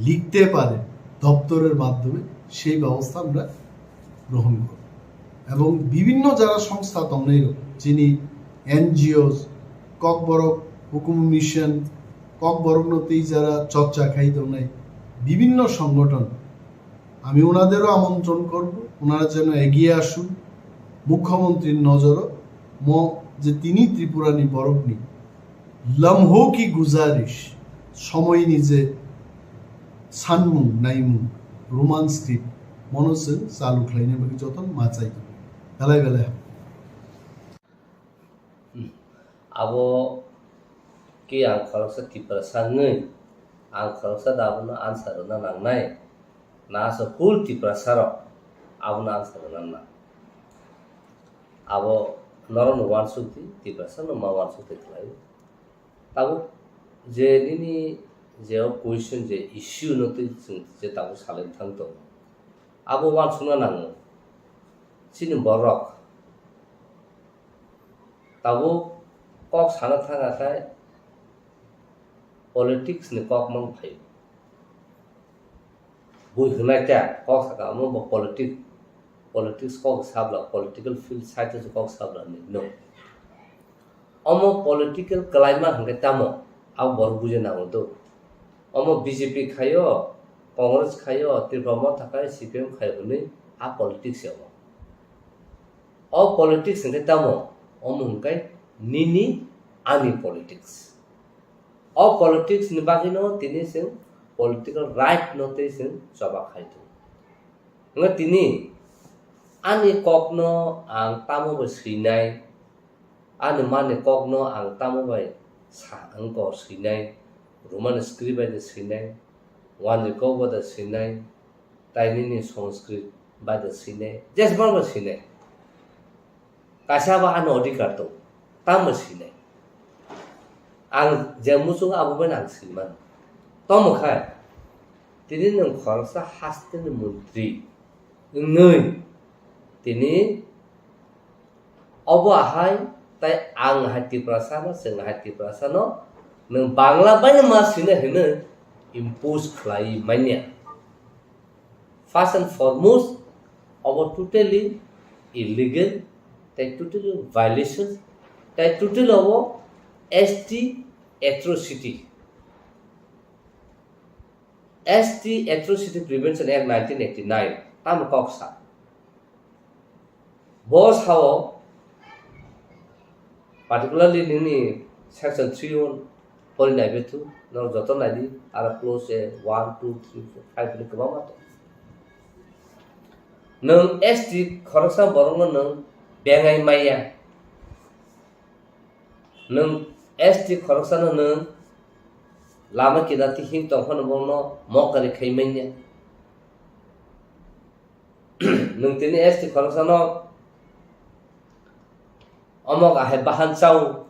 লিখতে পারেন দপ্তরের মাধ্যমে সেই ব্যবস্থা আমরা গ্রহণ করব এবং বিভিন্ন যারা সংস্থা তমনেই যিনি এনজিওস ককবরক হুকুম মিশন ককবরকনতেই যারা চর্চা খাই তমনাই বিভিন্ন সংগঠন আমি ওনাদেরও আমন্ত্রণ করব ওনারা যেন এগিয়ে আসুন মুখ্যমন্ত্রীর নজরও যে তিনি ত্রিপুরানি বরকনি লম্হো কি গুজারিশ সময় নিজে সানমুং নাইমুং রোমান স্ক্রিপ্ট মনোসেন চালু খাইনে বাকি যতন মাচাই বেলায় বেলায় abo ki ang kharoksa tiprasan ngai ang kharoksa dabuna answer na nangnai na so hul tiprasaro abuna answer na na abo noron wan sukti tiprasan no ma wan sukti klai tabo je nini je question je issue no te je tabo salen thangto abo wan suna nang sini borok tabo kok sana thanga kai politics ni kok mang phai bui hunai ta kok saka mo politics kok sabla political field side to kok sabla ni no omo political climate hangke tamo au bor buje na to omo BJP khayo Congress khayo Tripura thakai CPM khayo ni a politics yo o politics hangke tamo omo hangkai nini ani politics o politics ni bagino tini sing political right note sing soba khaitu nga tini ani kokno ang tamo ba sinai ani mane kokno ang tamo ba sa ang ko sinai roman script ba de sinai wan ko ba de sinai taini ni sanskrit ba de sinai jes ba sinai kasaba an odikar to tamo sinai ang jamusung abu ba nang siman tomo khai tini nang khorsa hasten mantri ngei tini obo ahai tai ang hati prasana seng hati prasano nang bangla banya masine hene impose khlai manya first and foremost obo totally illegal tai totally violations tai totally obo ST atrocity ST Atrocity Prevention Act 1989 tam koksa boss how particularly nini section 3 poli nai betu no joto nai di ara close 1 2 3 4 5 ni kama to nang ST khorsa borong nang bengai maya nang ST khorsa nang lama kita tihing tongkon bono mokari khaimenya nung tini ST khorosano omok ahe bahan chau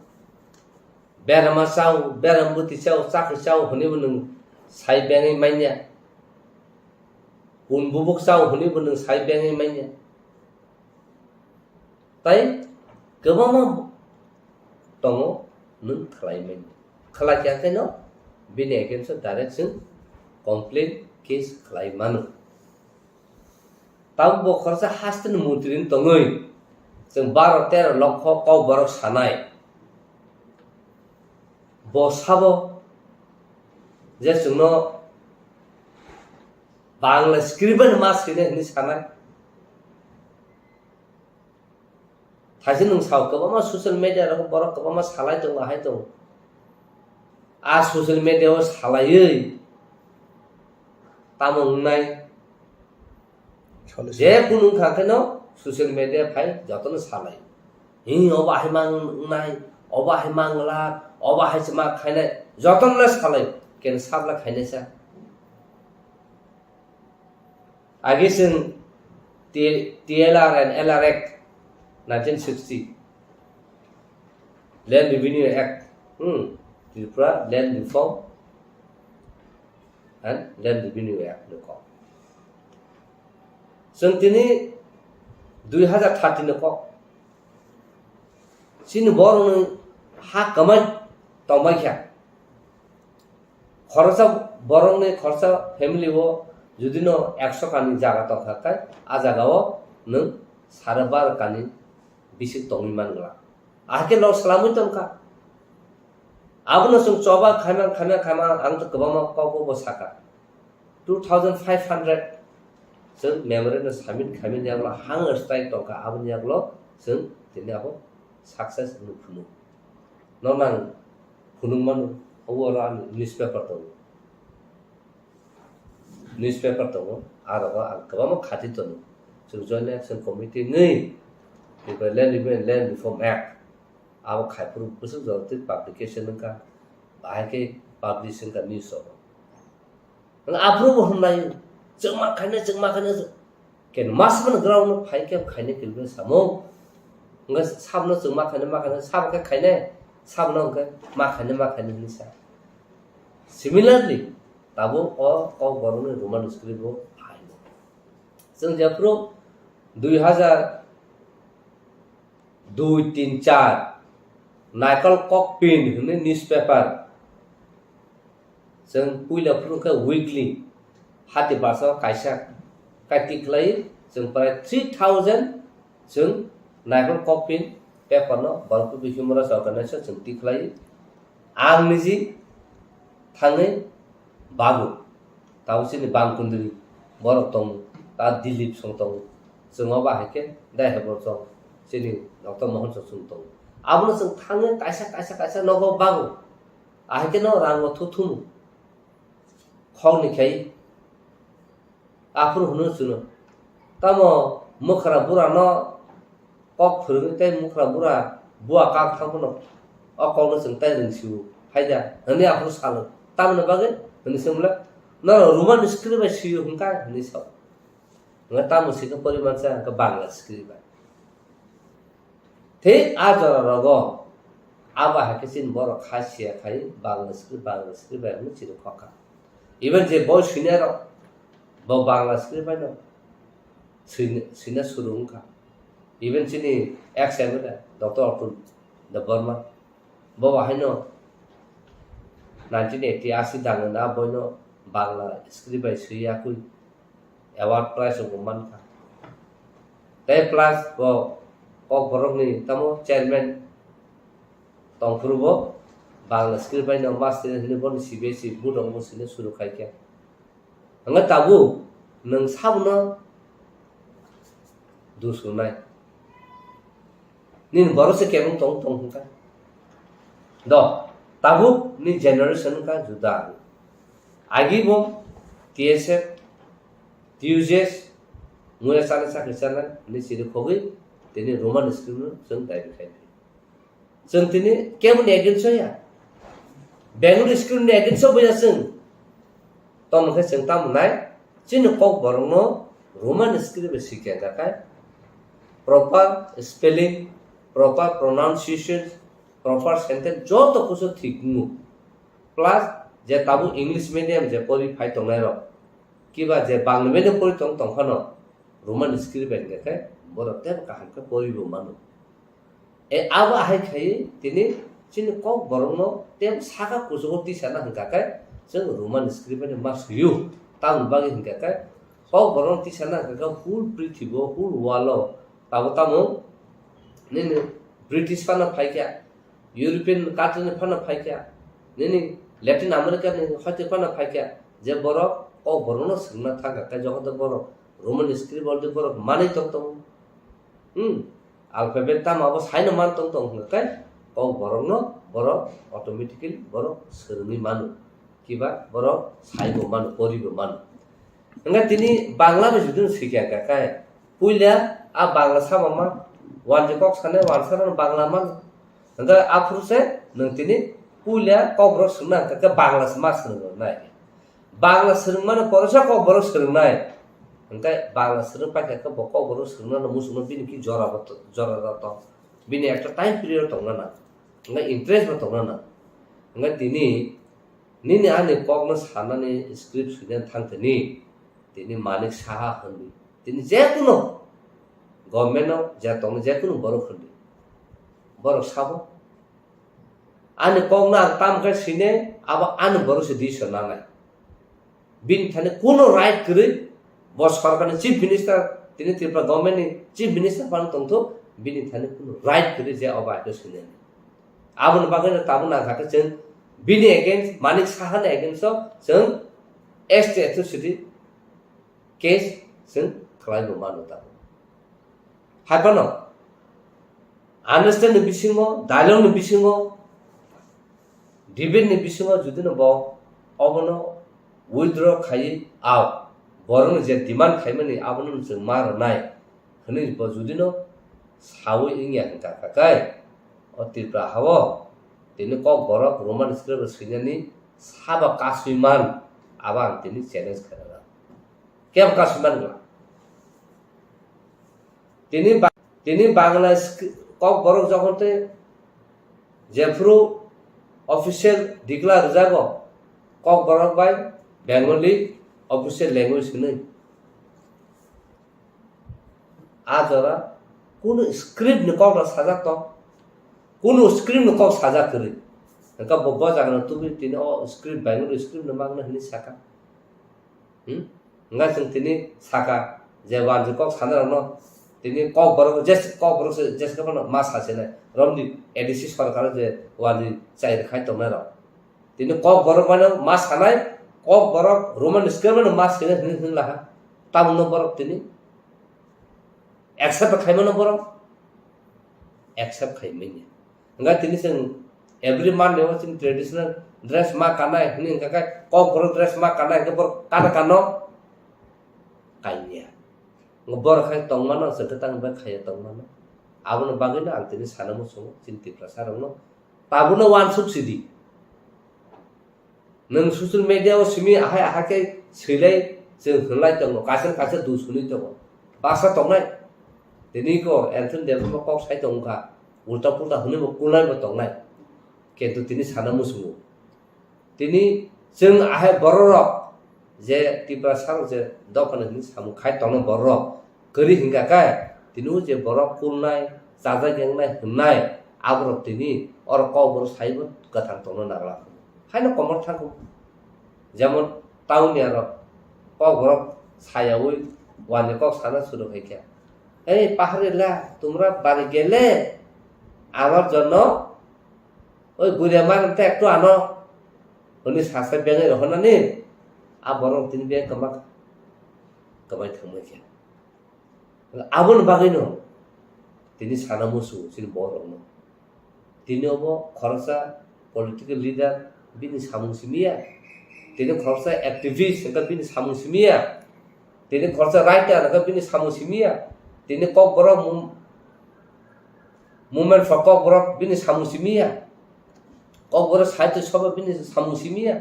berama chau berambuti chau chak chau huni bunung sai bengai manya un bubuk chau huni bunung sai bengai manya tai kebama tongo nung khlai manya khala kya kaino bini against direction complaint case khlai manu tam bo khorsa hasten mutrin tongoi jeng 12-13 lakh kau borok sanai bo sabo je jungno bangla scriben mas kine ni sanai thasin nung sau kabama social media ro borok kabama salai tong ahai tong a social media o salai tamong nai je kunung khakeno social media phai joton salai hi oba himang nai oba himang la oba haisma khaine joton la salai ken sabla khaine sa age sin TLR and LR Act 1960 Land Revenue Act Tripura Land Reform and Land Revenue Act ko जों दिनै 2013 ko sin borong ha kamai tomai kya khorsa borong ne khorsa family wo jodi no 100 kani jaga to khakai a jaga o nung sarabar kani bisi tongi mangla ahke lo salamu tongka abno sung choba khama ang to kabama ko bo saka 2500 जों मेमोरेन्डाम summit खामिन यागला हां strike तका आबन यागलो जों दिनै आबो success नुफुनु ननां फुनुमान अवरा newspaper तो आरोबा गोबां खाथि तो जों जॉइंट एक्शन कमिटि नै बे लैंड रिफॉर्म एक्ट आबो खायफोर बोसोर जरते पब्लिकेशन का बाहायके पब्लिशिंग का न्यूज़ हो नों आप्रुव हमनाय जों मा खायनो केन मासमन ग्राउंड फाइके खायने केलबे सामो nga sabno जों मा खायनो साब का खायने sabno nga मा खायनो निसा सिमिलारली ताबो अ बरनो रोमान स्क्रिप्ट हो हायनो जों जाफ्रो 2002-3-4 नाइकल कॉकपिन होनो न्यूज़पेपर जों पुइलाफोरखौ उइकलि हाति बासा कायसा काति खालायो जों प्राय 3000 जों नायफोर कपिन पेपर न बरफ ह्युमन राइट्स अर्गानाइजेशन जों ति खालायो आं निजि थाङै बाबु तावसिनि बांकुन्द्रि बरफ दं ता दिलीप सं दं जोंआव बाहायके दायहेबर दं जोंनि डक्टर मोहन ससुन दं आबनो जों थाङो कायसा नगो बाबु आहके न रांगो थुथुम खौनिखाय आफुर हुनु सुनो तामो मुखरा बुरा न कक फोरोंते मुखरा बुरा बुआ काक थांबनो अकाउनो जों ताय रोंसिउ फायदा हने आफुर सालो तामनो बागे हने सोमला न रोमान स्क्रिप्ट बाय सिउ हुनका हने साव न तामो सिको परिमाण चा का बांग्ला स्क्रिप्ट बाय थे आजरा रगो आबा हाकेसिन बर खासिया खाय बांग्ला स्क्रिप्ट बाय हने चिरो खका इवन जे बय सिनेर ब बांग्ला स्क्रिप्ट बाय न सिना सुरुंका इवन चिनी एक्सएम डॉक्टर अतुल द बर्मा ब हायनो 1980 दांग ना बयनो बांग्ला स्क्रिप्ट बाय सुयाकुय अवार्ड प्राइज को मानका ते प्लस ब कक बरकनि तमो चेयरमैन तंफुरबो बांग्ला स्क्रिप्ट बाय न मास्टर हने बन सीबीएसई बुदंग बसिने सुरु खायके हंगा ताबु नों साबनो दुसुनाय निन बरसे केबं तंग हुनका द ताबु नि जनरेशन का जुदा आगी बो टीएसएफ टीयूजेस मुया साने साखे साना नि सिरि खोगै तिनि रोमान स्क्रिप्ट जों दायबि खाय जों तिनि केमन एगेन्स्ट या बेंगुर स्क्रिप्ट नि एगेन्स्ट बया जों तमखे जों तामनाय जिन कक बरंनो रोमान स्क्रिप्ट सिखे जाकाय proper spelling, proper pronunciation, proper sentence, जो तो कुछ ठीक नु प्लस जे ताबु इंग्लिश मीडियम जे परि फाइ तंनाय र किबा जे बांग्ला मीडियम परि तंखनो रोमान स्क्रिप्ट बेन के बरते काहन के परिबो मानु ए आबा हाय खाय तिनि चिन कक बरंनो तेम सागा कुजो तिसाना हंगाकाय जों रोमान स्क्रिप्ट बेन मासयु तां बागे हंगाकाय कक बरं तिसाना हंगा हुल पृथ्वीबो हुल वालो ताबो तामो निने ब्रिटिश फाना फाइक्या यूरोपियन काट्रिनि फाना फाइक्या निने लैटिन अमेरिका नि हते फाना फाइक्या जे बरो ओ बरनो सिंना थागा का जगत बरो रोमान स्क्रिप्ट बलदे बरो माने तंग अल्फाबेट ताम अब साइन मान तंग हंगाय ओ बरनो बरो ऑटोमेटिकली बरो सरनि मानु किबा बरो साइबो मानु परिबो मानु हंगा तिनि बांग्ला बिजुदुन सिक्या काय पुइला आ बांग्ला सामा wan je kok sane wan sana bangla man nda afru se nang tini pulia kobro suna ka bangla sama sunu nai bangla sunu mana porosa kobro sunu nai nda bangla sunu pa ka kobro sunu na musuno bin ki jora to bin ekta time period tongna na nga interest ba tongna na nga tini nini ane kogno sana ni script sunen thangtani tini manik saha handi tini je kuno government जातों जेकुनु बरो खंडी बरो साबो आने कोंगना ताम का सिने अब आन बरो से दिस नानाय बिन थाने कोनो राइट करे बस सरकार चीफ मिनिस्टर तिने त्रिपुरा गवर्नमेंट नि चीफ मिनिस्टर पान तंथो बिन थाने कोनो राइट करे जे अब आके सिने आबन बागन ताबना घाटे जों बिन अगेंस्ट मानिक साहान अगेंस्ट जों एसटी एट्रोसिटी केस जों खालायबो मानो ता हाइपनो अंडरस्टैंड बिसिङो डायलॉग नि बिसिङो डिबेट नि बिसिङो जुदिनो ब अबनो विथड्र खाइ आव बरन जे डिमांड खाइमनि आबनो जों मार नाय हनि ब जुदिनो सावै इंया का काकाय अतिप्रा हावो तिनि क बरक रोमान स्क्रिप्ट सिनेनि साबा कासुइमान आबां तिनि चैलेंज करा केम कासुइमान তিনি Bangla cock Borok যখনতে জেফ্রু official declare যাগো cock Borok by Bengali official language নেই আজরা কোন স্ক্রিপ্ট ন কক সাজা তো কোন স্ক্রিপ্ট ন কক সাজা করে Engka bobo jangan tubi tini script bangun script namang na hini saka. Enggak sing tini saka je wan je kok sana no tini kok baru just ka no mas hase na romdi edisi sarkar je wan chai khai to na ro. Tini kok baru mana mas hanai kok baru roman script mana mas hini lah. Tam no baru tini accept khai mana baru accept khai menya. Enggak tini sing every man ne was in traditional dress ma kana hini enggak kai kok baru dress ma kana ke baru kana kano kaya ngebor khai tong mana sedetang ba khai tong mana abun bagina antini sanamu songo cinti prasarang no tabuna wan subsidi nang social media o simi ahai ke silai se hulai tong no kasen du suni tong basa tong nai tini ko anthon de ma kok sai tong ka ulta pulta hune mo kulai ba tong nai kentu tini sanamu songo tini jeng ahai bororok je tipra sang je dokan ni samu khai tong borok keri hingga kai tinu je borok kulnai jaja gengnai hnai abrok tini or ko bor saibo gathang tong nagla haino komor thangku যেমন টাউনে আর cock borok সায়াওই ওয়ানে cock সানা শুরু হয়ে গিয়া এই পাহাড়েলা তোমরা বাড়ি গেলে আমার জন্য ওই গুড়িয়া মারতে একটু আনো উনি সাসা বেঙে রহনানি आ borok tin be kamak kamai thangma kya abun bagino tini sanamu su sin borok no tini obo khorsa political leader bini samung simia tini khorsa activist ka bini samung simia tini khorsa writer ka bini samung simia tini kok borok movement for kok borok bini samung simia kok borok sahitya sabha bini samung simia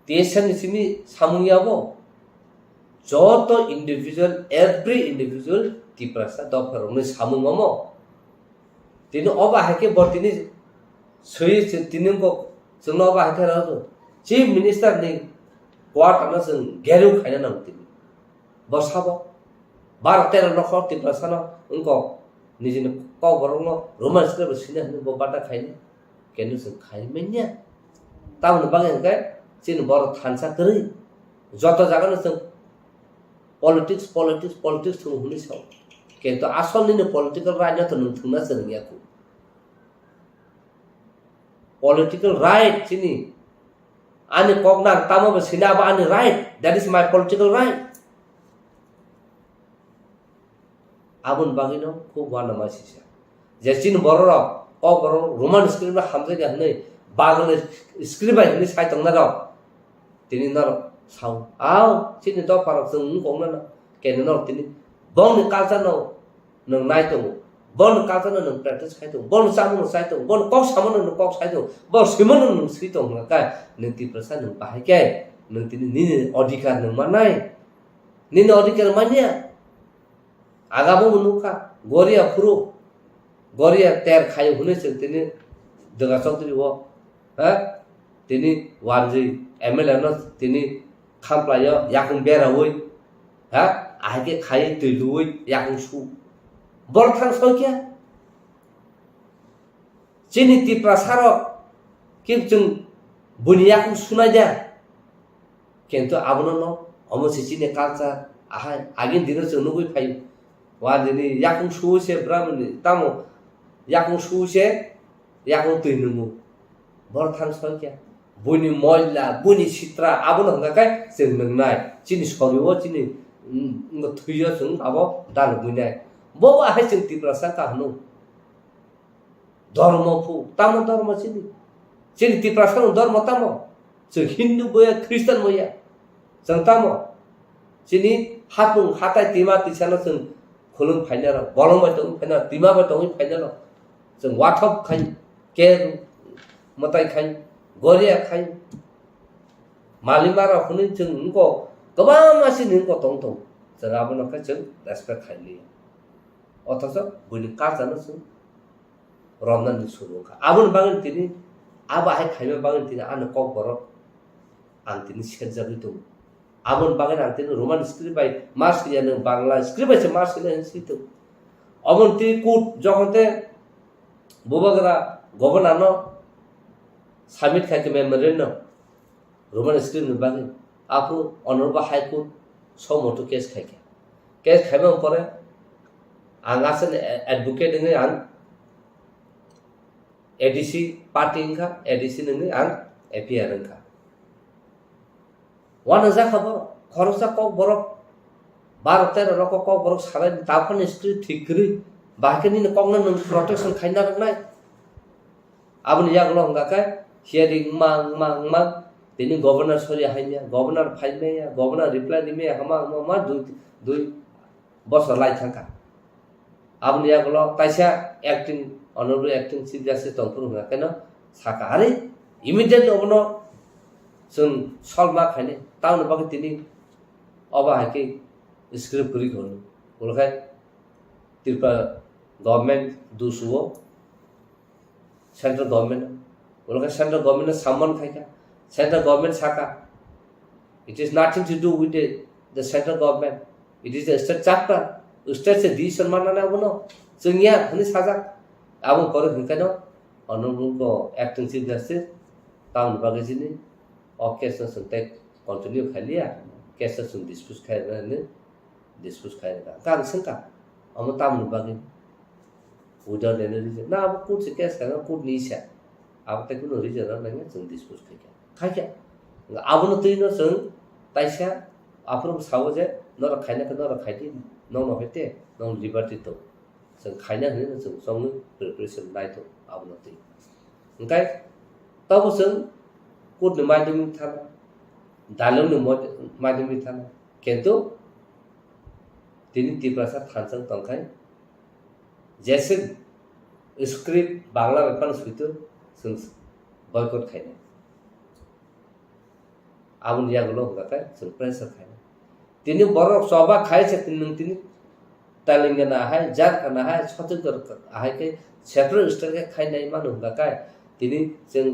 देशन इसमें सामुयाबो जो तो individual every individual की प्रसा दफर उन्हें सामुमो तीनों अब आके बर्तिनी सही तीनों को जोंनो अब आके रहो चीफ मिनिस्टर ने क्वार्ट ना जों गेरु खायना नांगतिनि बसाबो 12-13 नखर की प्रसा न उनको निजिनो को बरनो रोमांस के बसिना बो बाटा खायनि केनु जों खायमेन्या ताउन बागेन काय चिन बरो थानसा करै जत जागानो जों पॉलिटिक्स थु हुनि साव किन्तु आसलनिनो पॉलिटिकल राइट न नों थुंना जोंनियाखौ पॉलिटिकल राइट चिनि आनि कगना तामबो सिनाबा आनि right that is my political right आबुन बागिनो खु वाना मासिसा जे चिन बरो क बरो रोमान स्क्रिप्ट हामजे गाहनै बागले स्क्रिप्ट बायनि साइतंना र tini nor sau ao chini do parok sung kong na ken nor tini bon culture no nang nai to bon culture no nang practice khai to bon samu no sai to bon kok samu no kok sai to bon simon no si to nga ka nang ti prasa nang pai ke nang tini ni odhikar nang manai ni odhikar mania agabo munuka goria furu goria ter khai hune se tini daga chowdhury wo ha tini wanji MLA no tini khamplayo yakung berawoi ha ahke khai tului yakung su bor thang sokia chini ti prasaro kim chung bunia ku sunaja kento abono no omo chini kalcha ahai agin dino chung nugui phai wa dini yakung su se brahmani tamo yakung su se yakung tuinumu bor thang sokia buni moila buni sitra abun hanga kai sing nangnai chini soriwo chini ngo thuyo chung abo dan bunai bo ba hai chung ti prasa ka hanu dharma phu tamo dharma chini ti prasa no dharma tamo chung hindu boya christian boya chung tamo chini hatung hatai tima tisana chung khulung phainara bolong ba tong phaina tima ba tong phainara chung wathop khai ke matai khai goria khai malimara huni chung ko kaba masi nin ko tong tong sarabona ka chung respect khai li othoso buni ka jana chung romnan ni suru ka abun bangun tini aba hai khaima bangun tini an ko borok antini sekjabi tu abun bangun antini roman script by mas ya nang bangla script by mas ya situ abun ti kut jokote bobagara governor no submit খাইকে memorandum Roman script বাকি আপু অনর্বা high court সমটো case খাইকে case খাইবা পরে आं आसन एडवोकेट नोङो आं एडिसि पार्टी ओंखा एडिसि नोङो आं एपिआर ओंखा वान जाखाबर खरसा कक बरक 12-13 रक कक बरक साराय दाफन स्क्रिप्ट थिगरि बाहायनि ककनो नों प्रोटेक्शन खाइना रनाय आबनि यागलो हंगाखाय हियरिंग मां दिनै गभर्नर सरि हाइनिया गभर्नर फाइमेया गभर्नर रिप्लाई दिमे हमा दुई बसर लाइ थांखा आबनि यागलो ताइसा एक्टिंग अनरबल एक्टिंग चीफ जस्टिस तंफुर हंगाखायनो साका आरे इमिडिएट अबनो जों सल्मा खाइने टाउन बागै दिनै अबा हाइके स्क्रिप्ट करि गनो बोलखाय त्रिपुरा गभर्नमेंट दुसुओ सेंट्रल गवर्नमेंट बोलखाय सेंट्रल गवर्नमेंट सामन खाइका सेंट्रल गवर्नमेंट साका it is nothing to do with the central government it is the state chapter state से डिसीजन मानना बनो जोंनिया हनि साजा आबो पर हंखानो अनरबल को एक्टिंग चीफ जस्टिस टाउन बागै जिनि अ केस सन्ते कंटिन्यू खालिया केस सुन डिस्प्यूट खायनानै डिस्प्यूट खायना कान संका अम टाउन बागै उदार देने रिजन ना अब कोर्ट से केस खाना कोर्ट निसा अब तक कुनो रिजन नङा जों डिस्प्यूट खायका आबनो तैनो जों ताइसा आफरो सावो जे नर खायना नर खायदि नौ हेते नौ लिबर्टी तो जों खायना होनो जों संनो प्रिपरेशन नायतो आबनो तै ओंखाय तब जों कोर्ट माध्यमिक थाना दालमनो माध्यमिक थाना किन्तु दिनै त्रिपुरा थानसां तंखाय जैसे स्क्रिप्ट बांला रेफान सुइतो जों बयकट खायना आबनि यागलो हंगाखाय जों प्रेसार खायना दिनै बर सभा खायसे दिनै तेलंगाना है झारखंड है छत्तीसगढ़ है के सेपरेट स्टेट के खायनाय मान हंगाखाय दिनै जों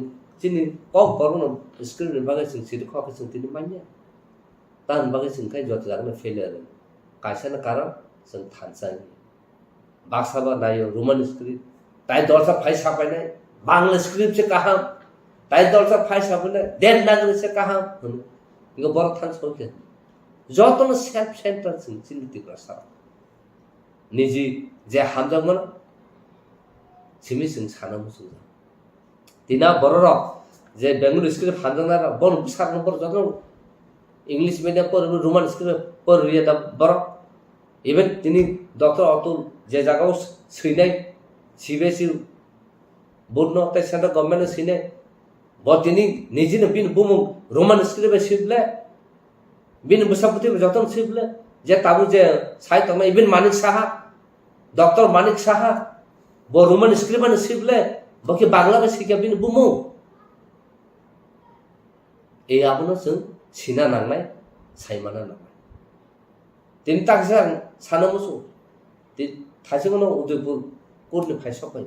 दिनै कक बरनो स्क्रिप्ट बागै जों सिरि खके जों दिनै मानिया तान बागै जों खाय जत जागनो फेलियर कायसाना कारण जों थानसानि बाक्साबा नायो रोमान स्क्रिप्ट ताई दलसा फाइ सापायनाय बांला स्क्रिप्ट से कहा ताई दलसा फाइ सापायनाय देवनागरी से कहा इको बर थानसके जतनो सेल्फ सेंटर जों चिन्ति प्रसार निजि जे हामजामोन सिमि जों सानामो जों दिना बर जे बेंगल स्क्रिप्ट हामजाना बन सार नम्बर जतनो इंग्लिश मीडियम पर रोमान स्क्रिप्ट पर रिया बर इवन दिनै डॉक्टर अतुल जे जागाव सैनाय सीबीएसई बोर्ड न तै सेंट्रल गवर्नमेंट सैनाय बदिनै निजिनो बिन बुमु रोमान स्क्रिप्ट सिबले बिन बसापति जतन सिबले जे ताबु जे साइट में इवन मानिक साहा डॉक्टर मानिक साहा बो रोमान स्क्रिप्ट सिबले बकि बांला में सिके बिन बुमु ए आबनो जों सिना नांनाय साइमाना नांनाय दिन ताकसा सानमोसु थाइसेखौनो उदयपुर कोर्टनि फायसबाय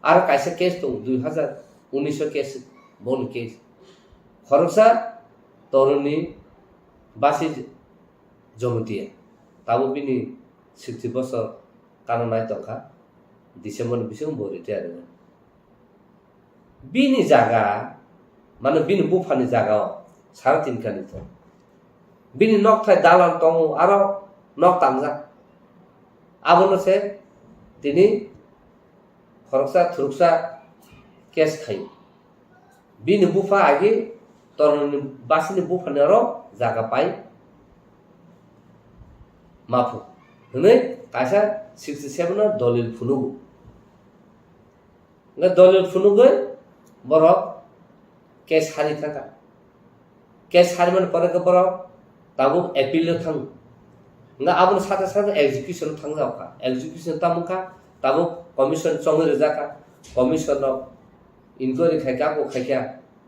आरो कायसे केस दं 2019 केस बन केस खरसा तरुणी बासि जमतिया ताबो बिनि 60 बছর कानो नाय तखा डिसेम्बर बिसं बो रिटायर बिनि जागा माने बिनि बुफानि जागा 3.5 खानि तो बिनि नक थाय दालान दं आरो नक तामजा आबनो से दिनै खरसा थुरसा केस खाय बिनि बुफा आगे तरुणी बासिनि बुफानि आरो जागा पाय माफु हनै कायसा 67 दलिल फुनुगु न दलिल फुनुगै बर केस हारि थाका केस हारि मन पर के बर ताबु एपिल थां न आबन साथा साथा एग्जीक्यूशन थां जावका एग्जीक्यूशन तामुका ताबु कमिशन चंगरे जाका कमिशन ऑफ इंक्वायरी खायका को खायका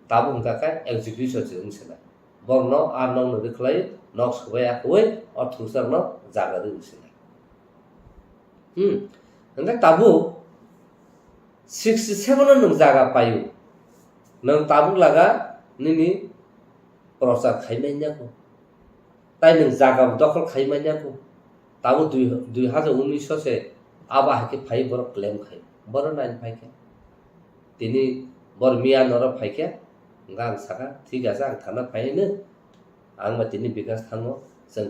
ताबु हंका का एग्जीक्यूशन जों सेला बरनो आर नौ नखलाय नक्स होया होय और थुसर न जागा दे सेला हंगा ताबु 67 नों जागा पायो नों ताबु लागा नोंनि प्रसार खायनायनाको ताई नों जागा दखल खायमायनाको ताबु 2019 से आबा हाके फाइ बर क्लेम खाय बर नाइन फाइके दिनै बर मिया नर फाइखे आं साखा ठीक আছে आं थाना फाइनो आं मा तिनि बिकास थाङो जों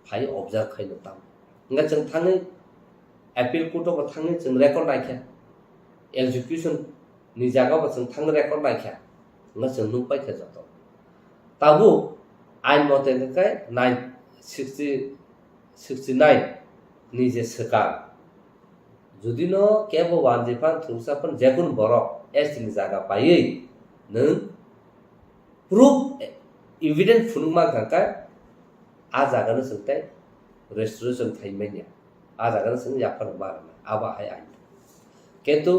फाइ अबजार्भ खायनो ताम इंगा जों थाङो एपिल कोर्टआव थाङो जों रेकर्ड नायखे एक्जिक्यूशन नि जागाव जों थाङो रेकर्ड नायखे इंगा जों नु पाइखे जातो ताबु आइन मते के 69 नि जे सरकार जुदि न केबो वानजिफान थुसाफन जेकुन बरक एसनि जागा पायै नों प्रूफ एविडेंस फुनुमा गाका आ जागानो सोंथाय रेस्टोरेशन थाइमेनिया आ जागानो सों याफान बारना आबा हाय आइन किन्तु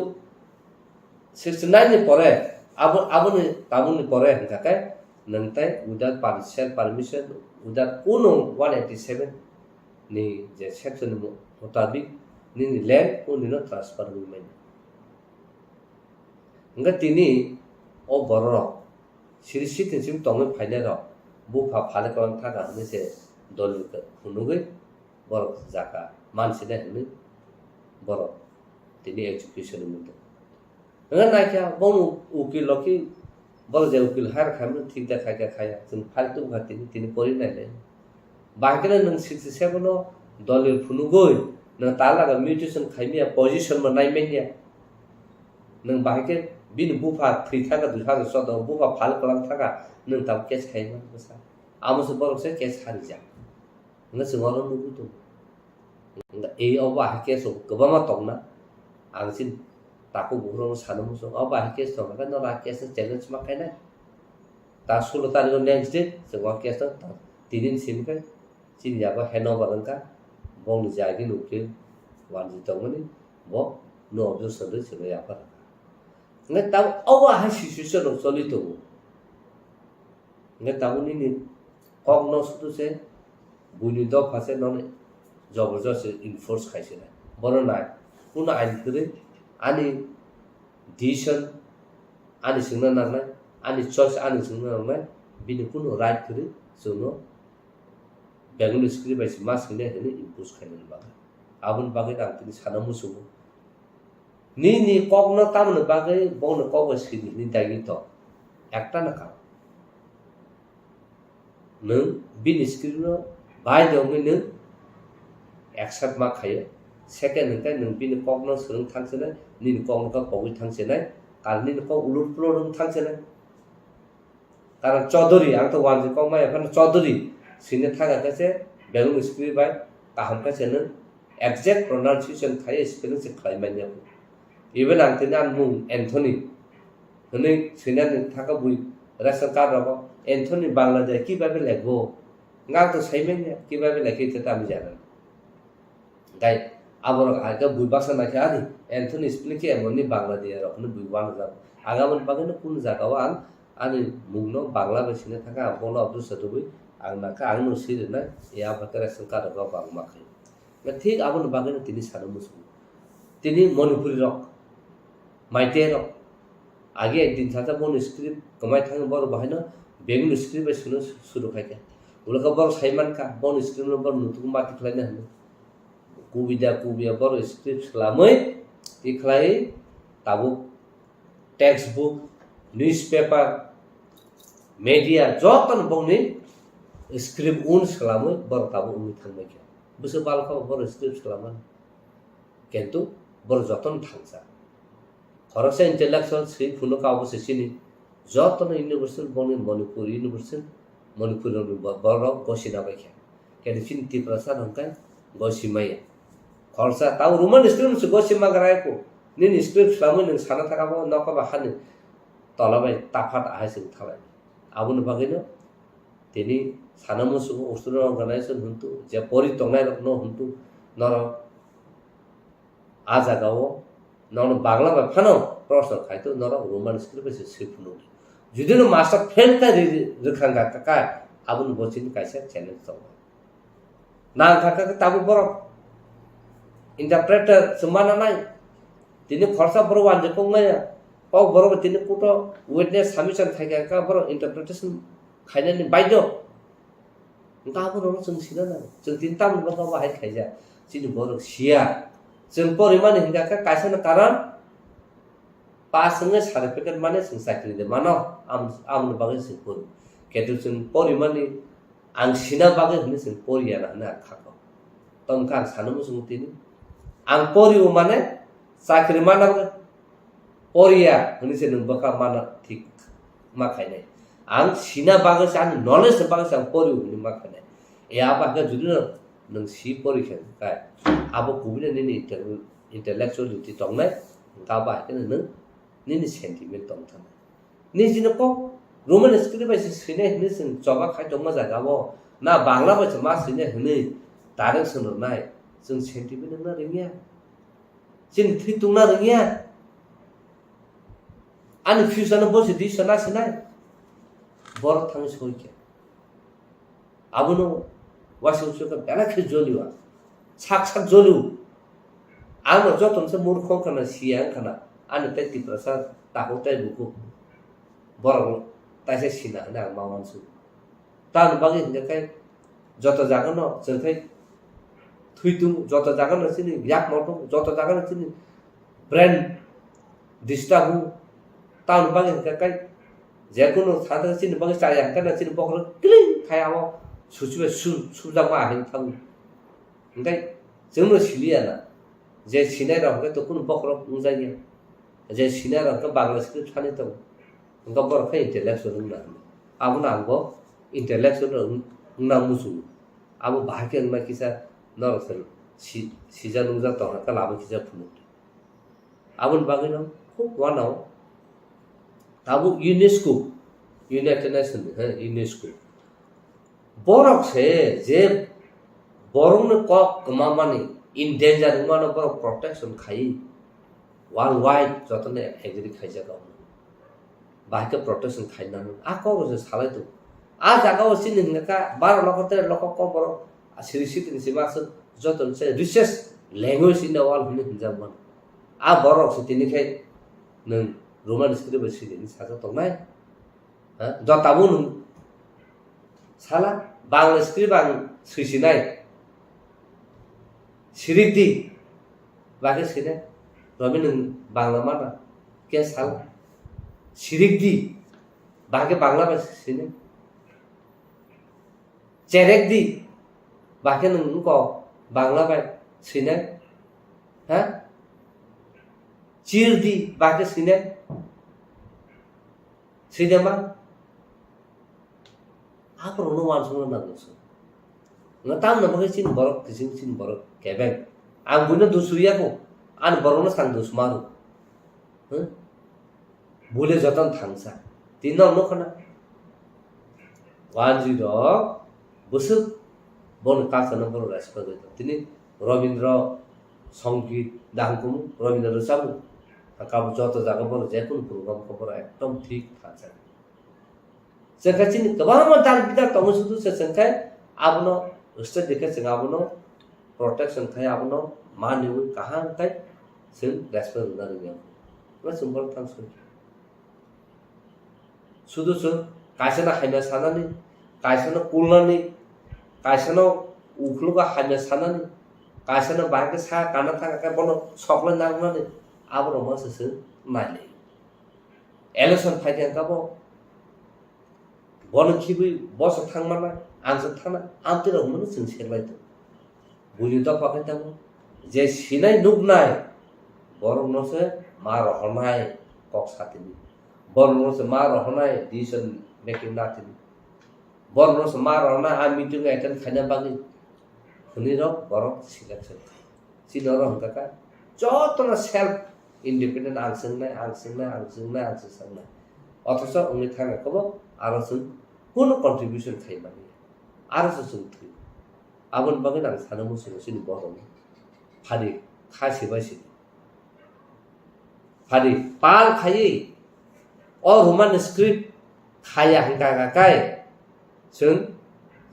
69 नि परे आबुनि ताबुनि परे गाका नंताय विदाउट परमिशन विदाउट कोनो 187 नि जे सेक्शन मुताबिक नि लैंड उनिनो ट्रांसफर हुइमेन इंगा तिनी ओ बरो सिरिसि तिनसिम तंगे फाइलेरो बुफा फाले कलम थागा हने से दलुक हुनुगै बरो जाका मानसिने हने बरो तिनी एजुकेशन मुते इंगा नायका बन उकिल लकी बरो जे उकिल हार खामनो ठीक दा खाया खाया जों फालतु भातिनि तिनी परि नायले बाकिना नों 67 नो दलिल फुनुगै नों तालागा म्यूटेशन खाइमिया पोजीशन में नाइमेनिया नों बाहायके बिन बुफा थै थागा दुहागा सद बुफा फाल कलाम थागा नों ताब केस खाइमा बसा आमसे बरसे केस हारि जा नों सिंगल नुगु तो ए अबा केस गोबामा तंना आंसिन ताको बुरो सानमुसो अबा केस तंगा न रा केस चैलेंज मा खाइना ता 16 तारिख नेक्स्ट डे जों केस तिनिन सिमके चिनियाबा हेनोवर का बंग जागी नुके वानजि तंगनि बो नो ऑब्जर्व सदे चले यापर ने तब अवा हा सिचुएशन चलि तो ने ताबुनि नि कग्नो सुतु से बुनि द फासे नने जबरदस्त इनफोर्स खाइसे ना बरो ना कुन आइन करे आनि डिसिजन आनि सिंना नांनाय आनि चॉइस आनि सिंना नांनाय बिनि कुन राइट करे जोनो बेंगलुरु स्क्रिप्ट बायसि मास खिने हेने इम्पोज खाइनो बागा आबुन बागै आं तिनि साना मुसु नि कग्नो तामनो बागै बनो कगो सिनि नि दागि तो एकटा ना का नों बिनि स्क्रिप्ट बाय दंगै नों एक्सेप्ट मा खायो सेकेंड नोंथाय नों बिनि कग्नो सोलों थांसेनाय नि कग्नो का पगै थांसेनाय कारनि को उलुट प्लोर थांसेनाय कारण चौधरी आं तो वानजि कमाय फन चौधरी सिने थागा कैसे बेंगलुरु स्क्रिप्ट बाय काहम कैसे न एग्जैक्ट प्रोनाउंसिएशन खाय स्पेलिंग से खाइमानिया इवन आंतने आन मुं एंथनी हने सिने थागा बुइ रेशन कार्ड रबो एंथनी बांग्लादेश की बाबे लेगो गा तो साइमेनिया की बाबे लेखि ते तामि जाना गाय आबर आगा बुइ बासा नाखे आदि एंथनी स्पेलिंग के एमनि बांग्लादेश रखनो बुइ वान जा आगामन बागैनो कुन जागाव आनि मुंनो बांग्ला बसिने थागा बोनो अब्दुल सदुबि आं नाका आं नु सिरना या भकरा संकार ग बाग माखै न ठीक आबन बागैनो तिनि सानो मुसु तिनि मणिपुरी रक माइते रक आगे एक दिन साथा बन स्क्रिप्ट कमाय थाङो बर बाहायनो बेंगलुरु स्क्रिप्ट सुनो सुरु खायके उलका बर साइमान का बन स्क्रिप्ट बर नुतुक माति खलायनो हनो कुबिया बर स्क्रिप्ट खालामै इखलाय ताबु टेक्स्ट बुक न्यूज़पेपर मीडिया जतन बंनि स्क्रिप्ट उन सलामो बर ताबु उनि थांबाय के बुसो बालखा बर स्क्रिप्ट सलामो किन्तु बर जतन थांसा खरसे इंटेलेक्चुअल सि फुनो का अबसे सिनि जतन यूनिवर्सिटी बंनि मणिपुर यूनिवर्सिटी मणिपुर बर गसिना बायखे केन चिन्ति प्रसाद हंकाय गसिमाय खरसा ताउ रुमन स्क्रिप्ट से गसिमा गरायको निन स्क्रिप्ट सलामो नों साना थाकाबो नका बाखानि तलाबाय ताफात आहायसिं थाबाय आबुन बागैनो तिनि साना मुसु उस्टुर अर्गानाइजेशन हुन्तु जे परि तंनाय रखनो हुन्तु नर आ जागाव नन बांला बा फानो प्रश्न खायतो नर रोमान स्क्रिप्ट से सिफुनु जुदिनो मास्टर फेल का रखांगा का आबुन बचिन कायसा चैलेंज तो ना काका ताबु बर इंटरप्रेटर समाना नाय तिनि खर्चा बर वानजे पंगाया पाव बरोबर तिनि कुटो विटनेस सबमिशन थाइका का बर इंटरप्रिटेशन खायनानि बायदो ताबु रो जों सिना ना जों तिन ताम बगा बाहाय खायजा सिनि बर सिया जों परिमाण हिंगा का कायसा कारण pasangnya certificate mana sing sakri de mana am bagai sing pori ketu sing pori mani ang sina bagai ni sing pori ya na khako tom kan sanamu sing tini ang pori mana sakri mana pori ya ni sing baka mana thik makai nai ang sina bagai san knowledge bagai sang pori ni makai nai ya bagai judul nang si pori kan kai abo kubina ni intellectuality tong nai ka ba kan nang ni sentiment tong thang ni jin ko roman script ba sine ni sin choba khai tong ma ja ga bo na bangla ba ma sine ni direct sun nai sun sentiment na ringya sin thi tung na ringya an fusion bo si di sana sina bor thang soi ke abuno wasu su ka bela khe joliwa sak joliu amo joton se murkho kana siang kana anu teti prasad takut teh buku borong tasnya sina na mawan su tan bagi hingga kai joto jaga no serkai thuitung joto jaga no sini yak moto joto jaga no sini brand distahu tan bagi hingga kai jekono thada sini bagi sayang kana sini bokro kling kai awo susu sujama hin thang ngai jengno siliana je sinai ra ke to kun bokro unjai je sinai ra ke bangla script thani to ngka bor khai intellectual na abu na go intellectual na musu abu bahake na kisa no sel si ja nungja to ka labu kisa phunu abun bagino khub wanao abu UNESCO United Nations UNESCO borok se je borong ne kok kamamani in danger umano borok protection khai worldwide jotone agree khai jaga bahake protection khai na a ko se salai to a jaga o sin ngaka bar lokote lokok boro asiri sitin simas joton se research language in the world hune hinjaman a borok se tini khai nang roman script sidin saja tongnai ha jotabun salah bangla script bang suisinai sirikdi bage sine romin bangla mana ke salah sirikdi bage bangla ba sine cerekdi bage nang ko bangla ba sine ha cirdi bage sine sidema apa no wan sung na no ngatam na bage sin borok sin borok keben ang buno dusuya ko an borona sang dus maru bule joton thangsa tinno no khana wanji ro busuk bon kasa number respect to tini Rabindra Sanggeet dangkum Rabindra sabu akabu joto jaga bor jekun program ko bor ekdom thik thacha sekachin kabama dal bidar tomusudu se sankai abno usta dekhe singabuno protection khai abno manu kahan kai sin respect na ringa na sumbal thang su sudu su kaisana haina sanani kaisana kulnani kaisana ukluga haina sanani kaisana bahke sa kana thanga kai bono sokla nangmani abro ma se nai election fight ka bo bono khibi boso thangmana angsa thana amtira humnu sin serbai to buli to pakai tamo je sinai nugnai borong no se mar honai kok satini borong no se mar honai decision making natini borong no se mar honai a meeting attend khana bagi huni ro borong selection sinoro hangka jotona self independent angsang nai অথচ উনি থাকা কব আরো কোনো contribution খাই মানে আরো থৈ আবন বাগে নাং সানো মুসুন সিনি বরম ফারি খাসি বাইসি ফারি পাল খাই অ রোমান স্ক্রিপ্ট খায়া হাঙ্কা গাকাই जों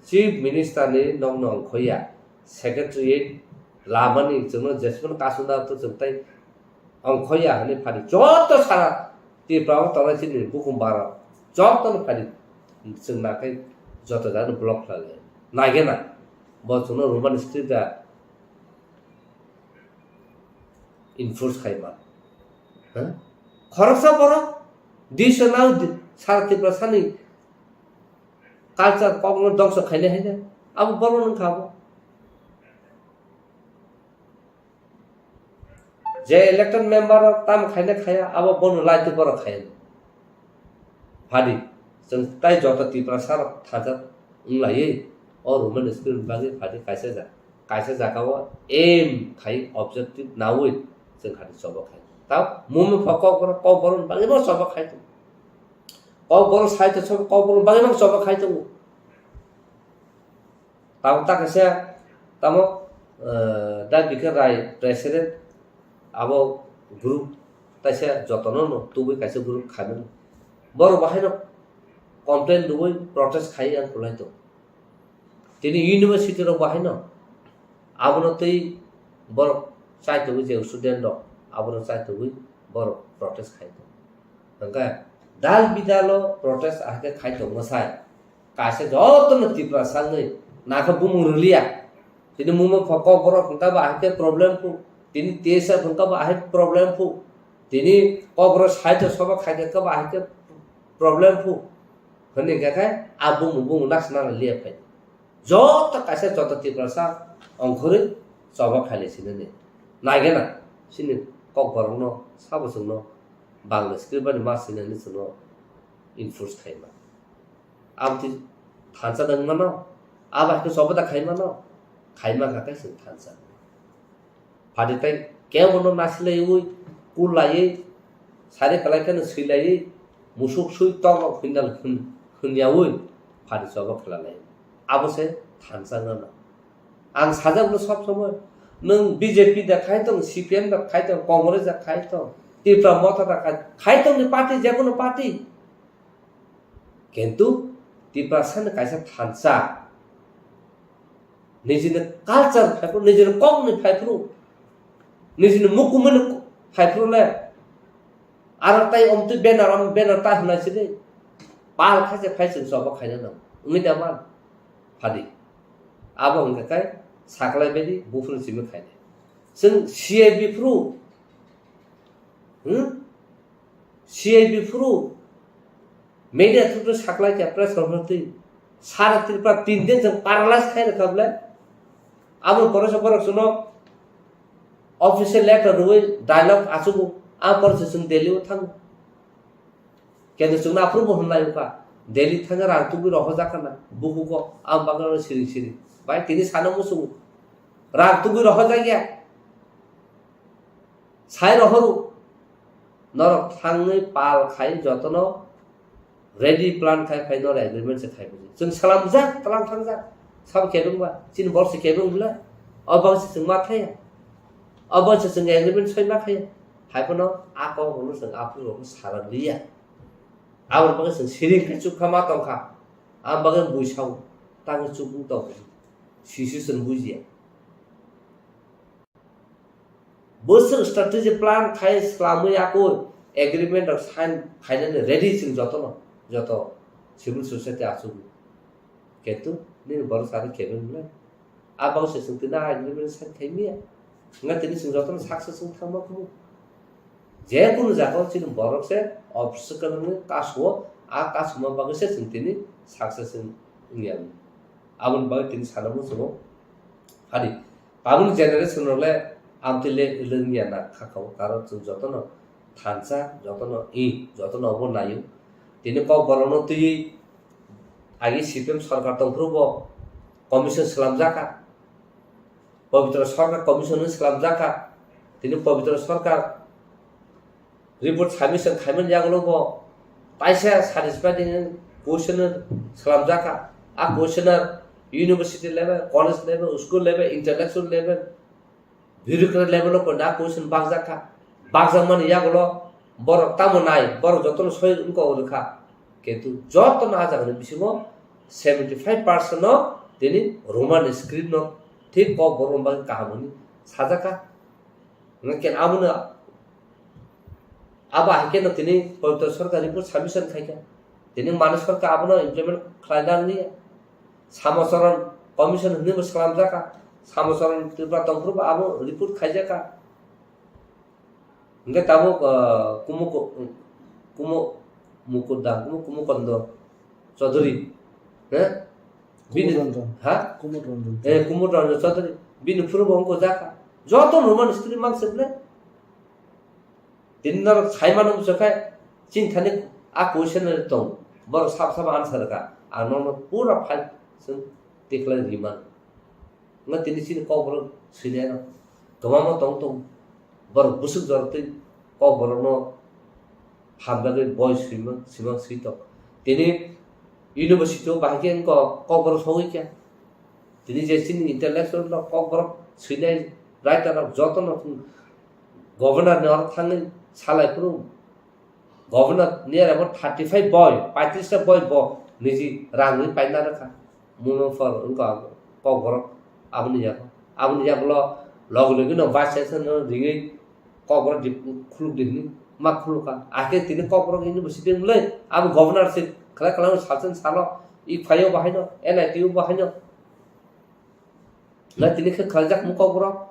চিফ মিনিস্টারनि নং নং খয়া সেক্রেটারিয়েট লামানি जोंनो जेसेबां कासुना तो जोंताय अंखया हने फारि जत सारा टिप्राव तनाय सिनि बुकुमबार जतन फारि जोंना kai जत जानो ब्लक लाले नागेना बचनो रोमान स्क्रिप्टआ इनफोर्स खायमा ह खरसा बर दिसनाव सारा त्रिपुरा सानि कालचार कग्न दंस खाइले हैन अब बर नों खाबो जे इलेक्टेड मेंबर ताम खाइने खाया अब बनु लाइट बर खायन फादी जों ताइ जत त्रिपुरा सारा थाजा उंलायै और ह्युमन स्किल बागै फादी काइसे जागाव एम खाइ ऑब्जेक्टिव नावै जों खादि सब खाइ ता मुम फक बर क बर बागै बर सब खाइ क बर साइते सब क बर बागै बर सब खाइ त ताव ता कसे तामो दा बिखे राय प्रेसिडेंट अब ग्रुप ताइसे जतन न तुबै काइसे ग्रुप खानो बर बाहायनो कमप्लेन दुबै प्रोटेस्ट खाइ आं खुलाइ त तिनी यूनिवर्सिटी रो बाहायनो आबनो तै बर चाइतो जे स्टुडेन्ट द आबनो चाइतो बर प्रोटेस्ट खाइ त हंगा दाल बिदालो प्रोटेस्ट आके खाइ त मसाय कासे जतन त्रिपुरा सांगै नाखा बुमुरलिया तिनी मुम फक बर खंता बाहाके प्रॉब्लम को तिनी तेसा खंता बाहाय प्रॉब्लम को तिनी कब्र साइतो सब खाइके क बाहाके प्रॉब्लम को हने गाखाय आबु मुबु नासना लिया फाइ जत कासे जत त्रिपुरा सा अंखरे सब खाइले सिने नागेना सिने कब्रनो साबसनो बांला स्क्रिप्ट मासिने निसनो इनफोर्स खाइमा आबति थांसा दंमन आबाखौ सबदा खाइमा खाकै जों थांसा फादिताय केमनो नासिलै उइ कुलायै सारे कलायखनो सैलायै मुसुक सुइ तंग फिनल खुनियावै फादि सब खलालाय आबसे थांसा न आं साजाबनो सब समय नों बीजेपी दा खाइतो सीपीएम दा खाइतो कांग्रेस दा खाइतो त्रिपुरा मता दा खाइतो नि पार्टी जेकोनो पार्टी किन्तु त्रिपुरा सान काइसा थांसा निजिनो कालचार फाइफ्रु निजिनो कमनि फाइफ्रु निजिनो मुकुमन फाइफ्रुले आरो ताइ अमति बेनार ता हुनासिदे पाल खासे फाइसिन सब खाइना न उमिदा मान फादि आबो हंगाय साखलाय बेदि बुफुन सिमे खाइने जों सीआईबी फ्रु media थ्रु साखलाय के प्रेस कॉन्फ्रेंस सारा त्रिपुरा 3 दिन जों पारालाइज खाइने कबले आबो परस सुनो ऑफिशियल लेटर रुइ डायलॉग आसुगु आ परस जों दिल्ली थां केन जों अप्रुव हमलायका दिल्ली थां रांतुबि रहो जाखाना बुकुको आम बागल सिरि बाय तिनि सानो मुसु रांतुबि रहो जागिया साइ रहरु नर थाङै पाल खाइ जतन रेडी प्लान खाइ फाइनल एग्रीमेंट से खाइ जों सलाम जा तलाम थां जा सब केबुंबा 3 वर्ष केबुंबला अबसे जों माथाया अबसे जों एग्रीमेंट सैमा खाय हाइपनो आको होनो जों आफुरो सारलिया आवर बगे जों सिरिं के चुखा मा तंखा आम बगे बुइसाव तांग चुबु दं सिसुसन बुजिया बोसोर स्ट्रेटेजी प्लान खाइ स्लामै आको एग्रीमेंट और साइन खाइने रेडी जों जत सिविल सोसाइटी आसु केतु नि बर सारे केबुंबला आबावसे जों तिना एग्रीमेंट साइन खाइमिया nga tini sing joton success sing thangma ku je kun jago chin borok se obstacle ni kaswo a kasma bagse sing tini success sing ngiam abun bag tini sanamu sumo hadi abun generation role amtile ilengya na khakau karo chung jotono thansa jotono obo nayu tini ko borono tui agi CPM sarkar tongkrubo commission salam jaka पवित्र सरकार commission इस्लाम जाका तिनी पवित्र सरकार report submission खाइमन जागलोबो पाइसा satisfied question इस्लाम जाका आ questionnaire university level college level school level intellectual level bureaucrat level को ना क्वेश्चन बाग जाका बागजामन यागलो बर तामनाय बर जतन सय उनको रखा किन्तु जतन आजागन बिसिमो 75% न तिनी रोमान स्क्रिप्ट न ठीक को बोरम बाग कहामुनि साजाका नकेन आमुना आबा हेके न तिनी पवित्र सरकार रिपोर्ट सबमिशन खाइका तिनी मानस सरकार आबनो इम्प्लिमेंट खालायनांनि सामसरन कमिसन हनि बसलाम जाका सामसरन त्रिपुरा तंख्रुबा आबो report खाइजाका Enggak tahu kumu mukudang kumu kondo Chaudhary. Bini ha? Kumu Ranjan Chaudhary. Bini Purubangko Jaka. Joto Roman history maksudnya. Dinner Simon Sakai, Chintanik, a question tone, but sub answer ka, are not poor of high, declared Riman. Not in the city cover, Sinera, Tomamo Tonton, but Busuk Dorti, cover no hamburger boys, Simon Sito. Dini University of Bahian cover Hoika. Dini just in intellectual cover, Sinai, writer of Joton of Governor North Hanging. Salai pun governor near about 35 boy, 35 boy niji rangi paina rakha movement for unka cover abni jak lo log lagi no vice session no ringi cover di khuluk dini mak khuluka akhir tini cover university mulai ab governor se kala kala shasan salo I fayo bahino NITU bahino la tini ke khaljak mu cover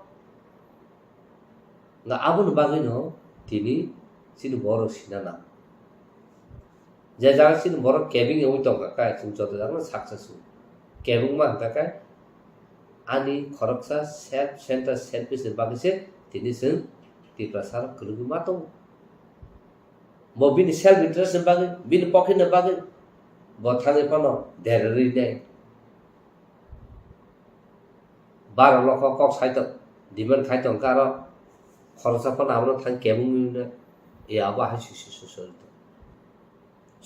na abun bagino Tini sini boro sinana. Jajan sini boro cabin yang itu kakak cuma jangan successful. Cabin mah kakak ani koraksa self center service sebagai tini sen di pasar keluar matong. Mau bini self interest sebagai bini pocket sebagai buat hangai pano dari deh. Barang lokal kok saya tu demand saya tu karo খরচা পন আমরা থাকি কেমন এ আবা হাসি সুসুসল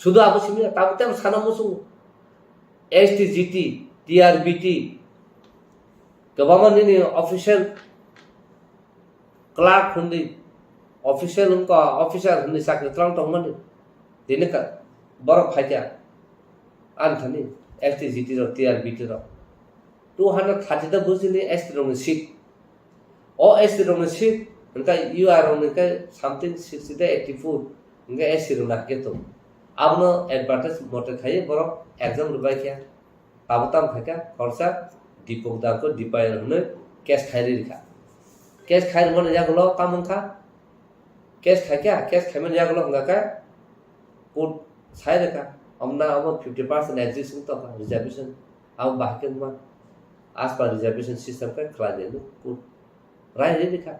শুধু আবু সিমিয়া তাবতে আমরা সানা মুসু এসটিজিটি টিআরবিটি গভর্নমেন্ট নি অফিশিয়াল ক্লার্ক হুন্দি অফিশিয়াল উনকা অফিসার হুন্দি চাকরি ত্রাং টংমানি দিনে কা বড় ফাইটা আনথানি এসটিজিটি র টিআরবিটি র 230 টা বুঝিনি এসটি রং সিট ও এসটি রং seat Engkau you are on engkau something 60-84 engkau esirun nak gitu. Abno advertise motor kaya borok exam lubai kya. Tabutam kaya korsa dipok dako dipayar hune cash khairi dikha. Cash khairi mana jagulo kamun kha. Cash kaya cash khamen jagulo enggak kaya. Put saya deka. Amna amo 50% existing to reservation. Am bahkan mah as per reservation system ka khala denu. Put rai dikha.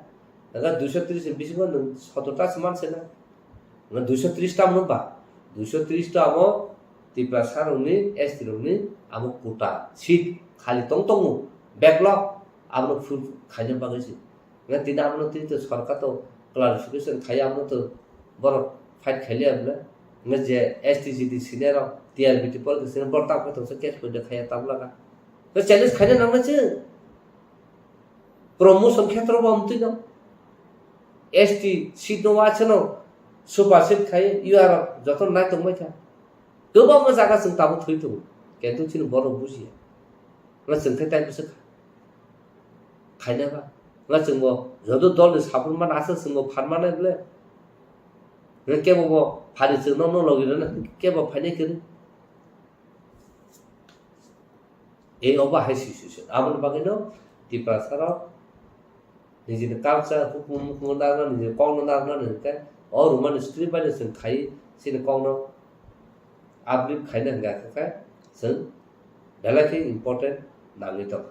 Enggak 230 bisa kan 17টা সমান সেনা না 230 টা আমরা 230 টা আমো তিপ্রা সারুনি এসতিরুনি আমো কোটা seat খালি টংটং backlog আমনো ফুল খাইনে বাগেছি না তিন আমনো তিন তো সরকার তো ক্লারিফিকেশন খাই আমনো তো বড় ফাইট খেলি আমলে না যে এসটিজিটি সিনিয়র টিআরবিটি পর সিনিয়র বড়টা কত সে কেস করে খাইয়া তাবলাকা তো চ্যালেঞ্জ খাইনে নামছে প্রমোশন ক্ষেত্র বমতি না ST seat no wachano super seat khai you are joton nai tong mai kha goba ma jaga sing tabu thui tu kentu chin boro buji la sing thai tai bu sik khaina ba la sing mo jodo dol ni sabun man asa sing mo phan man ble ne ke bo phari sing no logi na ke bo phane ke ei oba hai si amon bagino ti prasara নিজের culture হুকুম দাঁড়ানো নিজের কর্ম দাঁড়ানো নিজের और मन स्त्री बाले जों खायो सिन कौनो आब्लिब खायनो गाखाय जों बेलाखि इम्पोर्टेन्ट नांगै दं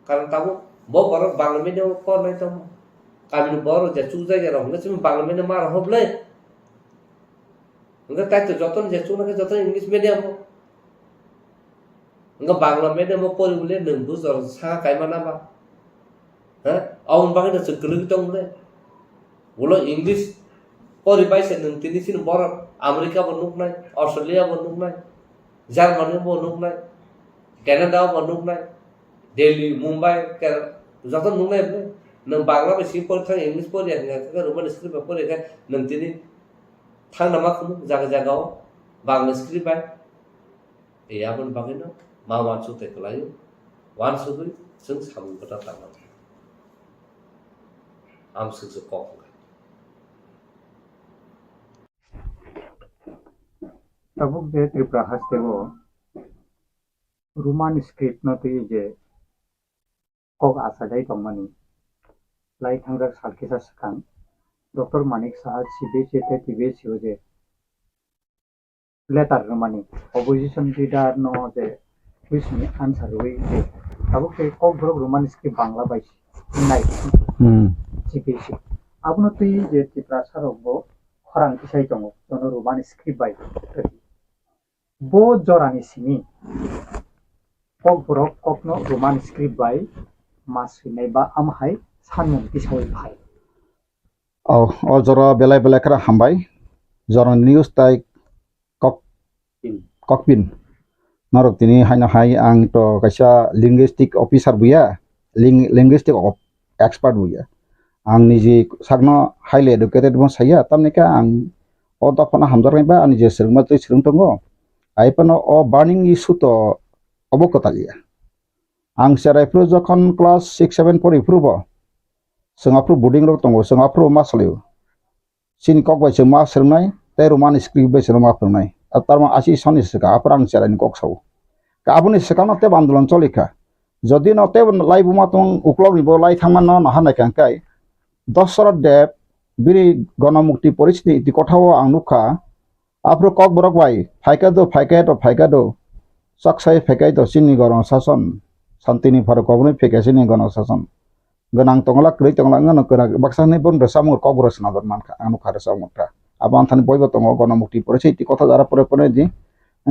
कारण ताबो बो बर बांग्ला मिडियाम पढनाय दं कामिनो बर जे चु जायगा रं जों बांग्ला मिडियाम मार हबले nga ताइतो जतन जे चुना के जतन English medium nga Bangla medium पढिबले नों बुझर सा कायमाना बा आउन बागै जों गलि दंले उलो इंग्लिश परिबायसे नों तिनिसिन बर आमेरिका बनुकनाय अस्ट्रेलिया बनुकनाय जार्मानी बनुकनाय कानाडा बनुकनाय दिल्ली मुंबई जतन नुनाय नों बांग्ला बेसि पढि इंग्लिश पढि का रोमान स्क्रिप्ट पढि नों तिनि थांना मा खम जागा जागाव बांग्ला स्क्रिप्ट बाय ए आबन बागैनो मा मा चुते खलायो वान सुगै जों सामु कथा थांना आम सुजु कफ tabuk je Tripura hastego Roman script no tu je kok asa dai tongmani lai thangra salkisa sakang Dr. Manik Saha CBC te TBC je letter mani opposition leader no je question answer we je abo ke kok borok roman ski bangla bai nai CBC abno tui je tipra sarok bo khorang kisai tongo jono roman script bai bo jorani sini kok borok kokno roman script bai mas hinai ba amhai sanmung kisai bhai o jora belai belai kara hambai jora news tai kokpin norok tini haina hai ang to kaisa linguistic officer buya linguistic expert buya ang niji sakno highly educated mo saya tamne ka ang o to phana hamjar ba ani je srungma tui srung tongo ai pano o burning issue to obokotaliya ang serai pro jokhon class 6 7 pori prubo singapur boarding rok tongo singapur masaliu sin kok bai sema srungnai te roman script bai srungma phrungnai atarma asi soni sika aprang serai kok sau ka abuni sekano te bandolon cholika যদি নতে লাই বুমা তং উকলক নিব লাই থামান ন নাহানাই কাংকাই দশরথ দেব বিরি গণমুক্তি পরিস্থিতি ইতি কথাও আং নুখা Afro cock Borok by ফাইকাদো saksaই ফেকাইতো চিনি গণ শাসন শান্তিনি ভার কবনি ফেকাইছিনি গণ শাসন গনাং তংলা ক্রই তংলা ngano kena baksani bon resamur kok borosna don manka anu khare samukta aban thani boibo tongo gণমুক্তি পরিস্থিতি কথা যারা পরে পরে দি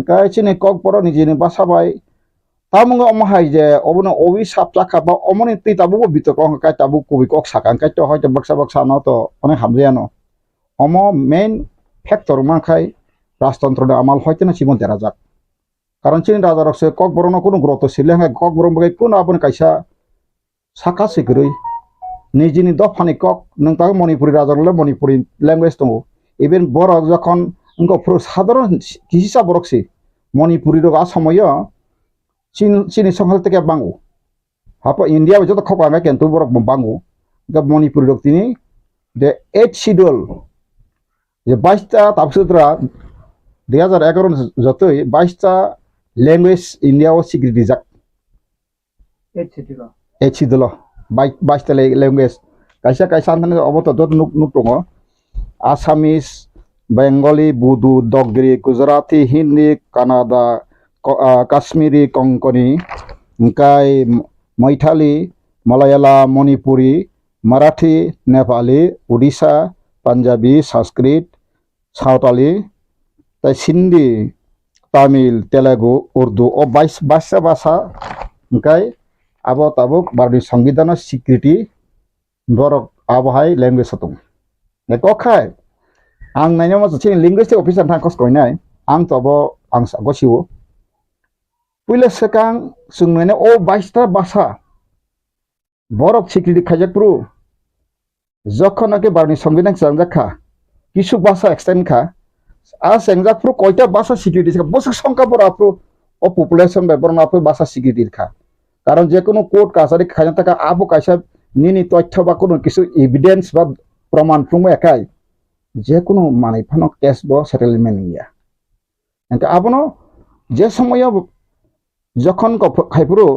কাই চিনি কক বড় নিজেনি বাসাবাই tamung omahai je obono owi sapchaka ba omoni ti tabu bitok kai tabu kubi kok sakang kai to hoyto baksa no to onek hamjano omo main factor mankhai rajtantro amal hoyto na simon derajak karon chini rajarok se kok borono kono groto silenga kok borom bagai kono abon kaisa saka sigrui nijini dofani kok nang tahu manipuri rajarle manipuri language tongo even borok jokhon ngko pro sadharon kisisa borok si manipuri rok asamoyo Chini songhal teke bangu apa India bejo to khokwa me kentu borok bangu ga Manipur rok tini de 8 schedule je 22 ta tapsutra 2011 jotoi 22 ta language India o security jak schedule 22 ta language kaisa antane oboto dot nuk tongo Assamese Bengali Budu Dogri Gujarati Hindi Kannada Kashmiri Konkani Nkai Maithali Malayala Manipuri Marathi Nepali Odisha Punjabi Sanskrit Sautali tai Sindhi Tamil Telugu Urdu o 22 bahasa Nkai abo tabuk bardi সংবিধান স্বীকৃতি borok abohai language satung neko khai ang naino ma chini linguistic officer thang kos koinai ang tobo ang sagosiwo Pula sekang sungmene o 22 ta bahasa borok sikriti khajak pro jokhon ake barni সংবিধান sangjak kha kisu bahasa extend kha a sangjak pro koita bahasa sikriti kha bosuk সংখ্যা bora pro o population bai borna pro bahasa sikriti kha karon je kono court kasari khajak taka abo kaisa nini তথ্য বা কোনো কিছু evidence বা প্রমাণ প্রমাণ একাই যে কোনো মানে ফানক কেস ব সেটেলমেন্ট ইয়া এনকা আপনো যে সময় যখন খাইপুরো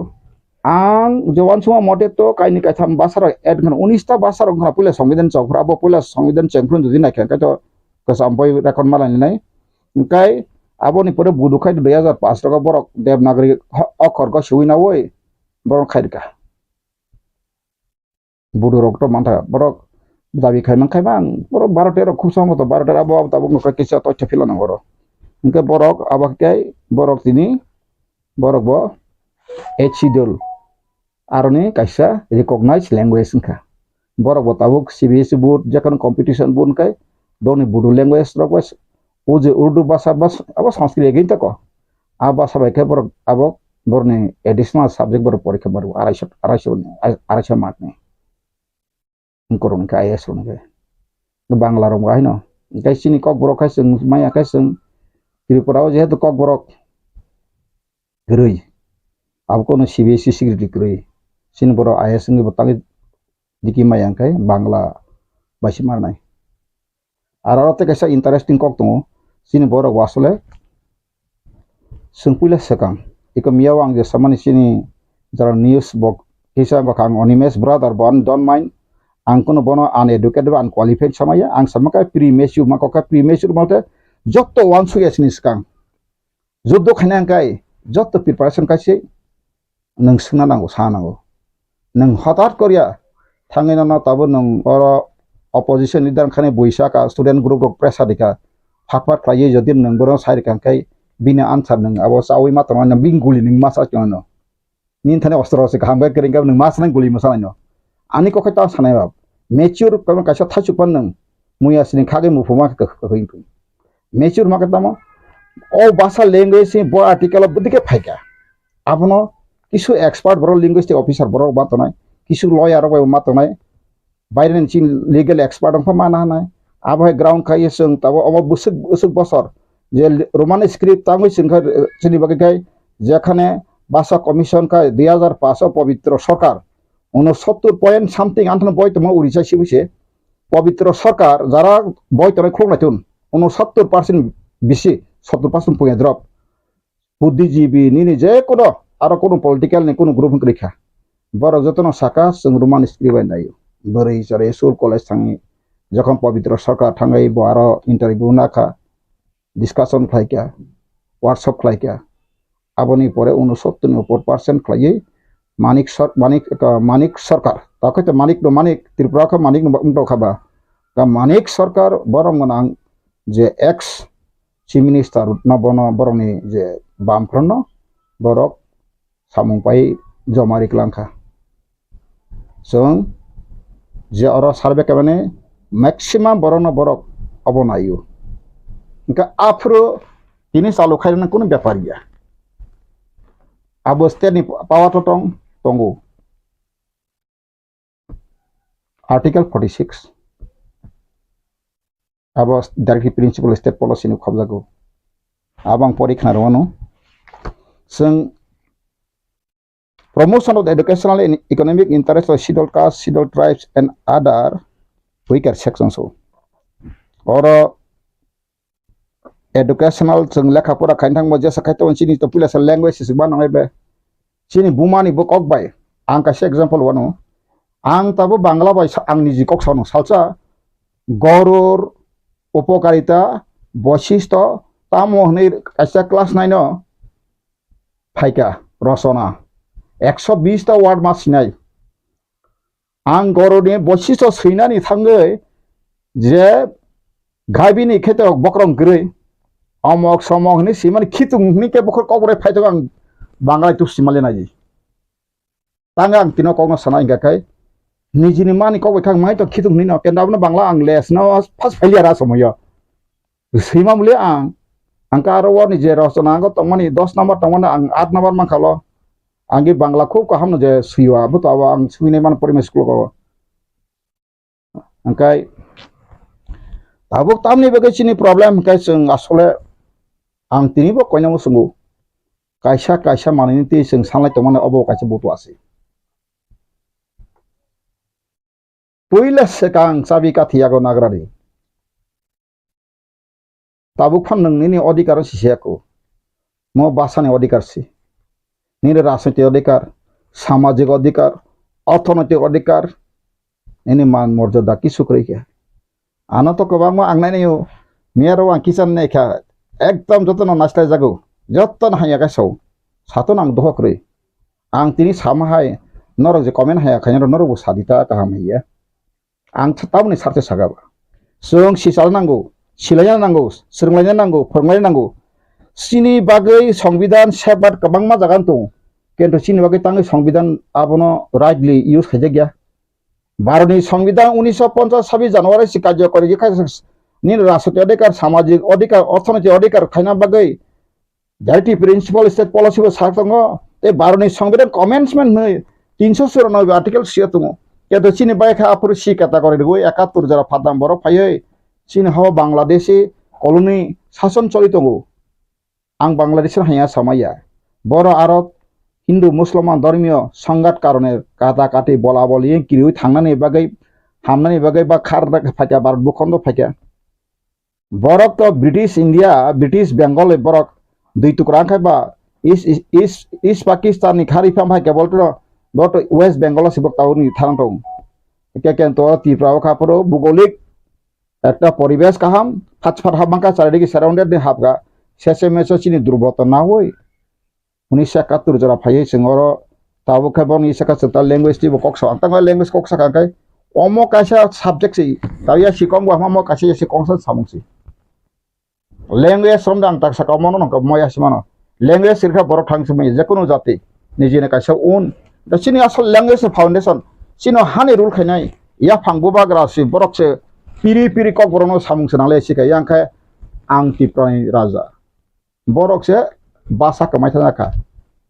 আং জওয়ান সময় মতে তো কাইনি কাইথাম বাসার এড ঘন 19 টা বাসার ঘন পুলে সংবিধান চকরা ব পুলে সংবিধান চেংফ্রুন যদি না খাই তো কসাম্পই রেকর্ড মালানি নাই কাই আবনি পরে বুদু খাই 2005 টাকা বড় দেবনাগরী অক্ষর গ সুইনা ওই বড় খাইকা budu rok to mantha borok dabi khai man khai bang borok 12 rok khub samoto 12 abo tabuk no kisa to chafila na goro inke borok abak kai borok tini borok bo echidol arone kaisa recognized language inka borok bo tabuk CBSE board jakon competition bun kai doni budu language rok wes uje urdu basa bas abo sanskrit egin ta ko aba sabai kai borok abok borne additional subject borok porikha baru 250 mark ne korun ka ayas run ke bangla rom ga hino kai sini kok borok kai sung maya kai sung tripura je to kok borok grui ab kono CBSE security grui sin borok ayas ngi botangi diki mayang kai bangla basi marnai arate kaisa interesting kok tongo sini borok wasle sungpula sekang iko miawang je samani sini jara news bok kisa bakang onimes brother bon don't mind ang kono bono uneducated unqualified samaya ang samaka premature makoka premature malte jotto wan suya sinis kang joddo khanang kai jotto preparation kaise nang suna nango sanango nang hatat korea thangena na tabo nang oro opposition leader khane boisa ka student group rok pressure dika fatpat khaye jodi nang boro side kang kai bina answer nang abo sawi matro nang binguli ning masa chono nin thane ostro se khangba keringa nang mas nang guli masa no ani ko khata sanai bab mature kaman kaisa thachu pan nang muya sini khage mu phuma ka hoin tu mature ma kata mo o basa language se bo article budike phaika apno kisu expert boro linguistic officer boro batonai kisu lawyer rok batonai Byron চিন legal expert অংফা মানা নাই আবহাই ground খাইয়ে song তাবো অম বুসুক বুসুক বছর যে Roman script তাঙ্গই সিংখার চিনি বাকি খাই যেখানে ভাষা কমিশন খাই 2005 পবিত্র সরকার 69 পয়েন্ট সামথিং আন্তন বই তোমা উড়িষ্যা শিবিছে পবিত্র সরকার যারা বই তরে খুলনাইতুন 69% বেশি 70% পয়ে ড্রপ বুদ্ধিজীবী নিনি যে কোনো আর কোনো পলিটিক্যাল নি কোনো গ্রুপ রেখা বড় যতন সাকা সং রোমান স্ক্রিপ্ট নাই বরে হিসাবে স্কুল কলেজ থাঙি যখন পবিত্র সরকার থাঙাই আরো ইন্টারভিউ নাখা ডিসকাশন খাইকা ওয়ার্কশপ খাইকা আবনি পরে 69% খাইয়ে মানিক সরকার তাকে তো মানিক ত্রিপুরা মানিক খাবা মানিক সরকার বরং গোনাং যে এক্স চিফ মিনিস্টার নবন বরংনি যে বামফ্রন্ট বরক সামুং পাই জমারিক লাংখা जों जे अरो सार्वे के मैक्सिमाम बरन बरक अबनायो इनका आफ्रो तिनी चालू खायना कोनो ব্যাপার गया अब स्टेटनि पावर तो तंगो आर्टिकल 46 अब डायरेक्टली प्रिंसिपल स्टेट पॉलिसी नि खबजागो आबां परिखना रनो जों promotion of the educational and economic interests of scheduled castes, scheduled tribes, and other weaker sections. Or educational जों लेखा पढ़ा खाइथां मजे सखाइतो सिनि तो पुलिस लैंग्वेज सिबान नङाबे सिनि बुमानि बुक अकबाय आं कासे एग्जांपल वनो आं ताबो बांग्ला बाय आं निजि कक्सानो सालसा गरुर उपकारिता बशिष्ट तामो हनै कासे क्लास 9 फाइका रचना 120टा वार्ड मा सिनाय आं गरनि बशिष्ट सैनानि थाङै जे गाबिनि खेते बक्रं गरै अमक समकनि सिमान खितुंनि के बखर कबरे फाइतो आं बांग्ला तु सिमाले नाजि तांगा आं तिनो कौनो सनाय गाखाय निजिनि मानि कबे खां माइ तो खितुंनि न केन्दाबनो बांग्ला आं लेस न फास फाइलियारा समयो सैमा मुले आंका आरो वनि जे रचना आंगो तंगमानि 10 नम्बर तंगमानि आं 8 नम्बर माखालो आंगे बांग्ला खूब कहम जे सुइवा बुतावा आं सुइने मान परिमेस स्कुल को अंकाय ताबो तामनि बगे सिनि प्रॉब्लम काय जों आसले आं तिनिबो कयनामो सुंगु कायसा मानिनि ति जों सानलाय तमाने अबो कायसा बुतवासै पहिले सेकां साबि काथियागो नागरादि ताबो फान नोंनि अधिकार सिसेयाको मो भाषानि अधिकारसि निरे राजनैतिक अधिकार सामाजिक अधिकार अर्थनैतिक अधिकार ini मान मर्यादा किसु करिया आना तो गोबां मा आंनाय नायो मेरो आं किसान नायखा एकदम जतन नास्लाय जागौ जतन हाया गासौ सातन आं दहक्रै आं तिनि सामाहाय नरक जे कमेन्ट हाया खायनो नरबो सादिता गाहाम हैया आं थाबनि सारथे सागाबा जों सिसाल नांगौ सिलायना नांगौ सोरंलायना नांगौ फोरमायना नांगौ सिनि बागै संविधान सेबाट गोबां मा जागान दं किन्तु सिनि बागै तांनि संविधान आबनो राइटलि इउज खायजे गया भारतनि संविधान 1950 26 জানুয়ারি से कार्यकरी नि राष्ट्रीय अधिकार सामाजिक अधिकार अर्थनैतिक अधिकार खायना बागै डायरेक्टली प्रिंसिपल स्टेट पॉलिसी बो साख दङ ते भारतनि संविधान कमेन्समेन्ट नै 394 आर्टिकल सिया दङ किन्तु सिनि बायखा आफुर सि कैटेगरी दङ 71 जरा फादाम बर फायै सिनि हाव बांग्लादेशी कॉलोनी शासन चलित दङ आं बांग्लादेशर हाया सामाया बर आरब हिंदू मुसलमान धर्मीय संघात कारणे काटा काटी बला बलि किरि थांनानै बागै हामनानै बागै बा खारदा फाइका भारत भूखंड फाइका बरक तो ब्रिटिश इंडिया ब्रिटिश बेंगल बरक दुई टुकड़ा खाइबा ईस्ट पाकिस्तान नि खारि फाम फाइका बोलतो बट वेस्ट बेंगल सिबक ताउनि थांग दं কিন্তু ত্রিপুরা খাপুরো ভৌগোলিক একটা পরিবেশ কাহাম ফাটফাট হাবাঙ্কা চারিদিকে সারাউন্ডেড হাবগা শেষে মেসে চিনি দুর্বলতা না হই 1971 jara phai singoro tabu khabon isaka seta language ti bokok sa tang language kok saka kai omo kaisa subject si tawia sikong wa mo kaisa sikong sa samung si language somdang tak saka mono no moya simano language sirkha borok thang sumai jekono jati nijine kaisa un da sini asal language foundation sino hani rule khainai ya phangbu bagra si borok se piri piri kok borono samung sanale sikai yang kai ang tiprani raja borok se bahasa kemai tanaka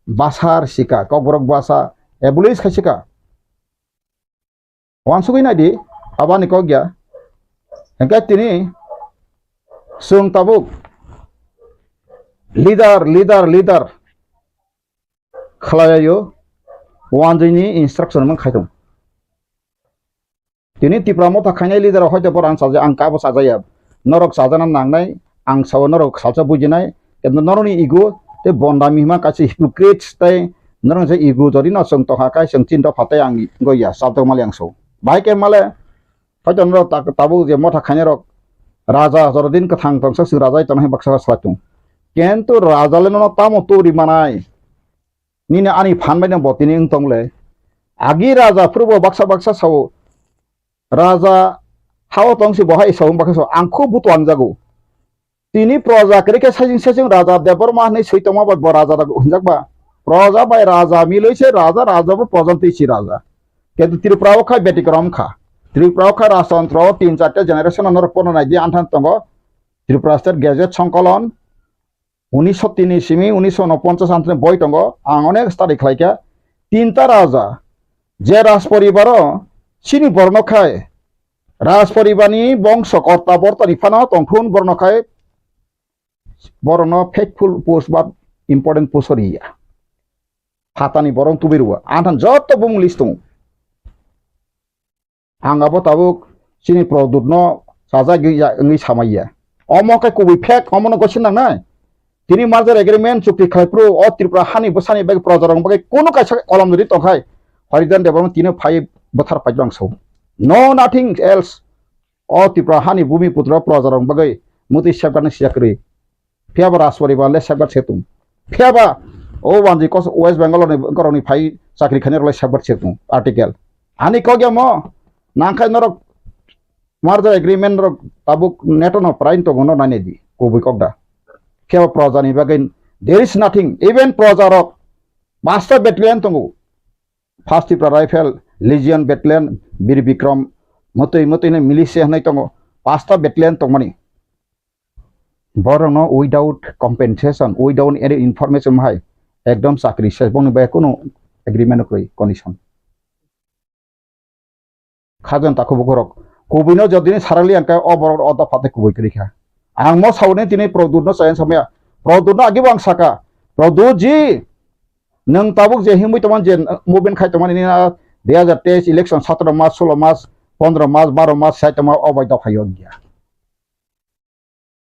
basar sika kok borok bahasa ebulis khasika wan sugui na di abani kok ya engka tini sung tabuk leader khlayayo wan jini instruction mang khaitum tini tipramo ta khainai leader hoyto por ang saja ang ka bo sajaya norok sajana nangnai ang sawo norok salsa bujinai কিন্তু নরনি ego তে বন্দামি মা কাছে hypocrites তাই নরং যে ego যদি না song Taha কাই song চিন্তা ফাতাই আং গইয়া সাবত মালে আংসো বাইকে মালে হয়তো নর তাবু যে মথা খানে রক রাজা জরদিন কা থাং তংস সি রাজাই তনহে বাক্সা সালাতুম কিন্তু রাজালে ন তামো তোরি মানাই নিনে আনি ফানবাই না বতিনি তংলে আগি রাজা প্রভু বাক্সা সাও রাজা হাও তংসি বহাই সাও বাক্সা আংখু বুতো আংজাগো তিনি প্রজা কেরিকে সাজিং রাজা দেবর মাহনে সৈতমা বা রাজা হুনজাকবা প্রজা বাই রাজা মিলইছে রাজা বা প্রজন্তিছি রাজা কিন্তু ত্রিপুরাও খাই ব্যতিক্রম খা ত্রিপুরাও খা রাজতন্ত্র 3-4 জেনারেশন অনর পনো নাই দি আনথান তঙ্গ ত্রিপুরা স্টেট গেজেট সংকলন 1903 সিমি 1949 আনথান বই তঙ্গ আং অনেক স্টাডি খাইকা তিনটা রাজা যে রাজ পরিবার সিনি বর্ণ খায় রাজ পরিবারনি বংশ কর্তা বর্তানি ফানা তংখুন বর্ণ খায় বরং ফেকফুল পোস্ট বা ইম্পর্টেন্ট পোস্ট ইয়া হাতানি বরং তুবিরুয়া আনথান যত বুং লিস্ট দং আঙ্গাবো তাবুক চিনি প্রদুদ্ন সাজা গিয়া নই সামাইয়া অমকে কুবি ফেক অমন গছিন না তিনি মার্জার এগ্রিমেন্ট চুক্তি খাইপ্রু অ ত্রিপুরা হানি বসানি বেগ প্রজারং বাগে কোনো কাইসা কলম যদি তখাই হরিদান দেবরং তিনি ফাই বথার পাইজং সৌ নো নাথিং এলস অ ত্রিপুরা হানি ভূমিপুত্র প্রজারং বাগে মুতি সেবগানি সিয়াকরি Fiaba raspori ba le sabar setum fiaba o wanji kos west bengal ni koroni phai chakri khane le sabar setum article ani ko gya mo nangkai norok marja agreement rok tabuk neto no prain to gono nane di ko bui kokda fiaba proja ni bagai there is nothing even proja rok master battalion tongu first Tripura rifle legion battalion bir bikram motoi ne militia nai tongu pasta battalion tongmani বরং without compensation without any information হাই একদম চাকরি শেষ বং বাই কোনো agreement কই condition খাজন তাকো বকরক কুবিনো যদি সারালি আনকা অবর অদা ফাতে কুবই করিখা আং ম সাউনে তিনি প্রদুদ্ন চায়ন সময়া প্রদুদ্ন আগি বাং সাকা প্রদুজি নং তাবুক যে হিমুই তমান যে মুভমেন্ট খাই তমান ইনি 2023 election 17 March 16 March 15 March 12 March সাই তমা অবৈধ খাইও গিয়া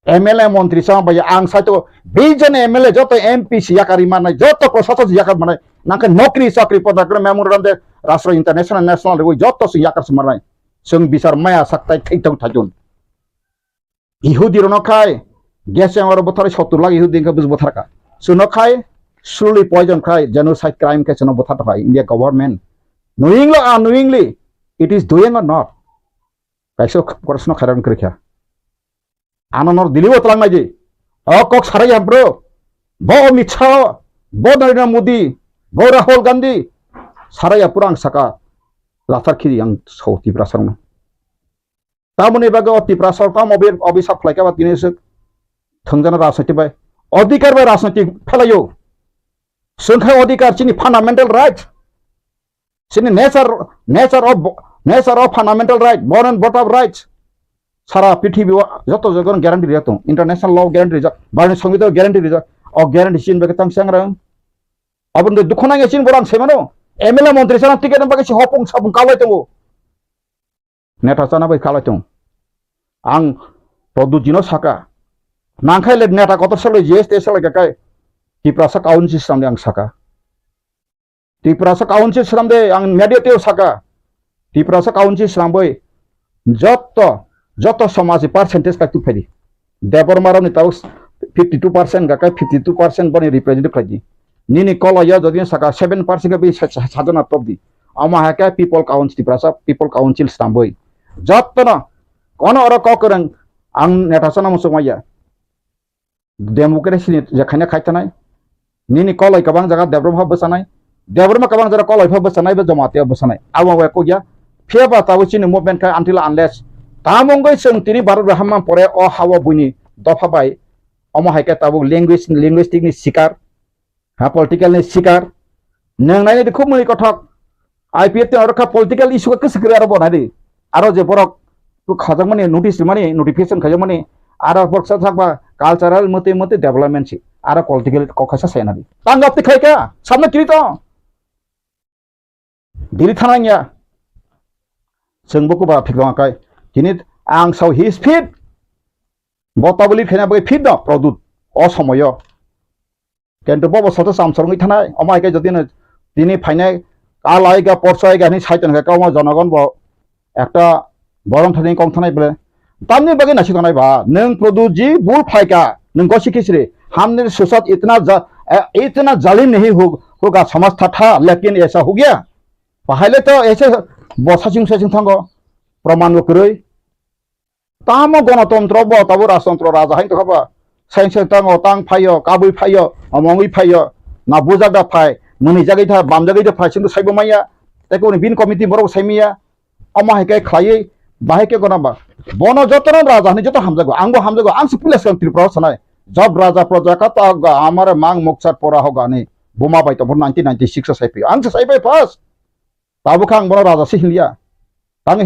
MLA মন্ত্রী sama আং সাইতো বিজন MLA যত MP সিয়াকারি মানে যত প্রশাসক সিয়াকার মানে নাকে নকরি চাকরি পদাকরে মেমোরান্ডাম দে রাষ্ট্র ইন্টারন্যাশনাল ন্যাশনাল ওই যত সিয়াকার সমারাই সং বিচার মায়া সাকতাই খাইতাম থাকুন ইহুদি রনখাই গেছে আমার বথারে 70 লাখ ইহুদি কা বুঝ বথারকা সুনখাই slowly poison খাই genocide crime কে সন বথাটা ভাই India government knowingly it is doing or not কাইসো প্রশ্ন খারাপ করিখা আনন্দর দিলিও তলাং নাই যে কক সারাই ব্রো ব মিছা ব নরেন্দ্র মোদি ব রাহুল গান্ধী সারাই পুরাং সাকা লাথার খিরি আং সৌ ত্রিপুরা সরং তামনি বাগে ত্রিপুরা সরকার অভিশাপ ফ্লাইকা বা তিনি থংজানা রাজনীতি বাই অধিকার বাই রাজনীতি ফেলাইও সংখ্যা অধিকার চিনি ফান্ডামেন্টাল রাইট চিনি nature of fundamental right born and bot of rights সারা পৃথিবী যত জগন গ্যারান্টি রিজাত ইন্টারন্যাশনাল ল গ্যারান্টি রিজাত বার্নি সংবিত গ্যারান্টি রিজাত অ গ্যারান্টি চিন বেকে তাং সাংরাং অবন দুখনা গেছিন বরাং সেমানো MLA মন্ত্রী সানা টিকেট বাকে হপং সাপং কালাই তঙ্গো নেতা চানা বাই কালাই তং আং প্রদুজিনো সাকা নাংখাইলে নেতা কত সালে জিএস তে সালে কাই ত্রিপুরা সা কাউন্সিল সামনে আং সাকা ত্রিপুরা সা কাউন্সিল সামনে আং মেডিয়েটিভ সাকা ত্রিপুরা কাউন্সিল সামবই যত সমাজ পার্সেন্টেজ কাটু ফাইদি দেবরমারাव তাও 52% গাকাय 52% বনি রিপ্রেজেন্ট খাইদি নিনি কলয়া যদি সাকা 7% কে বি সাধনা তবদি আমা হাকা পিপল কাউন্সিल পিপল কাউন্সিল সামবই যতনা কোন অর ককরং आं नेटासना मुसुमाया डेमोक्रेसी जेखाने खायथानाय निनि कलय गोबां जागा डेभलप बसानाय डेभलपमा गोबां जागा कलय बसानाय बे जमाते बसानाय आवा को गया फेबा तावचिनि मुभमेंट का आनटिल अनलेस तामंगै जों तिनि भारत हामा परे अ हावा बुनि दफाबाय अम हायके ताबु लिंग्विस्टिकनि शिकार हा पॉलिटिकलनि शिकार नंनायनि देखो मुनि कथक आईपीएफ ते अरखा पॉलिटिकल इशू के सिक्रे आरो बनादि आरो जे बरक खाजक माने नोटिस माने नोटिफिकेशन खाजक माने आरो बक्सा थाकबा कल्चरल मते डेवलपमेंट छि आरो पॉलिटिकल कखासा सायनादि तांगापति खायका सामने किरितो दिरि थानाया जोंबो को बा फिगलांखाय दिनि आं साव हिस फिट बताबलि खेना बे फिट द प्रदुत असमय केन्टु बबो सतो सामसरङै थानाय अमायके जदिनो दिनि फाइनाय आलायगा परसायगा नि साइतन का काव जनगण ब एकटा बरम थानी कम थानाय बले तामनि बगे नासि थानाय बा नों प्रदुत जी बुल फायका नों गसि किसरे हमने सोसात इतना जालिम नहीं होगा समझता था लेकिन ऐसा हो गया पहले तो ऐसे बसासिं सासिं थांगो प्रमाण करे तामो गणतंत्र ब ताबो राजतंत्र राजा हाय तखबा साइंस तांगो तां फायो काबुइ फायो अमंगै फायो ना बुजागा फाय मनि जागै था बाम जागै फाय सिंदु साइबो माया तेको बिन कमिटि बरो साइमिया अमा हायके खायै बाहायके गनाबा बन जतन राजा नि जत हामजागो आं सिपुलेस त्रिपुरा सनाय जब राजा प्रजा का तो हमारे मांग मुक्सर पोरा होगा नहीं बोमा बाई तो 1996 से पे आंग से पे पास ताबु खांग बनो राजा से हिलिया तांग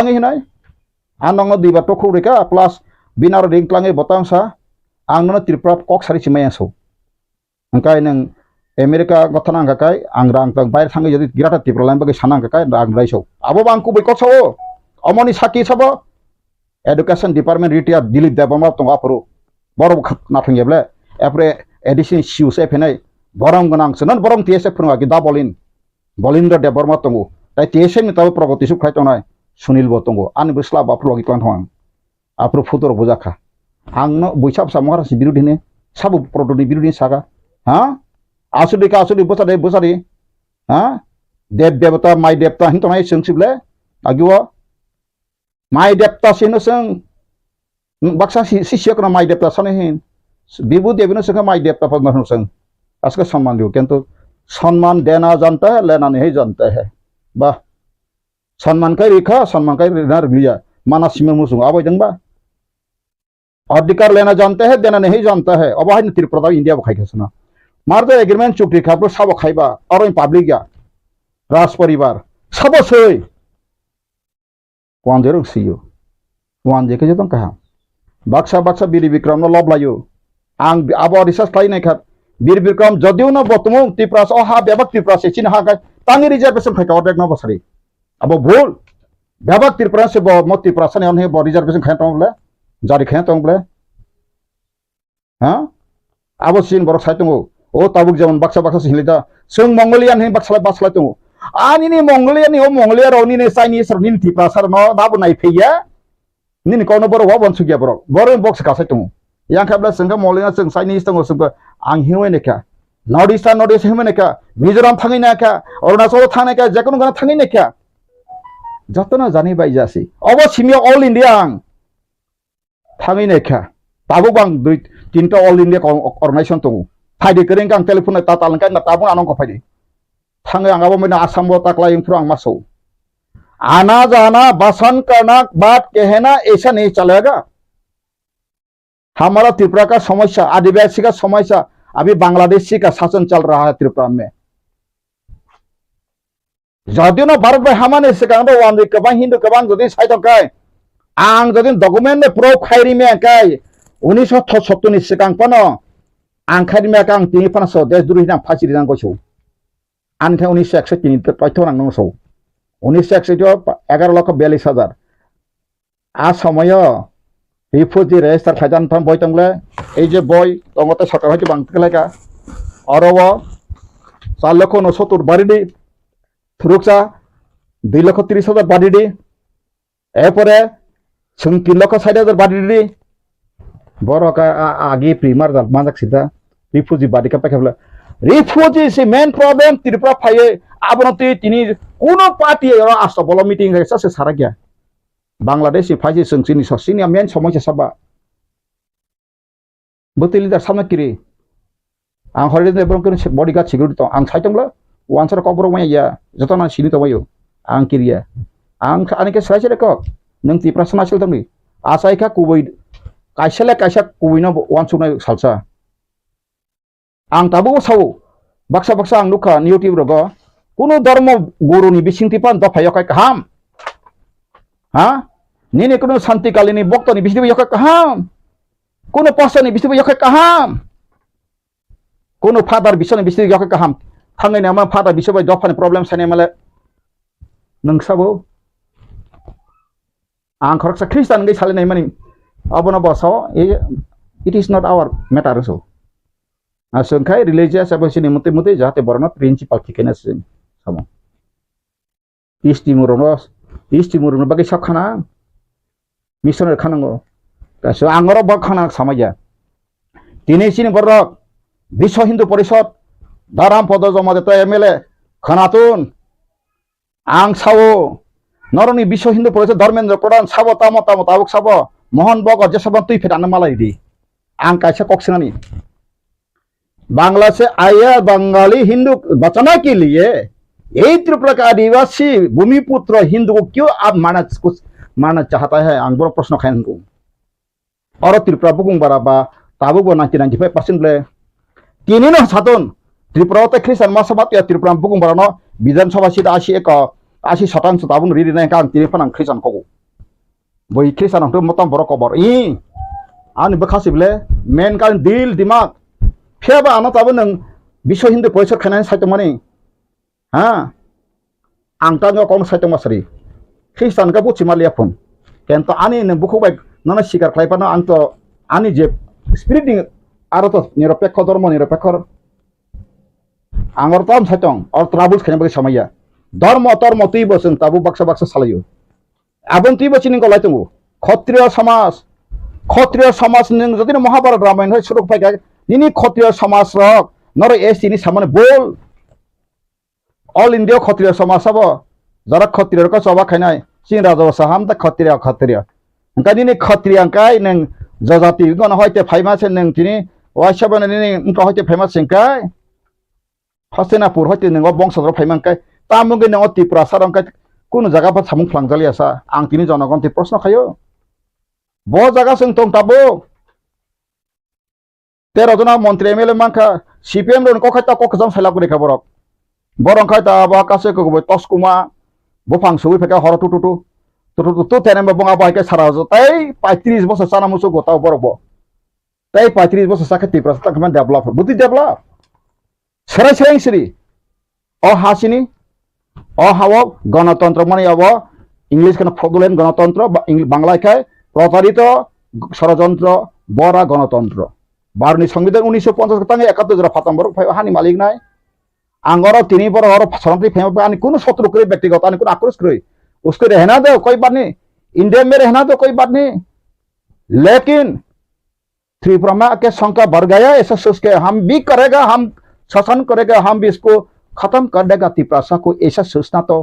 हिनाय आनंग दिबा तो खुरिका प्लस बिनार रिंक्लांगे बतांसा आंग न त्रिपुरा कक सारि सिमायासौ अंकाय नों अमेरिका गथना गाकाय आं रां तंग बाय थांगे जदि गिराटा त्रिपुरा लाइन बगे साना गाकाय रां रायसौ आबो बांकु बैकसौ अमनि साखि सबो education department retire Dilip Debbarma दं आपरो बरम नाथंगेब्ले एप्रे एडिशन सिउस एफेनाय बरम गनांसो नन बरम टीएसए फोरोंगा दा बलिन्द्र देवबर्मा दंगो ताइ टीएसए नि ताबो प्रगति सुख खायतनाय सुनील बतंगो आनि बस्ला बाफ्लो गिक्लान थां आपरो फुदर बुजाखा आंनो बैसाब सामहारासि बिरुदिने साबु प्रदनि बिरुदिने सागा हा आसुदि बसादे हा देव देवता माइ देवता हिंतनाय सोंसिबले आगिवा माइ देवता सिनो जों बक्सा सिसियकना माइ देवता सने हिन बिबु देविनो जों माइ देवता पद्म जों आजके सम्मान दियो किंतु सम्मान देना जानता है लेना नहीं जानता है बा सम्मान का रेखा सम्मान का रेना रबिया माना सिमे मुसुं आबै दंबा अधिकार लेना जानता है देना नहीं जानता है अब हाय त्रिपुरा इंडिया बखायखसना मारदे एग्रीमेंट चुक्ति खाबो साबो खायबा और पब्लिक या राज परिवार सबो सै wan jeruk siyo wan jeke jotong kaha baksa biri bikram no lob layo ang abo research khai nai khat bir bikram jodiu no botumu tipras o ha bebak tipras se chin ha ga tangi reservation khai ka odek no basari abo bhul bebak tipras se bo mo tipras ne on he bo reservation khai tong le jari khai tong le ha abo sin borok sai tong o tabuk jeon baksa se hilida sung mongolian he baksa tong ani ni Mongolia ni o Mongolia ro ni ne Chinese ro ni tipasar no dabu nai pheya ni kono boro wa bonsu gya boro boro box ka sai tu yang khabla sengka Mongolia seng Chinese tong sung ang hiwe ne ka Northeast hiwe ne ka Mizoram thangai na ka Arunachal thangai ka jekono gana thangai ne ka jotona jani bai jasi obo simia all India ang thangai ne ka tabu bang dui tinta all India organization tong phaide kereng kang telephone ta talangkai na tabu anong ko phaide थांगे आंगाबो मैंने आसाम बो तकला इंफ्रो आंग मासो आना जाना बसन करना बात कहना ऐसा नहीं चलेगा हमारा त्रिपुरा का समस्या आदिवासी का समस्या अभी बांग्लादेशी का शासन चल रहा है त्रिपुरा में जदियो ना भारत में हमारे सिकांग वान कबां हिंदू कबां जदि साइड काय आंग जदि डॉक्यूमेंट में प्रूफ खाइरी में काय 1977 नि सिकांग पनो आंग खाइरी में कांग तिनि पनसो देश दुरुहि नाम फासिरि नांगौ छौ आनथे 1961 तथ्य नांगौ छौ 1961 11,42,000 आ समय रिफ्यूजी रेजिस्टार खायजान थाम बय तंगले ए जे बय तंगते सरकार हायति बांगतलायका अरव 4,69,000 बारिदि थुरुकसा 2,30,000 বাড়ি দি এরপরে 3,60,000 বাড়ি দি বড় আগে প্রিমার মাজাক সিধা রিফিউজি বাড়ি কা পাকে বলে রিফিউজি সে মেন প্রবলেম ত্রিপুরা ফাইয়ে আবনতি তিনি কোন পার্টি আসতো বলো মিটিং হয়েছে সে সারা গিয়া বাংলাদেশ ফাইজি সংসিনি সসিনি মেন সমস্যা সাবা betul lidah sama kiri ang hari ini belum kena bodyguard security to ang saitung lah wan sara kobrok maya ya joto na sini to bayo ang kiri ya ang ani ke sai sele kok nang ti prasana sil tong ni asai ka kuboi kaisa kuboi na wan suna salsa ang tabu sau baksa ang luka ni youtube rogo kuno dharma guru ni bisingti pan da phayo kai kaham ha ni kuno santi kalini bokto ni bisdi yo kai kaham কোনো পাসনি বিসিবো ইয়কে কাহাম কোনো father বিসনি বিসিবো ইয়কে কাহাম থাঙ্গাই নামা father বিসিবো দফানি problem সানে মালে নংসাবো आं खरकसा ख्रिस्टान गै साले नै मानि अबना बसाव it is not our matter so असंखाय रिलीजियस अबसिनि मते मते जाते बरना प्रिंसिपल थिकेना सिन सामो इस्टिमुरनो बागै सबखाना मिशनर खानांगो so angoro bakhana samaya tini sini borok bisho hindu porishod daram podo jomade to mla khanatun ang sawo noroni bisho hindu porishod dharmendra pradhan sabo tamo tabuk sabo mohan bog je saban tui fetana malai di ang kaisa koksinani Bangla से आया बंगाली हिंदू बचाना के लिए यही त्रिपुरा का आदिवासी भूमिपुत्र हिंदू को क्यों आप मानना चाहता है आंगोर प्रश्न खान को और त्रिपुरा बुकुंग बराबा ताबुक 95% ले तीन न सातन त्रिपुरा ते ख्रिस्टान मासबात या त्रिपुरा बुकुंग बरानो विधानसभा सीट 80% ताबुन रिरि नै कां तिनि फनां ख्रिस्टान को बय ख्रिस्टान तो मतम बरो खबर आनि बखासिबले मेन कान दिल दिमाग फेबा आना ताबु नों विश्व हिंदू परिषद खानाय साइतो माने हा आंतानो कोन साइतो मासरि ख्रिस्टान का बुचि मालिया फन केनतो आनि नों बुखौ बाय नाना शिकार खालायपानो आंथ आनि जे स्पिरिटिं आरो तो निरपेक्ष धर्म निरपेक्ष आंगर ताम साइतं और ट्राबुल्स खाने बागै समया धर्म तुइ बसन ताबु बक्सा सालायो आबन तुइ बसिनि को लायतंगो क्षत्रिय समाज नों जदि महाभारत रामायण है सुरक फायगा निनि क्षत्रिय समाज रक नर एसटिनि सामने बोल ऑल इंडिया क्षत्रिय समाज सब जरा क्षत्रिय का सभा खानाय सिं राजा साहाम ता क्षत्रिय अंकानि क्षत्रिय अंकाय नों जजाति गन होयते फेमास नों तिनि वाइसबन नि उनका होयते फेमास सिंकाय हस्तिनापुर होयते नों बंशधर फेमांकाय तामुगे नों त्रिपुरा सारंकाय कोन जगह पर सामुं फ्लांगजालियासा आं तिनि जनगण ति प्रश्न खायो ब जगह जों दं ताबो 13 जना मन्त्री एमएलए मांखा सीपीएम रन कखायता कखजम साइलागु रेखा बरक बरंखाय ता बा कासे को तस्कुमा बफां सुइ फेका हर टुटु तेनेम बंगा बायके सारा जतै 35 বছর साना मुसु गताव बरबो तै 35 বছর साखे त्रिपुरा तकमान डेभलप बुद्धि डेभलप सराय सिरि अ हासिनि अ हाव गणतंत्र माने अब इंग्लिश kana fraudulent गणतंत्र बांग्ला खाय प्रतारित षড়যন্ত্র बरा गणतंत्र भारतनि संविधान 1950 तांगे 71 जरा फाताम बरक फाय हानि मालिक नाय आंगर तिनि बर और सरंति फेम आनि कोनो शत्रु करे व्यक्तिगत आनि कोनो आक्रोश करे उसको रहना दो कोई बात नहीं इंडिया में रहना दो कोई बात नहीं लेकिन त्रिपुरा में के संख्या बढ़ गया ऐसा सोच के हम भी करेगा हम शासन करेगा हम भी इसको खत्म कर देगा त्रिपुरा को ऐसा सोचना तो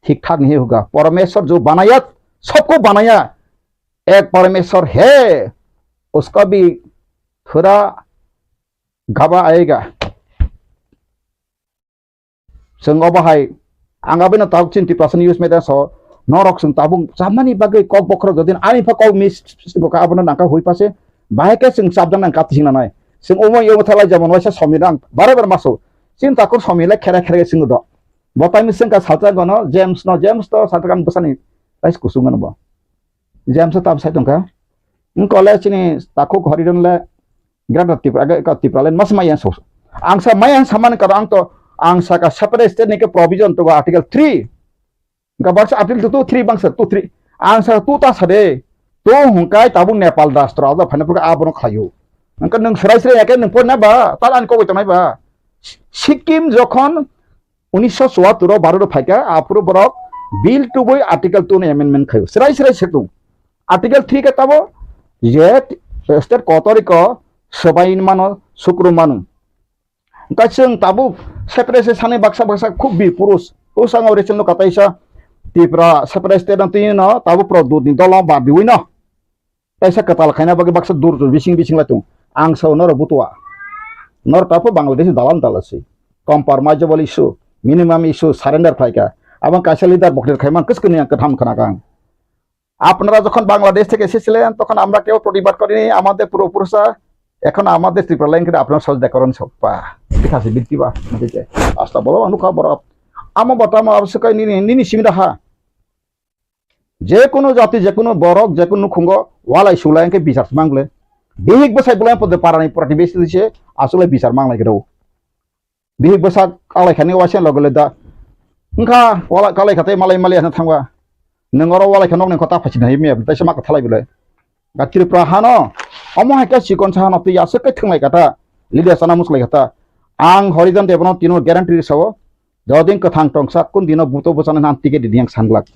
ठीक ठाक नहीं होगा परमेश्वर जो बनाया सबको बनाया एक परमेश्वर है उसका भी थोड़ा घबा आएगा जों बाहाय आंगाबेनो ताब चिन्ति पासन यूज मेदा सो नरक जों ताबुं जामानि बागै कक बखर जदिन आनिफा कौ मिस बका आबनो नाका होय पासे बाहायके जों साबदां नां कातिसिं नाय जों अमो यो थालाय जामन वाइसा समिदां बारे बार मासो चिन ताको समिला खेरा सिंग द बताइनि जों का सालता गनो जेम्स तो सालतान बसानि राइस कुसुंगन ब जेम्स ताब साइतं का इन कॉलेज चिनि ताको घरिदनले ग्रादा तिप्रालेन मास मायान सो आंसा मायान सामान कर आं तो आंसा का सेपरेट स्टेट ने के प्रोविजन तो आर्टिकल 3 का बाक्स आर्टिकल 2 3 बांस 2 3 आंसा 2 ता सदे तो हुंकाय ताबु नेपाल राष्ट्र आदा फनेपुर आबनो खायो नंका नों सरायसरे याके नों पना बा तालान को गतनाय बा सिक्किम जखन 1974 भारत फायका आपुर बरक bill to boy article 2 ne amendment khayo serai setung article 3 ke tabo je state kotori ko sebain mano sukru manu kacang tabu separate sane baksa khub bi purus usang orechen lo kataisa tipra separate dan tino tabu produk ni dolam ba biwi no taisa katal khaina bagi baksa dur bising latung ang sau nor butua nor tapu Bangladesh dalam talasi compromisable issue minimum issue surrender khaika abang kaisa leader bokter khaiman kiskuni yang katham khanakang আপনারা যখন বাংলাদেশ থেকে এসেছিলেন তখন আমরা কেউ প্রতিবাদ করিনি আমাদের পূর্বপুরুষরা এখন আমাদের ত্রিপুরা লাইনকে আপনারা সহযোগিতা করেন সব ঠিক আছে বৃত্তি বা আসলে বলো অনুকা বড় আমার বর্তমান আবশ্যক নিনি সীমিতা যে কোনো জাতি যে কোনো বরক যে কোনো খুঙ্গ ওয়ালাই সুলাইকে বিচার মাংলে বিহিক বসাই বলে পদে পারানি প্রতিবেশী দিছে আসলে বিচার মাংলাই কেউ বিহিক বসা কালাইখানি ওয়াসেন লগলে দা ওংখা ওয়ালা কালাইখাতে মালাই আনা থাংবা नोंगरो वाला खनों ने कथा फसिन है मिया तैसे मा कथा लाइबले गातिर प्राहानो अमो हाका सिकोन साहानो तो यासे कै थंगलाय कथा लिदे सना मुसलाय कथा आं हरिजन देबनो तिनो ग्यारान्टी सव जदिन कथां टंसा कुन दिनो बुतो बसाना नाम टिकेट दियां सानग्लाक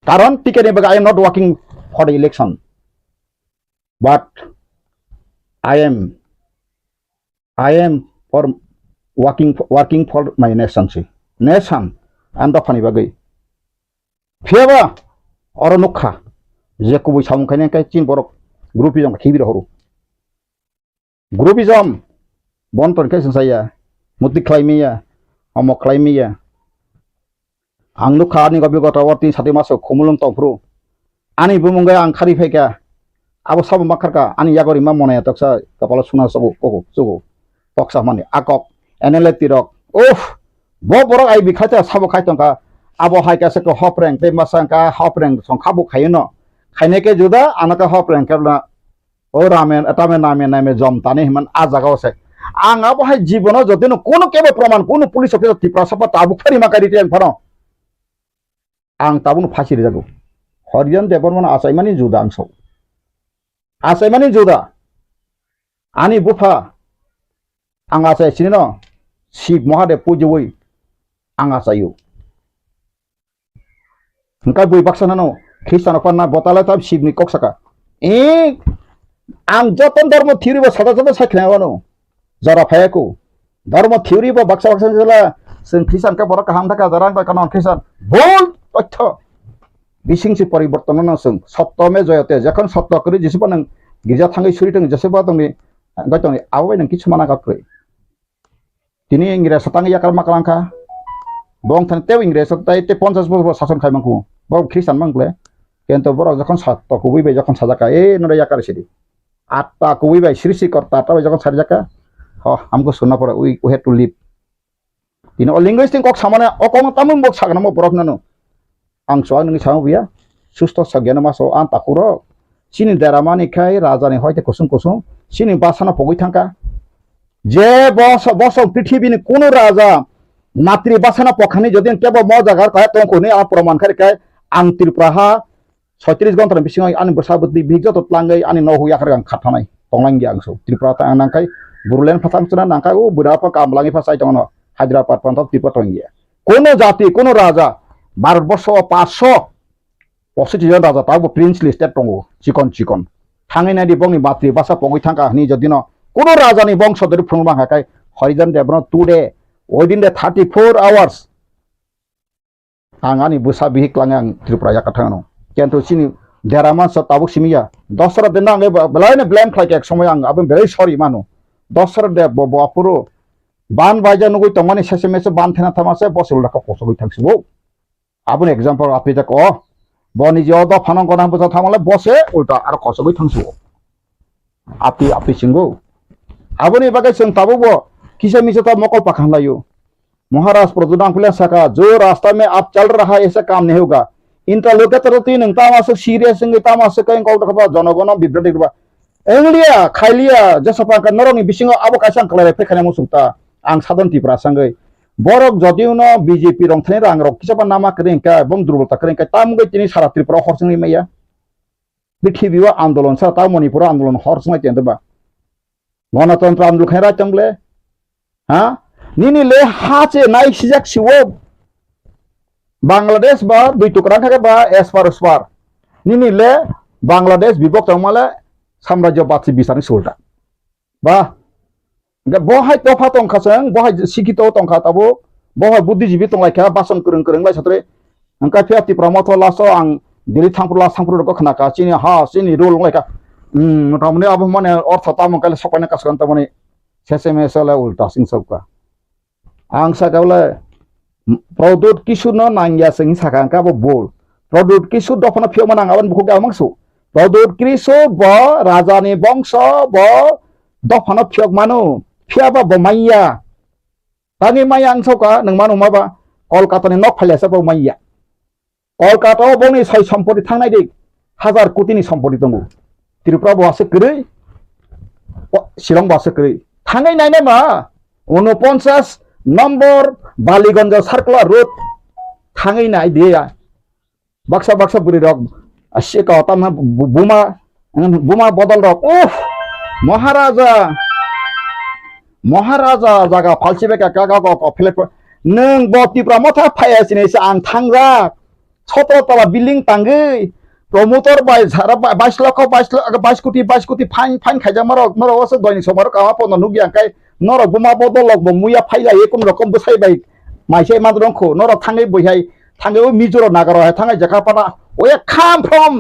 कारण टिकेट ने बगा I am not working for the election but I am for working for my nation anda pani bagai fiaba oro nokha je kubui samung kaine kai chin borok groupism khibir horu groupism bonton kai saya muti klaimia amok klaimia ang nokha ni gobi gota warti sati maso khumulum topru ani bumungai ang khari pheka abo sab makarka ani yagori ma mone toksa kapala suna sabu koko sugo toksa mani akok enele tirok borok ai bikhata sabo khaitongka abo haika se ko hopreng te masangka hopreng song khabu khaino khaine ke juda anaka hopreng kerna o ramen atame name jom tane himan a jaga se ang abo hai jibono jodino kono kebe proman kono police officer tipra sapa tabu khari makari ten phano ang tabun phasi re jago horijan debon mana asaimani juda angso asaimani juda ani bufa ang asai sinino Shiv Mahadev pujoi anga sayu engkai bui baksana no Kristen apana botala tab Shiv ni koksaka ang joton dharma theory ba sada sakhna wano jara phayako dharma theory ba baksa jala sen Kristen ka borok ham thaka jarang ba kanon Kristen bol totho bisingsi pariborton no sung sattome joyote যখন সত্য করে যেসব নং গির্জা থাঙ্গই সুরিটং যেসব তংনি গতনি away নং কিছু মানা কাকরে তিনি ইংরেজ সাতাং ইয়াকার মাকালাংকা bong tan tew ingres tai te 50 bor sason khai mangku bo Kristen mangle kento borok যখন satto kubui be যখন sajaka nore yakar sidi atta kubui be srisi korta ta যখন sarjaka amko sunna pore we have to live tino linguistic kok samane okong tamung bok sagna mo borok nano ang so ngi samu biya susto sagyana maso an takuro sini daramani khai rajani hoite kusum sini basana pogoi thangka je boss পৃথিবীর কোন রাজা মাতৃবাসনা পখানি যদি কেবল ম জায়গার কয় তখন আ প্রমাণ খারি কয় আং ত্রিপুরাহা 36 ঘন্টার বিসিং আনি বসাবতি বিগত তলাঙ্গৈ আনি নহু ইয়াকার গাং খাথানাই তংলাঙ্গি আংসো ত্রিপুরা তা নাংকাই বুরলেন ফাতাংছনা নাংকাই ও বুড়াপা কামলাঙ্গি ফাসাই তং হায়দ্রাবাদ পর্যন্ত ত্রিপুরা তংগিয়া কোন জাতি কোন রাজা ভারতবর্ষ 500 জন রাজা তাও প্রিন্সলি স্টেট দङ চিকন থাঙै নাদি বংনি মাতৃভাষা পগৈ থাকা নি যদিন কোন রাজানি বংশধর ফুংবাং হাকাই হরিজন দেবন today within the 34 hours angani busa bihik langang Tripura yakathano kento sini deraman sa tabuk simia dosra denang belaine blame khai ek somoy ang abem very sorry manu dosra de bopuro ban baja nugoi tongmani sms ban thena thamase bosul laka kosogoi thangsibo abun example api ta ko boni je odo phanong konang bosa thamale bose ulta ar kosogoi thangsibo api singo abuni bagai sing tabubo किसे मिसे तो मकल पखान लायो महाराज प्रजुदान खुले सका जो रास्ता में आप चल रहा है ऐसा काम नहीं होगा इंटरलोकेटर तीन तामासे सीरियस संगे तामासे कहीं कौट खबा जनगण बिब्रति खबा एंगलिया खाइलिया जसपा का नरंग बिसिंग आबो कासां कलाय फेखाने मुसुक्ता आं साधन टिप्रा संगे बरक जदिउनो बीजेपी रंथने रांग रक किसपा नामा करें का बम दुर्बलता करें का तामगे तिनी सारा त्रिपुरा हरसंगे मैया पृथ्वीवा आंदोलन सा ता मणिपुर आंदोलन हरसंगे तेंदबा गणतंत्र आंदोलन खैरा चंगले हाँ नीनी ले हाचे नाई सिजक सिवो Bangladesh ba dui tukran থাকে ba espar nini le Bangladesh bibok tangmale samrajyabad bisani sulta ba bohai tofa tongkha seng bohai sikito tongkha tabo bohai buddhijibi tonglaika bason kurung lai satre angka fiati pramoto laso ang dili thangpur ko khana ka chini ha chini rule laika motamoni abo mane ortho tamon kale sokane kaskan tamoni SMS la ulta sing sobka ang sakawle produk kisu no nangya sing sakangka bo bol produk kisu dofana phio manang aban buku ga mangsu produk kisu bo rajani bongso bo dofana phio manu phia ba bo maya tani maya ang soka nang manu maba kolkata ni nok phale sa bo maya kolkata bo ni sai sampoti thangnai dik 1000 koti ni sampoti tongu Tripura bo ase krei Shillong bo ase krei thangai nai nai ma 49 নম্বর Ballygunge circular road থাঙাই নাই দিয়া বাক্সা বুড়ি rock আসে কাতাম বুমা বদল rock উফ মহারাজা জায়গা ফালসিবে কাকা ফেলে নং বতিপ্রা মথা ফায়াসিনে আং থাংরা 17 তলা বিল্ডিং তাঙ্গৈ প্রমোটর বাই ঝারা 22 লক্ষ 22 কোটি ফাইন খাইজা মারক আছে দৈনিক সমর কামা পন নুগিয়াংকাই Norok buma bodol lok bo muya phai lai ekon rokom bosai bai maisai madrong kho norok thangai boihai thangai Mijoro nagaro hai thangai Jakarta oya come from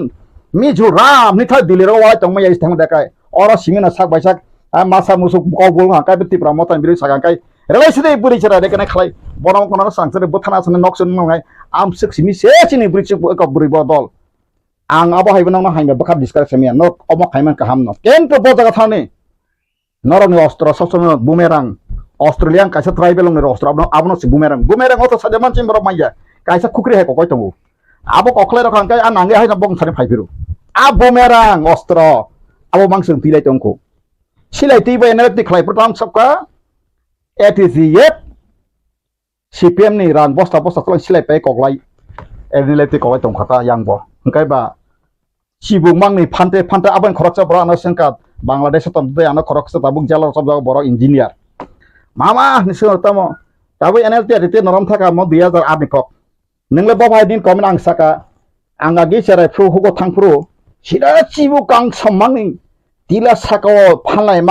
Mizoram ni thai dilero wa tong mai thang dakai ora singena sak baisak masa musuk kobol ngakai beti pramotan biri sagankai relai side buri chara dekana khlai borom kono sangsare bothana sane noksun ngai am sik simi se chini buri chik ko buri bodol ang abo hai banang na haime bakar discuss semia not omo khaiman kaham no ken to bojaga thane Norong ostro sosok bumerang Australian kaisa tribal ng ostro abno si bumerang oto sa jaman chim borok maya kaisa kukri hai kokoi tongu abo kokle rokang kai anange hai bong sare phaipiru a bumerang ostro abo mangsung tilai tongku silai tiba enerti khlai pratang sabka etiziyet CPM ni ran bosta tlang silai pe koklai ernileti kokoi tongkhata yang bo kai ba sibung mang ni phante aban khoroksa bra na sengkat Bangladesh tamde ana khoroksa tabuk jala sob jaga boro engineer mama nisur tamo tabu NLT adite norom thaka mo 2008 ni kok ningle bo bhai din komen ang saka anga gi sare fru hugo thangfru sida chibu kang sammang ni tila saka phalai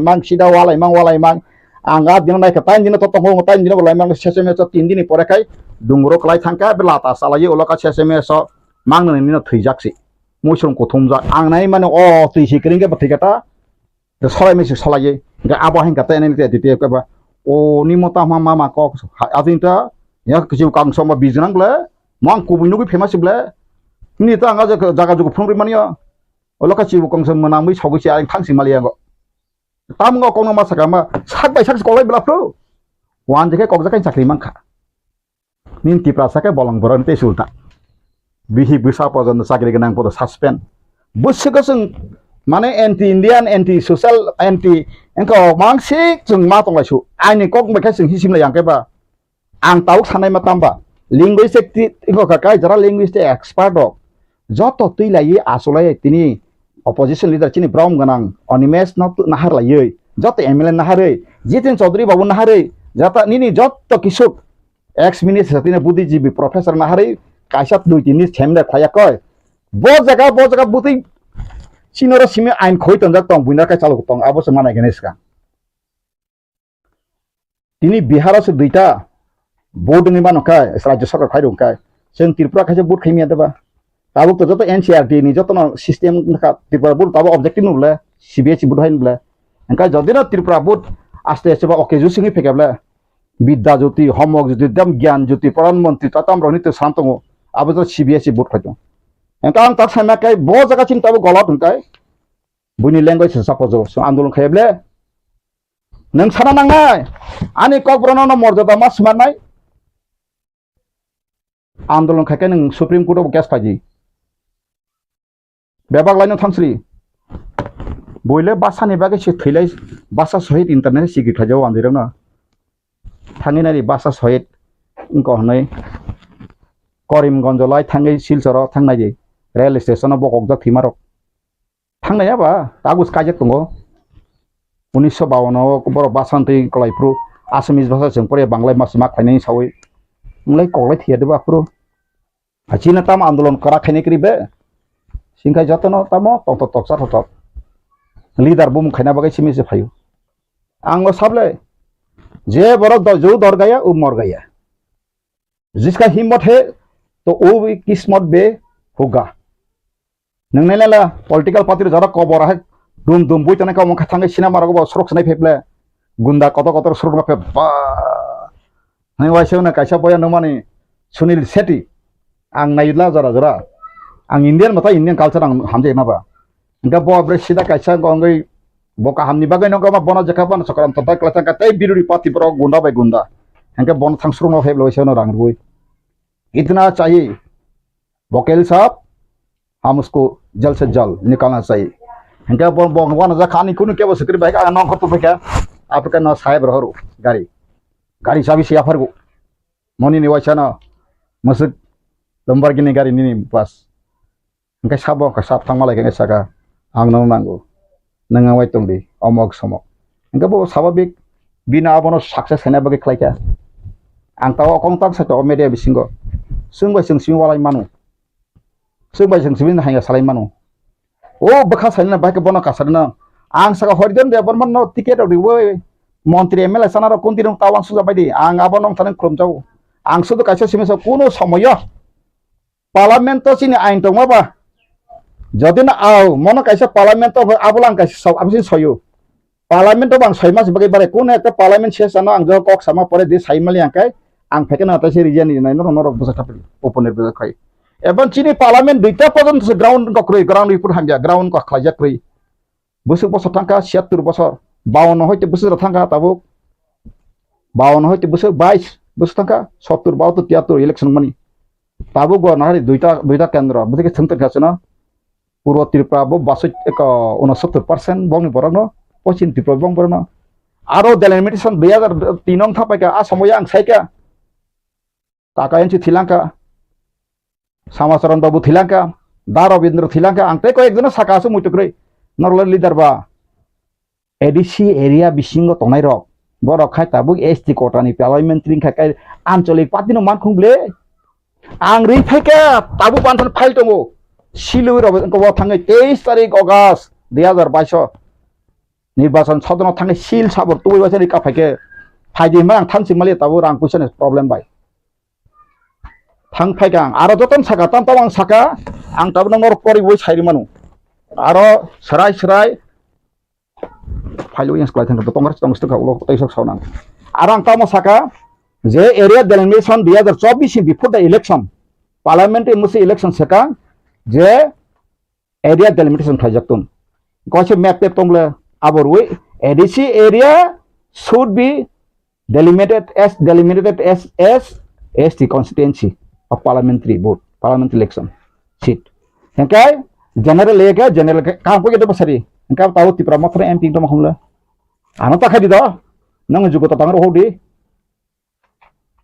mang sida walai mang anga din nai ka tain din to tongo tain din bolai mang seseme so 3 din pore kai dungro klai thangka belata salai uloka seseme so mang ni no thuijaksi Musung kutumja ang nai mane o tisi keringe batigata the solai mesi solai ga abo hen kata ene te te ka ba o ni mota mama ko adinta ya kisu kang soma bijnang ble mang kubinu gi famous ble ni ta nga jaga jugo phungri mania o loka chibu kang som manang mi sogi ai thang sing malia go tam ngo kong ma saka ma sak bai sak ko lai bla pro wan jeke kok jakai chakri mangkha nin ti prasa ke bolong boran te sulta bihi bisa pojon sakri genang poto suspend busuk sing mane anti Indian anti social anti engko mangsik jeng ma tong laisu ani kok mekai sing hisim la yang ke ba ang tauk sanai matam ba linguistic engko kakai jara linguistic expert dok joto tui lai asolai tini opposition leader chini Braum ganang Onimes nahar lai joto MLA nahare Jitin Chaudhary babu nahare jata nini joto kisuk ex minister tini buddhijibi professor nahare kaisat 2-3 chemda khaya koi bo jaga buti sinoro simi ain khoi tonjak tong buina kai chalok tong abo semana geneska tini bihar se duita board ni mano kai rajya sarkar khai rong kai seng Tripura khai board khaimia deba tabuk to joto NCRT ni joto no system ka Tripura board tabo objective nule CBSE board hain bla engka jodina Tripura board aste ba okeju singi phekabla Bidya Jyoti homok jyoti dam gyan jyoti pradhan mantri tatam roni te santongo abo to CBSE board khaito engka ang tak sama kai bo jaga chin tabo golot kai buni language sapojo so andolon khayble nang sana nangai ani kok brono no morjada mas manai andolon khake nang supreme court of gas paji bebak laino thamsri boile basani bage se thilai basa sohit internet sigi khajau andirang na thanginari basa sohit ingko hanai Karimganj lai thangai Silchar thangnai je rail station bokok jak thimarok thangnai ba tagus kajak tongo 1952 ko boro basantei kolaipru Assamese bhasha jeng pore Bangla masma khainai sawi mulai kolai thiya deba pro achina tam andolon kara khane kribe singkai jatono tamo tok tok sar tok leader bum khana bagai simi se phayu angmo sable जे बरक जो दौड़ गया वो मर गया जिसका हिम्मत है तो वो भी किस्मत बे होगा नंगने ला पॉलिटिकल पार्टी जरा कबर है दुम दुम बुई तने का मुख थांगे सिनेमा रगो सरक सनाय फेप्ले गुंडा कत कत सरक बा बा नै वाइसे न काइसा बया न माने सुनील शेट्टी आं नायला जरा जरा आं इंडियन मता इंडियन कल्चर आं हामजे नाबा इनका बो ब्रे सिदा काइसा गंगै boka hamni bagai nongka ma bona jakapan sakaram tata kelatan katai biruri pati pro gunda by gunda hengke bon thangsru no heblo isono rangrui इतना चाहिए वकील साहब हम उसको जल्द से जल्द निकालना चाहिए हंके भगवान जा खानी कुनु के बस कर भाई का नौ खतो फेका आपका न साहेब रहरो गाड़ी गाड़ी चाबी से आफर मनी नि वाचना मसुद लम्बरगिनी गाड़ी नि पास हंके साबो का साब थांमालाय के साका आं नो नांगौ नोंङा वाइतंदि अमक समक हंके बो स्वाभाविक बिना आबनो सक्सेस होना बागै खलायका आं ताव अकंतां सातो मेडिया बिसिंगो सोंबाय सोंसिम वालाय मानु सोंबाय सोंसिम हाया सालाय मानु ओ बखा साइना बाइक बना कासरना आं सागा हरदन दे बरमान न टिकेट रिवै मन्त्री एमएलए सानार कोनतिरं तावां सुजा बायदि आं आबनम थाने ख्रमजाव आं सुदु काइसा सिमेसा कोनो समय पार्लियामेन्ट सिनि आइन दंमाबा যদি না আও মনে কাইসা পার্লামেন্ট আবলাং কাইসা সব আমি সয়ো পার্লামেন্ট বাং 6 মাস বাগে বারে কোন একটা পার্লামেন্ট শেষ জানো আং জ কক সামা পরে দি সাইমালি আংকাই আং ফেকেন আতাসে রিজিয়ন নি নাইনো নরক বসা থাপি ওপনের বেজা খাই এবং চিনি পার্লামেন্ট দুইটা পর্যন্ত গ্রাউন্ড কক্রই গ্রাউন্ড রিপোর্ট হামজা গ্রাউন্ড ক খাইজা ক্রই বছর বছর থাকা 76 বছর 52 হইতে বছর থাকা তাবো 52 হইতে বছর 22 বছর থাকা 70 72 73 ইলেকশন মানি তাবো গো নারি দুইটা কেন্দ্র বুঝে থংতে খাছে না पूर्व त्रिपुरा बो 69% बंगनि बरनो पश्चिम त्रिपुरा बंग बरनो आरो डेलिमिटेशन 2003 नং थापायका आसामया आं सायका काकायनसि थिलांका सामाचरण बाबू थिलांका दा रविन्द्र थिलांका आं ते कयेकजन साकासो मुतुक्रै नरल लिडार बा एडीसी एरिया बिसिंग तनाय रक बरक खाय ताबु एसटी कोटानि पार्लियामेंट्री खाय आंचलिक पार्टीनो मानखुंब्ले आं रि फायका ताबु पान्थन फाइल दङो सिलुर को थांगे 23 तारिख अगस्त 2022 निर्वाचन सदन थांगे सिल साबर तुइ वासरि का फायके फायदि मा आं थानसिम माले ताबो रां कुइसन प्रॉब्लेम बाय थां फायगा आरो जतन साका ताम ताम आं साका आं ताबो नंगर परि बय साइरि मानु आरो सराय फाइल इन्स क्लाइथन तो तंगर तंगस्त का उलो तैसक सावनां आरो आं ताम साका जे area delimitation 2024 before the election parliament मुसे इलेक्शन सेका जे एरिया डेलिमिटेशन खाइजाक्तुन गसे मैप टेप तंगले आबरवे ADC area should be delimited as ST constituency of parliamentary vote parliamentary election seat hengkai general lega general ka ko gitu pasari hengkai tahu tipra matra MP to mahumla ana ta khadi do nang jugo ta tangro hodi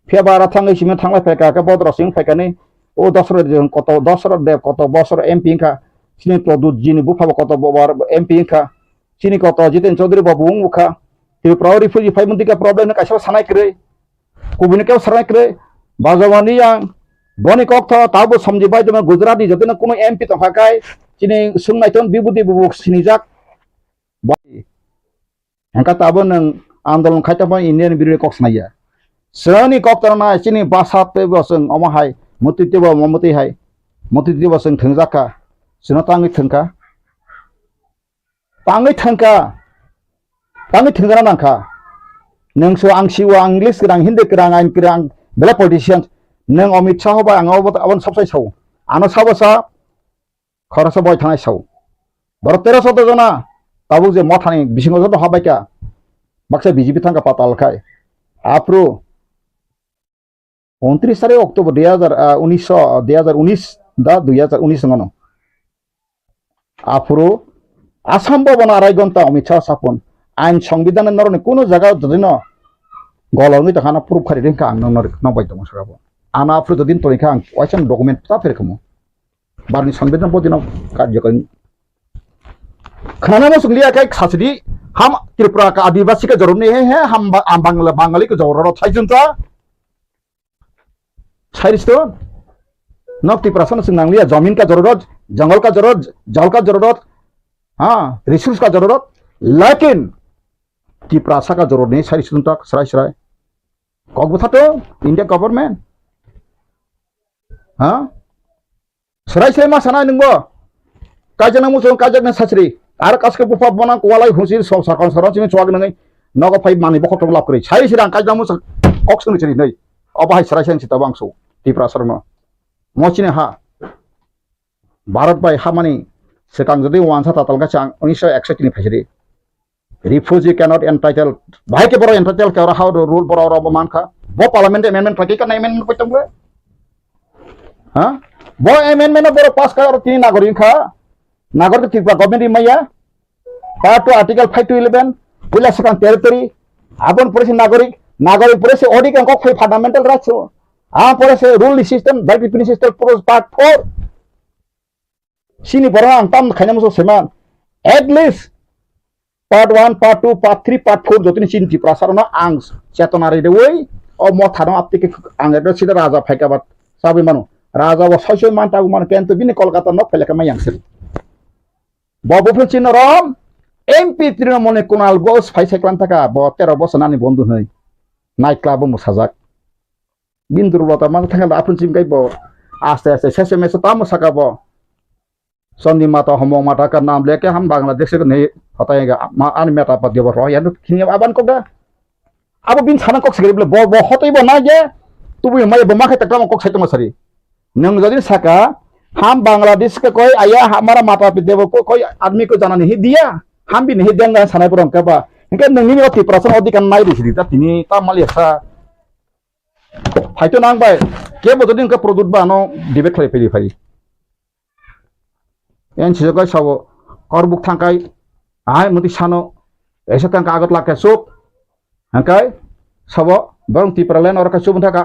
febara thangai sime thanglai pheka ka bodro sing pheka ni o dosro dev koto bosor MP ka sini produt jini bufa koto bobar MP ka sini koto jiten chaudhary babu mukha Tripura refugee family ka problem na kaisa sanai kre kubuni ka sanai kre bazawani yang boni kok tho tabo samji bai dema Gujarati jotena kono MP to hakai sini sungnai ton bibudi bubuk sini jak bai hangka tabo nang andolon khaita ba Indian birui kok sanaya sani kok tarna sini basate boseng omahai mutiti ba momuti hai mutiti boseng thengjaka sino tangi thengka Kami tinggal nangka, neng so angsiwa English kerang Hindi kerang ain kerang bela politician, neng Amit Shah ba ang awan sabsai saw, ano sabasa, kharasa boy thanai saw. Baru 1300 jana, tabu je mothani bisingo joto habai ka, baksa BJP thangka patal kai. Apro 29 Oktober 2019 da 2019 ngono. Apro Asam bana arai gonta Amit Shah sapon. आइन संविधान नरने कोनो जगह जदिन गलौनि तखाना proof खारि रेंका आं नबाय दङ सराबो आना फ्रु जदिन तरिखा आं वाइसन document ता फेरखमो बारनि संविधान बदिन कार्यकन खाना मसुलिया काय खासदि हम त्रिपुरा का आदिवासी का जरूर नहीं है हम बांग्ला बंगाली को जरूर थाइजनता साइरिस तो नक त्रिपुरा से नांगलिया जमीन का जरूरत, जंगल का जरूरत, जल का जरूरत, हाँ रिसोर्स का जरूरत, लेकिन त्रिपुरा का जरूरत नहीं साइरिस तक सराय सराय कौक बता तो इंडिया गवर्नमेंट हाँ सराय सराय मा साना नंगो काजन मुसुं काजन सासरी आरो कासके बुफा बना वालाई हुसी सरकार सरचिन चवाग नङै नग फाइ मानि बखत लाब करै साइ सिरां काजन मुसुं अक्सन चरि नै अबाहाय सराय सेन सिता बांसौ त्रिपुरा सरनो मचिने हा भारत बाय हा मानि सेकां जदि वानसा तातालगा चां 1961 नि फाइसरि refugee cannot entitled भाई के बरो entitled के हाउ रूल बरो रो मानखा बो पार्लियामेंट अमेंडमेंट फाकि का अमेंडमेंट पतंगले हां बो अमेंडमेंट बरो पास का और तीन नागरिक खा नागरिक त्रिपुरा गवर्नमेंट मैया पार्ट 2 आर्टिकल 5 to 11 पुला सेकां टेरिटरी आबन पुलिस नागरिक नागरिक पुलिस ओडी का को फंडामेंटल राइट्स आ पुलिस रूल सिस्टम बाइक पिन सिस्टम पुलिस पार्ट 4 सिनी बरो आं ताम खाइना मसो सेमान at least part 1 part 2 part 3 part 4 jotin sin Tripura सरनो आं चेतनारि देवै ओ मथानो आपतिके आं एदो सिदा राजा फाइकाबाद साबि मानु राजा व सयसय मानतागु मान केंतु बिनि कलकाता न फेलेका मायांसि बबुफुल चिनरम एमपी तृणमूल कुणाल घोष फाइसाइक्लान थाका ब 13 বছর नानि बंधु नै नाइट क्लाब मुसाजाक बिन्दुरलता मान थाका आफुन चिम गाइब आस्ते आस्ते सेसे मेसे ताम सकाब सन्दी माता हमो माता का नाम लेके हम बांग्लादेश को नहीं हटाएगा आन मेटा पद देव रो यानो खिनि आबान को गा अब बिन छाना को सगरि बो बो हतैबो ना जे तुबु मै बमा खे तकम को सैतम सरी नंग जदि साका हम बांग्लादेश के कोई आया हमारा माता पिता को कोई आदमी को जाना नहीं दिया हम भी नहीं देंगे सानाय परम का बा इनके नंगनि अति प्रश्न अधिकार नाय दिसि ता तिनि ता मालिया फाइतो नांग बाय के बजदि इनके प्रोडक्ट बानो डिबेट खालाय फैरि फाइ एन सिजोगा सावो करबुक थांकाय आय मुति सानो एसे थांका आगत लाके सुप हांकाय सावो बरं त्रिपुरालेन और का सुब थाका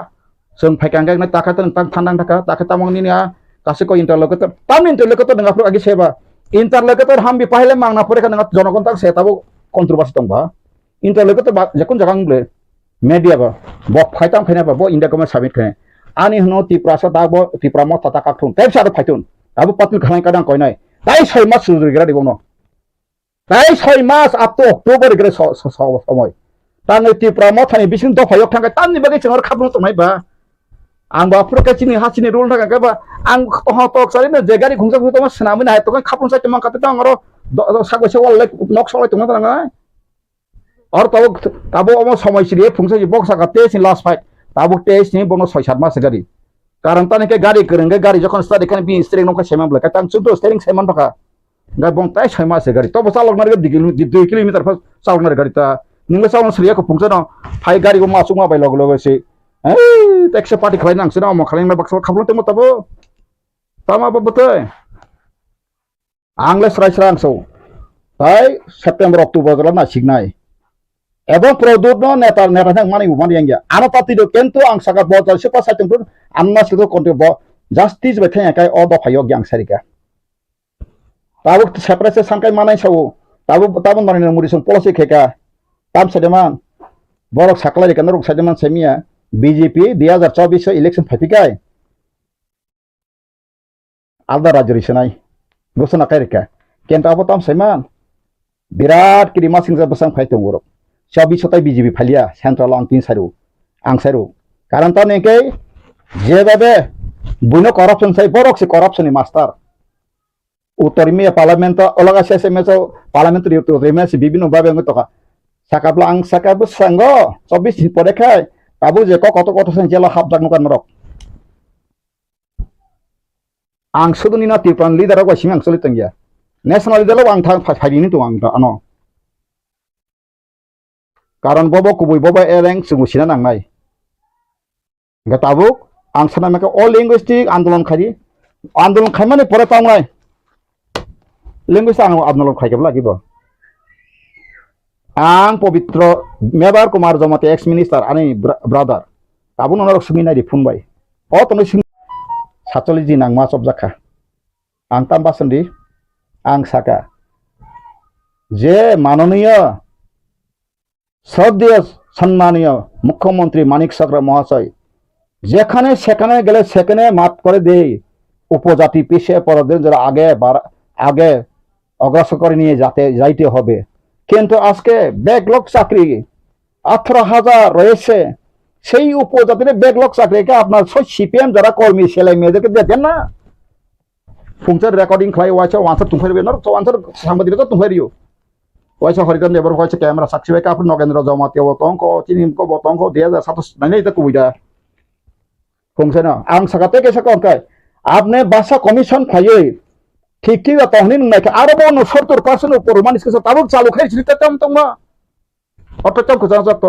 जों फाइकांगाय न ताका तन तां थांदां थाका ताका तामंगनि निया कासेको इंटरलोकेटर ताम इंटरलोकेटर नंगा फ्रो आगे सेबा इंटरलोकेटर हम भी पहले मांगना पड़े का नंगा जनगण तक सेताबो कंट्रोवर्सी दंबा इंटरलोकेटर जकुन जगांगले मीडिया बा ब फाइताम खैना बा ब इंडिया गवर्नमेंट सबमिट खै आनि हनो त्रिपुरा सा दाबो त्रिपुरा म ताता काथुन तैब सादो फाइतुन दाबो पत्नी खानाय कादां कयनाय ताई 6 मास सुजुरिगरा दिगनो ताई 6 मास अप टू अक्टोबर गरे समय तांगै त्रिपुरा म थानि बिसिन दफायाव थांगाय तामनि बागै जोंर खाबु तनाय बा आं बा प्रकाचिनि हासिनि रुल थाका गबा आं तह तक सारिनो जे गारि घुंसा घुंसा मा सनामि हाय तो खाबु साइते मा काते तांगरो सागैसे वाल नक सलाय तंग तांगा और ताबो अम समय सिरि फुंसा बक्सा काते सिन लास्ट फाइट ताबो टेस्ट नि बनो 6-7 मास गारि कारण ताने के गारि करंगे गारि जखन स्टार्ट खान बि स्ट्रेंग नका सेमा ब्ला तां सुदो स्टेरिंग सेमान थाका गा बं ताय 6 मास गारि तो बसा लगनार 2 किलोमीटर फस सावनार गारि ता निंगले सावन सरिया को फुंसा न फाइ गारि को मासुक मा बाय लग से ए टेक्स पार्टी खालाय नांसो ना म खालाय बक्सा खाबलो तम तबो तामा बबते आंले सराय सरांसौ ताय सेप्टेम्बर अक्टोबर गला ना सिगनाय एबं प्रदुत न नेता नेता थां मानि उमान यांगिया आना पार्टी दो केंतु आं सागा बजार सेपा साइतुन आन्ना सिदो कन्टे ब जस्टिस बेथाय काय अ दफायो ग्यां सारिका ताबो सेपरेट सांकाय मानाय सावो ताबो मानि मुरिसं पलिसि खेका ताम सदेमान बरक साकलाय केन रक सदेमान सेमिया बीजेपी 2024 इलेक्शन फाइफिकाय आलदा राज्य रिसनाय घोषणा कायरिका केंता अब ताम सैमान बिराट किरिमा सिंजा बसां फाइतों बर 24 बीजेपी फालिया सेंट्रल आं 3 साइरु कारण ताने के जेबाबे बुनो करप्शन साइ बरक से करप्शन मास्टर उत्तर में पार्लियामेंट अलगा से में पार्लियामेंट रेमे से विभिन्न भाबे में तका साकाब्ला आं साकाबो संगो 24 परेखाय ताबो जे कत जेला हाब जागनो kan रक आं सुदुनि ना त्रिपुरा लिडार को सिं आं सलि तंगिया नेशनल लिडार आं थां फाइदिनि तो आं अनो कारण बबो कुबुय बबो एरेंग सुमुसिना नांनाय गताबो आं साना मेका ऑल लिंग्विस्टिक आंदोलन खायमाने परे तांनाय लिंग्विस्ट आं आंदोलन खायकेबला गिबो आं पवित्र मेबार कुमार जमाते एक्स मिनिस्टर आनि ब्रादार ताबो नरक सुमिनाय फुनबाय अ तनो सिं सातलि दिन आं मा सब जाखा आं ताम बासन्दि आं साका जे माननीय श्रद्धेय सम्मानीय मुख्यमंत्री मानिक सागर महाशय যেখানে সেখানে গেলে সেখানে মাত করে দেয় উপজাতি পিছিয়ে পড়াদের যারা আগে অগ্রসর করে নিয়ে যাইতে হবে। কিন্তু আজকে ব্যাকলগ চাকরি 18,000 রয়েছে, সেই উপজাতির ব্যাকলগ চাকরিকে আপনার সিপিএম যারা কর্মী ছেলে মেয়েদেরকে দেখেন না, ফুংসার রেকর্ডিং খাই ওয়াইসা ওয়ানসার তুমফাই বেনার ওয়ানসার সাংবাদিক তো তুমফাই রিও ওয়াইসা হরিদান দেবর ওয়াইসা ক্যামেরা সাক্ষী বাই কাপড় নগেন্দ্র জমাতীয় বতঙ্ক চিনিমক বতঙ্ক 2027 নাইনে এটা কুইদা ফুংসাই না आं সাকাতে কেসা কনকাই আপনি বাসা কমিশন খাইয়ে ঠিক কি তহনি নাকি আরো 70% উপর মানুষকে তাবুক চালু খাই চিন্তা তংমা অতটা কোজা যত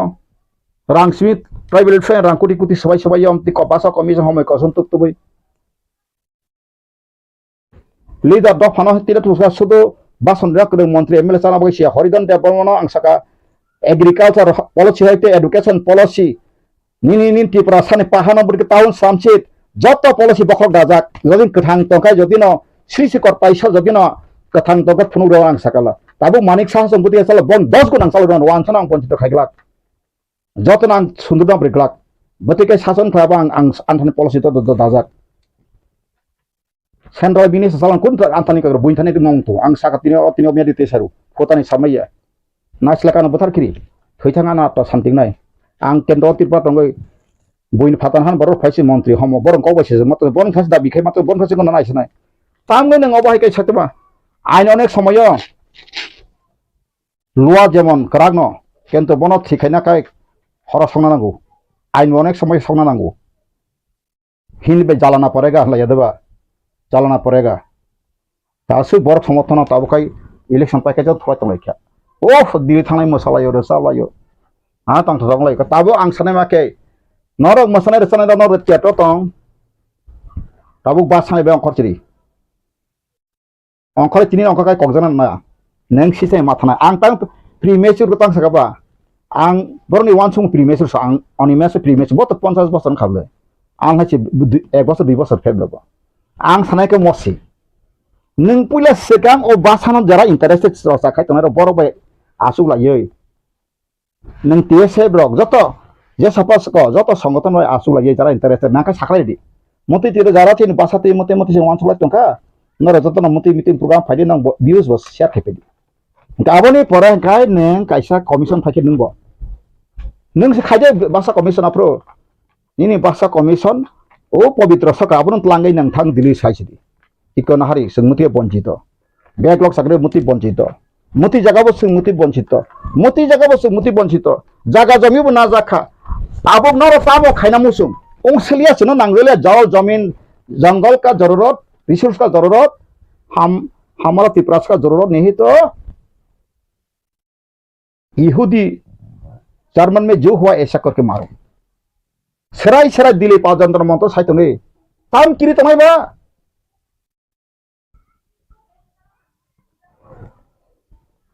রাং স্মিথ ট্রাইবেল ট্রেন রাং কোটি কোটি সবাই আমতি বাসা কমিশন হমে কসন তুকতুবই লিডার দফানো তিরা তুসা শুধু বাসন রাখতে মন্ত্রী এমএলএ চানা বইছি হরিদান দেববর্মন আংসাকা এগ্রিকালচার পলিসি হইতে এডুকেশন পলিসি নিনি ত্রিপুরা সানি পাহানো বরকে টাউন সামচিত যত পলিসি বখক দাজাক যদি কথাং তকাই যদি ন শ্রীশিকর পয়সা যদি ন কথাং তকাই ফুনুর আংসাকালা তাবু মানিক সাহা সম্পত্তি আসলে বন 10 গুণ আংসাল দন ওয়ান সানা পঞ্চিত খাইগলাক যত নাং সুন্দর দাম ব্রিকলাক বতিকে শাসন খাবা আং আনথানি পলিসি তো দাজাক Sentral bini sesalan kun antani kagro buin tani mong tu ang saka tini omya di tesaru kotani samaya na silakan bothar kiri thoithanga na to santing nai ang kendro tirpa tongoi buin phatan han baro phaisi mantri homo borong ko baise mato borong phas dabi khai mato borong phasi kono nai sanai tamgoi nang obai kai satma ain onek somoyo lua jemon kragno kento bono thikaina kai hora songna nango ain onek somoy songna nango hinbe jalana porega hala yadaba চালানা পড়েগা তাসু বড় সমর্থন তাবকাই election package থয় তলাইখা ও দিলি থানাই মশালাयो রসালাयो তাং থলাই তাবো আং সানাই মাকে নরক মশানাই রসানাই নর তিয়াটো তং তাবুক বাসাই বে অঙ্করচিরি অঙ্করে তিনি অঙ্ককাই ককজানা না নেং সিসে মাথানা আং তাং প্রিমেচুর তাং সাকাবা আং বরনি ওয়ানসুং প্রিমেচুর আং অনিমেস প্রিমেচুর বত 50 বছর খাবলে আং হাচি 1 বছর 2 বছর ফেলবো आं सानायके मसि नों पुला सिगां ओ बासानो जरा इन्टारेस्टेड ससा खाय तनारो बरबाय आसु लायै नों टीएसए ब्लग जत जे सपस को जत संगठन रय आसु लायै जरा इन्टारेस्टेड नाका साखलाय दि मति तिरे जरा थिन बासाते मते मते से वान सलाय तंका नरे जत न मति मिटिं प्रोग्राम फाइदे नं व्यूज बस शेयर खाय पेदि गाबोनि परे गाय नों कायसा कमिशन फाइके नंबो नों से खायदे बासा कमिशन अप्रो निनि बासा कमिशन ओ पवित्र सका आपन तलांगै नंथां दिल्ली साइसिदि इकोन हारि संगमुति बंचित बैकलॉग सागरे मुति बंचित मुति जगाबो संगमुति बंचित मुति जगाबो संगमुति बंचित जागा जमिबो ना जाखा आबो नर ताबो खायना मुसुम ओंसलिया सनो नांगले जाओ जमीन जंगल का जरूरत रिसोर्स का जरूरत हमारा त्रिपुरा का जरूरत नहीं तो यहूदी जर्मन में जो हुआ ऐसा करके मारो serai serai dili pajantar monto saito ne tam kiri tamai ba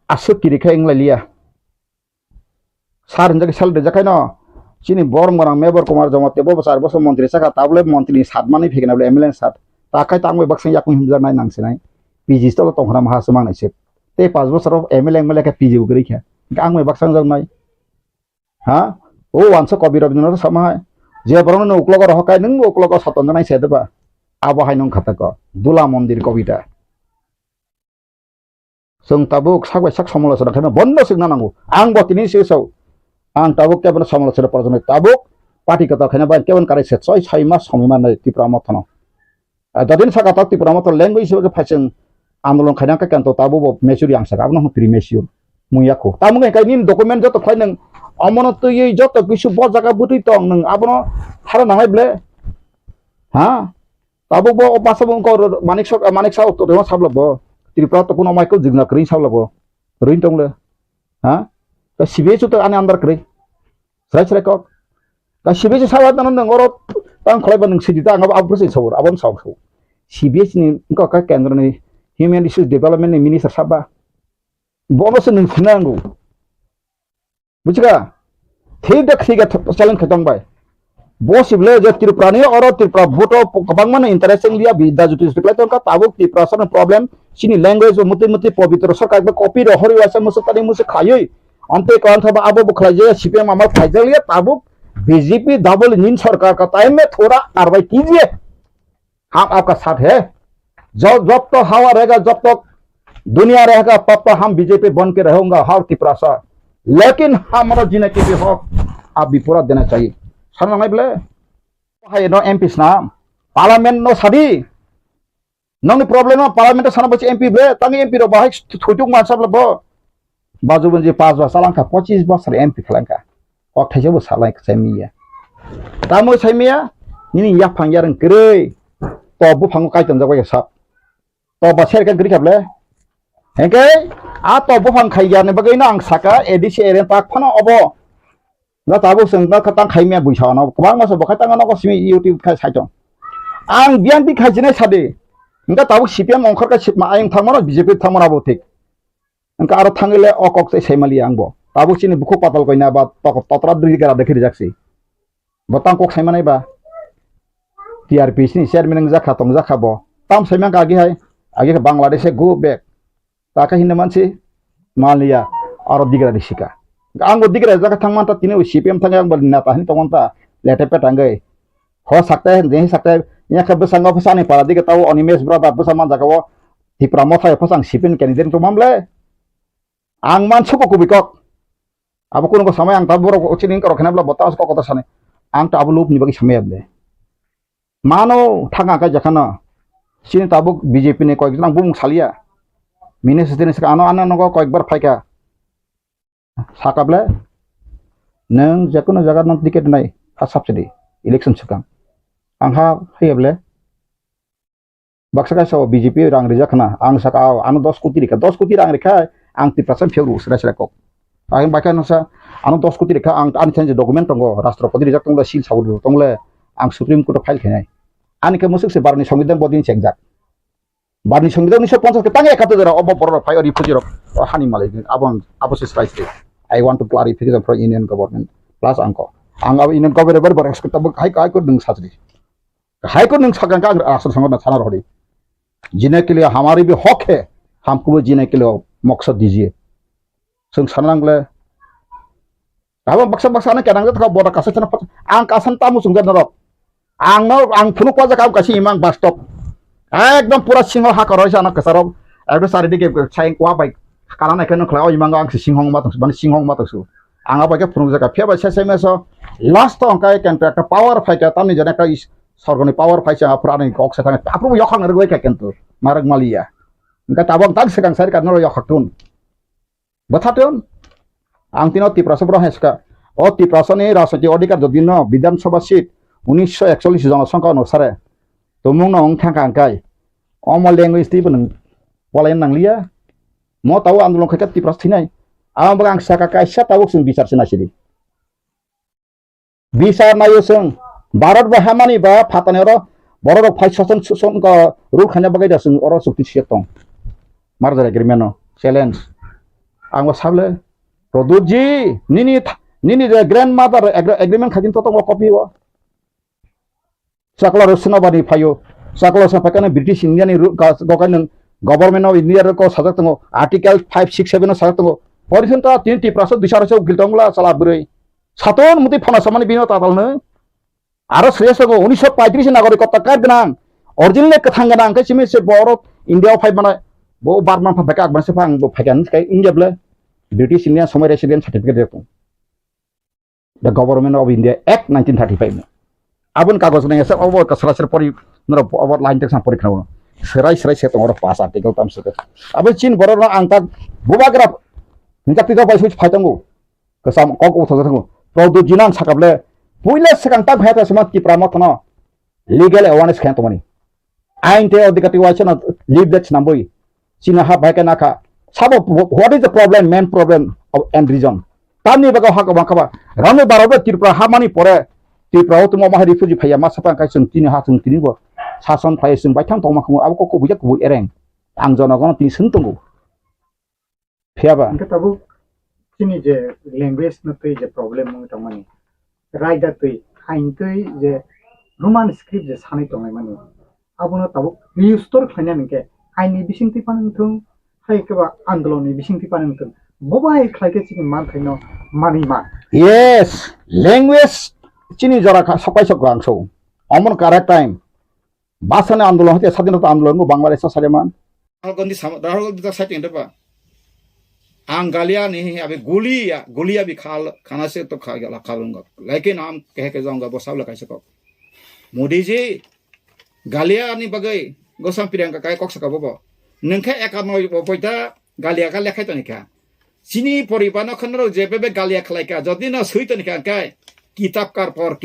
asu kiri khai nglalia sar njagi sal de jakai no chini borong marang mebor kumar jamate bo basar boso mantri saka table mantri satmani phegena bole mln sat takai tangoi baksang yakung himjar nai nangse nai pg sto tonghara maha samang nai se te 5 bosor mln ka pg ugri kha angoi baksang jang nai ha o wansa কবি রবীন্দ্রনাথ সমায় যে বরণ উকলক রহকায় নং উকলক সতন্দনাই সেদবা আবহাই নং খাতাক দুলা মন্দির কবিতা जों Tabuk सागबाय साग समालोचना खालामनो बन्द सिगना नांगौ आं बतिनि सिगाङाव आं ताबुक केबन समालोचना परजने ताबुक पार्टी कथा खाना बाय केबन कारे से 6 मास समिमान त्रिपुरा मथन ददिन सागा ता त्रिपुरा मथन लैंग्वेज जो फाइसिं आन्दोलन खाना का कान्तो ताबुक मेचुरि आं सागा आबनो प्रिमेसियो मुयाखौ तामुङै काइनि डकुमेन्ट जत फाइ नों अमनतयै जत किसु ब जागा बुतै तं नों आबनो थारा नाहाय ब्ले हा ताबुक बो बासाबो को मानिक सा तो रेवा साबलबो त्रिपुरा तो पुनो माइको जिगना करि साबलबो रइन तंले हा का सिबे तो आने अंदर करि सराय सराय को का सिबे सावा तन नों अर तां खलायबा नों सिदिता आं आबो सौर आबन सावसौ सिबिएस नि का केन्द्र नि ह्यूमन रिसोर्स डेभलपमेन्ट नि मिनिस्टार साबा बबस नों सुनांगौ बुझगा ठीक चैलेंज खतम बाय बसिबले जे त्रिपुरानि और त्रिपुरा भोटो गोबां इंटरेस्टिंग लिया बिदा जुटिस प्लेटन का ताबुक त्रिपुरा सन प्रॉब्लम सिनि लैंग्वेज मुति मुति पवित्र सरकार बे कॉपी रहरि वासा मुसतानि मुसे खायै अन्ते कान थबा आबो बखलाय जे सीपीएम आमार फाइजलिया ताबुक बीजेपी डबल इंजन सरकार का टाइम में थोड़ा कार्रवाई कीजिए, हम आपका साथ है। जब तक हवा रहेगा, जब तक दुनिया रहेगा, तब तक हम बीजेपी बन के रहेंगे हर त्रिपुरा। लेकिन हमारा जीने के लिए हक आप भी पूरा देना चाहिए। सर बोले हाय नो एमपी नाम पार्लियामेंट नो सादी नंग प्रॉब्लम पार्लियामेंट साना बच्चे एमपी बे तंग एमपी रो बाहाय थुटुक मानसा बो बाजु बंजे 5 बा सालांका 25 बोसोर एमपी खलांका अक थाइसे बो सालांका सेमिया तामो सेमिया नि या फांग्यारं ग्रै तो बु फांगो काइतम जाबाय साब तो बसेर का ग्रि खाबले हेके आ तो बु फांग खाइयाने बगैना आं साका एडिसि एरेन पाक फना अबो ना ताबो संगा खतां खाइमिया बुइसाना गोबां मास बखातां ना गसिमि यूट्यूब खा साइटं आं बियान बि खाजिने सादे इनका ताबो सीपीएम अंखर का सिपमा आयं थांमोना बीजेपी थांमोना बो थिक इनका आरो थांगले अकक से सेमाली आंबो ताबो सिनि बुखो पातल कइना बा ततरा दुइ गरा देखि जाक्सि बतां कक सेमानाय बा टीआरपी सिनि चेयरमैन जाखा तं जाखाबो ताम सेमा गागे हाय आगे बांग्लादेश गो बेक ताका हिन्ना मानसि मालिया आरो दिगरा दिसिका आंबो दिगरा जाखा थांमान ता तिनि सीपीएम थांगा आंबो नाता हिन तंगनता लेटे पेटांगै हो सकता है नहीं सकता है यहाँ के बसंग फसाने पारा दिखे ताऊ अनिमेश ब्रादा बसमान जागावो तिप्रा मथाय फसांग सिपिन कैंडिडेट तो मामले आंग मान सुको कुबिकक अब कोनो को समय आंग ताबुरो को चिनिंग करो खनाबला बतास को कता साने आंग ताबु लुप नि बगि समय आबले मानो थांगा का जखाना सिनि ताबु बीजेपी ने कयक जन बुं सालिया मिने सिने सका आनो आनो नको कयक बार फायका साकाबले नों जेकुनो जागा नों टिकेट नाय हा सब्सिडी इलेक्शन सिगां आंहा होयोब्ले बक्सा गासो बीजेपी रां रिजाखना आं साका आनो 10 कोटी रां रेखा आं 3% फेवरु सरा को आं बाका नसा आनो 10 कोटी रेखा आं आनि थेन डकुमेन्ट दंगो राष्ट्रपति रिजाक तंगले सिल सावरु तंगले आं सुप्रीम कोर्ट फाइल खेनाय आनि के मुसुक से बारनि संविधान बदिन चेकजाक बारनि संविधान 1950 के तांगे कातो जरा अब बर फाइ अरि फुजिर हानि माले आबं अबसिस right I want to clarification for Indian government plus आंको आं अब इंडियन गवर्नमेंट बर एक्सपेक्ट अब हाई कोर्ट नों साजरी हाई कोर्ट नों सागन का राष्ट्र संगठन साना रही जीने के लिए हमारी भी हक है, हमको भी जीने के लिए मकसद दीजिए जों साननांगले अब बक्सा बक्सा ने केनांग था बड़ा कासे तना आं कासन तामु सुंगन रब आं फुनु kwa जाका कासे इमां बास्टप एकदम पूरा सिंह हा करय साना कसारब एकदम सारिदि के साइन क्वा बाइक काला नायखन खलाव इमां आं सिंहं मा तस बन सिंहं मा तसु आंगा बाइक फुनु जाका फेबा सेसे मेसो लास्ट अंका कन्ट्रैक्टर पावर फाइटा तामनि जने का सरगनि पावर फाइसा अपरानि कक से थाङे आप्रु यखं रगय का केन्तु मारग मालिया इनका ताबं ताग सेगां सारि कानो यखटुन बथाटुन आं तिनो तिप्रास ब्रह हेसका ओ तिप्रासनि राजनीति अधिकार जदिन विधानसभा सीट 1941 जनसंख्या अनुसारे तमुं नंग थांका अंकाय अम लैंग्वेज ति बन पलायन नांलिया म ताव आन्दोलन खैका तिप्रास थिनाय आं बगां साका कायसा ताव जों बिचार सिनासिदि बिचार नायो जों भारत बहामानी बा फाताने रो बरो फाइ शासन का रुल खाना बगाय दासुं अरो सुक्ति सेतं मारजाय एग्रीमेंट चैलेंज आंबो साबले प्रदूत जी निनी ग्रैंडमदर एग्रीमेंट खाजिन तो कॉपी हो सकला रसनाबादी फायो सकला सफाकाने ब्रिटिश इंडिया नि गकान गवर्नमेंट ऑफ इंडिया को सजक तंगो आर्टिकल 567 सजक तंगो परिसंता 3% बिसारसो गिलतंगला साला ब्रै सातन मुति फना सामानि बिनो तातालनो आरो श्रेयसगो 1935 नागरिकता कार्ड गोनां अरिजिनल कथां गोनां कैसिमे से बर इंडिया फाइ बानाय बो बारमान फाका आगबानसे फां बो फाइगान स्काय इंडियाब्ले ब्रिटिश इंडिया समय रेसिडेंट सर्टिफिकेट देतो the government of India act 1935 आबन कागज ने सर ओवर कसरासर परि नर ओवर लाइन टेक्स परीक्षा सराय से तो पास आर्टिकल तामसे अब चीन बर आंता बुबाग्रा हिंजाति तो बाइस फाइतंगो कसाम कक उथगथंगो प्रदूत जिनां साकाबले पुइले सेकांता भाया समा तिप्रा मथन लीगल अवेयरनेस खान तमनि आइन ते अधिकारी वाचन लीव दैट्स नंबर चिना हा भाया नाखा सब what is the problem main problem of and reason तानि बगा हा बाखबा रानो बाराबे तिप्रा हा मानि परे तिप्राव तुम मा रिफ्यूजी फाया मा सापा काय जों तिनि हा जों तिनि गो सासन फाय जों बायथां तमाखौ अब को बुया को एरें आं जनगन ति सोंतंगो फेयाबा इनका ताबु तिनि जे लैंग्वेज न तै जे प्रॉब्लम मु तमनि राइट तै खाइन तै जे रोमान स्क्रिप्ट जे सानै तंगाय माने आबुनो ताबु रिस्टोर खायना नके आइनि बिसिंति पानथों हायकेबा आन्दोलननि बिसिंति पानथों बबाय खायके चिनि मान खायनो मानि मा yes language চিনি জরা সকাই সক গাংসো অমন কারেক্ট টাইম বাসনে আন্দোলন হতে স্বাধীনতা আন্দোলন Bangladesh Saleman Rahul Gandhi citing the ba. Angalia ni abe gulia bi khana se to khagala khalunga. Lekin am keh ke jaunga bosab la kaise ko. Modi ji galia ni bagai gosam Priyanka kai kok saka bobo. Nengkhe ekanoi poita galia ka lekhai tani ka. Sini poribana khanro jebebe galia khlai ka jodi na sui tani ka kai. Kitab por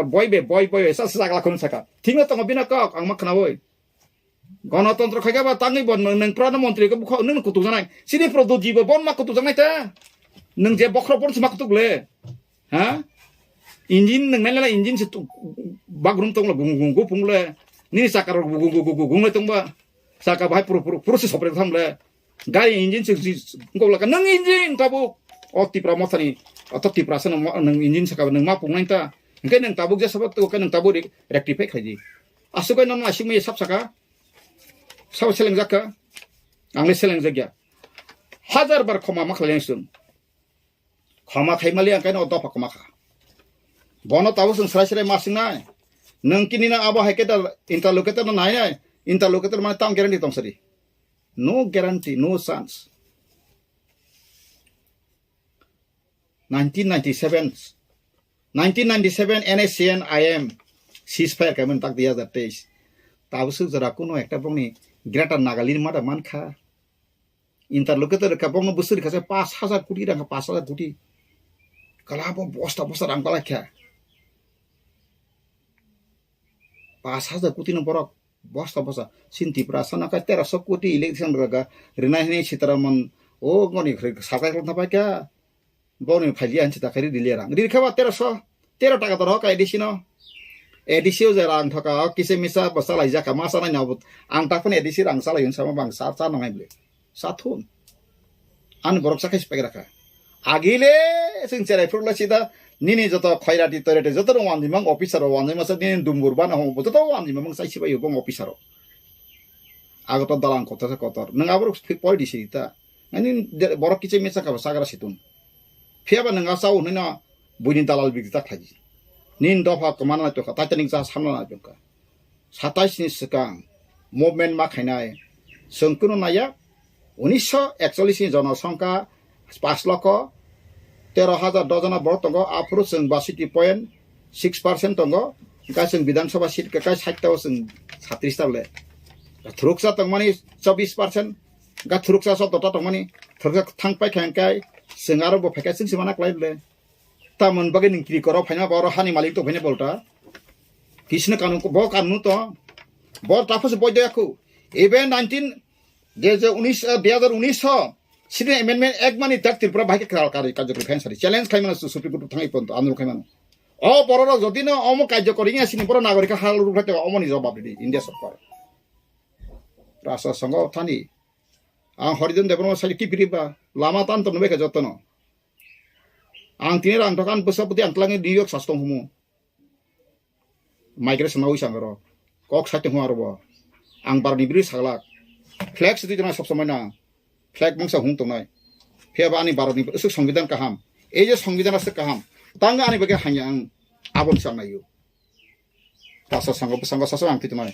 boy sa sagala khun saka. Tinga to bina kok ang makna boy. গণতন্ত্র খাইকা বা তাঙ্গি বন নং প্রধানমন্ত্রী কে বুখ নং কুতু জানাই সিনি প্রদু জীব বন মা কুতু জানাই তা নং যে বখর পড়ছ মা কুতুলে হ্যাঁ ইঞ্জিন নং মেলা ইঞ্জিন সে বাগরুম তংলা গুঙ্গু পুংলে নি সাকার গুঙ্গু তংবা সাকা ভাই প্রসেস অপারেট থামলে গাড়ি ইঞ্জিন সে গবলা নং ইঞ্জিন তাবু অতি প্রমোশনি অতি প্রাসন নং ইঞ্জিন সাকা নং মা পুংনাই তা কে নং তাবু যে সব তো কে নং তাবু রেক্টিফাই খাইজি আসুকাই নং আসিমি sub Saka Sao seleng zaka, angli seleng zagya. Hajar bar koma makhleng sun. Koma kaimali angkai no dopa koma ka. Bono tahu sun serai masing nai. Nengkini na abo heketa interlocutor na nai. Interlocutor mana tam guarantee tong seri. No guarantee, no chance. 1997 NSCN IM ceasefire kami tak dia that days. Tahu sun zara kuno ekta bongni. Greta Nagalin mada manka. Interlocutor kapong no busur kasi 5,000 koটি rang 5,000 koটি. Kalabo bosta rang palakya. 5,000 koটি no borok bosta sinti prasana ka 1300 koটি election raga renai ni sitaraman o ngoni sakai kota pakya. Boni phalian chita khari dilerang. Dir khawa 13 taka tor ka edisino. Edisi ujara ang thaka kise misa basala ijaka masana nyabut ang takon edisi rang sala yun sama bang sa nongai ble sathun an borok sakai spegera ka agile sing cerai furla sida nini joto khairati torete joto wandi mang officer wandi masa nini dumgur bana ho joto wandi mang sai sibai bong officer agoto dalang kota sa kotor nang abur poi disi ta ani borok kise misa ka sagara situn fiaba nang asau nina bunin dalal bigta khaji nin dofa kemana itu kata tening sah samla na juga 27 ni sekang movement makhainai sengkuno naya 1941 জনসংখ্যা 5 লক্ষ 13,000 ডজনা বড় তঙ্গ আফরো जों 62.6% তঙ্গ গাসং বিধানসভা seat কাই 60 টাও जों 36 টালে থ্রুকসা তংমানি 24% গা থ্রুকসা সতটা তংমানি থ্রুকসা থাংপাই খাংকাই जों आरो बफायका जों सिमाना क्लाइले तामन बगे निंक्रि करो फाइना बर हानि मालिक तो फाइना बोलता किसने कानून को बो कानून तो बो ताफस बयदयाखौ एबे 2019 सिने अमेंडमेंट एक मानि तक त्रिपुरा भाई के कार्यक्रम फैंसारि चैलेंज खाइमाना सुप्रीम कोर्ट थांगै पन्त आन्दोलन खाइमाना अ बरर जदि न अम कार्य करिङा सिनि बर नागरिक हाल रुखते अमनि जवाब दि इंडिया सरकार राष्ट्र संघ थानि आं हरिजन देवनो साइ किपिरिबा लामा तान तो नबेका जतन आं तिने रां थकान बोसापति आंतलाङै न्यूयॉर्क सास्तों हुमु माइग्रेशन आउ सांगरो कक साइते हुआरबो आं बारनि ब्रि सागलाक फ्लैग सिटी जना सब समय ना फ्लैग मंगसा हुं तंनाय फेबा आनि भारतनि उसु संविधान काहाम ए जे संविधान आसे काहाम तांगा आनि बगे हाया आं आबन सांनायो राष्ट्र संघ सासो आं तितनाय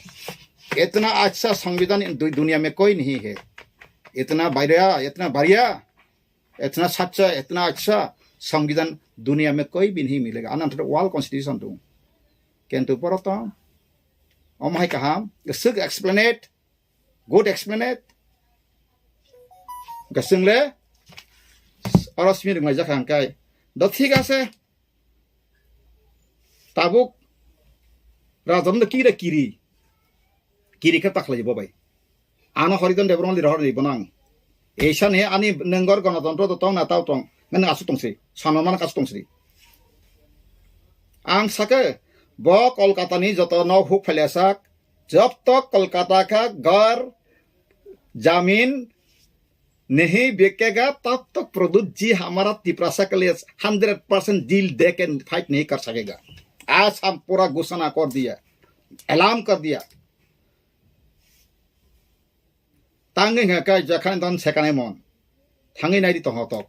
इतना अच्छा संविधान दुनिया में कोई नहीं है इतना बढ़िया इतना सच्चा इतना अच्छा संविधान दुनिया में कोई भी नहीं मिलेगा अनंत वर्ल्ड कॉन्स्टिट्यूशन तो किंतु परत अमाय कहाम सुग एक्सप्लेनेट गुड एक्सप्लेनेट गसंगले अरसमी रंगाय जाखांकाय द ठीक आसे ताबुक राजन किरी का तखलायबो बाय आनो हरिजन देवरन लिरहर लिबनां एसान हे आनि नंगर गणतंत्र दतं नाताव तं नन आसु तंसै सानमान कासु तंसै आं साके ब कोलकाता नि जत न हुक फैलासाक जब तक कोलकाता का घर जमीन नहीं बेचेगा तब तक प्रदूत जी हमारा तिपरासा के लिए 100% डील दे के फाइट नहीं कर सकेगा आज हम पूरा घोषणा कर दिया ऐलान कर दिया तांगे का जखान दन सेकाने मन थांगे नाइदि तहतक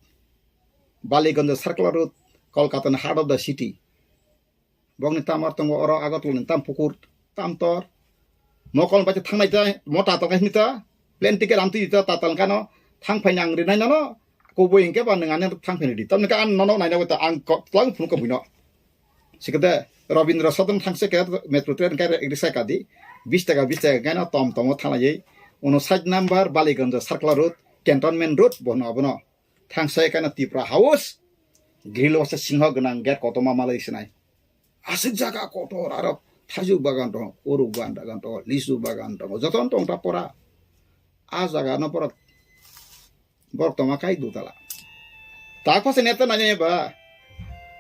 Ballygunge circular route Kolkata heart of the city bong ni tamar tongo oro agot lu tam pukur tam tor mokol baca thang nai jai mota tong kai nita plane ticket am ti ta tal kano thang phanyang ri nai no ko boing ke ban ngan thang phani di tam ka an no nai na ta ang ko tlang phun ko bino sikada Rabindra Sadan thangse ke metro train ka risa ka di 20 টাকা gana tom tom thalai ono side number Baliganj circular road cantonment road bono abono thangse kana Tripura house grill wasa singho gnang gate kotoma malai sinai asik jaga kotor aro thaju bagan to oru bagan to lisu bagan to joton tong ta pora a jaga no pora bor toma kai dutala ta ko se neta nanya ba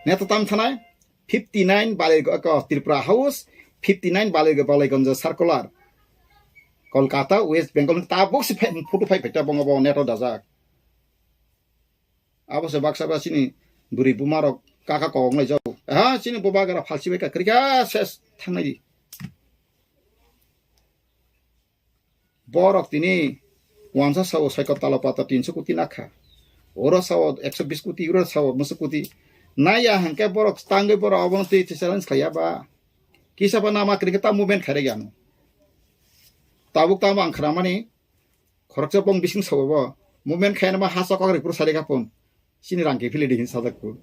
neta tam thanai 59 Tripura house 59 Baliganj circular Kolkata West Bengal ta box photo phai pheta bong bong neto dajak abo se baksa ba sini buri bumarok kaka ko ngai jau ha sini boba gara falsi beka krika ses thangai di borok tini 100 sawo saiko talapata 300 koti nakha ora sawo 120 koti euro sawo 20 koti naya hangke borok stangai borok abon ti challenge khaya ba kisa pa nama kriketa movement khare gyano tabuk tama ang kramani khoroksa bong bising sawo movement khayna ma hasa ko ripur sare kapon sini rangke phile dihin sadakku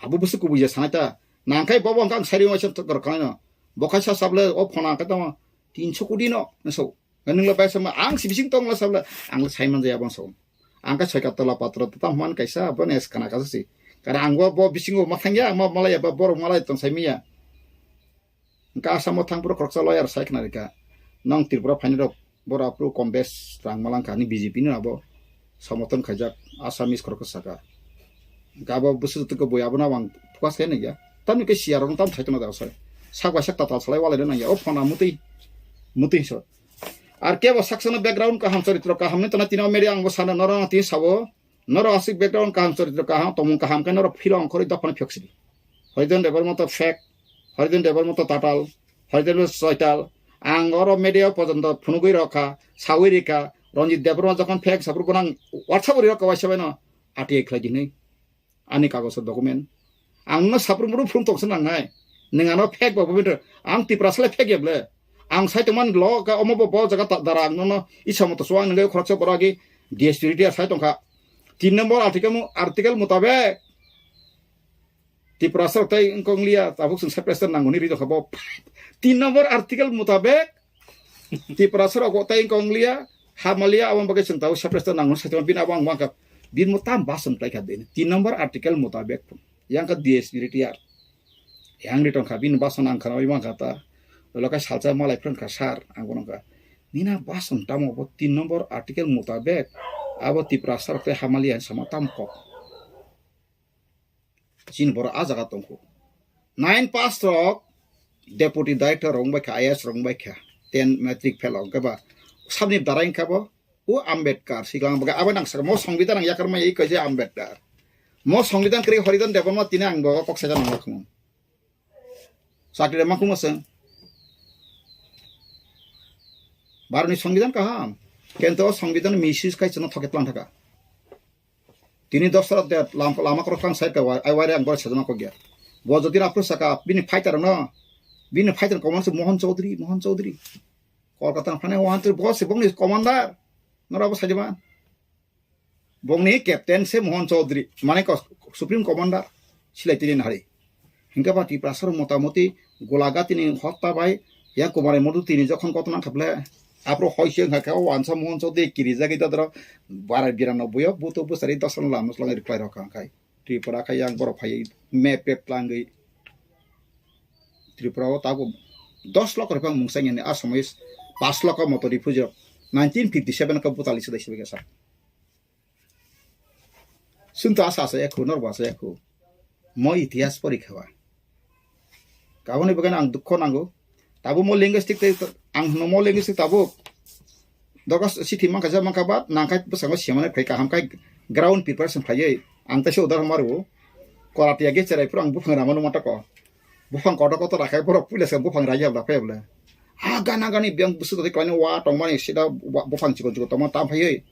abu busu ku buja sanata nangkai bobong kang sari ma chot kor kana bokasa sable o phona ka tama 300 kodi no so nang la paisa ma ang sibising tong la sable ang saiman ja bang so angka chaka tala patra ta man kaisa bones kana ka si karena anggo bo bisingo mathangya ma malaya ba bor malay tong saimia ka samo thang pro kroksa lawyer saik narika nang Tripura phainiro bora pro kombes rang malang kani BJP ni abo समर्थन खजक Assamese खरक सका गाबा बुसु तक बयाबना वां focus है नया तन के सियार रंग तम थाइतना दासय सागवा सकता ता छलाय वाले नया ओ फना मुति सो आर के सक्सन बैकग्राउंड का हम चरित्र का हमने तना तिना मेरे अंग बसाना नर ति सबो नर आसिक बैकग्राउंड का हम चरित्र का हम तम का हम का नर फिलंग खरि दफन फिक्सि हरिजन देवर मत फेक हरिजन देवर मत टाटाल हरिजन सयटाल आंगर मेडिया पर्यंत फुनुगै रखा सावरिका रंजित देवरमा जखन फेक सापुर गोनां WhatsApp रि रखा वाइसबाय न आटि खलाय दिनै आनि कागज डकुमेन्ट आंनो सापुर मुरु फ्रुम तक्सन नांनाय नोंगानो फेक बाबो बेट आं तिप्रासले फेक येबले आं साइतमान ल का अमबो ब जगा दारा आंनो इसा मत सो आं नगै खरच बरागि DSTD साइतंखा 3 नम्बर आर्टिकल मुताबिक तिप्रासर तै इंकोंलिया ताबुक सं सेप्रेसन नांगुनि रि दखबो 3 नम्बर आर्टिकल मुताबिक तिप्रासर अगो तै इंकोंलिया Hamalia awang bagai sentau seprestan nangun satu bin awang mangkap bin mutam basen play kadin 3 nomor artikel mutabek yang ke DSTD yang ditong kabin basen angkana wimang kata lokai salsa malai pran kasar angkono ka nina basen tamo 3 nomor artikel mutabek abo tiprasar te Hamalia sama tamko jin bor aja katongku 9 pass rock deputy director rong baikha IAS rong baikha 10 metric fellow ka ba sabni darain kabo u Ambedkar siglang baga abanang sa mo সংবিধান ang yakar ma ei kaje Ambedkar mo সংবিধান kri horidan deborma tina ang baga kok saja nang khum sakri ma khum sen barni সংবিধান kaham kento সংবিধান misis kai chana thoket plan thaka tini dosra de lama krokang sai ka ai wari ang bor sajana ko gya bo jodi apro saka bini fighter no bini fighter commander Mohan Chaudhary Kolkata fane wanter bos se bongni commander nora bos saja bongni captain se Mohan Chaudhary mane ko supreme commander silai tini hari hingga pati prasar motamoti golaga tini hotta bai ya kumare modu tini jokhon kotona khaple apro hoise ngaka wansa Mohan Chaudhary kirija gita dro 1292 buto busari dosan lamus lang reply rakang kai Tripura kai yang boro phai map plangai Tripura tago 10 lakh rupiah mungsang ini asamis 5 lakh motor refugee 1957 ka putali sudah sebagai sah. Sunta asa saya ku nor bahasa aku. Mau itias porikhawa. Kawan ini bagian ang dukho nanggo. Tabu mau linguistik ang mau linguistik tabu. Dokas city mang kaja mang kabat nangkai pesango siamane kai kaham kai ground preparation phai ang ta shodar maru. Korati age cerai purang bufang ramanu mata ko. Bufang kodo koto rakai pura pulis ka bufang raja bla phai bla. Agana-gani biang busu tadi klane wa tongmani sida bufang chiko toma tam phai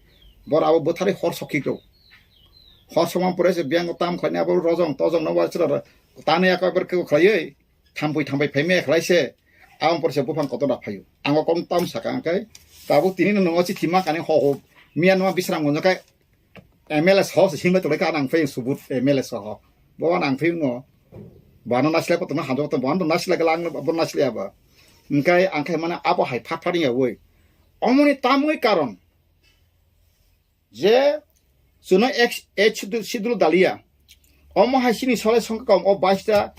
bor abo bothari hor sokhi ko hor somam pore se biang tam klane abo rojong tojong no wa chira tane ya kau berkau kelai tampai peme kelai se ang porse bupang kotor dah payu ang kom tam sakang kai tabu tini nunggu si tima kane ho mian ma bisram ngono kai MLS ho se hingga tole ka nang fe subut MLS ho bawa nang fe no bana nasle ko tuma hanjo to ban nasle ka lang bon nasle ba engkai angkai mana apa hai phat phat ya woi omoni tamui karon je suno x sidul dalia omo hasini sole songka kom o 22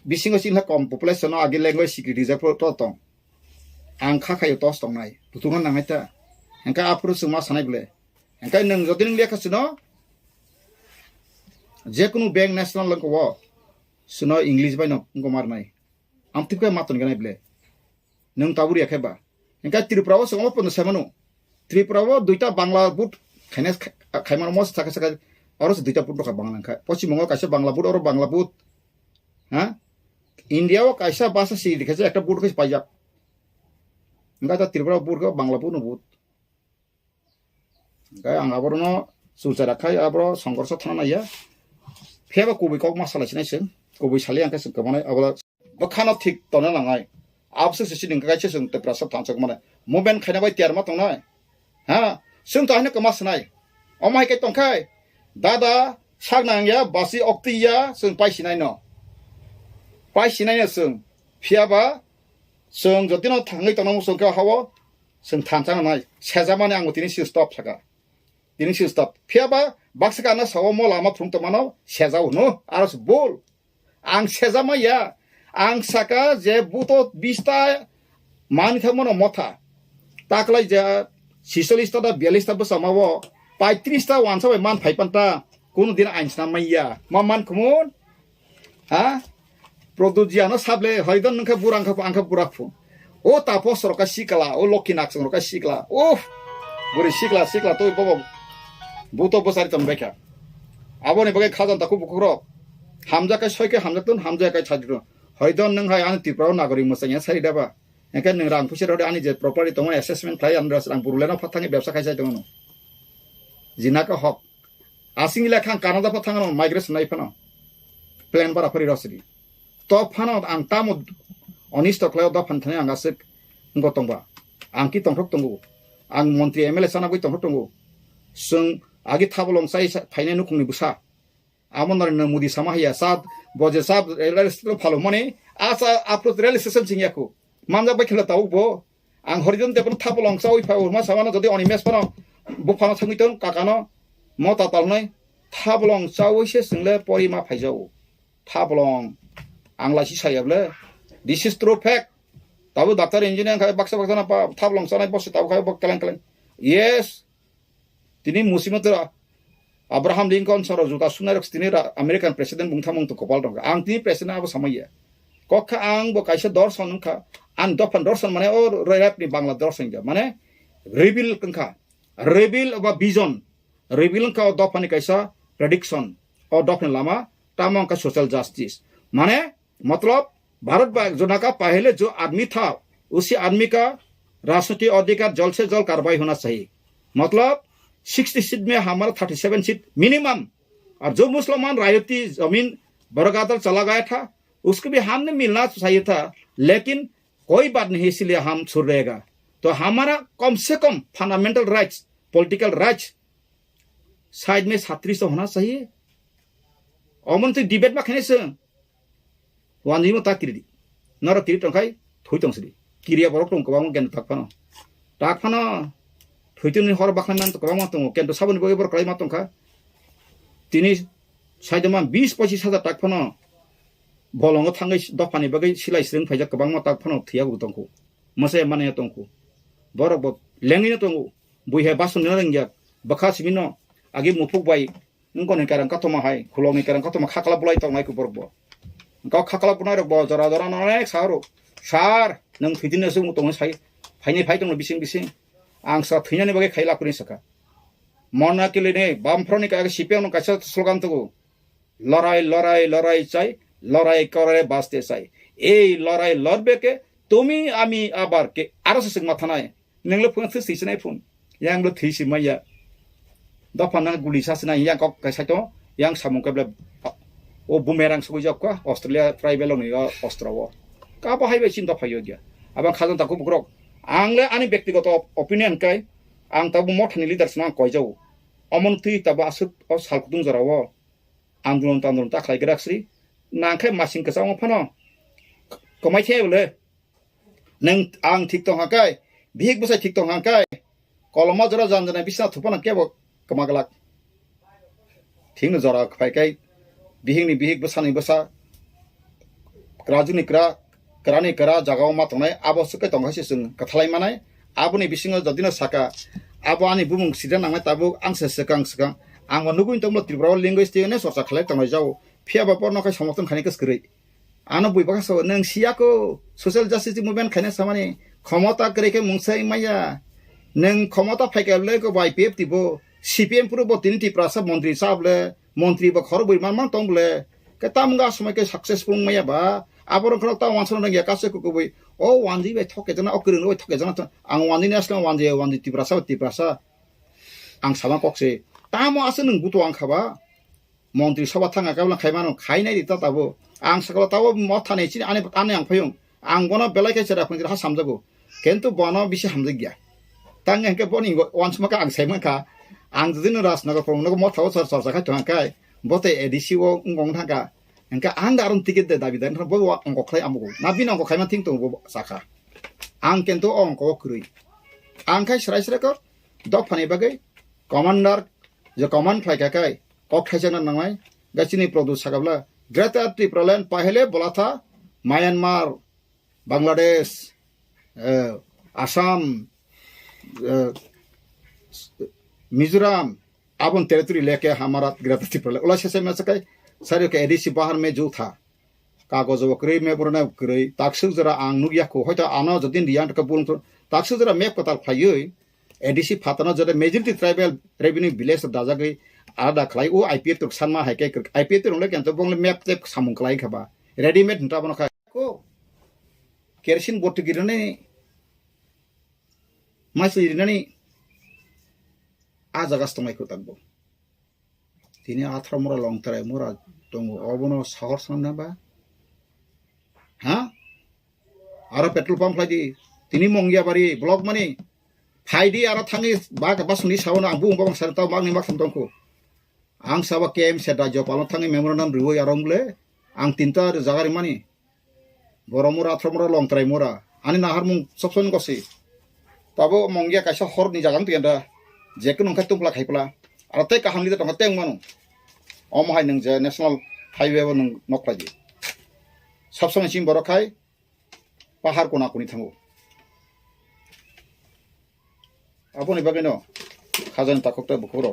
bisingo sinha kom population no agi language security ja pro tong angkha khayo tos tong nai tutungan namaita engka apru suma sanai ble engka nang jodi nang lekha suno je kunu bank national lang ko wo suno english bai no ngomar nai amtipka maton ganai ble nang taburi akheba engka tripura wo songo pon samano tripura wo duita bangla but khaines khaimar mos thaka saka oros duita put ka bangla kha pochimbango kaisa bangla but oro bangla but ha india wo kaisa basa si dikhaje ekta but kais pajak engka ta tripura but ka bangla but no but engka ang abrono sucara khai abro songkorso thana ya pheba kubi kok masala sinai sing kubi sali angka sing kamane abla bakhana thik tona langai abse se sining ka sing te prasap thansok mane moben khaina bai tiar ma tong ha sing ta hina kama sanai omai ke tong khai dada sagnang ya basi okti ya sing pai sinai no pai sinai ya sing phiaba sing jotino thangai tong sing ka hawo sing thansang nai sejamane ang tini si stop saka tini si stop phiaba baksaka na sawo mo lama phung to mano sejau no aros bol ang sejama ya ang saka je buto 20 man thamono motha taklai ja 46 ta 42 ta basamawo 35 ta 1 man 5 ta kun din ainsna maiya maman kumun ha produjiano sable hoidon nangka burang ka angka burakfu o tapo soroka sikala o lokinak soroka sikla buri sikla to bobo buto bosari tambeka abone bagai khajan taku bukuro hamja ka soike hamja tun hamja ka chadiro hoidon nang hai an tipro nagori musanya sari daba ekan nang rang pusir ani je property tong assessment klai andras rang purulena phathangi ব্যবসা খাইসা tong no jinaka hok asingila khang kanada phathang no migration nai phano plan bara phari rosri to phano ang tamu onisto klai da phanthane anga sek ngotongba angki tongthok tongu ang montri mla sana boi tongthok tongu sung agi thabolong sai phaine nukungni busa amon na mudi samahya sab boje sab realistic phalo mone asa approach realization singyaku manja ba khela tau bo ang horizon te pon thabolong sai pha urma samana jodi oni mes pano bu phano sangiton kakano mota talnai thabolong sai se single porima phaijau thabolong ang lasi sayable this is true fact tabu doctor engineer khai baksa na pa thabolong sanai bos tabu khai bok kalang yes tini musimatura Abraham Lincoln soro juta sunarok tini American president bungthamong to kopal dong ang tini president abo samaya kokha ang bo kaisa dorson kha an dofan dorson mane o rap ni bangla dorson ja mane reveal kha reveal ba vision reveal ka dofan kaisa prediction o dofan lama tamang का social justice माने मतलब भारत जो का पहले जो आदमी था उसी आदमी का राजनीतिक अधिकार जल्द से जल्द कार्रवाई होना चाहिए मतलब 60 सीट में हमारा 37 सीट मिनिमम और जो मुसलमान रायती जमीन बरगादर चला गया था उसको भी हमने मिलना चाहिए था लेकिन कोई बात नहीं इसलिए हम छूट रहेगा तो हमारा कम से कम fundamental rights political rights side में 37 तो होना चाहिए अमन तो डिबेट में खेने से वानी में ताक किरी नर किरी टंकाई थोई टंसरी किरिया बरक टंक बांग गेन ताक फाना थोइतुनि हर बाखन मान तो कबांग मातंग केन तो साबन बगे बर कलाई मातंग खा तिनि साइदमा 20-25 हजार ताक फाना बलंग थांगै दफानि बगे सिलाइ स्रिं फाइजा कबांग मा ताक फाना थिया गुतंखौ मसे माने तंखौ बरक ब लेंगिनो तंगौ बुइहे बासन नरंगिया बखा सिमिनो आगे मुफुक बाय नंगोनि कारन कातमा हाय खुलंनि कारन कातमा खाखला बुलाय तंनाय को बरक ब गाव खाखला बुनाय रक ब जरा जरा नय सारो सार नों थैदिनो जों तंग साइ फाइनि फाइ तंग बिसिं आं सा थैनानि बगे खाइला कुनि सका मना केलेने बामफ्रनि का सिपियानो कासा स्लोगान तगो लड़ाई लड़ाई लड़ाई चाइ लड़ाई करे बास्ते चाइ ए लड़ाई लड़बे के तुमी आमी आबार के आरस सिंग माथानाय नोंलो फोन थैसिनाय फोन यांगलो थैसिमाया दफाना गुलि सासना yang kok kasaito yang samung kabla o bumerang sugui jok ka Australia tribal ni Australia ka ba haibe cinta phayo gya abang khazan ta ko bukrok angle ani ব্যক্তিগত opinion kai ang tabu mothani leaders na koi jau amon tui taba asuk o salkutung jarawo andron tandron ta khlai graksri nangkhai masing kasang phano komai thebule nang ang thik tong hakai bihik busai thik tong hakai koloma jara janjana bisna thupana kebo kamagalak thing jara khai kai bihik ni bihik busani busa krajuni kra kerani kera jagao ma tongnai abo sukai tong hasi sung kathalai manai abo ni bisingo jadina saka abo ani bumung sida nangai tabu ang sekang ang nuguin tonglo tripura language tiene sorsa khalai tongai jau phia ba porno kai somotong khani kas kri ano bui baka so nang siako social justice movement khane samani ক্ষমতা kre ke mungsai maya nang ক্ষমতা phaikale ko YPF tibo CPM puro bo tin ti prasa mantri sable mantri ba khor bui man tongle ke tamga samai ke successful maya ba aborong kena tahu wansono nang ya kasih kuku boy oh wandi be thok ejana okirin boy thok ejana ang wandi ni aslang wandi tiprasa ang sama kokse tamo asa nang butu ang khaba montri soba thanga kabla khaimano khainai dita tabo ang sakala tabo mothane chini ane ang phayong ang bona belai ke chera phunjira ha samjago kentu bono bisi hamjigya tang engke boni wansma ka ang saima ka ang jidin ras naga phong naga mothaw sar kha thangkai bote edisi wo ngong thanga engka anda aron tiket de david dan bo angko khlai amugo nabi angko khaima ting tong bo saka ang kento angko krui ang khai srai ko dok phani bagai commander je command phai kai kok khaijana nangai gachini produce sakabla greater tripoland pahle bola tha myanmar bangladesh asam Mizoram अपन territory लेके हमारा greater Tripura उला से में सकै सारे के ADC बाहर में जो था कागज वक्रे में बरना वक्रे ताक्सु जरा आं नुगिया को होता आना जदिन रियान का बुल ताक्सु जरा मैप पता फायो एडीसी फातना जरे मेजॉरिटी ट्राइबल रेवेन्यू विलेज दाजा गई आदा खलाई ओ आईपीएफ तो सानमा है के आईपीएफ तो ले केन तो बंगले मैप ते सामुं खलाई खबा रेडीमेड नटा बन खा को केरोसिन बोट गिरने माइस गिरने आ जागास तंगाय को तंगबो तिनि आथ्रा मोरा लंथराय मोरा दङ अबनो सहर सामनाबा हा आरो पेट्रोल पंप लादि तिनि मंगिया बारि ब्लक माने फाइदि आरो थाङि बा बासनि सावना आं बुंबा बां सरता मागनि माखम दंखौ आं साबा केएम से राज्य पालन थाङि मेमोरेन्डाम रिवय आरंले आं तिनता जागारि माने बरमोरा आथ्रा मोरा लंथराय मोरा आनि नाहार मुं सबसन गसि ताबो मंगिया कायसा हरनि जागां तियanda जेको नंखा तुमला खाइपला आरो तै काहाम लिदा तंगा तें मानु अमहाय नों जे नेशनल हाइवे व नों नखलाजि सब समय सिम बरखाय पाहार कोना कोनि थांगो आबोनि बागैनो खाजान ताककता बखरो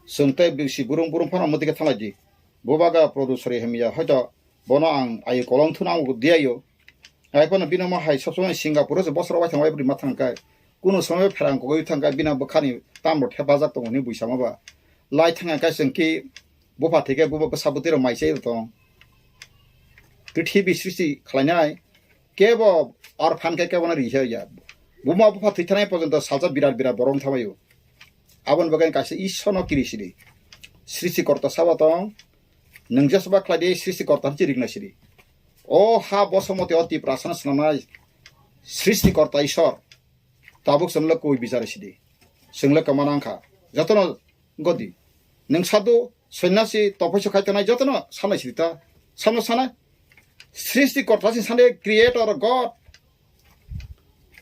सोंते बिसि बुरुं फाना मतिके थालाजि बोबागा प्रदुसरि हेमिया हयतो बनो आं आइ कलम थुनांगो दियायो आइपन बिनमा हाय सब समय सिंगापुर जे बसरा वाइ थांबाय बुरि माथांकाय कुनो समय फेरां गय थांगा बिना बखानि तामरो हेफाजाब दंनि बुइसामाबा लाइ थांगा कासंकि बफा थेके बबा साबुतेर माइसे दं पृथ्वी सृष्टि खालायनाय केब और फानके केबना रिहया बुमा बफा थैथानाय पर्यन्त सालजा बिराट बरं थाबायो आबन बगान कासे ईश्वरनो किरिसिरि सृष्टिकर्ता साबा दं नोंजसबा खालायदे सृष्टिकर्ता चिरिगनासिरि ओ हा बसमते अति प्रार्थना स्नानाय सृष्टिकर्ता ईश्वर ताबुक संल कोई बिचारसिदि संल कमानांखा जतन गदि नों सादु सन्यासी तपस्या खायतनाय जतन सानायसिता सामना साना सृष्टिकर्तासिन साने क्रिएटर गॉड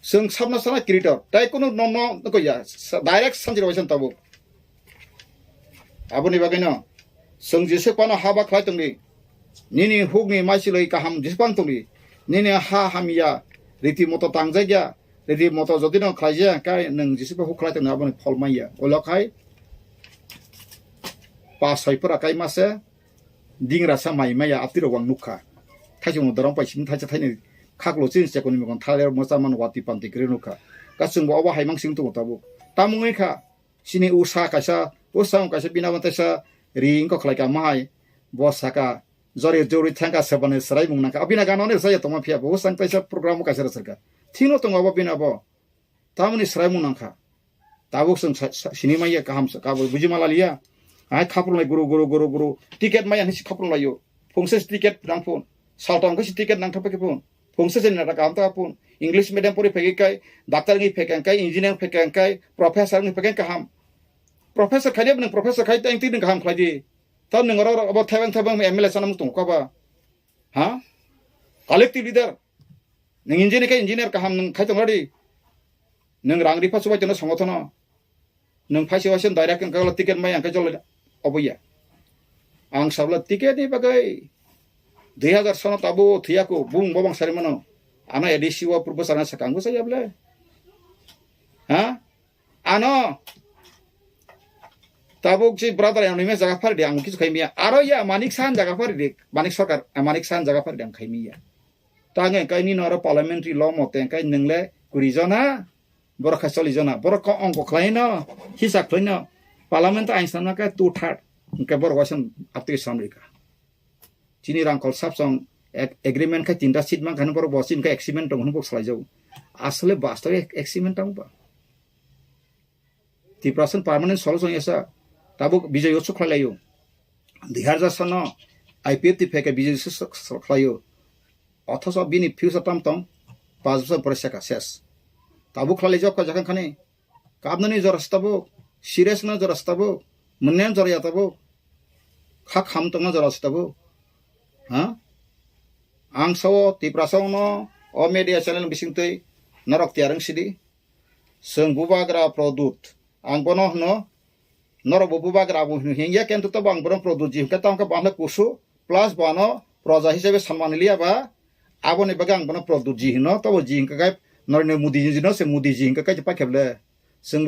जों सामना साना क्रिएटर ताय कुनु नन गया डाइरेक्ट सानजिरबायसन ताबुक आबोनि बागैनो जों जेसेबानो हाबा खालायतंनि निनि हुगनि माइसिलै गाहाम जेसेबां तंनि निनि हा हामिया रिति मत तांजाया रेडी मतो जदि न खाइजा काय नों जिसिबा हुखलाय तंग आबोनि फलमाया ओलखाय पासयफोरा काय मासे दिंग्रा सामायमाया आतिरो वां नुखा थाइजों दरं पाइसिन थाइजा थाइनि खागलो जिन सेकोनि मगन थालेर मोजामान वाति पान्ति ग्रे नुखा गासुं बावा हाइमांसिं दङ ताबु तामुङैखा सिनि उसा कायसा बिनाबन्तायसा रिंको खलायका माहाय बसाका जरे जोरि थांगा सबने सराय मुंनाका अबिना गानने जाय तमा फिया बो सांतायसा प्रोग्राम कायसा सरकार थिनो तंगाबो बिनाबो तामुनि सराय मुंनाखा ताबुक जों सिनेमाया गाहाम काबो बुजिमाला लिया आय खापरुनाय गुरु टिकेट माया हिसि खापरुलायो fungsi tiket nang pun saltong ke tiket nang thapa ke pun fungsi sen na kam ta pun English medium puri phege kai doctor ngi phege kai engineer phege kai professor ngi phege kaham professor khade bang professor khai tang tin kaham khlaji ta nang ro abo thabang MLA sanam tung ka ba ha collective leader nang engineer kaham nang khai tong radi nang rang ripa subai jona sangothana nang phai sewasen direct kan kala tiket mai ang ka jol oboya ang sabla tiket ni bagai 2000 sana tabo thiako bung bobang sari mano ana edisi wa purbo sana sakanggo saya ble ha ano tabo si brother yang nime jaga par di ang kisu khaimia aro ya manik san jaga par di manik sarkar manik san jaga par di ang khaimia tange kai ni nora parliamentary law mo ten kai nengle kurizona boro khasoli jona boro ko ongko khlaina hisak khlaina parliament ainsana ka 2/3 ke boro wasan apti samrika chini rangkol sapsong agreement ka tinda seat mang kan boro bosin ka agreement tong hunbok salai jau asle bastowe agreement tong ba 3% permanent solution yasa tabuk bijay yosu khlayo 2000 sana IPF ti feke bijay yosu khlayo অথচ বিনি future টাম টং 5 বছর পরে শেখা শেষ তাবু খালি জব কা জাখান খানে কাবনানি জর রাস্তাবো সিরিয়াস না জর রাস্তাবো মন্যান জর ইয়াতাবো খা খাম টং জর রাস্তাবো হ্যাঁ আং সাও তিপ্রাসাও ন অ মিডিয়া চ্যানেল বিসিংতৈ নরক তিয়ারং সিদি जों बुबाग्रा प्रदुत आं बनो न नरक बुबाग्रा बु हिंगिया केंतु तो बां बरम प्रदुत जि का तांका बांला कुसु प्लस बानो प्रजा हिसाबै सन्मान लिया बा आबोनि बगां बनो प्रदुत जि न तो जि हिंका गाय नरेन्द्र मोदी जि न से मोदी जि हिंका काय पाखेबले जों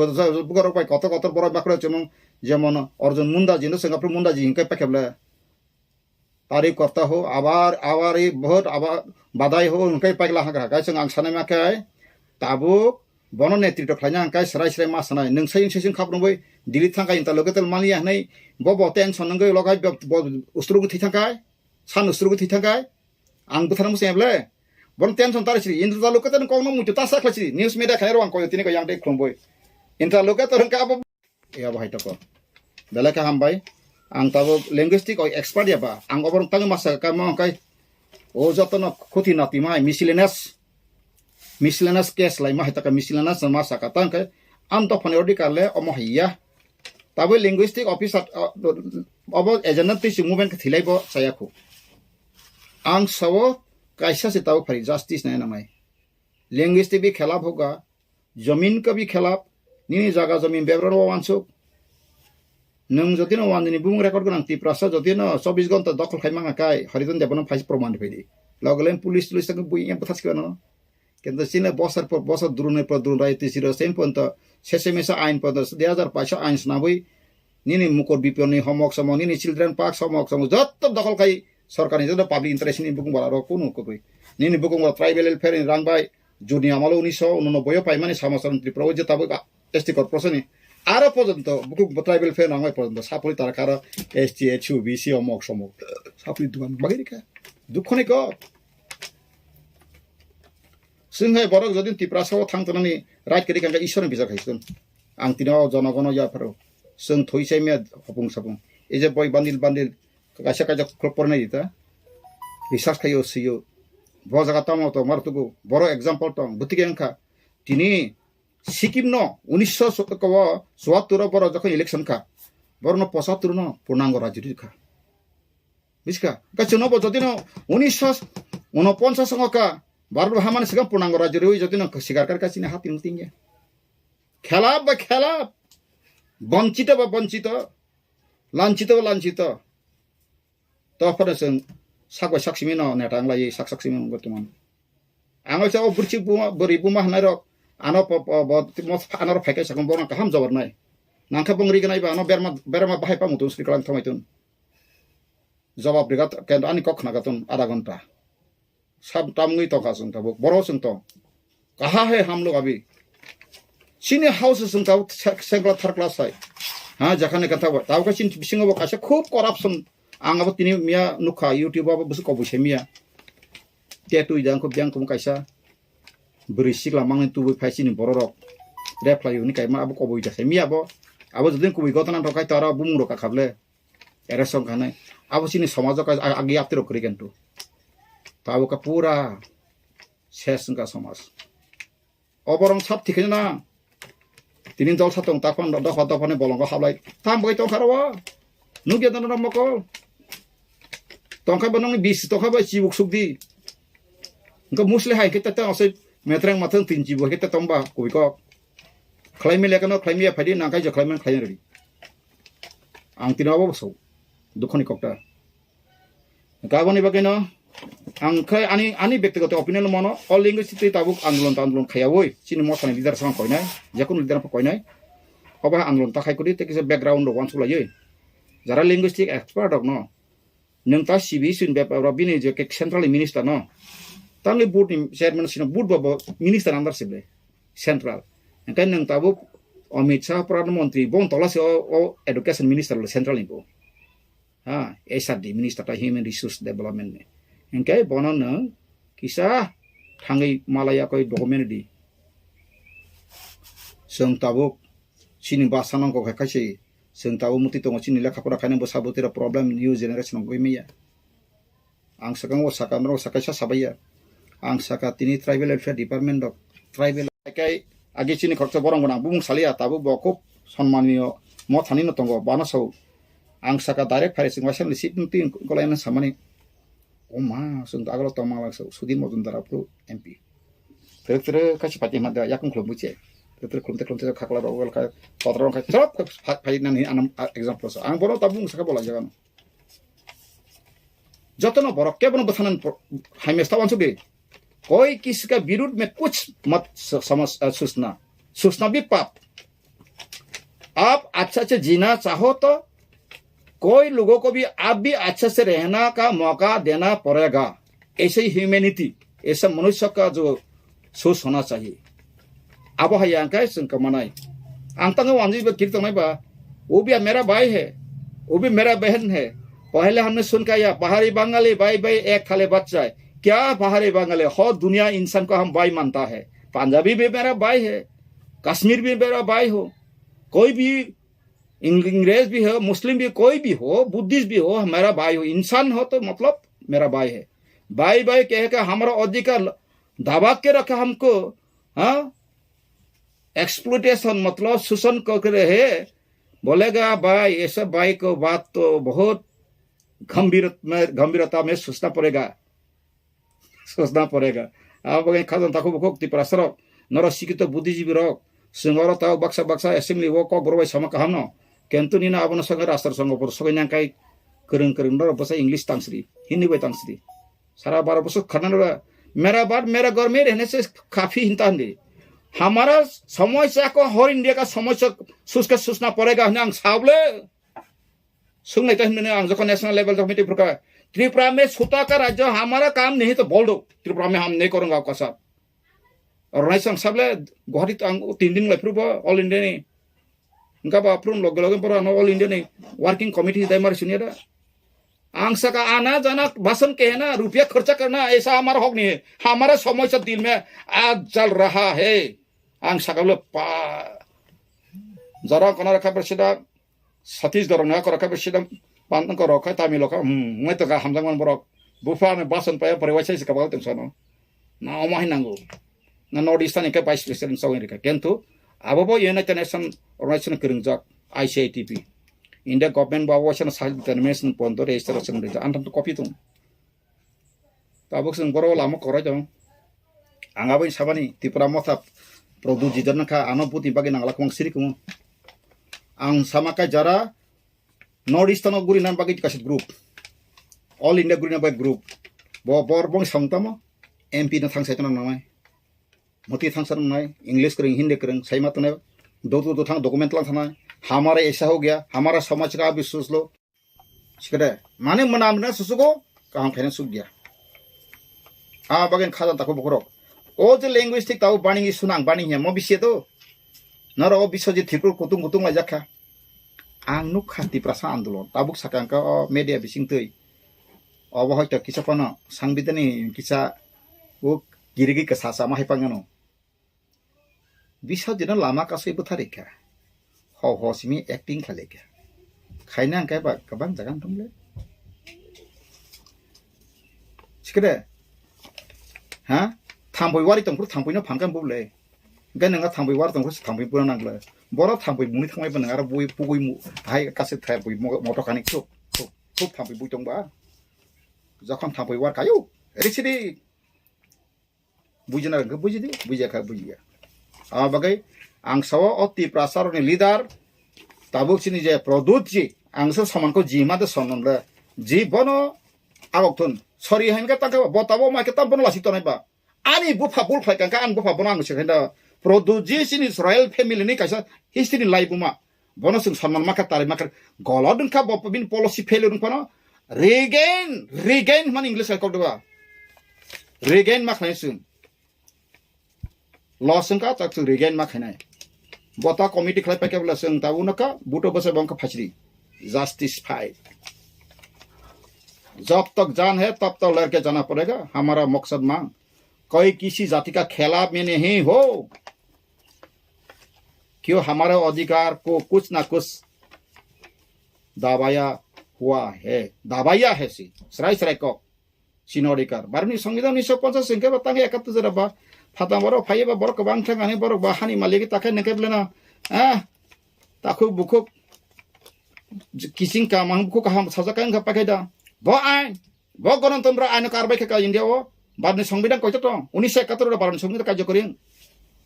बुगार पाय कत कत बर बाखरा जमन जेमन अर्जुन मुंडा जि न सिंगापुर मुंडा जि हिंका पाखेबले तारिफ करता हो आबार बहुत आबार बादाई हो उनके पागला हागा गाय जों आं सानाय माखाय ताबु बनो नेतृत्व खायना आंखाय सराय सराय मा सानाय नोंसाय सेसिन खाबनबै दिल्ली थांखाय इंता लोगोतेल मालिया हनै बब टेंशन नंगै लगाय उस्त्रुगु थि थांखाय सान उस्त्रुगु थि थांखाय आं बुथार मुसेबले बन टेंशन तारसि इंद्र लोगोतेल कोंनो मुटु तासा खलासि न्यूज मीडिया खायरो आं कोय तिनि को यांग दे खुंबय इंता लोगोतेल का अब या बाहाय तको बेलाका हामबाय आं ताबो लिंग्विस्टिक एक्सपर्ट याबा आं अबर तंग मासा का म आंखाय ओ जतन खुथि नाति my miscellaneous case lai mahita ka miscellaneous masa ka tang ka am to phone ordi karle omohiya tabo linguistic officer obo agent ti movement ka thilai bo sayakhu ang sawo kaisa se tabo phari justice na namai linguistic bi khilaf hoga jamin ka bi khilaf ni jaga jamin bebro wansuk nung jotino wandini bung record gonang ti prasa jotino 24 gonta dokol khaimanga kai haridon debon phais proman phedi loglen police ta bui em pathas kano কিন্তু সিনে বছর পর বছর দুরুনের পর দুরুন রাইতে ছিল same পর্যন্ত শেষে মেশা আইন পর্যন্ত 2005 আইন শনাবই নিনি মুকর বিপিএনি হোমওয়ার্ক সম নিনি চিলড্রেন পার্ক হোমওয়ার্ক সম যত দখল খাই সরকারি যত পাবলিক ইন্টারেস্ট নি বুকুং বলা কোনো কই নিনি বুকুং ট্রাইবেল ওয়েলফেয়ার রাংবাই জুনি আমলো 1989 পাই মানে সমাজতন্ত্র ত্রিপুরা যে তাবো এসটি কর্পোরেশন আরো পর্যন্ত বুকুং ট্রাইবেল ফেয়ার নাঙ্গাই পর্যন্ত সাপলি তার কার এসটি এইচইউ বিসি হোমওয়ার্ক সম সাপলি দুগান বাগিরিকা দুখনি ক जोंहाय बरक जदि तिप्रासाव थांतनानै राइट करि कांगा ईश्वरनि बिजा खाइसोन आं तिनाव जनगण याफोराव जों थइसाय मे हपुं सापुं एजे बय बान्दिल कासा काजा खलपरनाय दिता रिसार्च खायो सियो ब जागा तामाव तो मारतुगु बर एग्जाम्पल दं बुतिके अंखा तिनि सिक्किम न 1974 बर जखन इलेक्शन खा बरन 75 न पूर्णांग राज्य खा बिसका कचनो ब जदि न 1949 संगका बारबो हामाने सिगां पूर्णांग राज्य रहि जति न शिकार कर कासिने हाति मुतिंगे खेलाब बा खेलाब वंचित बा वंचित लांचित बा लांचित तो फरसन सागवा साक्षिमे न नेटांग लाई साक्षिमे गतमान आंगो चाव बुरचि बुमा बरि बुमा हनारो आनो आनो फाइका सागम बना काम जबरनाय नांखा बंगरि गनाय बा आनो बेरमा बाहाय पामुतुन स्रिकलां थमायतुन जवाब रिगात केन आनि कखना गतुन आधा घंटा सब तामगई तो कासुं तब बरो सुं तो कहा है हम लोग अभी सीनियर हाउस सुं तब सेंट्रल थर्ड क्लास है हां जखाने कथा बा ताव का सिन बिसिंगो कासे खूब करप्शन आंगाबो तिनि मिया नुखा यूट्यूब आबो बुसु कबुसे मिया टेटु इदां को ब्यांग को कायसा बरिसिक लामांग तुबो फाइसिनि बरो रक रेप्लाय उनि कायमा आबो कबुइ जासे मिया आबो जदिन कुबि गतना रकाय तारा बुमुं रका खाबले eresong kanai abo sini समाज का आगे आपते रोक रही कंटू ताबो का पूरा शेष का समाज अबरंग सब ठीक है ना तीन दल सातों ताकन दफा दफा ने बोलों का हाबलाई ताम बगे तो खरवा नुगे तो नरम मको तोंखा बनों बीस तोंखा बाई चिबुक सुक्दी उनका मुस्ले high kita tahu asal metreng matang tin jibu kita tomba kui ko klaim lekan klaim ya phadi nangkai jo klaim klaim ri ang tinawa so dukhoni kokta gaboni bageno ang khai ani ব্যক্তিগত opinion mono all language ti tabuk andolon khayawoi chini mosani leader sang koinai jakun leader pa koinai oba andolon ta khai kodi te kisa background ro wan sulai jara linguistic expert dok no nang ta sibi sin be robini je ke central minister no tangli board ni chairman sino board ba minister andar sible central kan nang tabuk Amit Shah Perdana Menteri bon tola se o education minister lo central ni bo ha SRD minister ta human resource development ne engkai bonon na kisa thangai malaya koi document di seng tabuk sini basanong ko khaisi seng tabuk muti tongo sini lekha pora khane bo sabutira problem new generation ko meya ang sakang o sakam ro sakaisa sabaya ang saka tini tribal welfare department of tribal kai age chini khorcha borong bana bung salia tabu bokop সম্মানীয় mo thani no tongo bana so ang saka direct fire singwasam li sit tin kolaina samani o ma sung agalo tomala so sudin modundara pro mp tere kachi pati madya yakung klub buche tere klum te khakla ro ka patron ka trop phai nani anam example so ang boro tabung saka bola jagan जतनो बरक के बनो बथानन हाइमेस्ता वांसो बे कोई किसी का विरुद्ध में कुछ मत समझ सूचना भी पाप आप अच्छा से जीना चाहो तो कोई लोगों को भी आप भी अच्छे से रहना का मौका देना पड़ेगा ऐसे ही ह्यूमैनिटी ऐसा मनुष्य का जो सोच होना चाहिए अब है यहाँ का संका मनाई अंतंग वांजी बा कीर्तन में बा वो भी मेरा भाई है वो भी मेरा बहन है पहले हमने सुन का या बाहरी बंगाली भाई भाई एक थाले बच्चा है क्या बाहरी बंगाली हर दुनिया इंसान को हम भाई मानता है पंजाबी भी मेरा भाई है कश्मीर भी मेरा भाई हो कोई भी अंग्रेज भी हो मुस्लिम भी कोई भी हो बुद्धिस्ट भी हो मेरा भाई हो इंसान हो तो मतलब मेरा भाई है भाई भाई कह के हमारा अधिकार दबा के रखा हमको हाँ एक्सप्लोटेशन मतलब शोषण कर रहे बोलेगा भाई ऐसा भाई को बात तो बहुत गंभीरता में सोचना पड़ेगा अब खादन ताको बको तिपरासर नर शिक्षित बुद्धिजीवी रक सिंगर ताव बक्सा एसेंबली वो कक बरबाय समा कहम न केंतु निना आबन संग राष्ट्र संग पर सगै नांकाय करंग नर बसा इंग्लिश तांसरी हिंदी बाय तांसरी सारा 12 बस खरना मेरा बात मेरा घर में रहने से काफी हिंता दे हमारा समस्या को हर इंडिया का समस्या सोचना पड़ेगा हम सावले सुन लेते हैं हम जो नेशनल लेवल कमेटी प्रकार त्रिपुरा में छोटा का राज्य हमारा काम नहीं तो बोल दो त्रिपुरा में हम नहीं करेंगे आपका साथ और राइसन सबले गुवाहाटी 3 दिन ले प्रूफ ऑल इंडिया ने उनका बाप्रूम लोग पर ऑल इंडिया ने वर्किंग कमेटी दाई मार सुनिए आंसा का आना जाना भाषण के है ना रुपया खर्चा करना ऐसा हमारा हक नहीं है हमारा समस्या दिल में आज चल रहा है आंसा का जरा कना रखा प्रसिद्ध छत्तीसगढ़ में रखा प्रसिद्ध पान को रखा तमिल का मैं तो का हमजंग बरक बुफा में भाषण पाए परिवार से कबाल तुम सनो ना अमाही नांगो ना नॉर्थ ईस्टर्न के वाइस प्रेसिडेंट सौ इनका किंतु अब वो यूनाइटेड नेशन ऑर्गेनाइजेशन करंजक ICITP इंडिया गवर्नमेंट बाबू वचन साइड डिटरमिनेशन पॉइंट और इस तरह से मुझे अंतम तो कॉपी तुम ताबुक संग बरो लामो करे जाओ आंगाबो साबानी त्रिपुरा मथा प्रदु जिदन का अनुभूति बागे नांगला कों सिरि कुम आं सामाका जरा नॉर्थ ईस्टर्न गुरिना बागे कासित ग्रुप ऑल इंडिया गुरिना बागे ग्रुप बो बरबों संगतम MP ना थांगसायतन नामाय मती थांगसन नाय इंग्लिश करें हिंदी करें साइमा तने दो थांग डॉक्यूमेंट लां थाना हमारा ऐसा हो गया हमारा समाज का भी सोच लो सिकरे माने मनामना सुसुको काम खाने सुख गया आ बागे खादा ताको बकरो ओ जे लैंग्वेजिक ताऊ बाणी सुनां बाणी है मो बिसे तो नर ओ बिसजे थिकुर कुतुं ला जाखा आं नु खाति प्रसा आंदोलन ताबुक साकांका मीडिया बिसिं तै अब हयतो किसापना सांबिधानी किसा वो गिरिगि का सासा मा हाइपांगानो बिसा दिन लामा कासै बुथारेखा हो सिमी एक्टिंग खालेखा Kayaknya angkai pak kabang jangan dong le. Sekedar, ha? Tampoi wari tongkur tampoi no pangkan boleh. Gan nengah tampoi wari tongkur tampoi pun nang le. Boro tampoi muni tangmai pun nengah bui pukui mu. Hai kasih tampoi motor kanik sup tampoi bui tong ba. Zakon tampoi war kayu. Risidi. Buji na ke buji di buji ka buji ya. Bagai angsawa oti prasar ni leader tabuk sini je produksi angsa saman ko jima de sonon le ji bono awok sorry hain ka tangka botabo ma kita bono lasi tonai ba ani bufa bul phai kan an bufa bono ang sekenda produksi sini Israel family ni kaisa history life ma bono sing saman ma ka tare ma ka golodun ka bop bin policy failure kono regain man english ka ba regain ma khain sun loss ka tak regain ma khainai bota committee khlai pa ke bla sing tabu naka buto basa bang ka phachri justice fight जब तक जान है तब तक लड़के जाना पड़ेगा हमारा मकसद मांग कोई किसी जाति का खिलाफ में नहीं हो क्यों हमारे अधिकार को कुछ ना कुछ दाबाया है सी सराय को सिनोडिकार बारनी संविधान 1950 संख्या बतांगे 71 जरा बा फाता बरो फाइबा बरो कबां थांगाने बरो बा हानि मालिक ताखे नेकेबलेना ताखु बुखु किसिं का मां बुखु का हम सजाकां का पाकेदा bo gণতন্ত্র আইন কারবাই ka India o barni সংবিধান কইতো তো 1971 র barni সংবিধান কার্যকরী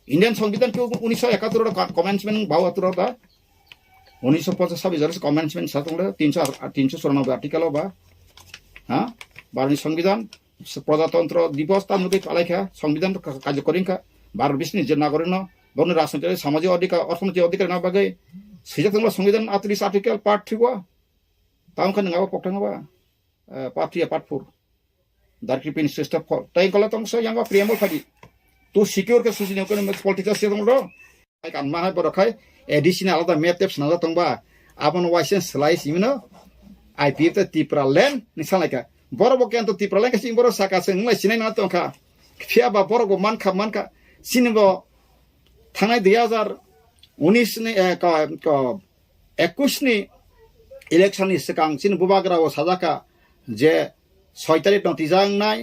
ইন্ডিয়ান সংবিধান কি 1971 র কমেন্সমেন্ট বাউ আতর দা 1950 এর কমেন্সমেন্ট সাতলে 394 আর্টিকেল বা হ্যাঁ barni সংবিধান প্রজাতন্ত্র দিবস তামুকে পালাইখা সংবিধান কার্যকরী কা ভারত বিশ্বের যে নাগরিক ন বর্ণ রাজনৈতিক সামাজিক অধিকার অর্থনৈতিক অধিকার না বাগে সিজাতংলা সংবিধান 38 article part 3 wa taung kan ngawa pokta ngawa part 3 part 4 darki pin system for tai kala tong so yang preamble phadi to secure ke susi ne ko political system do ai kan ma hai por khai additional alada map tips na tong ba apon license slice imno IP te tipra len ni salaka boro bo kan to tipra len ka sing boro saka sing ngai sinai na tong kha khia ba boro go man kha sinbo thangai 2019 ni ka 21 ni election সিকাং সিন বুবাগরা ও সাজাকা যে 6 তারিখ নতিজাং নাই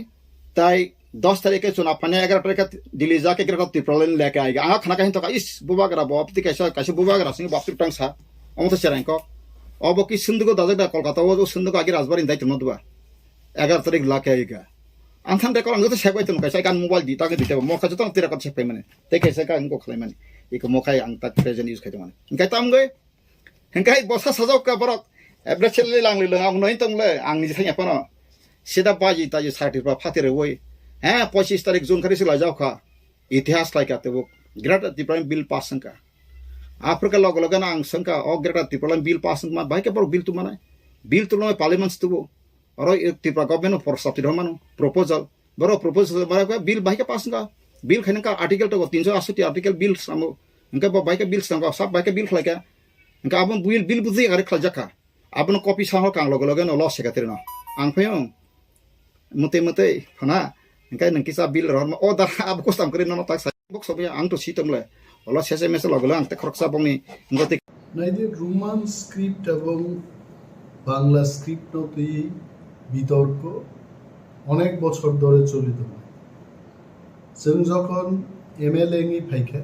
তাই 10 তারিখে চুনাव फाने 11 तारीख दिल्ली जाके के त्रिप्रलन लेके आएगा आ खाना कहीं तो का इस बुबागरा बापति कैसे बुबागरा सिंह बापति टंगसा अमत सेरांको अब कि सिंधुको दाजगा कलकत्ता वो सिंधुको आगे राजबारी दायित्व नदबा 11 तारिख लाके आएगा आंथान रे कलंग तो सेबाय तुम कैसे कान मोबाइल दिता के दिते मोखा जतो तेरा कत सेपाय माने ते कैसे का इनको खलाय माने एक मोखाय आं तक प्रेजेंट यूज खायतो माने इनकाय ताम गय इनकाय बसा सजाव का बरक एब्रे चले लांग ले आं नय तंगले आंनि जिथाय पनो सिदा बाजी ताजी सार्टिफा फातेरे वय हैं 25 तारीख जून खरिस लाजाव खा इतिहास लायका ते वो ग्रेट डिप्लोम बिल पास संका आफ्रिका लग लगन आं संका ओ ग्रेट डिप्लोम बिल पास मा बाय के पर बिल तु माने बिल तु नो पार्लियामेंट तु और त्रिपुरा गवर्नमेंट फॉर सब्सिडी मानो प्रपोजल बरो प्रपोजल मारा बिल बाय के पास संका बिल खैन का आर्टिकल तो 380 आर्टिकल बिल सामो इनका बाय के बिल संका सब बाय के बिल खलायका इनका अपन बिल बुझि आरे खलजाका अपन कॉपी साहो कांग लग लगन लॉस सेक्रेटरी न आं फयो मते हना इनका नंकिसा बिल रन ओ दा अब को साम करे न ताक बुक सब आं तो सितमले अला सेसे मेसे लगल आं ते खरकसा बंगनि गते नाइदे रोमान स्क्रिप्ट এবং বাংলা স্ক্রিপ্ট নতুই বিতর্ক অনেক বছর ধরে চলিত जों যখন এমএলএ নি ফাইখা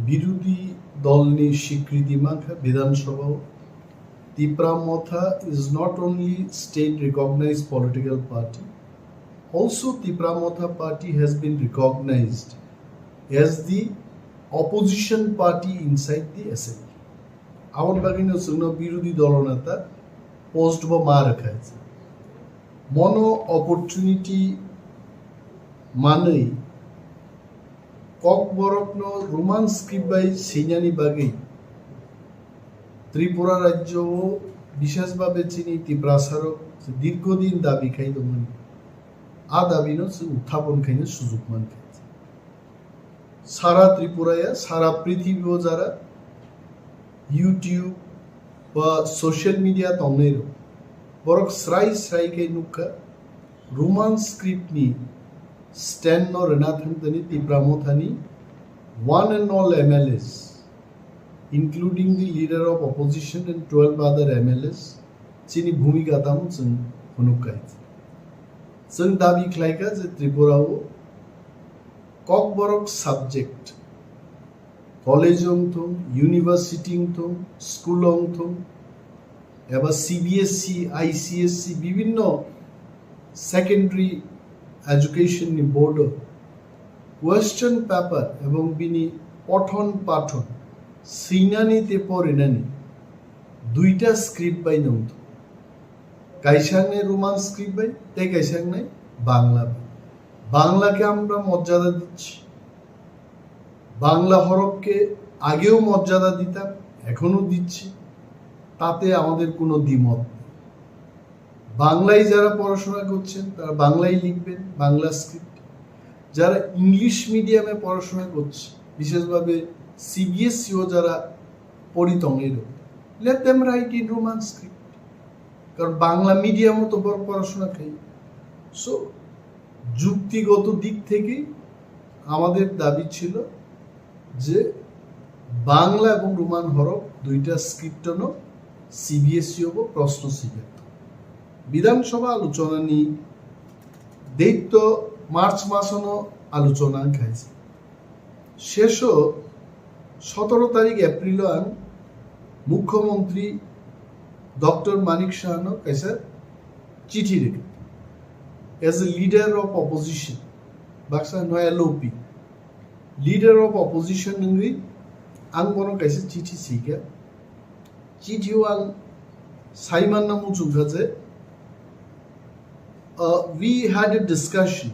বিরোধী দলনি স্বীকৃতি মাখা বিধানসভাও Tipra Motha is not only state recognized political party, also Tipra Motha party has been recognized as the opposition party inside the assembly. Our bagino sugno birudhi dolonata post ba ma rakha আছে mono opportunity manei kok borokno roman script by sinyani bagai Tripura রাজ্য বিশেষভাবে চিনি তীব্রাসারক দীর্ঘদিন দাবি খাইদমন আ দাবিনো উত্থাপন খাইনে সুযোগ মান খাইছে সারা ত্রিপুরায় সারা পৃথিবীও যারা ইউটিউব বা সোশ্যাল মিডিয়া তংনেরো বরক স্রাই খাই নুকা রোমান স্ক্রিপ্ট নি স্ট্যান্ড নো রেনাথানি তীব্রামথানি one and all MLAs including the leader of opposition and 12 other MLAs, chini bhumika tamo जों hunukai. जों दाबि खालायगा जे त्रिपुरायाव ककबरक साबजेक्ट कलेजों थं इउनिभार्सिटी थं स्कुलों थं एबा CBSE ICSE বিভিন্ন सेकेंडरी एजुकेशन नि बोर्ड क्वेश्चन पेपर एवं बिनि पठन पाठन सैनानि ते परिनानि दुईटा स्क्रिप्ट बाय नंत কাইসাংনে রোমান স্ক্রিপ্ট বাই তাই কাইসাংনে বাংলা বাংলাকে আমরা মর্যাদা দিচ্ছি বাংলা হরফকে আগেও মর্যাদা দিতাম এখনো দিচ্ছি তাতে আমাদের কোনো দ্বিমত নেই বাংলায় যারা পড়াশোনা করছেন তারা বাংলায় লিখবেন বাংলা স্ক্রিপ্ট যারা ইংলিশ মিডিয়ামে পড়াশোনা করছে বিশেষভাবে CBSE ও যারা পরিতঙ্গের let them write in Roman script কারণ বাংলা মিডিয়ামও তো পড়াশোনা খাই সো যুক্তিগত দিক থেকে আমাদের দাবি ছিল যে বাংলা এবং রোমান হরফ দুইটা স্ক্রিপ্টনো CBSE হব প্রশ্ন শিখে বিধানসভা আলোচনা নি দৈত্য মার্চ মাসনো আলোচনা খাইছে শেষ 17 তারিখ এপ্রিল আন মুখ্যমন্ত্রী डॉक्टर मानिक शाह ने कैसा चिठी लिखी as a leader of opposition बाक्सा नो LOP लीडर ऑफ ऑपोजिशन नंगी आं बनो कैसे चिठी सीखा चिठी आं साइमन नामु जुगा जे we had a discussion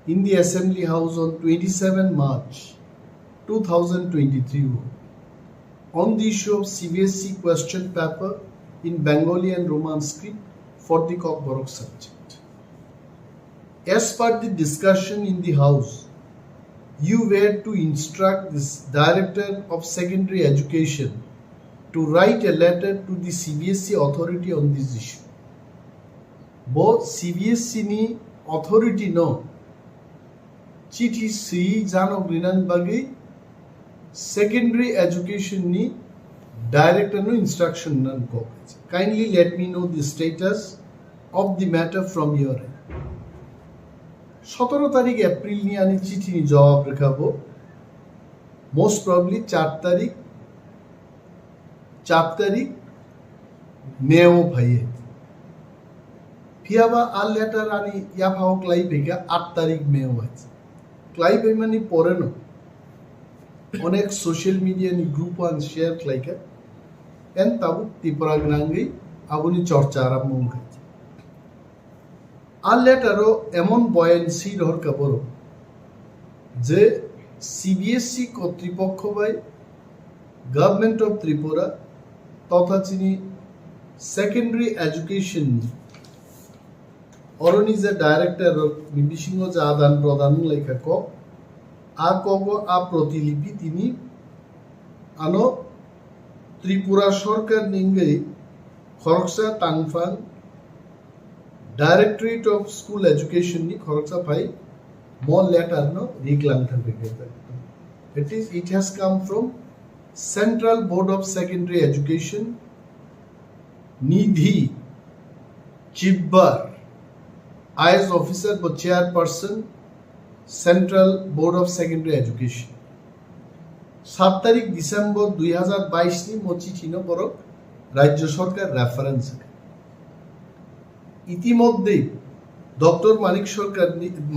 in the assembly house on 27 March 2023 on the issue of CBSE question paper in Bengali and Roman script for the Kokborok subject. As per the discussion in the house, you were to instruct this Director of Secondary Education to write a letter to the CBSE authority on this issue. Both CBSE ni authority no chithi Sri Jano Grinan Bagi secondary education ni director no instruction none ko kindly let me know the status of the matter from your end 17 তারিখ April নি আনি চিঠি নি জবাব রাখাবো most probably 4 তারিখ মেও ভাইয়ে ফিয়াবা আর letter আনি ইয়া ভাও ক্লাই বেগা 8 তারিখ মেও আছে ক্লাই বেমানি পরে না অনেক সোশ্যাল মিডিয়া নি গ্রুপ আন শেয়ার ক্লাইকা এন তাবু ত্রিপুরা গ্রাঙ্গি আগুনি চর্চা আরম্ভ হয়েছে আর লেটারও এমন বয়ানসি রহর কাপড় যে CBSE কর্তৃপক্ষ বাই গভর্নমেন্ট অফ ত্রিপুরা তথা চিনি সেকেন্ডারি এডুকেশন অরনি যে ডাইরেক্টর বিবিসিংহ যে আদান প্রদান লেখা ক আ প্রতিলিপি তিনি আনো ত্রিপুরা সরকার নিঙ্গে খরকসা টাংফাং ডাইরেক্টরেট অফ স্কুল এডুকেশন নি খরকসা ফাই ম লেটার নো রিকলাং থাকবে it has come from Central Board of Secondary Education Nidhi Chibbar IAS officer but chairperson Central Board of Secondary Education 7 তারিখ ডিসেম্বর 2022 নি চিঠি ন বড় রাজ্য সরকার রেফারেন্স ইতিমধ্যে ডক্টর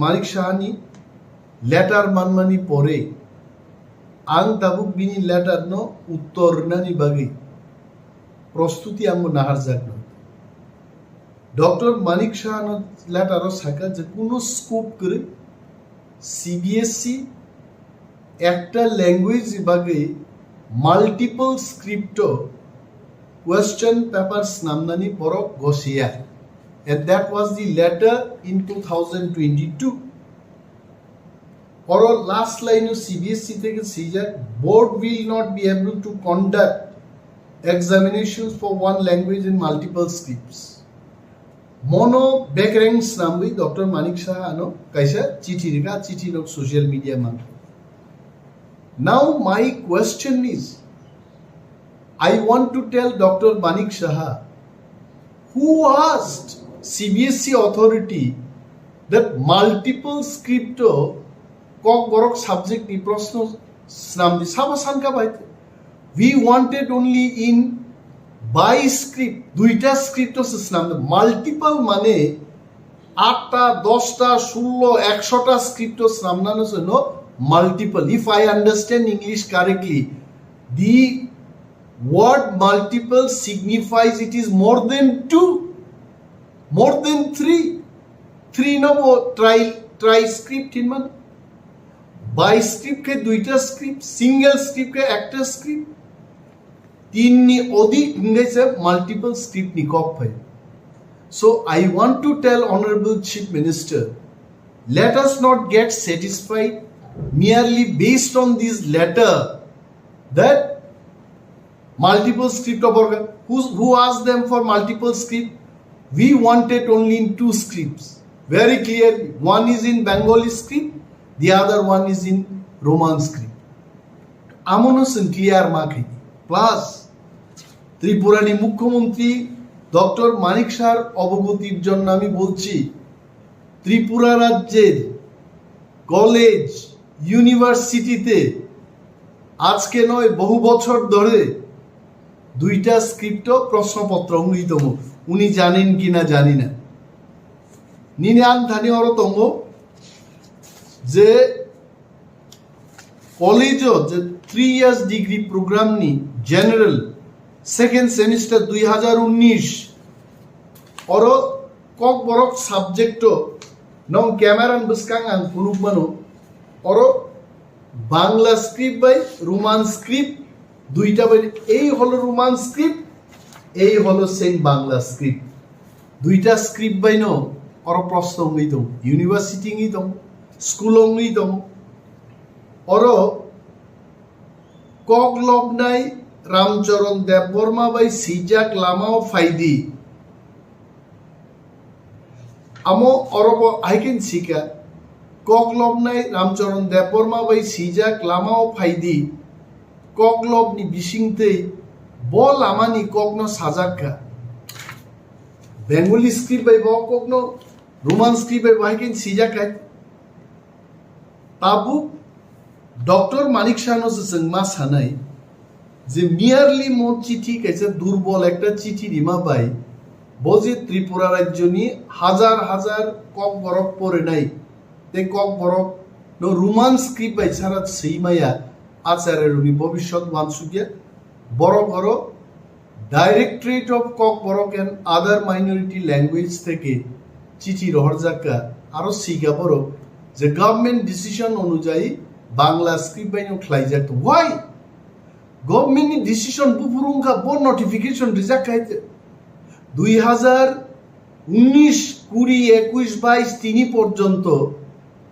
মানিক শাহানি লেটার মানমানি পরে আং তাবুক বিনি লেটার ন উত্তর নানি বাগে প্রস্তুতি আঙ্গ নাহার যাক ডক্টর মানিক শাহান লেটারও সাকা যে কোনো স্কোপ করে CBSE একটা ল্যাঙ্গুয়েজ বিভাগে মাল্টিপল স্ক্রিপ্ট কোয়েশ্চন পেপারস নামনানি বড় Gausia and that was the letter in 2022 or last line of CBSE থেকে caesar board will not be able to conduct examinations for one language in multiple scripts mono backranks nambi Dr. Manik Shah ano kaisa chithi no social media man now my question is I want to tell Dr. Manik Saha, who asked CBSE authority that multiple script kok borok subject ni proshno snam di saba sanka baite. We wanted only in by script, duita script snam multiple mane 8টা 10টা 16 100টা script snam nano no multiple. If I understand English correctly, the word multiple signifies it is more than 2, more than 3. 3 no try script in man. By script ke duita script, single script ke একটা script, 3 ni অধিক ইংরেজি multiple script ni kok bhai. So I want to tell Honorable Chief Minister, let us not get satisfied merely based on this letter that multiple script of organ. Who asked them for multiple script? We wanted only in 2 scripts. Very clearly. One is in Bengali script, the other one is in Roman script. Amonosan clear marking. Plus, ত্রিপুরানি মুখ্যমন্ত্রী doctor মানিক সাহার অবগতির জন্য আমি বলছি, ত্রিপুরা রাজ্যের college ইউনিভার্সিটিতে আজকে নয় বহু বছর ধরে 2টা স্ক্রিপ্ট প্রশ্নপত্র অঙ্গিতম। উনি জানেন কিনা জানি না। নিনান ধানি অরতম যে কলেজও যে 3 years ডিগ্রি প্রোগ্রাম নি জেনারেল সেকেন্ড সেমিস্টার 2019 অর কক বরক সাবজেক্ট নং ক্যামেরান বসকাং আং ফুনুকমানো অর বাংলা স্ক্রিপ্ট বাই রোমান স্ক্রিপ্ট 2টা বাই এই হলো রোমান স্ক্রিপ্ট, এই হলো সেম বাংলা স্ক্রিপ্ট। 2টা স্ক্রিপ্ট বাই নো অর প্রশ্ন অঙ্গিতম ইউনিভার্সিটি অঙ্গিতম স্কুল অঙ্গিতম অর কক লবনাই রামচরণ দেববর্মা বাই সিজাক লামাও ফাইদি আমো অরব আইকেন শিকা কক লবনাই রামচরণ দেববর্মা বাই সিজাক লামাও ফাইদি কক লবনি বিসিংতে বল আমানি ককনো সাজাক্কা বেঙ্গলি স্ক্রিপ্ট বাই ব ককনো রোমান স্ক্রিপ্ট বাই আইকেন সিজাকাই তাবু ডক্টর মানিক সাহানো जोंमा सानाय যে মিয়ারলি মো চিঠি কাছে দুর্বল একটা চিঠি রিমা বাই বজে ত্রিপুরা রাজ্য নিয়ে হাজার হাজার কক বরক পরে নাই তে cock Borok no Roman script by সারা সেইমায়া আচারের উনি ভবিষ্যৎ মানসুকিয়া বড় বড় directorate of cock Borok and other minority language থেকে চিঠি রহরজাকা আরো সিগা বড় যে গভর্নমেন্ট ডিসিশন অনুযায়ী বাংলা স্ক্রিপ্ট বাই নো খ্লাইজাক ওয়াই গভর্নমেন্ট ডিসিশন বুফুরুঙ্গা বোন নোটিফিকেশন রিজাক্ট খাইতে 2019, 20, 21, 22, 3 পর্যন্ত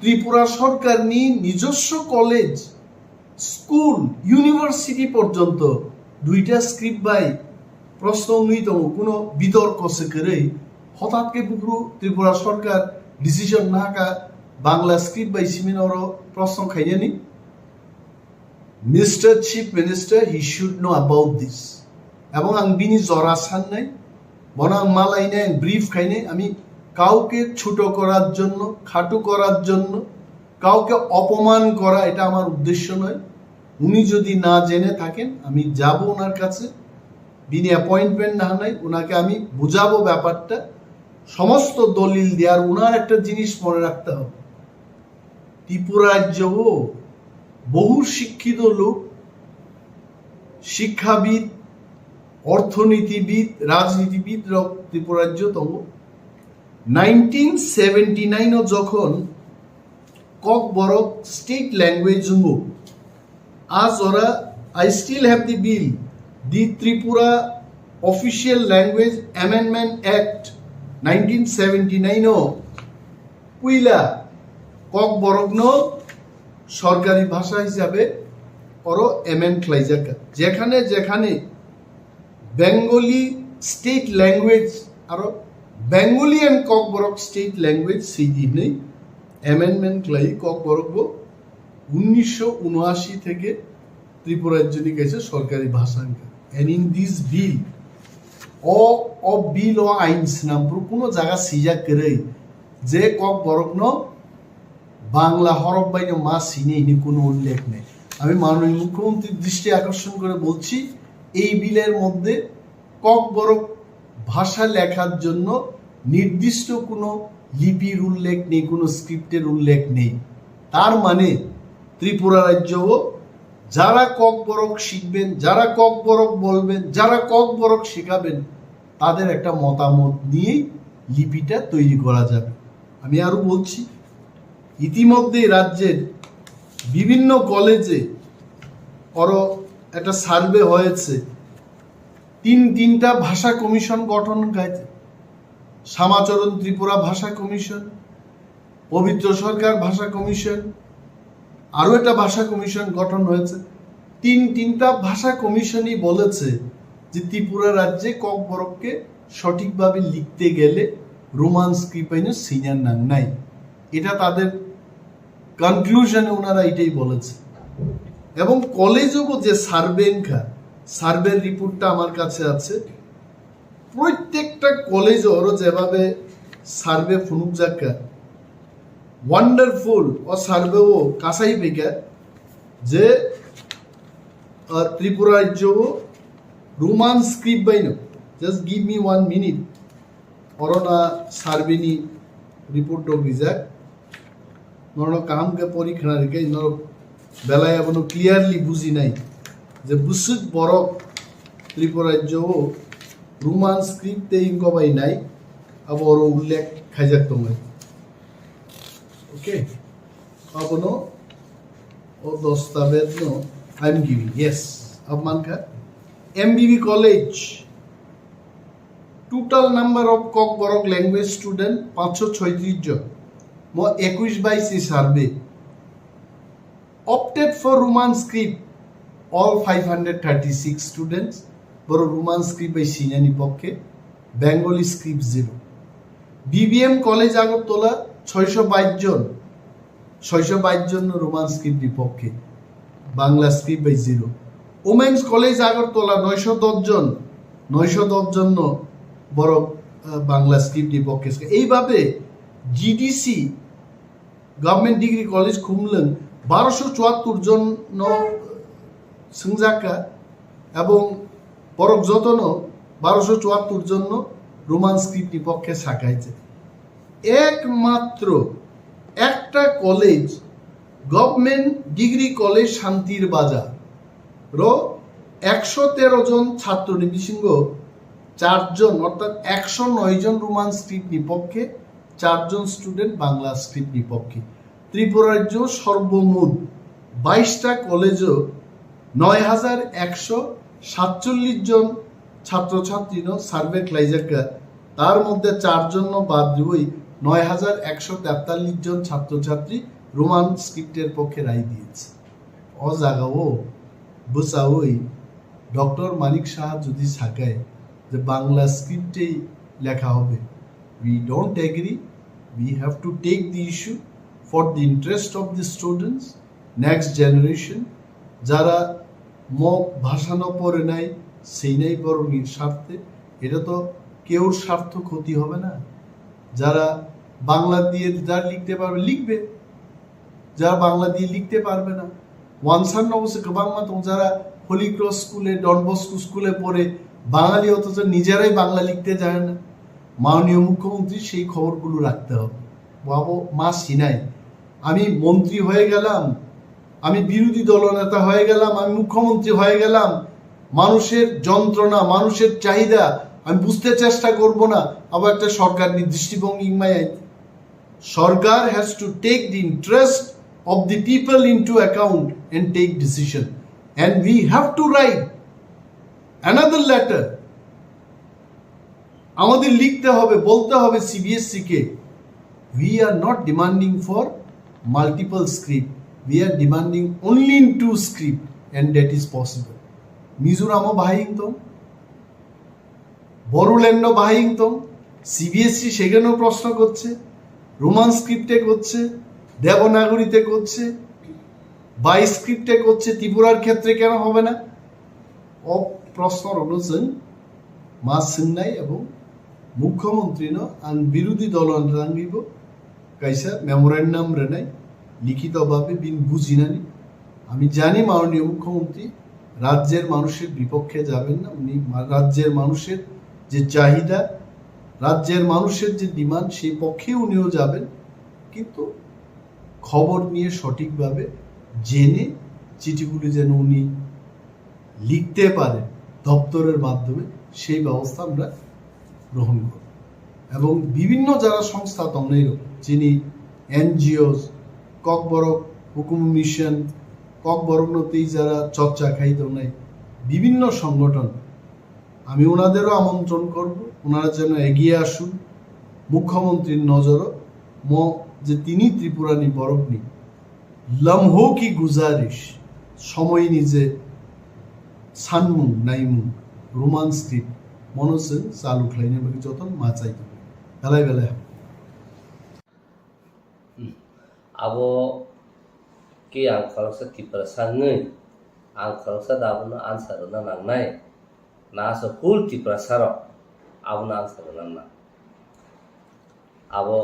ত্রিপুরা সরকার নিজস্ব কলেজ স্কুল ইউনিভার্সিটি পর্যন্ত 2টা স্ক্রিপ্ট বাই প্রশ্ন অঙ্গিতম কোনো বিতর্ক সেকেরে হঠাৎকে বুফুরু ত্রিপুরা সরকার ডিসিশন নাকা বাংলা স্ক্রিপ্ট বাই সিমিনর প্রশ্ন খাইনি। Mr. Chief Minister, he should know about this. এবং আমি বিনি জরা সান নাই বনা মালাই নাই ব্রিফ খাইনি আমি কাউকে ছোট করার জন্য খাটো করার জন্য কাউকে অপমান করা এটা আমার উদ্দেশ্য নয়। উনি যদি না জেনে থাকেন আমি যাব ওনার কাছে বিনি অ্যাপয়েন্টমেন্ট না নাই ওনাকে আমি বুঝাবো ব্যাপারটা সমস্ত দলিল দেওয়ার। ওনার একটা জিনিস মনে রাখতে হবে, ত্রিপুরা রাজ্য বহু শিক্ষিত লোক শিক্ষাবিদ অর্থনীতিবিদ রাজনীতিবিদ ত্রিপুরা রাজ্য তম 1979 যখন কক বরক স্টেট ল্যাঙ্গুয়েজ আজ ওরা I still have the bill the Tripura official language amendment act 1979 পুইলা কক বরগ্ন সরকারি ভাষা হিসাবে অরো এমএন খ্লাইজাকা যেখানে যেখানে বেঙ্গলি স্টেট ল্যাঙ্গুয়েজ আরো Bengali and Kokborok state language সেই দিনে অ্যামেন্ডমেন্ট লাই কক বরক 1979 থেকে ত্রিপুরা রাজ্য গেছে সরকারি ভাষা and in this bill o bill o ain snampur কোনো জায়গা সিজা করে যে কক বরকন বাংলা হরফ বাইন মা সিনে ইনি কোনো উল্লেখ নেই। আমি মাননীয় মুখ্যমন্ত্রীর দৃষ্টি আকর্ষণ করে বলছি, এই বিলের মধ্যে কক বরক ভাষা লেখার জন্য নির্দিষ্ট কোনো লিপির উল্লেখ নেই, কোনো স্ক্রিপ্টের উল্লেখ নেই। তার মানে ত্রিপুরা রাজ্যও যারা কক বরক শিখবেন, যারা কক বরক বলবেন, যারা কক বরক শেখাবেন, তাদের একটা মতামত নিয়েই লিপিটা তৈরি করা যাবে। আমি আরো বলছি, ইতিমধ্যে রাজ্যের বিভিন্ন কলেজে একটা সার্ভে হয়েছে, তিনটা ভাষা কমিশন গঠন হয়েছে। শ্যামাচরণ ত্রিপুরা ভাষা কমিশন, পবিত্র সরকার ভাষা কমিশন, আরো একটা ভাষা কমিশন গঠন হয়েছে। তিনটা ভাষা কমিশনই বলেছে যে ত্রিপুরা রাজ্যে কক বরককে সঠিকভাবে লিখতে গেলে রোমান স্ক্রিপ্ট সিনিয়র নাম নাই। এটা তাদের কনক্লুশনে ওনারা এটাই বলেছে। এবং কলেজও যে সার্ভের রিপোর্টটা আমার কাছে আছে, প্রত্যেকটা কলেজ ওরও যেভাবে সার্ভে ফুনুক যাকা ওয়ান্ডারফুল ও সার্ভে ও কাসাই পেকা যে ত্রিপুরা রাজ্য রোমান স্ক্রিপ্ট বাইন জাস্ট গিভ মি 1 মিনিট অরনা সার্ভেনি রিপোর্ট গিজাক নরনো কামকে পরীক্ষা রেখে নর বেলায় এখনো ক্লিয়ারলি বুঝি নাই যে বুসুক বরক ত্রিপুরা রাজ্য রোমান স্ক্রিপ্টে ইনকবাই নাই আবার উল্লেখ খাইজাক তোমায়। ওকে, আপনো ও দস্তাবেজ no I am giving yes अब मान का MBB college total number of Kokborok language student 536 जन मो 21-22 survey opted for Roman script all 536 students বড় রোমান স্ক্রিপ্ট বাই সিনানি পক্ষে, Bengali script 0। BBM college Agartala 622 জন রোমান স্ক্রিপ্ট বিপক্ষে, বাংলা স্ক্রিপ্ট বাই 0। ওমেন্স কলেজ আগরতলা 910 জন বড় বাংলা স্ক্রিপ্ট বিপক্ষে। এইভাবে GDC government degree college Khumulwng 1274 জন সংজাকা এবং বরক যতন 1274 জন রোমান স্ক্রিপ্ট বিপক্ষে শাখাইছে। একমাত্র একটা কলেজ গভর্নমেন্ট ডিগ্রি কলেজ শান্তির বাজার 113 জন ছাত্র নিবিসিংহ 4 জন অর্থাৎ 109 জন রোমান স্ক্রিপ্ট বিপক্ষে, 4 জন স্টুডেন্ট বাংলা স্ক্রিপ্ট বিপক্ষে। ত্রিপুরা রাজ্য সর্বমোট 22টা কলেজও 9147 জন ছাত্রছাত্রী সার্ভে ক্লাইজাকা, তার মধ্যে 4 জন বাদ দিয়ে 9143 জন ছাত্রছাত্রী রোমান স্ক্রিপ্টের পক্ষে রায় দিয়েছে। ও জায়গাও বুঝাওই ডক্টর মানিক সাহা যদি শাখায় যে বাংলা স্ক্রিপ্টেই লেখা হবে, we don't agree. We have to take the issue for the interest of the students, next generation. যারা ভাষা না পড়ে নাই সেই নাই পড়নির স্বার্থে, এটা তো কেউর স্বার্থ ক্ষতি হবে না। যারা বাংলা দিয়ে যারা লিখতে পারবে লিখবে, যারা বাংলা দিয়ে লিখতে পারবে না ওয়ানসান অবশ্য বাংলা তো যারা হোলি ক্রস স্কুলে ডন বস্কো স্কুলে পড়ে বাঙালি অথচ নিজেরাই বাংলা লিখতে যায় না। মাননীয় মুখ্যমন্ত্রী সেই খবরগুলো রাখতে হবে। বাবু মা সিনাই আমি মন্ত্রী হয়ে গেলাম, আমি বিরোধী দলনেতা হয়ে গেলাম, আমি মুখ্যমন্ত্রী হয়ে গেলাম, মানুষের যন্ত্রণা মানুষের চাহিদা আমি বুঝতে চেষ্টা করব না, আবার একটা সরকার দৃষ্টিভঙ্গি সরকার has to take the interest of the people into account and take decision, and we have to write another letter. আমাদের লিখতে হবে, বলতে হবে CBSE K, we are not demanding for multiple script, we are demanding only in 2 script and that is possible. মিজোরামও বাহিংতম, বড়োল্যান্ডও বাহিংতম, CBSE সেখানেও প্রশ্ন করছে, রোমান স্ক্রিপ্টে করছে, দেবনাগরীতে করছে, 22 স্ক্রিপ্টে করছে, ত্রিপুরার ক্ষেত্রে কেন হবে না? प्रश्नहरू जों मा सोंनाय एबं मुख्यमंत्रीनो आं बिरोधी दलनिबो कायसा मेमोरेन्डाम रेनाय लिखितभाবে बिन बुझिनानै আমি জানি মাননীয় মুখ্যমন্ত্রী রাজ্যের মানুষের বিপক্ষে যাবেন না। উনি রাজ্যের মানুষের যে চাহিদা, রাজ্যের মানুষের যে ডিমান্ড, সেই পক্ষে উনিও যাবেন, কিন্তু খবর নিয়ে সঠিকভাবে জেনে চিঠিগুলি যেন উনি লিখতে পারেন দপ্তরের মাধ্যমে, সেই ব্যবস্থা আমরা গ্রহণ করব। এবং বিভিন্ন যারা সংস্থা দङ যিনি এনজিওস ককবরক হুকুম মিশন ককবরকনতেই যারা চর্চা খাই দङ বিভিন্ন সংগঠন, আমি ওনাদেরও আমন্ত্রণ করব, ওনারা যেন এগিয়ে আসুন। মুখ্যমন্ত্রীর নজরও যে তিনি ত্রিপুরানি বরকনি লম্হো কি গুজারিশ সময় নিজে সানমুং নাইমুং রোমান স্ক্রিপ্ট মনোসেন চালু খাইने बाकी যতন মাচাই বেলায় বেলায় abo ki ang khalsa ti prasangai ang khalsa dabno answer na nangnai na so full ti prasaro abno answer na abo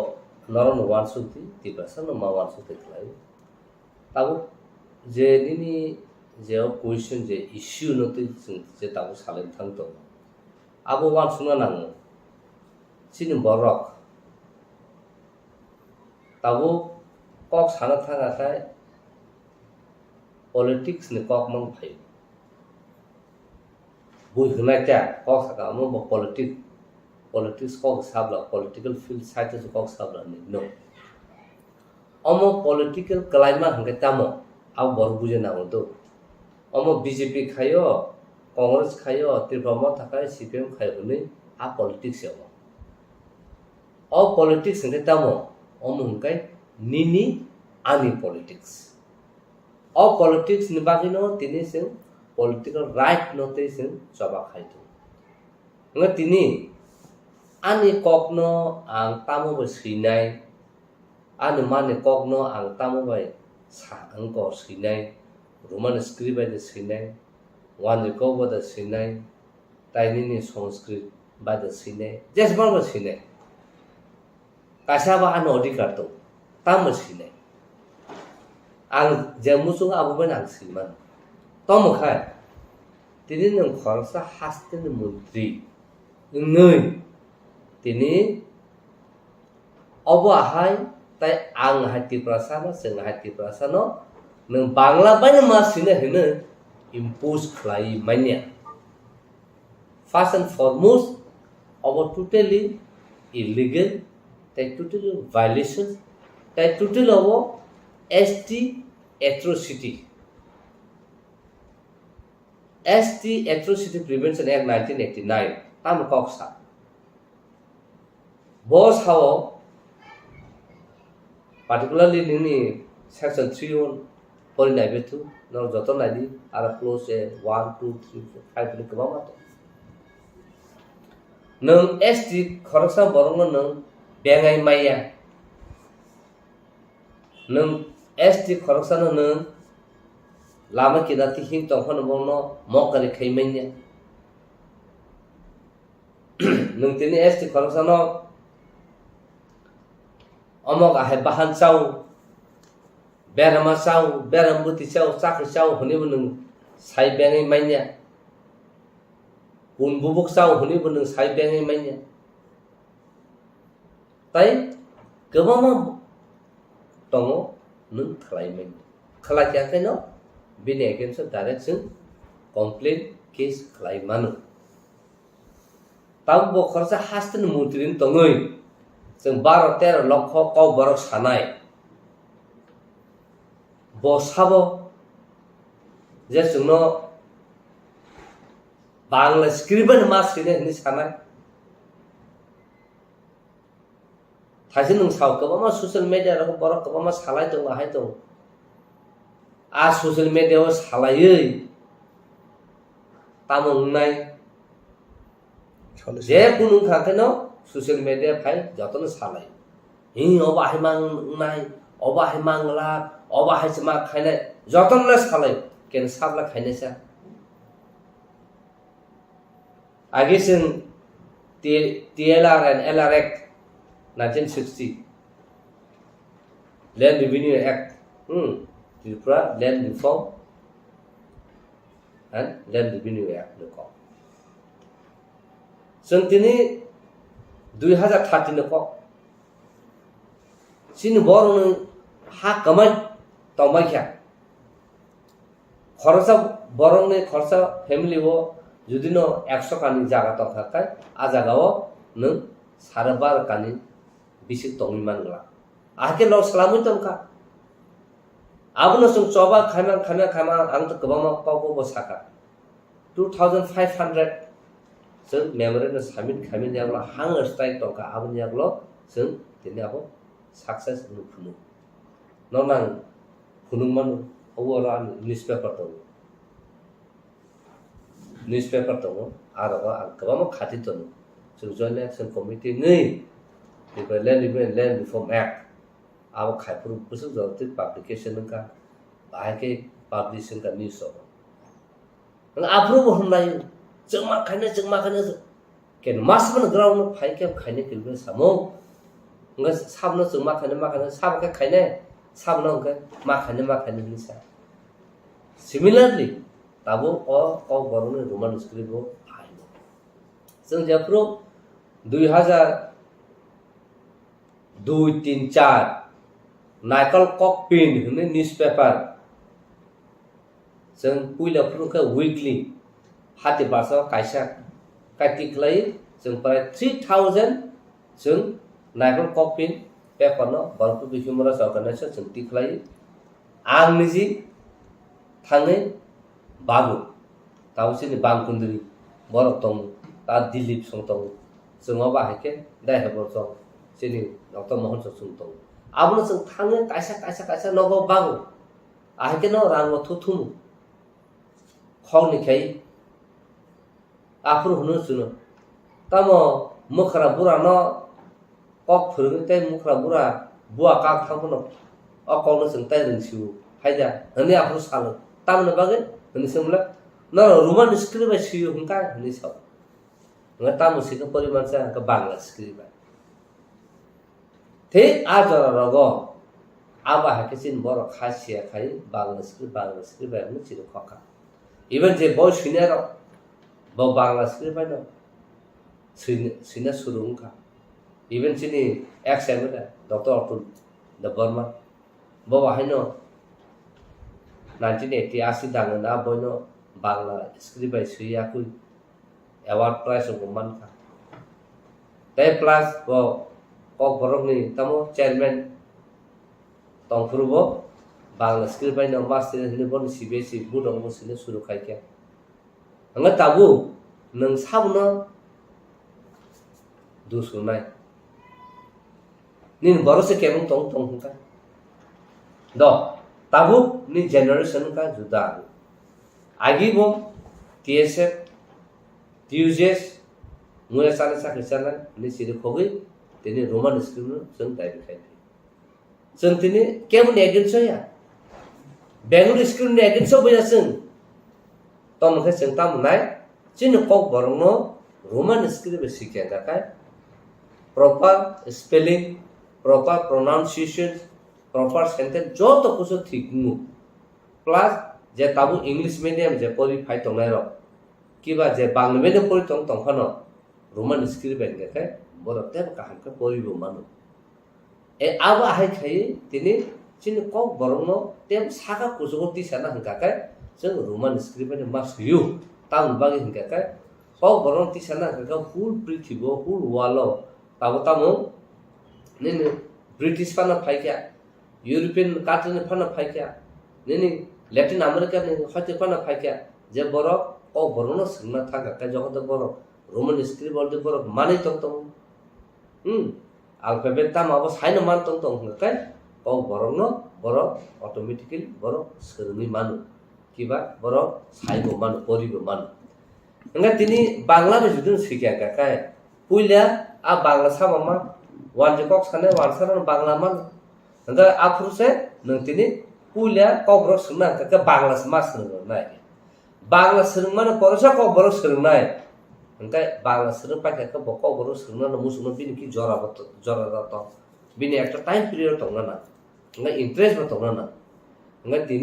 noron wansuti ti prasano ma wansuti klai tabo je nini je question je issue no ti je tabo salen thangto abo wansuna nang sini borok tabo kok sana thanga khai politics ni kok mang phai bui hnai ta kok saka mo politics kok sabla political field site to kok sabla ni no omo political climate hangke tamo au bor buje na to omo BJP khayo Congress khayo Tripura thakai CPM khayo ni a politics yo o politics hangke tamo omo hangkai nini ani politics all politics ni bagino tini sing political right no te sing soba khaitu nga tini ani kokno ang tamo ba sinai ani mane kokno ang tamo ba sa ang ko sinai roman script ba de sinai wan ko ba de sinai taini ni sanskrit ba de sinai jes ba sinai kasaba an odikar to tam sinai ang jamusung abu benang siman tomo khai tini nang kharsa hasten mantri ngai tini obo ahai tai ang hati prasana seng hati prasana nang bangla banya masine hene impose khlai manya first and foremost obo totally illegal tai totally violations tai totally obo ST atrocity Prevention Act 1989 tam koksa boss how particularly nini section 3 point 92 no joton lagi ara close 1 2 3 4 5 ni kama to nang ST khorsa borong nang bengai maya nang ST khorksana nang lama kidati hing tongkhon bono mokari khaimenya nang tini ST khorksana amok ahe bahan chau berama chau berambuti chau chakri chau huni bunung sai bengai manya un bubuk chau huni bunung sai bengai manya tai gabama tongo nung khlaimen khalakya kaino bini against direction complaint case khlaimanu tambo kharsa hasten mutrin tongoi जों 12-13 লক্ষ কও বরক সানাই বসাবো যে जोंनो Bangla script মাসিনে नि সানাই थाइसे नों साव गोबां ससियेल मिडिया रो बरक गोबां सालाय दं आहाय दं आ ससियेल मिडिया आव सालायै तामंनाय जे कुनु खाथेनो ससियेल मिडिया फाइ जतन सालाय हि अबाहाय मांगनाय अबाहाय मांगला अबाहाय मा खायनाय जतनले सालाय केन Sabla खायनायसा Agi sing TLR and LR Act 1960, Land Revenue Act, Tripura Land Reform and Land Revenue Act ko. Sing tini 2013 ko. Sini borong ha kamai tomai kya. খরচা বরং নে খরচা ফ্যামিলি ও যদি ন 100 কানি জায়গা তো থাকায় আ জায়গাও নং 12.5 কানি বেশি তমি মানলা আকে ল সালামই তমকা আবনো সং চবা খানা আং তো গবা মা পাবো বসাকা 2500 जों मेमोरेन्डाम साबमिट खालामनाय जाब्ला हां स्ट्राइक दंखा आबनि जाब्ला जों दिनै आबो सक्सेस नुफुनो ननां फुनुमान अवरा न्यूज़पेपर दङ आरो गोबां खाथि दङ जों जयन्ट एक्शन कमिटि नै बेबो लेन्ड रिफर्म एक्ट आबो खायफोर बोसोर जरति पाब्लिकेशन का बाहायके पाब्लिशिंग का न्यूज़ नों आफ्रोबो हमलायो जों मा खायनो केन मासमन ग्राउन्ड फाइके खायनो किलबे सामो nga sabno जों मा खायनो साबके खायनो sabno के मा खायनो हिसा सिमिलारलि ताबो अ बरनो रोमान स्क्रिप्टो आइनो जों जेफ्रो 2002-3-4 नाइकल ककपिन होनो न्यूज़पेपर जों पुइलाफ्रुखौ वीकली हाति बासा कायसा काटिक्लाई जों प्राय 3000 जों नाइकल ककपिन पेपरनो बरफु ह्युमन राइट्स अर्गानाइजेशन जों टिक्लाई आं निजि थाङै बाबु तावसिनि बांकुन्द्रि बरफ दं ता दिलीप सं दं जों बाहायके दायहबर दं सिनि डॉक्टर मोहन सं दं आबनो जों थाङै कायसा नगो बागु आहायके न रांगो थुथुम खौनिखाय आफुर हुनु सुनो तामो मुखरा बुरा न कक फोरोंथाय मुखरा बुरा बुआ काक थांबनो अकौनो जों ताय रोंसिउ फायदा हने आफुर सालो तामनो बागे हने सोमला न रोमान स्क्रिप्ट सिउ हुंका हने सब न तामो सिक परिमाण से का बांग्ला स्क्रिप्ट थे आजरा रगो आबा हाकेसिन बर खासिया खाय बांग्ला स्क्रिप्ट हने चिरो खका इवन जे बय सिनियर ब बांग्ला स्क्रिप्ट बायनो सिना सुरुंका इवन सिनी एक्सएमएल डॉक्टर अतुल द बर्मा ब बाहायनो 1980 दाङो ना बयनो बांग्ला स्क्रिप्ट बाय सुयाकुइ अवार्ड प्राइज को मानका ते प्लस ब कक बरकनि तमो चेयरमैन तंफुरबो बांग्ला स्क्रिप्ट बायनो मास्टर हिने बन सीबीएसई बुदंग सिने सुरु खायके अंगा ताबु नों साबनो दुसुनाय निन बरसे केमं तंग हुंका द ताबु नि जनरेशन का जुदा आगी बो टीएसएफ टीयूजेस मुया साने साखिसाना नि सिरि खोगै तिनि रोमान स्क्रिप्ट जों दायबि खायथि जों तिनि केमन एगेन्स्ट या बेंगुर स्क्रिप्ट नि एगेन्स्ट बया जों तमखे जों तामनाय चिन कक बरनो रोमान स्क्रिप्ट सिखे जाकाय proper spelling proper pronunciation proper sentence जो तो कुछ ठीक नु प्लस जे ताबु इंग्लिश मीडियम जे परीफाई तंनाय र किबा जे बांग्ला मीडियम परि तंखनो रोमान स्क्रिप्ट बेंगेखाय बरते काहामके परिबो मानु ए आबा हाय खाय तिनि चिन कक बरनो तेम सागा कुजगति साना हंकाखाय जों रोमान स्क्रिप्ट नि मासयु ताम बागे हंकाखाय कक बरन तिसाना हंका फुल पृथ्वी फुल वालो ताबो तामो निने ब्रिटिश फाना फाइका यूरोपियन कान्ट्री फाना फाइका निने लैटिन अमेरिका नि हते फाना फाइका जे बरो कक बरनो संना थागा का जगत बरो रोमान स्क्रिप्ट बलदे बरो माने तंग अल्फाबेट ताम अब साइन मान तंग हंकाय कक बरनो बरो ऑटोमेटिकली बरो सोरनि मानु किबा बरो साइबो मानु परिबो मानु हंगा तिनि बांग्ला में जुदुं सिखा काय पुइला आ बांग्ला सामा wan je kok sane wan sana bangla man nda afur se nang tini pulia kobrok sungna ka bangla mas nang nai bangla sung man porsa kobrok sung nai Engkai bangla sereng pakai ke bokok baru sereng na musuh bini ki jora to bini একটা time period tong na engkai interest ba tong na engkai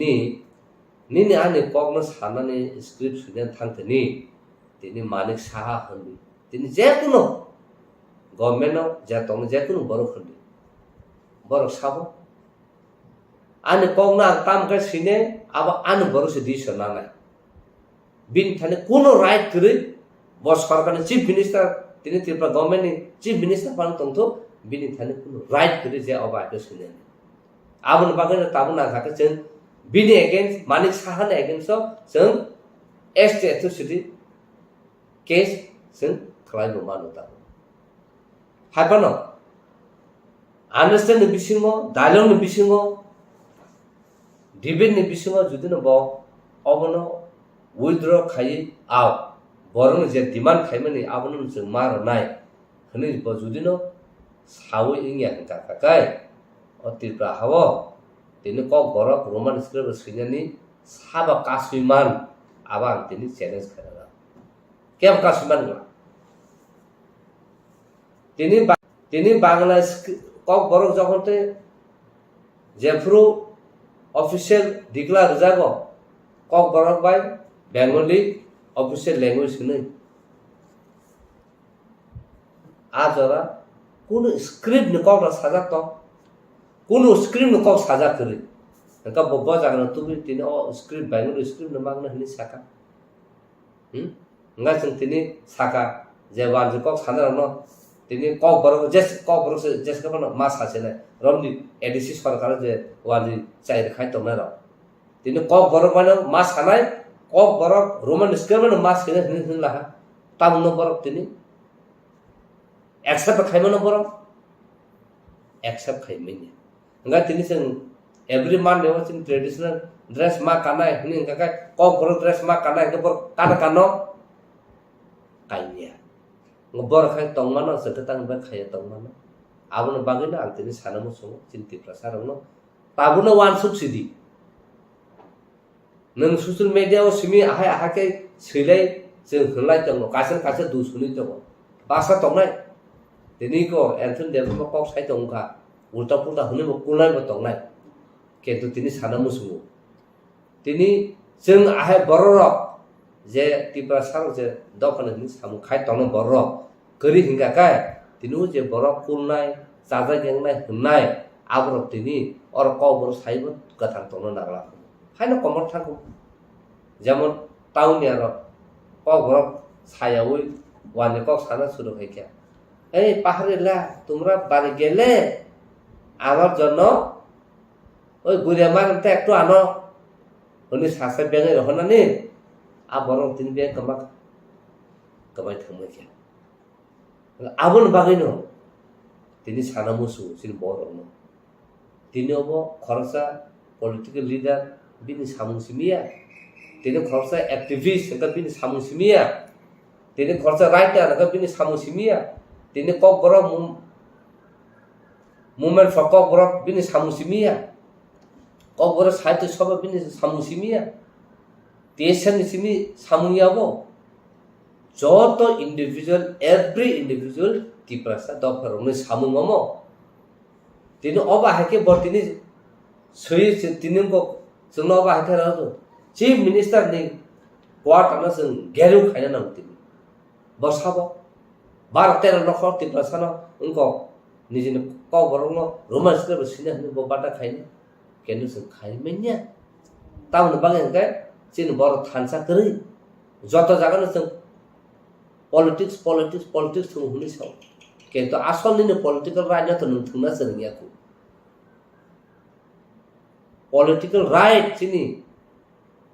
nini ane kogna sana ni script sudah thangteni tini manik saha handi tini jekono government no jatong jekono borok handi borok sabo ane kogna tam ka sine aba ane borok se dis na na bin thane kono right kri bos সরকারের chief minister তিনি Tripura government chief minister পান তংথো বিনি থানে কোনো right করে যে অবা এটা শুনে আবন বাগানে তাবন আঘাতে जों বিনি এগেইনস্ট মানিক সাহানে এগেইনস্ট जों एसटी एट्रसिटी केस जों खालामनो मानो दा हायबानो आन्डारस्टेन्ड बिसिङो डायलग बिसिङो डिबेट बिसिङो जुदिनो ब अबनो उइथड्र खाइ आव बरं जे डिमान्ड खाइमानि आबनो जों मार नाय हनै ब जुदिनो सावै इंया काकाय अतिप्रा हावो तिनि क बरक रोमान स्क्रिप्ट सिनानि साबा कासुइमान आबा तिनि चैलेंज खारा केम कासुइमान तिनि बांला क बरक जखनते जेफ्रु ऑफिशियल डिक्लेयर जागो क बरक बाय बेंगली ऑफिशियल लैंग्वेज नहीं आज जरा कौन स्क्रिप्ट निकाल रहा साजा तो कौन स्क्रिप्ट निकाल साजा करे इनका बब्बा जागना तू भी तीन स्क्रिप्ट बेंगली स्क्रिप्ट न मांगना है नहीं साका इंगा चंग तीन साका जेवान जो कॉक साजा रहा तीन कॉक बरक से जैसे का ना मास हासे ना रमदी एडिसी सरकार जे वाली चाहिए खाई तो ना रहा तीन कॉक बरक माने मास खानाय कॉक बरक रोमन स्क्रिप्ट न मास खाने नहीं लहा ताम न बरक तीन एक्सेप्ट खाइमनो बरक एक्सेप्ट खाइमेनि इंगा तीन जों एवरी मान देव जों ट्रेडिशनल ड्रेस मा कानाय हनि इंगा कॉक बरक ड्रेस मा कानाय के बर कानो काइनिया बर खाय तंगमानो जगतां बे खाय तंगमानो आबनो बागैनो आं तीन सानमो सङो चिन्ति प्रसारनो ताबुनो वान सब्सिडी नों ससियेल मीडियायाव सिमी आहाय आहाके सैलाय जों होनलाय दङ कासे दुसुनि दङ बासा दंनाय दिनैको एन्थन देबो कक साइ दंगा उल्टा पुल्टा होनबो कुलायबो दंनाय किन्तु दिनै साना मुसुमु दिनै जों आहाय बररक जे तिब्रा सार जे दखाननि सामु खाय दङ बररक गरि हिंगाकाय दिनु जे बरक कुलनाय जाजा गेंनाय होननाय आबरक दिनै अर कबर साइबो गथां दङ नागला हायनो कमर थांगौ যেমন টাউনিয়ার কক বরক ছায়াওই ওয়ানে কক সানা শুরু হয়ে গিয়া এই পাহাড়িলা তোমরা বাড়ি গেলে আমার জন্য ওই বুড়িয়া মারতে একটু আনো উনি সাসে বেঙে রহনানি আর বরং তিন বেগ কমাই থামে গিয়া আবন বাগাইনো তিনি সানা মুসু তিনি বরং তিনি হব খরচা political leader bini samung simia tini khorsa activist ka bini samung simia tini khorsa writer ka bini samung simia tini kok borok movement for kok borok bini samung simia kok borok sahitya sabha bini samung simia tesan simi samung yabo joto individual every individual tiprasa dokar uni samung momo tini oba hake bor tini soi tini ko जोंनो बाहायथार chief minister नि क्वार्टारनो जों गेरु खायना नांगौ बसाबो 12-13 नखर तिब्रासानो उनको निजिनो कबरनो romance के बसिना हने बाटा खायनो केनु जों खायमेन्या ताउन बागेनकाय चिन बर थानसा करै जत जागानो जों पॉलिटिक्स जों हुनि साव किन्तु आसलनिनो पॉलिटिकल राजनीति नोंथुना जोंनियाखौ political right sini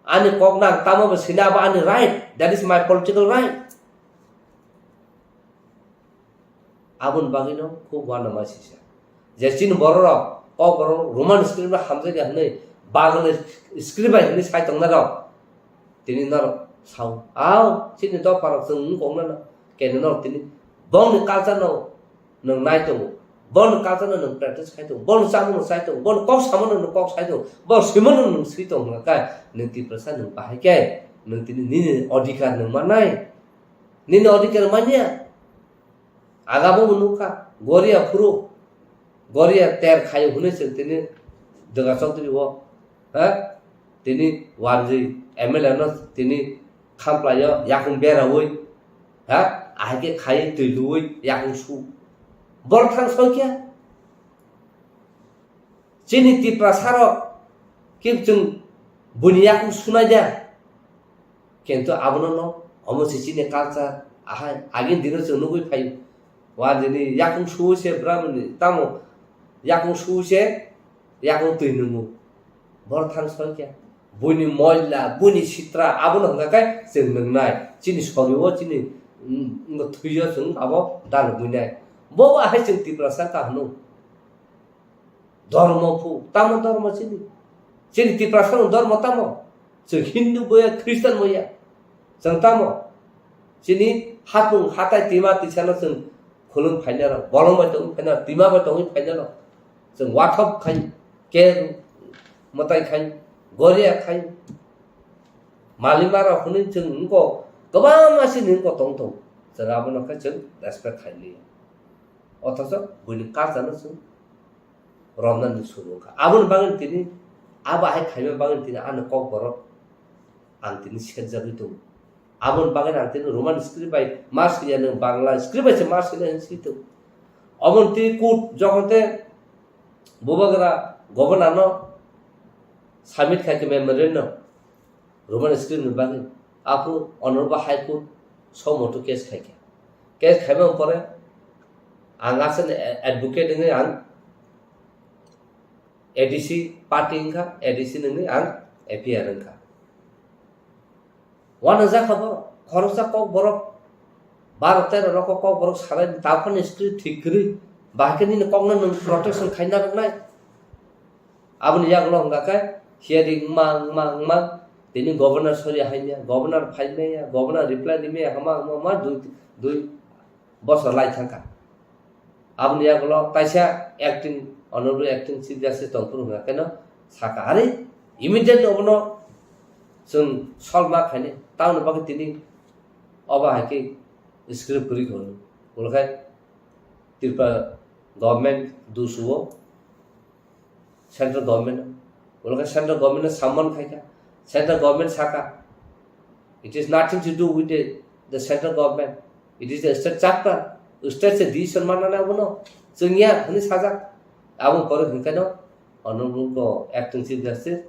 ani kokna tamo ba sina ba ani right that is my political right abun bagino khub wana masisa jesin bororo ko bororo roman script ba hamje ga nei bagle script ba ni sai tong na ro tini na sau ao sini do par sung kong na ke no tini bong ni culture no nang nai to bon culture no practice khai to bon samu sai to bon kok samu no kok sai to bon simon no si to ka nang ti prasa nang pai ke nang ti ni odikar nang manai nini odikar mania agabo menuka goria furu goria ter khayo hune sing tini degasok tini wo ha tini warji MLA no tini khamplayo yakung bera woi ha ahike khai tului yakung su bor thang sokia chini tipra saro kim chung bunyaku sunaja kento abono no omo chini culture ahai agin dino chung nugui phai wajini yakung su se brahmani tamo yakung su se yakung tuinungu bor thang sokia buni moila buni sitra abono ngakai chung nangnai chini soriwo chini thuyo chung abo dan bunai bo ahai chung tipra sa ka hanu ধর্ম ফু তামো ধর্ম চিনি চিনি তিপ্রাসন ধর্ম তামো जों हिन्दू बया ख्रिस्टान बया जों तामो चिनि हातुं हाताय तिमा तिसानो जों खुलुम फाइनार बलंबाय दं फाइनार तिमाबाय दं फाइनार जों वाथब खाय के मताय खाय गरिया खाय मालिमारा हुनि जों नंगो गोबां मासि नंगो दं दं जों आबोनखा जों रेसपेक्ट खायनि अथच बुनि काजानो जों रमजान सुरुखा आबुन बागन तिनि आबा हाय खायबा बागन तिनि आनो कक बरक आं तिनि सेट जाबि दं आबुन बागन आं तिनि रोमान स्क्रिप्ट बाय मार्च यानो बांला स्क्रिप्ट बाय मार्च यानो सितो अमन ति कोट जखनते बुबागरा गवर्नरनो सामिट खाके मेमोरेन रोमान स्क्रिप्ट बागन आपु अनरबा हाई कोर्ट समोतो केस खाके केस खायबा परे आं आसन एडवोकेट ने आं ADC party ingka ADC nengni ang APR ingka wana jaka boro khorosa kok borok bharoter roko kok borok sarai tapon script thikri bahkeni ne kongna nang protection khaina nai abni yaglo ngakai hearing mang tini governor sori haimya governor phaime ya governor reply dime hama ma dui bosor lai thangka abni yaglo taisa acting honorable acting chief justice tongpur nga keno saka are immediate obno जों सल्मा खाने ताउन बाके तिनी अबा हाके script पुरी गर्नु उलखाय त्रिपुरा गभर्नमेन्ट दुसुओ सेन्ट्रल गभर्नमेन्ट उलखाय सेन्ट्रल गभर्नमेन्ट सम्मान खाइका सेन्ट्रल गभर्नमेन्ट साका it is nothing to do with the central government it is the state chapter state से डिसिसन मानना बनो जों या हनि साजा आबो परे हनकानो honorable को acting chief justice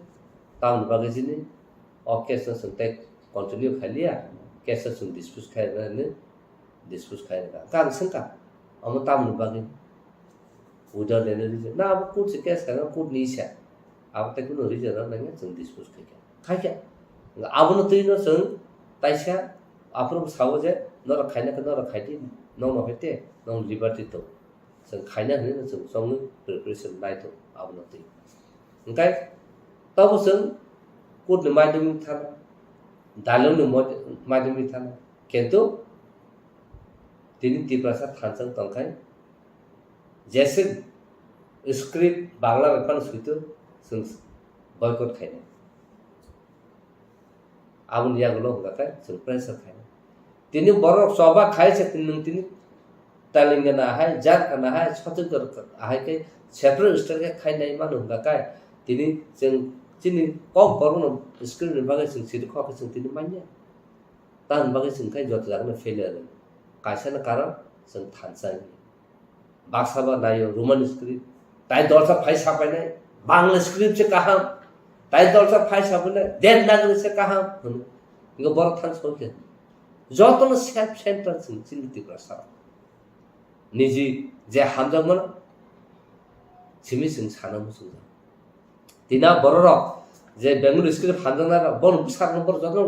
ताउन बाके जिनी केस संते कंटिन्यू खालिया केस सुन डिस्प्यूट खायने डिस्प्यूट खायने का संका हम ताम बागे उडा लेने रिजन ना अब कोर्ट से केस करना कोर्ट नीसा अब तक नो रिजन नंगे जों डिस्प्यूट खायके अब न तैनो जों ताइसा आफरो सावो जे न खायने न खायति न हेते न लिबर्टी तो जों खायना होनो जों संनो प्रिपरेशन नायतो अब न तै ओंखाय तब जों कोर्ट माध्यमिक थाना दालंग माध्यमिक थाना किंतु तिनी त्रिपुरा थानसंग तंखाय जैसे स्क्रिप्ट बांग्ला रेफान सुइतो जों बयकट खायने आबुन यागलो होगाखाय जों प्रेसार खायने तिनी बर सभा खायसे तिनी तालिंगना हाय जारखाना हाय छतगर हाय के सेपरेट स्टेट के खायनाय मान होगाखाय तिनी जों चिनि कक बरनो स्क्रिप्ट बागे जों सिरि खक जों तिनि मान्या तान बागे जों खाय जत जागन फेलियर कायसाना कारण जों थानसाय बाक्साबा नायो रोमान स्क्रिप्ट ताइ दलसा फाइ सापायनाय बांग्ला स्क्रिप्ट से कहां ताइ दलसा फाइ सापायनाय देवनागरी से कहां इगो बर थान सोके जतन सेल्फ सेंटर जों चिनि त्रिपुरा सा निजि जे हामजागमन सिमि जों साना मुसुं तिना बरर जे बेंगलुरु स्क्रिप्ट हानजना बन सार नम्बर जनो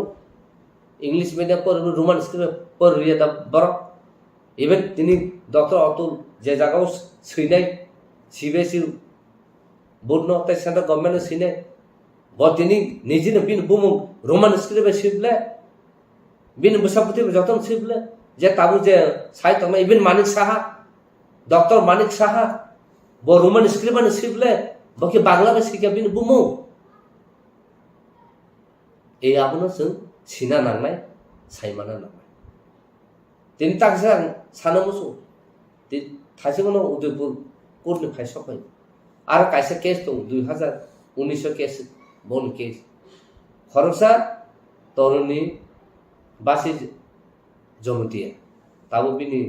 इंग्लिश मीडियम पर रोमान स्क्रिप्ट पर रिया बर इवन तिनी डॉक्टर अतुल जे जागाव सैनाय सीबीएसई बोर्ड न तै सेंट्रल गवर्नमेंट सैनाय ब तिनी निजिनो बिन बुमु रोमान स्क्रिप्ट सिबले बिन बसापति जतन सिबले जे ताबु जे साहित्य में इवन मानिक साहा डॉक्टर मानिक साहा ब रोमान स्क्रिप्ट सिबले बके बांग्ला में सिखा बिन बुमु ए आबनो जों सिना नांनाय साइमाना नांनाय তিনি তাকে সানো মুসু थाइसेखौनो उदयपुर कोर्टनिफ्राय सफायो आरो खायसे केस दं 2019 केस बन केस खरसा तरुणी बासि जमतिया ताबो बिनि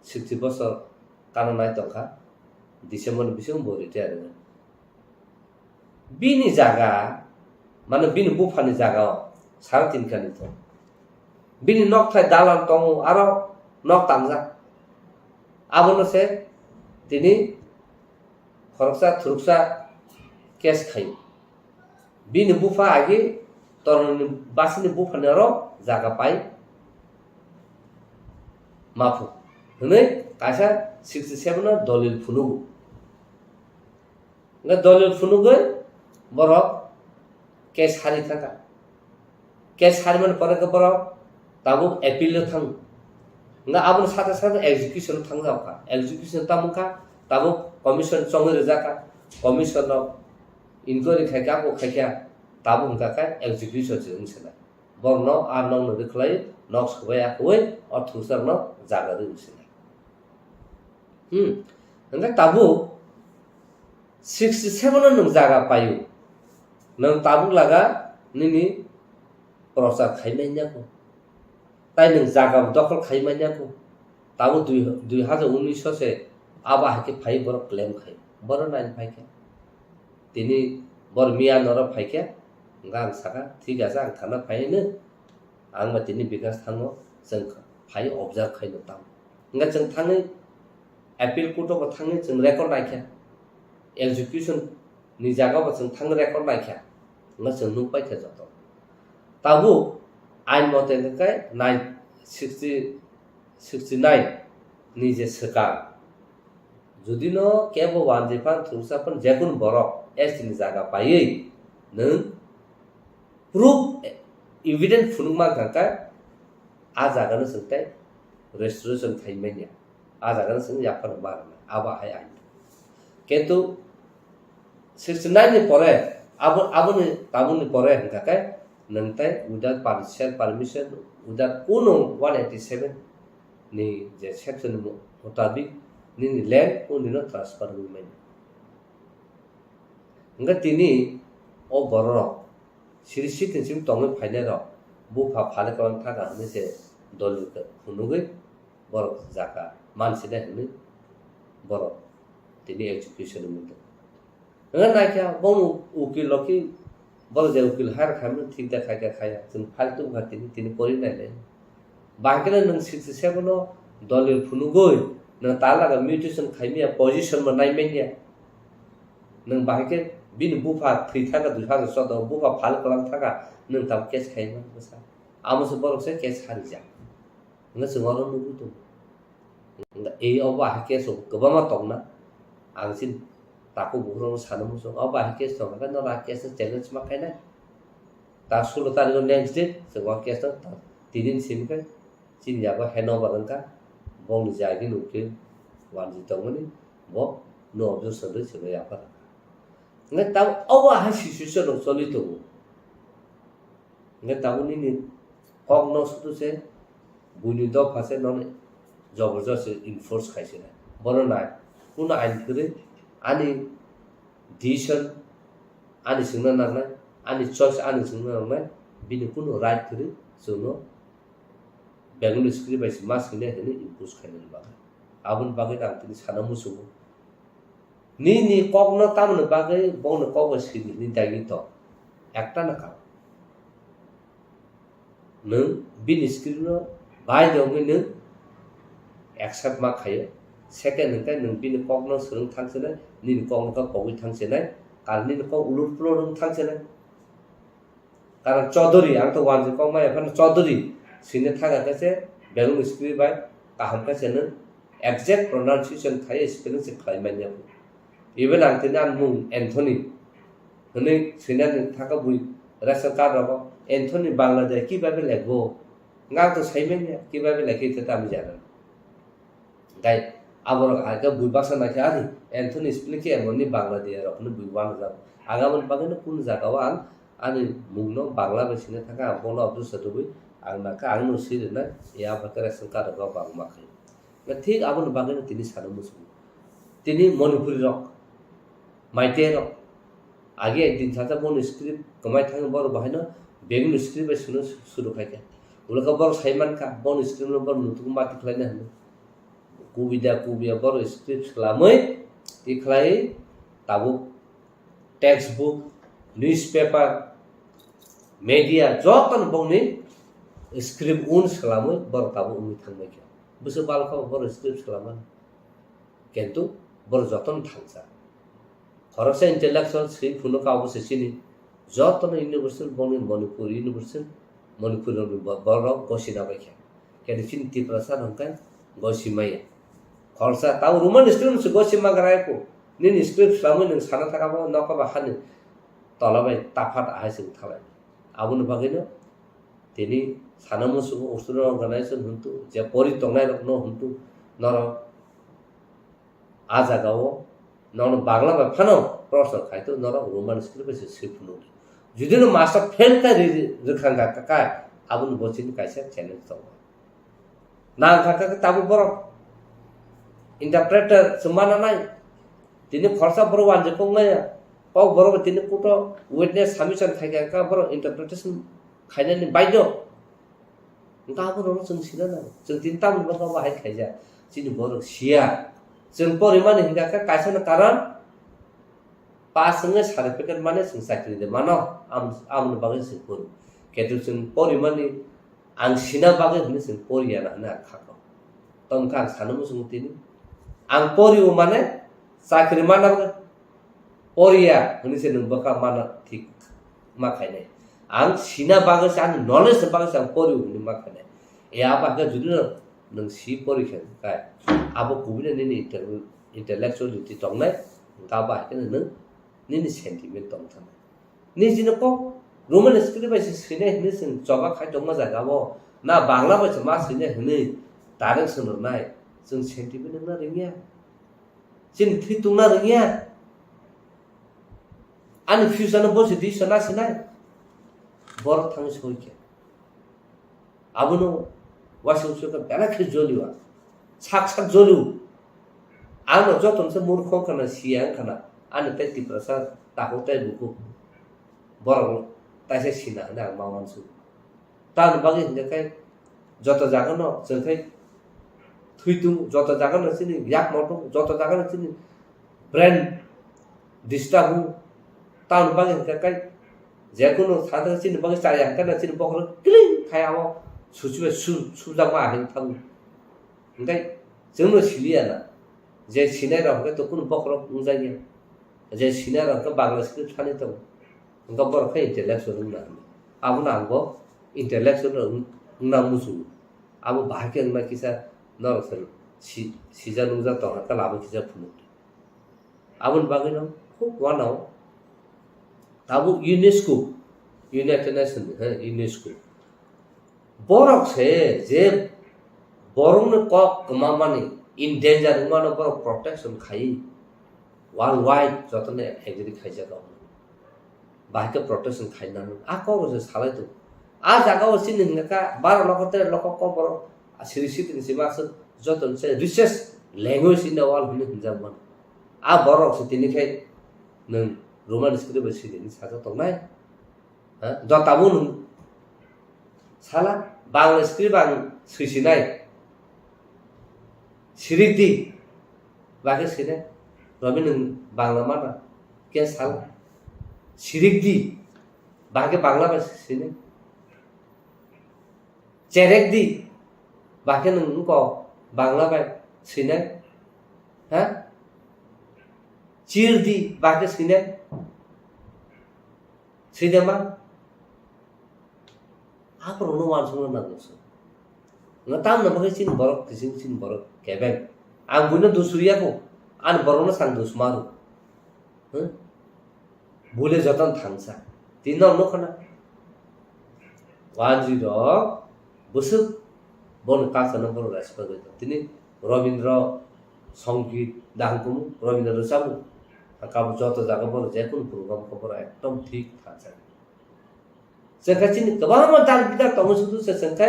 60 बोसोर कानो नायतखा डिसेम्बर बिसिम बरिते आरो बिनि जागा माने बिनि बुफानि जागा सारा तिनखानि दं बिनि नकथाय दालान दं आरो नक तामजा आबोनसे तिनी खरसा थुरसा केस खायो बिनि बुफा आगे तरुणी बासिनि बुफानि आरो जागा पाइ माफु हनै कायसा 67 दलिल फुनुगु ना दलिल फुनुगु बरक केस हारि थाका केस हारि मन परेक बरक ताबु एपिल थां ना आबुन साथे साथे एग्जीक्यूशन थां जावका एग्जीक्यूशन तामुका ताबु कमिशन चंगे रजाका कमिशन इनक्वायरी खायका को खायका ताबु हुनका का एग्जीक्यूशन जोंसना बरनो आर नौ न देखलाय नक्स खबाया खबै और थुसर न जागा दोंसना हंगा ताबु 67 नों जागा पायो नों ताबु लागा निनि प्रसार खायमायनाको ताई नों जागा दखल खायमायनाको ताबु 2019 से आबा हाके फाइ बर क्लेम खाय बर नाइन फाइके तिनी बर मिया नर फाइके गां साका ठीक आसा आं थाना फाइनो आं मा तिनी बिकास थाङो जों फाइ अबजार्भ खायनो ताम इंगा जों थाङै एपिल कोर्ट को थाङै जों रेकर्ड नायखा एग्जीक्यूशन नि जागा जों थाङ रेकर्ड नायखा इंगा जों नु पाइखे जतो ताबु आइन मते काय 69 नि जे सरकार जुदि न केबो वानजिफान थुसाफन जेकुन बरक एसनि जागा पायै नों प्रूफ एविडेंस फुनुमा काका आ जागानो सोंथाय रेस्टोरेशन थाइमेनिया आ जागानो सों याफान बारना आबा हाय आइन किन्तु 69 नि परे आबुनि ताबुनि परे हंकाय नंताय विदाउट परमिशन विदाउट कोनो 187 नि जे सेक्शन मुताबिक नि लैंड को निनो ट्रांसफर हुई इंगा तिनी ओ बरो सिरिसि तिनसिम तंगे फाइने र बुफा फाले कन थागा हने से दलित फुनुगै बर जाका मानसि दे हने बर तिनी एजुकेशन मुदो इंगा नायका बन उकिल लकी बर जे उकिल हार खामनो ठीक दा खायका खाया जों फालतु भातिनि तिनी परि नायले बाकेले नों 67 दलिल फुनुगै नों तालागा म्यूटेशन खायमिया पोजीशन में नायमेनिया नों बाहेके बिन बुफा थैथागा 2014 बुफा फाल कलाम थागा नों ताब केस खायमा बसा आमसे बरसे केस हारिजा नों जोंआरो नुगु दं ए अबा केस गोबामा तंना आंसिन ताको बुरो सानमुसो अबा केस तंगा न रा केस चैलेंज मा खायना ता 16 तारिख नेक्स्ट डे जोंआ केस त तिदिन सिमके चिनयाबो हेनोवर अंका बंग जागी नुके वानजि तंगनि बो नो ऑब्जर्व सदे छबे याफा ने ताव अवा हा सिचुएशन चलि तो ने तावनि नि कग्नो सुतु से बुनि द फासे नन जबरदस्त इनफोर्स खाइसे बरो ना कुन आइन करे आनि डिसिजन आनि सिंना नाना आनि चॉइस आनि सिंना नाना बिनि कुन राइट करे जोनो बेंगलुरु स्क्रिप्ट बायसि मास होने हने इम्पोज खायनो बागै आबुन बागै आं तिनि साना मुसुगु नि कग्न तामनो बागै बनो कग स्क्रिप्ट नि दायनि त एकटा ना का नों बिनि स्क्रिप्ट न बाय दङै नों एक्सेप्ट मा खायो सेकेन्ड नोंथाय नों बिनि कग्न सोलों थांसोनाय नि कग्न का कगै थांसोनाय कारनि को उलुट प्लो नों थांसोनाय कारण चौधरी आं त वानजि कग मा एफान चौधरी सिने थागा कैसे बेंगलुरु स्क्रिप्ट बाय काहम कैसे न एग्जैक्ट प्रोनाउंसिएशन थाय स्पेलिंग से खायमानिया इवन आं तिना मुं एंथनी हनै सिना थागा बुइ रेशन कार्ड रबो एंथनी बांग्लादेश की बाबे लेगो गा तो साइमेनिया की बाबे लेके त तामि जाना गाय आबर आगा बुइ बासा नाखा आदि एंथनी स्पेलिंग के एमनि बांग्लादेश रखनो बुइ वान जा आगामन बागैनो कुन जागावा आनि मुंनो बांला बसिने थागा बनो अब्दुल सतुबि आंनाखा आं नुसिरना या बाका रेसन कार्ड गाव बां माखै ठीक आबुन बागैनो तिनि सानो मुसु तिनि मणिपुरी रक माइते रक आगे एक दिन साथा बन स्क्रिप्ट कमाय थाङो बर बाहायनो बेगनि स्क्रिप्ट सुनो सुरु खायके उलका बर साइमान का बन स्क्रिप्ट बर नुतुक माति खलायनो हनो कुबिया बर स्क्रिप्ट खालामै ति खलाय ताबु text book newspaper media jotan bongni script un selama ber tabu umi thangmai kya busu balka ber script selama kentu ber jotan thangsa khorasa intellectual sri phuno ka obose sini jotan universal bongni manipur universal manipur ber gosina bai kya kedi fin ti prasa hangkan gosimaya khorsa tabu roman script se gosima garai ko nin script selama ning sana taka ba naka ba hani talabai tafat ahai thalai आबुन बागैनो तिनी सानमुसु उसुर organisation हुन्तु जे परि तंगनाय रखनो हुन्तु नर आ जागाव none Bangla बा फानो प्रश्न खायतो नर Roman script से सिफुनु जुदिनो master fail का रखांगा का आबुन बचिन कायसा चैलेंज दं ना काका ताबु बर इंटरप्रेटर समाना नाय तिनी खर्चा बर वानजे पंगाया पौ बरोबर तिनी कुटो विटनेस सबमिशन खायगा का बर इंटरप्रिटेशन खायनानि बायदो का बर जों सिना ना जों तिन ताम बका बाहाय खायजा जिनि बर सिया जों परिमाण हिगा का कायसन कारण पास संगे सर्टिफिकेट माने जों साख्रि दे मानो आम बागै सिपुर केतु जों परिमाणनि आं सिना बागै हने जों परिया ना खाखो तमका सानमु जों तिनी आं परिउ माने साख्रि माना परिया हनिसे नों बका माना ठीक मा खायनाय आं सिना बागै आं नलेज बागै आं परिउ नि मा खायनाय ए आबागा जुदि नों सि परिखेन काय आबो कुबिने नि इंटेलेक्चुअलिटी तंनाय गा बाहायनो नों नि सेंटिमेंट दं थां नि जिनो को रोमान स्क्रिप्ट बायसे सिनाय हने जों जबा खाय दं मा जागाबो ना बांला बायसे मा सिनाय हने दारें सोननाय जों सेंटिमेंट ना रिंगिया जिन थि तुंना रिंगिया आनि फ्यूचर न बसे दि सना सिनाय बर थां सयके आबुनो वासुसु का बेलाखे जलिवा साक्षात जलु आंनो जतनसे मूर्ख खाना सिया खाना आनि तेति प्रसाद ताकोते बुकु बर तासे सिना ना मावानसु तान बागे हिंगाय जत जागन जखै थुइतु जत जागन सिनि याक मटो जत जागन सिनि ब्रेन डिस्टर्ब तान बागे हिंगाय जेकुनो सादा सिनि बागे चाया kana सिनि बखर क्लिं खायाव सुचुबे सुजामा हें थां ओंखाय जोंनो सिलियाना जे सिनाय रावखौ तो कुन बखर उजायो जे सिनाय रावखौ बांला स्क्रिप्ट थाने दं ओंखा बरखा इंटेलेक्चुअल ना आबुना आंबो इंटेलेक्चुअल ना मुसु आबो बाहाके ना किसा नरसल सिजा नुजा तो का लाबो किसा फुनु आबुन बागे न खूब वानाव ताबु यूनेस्को यूनाइटेड नेशन है UNESCO borok se je borong ne kok kemamani in danger ngano borok protection khai worldwide jotone agree khai jaga bahike protection khai na a ko je salai to a jaga o sin ngaka bar lokote lokok ko borok asirisi tin simas joton se research language in the world hune hinjaman a borok se tini khai nang roman script se ni saja tongnai ha do tabun साला Bangla script आं सैसिनाय सिरिकदि बागे सिनाय रबि नों बांग्ला माना के साला सिरिकदि बागे बांग्ला बा सिनाय चेरेकदि बागे नों को बांग्ला बा सिनाय हा चिरदि बागे सिनाय सिदेमा apa rono wansung na gusto ngatam na bagay sin borok kising sin borok kebeng ang buno dusuriya ko an borona sang dusmaru bule jatan thangsa tinno no khana wanji ro busuk bon kasana bor respect tini Rabindra Sanggeet dangkum Rabindra Rasabu akabu joto jaga bor jekun program khobor ekdom thik thangsa जोंखा चिनि गोबां दाल बिदा दङ सुदु जोंखा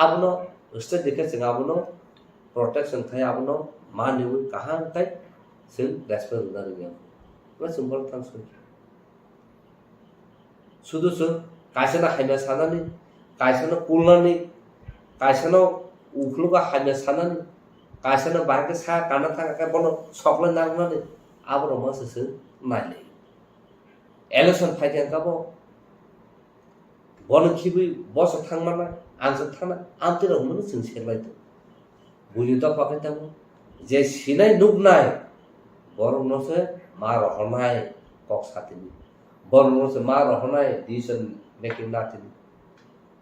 आबनो state देखा जों आबनो protection थाय आबनो मानिउ कहां थाय जों respect होना रोङा मा सिम्पल ट्रांसफर सुदु जों कायसना हायना सानानै कायसना कुलनानै कायसना उखलुगा हायना सानानै कायसना बाहागो सा काना थांगा बनो सकले नांनानै आबनो माससो नायले इलेक्शन फाइटेन काबो बन खिबि बस थांमाना आंजों थाना आमतिर हमनो जों सेरलायदो बुलिदा पाके ताम जे सिनाय नुगनाय बरनोसे मा रहनाय कक साथिनि बरनोसे मा रहनाय डिसिजन मेकिं नाथिनि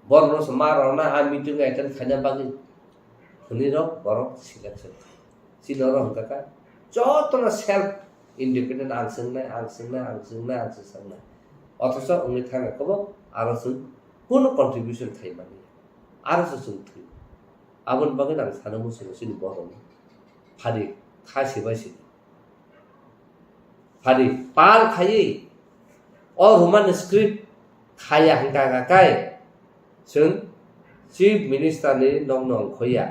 बरनोसे मा रहनाय आ मीटिंग अटेंड खाना बागि हुनिरो बर सिलेक्शन सिनरो हंका जतना सेल्फ इंडिपेंडेंट आंसंनाय अथच उनि थांगा कबो आरो जों कोनो कंट्रीब्यूशन थायो माने आरो जों थै आबन बागै आं सानो मुसुनो सिनि बरनि फारि खासेबासि फारि पाल खायै अ हुमान स्क्रिप्ट खाया हंका गाय जों चीफ मिनिस्टर नि नंग नंग खोया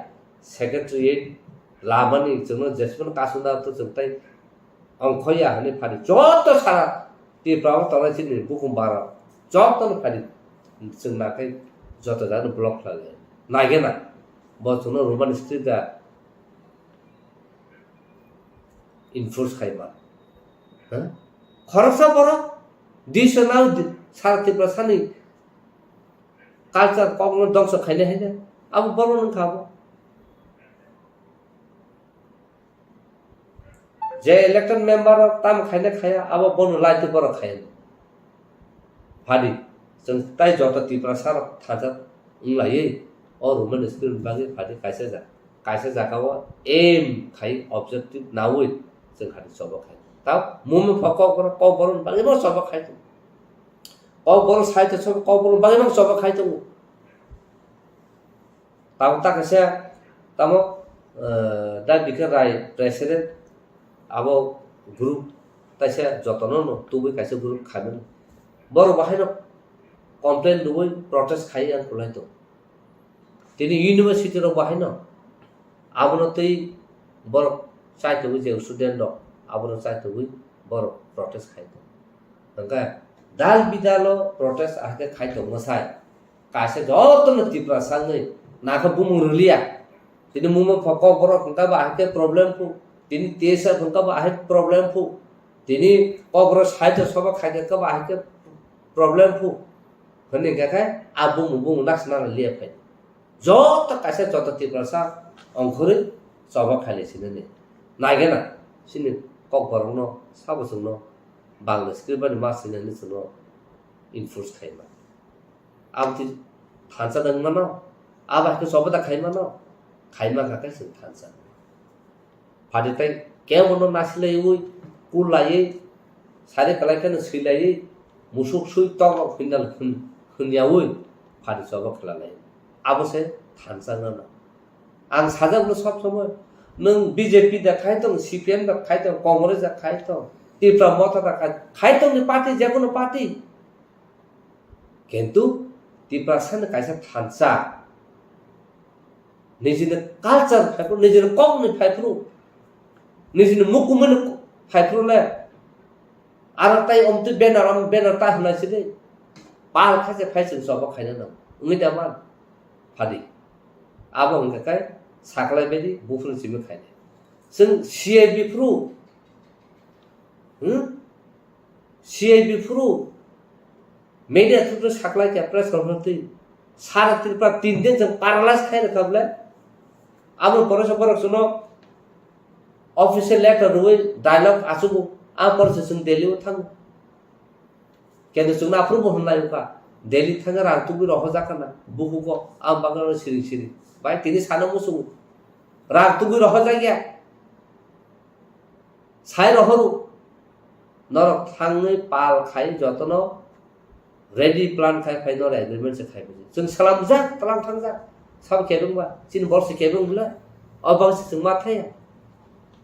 सेक्रेटारिएट लामानि जोंनो जेसपन कासुना तो जोंथाय अंखया हने फारि जत सारा तिफ्राव तनाय सिनि बुकुमबार जतन फारि जों नाखाय जत जानो ब्लक लाले नागेना बसनो रोमान स्क्रिप्टआ इनफोर्स खायमा खरसा बरा दिसनाव सारा तिफ्रा सानि कालचार कमन दंस खायने हैने अब बरो नों खाबो जे इलेक्टेड मेंबर ताम खायने खाया अब बनो लाइट बर खायन फारि जों ताइ जत तिफ्रा सारा थाजा उलायै और रोमान स्क्रिप्ट बागै फारि कायसे जागाव एम खाय ऑब्जेक्टिव नावै जों खादि सब खाय ता मुमे फक बर बागै म सब खाय बर साइड सब बर बागै म सब खाय त ताव ता कसे तम दा बिखर राय प्रेसिडेंट अब ग्रुप तासे जतन न तुबे कायसे ग्रुप खाबन बर बाहायनो कमप्लेन दुबै प्रोटेस्ट खाय आं खुलाय तो तिनी यूनिवर्सिटी रो बाहायनो आबनो तै बर चाइतो जे स्टूडेंट द आबनो चाइतो बर प्रोटेस्ट खायतो हंगा दाल बिदालो प्रोटेस्ट आके खायतो मसाय कासे जतन तिप्रा सांगै नाखा बुमु रलिया तिनी मुमो फक बर हंगा बाहाके प्रॉब्लम फु तिनी तेसा हंगा बाहाके प्रॉब्लम फु तिनी कब्र साइतो सब खायके का बाहाके प्रॉब्लम फु हने गाखाय आबु मुबु नासना लिया फाय जत कासे जत तिप्रासा अंखरे सब खाले सिने नागेना सिने कक बरनो साबसनो बांग्ला स्क्रिप्ट मासिने निसनो इनफोर्स खायमा आमति थांसा दंमानो आबाखौ सबदा खायमानो खायमा गाखाय जों थांसा फादिताय केवनो नासिलै उइ कुलायै सारे कलायखनो सैलायै मुसुक सुइ तग फिनल खुनियावै फादि सब खलालाय आबसे थांसाना आं साजाबनो सब समय नों बीजेपी दा खायतं सीपीएम दा खायतं कांग्रेस दा खायतं तिप्रा मत दा खायतं नि पार्टी जेकोनो पार्टी किन्तु तिप्रा सान कायसा थांसा निजिनो कल्चर फाइफ्रु निजिनो कगनि फाइफ्रु निजिनो मुकुमन फाइफ्रुले आरो ताइ अमति बेनार ता होनायसिदे पाल खासे फाइसिन सब खायना दं उनि दामा फादि आबो हंखाय साखलाय बायदि बुफुन सिम खायने जों सीआईबी फ्रु मेडिया थ्रु साखलाय के प्रेस कॉन्फ्रेंस सारा तिरपा 3 दिन जों पारालाइज खाय रखबले आबो परस सुनो ऑफिशियल लेटर रुइ डायलॉग आसुबो आ परस जों दिल्ली थां केन जों अप्रूव होननायका दिल्ली थांगा रांतुबि रह जाखाना बुहुको आम बागान सिरि बाय तिनि सानो मुसु रांतुबि रह जागिया साइ रहरु नर थांनै पाल खाय जतन रेडी प्लान खाय फाइनल एग्रीमेंट से खाय जों सलाम जा तलां थां जा सब केबंबा चिन बर्ष केबंबला अबंस जों मा थाया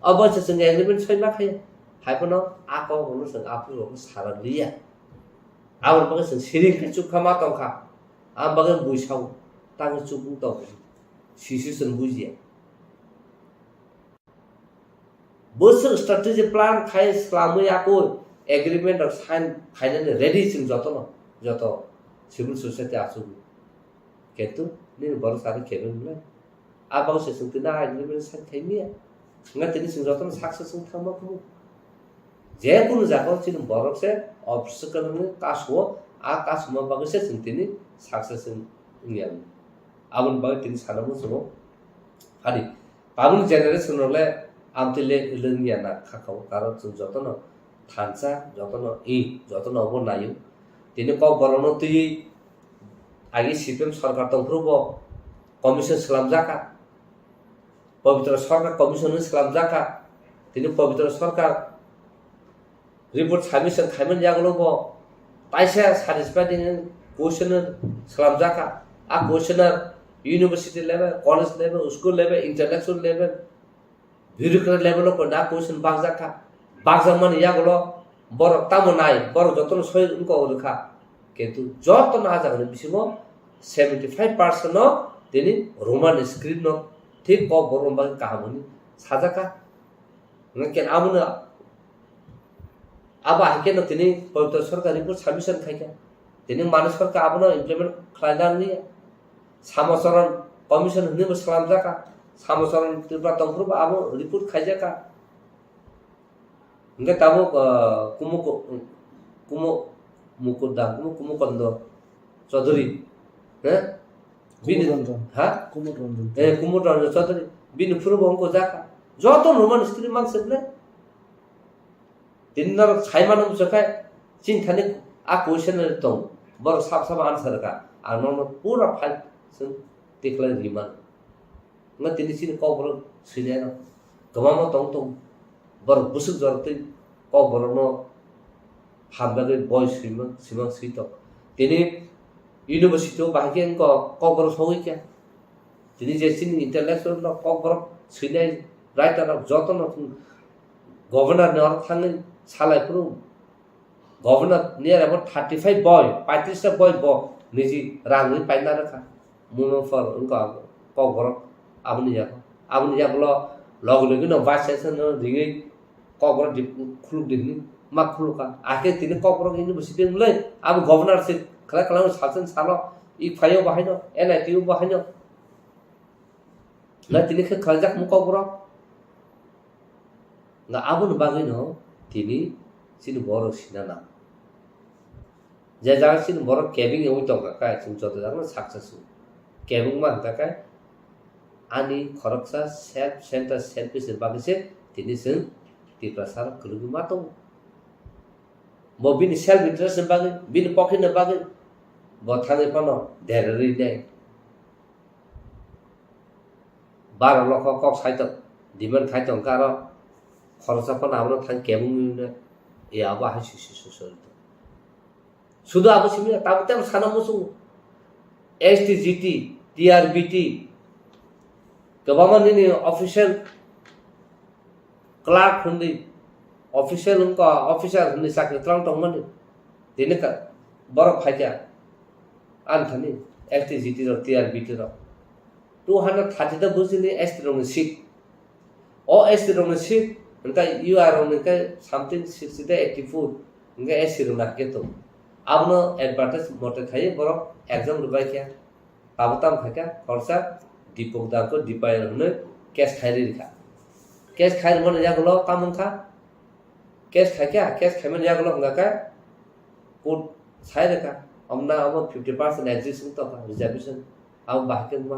अबंस जों एग्रीमेंट सय मा खाय हायपनो आको होनो जों आप्रुव सारा लिया abon bagai sen siring ke cuk khama tongkha am bagai buisau tang cuk bung tong sisi sen buji bosok strategy plan khai slamu ako agreement or sign finally ready sing joto civil society asu ketu ni baru sari keben le abang se sing tina agreement sign khaimi nga tini sing joto success sing thama ko je kun jago chin borok se obstacle ne kaswo a kasma bagai se sing tini success sing ngiam abun bagai tini sanamu sumo hari babun generation le amtile ilengya na khakau karo chung jotono thansa jotono jotono obo nayu tini ko borono tui agi CPM সরকার তংফ্রুব commission সালাম জাকা Pabitra Sarkar commission সালাম জাকা তিনি Pabitra Sarkar report submission খাইমেন জাগলব পাইসা স্যাটিসফাইডিং কোশ্চেন সালাম জাকা আ questioner university level college level school level international level bureaucrat level ko da question bagzaka bagzaman yagolo bor tamonai bor joton soi unko urkha কিন্তু যত না জানে বিসিমো 75% no তিনি রোমান স্ক্রিপ্ট no ঠিক ক বরম বা কাহামনি সাজাকা নকেন আমুনা আবা হাকে no তিনি পবিত্র সরকার রিপোর্ট সাবমিশন খাইকা তিনি মানুষ সরকার আবনো ইমপ্লিমেন্ট খাইদান নি সামসরণ কমিশন হনি সালাম জাকা সামসরণ ত্রিপুরা তংফ্রুব আবো report খাইজাকা nge tabo kumu mukudang kumu kondo Chaudhary bin ha kumur ranjan Chaudhary bin purbo ko jaka joto roman skri mang seble tinnar chaiman sakai chin thani a question tong bor sab answer ka anon pura phal sun declare riman nga tini sin ko bor silena gamama tong bor busuk jorte ko borono hambaga boy simang sito tini university bahagian ko bor soi kya tini jesin intellectual no ko bor silai writer of joto no governor ne or thangin salai puru governor near about 35 boy 35 boy bo niji rangi paina rakha muno for unka ko bor abni ya bolo log legi no vice chancellor dingi কবর খুলুক দিনি মা খুলুকা আকে তিনি কবর university লই আমি governor সে খেলা খেলা সালসেন সালো ই ফাইও বাহাইনো এনআইটিও বাহাইনো না তিনি খেলা যাক মু কবর না আবুন বাগাইনো তিনি সিনি বড় সিনানা যে জায়গা সিনি বড় কেবিং ওই টঙ্কা কায় তুমি যত জানো সাকসেসফুল কেবিং মা কায় আনি খরকসা সেলফ সেন্টার সেলফিস বাগিসে তিনি Sen ti prasar kelugu matong mo bin self interest bagi bin pocket na bagi bo thane pano derri ne 12 লক্ষ কক সাইত ডিমান্ড খাইত কারো খরচা পন আমরা থান কেমন না এ আবা হাসি সুসরিত শুধু আবো সিমি তাবতে সানা মুসু STGT TRBT government official clerk हुँदै अफिसियल उनको अफिसर हुँदै साक्ने त्रङ टङ मनि दिने का बरफ फाइट्या आन्थनी एसटीजीटी र टीआरबीटी र 230 द बुझिने एसटी रङ सिट ओ एसटी रङ सिट उनका यूआर उनका समथिंग 60 द 84 उनका एसटी रङ के तो आबनो एडभार्टाइज मोटे खाइ बरफ एग्जाम रुबाय क्या पाबताम खाका खर्चा दीपक दाको दिपाय हुने कैश खाइरि खा कैश खाइ मन जागलो कामन खा कैश खा क्या कैश खाइ मन जागलो हंगा का कोड छाइ रखा हमना अब 50% एग्जिस्टिंग तो का रिजर्वेशन अब बाकी में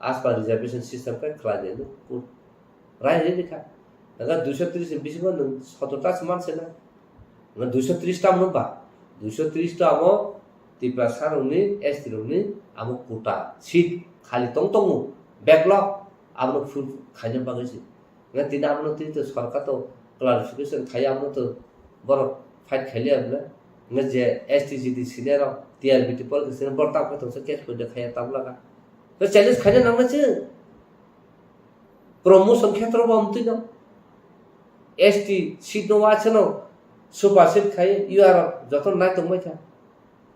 आसपास रिजर्वेशन सिस्टम का खला दे दो कोड राय रे लिखा अगर 230 20 मन 17 समान से ना 230 टा मन बा 230 टा अब तिप्रा सारउनि एसटिरउनि अब कोटा सीट खाली तंग तंग बैकलॉग अब full खाइने बागैसि nga tinamno ti to sarkar to clarification khayamno to bor fight khaliya bla nga je STGD senior TRBT por senior bor ta ko to ke ko de khaya tabla ka to challenge khane namna che promotion khetra bomti no ST seat no achno सुपारसिट खायो इउआर जतन नायथंबाय था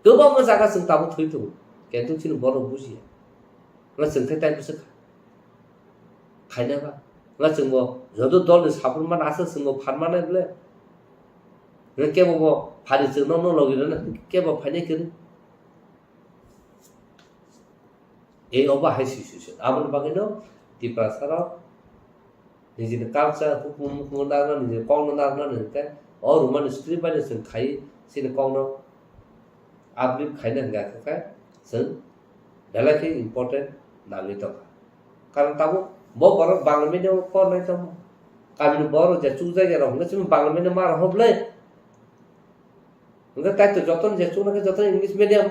गोबां जागा जों दाबो थै दं खिन्थु जों बर' बुजिया ना जोंथाय टाइमसो खायनाबा ना जों जद दलनि साफ्रोमबा आसो जों फानमानाय बले केबो फारि जोंनाव न लगिरना केबो फायनाय करे এই অবাহাই সিচুয়েশন আমার বাগিনো টিপ্রাসারাव নিজের কালচার হুকুম মুখমন্দারना নিজের কংনাरना नोंथाय अ रुमान स्क्रिप्ट बायनो जों खायो सिने कংनो आपलिप खायनो हंगाखाय जों बेलाखै इम्पोर्टेंट नाङै दं कारण ताबो बर बांला मिडियाम फरायनाय दं गामिनि बर जे चु जायगा रंगा जों बांला मिडियाम मार हबले हंगा ताइतो जतन जे चुनाखै जतन English medium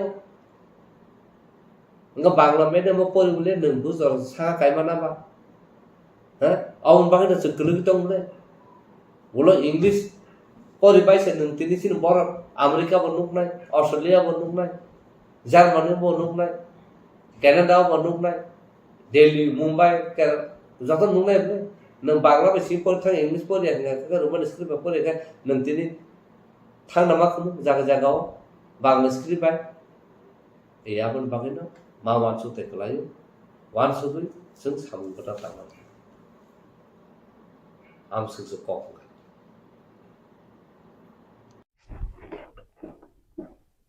Nga bangla medium mo pori bule nunggu zor sa kai mana ba ha awun bangai da sekelu tong bule ulo English pori bai se nung tini sin bor Amerika bo nuk nai Australia bo nuk nai Germany bo nuk nai Canada bo nuk nai Delhi Mumbai joton nuk nai bule nung bangla be si pori thang English pori ya ka roman script pori ka nung tini thang nama khum jaga jaga bangla script bai e abon bangai no मा वानसु तेकलायो वानसु दुई जों सामु बटा थांना आमसु जो कक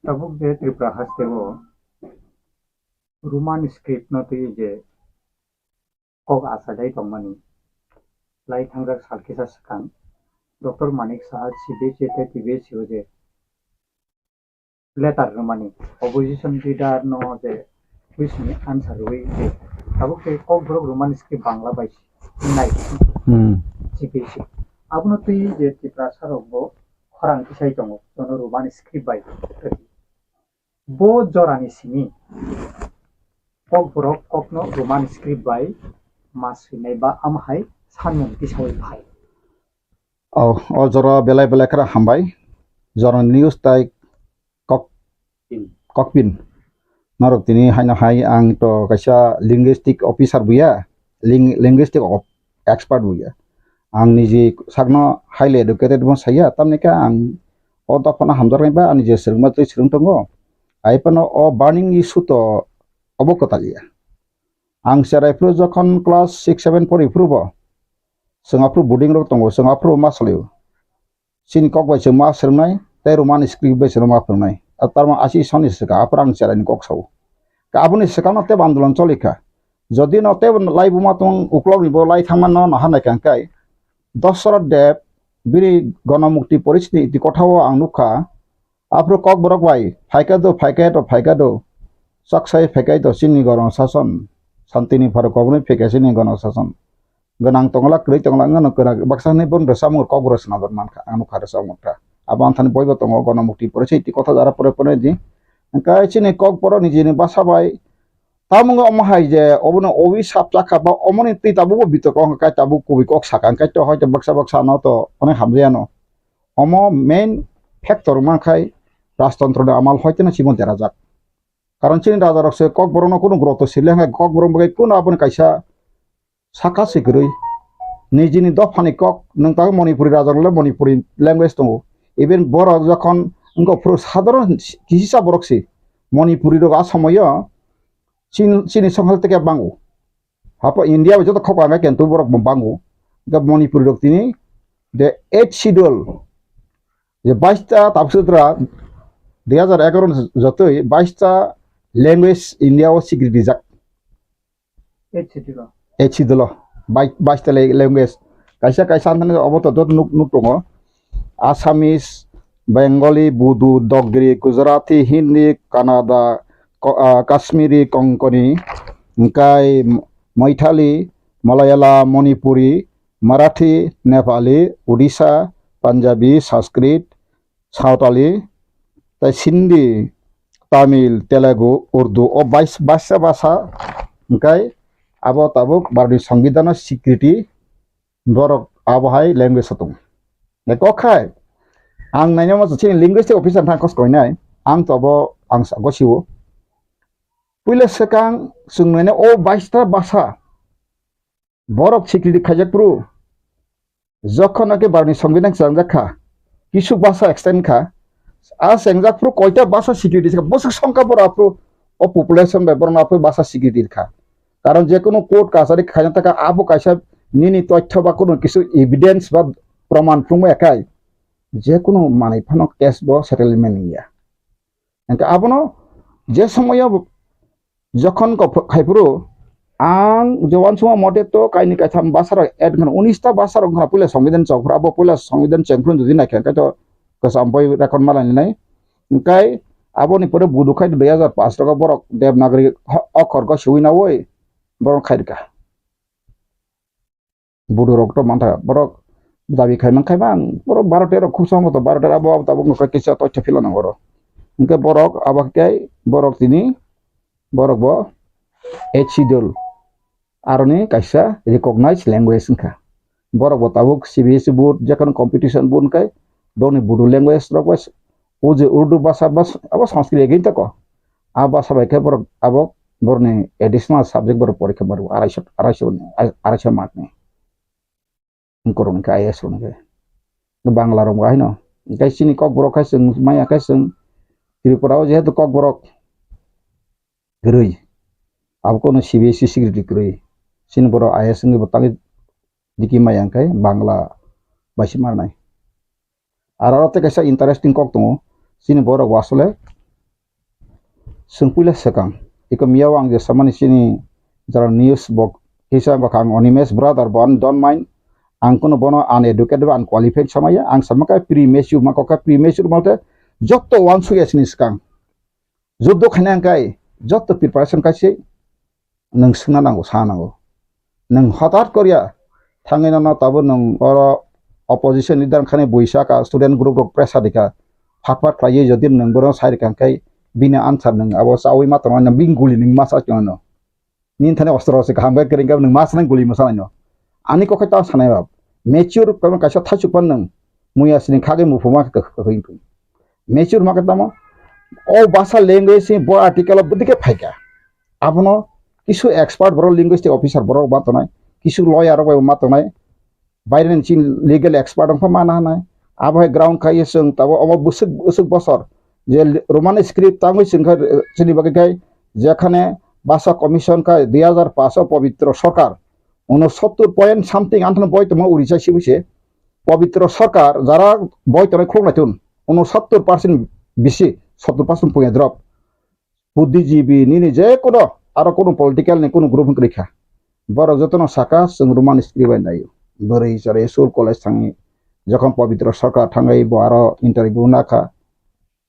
tabuk de tripura hastego roman script no tui je kok asadai tongmani lai thangrak salkisa sakang dr manik saha cbc te tbc je letter romani opposition leader no je kuisni answer we je tabuk te kok borok roman script bangla baisi nai cbc abno tui je tripura sarok bo khorang kisai tongo jono roman script bai bo jorani sini kok borok kokno roman script bai masrinai ba amhai sanmung kisawai bhai o jora belai belai kara hambai jora news tai kokpin narok tini haina hai ang to kaisa linguistic officer buya linguistic expert buya ang niji sagno highly educated bon saya tamnika ang o dapana hamjar ba ani je serma tui serung tongo aipano o burning issue to obokotaliya ang serai pro jokhon class 6 7 pori prubo singapur boarding rok tongo singapur masleu sin kok bai sema sermai te roman script bai serma pernai atarma asi soni seka aprang serai kok sau ka abuni sekano te bandolon cholika যদি নতে লাই বুমা তং উকলক নিব লাই থামান ন নাহানাই কাংকাই দশরত দেব বিরি গণমুক্তি পরিস্থিতি কথাও আং নুখা আপরো cock Borok by ফাইকাদো saksaই ফেকাই তো চিনি গণ শাসন শান্তিনি ফারক কবনি ফেকাইছিনি গণ শাসন গনাং তংলা ক্রই তংলা ngano kera baksani bon resamur কক বরসনা দর মানখা আং নুখা resamurta aban thani boibo tong গণমুক্তি পরিস্থিতি কথা যারা পরে পরে দি কাই চিনি কক বড় নিজেনি বাসাবাই tamungo amahai je obono obi sapla khaba omoni ti tabu bitok ong kai tabu kubi kok sakang kai to hoyto baksa no to one hamriano omo main factor man khai rajtantro da amal hoyto na simon derajak karon chin raja rokse kok borono kono groto sile ha kok borom bagai kono abon kaisa saka sigrui nijini dofani kok nang ta manipuri raja le manipuri language to even borok jokhon ngo pro sadharon kisisa boroksi manipuri ro asamoyo Chini songhal teke bangu. Apa India bejo to khokwa me kentu borok bangu. Ga Manipur rok tini the 8 schedule. Je 22 ta tapsutra 2011 jotoi 22 ta language India o security jak. 8 schedule 22 ta language. Kaisa antane oboto dot nuk tongo. Assamese, Bengali, Bodo, Dogri, Gujarati, Hindi, Kannada, Kashmiri, Konkani, Nkai, Maithili, Malayala, Manipuri, Marathi, Nepali, Odisha, Punjabi, Sanskrit, Sautali, Sindhi, Tamil, Telugu, Urdu, o 22 bahasa, Nkai, abo tabuk bardi Sangbidhana security, borok abohai language satung. Nekokai, ang nanya mas cini linguistic officer thang kos koinai, ang tobo ang sagosiwo. Pule sekang sungnene o 22 ta bahasa borok security khajak pro jokhon ake barni সংবিধান জানজাখা কিছু ভাষা extend খা আর সেংজাকপ্রো কয়টা ভাষা security বসে সংখ্যা বড় আপু ও পপুলেশন ব্যাপার আপু ভাষা সিকিউরিটি খা কারণ যে কোনো কোর্ট কাছারি খাইনা থাকা আবু কাইসা নিনি তথ্য বা কোনো কিছু এভিডেন্স বা প্রমাণ প্রম একাই যে কোনো মানে ফানো কেস ব সেটেলমেন্ট ইয়া এনকে আবনো যে সময় যখন খাইপুরো आं जवान समाव मथे तो कायनि कायथाम बासार एड गन 19टा बासार गन पुले संविधान चौफरा अब पुले संविधान चेंफ्रुन जुदि नायखेन कायतो कसामपय रेकर्ड मालानि नाय ओंखाय आबोनि परे बुदुखाय 2005 टाका बरक देवनागरी अखरखौ सुइना वय बरक खायरका बुदु रक्त मानथा बरक दाबि खायमान खायबा बरक 12 13 खुब समत 12 13 अब ताबो किसा तथ्य फिलाना बर ओंखाय बरक आबाखाय बरक तिनि बरक ब एचिडल आरने कायसा रिकॉग्नाइज लैंग्वेज का बरक बताबुक सीबीएसई बोर्ड जखन कंपटीशन बोर्ड का दोनी बुडु लैंग्वेज रकस ओजे उर्दू भाषा बस अब संस्कृत एगिन तक आ भाषा बायके बरक अब बरने एडिशनल सब्जेक्ट बर परीक्षा बर 250 मार्क ने करन का आईएस रन बांग्ला रंग गाय न गायसिनि कक बरक खाय जों माया खाय जों त्रिपुराव जेहेतु कक बरक गरै अब कोनो सीबीएसई सिक्योरिटी गरै सिन बर आईएस नि बतांगे दिकी मायांखाय बांग्ला बायसि मारनाय आरते कैसा इंटरेस्टिंग कक दङ सिनि बर वासले सोंपुले सकां इको मियाव आं जे सामानि सिनि जरा न्यूज बक हिसा बकां अनिमेश ब्रादार बन डोंट माइंड आं कोनो बनो अनएडुकेटेड अनक्वालिफाइड समाया आं समका प्रीमेच्योर माका प्रीमेच्योर माते जत्तो वान सुयेसनि सकां जुद्ध खानांखाय जत्तो प्रिपारेशन कासे नों सोंना नांगौ सा नांगौ नों हठात करिया थाङैना ना ताबो नों अर अपोजिशन लिडार खाने बैसाका स्टूडेंट ग्रुप रक प्रेसार दिका फाटफाट खायो जदि नों बर साइड कांखाय बिना आनसार नों अब सावै मात्र नों बिं गुलि नों मासा चनो निन थाने अस्त्र से खामबाय करिंगा नों मास नों गुलि मसा न आनि कखै ता सानाय बाब मेच्योर कम कासा थाचुपन नों मुयासनि खागे मुफुमा कखै मेच्योर माकतामा ओ भाषा लैंग्वेज से ब आर्टिकल बदिके फाइका आपनो किछु एक्सपार्ट बर लिंग्विस्टिक ऑफिसर बर बातनाय किछु लॉयर बर मातनाय बायरेन चिन लीगल एक्सपर्ट अंफ माना हानाय आबहाय ग्राउंड खाय जों ताबो अम बुसुक बुसुक बसर जे रोमान स्क्रिप्ट तांगै जोंखा चिनि बागैखाय जेखाने भाषा कमिशन का 2005 पवित्र सरकार 69 पॉइंट समथिंग आंथन बयतमा उड़ीसा सिबिसे पवित्र सरकार जारा बयतनाय खोंनायथुन 69% बिसि 70% पॉइंट ड्रप बुद्धिजीवी निनि जे कोनो आरो कोनो पॉलिटिकल ने कोनो ग्रुप रैखा बर जतन साका जों रोमान स्क्रिप्ट नायो बोरै जरे स्कुल कलेज थाङि जखन पवित्र सरकार थाङै बार इंटरव्यू नाखा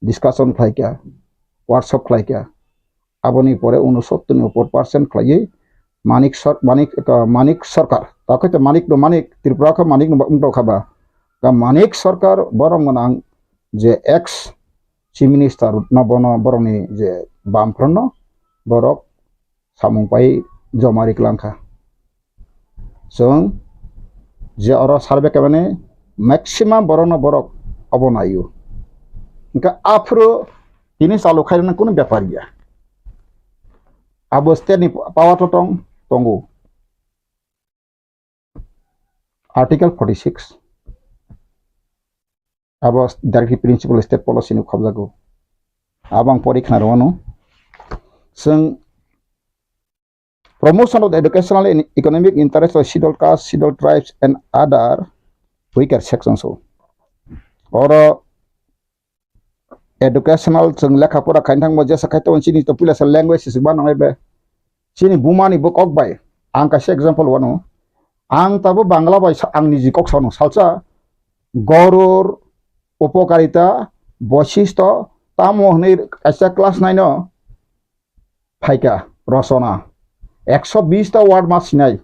डिस्कशन खालायका वर्कशॉप खालायका आबनि परे 69% खालायै मानिक सरकार ताकैते मानिक त्रिपुरा का मानिक खाबा का मानिक सरकार बरं गोनां जे एक्स चीफ मिनिस्टार नबन बरंनि जे बामफ्रन बरक सामुंपाय जमारिक लांखा जों जे और सार्वे के माने मैक्सिमम बरन बरक अबनायो इनका आफ्रो ini salu khairan कोनो व्यापार गया अब स्टेट पावर तो तंगो आर्टिकल 46 अब डायरेक्ट प्रिंसिपल स्टेट पॉलिसी नि खबजागो अब आं परीक्षा रनो जों promotion of the educational and economic interest of scheduled castes, scheduled tribes and other weaker sections or educational जों लेखा पढ़ा खायथां मजे सखायतो सिनि तो पुलिस लैंग्वेज से बान बे सिनि बुमानि बुक अक बाय आं कासे एग्जांपल वनो आं ताबो बांग्ला बाय आंनि जि कक्सावनो सालसा गरुर उपकारिता बशिष्ट तामो हनै कासे क्लास 9 फाइका रचना 120 टा वार्ड मासिनाय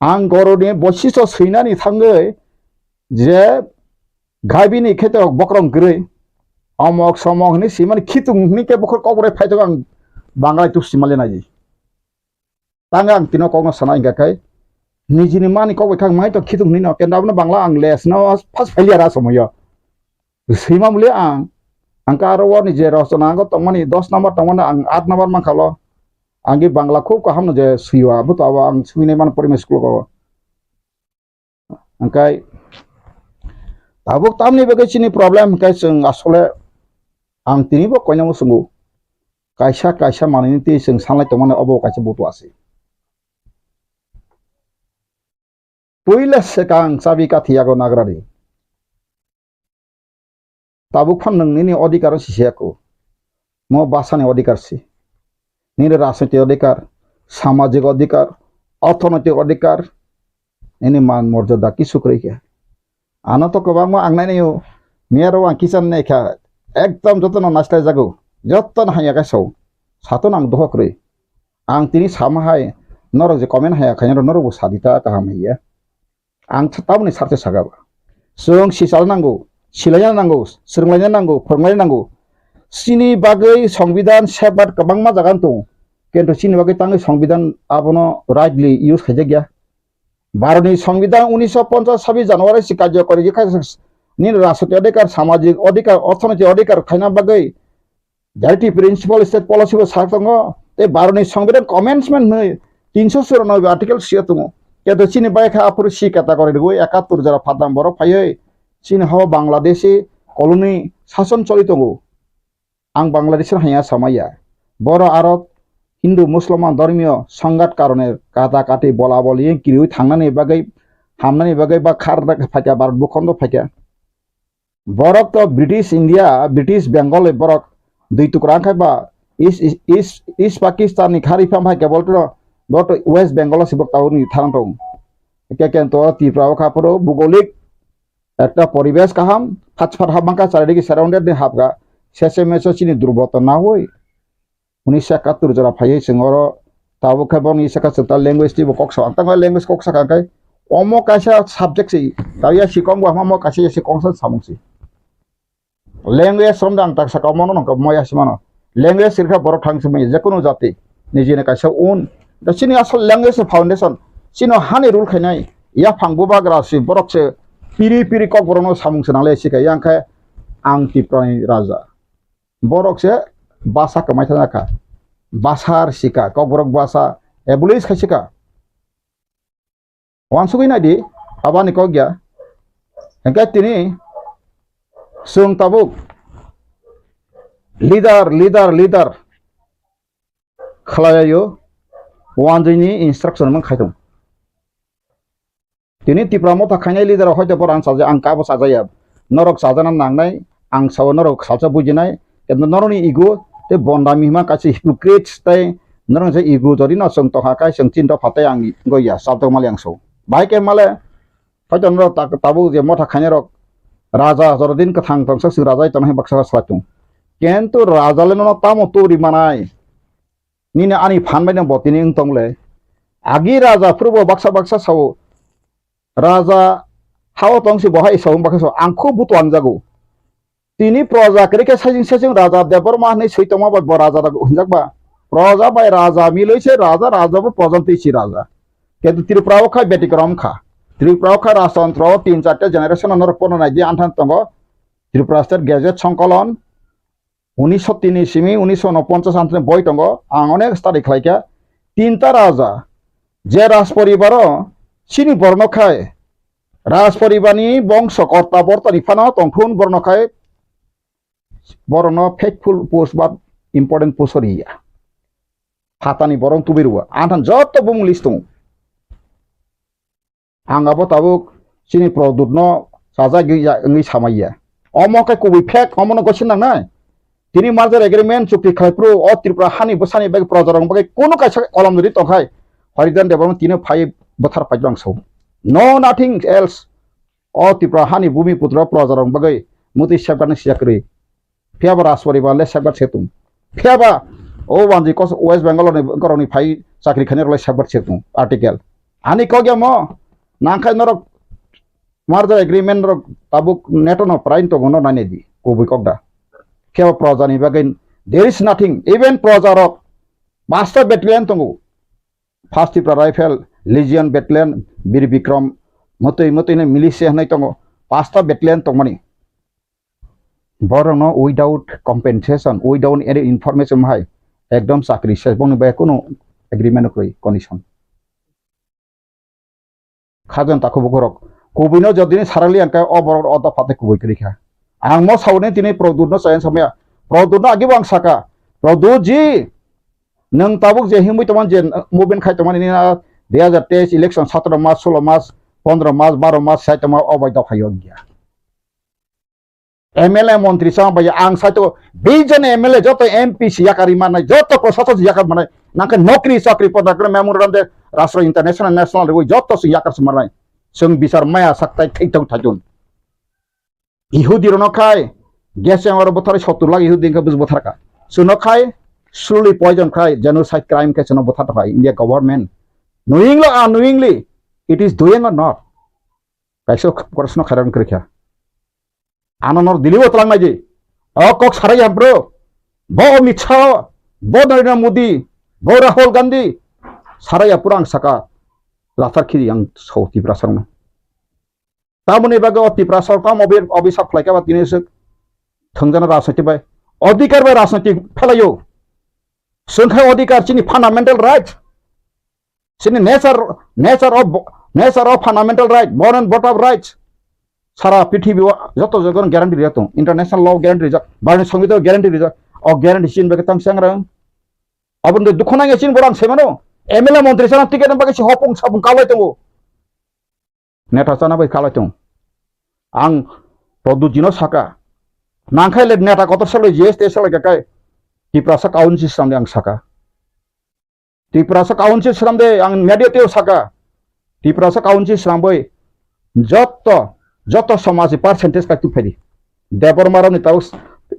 आं गरुरनि बशिष्ट सैनानि थाङै जे गाबिनि खेते बक्रं गरै अमक समक नि सिमान खितुंनि के बखर कबरे फाइतो आं बांग्ला तुसि मालेनाय तांगा आं तिनो कगनो सनाय गाखाय निजिनि मानि कबे खां माइ तो खितुंनि न केन्दाबनो बांग्ला आं लेस न फास फेलियर आसमय सैमा मुले आंका आरो नि जे रचना आंगो तमनि 10 नम्बर तमनि आं 8 नम्बर माखालो आंगे बांग्ला खूब काहाम जे सुइवा बतो आं सुइने मान परिमेश स्कुल को अंकाय tabuk tamni bagai sini problem kai seng asole ang tini bo koina mo sungu kaisa manini ti seng sanlai tomane obo kaisa butu ase puila sekang sabi ka thiago nagrari tabuk fan nang nini odikar sisiako mo basane odikar si nini রাজনৈতিক অধিকার সামাজিক অধিকার অর্থনৈতিক অধিকার ini মান মর্যাদা কিছু করে কে আনা তো কবা মো আংনাই নিও মেয়ারো আং কিসান নাই খা একদম যতন নাস্তায় জাগো যতন হাইয়া গাছাও সাতন আং দহ করে আং তিনি সামাহায় নর যে কমেন্ট হায়া খাইনা নরবো সাদিতা কাহাম হইয়া आं ताबनि सारथे सागाबा जों सिसाल नांगौ सिलायना नांगौ सोलोंलायनो नांगौ फोरोंलायनो नांगौ सिनि बागै संविधान सेफगार्ड गोबां मा जागान दं किन्तु सिनि बागै तांनि संविधान आबनो राइटलि इउज खायजा गैया भारतनि संविधान 1950 জানুয়ারি सि कार्यकरी जे खायजा नि राष्ट्रीय अधिकार सामाजिक अधिकार अर्थनैतिक अधिकार खायना बागै डाइरेक्टिव प्रिन्सिपल स्टेट पलिसि बो सार दङ ए भारतनि संविधान कमेन्समेन्ट 394 आर्टिकल सिया दङ কিন্তু চিনি বাইখা আপুর সি ক্যাটাগরি গই 71 যারা ফাদাম বড় ফাইয়ে চিনি হ বাংলাদেশি কলোনি শাসন চলিত গো আং বাংলাদেশের হাইয়া সামাইয়া বড় আরব হিন্দু মুসলমান ধর্মীয় সংঘাত কারণে কাটা কাটি বলা বলি কিরুই থাংনানি বাগৈ বা খার ফাইকা ভারত ভূখণ্ড ফাইকা বরক তো ব্রিটিশ ইন্ডিয়া ব্রিটিশ বেঙ্গল বরক দুই টুকরা খাইবা ইস্ট পাকিস্তানি খারিফাম ফাইকা বলতো বট ওয়েস্ট বেঙ্গল সিবক টাউনি থানাটো কিন্তু ত্রিপুরা খাপড়ো ভৌগোলিক একটা পরিবেশ কাহাম ফাটফাট হাবাঙ্কা চারিদিকে সারাউন্ডেড নি হাবগা শেষে মেসে চিনি দুর্বত না হই 1971 যারা ফাইয়ে সিংহর তাবো খাবনি সাকা সতা ল্যাঙ্গুয়েজ টি বকস আংতা ল্যাঙ্গুয়েজ কক সাকাই অম কাইসা সাবজেক্ট সি তাইয়া সিকং বা মম কাইসা সিকং সামুংসি ল্যাঙ্গুয়েজ সমদা আংতা সাকা মন নক ময়া সিমানো ল্যাঙ্গুয়েজ সিরখা বড় থাংসুমি যেকোনো জাতি নিজেনে কাইসা উন दा सिनि आसल लैंग्वेज फाउंडेशन सिनो हानि रूल खायनाय या फांबो बाग्रासि बरकसे पिरि कक बरनो सामुं सनाले सिखाय यांखाय आं तिप्रानि राजा बरकसे भाषा कमाय थानाखा भाषार सिका कक बरक भाषा एबुलिस खायसिका वानसुगै नायदि आबानि कक गया हेंका तिनि जों ताबुक लिडार खालायो वानजोनि इन्स्ट्राक्शन मन खायदों दिनै तिप्रामो थाखायनाय लिडार हयतो बरान साजे आं काबो साजाया नरक साजाना नांनाय आं साव नरक साजा बुजिनाय किन्तु नरनि इगो ते बन्दा मिमा कासि हिपोक्रेट्स ताय नरन जे इगो जरि न जों तहाकाय जों चिन्ता फाताय आं गया साबदो माले आं सौ बाइके माले हयतो नर ताबु जे मथा खायनाय रक राजा जरदिन का थां तंस सिं राजा तनहि बक्सा सालातुं किन्तु राजाले न तामो तोरि मानाय निने आनी फानबाय बतिनि तंगले आगि राजा फोरबो बाक्सा साव राजा हाव तंसि बहाय साव बाक्सा आंखौ बुतवान जागौ तिनि प्रजा केरेके साजिं राजा देबरमा नै सैतमा बा राजा हुनजाकबा प्रजा बाय राजा मिलैसे राजा बो प्रजन्तिसि राजा किन्तु त्रिपुराव खा बेटिक्रम खा त्रिपुराव खा राजतंत्र 3-4 जेनारेशन नर पन नायदि आन्थान तंग त्रिपुरा स्टेट गेजेट संकलन 1903 सिमी 1949 आंथने बय दङ आं अनेक स्टाडि खालायखा तीनटा राजा जे राज परिबार सिनि बर्णखाय राज परिबारनि बंशकर्ता बर्तनि फाना तंखुन बर्णखाय बरन फेकफुल पोस्ट बा इम्पोर्टेंट पोस्टरिया फातानि बरं तुबिरुवा आंथान जत बुं लिस्ट दङ आंगाबो ताबुक सिनि प्रदुतनो साजा गै सामाइया अमकाय कुबि फेक अमनो गसिन नांनाय তিনি মার্জার এগ্রিমেন্ট চুক্তি খাইপ্রু অ ত্রিপুরা হানি বসানি বাকি প্রজারং বাকি কোনো কাছে কলম যদি তখাই হরিদান দেবন তিনি ফাই বথার ফাইজং সৌ নো নাথিং এলস অ ত্রিপুরা হানি ভূমিপুত্র প্রজারং বাকি মুতি সেবগান সিয়াকরি ফিয়াবা রাজপরি বালে সেবগার সেতুম ফিয়াবা ও ওয়ানজি কস ওয়েস্ট বেঙ্গল গরনি ফাই চাকরি খানে রলে সেবগার সেতুম আর্টিকেল আনি কগে ম নাংখাই নরক মার্জার এগ্রিমেন্ট রক তাবুক নেটনো প্রাইন তো গনো নানি দি কবি কগদা केव प्रजानि बागै देयर इज नाथिं इवन प्रजारक मास्टर बेटालियन दङ first Tripura rifle legion battalion Bir Bikram मतैनो मिलिशिया होननाय दङ 5टा बेटालियन दंमानि बरनो without compensation without any information हाय एकदम चाकरि सेबनि बाय कोनो एग्रीमेंट करै कंडीशन खाजन ताखौ बरक kubino jodini sarali angka oboror oda pate kuboi kerika ang mo saune tini produno sayan samya produno agi bang saka produji nang tabuk je himui teman je movement khai teman ini na 2023 election 17 Mac 16 Mac 15 Mac 12 Mac saya teman obai da phayo gya MLA মন্ত্রী sama baya ang saito bijan MLA joto MP siakari mana joto prosasa siakar mana nangka nokri sakri pada kena memorandum de Rastro International National Reward joto siakar semarnai sung bisar maya saktai kaitau tajun Yahudi rono khai gas yang orang bothar 70 lakh Yahudi ka bus bothar ka suno khai slowly poison khai genocide crime ka suno bothar khai India government knowingly it is doing or not kaisa korasno kharan kerja Anonor diliwo telang aja. Oh kok sarai ya bro. Bo Amit Shah, bo Narendra Modi, bo Rahul Gandhi. Sarai ya purang saka latar kiri yang so tiprasar na. Tamu ne baga tiprasar kam obi sab fly ka bat kini se thongjana rasnoti bai. Odikar bai rasnoti phelayo. Sungkhai odikar chini fundamental right. Chini nature of fundamental right, born and brought up rights. সারা পৃথিবী যত যখন guarantee দিত international law guarantee দিত বার্ন সংবিধান guarantee দিত অ guarantee চিন বেকে তাং সাংরা আবন দুঃখ না গেছিন বরাং সেমানো এমএলএ মন্ত্রী সানা টিকেট বাকে সি হপং সাবং কালাই তঙ্গ নেতা সানা বাই কালাই তং আং প্রদু জিনো সাকা নাংখাইলে নেতা কত সালে জিএসটি সালে গাকাই টিপ্রাসা কাউন্সিল সামনে আং সাকা টিপ্রাসা কাউন্সিল সামনে আং মেডিয়াতেও সাকা টিপ্রাসা কাউন্সিল সামবই যত সমাজ পার্সেন্টেজ কাটু ফেরি দেবর মারানি তাও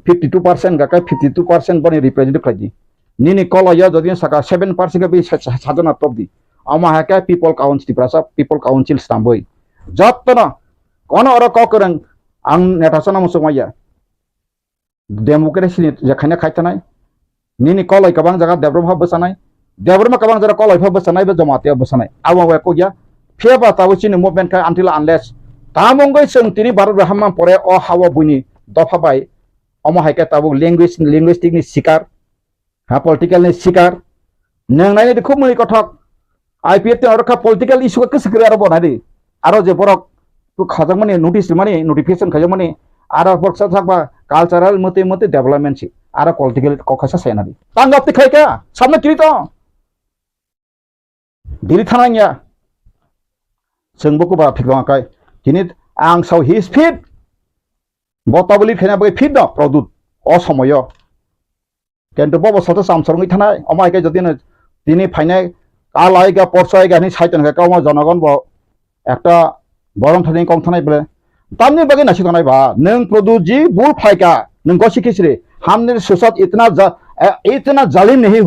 52% গাকাই 52% বনি রিপ্রেজেন্ট খাইজি নিনি কলয়া যদি সাকা 7% কে সাধনা টপদি আমা হাকা পিপল কাউন্সিল স্টাম্বই যতনা কোন অর ককরং আং নেটাসনা মুসমাইয়া ডেমোক্রেসি যেখানে খাইতানাই নিনি কলয় কবাং জায়গা দেবরমা বসানাই দেবরমা কবাং জায়গা কলয় বসানাই বে জমাতে বসানাই আওয়া ওয়া কইয়া ফেবা তাও চিনি মুভমেন্ট কা until unless Tamongoi sung tini baru rahman pore o hawa buni dofa bai omo haike tabu linguistic ni sikar ha political ni sikar nang nai ni khub muni kothok IPF te orka political issue ka sikri aro bonadi aro je borok tu khajak mani notice mani notification khajak mani aro borsa thakba cultural mote development si aro political kokhasa sainadi tanggap ti khaika samne kirito dili thananya sungbuku ba phikwa kai Kini ang sau his feed botabuli phena bai feed no product অসময় কিন্তু ববসতে সামসরঙ্গি থানায় অমাইকে যদি তিনি ফাইনে কালাইগা পরসাইগা নি সাইতন কা কাও জনগণ ব একটা বরং থানি কম থানাই বলে তামনি বাগে নাসি থানাই বা নং প্রদুত जी बुल फाइका नों गसि किसरे हमने सोसात इतना जालिम नहीं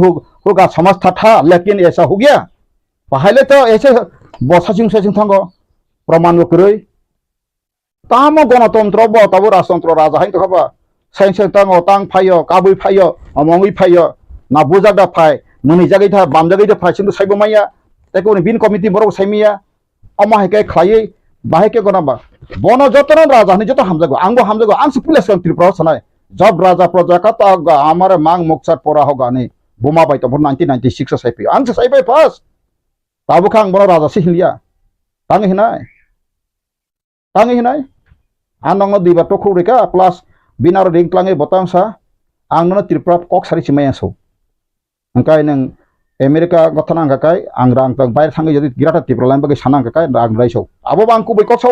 होगा समझता था लेकिन ऐसा हो गया पहले तो ऐसे बसासिं सेसिं थांगो प्रमाण करै तामो गणतंत्र ब ताबो राजतंत्र राजा हाइन तखबा साइन्स तांगो तां फायो काबुइ फायो अमंगुइ फायो ना बुजादा फाय मुनि जागै था बाम जागै था फाय सिंदु साइबो माया तेको बिन कमिटि बरो साइमिया अमा हेके खायै बाहेके गनाबा बनो जतन राजा नि जत हामजागो आं सिपुलेस त्रिपुरा सनाय जब राजा प्रजा का ता हमारे मांग मुक्सर पोरा होगा ने बुमा बाय तो 1996 साइपि आं साइबाय फास ताबो खां बनो राजा सिहिलिया तांग हिनाय आनंग दिबा तो खुरिका प्लस बिनार रिंक्लाङै बतांसा आंनो त्रिपुरा कक सारि सिमायासौ अंकाय नों अमेरिका गथना अंकाय आं रां तंग बाय थाङै जदि गिराटा त्रिपुरा लाइन बगे साना अंकाय रां राइसौ आबो बांकु बै ककसौ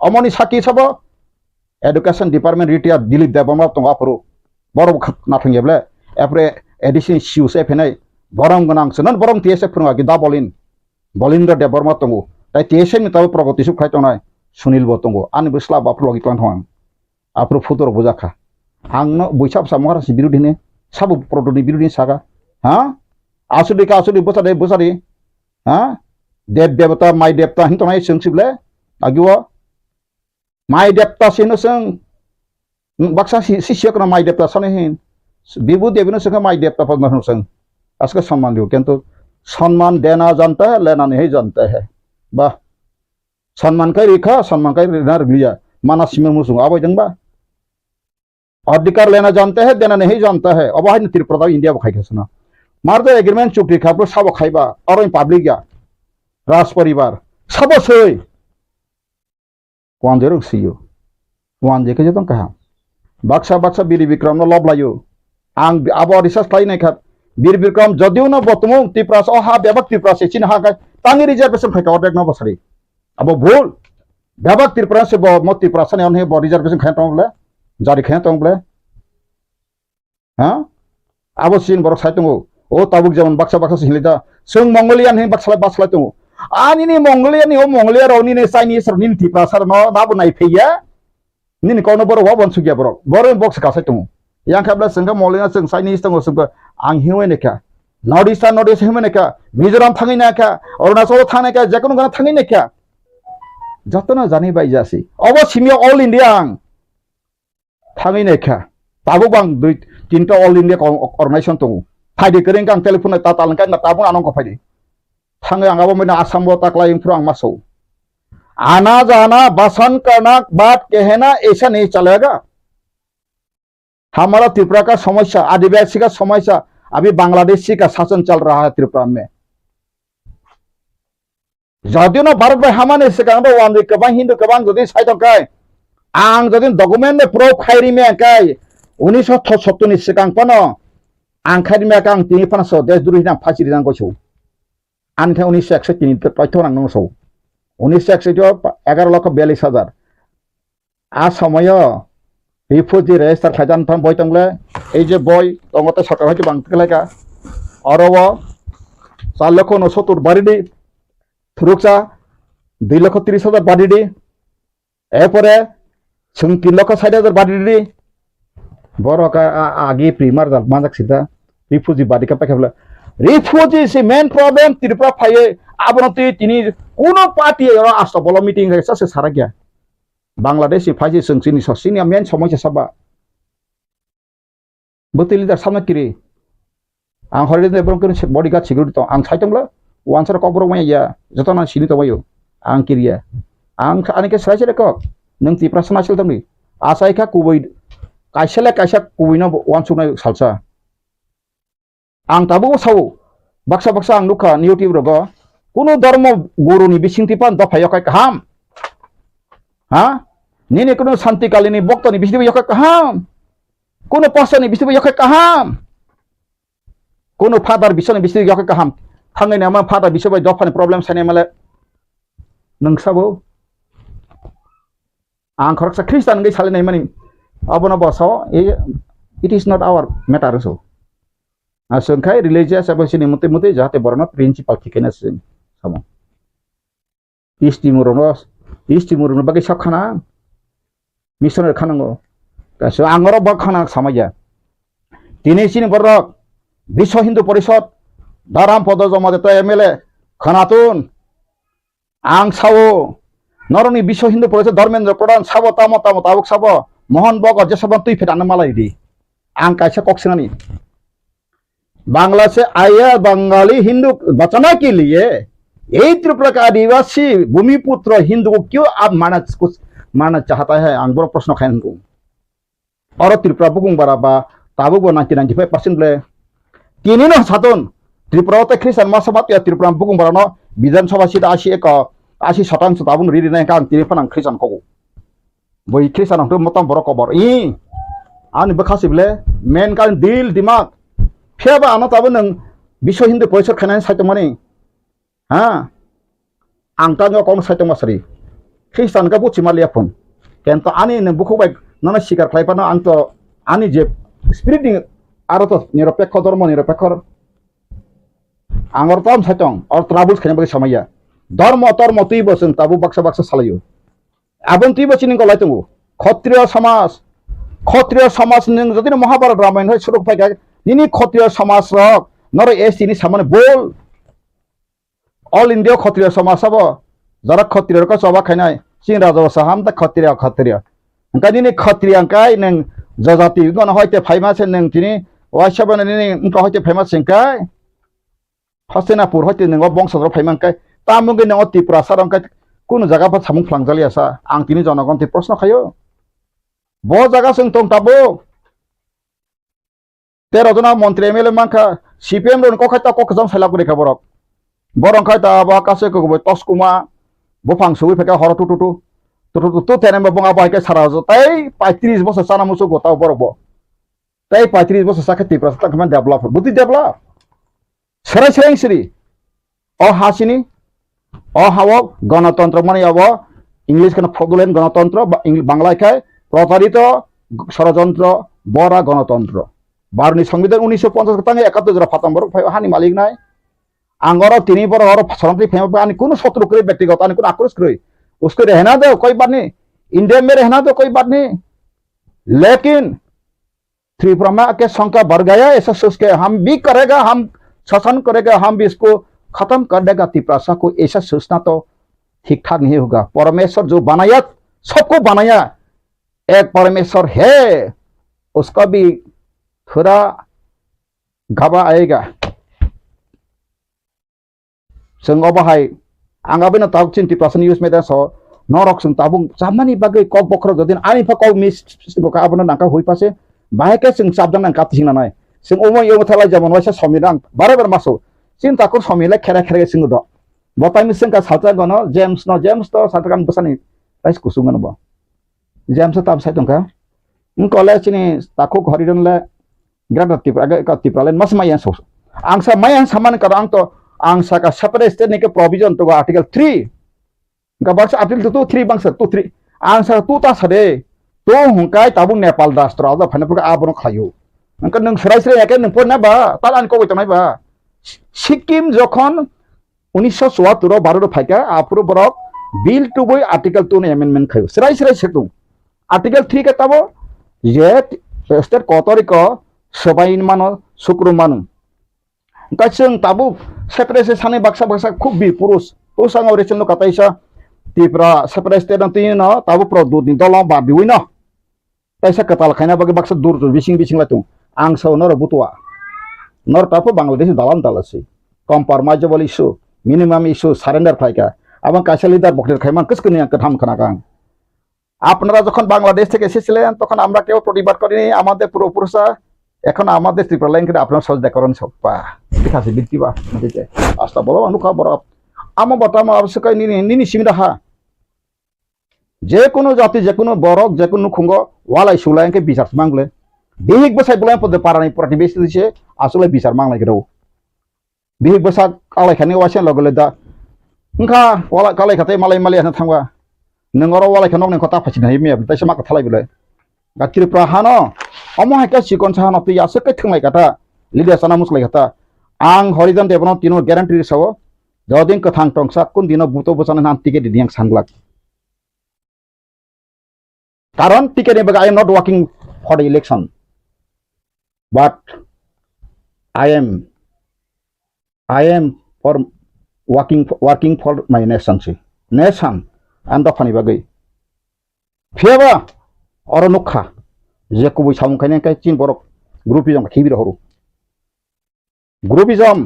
अमनि साखि सबो एडुकेशन डिपार्टमेंट रिटायर दिलीप देबमा तंग आपरो बरो नाथंगेब्ले एप्रे एडिशन सिउ से फेनाय बरम गनां सनन बरम टीएसए फोरङा गि दा बलिन्द्र देबरमा तंग ताइ टीएसए नि ताबो प्रगति सुख खायतनाय सुनील बतंगो आन बस्ला बाप्रो गिक्लान थां आपरो फुदर बुजाखा आंनो बैसाब सामहारासि बिरुदि ने साबु प्रदनि बिरुदि सागा हा आसुदि बसादे हा देव देवता माइ देवता हिंतनाय सोंसिबले आगिवा माइ देवता सिनो सों बाक्सा सिसियकना माइ देवता साने हिन बिबु देबिनो सों माइ देवता पदन सों आसका सम्मान दियो किंतु सम्मान देना जानता है लेना नहीं जानता है बा सम्मान kai rikha सम्मान kai nar liya mana sime musung abai jangba अधिकार लेना जानते हैं देना नहीं जानता है अब है त्रिपुरा इंडिया बखाई खेसना मारदे एग्रीमेंट चुक्ति खाबो सब खाइबा और पब्लिक या राज परिवार सब सै wan jeruk siyo wan je ke jotong kaham baksa biri bikram no lob layo ang abo research lai nai khat bir bikram jodiu no botumu tipras o ha bebak tipras chin ha ka tangi reservation khai ordek no basari abo bhul bebak tipras se bo mo tipras ne on he bo reservation khai tong ble jari khai tong ble ha abo sin borok sai tongo o tabuk jeman baksa sinlita sung mongolian he baksa tongo ani ni mongolian ni o mongolia ro ni chinese ro ni tipras no nabu nai pheya ni kono boro wa bon sugya borok boro box ka sai tongo yang kabla sengka mongolian seng chinese tongo sengka ang hiwe ne ka north east hiwe ne ka mizoram thangai na ka arunachal thangai ka jekono gana thangai ne ka jatona jani bai jasi obo simia all india ang thangai ne ka tabu bang dui tinta all india organization tongo phaide kereng kang telephone ta talangkai na tabung anong ko phaide thangai ang abo mena asam bo taklai imprang maso आना जाना बसन करना बात कहना ऐसा नहीं चलेगा। हमारा त्रिपुरा का समस्या आदिवासी का समस्या अभी बांग्लादेशी का शासन चल रहा है त्रिपुरा में जदिव ना भारत में हमारे सिकांग वांदे कबां हिंदू कबां जदि साइतो काय आंग जदि डॉक्यूमेंट में प्रूफ खाइरी में काय 1977 नि सिकांग पनो आं खाइरी में कांग तिनि पनसो देश दुरि ना फासि रिजां गसौ आनथे 1961 नि तथ्य नांगौ सौ 1961 11,42,000 आ समय रिफ्यूजी रेजिस्टार खाइजान थाम बय तंगले এই যে বই তঙ্গতে সরকার হইতে বাংতে লাইকা অরব 4,69,000 বাড়িডি থুরুকসা 2,30,000 বাড়িডি এরপরে 3,60,000 বাড়িডি বড় আগে প্রিমার মাজাক সিধা রিফিউজি বাড়ি কাপা খেবলা রিফিউজি সে মেন প্রবলেম ত্রিপুরা ফাইয়ে আবনতি তিনি কোন পার্টি আসতো বলো মিটিং হয়েছে সে সারা গিয়া বাংলাদেশি ফাইজি সংসিনি সসিনি মেন সমস্যা সবা betul lidah sama kiri ang hore de bron kun bodyguard security to ang saitong la wansar ko bro maya ya jotona sini to bayo ang kiri ya ang ani ke sai ko nang ti prasna sil tong ni asai ka kuboi kaisa kuboi no wansuna salsa ang tabu sau baksa ang nuka youtube rogo kuno dharma guru ni bising tipan da phayo kai kaham ha ni kuno santi kalini bokto ni bising yokai kaham কোনো person Vishnu ইয়কে কাহাম কোনো father বিশ্বনি Vishnu ইয়কে কাহাম থাঙ্গাই নামা father বিশ্ববাই দফানি problem সাইনে মালে नोंसाबो आं खरकसा ख्रिस्टान गै सालिनाय मानि अबना बसाव it is not our matter so आसंखाय रिलीजियस एबोसिनि मते मते जाहाते बरना प्रिंसिपल थिकेना सिन सामो इस्टिमुरनो बागै साखाना मिशनर खानांगो गासो आंगरो बखाना समाया दिनैसिम बरक विश्व हिंदू परिषद दाराम पद जमा देता एमएलए खनातुन आं सावो नरनि विश्व हिंदू परिषद धर्मेन्द्र प्रधान साबो तामो ताबुक साबो मोहन बग जेसबन तुई फेटानो मालाय दी आं कैसे कक्सिनानी बांग्ला से आया बंगाली हिंदू बचाने के लिए यही त्रिपुरा का आदिवासी भूमिपुत्र हिंदू को क्यों आप मानना चाहता है आं बड़ प्रश्न खाइन को और त्रिपुरा बुकुं बाराबा ताबुक 95% ब्ले तिनी न सातन त्रिपुरा ते ख्रिस्टान मासबात या त्रिपुरा बुकुं बारानो विधानसभा सीट 80% ताबुन रिरि नाय कां तिनि फनां ख्रिस्टान को बै ख्रिस्टान तो मतम बर कबर आनि बखासिबले मेन कान दिल दिमाग फेबा आना ताबो नों विश्व हिंदू परिषद खानाय साइतमानि हा आं तानो कौन साइतमासरि ख्रिस्टान का बुचि मालियाफोन केनतो आनि नों बुखौबाय नाना सिगार खालायफानो आं तो आनि जे स्पिरिटिं आरो तो निरपेक्ष धर्म निरपेक्ष आंगर तम साइतं और ट्राबल्स खाने बगे समया धर्म धर्म तुइबो जों ताबो बाक्सा सालायो आबन तुइबो चिनि गलायतंगो क्षत्रिय समाज नों जदि महाभारत रामायण होय सुरु फायगा निनि क्षत्रिय समाज रक नर एसटिनि सामने बोल ऑल इंडिया क्षत्रिय समाज सब जरा क्षत्रिय को सभा खानाय सिं राजा साहाम ता क्षत्रिय अंकानि क्षत्रिय अंकाय नों जजाति गन होयते फाइमासे नों तिनि वाइसबन नि उनका होयते फेमस सिंकाय हस्तिनापुर होयते नों बंशधर फाइमांकाय तामुगे नों त्रिपुरा सारंकाय कुन जगह पर सामुं फ्लांगजालियासा आं तिनि जनगण ति प्रश्न खायो ब जगह जों तंग ताबो 13 जना मन्त्री एमएलए मांखा सीपीएम रो कखायता कखजम साइलागुरि खबरक बरंखाय ता बाकासे को तस्कुमा बुफां सुबि फेका हर टुटुटु tu tenem ba bonga ba ke sara zo tai 35 bosor sana musu go taw borobo tai 35 bosor sakhe tipra ta kaman develop buti develop serai serai siri o hasini o hawo গণতন্ত্র মানে আবো English কেন ফদুলেন গণতন্ত্র বাংলায় খায় প্রতারিত ষড়যন্ত্র বড়া গণতন্ত্র বারনি সংবিধান 1950 তাঙ্গে 71 জরা ফাতাম বড় হানি মালিক নাই आंगोरो तिनी पर और सरंती फेम पे आनी कोनो शत्रु करे व्यक्तिगत आनी कोनो आक्रोश करे उसको रहना दो कोई बात नहीं इंडिया में रहना दो कोई बात नहीं लेकिन त्रिपुरा के संख्या बढ़ गया ऐसा सोच के हम भी करेगा हम शासन करेगा हम भी इसको खत्म कर देगा त्रिपुरा को ऐसा सोचना तो ठीक ठाक नहीं होगा परमेश्वर जो बनाया सबको बनाया एक परमेश्वर है उसका भी थोड़ा घबा आएगा जों बाहाय आंगाबो ना ताव चिन्ति प्रासन न्यूज में सो नरक जों ताबुं जामनानि बागै कक बखर जदिन आनि फा कक मिस बका आबना नाका होई पासे बाहाय के जों साबदां नां कातिसिं नाय जों अमो यो थालाय जामन वासा समिदां बारे बार मासो चिन्ता को समिला खेरा खेरा जों द बताइम जों का सालता गनो जेम्स तो सालता गान बसानि राइस कुसुमन बा जेम्स ताब साइ दंका इन कॉलेज नि ताको घरिदनले ग्राडति प्रागा तिप्रालेन मस माया सो आंसा माया सामान कर आं तो आं साका सेपारेट स्टेट ने के प्रोविजन तो आर्टिकल 3 का बस आर्टिकल 2 3 बांस 2 3 आं सा 2 ता सदे तो हुंकाय ताबु नेपाल राष्ट्र आदा फनेपुर आबन खायो अंक नों सराय सराय एके नों पना बा तालान को गतनाय बा सिक्किम जखन 1974 भारत फाइका आपुर बरक बिल टू बय आर्टिकल 2 ने अमेंडमेंट खायो सराय सराय सेतु आर्टिकल 3 के ताबो जे स्टेट कतरिक सबाइन मानो सुक्रमान जों ताबु सेपारेट सानै बाक्सा खूब बि पुरुष पुरुषांग रेसन कताइसा त्रिपुरा सेपारेट स्टेट न ताबु प्रदुनि दल बादिवै न ताइसा कताल खाइना बागे बाक्सा दूर बिसिं लातु आं सौ नर बुतवा नर तापो बांग्लादेश दालान दालासै compromisable issue minimum issue surrender फाइका आबां काइसा लिडार बकलेर खाइमान कसकनि कथाम खानागां আপনারা যখন বাংলাদেশ থেকে এসেছিলেন তখন আমরা কেউ প্রতিবাদ করিনি আমাদের পূর্বপুরুষরা এখন আমাদের ত্রিপুরা লাইন করে আপনারা সহযোগিতা করেন সব ঠিক আছে বিক্রিবা দিতে আসলে বলো অনুকা বড় আমার বর্তমান আবশ্যক নিনি সিমিরাহা যে কোনো জাতি যে কোনো বরক যে কোনো খুঙ্গ ওয়ালাই সুলাইকে বিচার মাংলে বিহিক বসাই বলাই পদে পারানি পরাটি বেশি দিছে আসলে বিচার মাংলাই গেও বিহিক বসা কালাইখানি ওয়াসেন লগলে দা ओंखा वाला कालाय खाते मालाय मालाय हाना थांगा नोंगरो वालाय खनो नों खता फासिन हाय मेब तैसे माका थालाय बिलाय गातिर प्राहानो अमो हायका सिकन साहानो तै यासो कै थंलाय काता लिडिया साना मुसलाय काता आं हरिजन देबनो तिनो ग्यारान्टी साव जदिन कथां टंसा कुन दिनो बुतो बसाना नाम टिकेट दियां सांगलाक कारण टिकेट बगा I am not working for the election but I am for working for my nation and the funny bagay fiaba or nukha jacobi sam kane kai chin borok groupism khibi horu groupism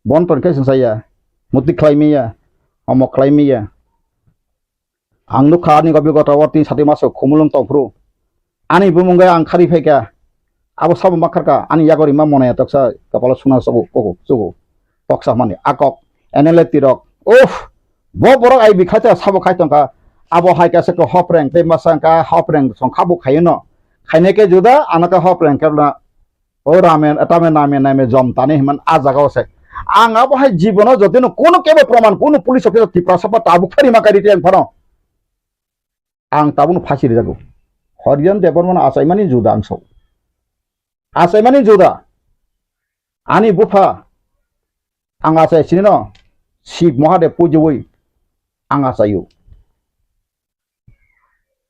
bonton kai saya muti klaimia amo klaimia ang nukha ni gabi gota wati sati maso khumulung tawfru ani bumunga ang khari phaika abo sab makarka ani yagori ma monaya taksa kapala suna sabu koko sugo toksa mani akok eneleti rok bo borok ai bikhacha sabo khaitongka abo haika se ko hopreng te masangka hopreng song khabu khayeno khaine ke juda anaka hopreng kerna o ramen atame name jom tane himan a jaga ose ang abo hai jibono jodino kono kebe proman kono police officer tipra sapa tabu khari makari ten phano ang tabun phasi jago horijan debon mana asai mani juda angso asai mani juda ani bufa ang asai sinino Shiv Mahadev Pujawai ang asayo.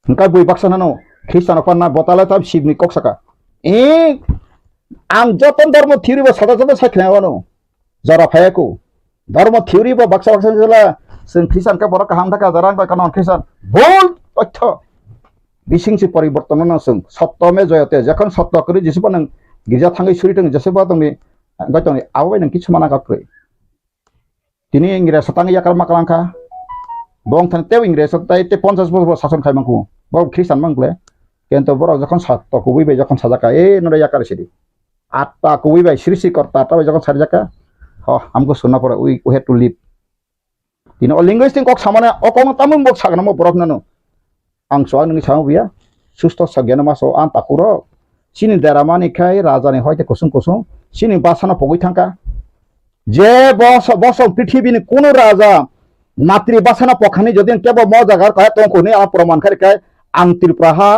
Engkau bui baksa nano Kristen apa na botala tab Shiv ni kok saka. Ang joton dharma theory ba sada sakna wano. Jara phayako. Dharma theory ba baksa jala sen Kristen ka bora kaham thaka jarang ba kanon Kristen. Bol totho. Bising si pariborton na sung satya me joyate jakon satya kori jesipa nang girja thangai suri tang jesipa tangni gatoni abai nang kichu mana kakre. Tini Inggris satang ya kalma kalangka bong tan tew Inggris satai te 50 bor sason khai mangku bor Kristen mangle kento bor jakon satto kubi be jakon sajaka nore yakar sidi atta kubi be sirisi korta ta jakon sarjaka ho amko sunna pore we have to live tini o linguistic kok samane o kong tamum bok sagna mo borok nano ang soal ngi sama biya susto sagyana maso an takuro sini daramani kai raja ni hoite kusung sini basana pogoi thangka je bos পৃথিবী ni kono raja natri basana pokhani jodi kebo mo jagar kaya tongko ni a proman khai kai ang tirpraha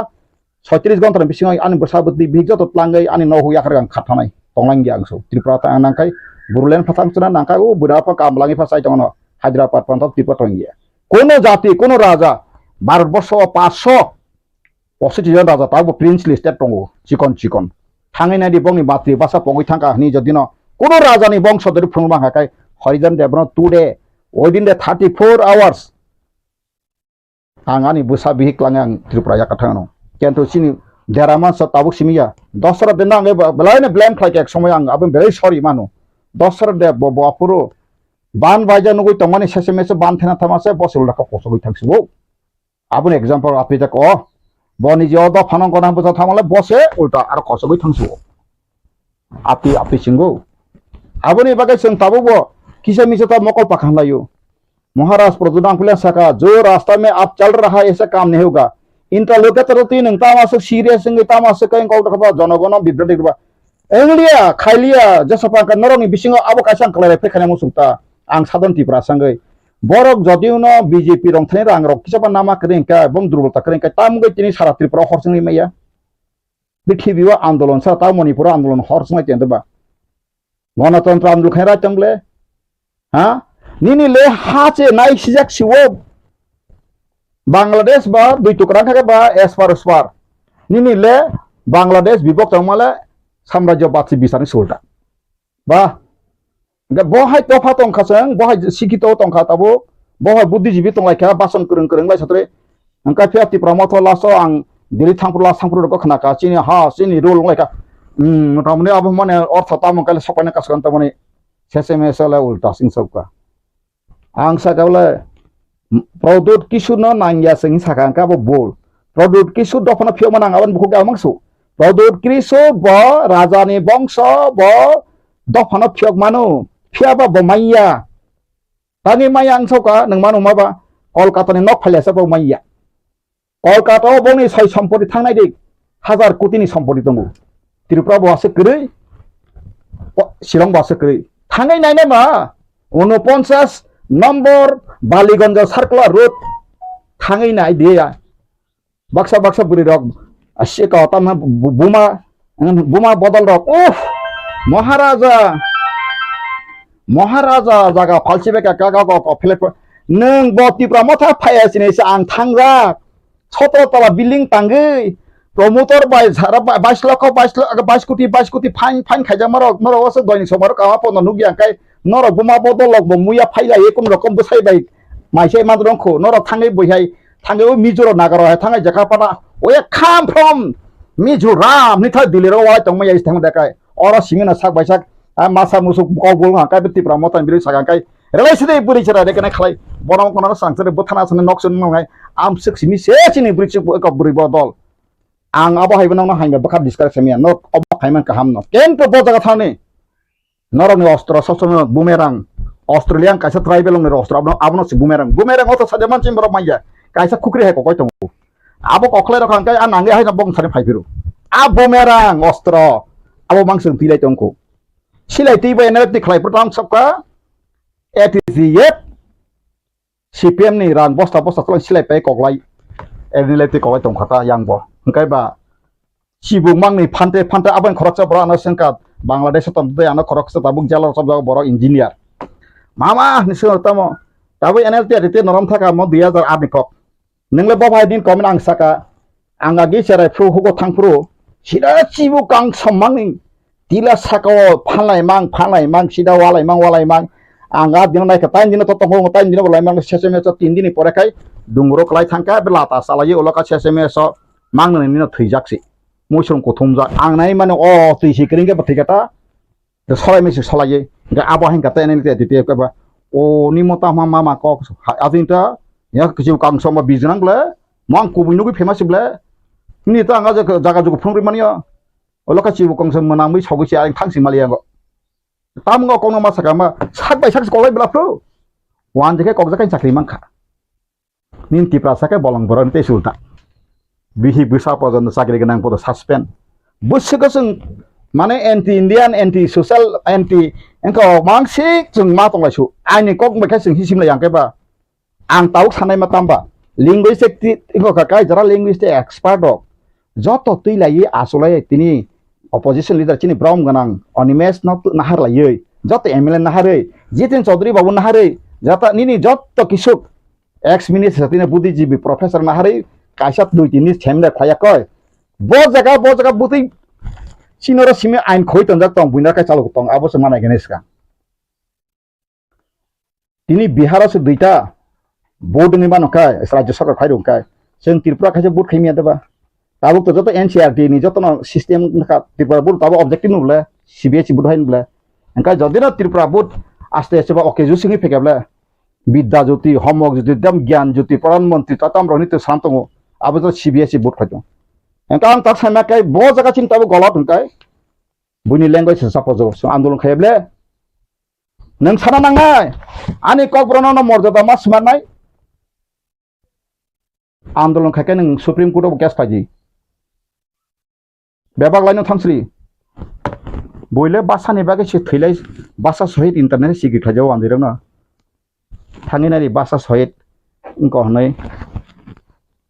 36 ঘন্টার বিসিঙাই আনি বসাবতি বিগত তলাঙ্গাই আনি নহুয়া খারগাং খাথানাই তংলাঙ্গি आंसो ত্রিপুরা তা নাংকাই বুরলেন ফাথাংছনা নাংকাই ও বুড়াপা কামলাঙ্গি ফাসাই তংনো হায়দ্রাবাদ পর্যন্ত ত্রিপুরা তংগিয়া কোন জাতি কোন রাজা ভারতবর্ষ 500 জন রাজা তাও প্রিন্সলি স্টেট তংগো চিকন থাঙাই নাইদি বংনি মাতৃ ভাষা পগই থাঙ্কা নি যদিন কোন রাজানি বংশধর ফ্রংবা হাকাই হরিজন দেবন টুডে ওইদিন দে 34 আওয়ার্স আঙানি বুসা বিহিকলাঙ্গাং ত্রিপুরা ইয়াকাথানো কিন্তু চিনি দেরামান সব তাবুক সিমিয়া দশরা দিন আগে বেলাইনে ব্লেম খাইকে এক সময় আং আবেন বেলাই সরি মানো দশরা দে বপুরো বান বাইজা নগৈ তমানি শেষে মেসে বান থেনা থামাসে বসে উল্লাকা পসগৈ থাকছিবো আবুন এক্সাম্পল আপনি দেখ বনি যে অদ ফানং গনা বুঝা থামালে বসে উল্টা আর কসগৈ থাকছিবো আপনি সিংগো আবুনি বাগে जों ताबुबो किसे मिसे ता मकल पाखान लायो महाराज प्रजुदां पुलिस सका जो रास्ता में आप चल रहा है ऐसा काम नहीं होगा interlocutor tin nang tama so serious ngi tama so kain kau takapa jonogono bibrati ba englia khailia jasapa kan norong bisingo abo kaisang klare pekhane musungta ang sadon tipra sangai borok jodiuno bjp rong thane rang rok kisapa nama kring ka bom durbota kring ka tamgai tini sara tripura horsing meya bithibiwa andolon sa ta manipura andolon horsing tende ba গণতন্ত্র আন্দোলন খাইরা চংলে হ্যাঁ নিনি লে হাচে নাই সিজাক CO Bangladesh বা দুই টুকরা থাকে বা এসপার নিনি লে বাংলাদেশ বিভক্ত মালে সাম্রাজ্যবাদী বিচারনি সুলটা বা বহাই তফা তংখাসং বহাই শিক্ষিত তংখা তাবো বহাই বুদ্ধিজীবী তংলাইখা বাসন করং লাই সাথে अंका फियाति प्रमोथ लासो आं दिल्ली थांपुला सांपुर को खनाका चिनि हा चिनि रोल लाइका मोटामोटी अब माने अर्थ ताम काले सपायना कासकान तामाने सेसेमेसला उल्टा सिं सबका आं साकावले प्रदुत किसु न नांगिया सिं साकांका बो बोल प्रदुत किसु दफना फियो मानां आवन बुखु गामंसु प्रदुत किसु ब राजानि बंश ब दफना फियो मानु फियाबा बमाइया तानि माया आं सबका नों मानु माबा कलकातानि नक फालियासा बमाइया कलकाता बनि सय सम्पत्ति थांनाय दै 1000 कोटिनि सम्पत्ति दङ त्रिपुरा बहासो गरै शिलं बहासो गरै थांनाय नायनाय मा 49 नम्बर बालिगंज सार्कुलार रोड थांनाय नाय दैया बाक्सा बुरि रक आसेका तामा बुमा बदल रक उफ महाराजा जागा फालसिबेका कागा ग फ्लेट नों बतिप्रा मथा फायासिनेसो आं थांगा 17 तला बिल्डिं तांगै प्रमोटर बाय झारा 22 कोटी फाइन खाइजा मारो दयनि समारो कामा पन नुगिया काय नरक बुमा बदल लग मुया फाइला एकुन रकम बसाइबाय माइसे माद्रंखौ नरक थांगै बहाय थांगै मिजोर नागार थांगै जाखापाना ओए खाम फ्रम मिजोराम निथा दिलेरो वाय तंगमै थांग देखाय अर सिंगना साक बायसाक मासा मुसु गबल हाकाय बितिप्रा मतान बिरि सागांकाय रेलायसिदे बुरि चरा देखाय खालाय बनम कोना सांसरे बथाना सने नक्सन मावनाय आम सिक्सिनि सेसिनि बुरि क बुरि बदल आं आबो हायबनाव हायबा बखा डिसकास सेमिया न अब हायमान काहाम न केनतो बजागा थाने नरनि अस्त्र ससन बुमेरां ऑस्ट्रेलियान कायसा ट्राइबल न अस्त्र आबनो सि बुमेरां अत साजे मानसिम बर माइया कायसा खुक्रि हाय कय तंगो आबो कखलाय रखांकाय आ नांगे हायना बं सारे फाइफिरु आ बुमेरां अस्त्र आबो मांसं तिलाय तंगो सिलाय तिबा एनर्टि खलाय प्रताम सबका एटीसीएट सीपीएम नि रान बस्ता तल सिलाय पे कगलाय एनिलायति कगलाय तंखाता यांगबो ओंखाय बा सिबु मांनि फान्ते आबान खरकसा बरा न सेंका बांग्लादेश तमदे आना खरकसा ताबुक जाला सब बरा इंजिनियर मामा निसो तम ताबु एनएलटी आदिते नरम थाका म 2008 नि कप नंगले बाबाय दिन कमेन आं साका आंगा गेसेराय फ्रु हुगो थांफ्रु सिदा सिबु कां सम्मांनि दिला साका फानलाय मां सिदा वालाय मां आंगा दिन नायका टाइम दिन तो तंगो टाइम दिन बलाय मां सेसेमेस 3 दिन परेखाय दुंगुरो कलाय थांका बेलाता सालाय उलका सेसेमेस मांगनो निनो थैजाकसि मोसुम कोथुमजा आंनाय माने अ तुइसि करिंगे बथैगाता सलाय मेसि सलाय गा आबो हेंगाता एनएलटी दिते कबा ओ निमता मामा क आजिंता या किजु कांसम बिजनांगले मां कुबिनुगि फेमासब्ले निता आंगा जागा जुगु फुंरि मानिया उलका चिबु कांसम मनामै सगैसि आं थांसि मालियागो तामगो कोन मासाका मा साक बाय साक कलाय ब्लाफ्रु वान जेके कगजाकाय साख्रि मांखा निन्ति प्रासाके बलं बरन ते Sulata bihi bisa pojok sakit genang poto suspend busuk seng mana anti Indian anti social anti engkau mangsik seng matong lasu ani kok mereka seng hisim lah yang keba ang tahu sanai matamba linguistik engkau kakai jara linguistik expert dok joto tui lagi asulai tini opposition leader cini Brown ganang onimes nahar lagi joto MLN nahar Jitin Chaudhary babu nahar jata nini joto kisuk ex minister tini buddhijibi professor nahar kaisat 2-3 semda khaya koi bo jaga buti sinoro simi ain khoi tonjak tong buinar kai chalok tong abo semana geneska tini bihar se duita board ni bano kai rajya sarkar khai dong kai seng tripura khai board khai mi adaba tabuk to joto NCRT ni joto no system ka tripura board tabo objective nubla CBSE board hain bla engka jodina tripura board aste aste ba oke jusingi phekabla bidya jyoti homework jyoti dam gyan jyoti pradhan mantri tatam roni to santongo abo to CBSE board khai dong engka ang tak sama kai bo jaga cinta bo golot engkai buni language suppose so andolon khayble nang sana nangai ani kok brono no morjada mas manai andolon khake nang supreme court of case faji bebak laino thamsri boile basa ni bage se thilai basa sahit internet sigi khajau andirang na thanginari basa sahit ingko hanai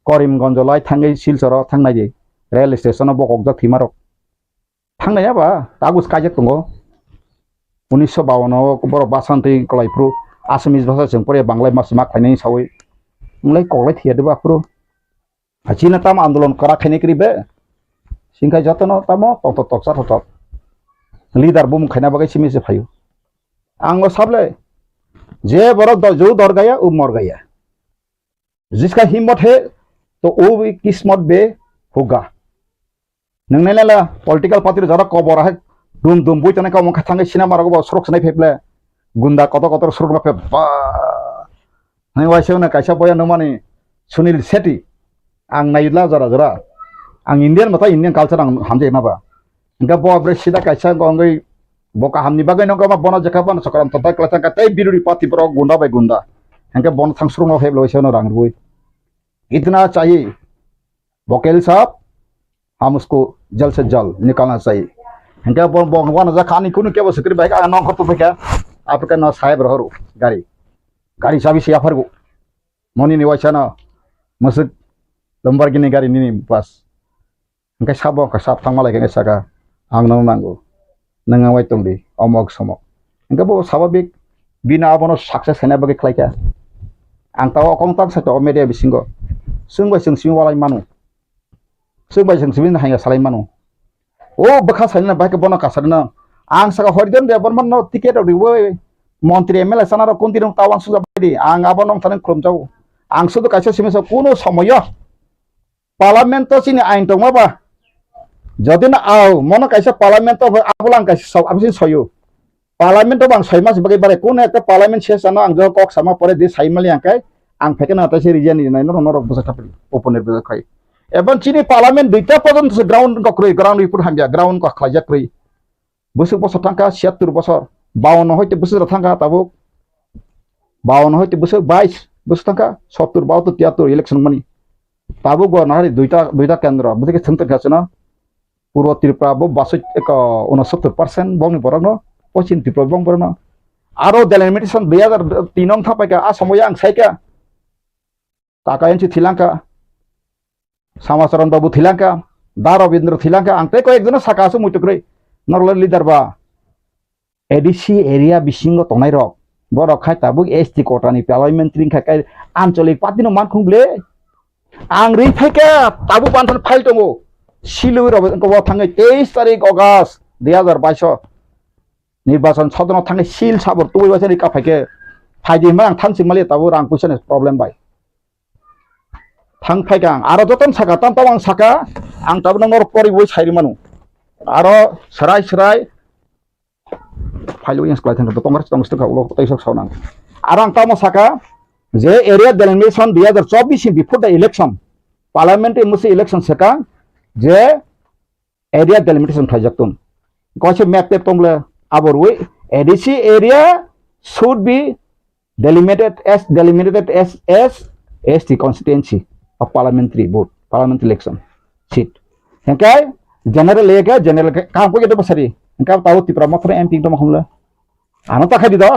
Karimganj lai thangai silchara thangnai je rail station bokok jak thimarok thangnaya ba tagus kajak tongo 1952 ko boro basantei kolaipru assamese bhasha jeng pore banglai masma khainai sawi mulai koklai thiade ba pro achina tam andolon kara khainai kribe singkai jotono tamo tokto toksa thot leader bum khaina bagai simi se phayu ango sable je boro jo dor gaya उ मर गया जिसका हिम्मत है तो वो भी किस्मत बे होगा नंगनेला पॉलिटिकल पार्टी जरा कबर है दुम दुम बुई तने का मुख थांगे सिनेमा रगो सरक सनाय फेप्ले गुंडा कत सरक ना फे बा नै वाइसे ना काइसा बया नमानि सुनील शेट्टी आं नायला जरा आं इंडियन मता इंडियन कल्चर आं हामजे नाबा इंगा बो ब्रे सिदा काइसा गंगै boka hamni bagai nongka ma bono jakapan sakaram tata kelatan katai biruri pati pro gunda by gunda hengke bon thangsrung no heblo isono rangrui इतना चाहिए वकील साहब हम उसको जल्द से जल्द निकालना चाहिए हंके bon bon wan za khani kunu ke bosukri bai ka nong khatu peka apka na sahib rohru gari sabi sia fargo moni ni wachana masuk lamborghini gari nini pas hengke sabo ka sab thangma lagi saka ang nang nango nanga wai tongdi omok somok hengke bo sababik bina abono success hena bagi khlaika ang taw kong tak sa to media bisingo sungbai sungsi walai manu sungbai sungsi bin hanya salai manu o bakha saina ba ke bono kasarna ang saka horidan de bon no ticket ri wo মন্ত্রী MLA সানার কোন দিন তাওয়ান সুজা বাইদি আং আবনং থানে খুলমজাও আং শুধু কাইসা সিমেসা কোনো সময় parliament চিনি আইন দংমাবা যদি না আও মন কাইসা পার্লামেন্ট আবলাং কাইসা সব আমি সয়ো পার্লামেন্ট বাং 6 মাস বাগে বারে কোন একটা পার্লামেন্ট শেষ জানো আং কক সামা পরে দি সাইমালি আংকাই আং ফেকেনা তাসে রিজন নি নাই নরক বসা থাপি ওপনের বেজা খাই এবং চিনি পার্লামেন্ট দুইটা পর্যন্ত গ্রাউন্ড কক্রই গ্রাউন্ড রিপোর্ট হামজা গ্রাউন্ড ক খাইজা ক্রই বছর বছর টাকা 76 বছর 52 হইতে বছর থাকা তাবুক 52 হইতে বছর 22 বছর থাকা 70 72 73 ইলেকশন মানি তাবুক গ নাহারি দুইটা কেন্দ্র বুঝকে থংতে গাছে না পূর্ব ত্রিপুরা ব 69% বংনি বরন পশ্চিম ত্রিপুরা বং বরন আরো ডেলিমিটেশন 2003 নং থাপাইকা আ সময় আং সাইকা কাকায়েনচি থিলাঙ্কা সামাচরণ বাবু থিলাঙ্কা দা রবীন্দ্র থিলাঙ্কা আংতে কয়েকজন সাকাসু মুইতক্রই নরল লিডার বা এডিসি এরিয়া বিশিঙ্গ তনাই রক বড় খাই তাবুক এসটি কোটানি পার্লামেন্টারি খাই আঞ্চলিক পাতিনো মান খুংলে আং রি ফাইকা তাবু পানথন ফাইল দङ সিলুই রব কব থাङै 23 তারিখ আগস্ট 2022 নির্বাচন সদন থাङै সিল সাবর তুই বাসে কা ফাইকে ফাইদি मा आं थांसिम माले ताबु रां पैसानि प्रब्लेम बाय थां फाइका आरो जतन साका ताम ताम आं साका आं ताबु नंगर परि बय साइरि मानु आरो सराय फाइल इन्स क्लाइथन तो कांग्रेस कांग्रेस का उलो तैसक सावनां आरो आं तामो साका जे area delimitation 2024 before the election parliamentary मुसे इलेक्शन सेका जे एरिया डेलिमिटेशन खाइजाक्तुन गसे मैप टेप तंगले आबरवे ADC area should be delimited as ST constituency of parliamentary vote parliament election seat hengkai general leke general kam ko gede basari hengkai tahu Tripura matra MP to makhumla ano ta khadi do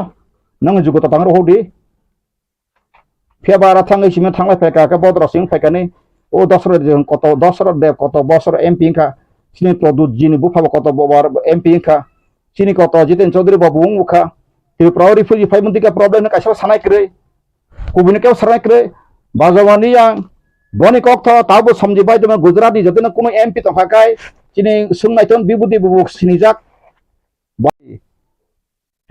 nang jugo ta tang ro hodi Febara thangai sime thanglai phaika ka bodro sing phaika ni o dosro de koto bosor MP ka sini to du jini bu phaba koto bobar MP ka sini koto Jiten Chaudhary babu mukha Tripura refugee phai munti ka problem na kaisa sanai kre kubune ke sanai kre bazawani yang boni kok tho tabu samji bai de Gujarati jatena kono MP to phakai sini sungnai ton bibudi bubu sini jak bai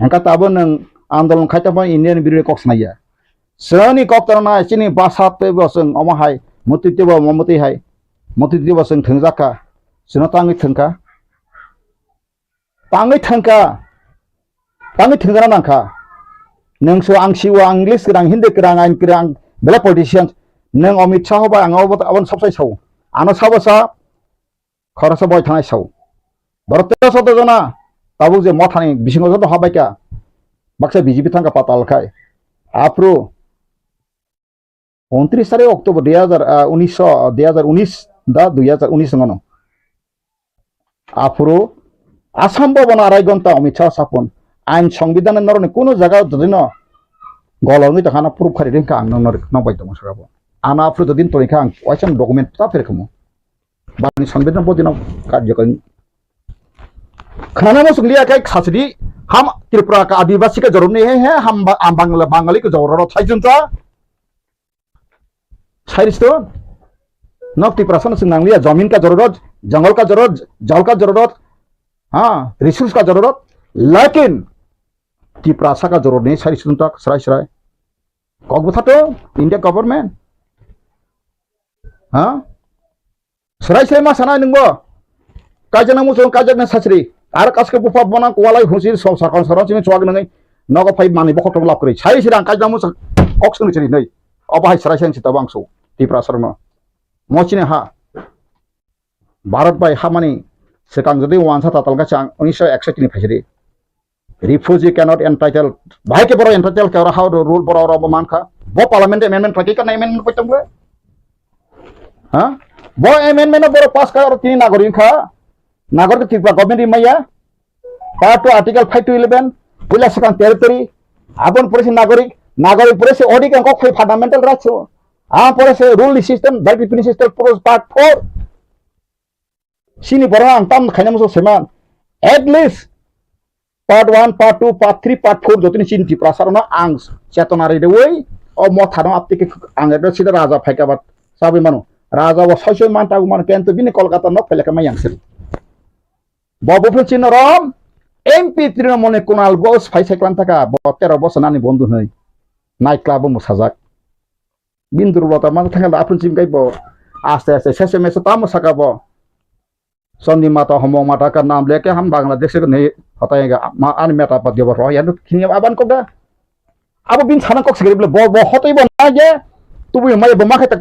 hangka tabu nang andolon khaita ba Indian biroi kok sanaya sani kok tarna sini basate boseng omahai mutite ba mamuti hai mutite boseng thungjaka sino tangi thangka thungjana nangka nengso angsiwa English kerang Hindi kerang ain kerang bela politicians neng Amit Shah ba angau ba abon sabsai sau ano sabasa khorasa boy thanai sau bharate soto jana tabu je mothani bisingo joto habaika baksa BJP thangka patal khai apro 29 October 2019 ngono afro asam bana arai gonta Amit Shah sapon ain সংবিধানের নরনে কোন জায়গা দদিন গলমি তখানা proof খারি রেখা আং নর নবাই দম সরাবো আনা afro দদিন তরিখা আং ওয়াইসান document তা ফেরখমু বানি সংবিধান পদিন কার্যকরী खाना में सुनलिया क्या खासरी हम त्रिपुरा का आदिवासी का जरूरत नहीं है हम बंगाली का जरूरत है जनता साइरिस्तो नक त्रिपुरा से नांगलिया जमीन का जरूरत जंगल का जरूरत जल का जरूरत हाँ रिसोर्स का जरूरत लेकिन त्रिपुरा का जरूरत नहीं साइरिस्तो तक सराय कौन बता तो इंडिया गवर्नमेंट हाँ सराय मा साना नंगो काजना मुसो काजना सासरी आरो कासके बुफा बना कोवालाई हुसि सब सरकार सरन सिमे चवाग नङै नग फाइ मानि बखत लाब करै साइ सिरां काजना मुसो कक्सन चरि नै अबाहाय सराय सेन सिता बांसौ त्रिपुरा सरन मचिने हा भारत बाय हामानि सेकां जदि वानसा तातालगा चां 1961 नि फाइसरि रिफ्यूजी कैनॉट एंटाइटल भाई के बरो एंटाइटल के हाउ रूल बरो मानखा बो पार्लियामेंट अमेंडमेंट फाइके का अमेंडमेंट पयतंगले हां बो अमेंडमेंट बरो पास का और तीन नागरिक खा नागरिक त्रिपुरा गवर्नमेंट मैया पार्ट 2 आर्टिकल 5 to 11 पुला सकां टेरिटरी आबन पुलिस नागरिक पुलिस ओडी का को फंडामेंटल राइट्स आ police rule system that definition system police part 4 सिनी बरो आं ताम खाइनामसो सेमान at least part 1 part 2 part 3 part 4 जतिनि सिन त्रिपुरा सरन आं चेतनारि देवै ओ मथानो आपतिके आं एदो सिदा राजा फाइकाबाद साबि मानु राजा व सयसय मानतागु मान केन्तो बिनि कलकाता न फैलेका मायांसरि बाबुफोर चिनरम एमपि तृणमूल कुणाल घोष फाइसाइक्लान थाका 13 বছর नानि बंधु नै नाइट क्लाब मुसाजाक बिन्दुर बता मान थाका आफुन चिमगाइ ब आस्ते आस्ते सेसे मेसे ताम सकाब सन्धि माता हमो माता का नाम लेके हम बांग्लादेश के नहीं हटाएगा आन मेटा पद देव रह यानु खिनि आबान को दा अब बिन छाना को सगरे ब हतै ब ना जे तुबु मय बमा खै